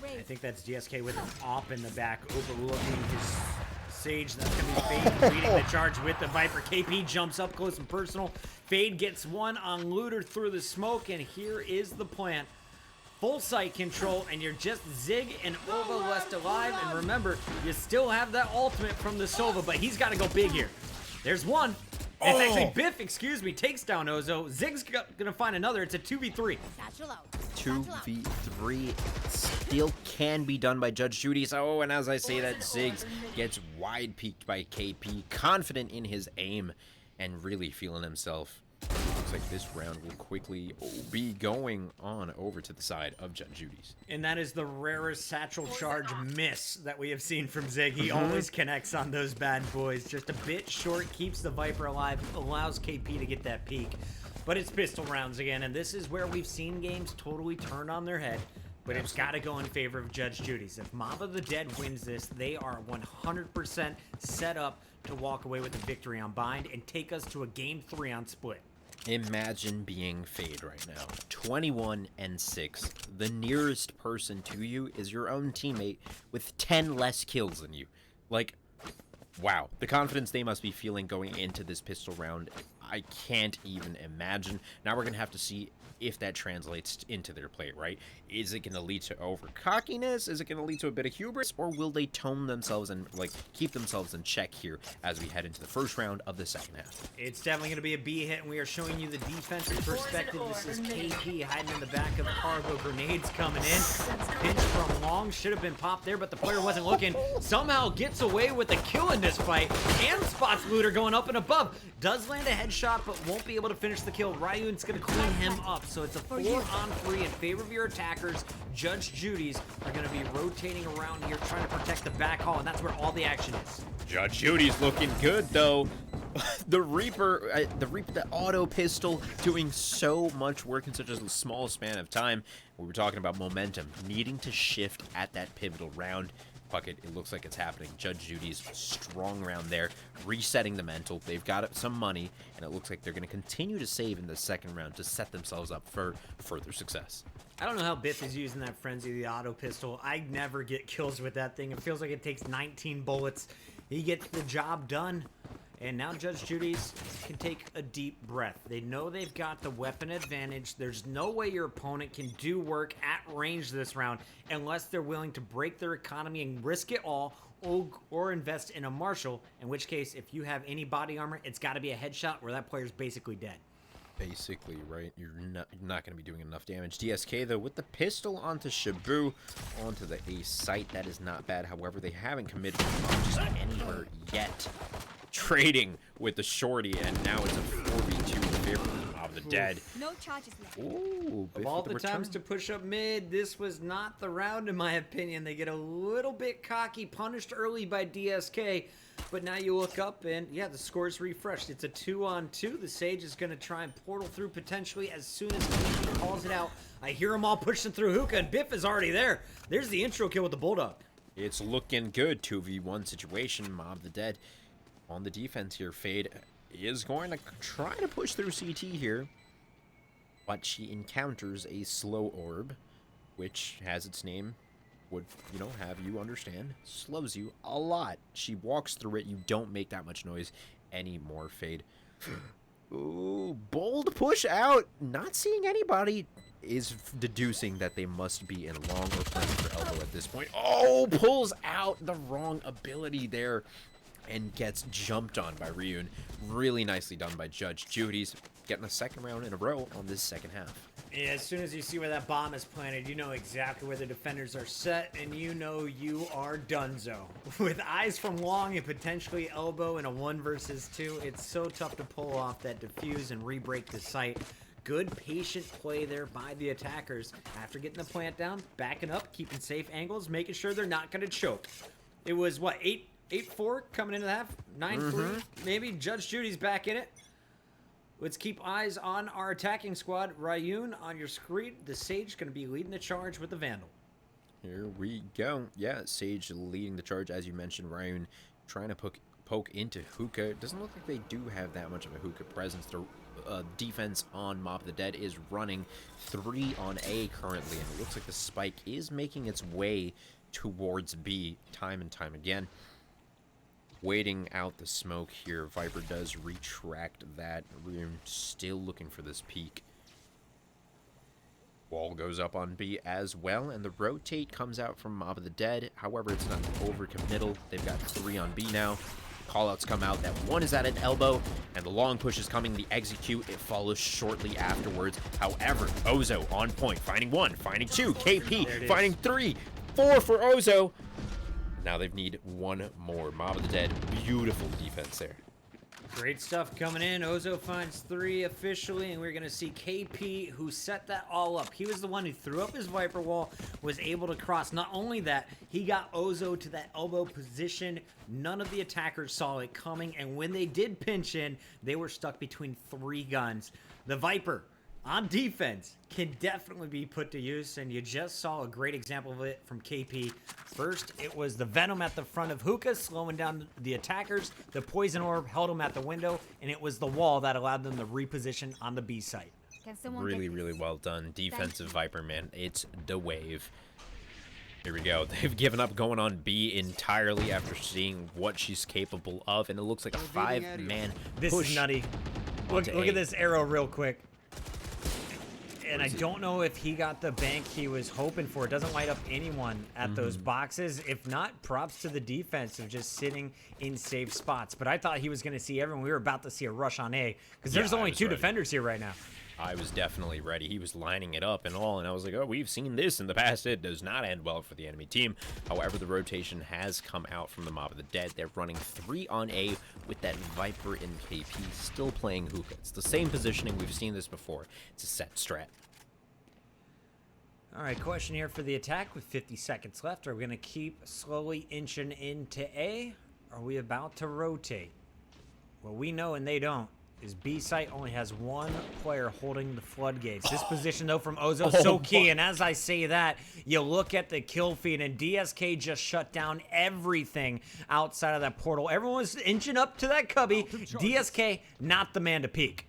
I think that's GSK with an op in the back, overlooking his Sage. That's going to be Fade leading the charge with the Viper. KP jumps up close and personal. Fade gets one on Looter through the smoke, and here is the plant. Full site control, and you're just Zig and Ova left alive. And remember, you still have that ultimate from the Sova, but he's got to go big here. There's one. It's actually Biff, excuse me, takes down Ozo. Zig's gonna find another. It's a 2v3. 2v3 still can be done by Judge Judy's. Oh, and as I say that, Ziggs gets wide peeked by KP, confident in his aim and really feeling himself. Looks like this round will quickly be going on over to the side of Judge Judy's. And that is the rarest satchel charge miss that we have seen from Zig. He always connects on those bad boys. Just a bit short, keeps the Viper alive, allows KP to get that peek. But it's pistol rounds again, and this is where we've seen games totally turn on their head. But it's got to go in favor of Judge Judy's. If Mob of the Dead wins this, they are 100% set up to walk away with the victory on Bind and take us to a Game 3 on Split. Imagine being Fade right now. 21-6. The nearest person to you is your own teammate with 10 less kills than you. Like, wow. The confidence they must be feeling going into this pistol round, I can't even imagine. Now we're going to have to see if that translates into their play, right? Is it going to lead to over cockiness? Is it going to lead to a bit of hubris? Or will they tone themselves and like keep themselves in check here as we head into the first round of the second half? It's definitely going to be a B hit, and we are showing you the defensive perspective. This is KP hiding in the back of cargo. Grenades coming in. Pinch from long. Should have been popped there, but the player wasn't looking. Somehow gets away with a kill in this fight, and spots Looter going up and above. Does land a headshot, but won't be able to finish the kill. Ryun's going to clean him up, so it's a 4-on-3 in favor of your attackers. Judge Judy's are going to be rotating around here, trying to protect the back hall, and that's where all the action is. Judge Judy's looking good, though. The Reaper, the auto pistol, doing so much work in such a small span of time. We were talking about momentum, needing to shift at that pivotal round. Puckett, it looks like it's happening. Judge Judy's strong round there, resetting the mental. They've got some money, and it looks like they're going to continue to save in the second round to set themselves up for further success. I don't know how Biff is using that Frenzy, the auto pistol. I never get kills with that thing. It feels like it takes 19 bullets. He gets the job done. And now Judge Judy's can take a deep breath. They know they've got the weapon advantage. There's no way your opponent can do work at range this round unless they're willing to break their economy and risk it all or invest in a Marshal, in which case, if you have any body armor, it's got to be a headshot where that player's basically dead. Basically, right? You're not going to be doing enough damage. DSK, though, with the pistol onto Shabu, onto the A site. That is not bad. However, they haven't committed just anywhere yet. Trading with the shorty, and now it's a 4v2 in favor of the dead. No charges left. Ooh, Of all the times to push up mid, this was not the round, in my opinion. They get a little bit cocky, punished early by DSK, but now you look up and, yeah, the score's refreshed. It's a 2-on-2. The Sage is going to try and portal through potentially as soon as he calls it out. I hear them all pushing through hookah, and Biff is already there. There's the intro kill with the Bulldog. It's looking good. 2v1 situation. Mob the dead. On the defense here, Fade is going to try to push through CT here, but she encounters a slow orb, which has its name, would, you know, have you understand, slows you a lot. She walks through it, you don't make that much noise anymore, Fade. Ooh, bold push out, not seeing anybody, is deducing that they must be in long or playing for elbow at this point. Oh, pulls out the wrong ability there. And gets jumped on by Ryun. Really nicely done by Judge Judy's, getting the second round in a row on this second half. Yeah, as soon as you see where that bomb is planted, you know exactly where the defenders are set, and you know you are donezo. With eyes from long and potentially elbow in a 1 versus 2, it's so tough to pull off that defuse and re-break the site. Good patient play there by the attackers. After getting the plant down, backing up, keeping safe angles, making sure they're not going to choke. It was, what, 8-4 coming into the half, 9-3, maybe. Judge Judy's back in it. Let's keep eyes on our attacking squad. Ryun on your screen. The Sage going to be leading the charge with the Vandal. Here we go. Yeah, Sage leading the charge, as you mentioned. Ryun trying to poke into hookah. It doesn't look like they do have that much of a hookah presence. The defense on Mob the Dead is running 3 on A currently, and it looks like the spike is making its way towards B time and time again. Waiting out the smoke here. Viper does retract that. We're still looking for this peak. Wall goes up on B as well, and the rotate comes out from Mob of the Dead. However, it's not overcommittal. They've got 3 on B now. Callouts come out. That 1 is at an elbow, and the long push is coming. The execute, it follows shortly afterwards. However, Ozo on point, finding 1, finding 2. KP finding 3, 4 for Ozo. Now they need 1 more. Mob of the Dead, beautiful defense there. Great stuff coming in. Ozo finds 3 officially, and we're going to see KP, who set that all up. He was the one who threw up his Viper wall, was able to cross. Not only that, he got Ozo to that elbow position. None of the attackers saw it coming, and when they did pinch in, they were stuck between 3 guns. The Viper, on defense, can definitely be put to use, and you just saw a great example of it from KP. First, it was the Venom at the front of hookah, slowing down the attackers. The Poison Orb held them at the window, and it was the wall that allowed them to reposition on the B site. Really, really well done. Defensive Viper, man. It's the wave. Here we go. They've given up going on B entirely after seeing what she's capable of, and it looks like a 5-man This push. is nutty. Look at this arrow real quick. and I don't know if he got the bank he was hoping for. It doesn't light up anyone at those boxes. If not, props to the defense of just sitting in safe spots. But I thought he was going to see everyone. We were about to see a rush on A because there's only 2 defenders here right now. I was definitely ready. He was lining it up and all, and I was like, oh, we've seen this in the past. It does not end well for the enemy team. However, the rotation has come out from the Mob of the Dead. They're running 3 on A with that Viper in KP still playing hookah. It's the same positioning. We've seen this before. It's a set strat. All right, question here for the attack with 50 seconds left. Are we going to keep slowly inching into A? Are we about to rotate? Well, we know and they don't. Is B site only has 1 player holding the floodgates. This position, though, from Ozo is so key. And as I say that, you look at the kill feed, and DSK just shut down everything outside of that portal. Everyone was inching up to that cubby. DSK, not the man to peek.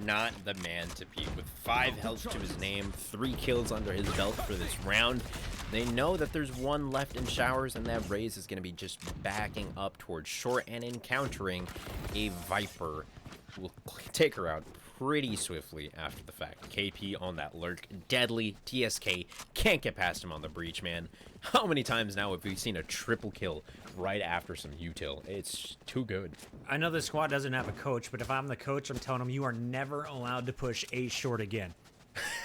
Not the man to peek. With 5 health to his name, 3 kills under his belt for this round. They know that there's 1 left in showers, and that Raze is going to be just backing up towards short and encountering a Viper. Will take her out pretty swiftly after the fact. KP on that lurk, deadly. TSK can't get past him on the breach, man. How many times now have we seen a triple kill right after some util? It's too good. I know the squad doesn't have a coach, but if I'm the coach, I'm telling them you are never allowed to push A short again.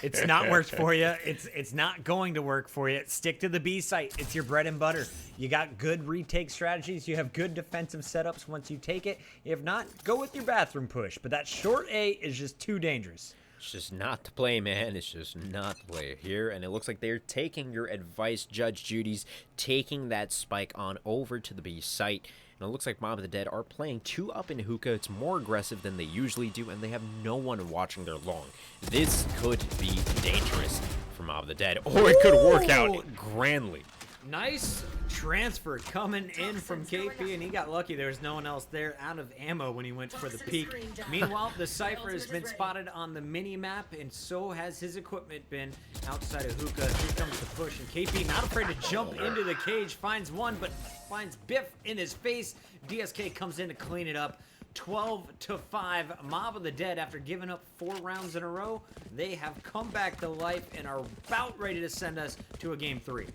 It's not worked for you. It's not going to work for you. Stick to the B site. It's your bread and butter. You got good retake strategies. You have good defensive setups once you take it. If not, go with your bathroom push. But that short A is just too dangerous. It's just not to play, man. It's just not to play here. And it looks like they're taking your advice, Judge Judy's, taking that spike on over to the B site. And it looks like Mob of the Dead are playing 2 up in hookah. It's more aggressive than they usually do, and they have no one watching their long. This could be dangerous for Mob of the Dead, or it could work out grandly. Nice transfer coming in from KP, and he got lucky. There was no one else there out of ammo when he went for the peek. Meanwhile, the Cypher has been spotted on the mini-map, and so has his equipment been outside of hookah. Here comes the push, and KP not afraid to jump into the cage. Finds one, but finds Biff in his face. DSK comes in to clean it up. 12-5. Mob of the Dead, after giving up 4 rounds in a row, they have come back to life and are about ready to send us to a game 3.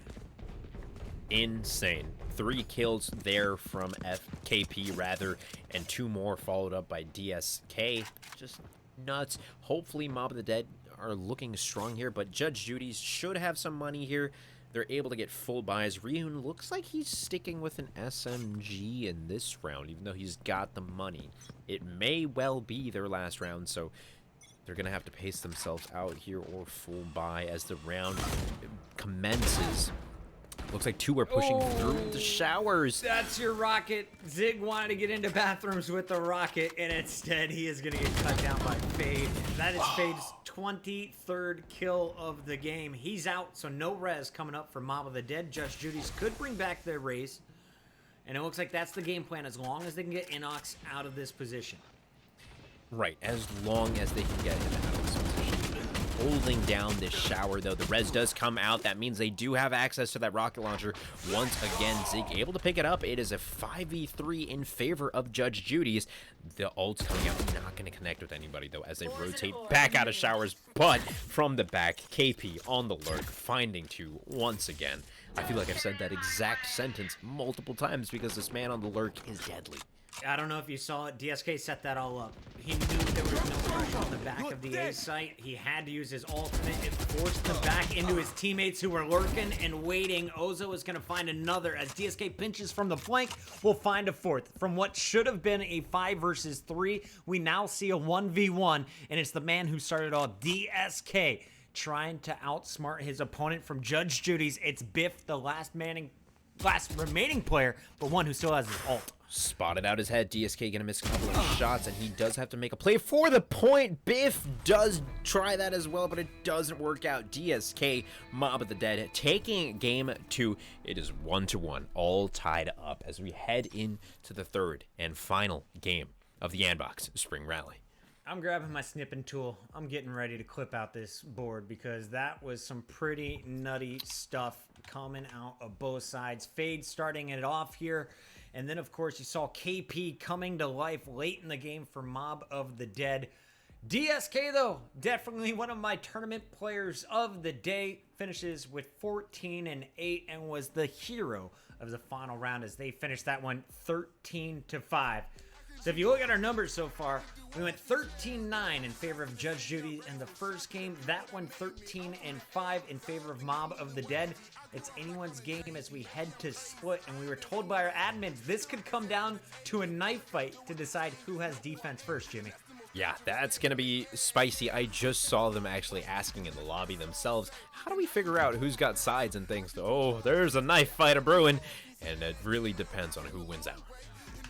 Insane. 3 kills there from KP rather, and 2 more followed up by DSK. Just nuts. Hopefully Mob of the Dead are looking strong here, but Judge Judy's should have some money here. They're able to get full buys. Ryun looks like he's sticking with an SMG in this round, even though he's got the money. It may well be their last round, so they're going to have to pace themselves out here or full buy as the round commences. Looks like 2 are pushing through the showers. That's your rocket. Zig wanted to get into bathrooms with the rocket, and instead he is going to get cut down by Fade. That is Fade's 23rd kill of the game. He's out, so no res coming up for Mob of the Dead. Judge Judy's could bring back their raise, and it looks like that's the game plan as long as they can get Inox out of this position. Right, as long as they can get him out of this position. Holding down this shower, though. The res does come out. That means they do have access to that rocket launcher. Once again, Zig able to pick it up. It is a 5v3 in favor of Judge Judy's. The ult's coming out. Not going to connect with anybody, though, as they rotate back out of showers. But from the back, KP on the lurk, finding 2 once again. I feel like I've said that exact sentence multiple times because this man on the lurk is deadly. I don't know if you saw it. DSK set that all up. He knew there was no pressure on the back of the A site. He had to use his ultimate. It forced them back into his teammates who were lurking and waiting. Ozo is going to find another as DSK pinches from the flank. We'll find a 4th. From what should have been a 5 versus 3, we now see a 1v1, and it's the man who started off, DSK, trying to outsmart his opponent from Judge Judy's. It's Biff, the last remaining player, but one who still has his ult. Spotted out his head. DSK gonna miss a couple of shots, and he does have to make a play for the point. Biff does try that as well, but it doesn't work out. DSK, Mob of the Dead, taking game 2. It is 1-1, all tied up as we head into the 3rd and final game of the Andbox Spring Rally. I'm grabbing my snipping tool. I'm getting ready to clip out this board because that was some pretty nutty stuff coming out of both sides. Fade starting it off here. And then, of course, you saw KP coming to life late in the game for Mob of the Dead. DSK, though, definitely one of my tournament players of the day. Finishes with 14-8 and was the hero of the final round as they finished that one 13-5. So if you look at our numbers so far, we went 13-9 in favor of Judge Judy in the first game. That one 13-5 in favor of Mob of the Dead. It's anyone's game as we head to split, and we were told by our admins this could come down to a knife fight to decide who has defense first, Jimmy. Yeah, that's going to be spicy. I just saw them actually asking in the lobby themselves, how do we figure out who's got sides and things? Oh, there's a knife fight a brewing, and it really depends on who wins out.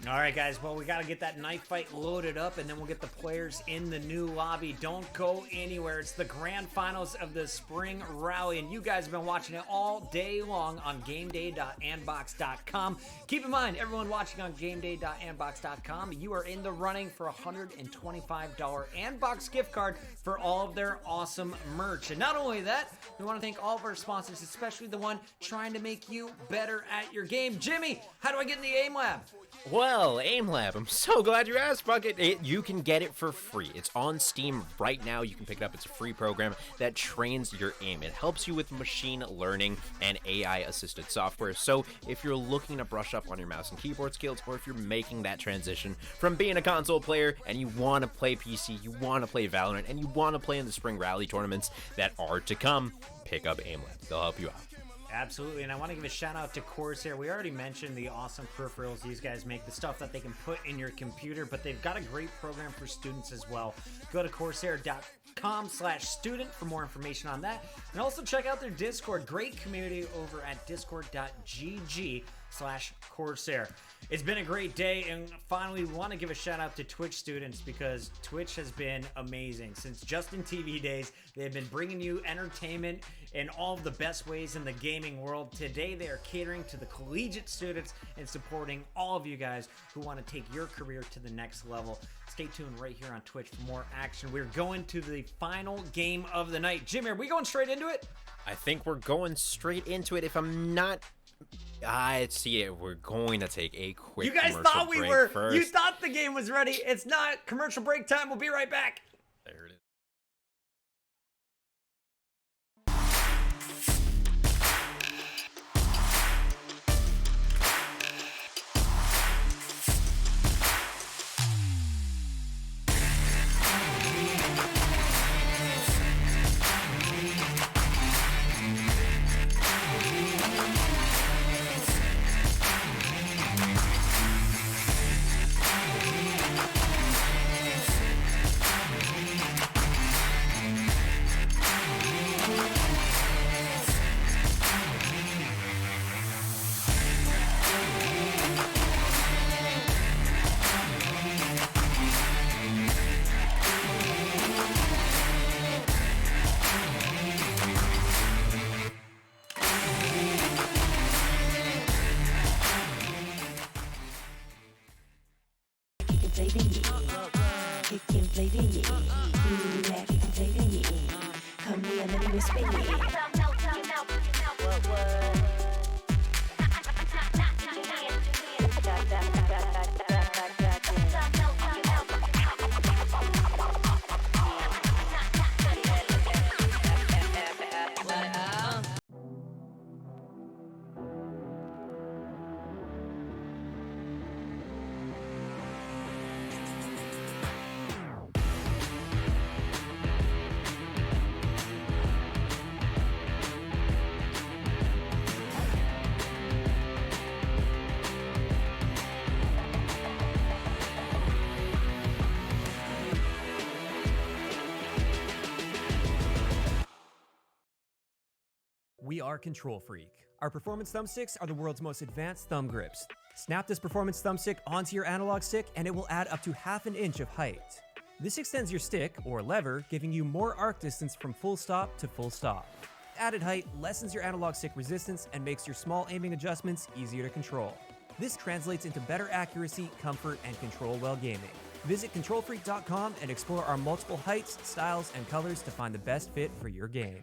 All right, guys, well, we got to get that knife fight loaded up, and then we'll get the players in the new lobby. Don't go anywhere. It's the grand finals of the spring rally, and you guys have been watching it all day long on gameday.andbox.com. Keep in mind, everyone watching on gameday.andbox.com, you are in the running for a $125 Andbox gift card for all of their awesome merch. And not only that, we want to thank all of our sponsors, especially the one trying to make you better at your game. Jimmy, how do I get in the Aimlab? Well, Aimlab, I'm so glad you asked, Puckett. You can get it for free. It's on Steam right now. You can pick it up. It's a free program that trains your aim. It helps you with machine learning and AI-assisted software. So if you're looking to brush up on your mouse and keyboard skills, or if you're making that transition from being a console player and you want to play PC, you want to play Valorant, and you want to play in the spring rally tournaments that are to come, pick up Aimlab. They'll help you out. Absolutely, and I want to give a shout out to Corsair. We already mentioned the awesome peripherals these guys make, the stuff that they can put in your computer, but they've got a great program for students as well. Go to corsair.com/student for more information on that, and also check out their Discord. Great community over at discord.gg/Corsair. It's been a great day, and finally we want to give a shout out to Twitch students because Twitch has been amazing. Since Justin TV days, they've been bringing you entertainment in all of the best ways in the gaming world. Today they are catering to the collegiate students and supporting all of you guys who want to take your career to the next level. Stay tuned right here on Twitch for more action. We're going to the final game of the night. Jimmy, are we going straight into it? I think we're going straight into it. If I'm not... I see it. We're going to take a quick You guys commercial thought we break were. first. You thought the game was ready. It's not. Commercial break time. We'll be right back. There it is. We are KontrolFreek. Our performance thumbsticks are the world's most advanced thumb grips. Snap this performance thumbstick onto your analog stick and it will add up to ½ an inch of height. This extends your stick, or lever, giving you more arc distance from full stop to full stop. Added height lessens your analog stick resistance and makes your small aiming adjustments easier to control. This translates into better accuracy, comfort, and control while gaming. Visit KontrolFreek.com and explore our multiple heights, styles, and colors to find the best fit for your game.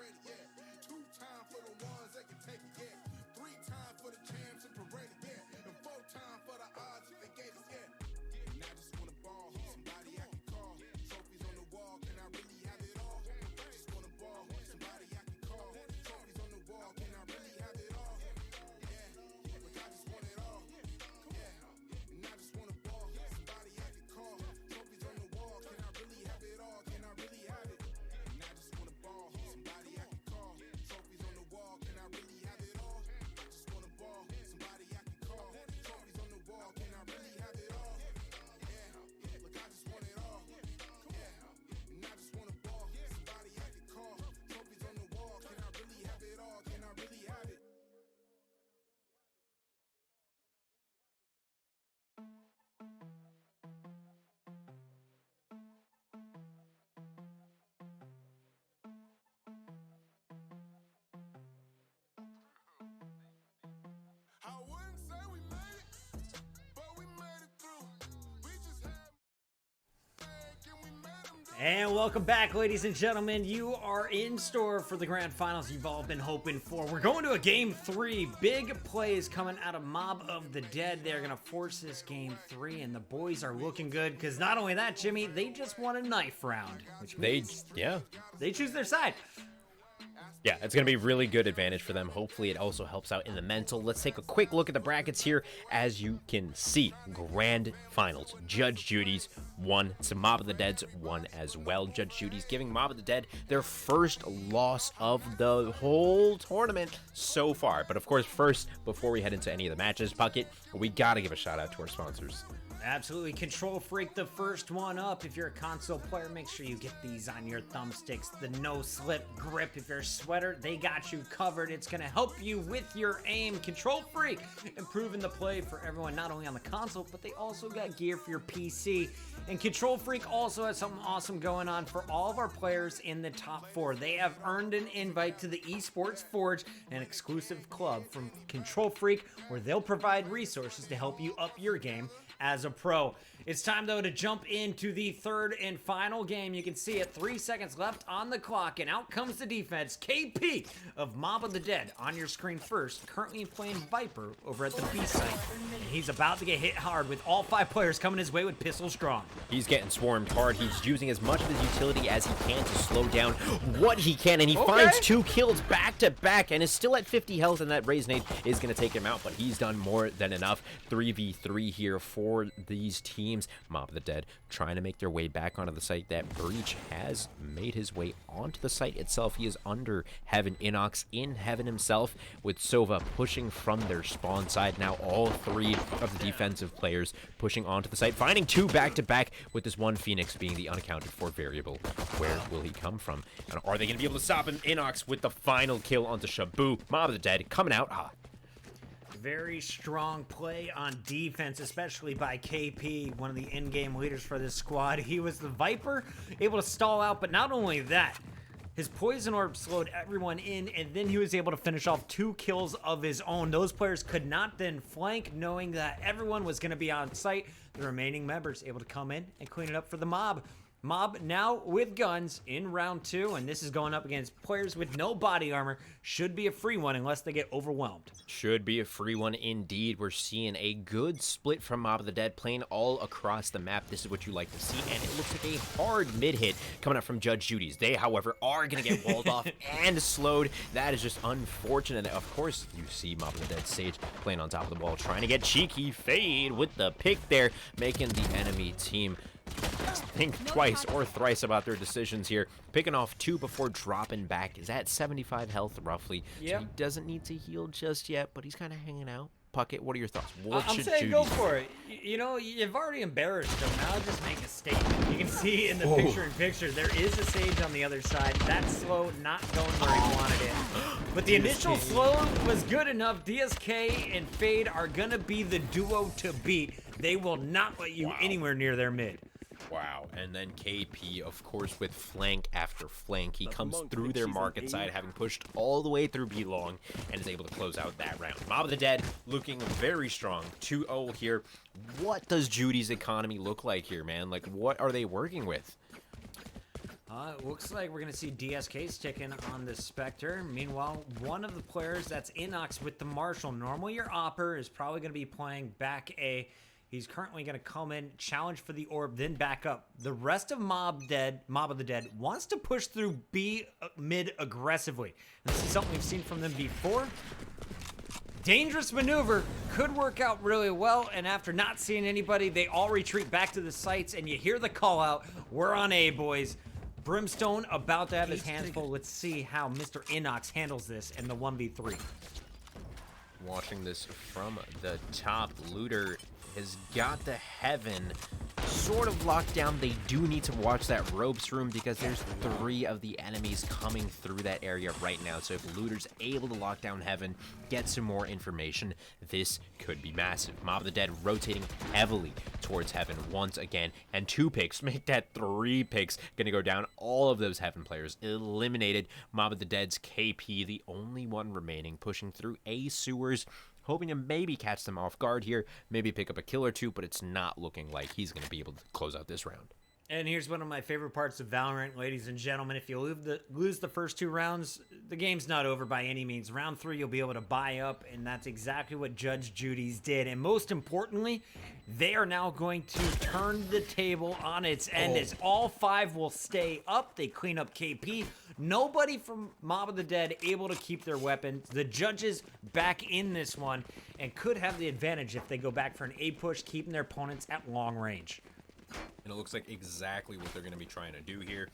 ready, yeah. 2 times for the ones that can take it, yeah. 3 times for the champs and parade it, yeah. And 4 times for the odds if they gave us, yeah. And I just wanna ball, somebody I can call. Trophies on the wall, can I really have it all? Just wanna ball, somebody I can call. Trophies on the wall, can I really have it all? Yeah, look, I just want it all. Yeah, and I just wanna ball, somebody I can call. Trophies on the wall, can I really have it all? Can I really have it? And I just wanna ball, somebody I can call. Trophies on the wall, can I really have it all? Just wanna ball, somebody I can call. Trophies on the wall, can I really have it all? Yeah, look, I just want it all. Yeah, and I just wanna ball, somebody I can call. Trophies on the wall, can I really have it all? Can I really have it? I wouldn't say we made it, but we made it through. We just had and we made them do. And welcome back, ladies and gentlemen. You are in store for the grand finals you've all been hoping for. We're going to a game 3. Big plays coming out of Mob of the Dead. They're going to force this game 3, and the boys are looking good because not only that, Jimmy, they just won a knife round, which means they choose their side. Yeah, it's going to be really good advantage for them. Hopefully, it also helps out in the mental. Let's take a quick look at the brackets here. As you can see, grand finals. Judge Judy's won. Some Mob of the Dead's won as well. Judge Judy's giving Mob of the Dead their first loss of the whole tournament so far. But of course, first, before we head into any of the matches, Puckett, we got to give a shout out to our sponsors. Absolutely. KontrolFreek, the first one up. If you're a console player, make sure you get these on your thumbsticks. The no-slip grip. If you're a sweater, they got you covered. It's going to help you with your aim. KontrolFreek, improving the play for everyone, not only on the console, but they also got gear for your PC. And KontrolFreek also has something awesome going on for all of our players in the top 4. They have earned an invite to the Esports Forge, an exclusive club from KontrolFreek, where they'll provide resources to help you up your game as a pro. It's time, though, to jump into the third and final game. You can see it, 3 seconds left on the clock, and out comes the defense. KP of Mob of the Dead on your screen first, currently playing Viper over at the B site. And he's about to get hit hard with all 5 players coming his way with pistol strong. He's getting swarmed hard. He's using as much of his utility as he can to slow down what he can, and he finds 2 kills back to back and is still at 50 health, and that Raise Nade is going to take him out, but he's done more than enough. 3v3 here for these teams. Mob of the Dead trying to make their way back onto the site. That Breach has made his way onto the site itself. He is under Heaven. Inox in Heaven himself, with Sova pushing from their spawn side. Now all 3 of the defensive players pushing onto the site, finding 2 back-to-back, with this one Phoenix being the unaccounted for variable. Where will he come from? And are they going to be able to stop him? Inox with the final kill onto Shabu. Mob of the Dead coming out hot. Very strong play on defense, especially by KP, one of the in-game leaders for this squad. He was the Viper, able to stall out, but not only that, his poison orb slowed everyone in, and then he was able to finish off 2 kills of his own. Those players could not then flank, knowing that everyone was going to be on site. The remaining members able to come in and clean it up for the Mob. Mob now with guns in round 2, and this is going up against players with no body armor. Should be a free one unless they get overwhelmed. Should be a free one indeed. We're seeing a good split from Mob of the Dead, playing all across the map. This is what you like to see, and it looks like a hard mid-hit coming up from Judge Judy's. They, however, are going to get walled off and slowed. That is just unfortunate. Of course, you see Mob of the Dead Sage playing on top of the wall, trying to get cheeky. Fade with the pick there, making the enemy team think twice or thrice about their decisions here. Picking off 2 before dropping back. Is at 75 health roughly. Yep. So he doesn't need to heal just yet, but he's kind of hanging out. Puckett, what are your thoughts? What I'm should saying Judy go do? for it. You know, you've already embarrassed him. Now just make a statement. You can see in the picture-in-picture, there is a Sage on the other side. That slow not going where he wanted it. But the initial slow was good enough. DSK and Fade are going to be the duo to beat. They will not let you anywhere near their mid. Wow. And then KP, of course, with flank after flank. He comes through their market side, having pushed all the way through B-Long, and is able to close out that round. Mob of the Dead looking very strong. 2-0 here. What does Judy's economy look like here, man? Like, what are they working with? Looks like we're going to see DSK sticking on the Spectre. Meanwhile, one of the players that's Inox with the Marshall. Normally your Opper is probably going to be playing back A. He's currently going to come in, challenge for the orb, then back up. The rest of Mob of the Dead wants to push through B mid aggressively. And this is something we've seen from them before. Dangerous maneuver, could work out really well, and after not seeing anybody, they all retreat back to the sites, and you hear the call out, we're on A, boys. Brimstone about to have his hands full. Let's see how Mr. Inox handles this in the 1v3. Watching this from the top, Looter has got the Heaven sort of locked down. They do need to watch that ropes room because there's 3 of the enemies coming through that area right now. So if Looter's able to lock down Heaven, get some more information, this could be massive. Mob of the Dead rotating heavily towards Heaven once again, and 2 picks make that 3 picks. Gonna go down. All of those Heaven players eliminated. Mob of the Dead's KP, the only one remaining, pushing through A sewers, hoping to maybe catch them off guard here, maybe pick up a kill or 2, but it's not looking like he's going to be able to close out this round. And here's one of my favorite parts of Valorant, ladies and gentlemen. If you lose the first 2 rounds, the game's not over by any means. Round 3, you'll be able to buy up, and that's exactly what Judge Judy's did. And most importantly, they are now going to turn the table on its end as all 5 will stay up. They clean up KP. Nobody from Mob of the Dead able to keep their weapons. The judges back in this one and could have the advantage if they go back for an A push, keeping their opponents at long range. And it looks like exactly what they're going to be trying to do here.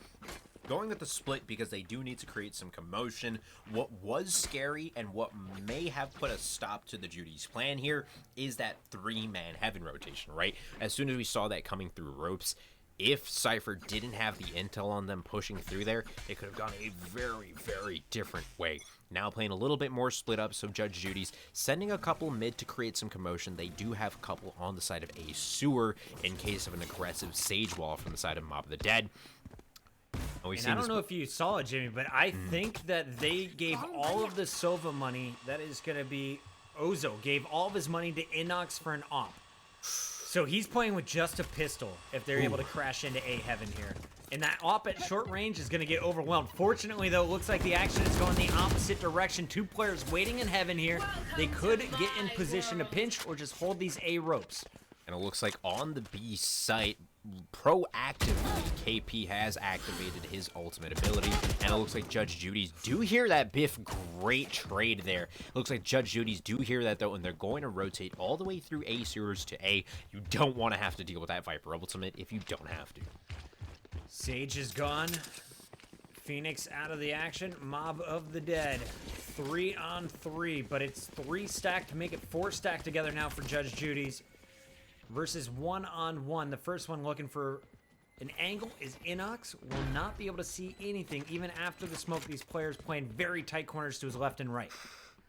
Going with the split because they do need to create some commotion. What was scary and what may have put a stop to the Judy's plan here is that 3-man Heaven rotation, right? As soon as we saw that coming through ropes, if Cypher didn't have the intel on them pushing through there, it could have gone a very, very different way. Now playing a little bit more split up, so Judge Judy's sending a couple mid to create some commotion. They do have a couple on the side of A sewer in case of an aggressive Sage Wall from the side of Mob of the Dead. And I don't know if you saw it, Jimmy, but I think that they gave all of the Sova money, that is going to be Ozo, gave all of his money to Inox for an op. So he's playing with just a pistol if they're able to crash into A Heaven here. And that op at short range is going to get overwhelmed. Fortunately, though, it looks like the action is going the opposite direction. 2 players waiting in Heaven here. They could get in position to pinch or just hold these A ropes. And it looks like on the B site, proactively, KP has activated his ultimate ability, and it looks like Judge Judy's do hear that Biff. Great trade there. It looks like Judge Judy's do hear that, though, and they're going to rotate all the way through A sewers to A. You don't want to have to deal with that Viper ultimate if you don't have to. Sage is gone. Phoenix out of the action. Mob of the Dead. 3 on 3, but it's 3 stacked to make it 4 stacked together now for Judge Judy's. Versus 1 on 1. The first one looking for an angle is Inox. Will not be able to see anything even after the smoke. These players playing very tight corners to his left and right.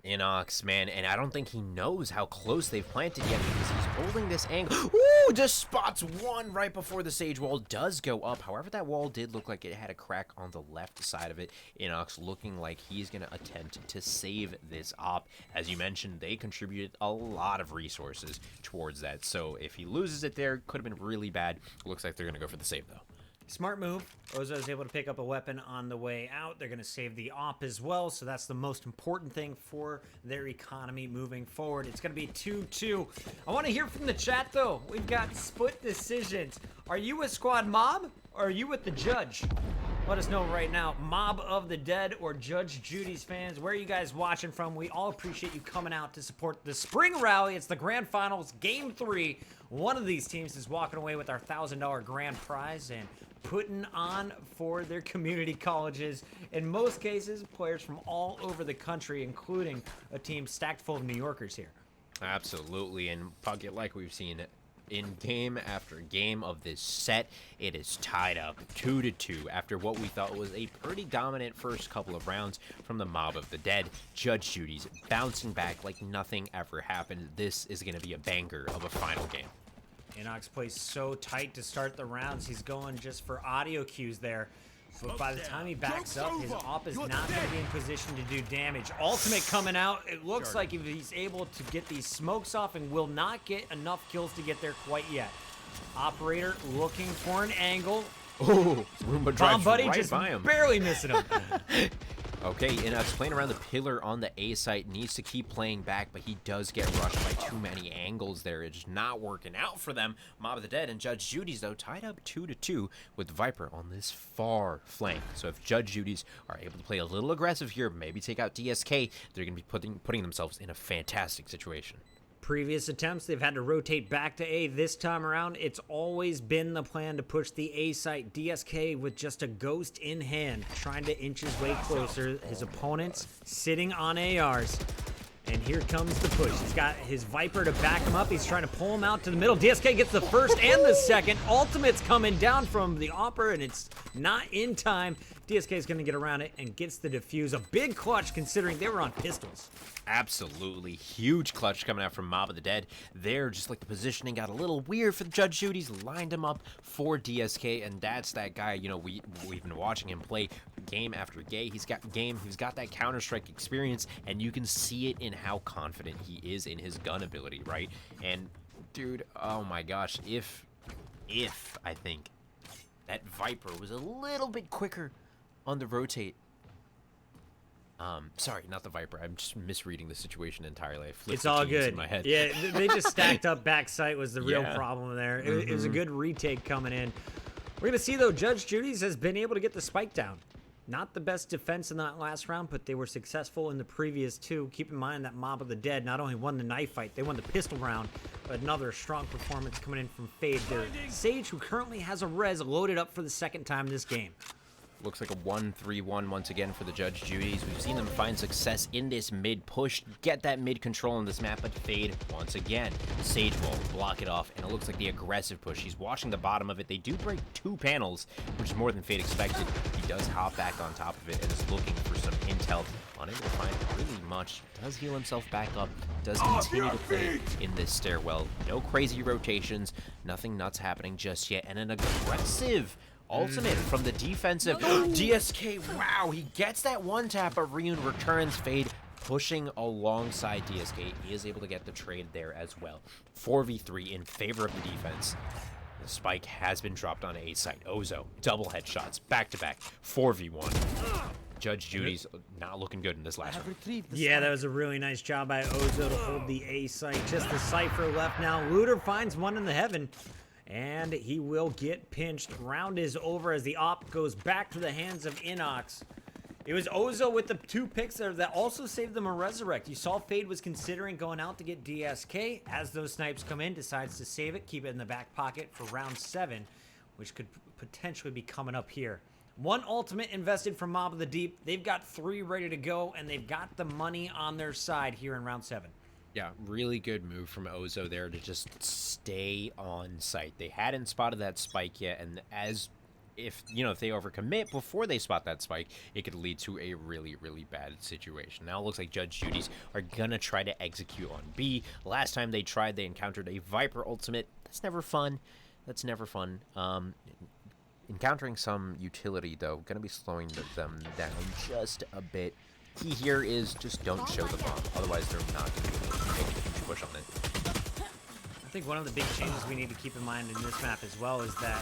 Inox, man, and I don't think he knows how close they've planted yet because he's holding this angle. Ooh, just spots one right before the Sage Wall does go up. However, that wall did look like it had a crack on the left side of it. Inox looking like he's going to attempt to save this op. As you mentioned, they contributed a lot of resources towards that. So if he loses it there, could have been really bad. Looks like they're going to go for the save, though. Smart move. Ozo is able to pick up a weapon on the way out. They're going to save the op as well, so that's the most important thing for their economy moving forward. It's going to be 2-2. I want to hear from the chat, though. We've got split decisions. Are you with Squad Mob, or are you with the Judge? Let us know right now. Mob of the Dead or Judge Judy's fans, where are you guys watching from? We all appreciate you coming out to support the Spring Rally. It's the Grand Finals, Game 3. One of these teams is walking away with our $1,000 grand prize and putting on for their community colleges. In most cases, players from all over the country, including a team stacked full of New Yorkers here. Absolutely, and Puckett, like we've seen in game after game of this set, it is tied up 2-2 after what we thought was a pretty dominant first couple of rounds from the Mob of the Dead. Judge Judy's bouncing back like nothing ever happened. This is going to be a banger of a final game. Inox plays so tight to start the rounds. He's going just for audio cues there. But by the time he backs up, his op is not going to be in position to do damage. Ultimate coming out. It looks like if he's able to get these smokes off and will not get enough kills to get there quite yet. Operator looking for an angle. Oh, Roomba Bomb drives Buddy right just by him. barely missing him. Okay, Inox playing around the pillar on the A site, needs to keep playing back, but he does get rushed by too many angles there. It's just not working out for them. Mob of the Dead and Judge Judy's, though, tied up 2-2 with Viper on this far flank. So if Judge Judy's are able to play a little aggressive here, maybe take out DSK, they're going to be putting themselves in a fantastic situation. Previous attempts, they've had to rotate back to A. This time around, it's always been the plan to push the A site. DSK with just a ghost in hand, trying to inch his way closer. His opponents sitting on ARs. And here comes the push. He's got his Viper to back him up. He's trying to pull him out to the middle. DSK gets the first and the second. Ultimate's coming down from the Opera, and it's not in time. DSK is going to get around it and gets the defuse. A big clutch considering they were on pistols. Absolutely huge clutch coming out from Mob of the Dead. There, just like the positioning got a little weird for the Judge Judy's, lined him up for DSK, and that's that guy, you know, we've been watching him play game after game. He's got that Counter-Strike experience, and you can see it in how confident he is in his gun ability, right? And dude, oh my gosh, if I think that Viper was a little bit quicker on the rotate. Sorry, not the Viper. I'm just misreading the situation entirely. I flipped It's all the keys good. in my head. Yeah, they just stacked up backside was the real Yeah. problem there. It was a good retake coming in. We're going to see, though, Judge Judy's has been able to get the spike down. Not the best defense in that last round, but they were successful in the previous two. Keep in mind that Mob of the Dead not only won the knife fight, they won the pistol round. Another strong performance coming in from Fade. Their Sage, who currently has a res loaded up for the second time this game. Looks like a 1-3-1 once again for the Judge Judy's. We've seen them find success in this mid push, get that mid control on this map, but Fade once again. Sage will block it off, and it looks like the aggressive push. He's watching the bottom of it. They do break 2 panels, which is more than Fade expected. He does hop back on top of it and is looking for some intel. Unable to find really much. Does heal himself back up. Does continue to play in this stairwell. No crazy rotations. Nothing nuts happening just yet. And an aggressive ultimate from the defensive. DSK, wow, he gets that one tap, but Ryun returns. Fade pushing alongside DSK. He is able to get the trade there as well. 4v3 in favor of the defense. The spike has been dropped on A site. Ozo, double headshots, back-to-back, 4v1. Judge Judy's not looking good in this last one. Yeah, that was a really nice job by Ozo to hold the A site. Just the Cypher left now. Looter finds one in the heaven. And he will get pinched. Round is over as the op goes back to the hands of Inox. It was Ozo with the 2 picks there that also saved them a resurrect. You saw Fade was considering going out to get DSK. As those snipes come in, decides to save it, keep it in the back pocket for round 7, which could potentially be coming up here. 1 ultimate invested from Mob of the Deep. They've got 3 ready to go, and they've got the money on their side here in round 7. Yeah, really good move from Ozo there to just stay on site. They hadn't spotted that spike yet, and if they overcommit before they spot that spike, it could lead to a really, really bad situation. Now it looks like Judge Judy's are gonna try to execute on B. Last time they tried, they encountered a Viper ultimate. That's never fun. Encountering some utility, though, gonna be slowing them down just a bit. Key here is just don't show the bomb, otherwise they're not going to be able to make a huge push on it. I think one of the big changes we need to keep in mind in this map as well is that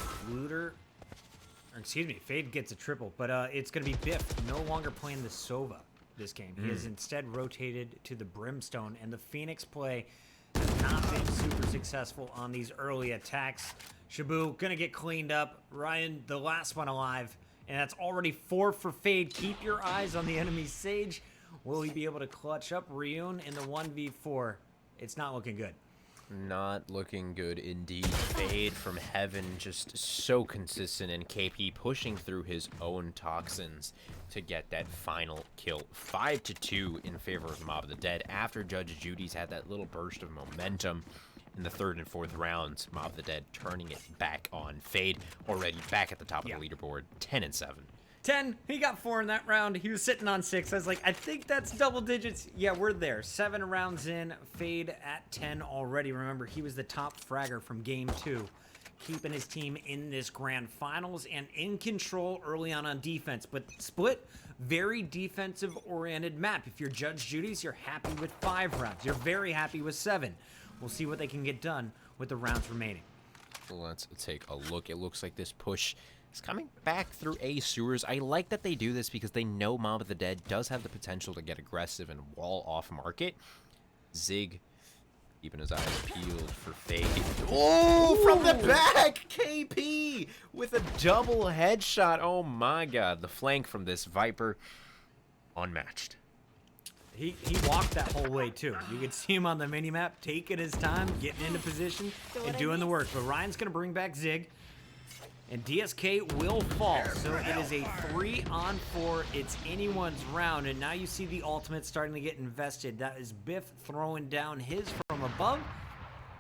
Fade gets a triple, but it's going to be Biff no longer playing the Sova this game. He has instead rotated to the Brimstone, and the Phoenix play has not been super successful on these early attacks. Shabu going to get cleaned up. Ryan, the last one alive. And that's already 4 for Fade. Keep your eyes on the enemy Sage. Will he be able to clutch up Ryun in the 1v4? It's not looking good. Not looking good indeed. Fade from heaven, just so consistent, and KP pushing through his own toxins to get that final kill. 5-2 in favor of Mob of the Dead after Judge Judy's had that little burst of momentum. In the 3rd and 4th rounds, Mob of the Dead turning it back on. Fade already back at the top of the leaderboard, 10-7. 10, he got 4 in that round. He was sitting on 6. I was like, I think that's double digits. Yeah, we're there. 7 rounds in, Fade at 10 already. Remember, he was the top fragger from game 2, keeping his team in this grand finals and in control early on defense. But Split, very defensive-oriented map. If you're Judge Judy's, you're happy with 5 rounds. You're very happy with 7. We'll see what they can get done with the rounds remaining. Let's take a look. It looks like this push is coming back through A sewers. I like that they do this because they know Mob of the Dead does have the potential to get aggressive and wall off market. Zig keeping his eyes peeled for fade. Oh, from the back! KP with a double headshot. Oh my god. The flank from this Viper, unmatched. He walked that whole way too. You could see him on the mini-map, taking his time, getting into position, and doing the work. But Ryan's going to bring back Zig, and DSK will fall. So it is a 3-on-4. It's anyone's round, and now you see the ultimate starting to get invested. That is Biff throwing down his from above.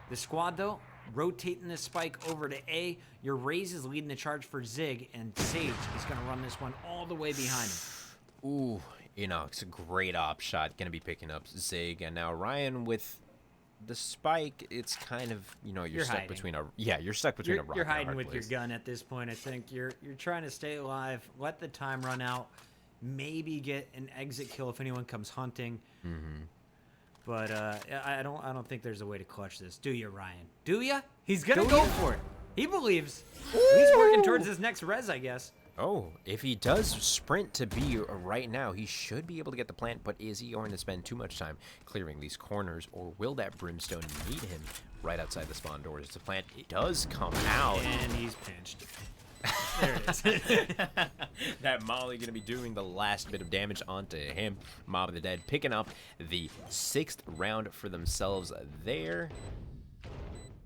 The squad, though, rotating the spike over to A. Your Raze is leading the charge for Zig, and Sage is going to run this one all the way behind him. Ooh. It's a great op shot, gonna be picking up Zig, and now Ryan with the spike. It's kind of, you're stuck hiding. between a you're stuck between a rock You're and a hiding hard with place. your gun at this point. I think you're trying to stay alive, let the time run out, maybe get an exit kill if anyone comes hunting. But I don't think there's a way to clutch this. Do you, Ryan? Do ya? He's gonna go for it. He believes. He's working towards his next res, I guess. Oh, if he does sprint to B right now, he should be able to get the plant, but is he going to spend too much time clearing these corners, or will that Brimstone meet him right outside the spawn doors? The plant does come out. And he's pinched. There it is. That Molly going to be doing the last bit of damage onto him. Mob of the Dead picking up the 6th round for themselves there.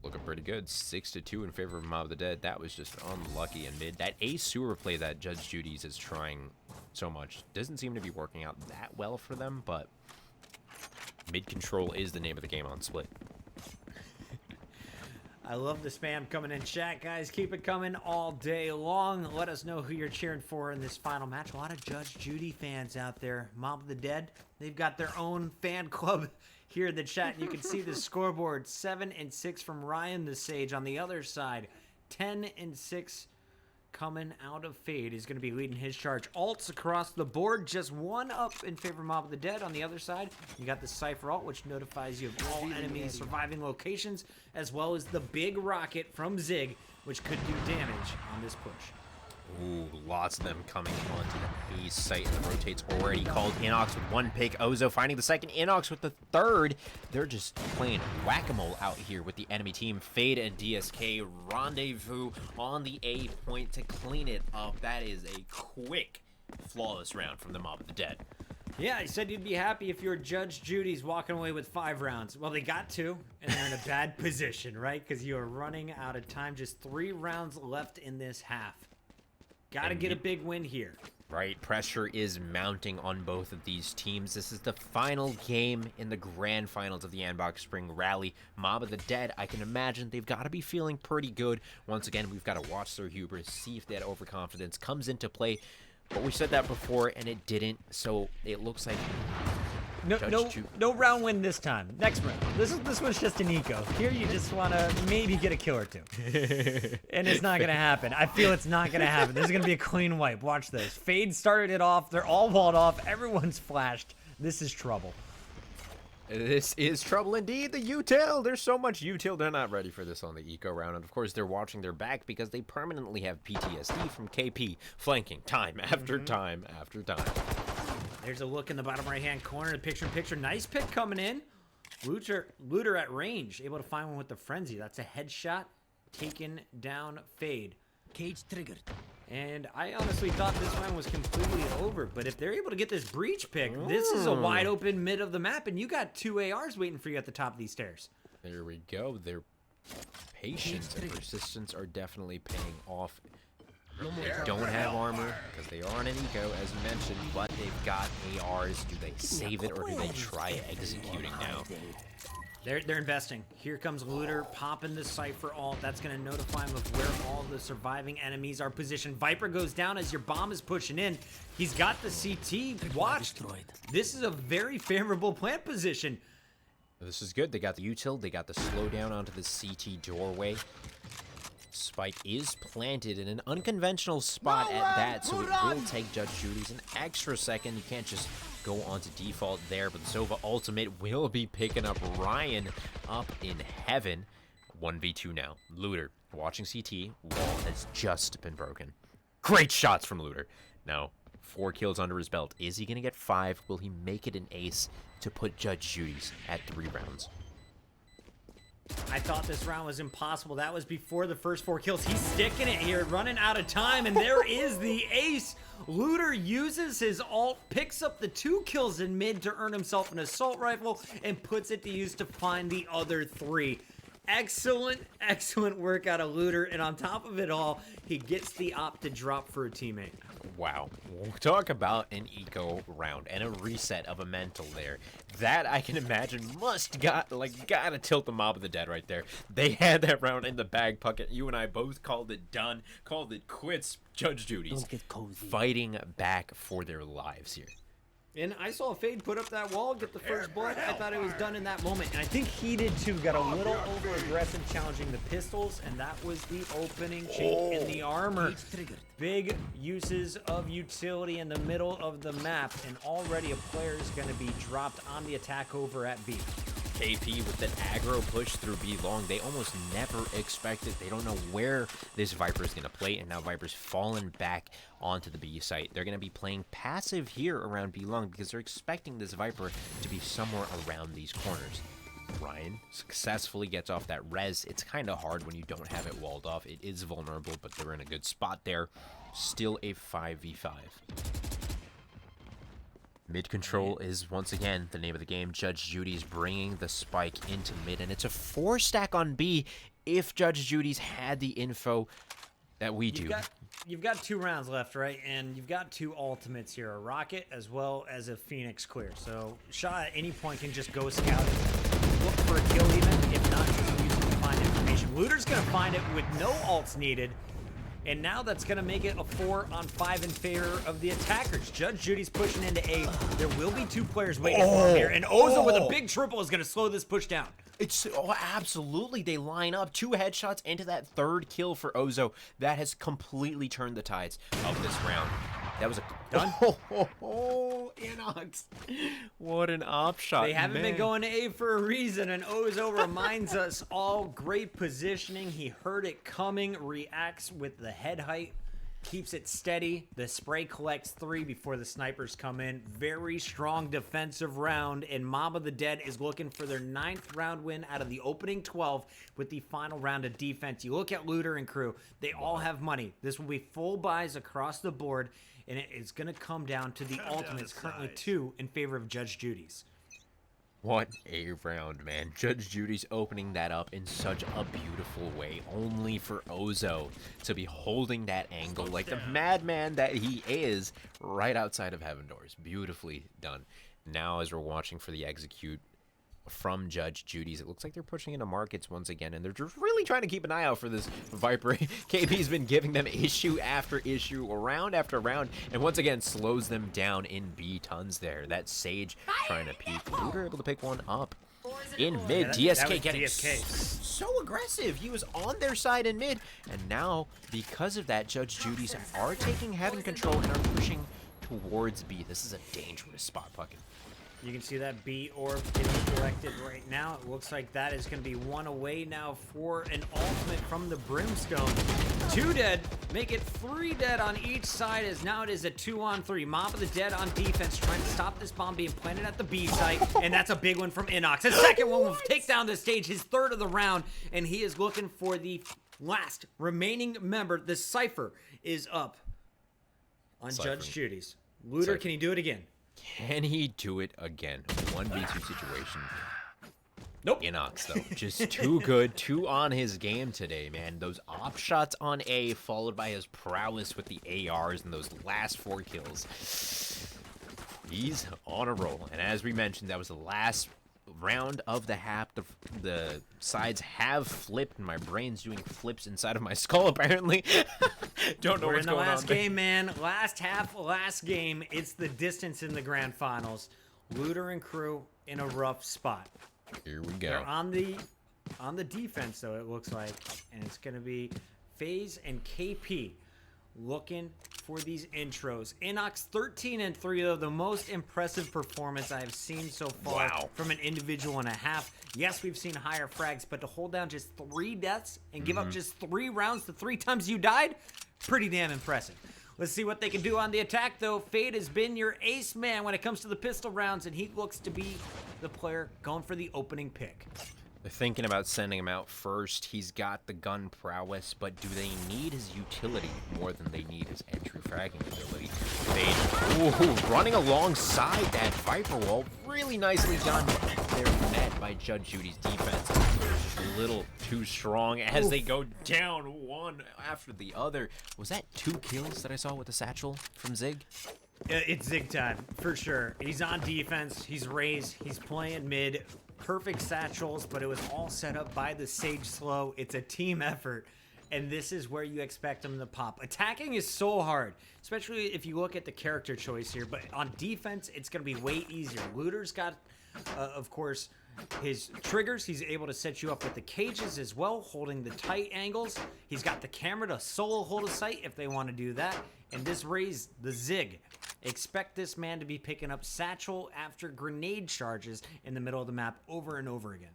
Looking pretty good. 6-2 in favor of Mob of the Dead. That was just unlucky in mid. That A sewer play that Judge Judy's is trying so much doesn't seem to be working out that well for them, but mid control is the name of the game on Split. I love the spam coming in chat, guys. Keep it coming all day long. Let us know who you're cheering for in this final match. A lot of Judge Judy fans out there. Mob of the Dead, they've got their own fan club here in the chat. And you can see the scoreboard. 7-6 from Ryan the Sage. On the other side, 10-6 coming out of Fade. He's going to be leading his charge. Alts across the board. Just one up in favor of Mob of the Dead. On the other side, you got the Cypher alt, which notifies you of all enemies surviving locations, as well as the big rocket from Zig, which could do damage on this push. Ooh, lots of them coming onto the A site, and the rotate's already called. Inox with one pick, Ozo finding the second, Inox with the third. They're just playing whack-a-mole out here with the enemy team. Fade and DSK rendezvous on the A point to clean it up. That is a quick, flawless round from the Mob of the Dead. Yeah, I said you'd be happy if your Judge Judy's walking away with 5 rounds. Well, they got 2, and they're in a bad position, right? Because you are running out of time. Just 3 rounds left in this half. Got to get a big win here. Right, pressure is mounting on both of these teams. This is the final game in the grand finals of the Andbox Spring Rally. Mob of the Dead, I can imagine they've got to be feeling pretty good. Once again, we've got to watch their hubris, see if that overconfidence comes into play. But we said that before, and it didn't, so it looks like... No round win this time. Next round. This one's just an eco. Here you just want to maybe get a kill or 2. And it's not going to happen. I feel it's not going to happen. This is going to be a clean wipe. Watch this. Fade started it off. They're all walled off. Everyone's flashed. This is trouble. This is trouble indeed. The util. There's so much util. They're not ready for this on the eco round. And of course, they're watching their back because they permanently have PTSD from KP flanking time after time after time. There's a look in the bottom right-hand corner. The picture-in-picture. Nice pick coming in. Looter at range. Able to find one with the Frenzy. That's a headshot. Taken down Fade. Cage triggered. And I honestly thought this round was completely over. But if they're able to get this breach pick, this is a wide open mid of the map. And you got 2 ARs waiting for you at the top of these stairs. There we go. Their patience and persistence are definitely paying off. They don't have armor because they are on an eco, as mentioned, but they've got ARs. Do they save it or do they try executing now? They're investing. Here comes Looter popping the Cypher alt. That's going to notify him of where all the surviving enemies are positioned. Viper goes down as your bomb is pushing in. He's got the CT. Watch. This is a very favorable plant position. This is good. They got the util. They got the slowdown onto the CT doorway. Spike is planted in an unconventional spot at that, so it will take Judge Judy's an extra second. You can't just go onto default there, but the Sova ultimate will be picking up Ryan up in heaven. 1v2 now. Looter watching CT. Wall has just been broken. Great shots from Looter. Now, 4 kills under his belt. Is he going to get 5? Will he make it an ace to put Judge Judy's at 3 rounds? I thought this round was impossible. That was before the first 4 kills. He's sticking it here, running out of time, and there is the ace. Looter uses his ult, picks up the 2 kills in mid to earn himself an assault rifle, and puts it to use to find the other 3. Excellent, excellent work out of Looter, and on top of it all, he gets the op to drop for a teammate. Wow. Talk about an eco round and a reset of a mental there. That, I can imagine, gotta tilt the Mob of the Dead right there. They had that round in the bag, Puckett. You and I both called it done, called it quits. Judge Judy's Don't get cozy. fighting back for their lives here. And I saw Fade put up that wall, get the first blood. I thought it was done in that moment. And I think he did too. Got a little over-aggressive challenging the pistols. And that was the opening chink in the armor. Big uses of utility in the middle of the map. And already a player is going to be dropped on the attack over at B. KP with that aggro push through B long. They almost never expect it. They don't know where this Viper is going to play, and now Viper's fallen back onto the B site. They're going to be playing passive here around B long because they're expecting this Viper to be somewhere around these corners. Ryan successfully gets off that res. It's kind of hard when you don't have it walled off. It is vulnerable, but they're in a good spot there. Still a 5v5. Mid control is once again the name of the game. Judge Judy's bringing the spike into mid, and it's a 4 stack on B if Judge Judy's had the info that we do. You've got 2 rounds left, right? And you've got 2 ultimates here, a rocket as well as a Phoenix clear. So Shaw at any point can just go scout and look for a kill even, if not just use it to find information. Looter's gonna find it with no ults needed. And now that's going to make it a 4-on-5 in favor of the attackers. Judge Judy's pushing into A. There will be 2 players waiting for him here. And Ozo with a big triple is going to slow this push down. It's absolutely. They line up 2 headshots into that 3rd kill for Ozo. That has completely turned the tides of this round. That was a done. Inox. What an op shot. They haven't been going to A for a reason, and Ozo reminds us all great positioning. He heard it coming, reacts with the head height, keeps it steady. The spray collects 3 before the snipers come in. Very strong defensive round, and Mob of the Dead is looking for their 9th round win out of the opening 12 with the final round of defense. You look at Looter and crew, they all have money. This will be full buys across the board, and it is going to come down to the ultimates, currently 2 in favor of Judge Judy's. What a round, man. Judge Judy's opening that up in such a beautiful way, only for Ozo to be holding that angle like the madman that he is right outside of Heaven Doors. Beautifully done. Now, as we're watching for the execute from Judge Judy's, it looks like they're pushing into markets once again, and they're just really trying to keep an eye out for this Viper. KP's been giving them issue after issue, round after round, and once again slows them down in B tons there. That Sage trying to peek. Looter able to pick one up in mid. DSK getting so aggressive. He was on their side in mid, and now because of that, Judge Judy's are taking Heaven control and are pushing towards B. This is a dangerous spot, Puckett. You can see that B orb getting collected right now. It looks like that is going to be 1 away now for an ultimate from the Brimstone. 2 dead, make it 3 dead on each side, as now it is a 2-on-3. Mob of the Dead on defense, trying to stop this bomb being planted at the B site, and that's a big one from Inox. His second one will take down the stage, his 3rd of the round, and he is looking for the last remaining member. The Cypher is up on Judge Judy's. Looter, can he do it again? Can he do it again? 1v2 situation. Nope. Inox, though, just too good, 2 on his game today, man. Those op shots on A, followed by his prowess with the ARs and those last 4 kills. He's on a roll, and as we mentioned, that was the last round of the half. The sides have flipped, and my brain's doing flips inside of my skull, apparently. Don't know what's going on. We're in the last game, man. Last half, last game. It's the distance in the grand finals. Looter and crew in a rough spot. Here we go. They're on the defense, though, it looks like, and it's going to be FaZe and KP looking for these intros. Inox 13-3, though, the most impressive performance I have seen so far from an individual and a half. Yes, we've seen higher frags, but to hold down just 3 deaths and give up just 3 rounds the 3 times you died, pretty damn impressive. Let's see what they can do on the attack, though. Fade has been your ace man when it comes to the pistol rounds, and he looks to be the player going for the opening pick. They're thinking about sending him out first. He's got the gun prowess, but do they need his utility more than they need his entry fragging ability? Fade, running alongside that Viper wall. Really nicely done. They're met by Judge Judy's defense. Just a little too strong as they go down one after the other. Was that 2 kills that I saw with the satchel from Zig? It's Zig time, for sure. He's on defense, he's raised, he's playing mid. Perfect satchels, but it was all set up by the Sage Slow. It's a team effort, and this is where you expect him to pop. Attacking is so hard, especially if you look at the character choice here, but on defense, it's going to be way easier. Looter's got, of course, his triggers. He's able to set you up with the cages as well, holding the tight angles. He's got the camera to solo hold a sight if they want to do that. And this raised the Zig. Expect this man to be picking up satchel after grenade charges in the middle of the map over and over again.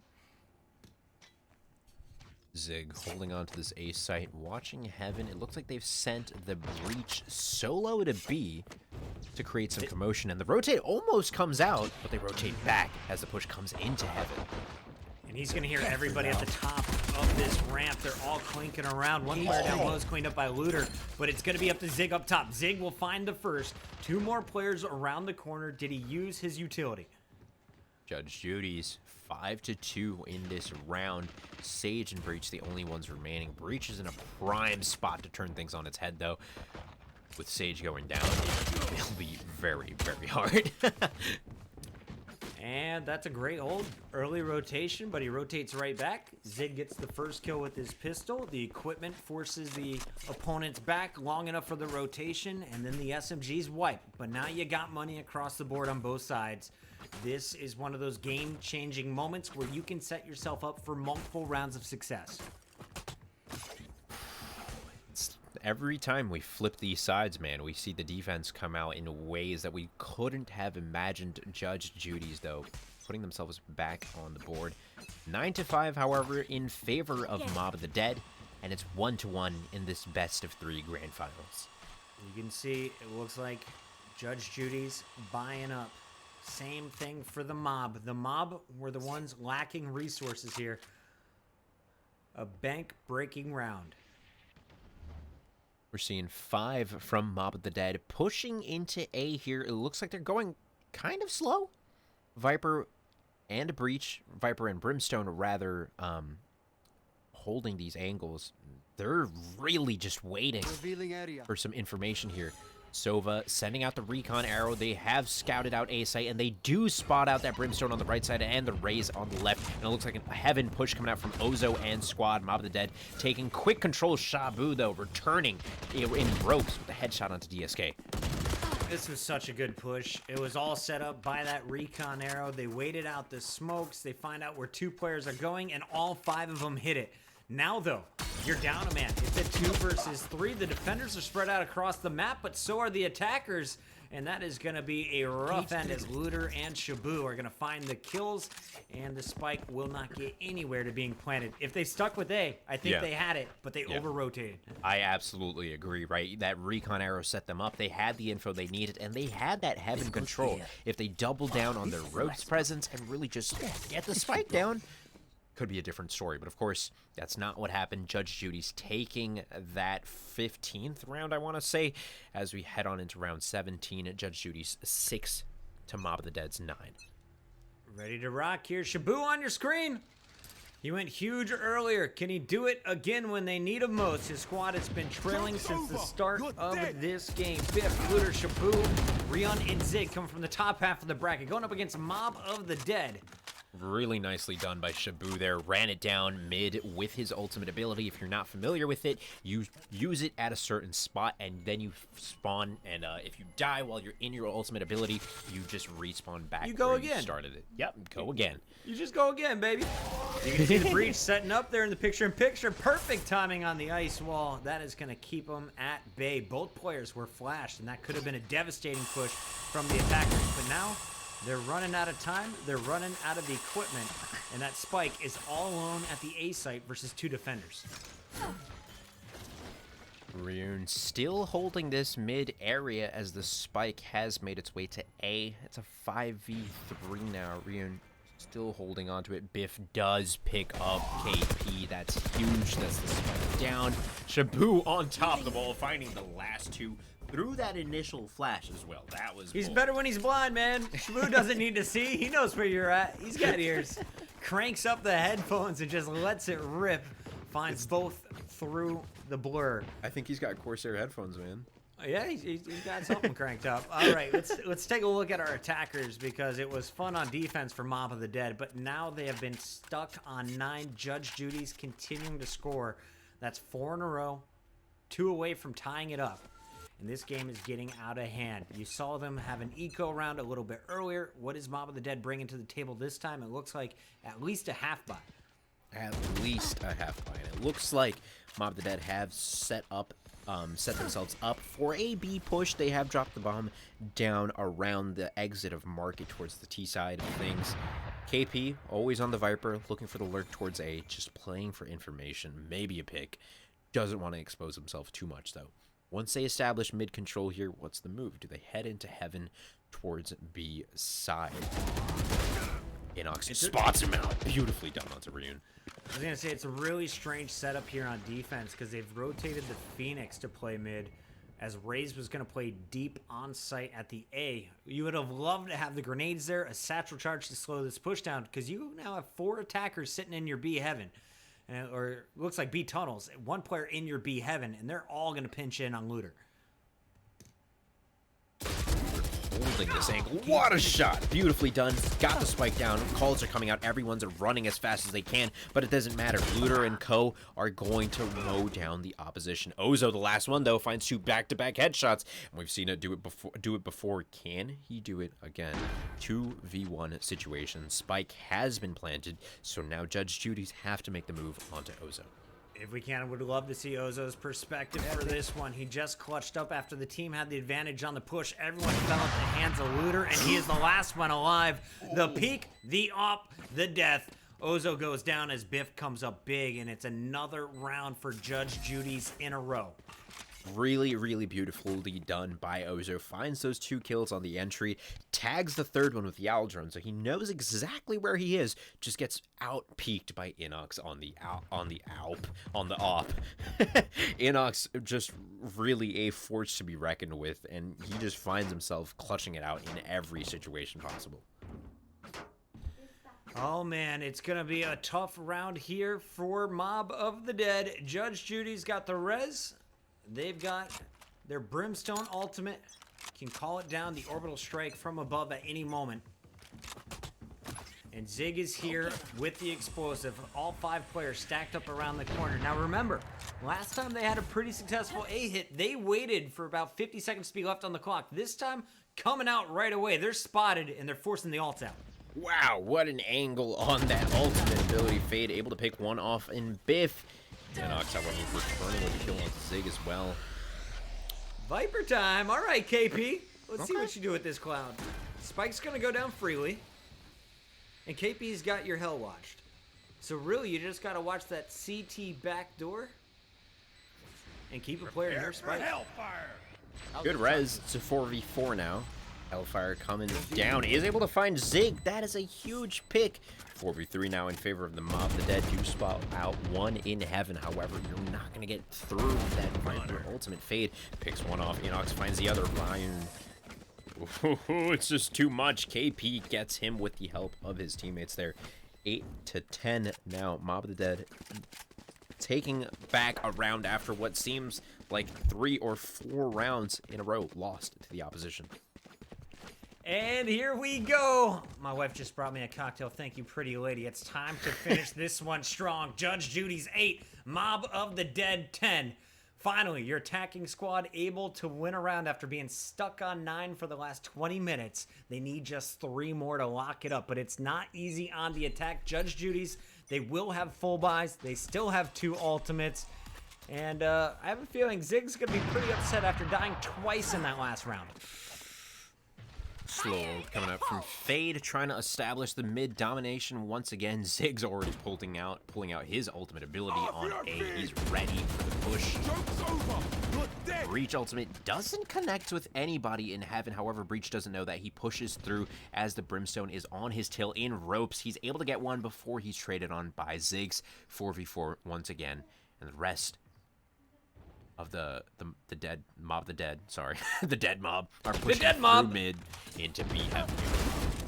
Zig holding on to this A site, watching heaven. It looks like they've sent the breach solo to B to create some commotion, and the rotate almost comes out, but they rotate back as the push comes into heaven. And he's going to hear everybody at the top of this ramp. They're all clinking around. One player down low is cleaned up by Looter, but it's going to be up to Zig up top. Zig will find the first. 2 more players around the corner. Did he use his utility? Judge Judy's 5-2 in this round. Sage and Breach the only ones remaining. Breach is in a prime spot to turn things on its head, though. With Sage going down, it'll be very, very hard. And that's a great hold. Early rotation, but he rotates right back. Zig gets the first kill with his pistol. The equipment forces the opponents back long enough for the rotation, and then the SMGs wipe. But now you got money across the board on both sides. This is one of those game-changing moments where you can set yourself up for multiple rounds of success. Every time we flip these sides, man, we see the defense come out in ways that we couldn't have imagined. Judge Judy's, though, putting themselves back on the board. 9-5, however, in favor of Mob of the Dead, and it's 1-1 in this best-of-3 grand finals. You can see it looks like Judge Judy's buying up. Same thing for the Mob. The Mob were the ones lacking resources here. A bank-breaking round. We're seeing 5 from Mob of the Dead pushing into A here. It looks like they're going kind of slow. Viper and Breach, Viper and Brimstone, rather, holding these angles. They're really just waiting for some information here. Sova sending out the recon arrow. They have scouted out A site, and they do spot out that Brimstone on the right side and the Raze on the left. And it looks like a heaven push coming out from Ozo and squad. Mob of the Dead taking quick control. Shabu, though, returning in ropes with the headshot onto DSK. This was such a good push. It was all set up by that recon arrow. They waited out the smokes. They find out where 2 players are going, and all 5 of them hit it. Now, though, you're down a man. It's a 2 versus 3. The defenders are spread out across the map, but so are the attackers. And that is going to be a rough end as Looter and Shabu are going to find the kills. And the spike will not get anywhere to being planted. If they stuck with A, I think they had it, but they over-rotated. I absolutely agree, right? That recon arrow set them up. They had the info they needed, and they had that heaven control. If they double down on their ropes presence and really just get the spike down, could be a different story. But of course, that's not what happened. Judge Judy's taking that 15th round, I want to say, as we head on into round 17. Judge Judy's 6 to Mob of the Dead's 9. Ready to rock here. Shabu on your screen. He went huge earlier. Can he do it again when they need him most? His squad has been trailing since the start of this game. Biff, Looter, Shabu, Rion, and Zig coming from the top half of the bracket, going up against Mob of the Dead. Really nicely done by Shabu there. Ran it down mid with his ultimate ability. If you're not familiar with it, you use it at a certain spot, and then you spawn, and if you die while you're in your ultimate ability, you just respawn back. You go where again. You started it. Yep, go again. You just go again, baby. You can see the Breach setting up there in the picture-in-picture. Perfect timing on the ice wall. That is going to keep them at bay. Both players were flashed, and that could have been a devastating push from the attackers. But now they're running out of time. They're running out of the equipment. And that spike is all alone at the A site versus 2 defenders. Rune still holding this mid area as the spike has made its way to A. It's a 5v3 now. Rune still holding on to it. Biff does pick up KP. That's huge. That's the spike down. Shabu on top of the ball, finding the last two through that initial flash as well. That was He's bold. better when he's blind, man. Shabu doesn't need to see. He knows where you're at. He's got ears. Cranks up the headphones and just lets it rip. Finds both through the blur. I think he's got Corsair headphones, man. Yeah, he's got something cranked up. All right, let's take a look at our attackers because it was fun on defense for Mob of the Dead, but now they have been stuck on 9. Judge Judy's continuing to score. That's 4 in a row, 2 away from tying it up. And this game is getting out of hand. You saw them have an eco round a little bit earlier. What is Mob of the Dead bringing to the table this time? It looks like at least a half buy. At least a half buy. And it looks like Mob of the Dead have set themselves up for a B push. They have dropped the bomb down around the exit of Market towards the T side of things. KP, always on the Viper, looking for the lurk towards A, just playing for information, maybe a pick. Doesn't want to expose himself too much, though. Once they establish mid-control here, what's the move? Do they head into heaven towards B side? Inox spots him out. Beautifully done onto Rune. I was going to say, it's a really strange setup here on defense because they've rotated the Phoenix to play mid as Raze was going to play deep on site at the A. You would have loved to have the grenades there, a satchel charge to slow this push down because you now have 4 attackers sitting in your B heaven. Or it looks like B tunnels. 1 player in your B heaven, and they're all going to pinch in on Looter. Holding this angle. What a shot. Beautifully done. Got the spike down. Calls are coming out. Everyone's running as fast as they can, but it doesn't matter. Looter and Co are going to mow down the opposition. Ozo, the last one, though, finds 2 back-to-back headshots. And we've seen it do it before. Can he do it again? 2v1 situation. Spike has been planted, so now Judge Judy's have to make the move onto Ozo. If we can, would love to see Ozo's perspective for this one. He just clutched up after the team had the advantage on the push. Everyone fell at the hands of Looter, and he is the last one alive. The peak, the op, the death. Ozo goes down as Biff comes up big, and it's another round for Judge Judy's in a row. Really, really beautifully done by Ozo. Finds those 2 kills on the entry, tags the 3rd one with the owl drone, so he knows exactly where he is. Just gets out-peaked by Inox on the op. Inox just really a force to be reckoned with, and he just finds himself clutching it out in every situation possible. Oh man, it's gonna be a tough round here for Mob of the Dead. Judge Judy's got the res. They've got their Brimstone ultimate. Can call it down, the orbital strike from above at any moment. And Zig is here with the explosive. All 5 players stacked up around the corner. Now remember, last time they had a pretty successful A hit. They waited for about 50 seconds to be left on the clock. This time, coming out right away. They're spotted and they're forcing the ult out. Wow, what an angle on that ultimate ability. Fade able to pick one off in Biff. Inox, however, returning with a kill on Zig as well. Viper time. All right, KP. Let's see what you do with this cloud. Spike's going to go down freely. And KP's got your hell watched. So really, you just got to watch that CT back door. And keep a player near Spike. Good res. It's a 4v4 now. Hellfire coming down. Is able to find Zig. That is a huge pick. 4v3 now in favor of the Mob. The Dead do spot out 1 in heaven. However, you're not going to get through that Viper ultimate. Fade picks 1 off. Inox finds the other. Ryan. It's just too much. KP gets him with the help of his teammates there. 8-10 now. Mob of the Dead taking back a round after what seems like 3 or 4 rounds in a row lost to the opposition. And here we go. My wife just brought me a cocktail. Thank you, pretty lady. It's time to finish this one strong. Judge Judy's 8, Mob of the Dead 10. Finally, your attacking squad able to win a round after being stuck on 9 for the last 20 minutes. They need just 3 more to lock it up, but it's not easy on the attack. Judge Judy's, they will have full buys. They still have 2 ultimates. And I have a feeling Zig's going to be pretty upset after dying twice in that last round. Slow ult coming up from Fade, trying to establish the mid domination once again. Zig's already pulling out his ultimate ability on A. He's ready for the push. Breach ultimate doesn't connect with anybody in heaven. However, Breach doesn't know that he pushes through as the Brimstone is on his tail in ropes. He's able to get one before he's traded on by Ziggs. 4v4 once again, and the rest of the dead mob, the dead mob are pushing through mid into B heaven.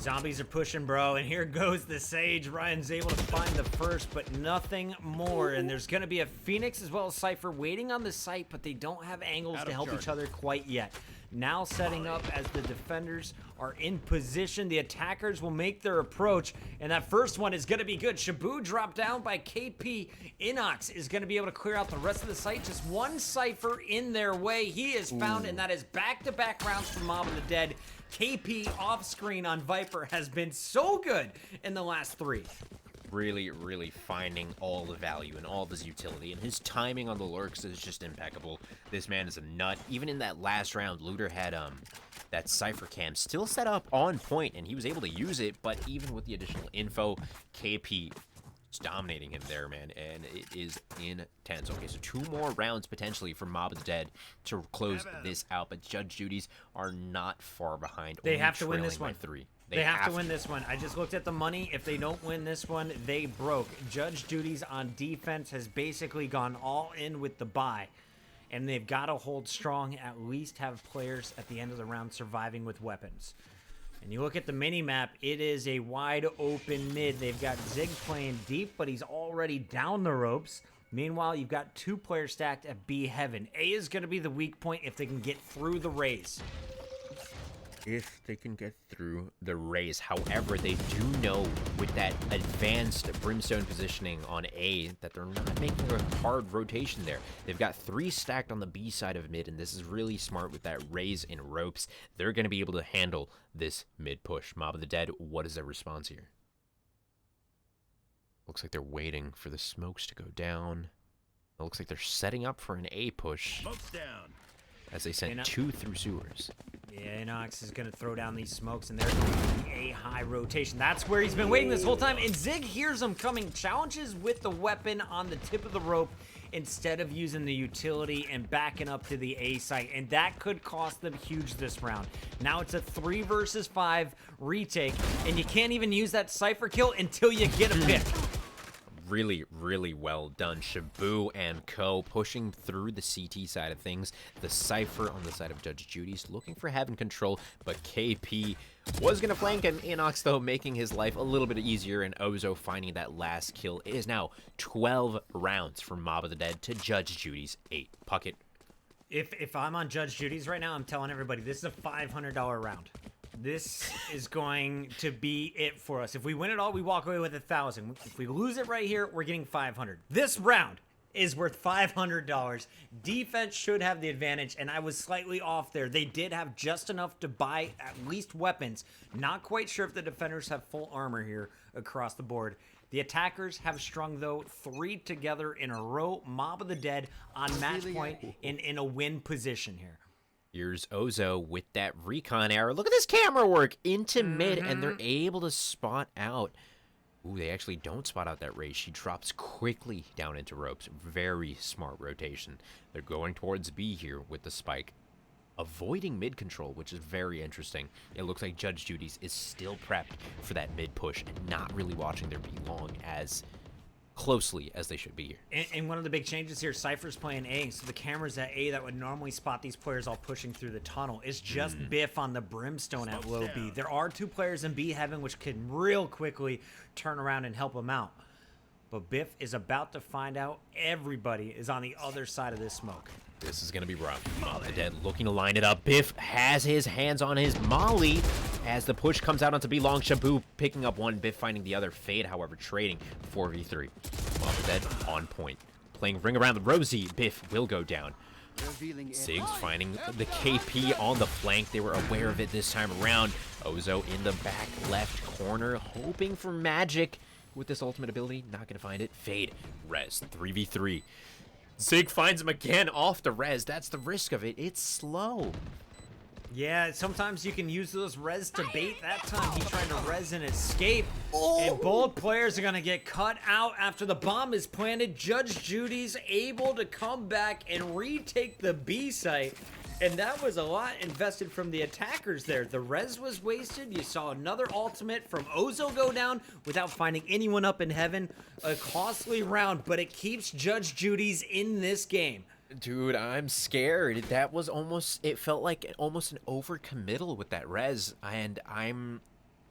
Zombies are pushing, bro, and here goes the Sage. Ryan's able to find the first, but nothing more. And there's going to be a Phoenix as well as Cypher waiting on the site, but they don't have angles to help each other quite yet. Now setting up as the defenders are in position. The attackers will make their approach, and that first one is going to be good. Shabu dropped down by KP. Inox is going to be able to clear out the rest of the site. Just one Cypher in their way. He is found, and that is back-to-back rounds for Mob of the Dead. KP off-screen on Viper has been so good in the last 3. Really finding all the value and all of his utility, and his timing on the lurks is just impeccable. This man is a nut. Even in that last round, Looter had that Cypher cam still set up on point, and he was able to use it, but even with the additional info, KP is dominating him there, man, and it is intense. Okay, so 2 more rounds potentially for Mob of the Dead to close this out, but Judge Judy's are not far behind. They have to win this one. 3. They have to win this one. I just looked at the money. If they don't win this one, they broke. Judge Judy's on defense has basically gone all in with the buy, and they've got to hold strong, at least have players at the end of the round surviving with weapons. And you look at the mini-map, it is a wide open mid. They've got Zig playing deep, but he's already down the ropes. Meanwhile, you've got 2 players stacked at B heaven. A is going to be the weak point if they can get through the raise. If they can get through the race. However, they do know with that advanced Brimstone positioning on A that they're not making a hard rotation there. They've got 3 stacked on the B side of mid, and this is really smart with that raise in ropes. They're going to be able to handle this mid push. Mob of the Dead, what is their response here? Looks like they're waiting for the smokes to go down. It looks like they're setting up for an A push. Smokes down. As they sent 2 through sewers. Yeah, Inox is going to throw down these smokes, and they're going to be a high rotation. That's where he's been waiting this whole time, and Zig hears him coming. Challenges with the weapon on the tip of the rope instead of using the utility and backing up to the A site, and that could cost them huge this round. Now it's a 3 versus 5 retake, and you can't even use that Cypher kill until you get a pick. Really well done. Shabu and Co. pushing through the CT side of things. The Cypher on the side of Judge Judy's looking for heaven control, but KP was going to flank him. Inox, though, making his life a little bit easier, and Ozo finding that last kill. It is now 12 rounds from Mob of the Dead to Judge Judy's 8. Puckett. If I'm on Judge Judy's right now, I'm telling everybody this is a $500 round. This is going to be it for us. If we win it all, we walk away with 1,000. If we lose it right here, we're getting 500. This round is worth $500. Defense should have the advantage, and I was slightly off there. They did have just enough to buy at least weapons. Not quite sure if the defenders have full armor here across the board. The attackers have strung, though, 3 together in a row. Mob of the Dead on match point in a win position here. Here's Ozo with that recon arrow. Look at this camera work into mid, and they're able to spot out. Ooh, they actually don't spot out that raise. She drops quickly down into ropes. Very smart rotation. They're going towards B here with the spike. Avoiding mid control, which is very interesting. It looks like Judge Judy's is still prepped for that mid push and not really watching their B long as closely as they should be here. And one of the big changes here, Cypher's playing A, so the cameras at A that would normally spot these players all pushing through the tunnel is just Biff on the Brimstone at low B. There are 2 players in B heaven which can real quickly turn around and help him out. But Biff is about to find out everybody is on the other side of this smoke. This is going to be rough. The Dead looking to line it up. Biff has his hands on his molly as the push comes out onto B long. Shabu picking up one. Biff finding the other. Fade, however, trading 4v3. Mob of the Dead on point. Playing ring around the Rosie. Biff will go down. Ziggs finding the KP on the flank. They were aware of it this time around. Ozo in the back left corner, hoping for magic with this ultimate ability. Not going to find it. Fade. Res 3v3. Zig finds him again off the res. That's the risk of it. It's slow. Yeah, sometimes you can use those res to bait. That time he tried to res and escape. And both players are going to get cut out after the bomb is planted. Judge Judy's able to come back and retake the B site. And that was a lot invested from the attackers there. The res was wasted. You saw another ultimate from Ozo go down without finding anyone up in heaven. A costly round, but it keeps Judge Judy's in this game. Dude, I'm scared. That was almost, it felt like almost an overcommittal with that res, and I'm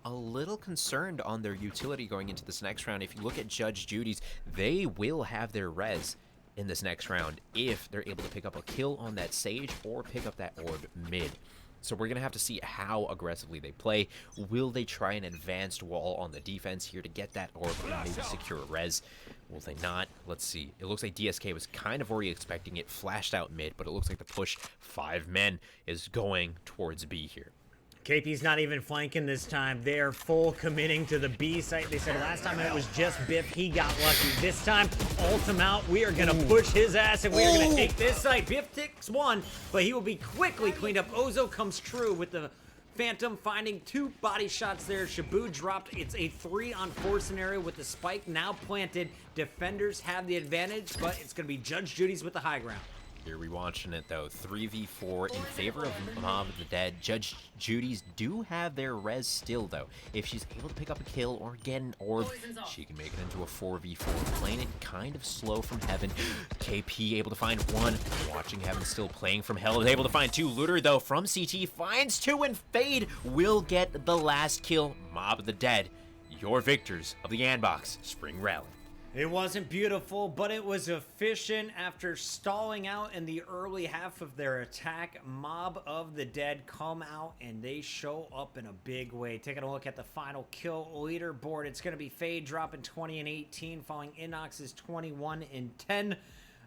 a little concerned on their utility going into this next round. If you look at Judge Judy's, they will have their res in this next round if they're able to pick up a kill on that Sage or pick up that orb mid. So we're going to have to see how aggressively they play. Will they try an advanced wall on the defense here to get that orb and maybe secure a res? Will they not? Let's see. It looks like DSK was kind of already expecting it, flashed out mid, but it looks like the push 5 men is going towards B here. KP's not even flanking this time. They're full committing to the B site. They said last time it was just Biff. He got lucky. This time, ult him out. We are going to push his ass, and we are going to take this site. Biff takes one, but he will be quickly cleaned up. Ozo comes true with the Phantom finding 2 body shots there. Shabu dropped. It's a 3-on-4 scenario with the spike now planted. Defenders have the advantage, but it's going to be Judge Judy's with the high ground. Here we watching it though, 3v4 in favor of Mob of the Dead. Judge Judy's do have their res still though. If she's able to pick up a kill or get an orb, she can make it into a 4v4. Playing it kind of slow from Heaven. KP able to find 1. Watching Heaven still playing from Hell. Able to find 2. Looter though from CT finds 2, and Fade will get the last kill. Mob of the Dead, your victors of the Andbox Spring Rally. It wasn't beautiful, but it was efficient. After stalling out in the early half of their attack, Mob of the Dead come out and they show up in a big way. Taking a look at the final kill leaderboard, it's going to be Fade dropping 20 and 18, following Inox's 21 and 10.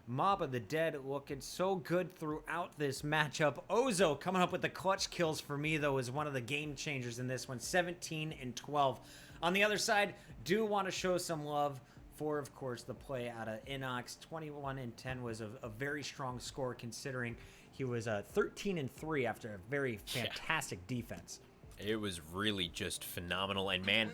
Mob of the Dead looking so good throughout this matchup. Ozo coming up with the clutch kills for me, though, is one of the game changers in this one. 17 and 12. On the other side, do want to show some love for, of course, the play out of Inox. 21 and 10 was a very strong score, considering he was 13 and 3 after a very fantastic defense. It was really just phenomenal, and man,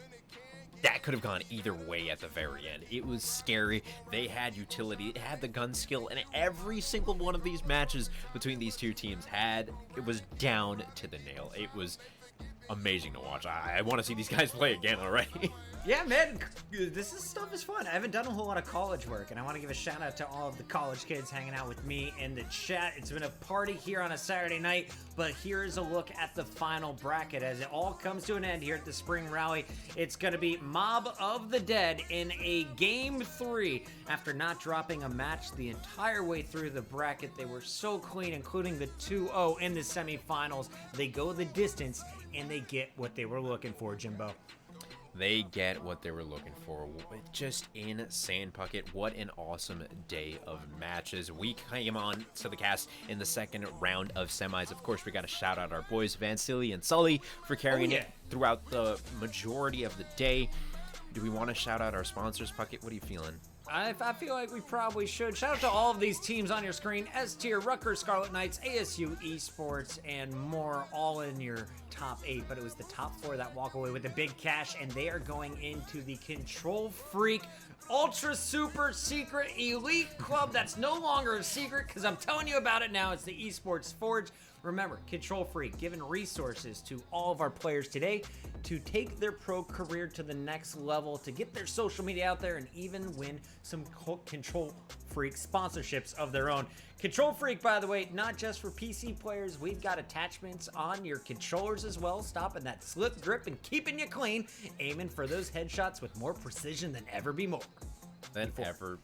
that could have gone either way at the very end. It was scary. They had utility, it had the gun skill, and every single one of these matches between these two teams it was down to the nail. It was amazing to watch. I want to see these guys play again already. Yeah, man, this stuff is fun. I haven't done a whole lot of college work, and I want to give a shout out to all of the college kids hanging out with me in the chat. It's been a party here on a Saturday night, but here's a look at the final bracket as it all comes to an end here at the Spring Rally. It's going to be Mob of the Dead in a Game 3. After not dropping a match the entire way through the bracket, they were so clean, including the 2-0 in the semifinals. They go the distance, and they get what they were looking for, Jimbo. They get what they were looking for. Just insane, Puckett. What an awesome day of matches. We came on to the cast in the second round of semis. Of course, we got to shout out our boys, Vansilli and Sully, for carrying it throughout the majority of the day. Do we want to shout out our sponsors, Puckett? What are you feeling? I feel like we probably should. Shout out to all of these teams on your screen. S-Tier, Rutgers Scarlet Knights, ASU Esports, and more, all in your top 8. But it was the top 4 that walk away with the big cash, and they are going into the KontrolFreek Ultra Super Secret Elite Club. That's no longer a secret because I'm telling you about it now. It's the Esports Forge. Remember, KontrolFreek giving resources to all of our players today to take their pro career to the next level, to get their social media out there, and even win some KontrolFreek sponsorships of their own. KontrolFreek, by the way, not just for PC players. We've got attachments on your controllers as well, stopping that slip grip and keeping you clean, aiming for those headshots with more precision than ever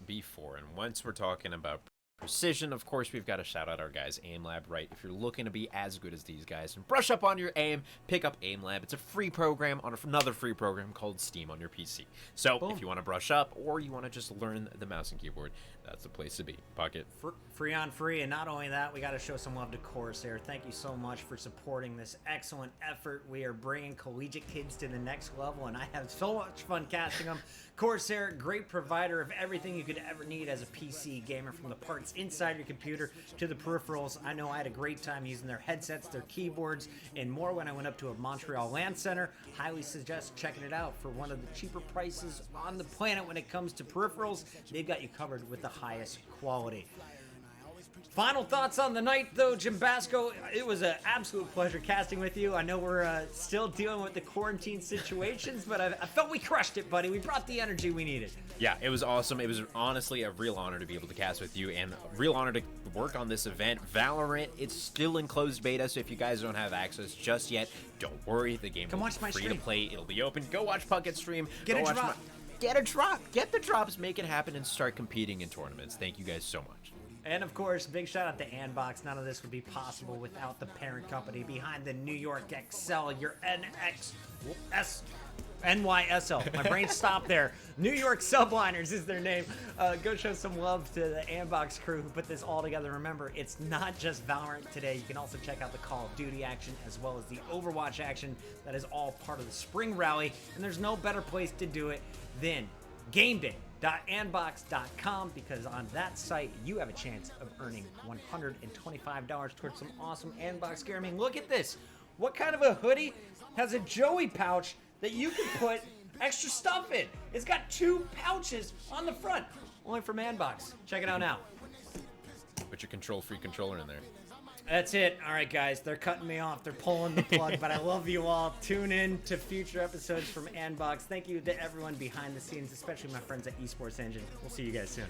before. And once we're talking about precision, of course, we've got to shout out our guys, Aimlab, right? If you're looking to be as good as these guys and brush up on your aim, pick up Aimlab. It's a free program on another free program called Steam on your PC. So if you want to brush up or you want to just learn the mouse and keyboard, that's the place to be. Puckett. Free on free, and not only that, we got to show some love to Corsair. Thank you so much for supporting this excellent effort. We are bringing collegiate kids to the next level, and I have so much fun casting them. Corsair, great provider of everything you could ever need as a PC gamer, from the parts what's inside your computer to the peripherals. I know I had a great time using their headsets, their keyboards, and more when I went up to a Montreal LAN center. Highly suggest checking it out for one of the cheaper prices on the planet when it comes to peripherals. They've got you covered with the highest quality. Final thoughts on the night, though, JimBasco. It was an absolute pleasure casting with you. I know we're still dealing with the quarantine situations, but I felt we crushed it, buddy. We brought the energy we needed. Yeah, it was awesome. It was honestly a real honor to be able to cast with you, and a real honor to work on this event. Valorant, it's still in closed beta, so if you guys don't have access just yet, don't worry. The game is free to play. It'll be open. Go watch Puckett stream. Get a drop. Get a drop. Get the drops. Make it happen and start competing in tournaments. Thank you guys so much. And of course, big shout out to Andbox. None of this would be possible without the parent company behind the New York Excel, your NYSL. My brain stopped there. New York Subliners is their name. Go show some love to the Andbox crew who put this all together. Remember, it's not just Valorant today. You can also check out the Call of Duty action as well as the Overwatch action. That is all part of the spring rally. And there's no better place to do it than GameDay.andbox.com, because on that site you have a chance of earning $125 towards some awesome Andbox gear. I mean, look at this. What kind of a hoodie has a Joey pouch that you can put extra stuff in? It's got 2 pouches on the front, only from Andbox. Check it out now. Put your KontrolFreek controller in there. That's it. All right, guys. They're cutting me off. They're pulling the plug, but I love you all. Tune in to future episodes from Andbox. Thank you to everyone behind the scenes, especially my friends at Esports Engine. We'll see you guys soon.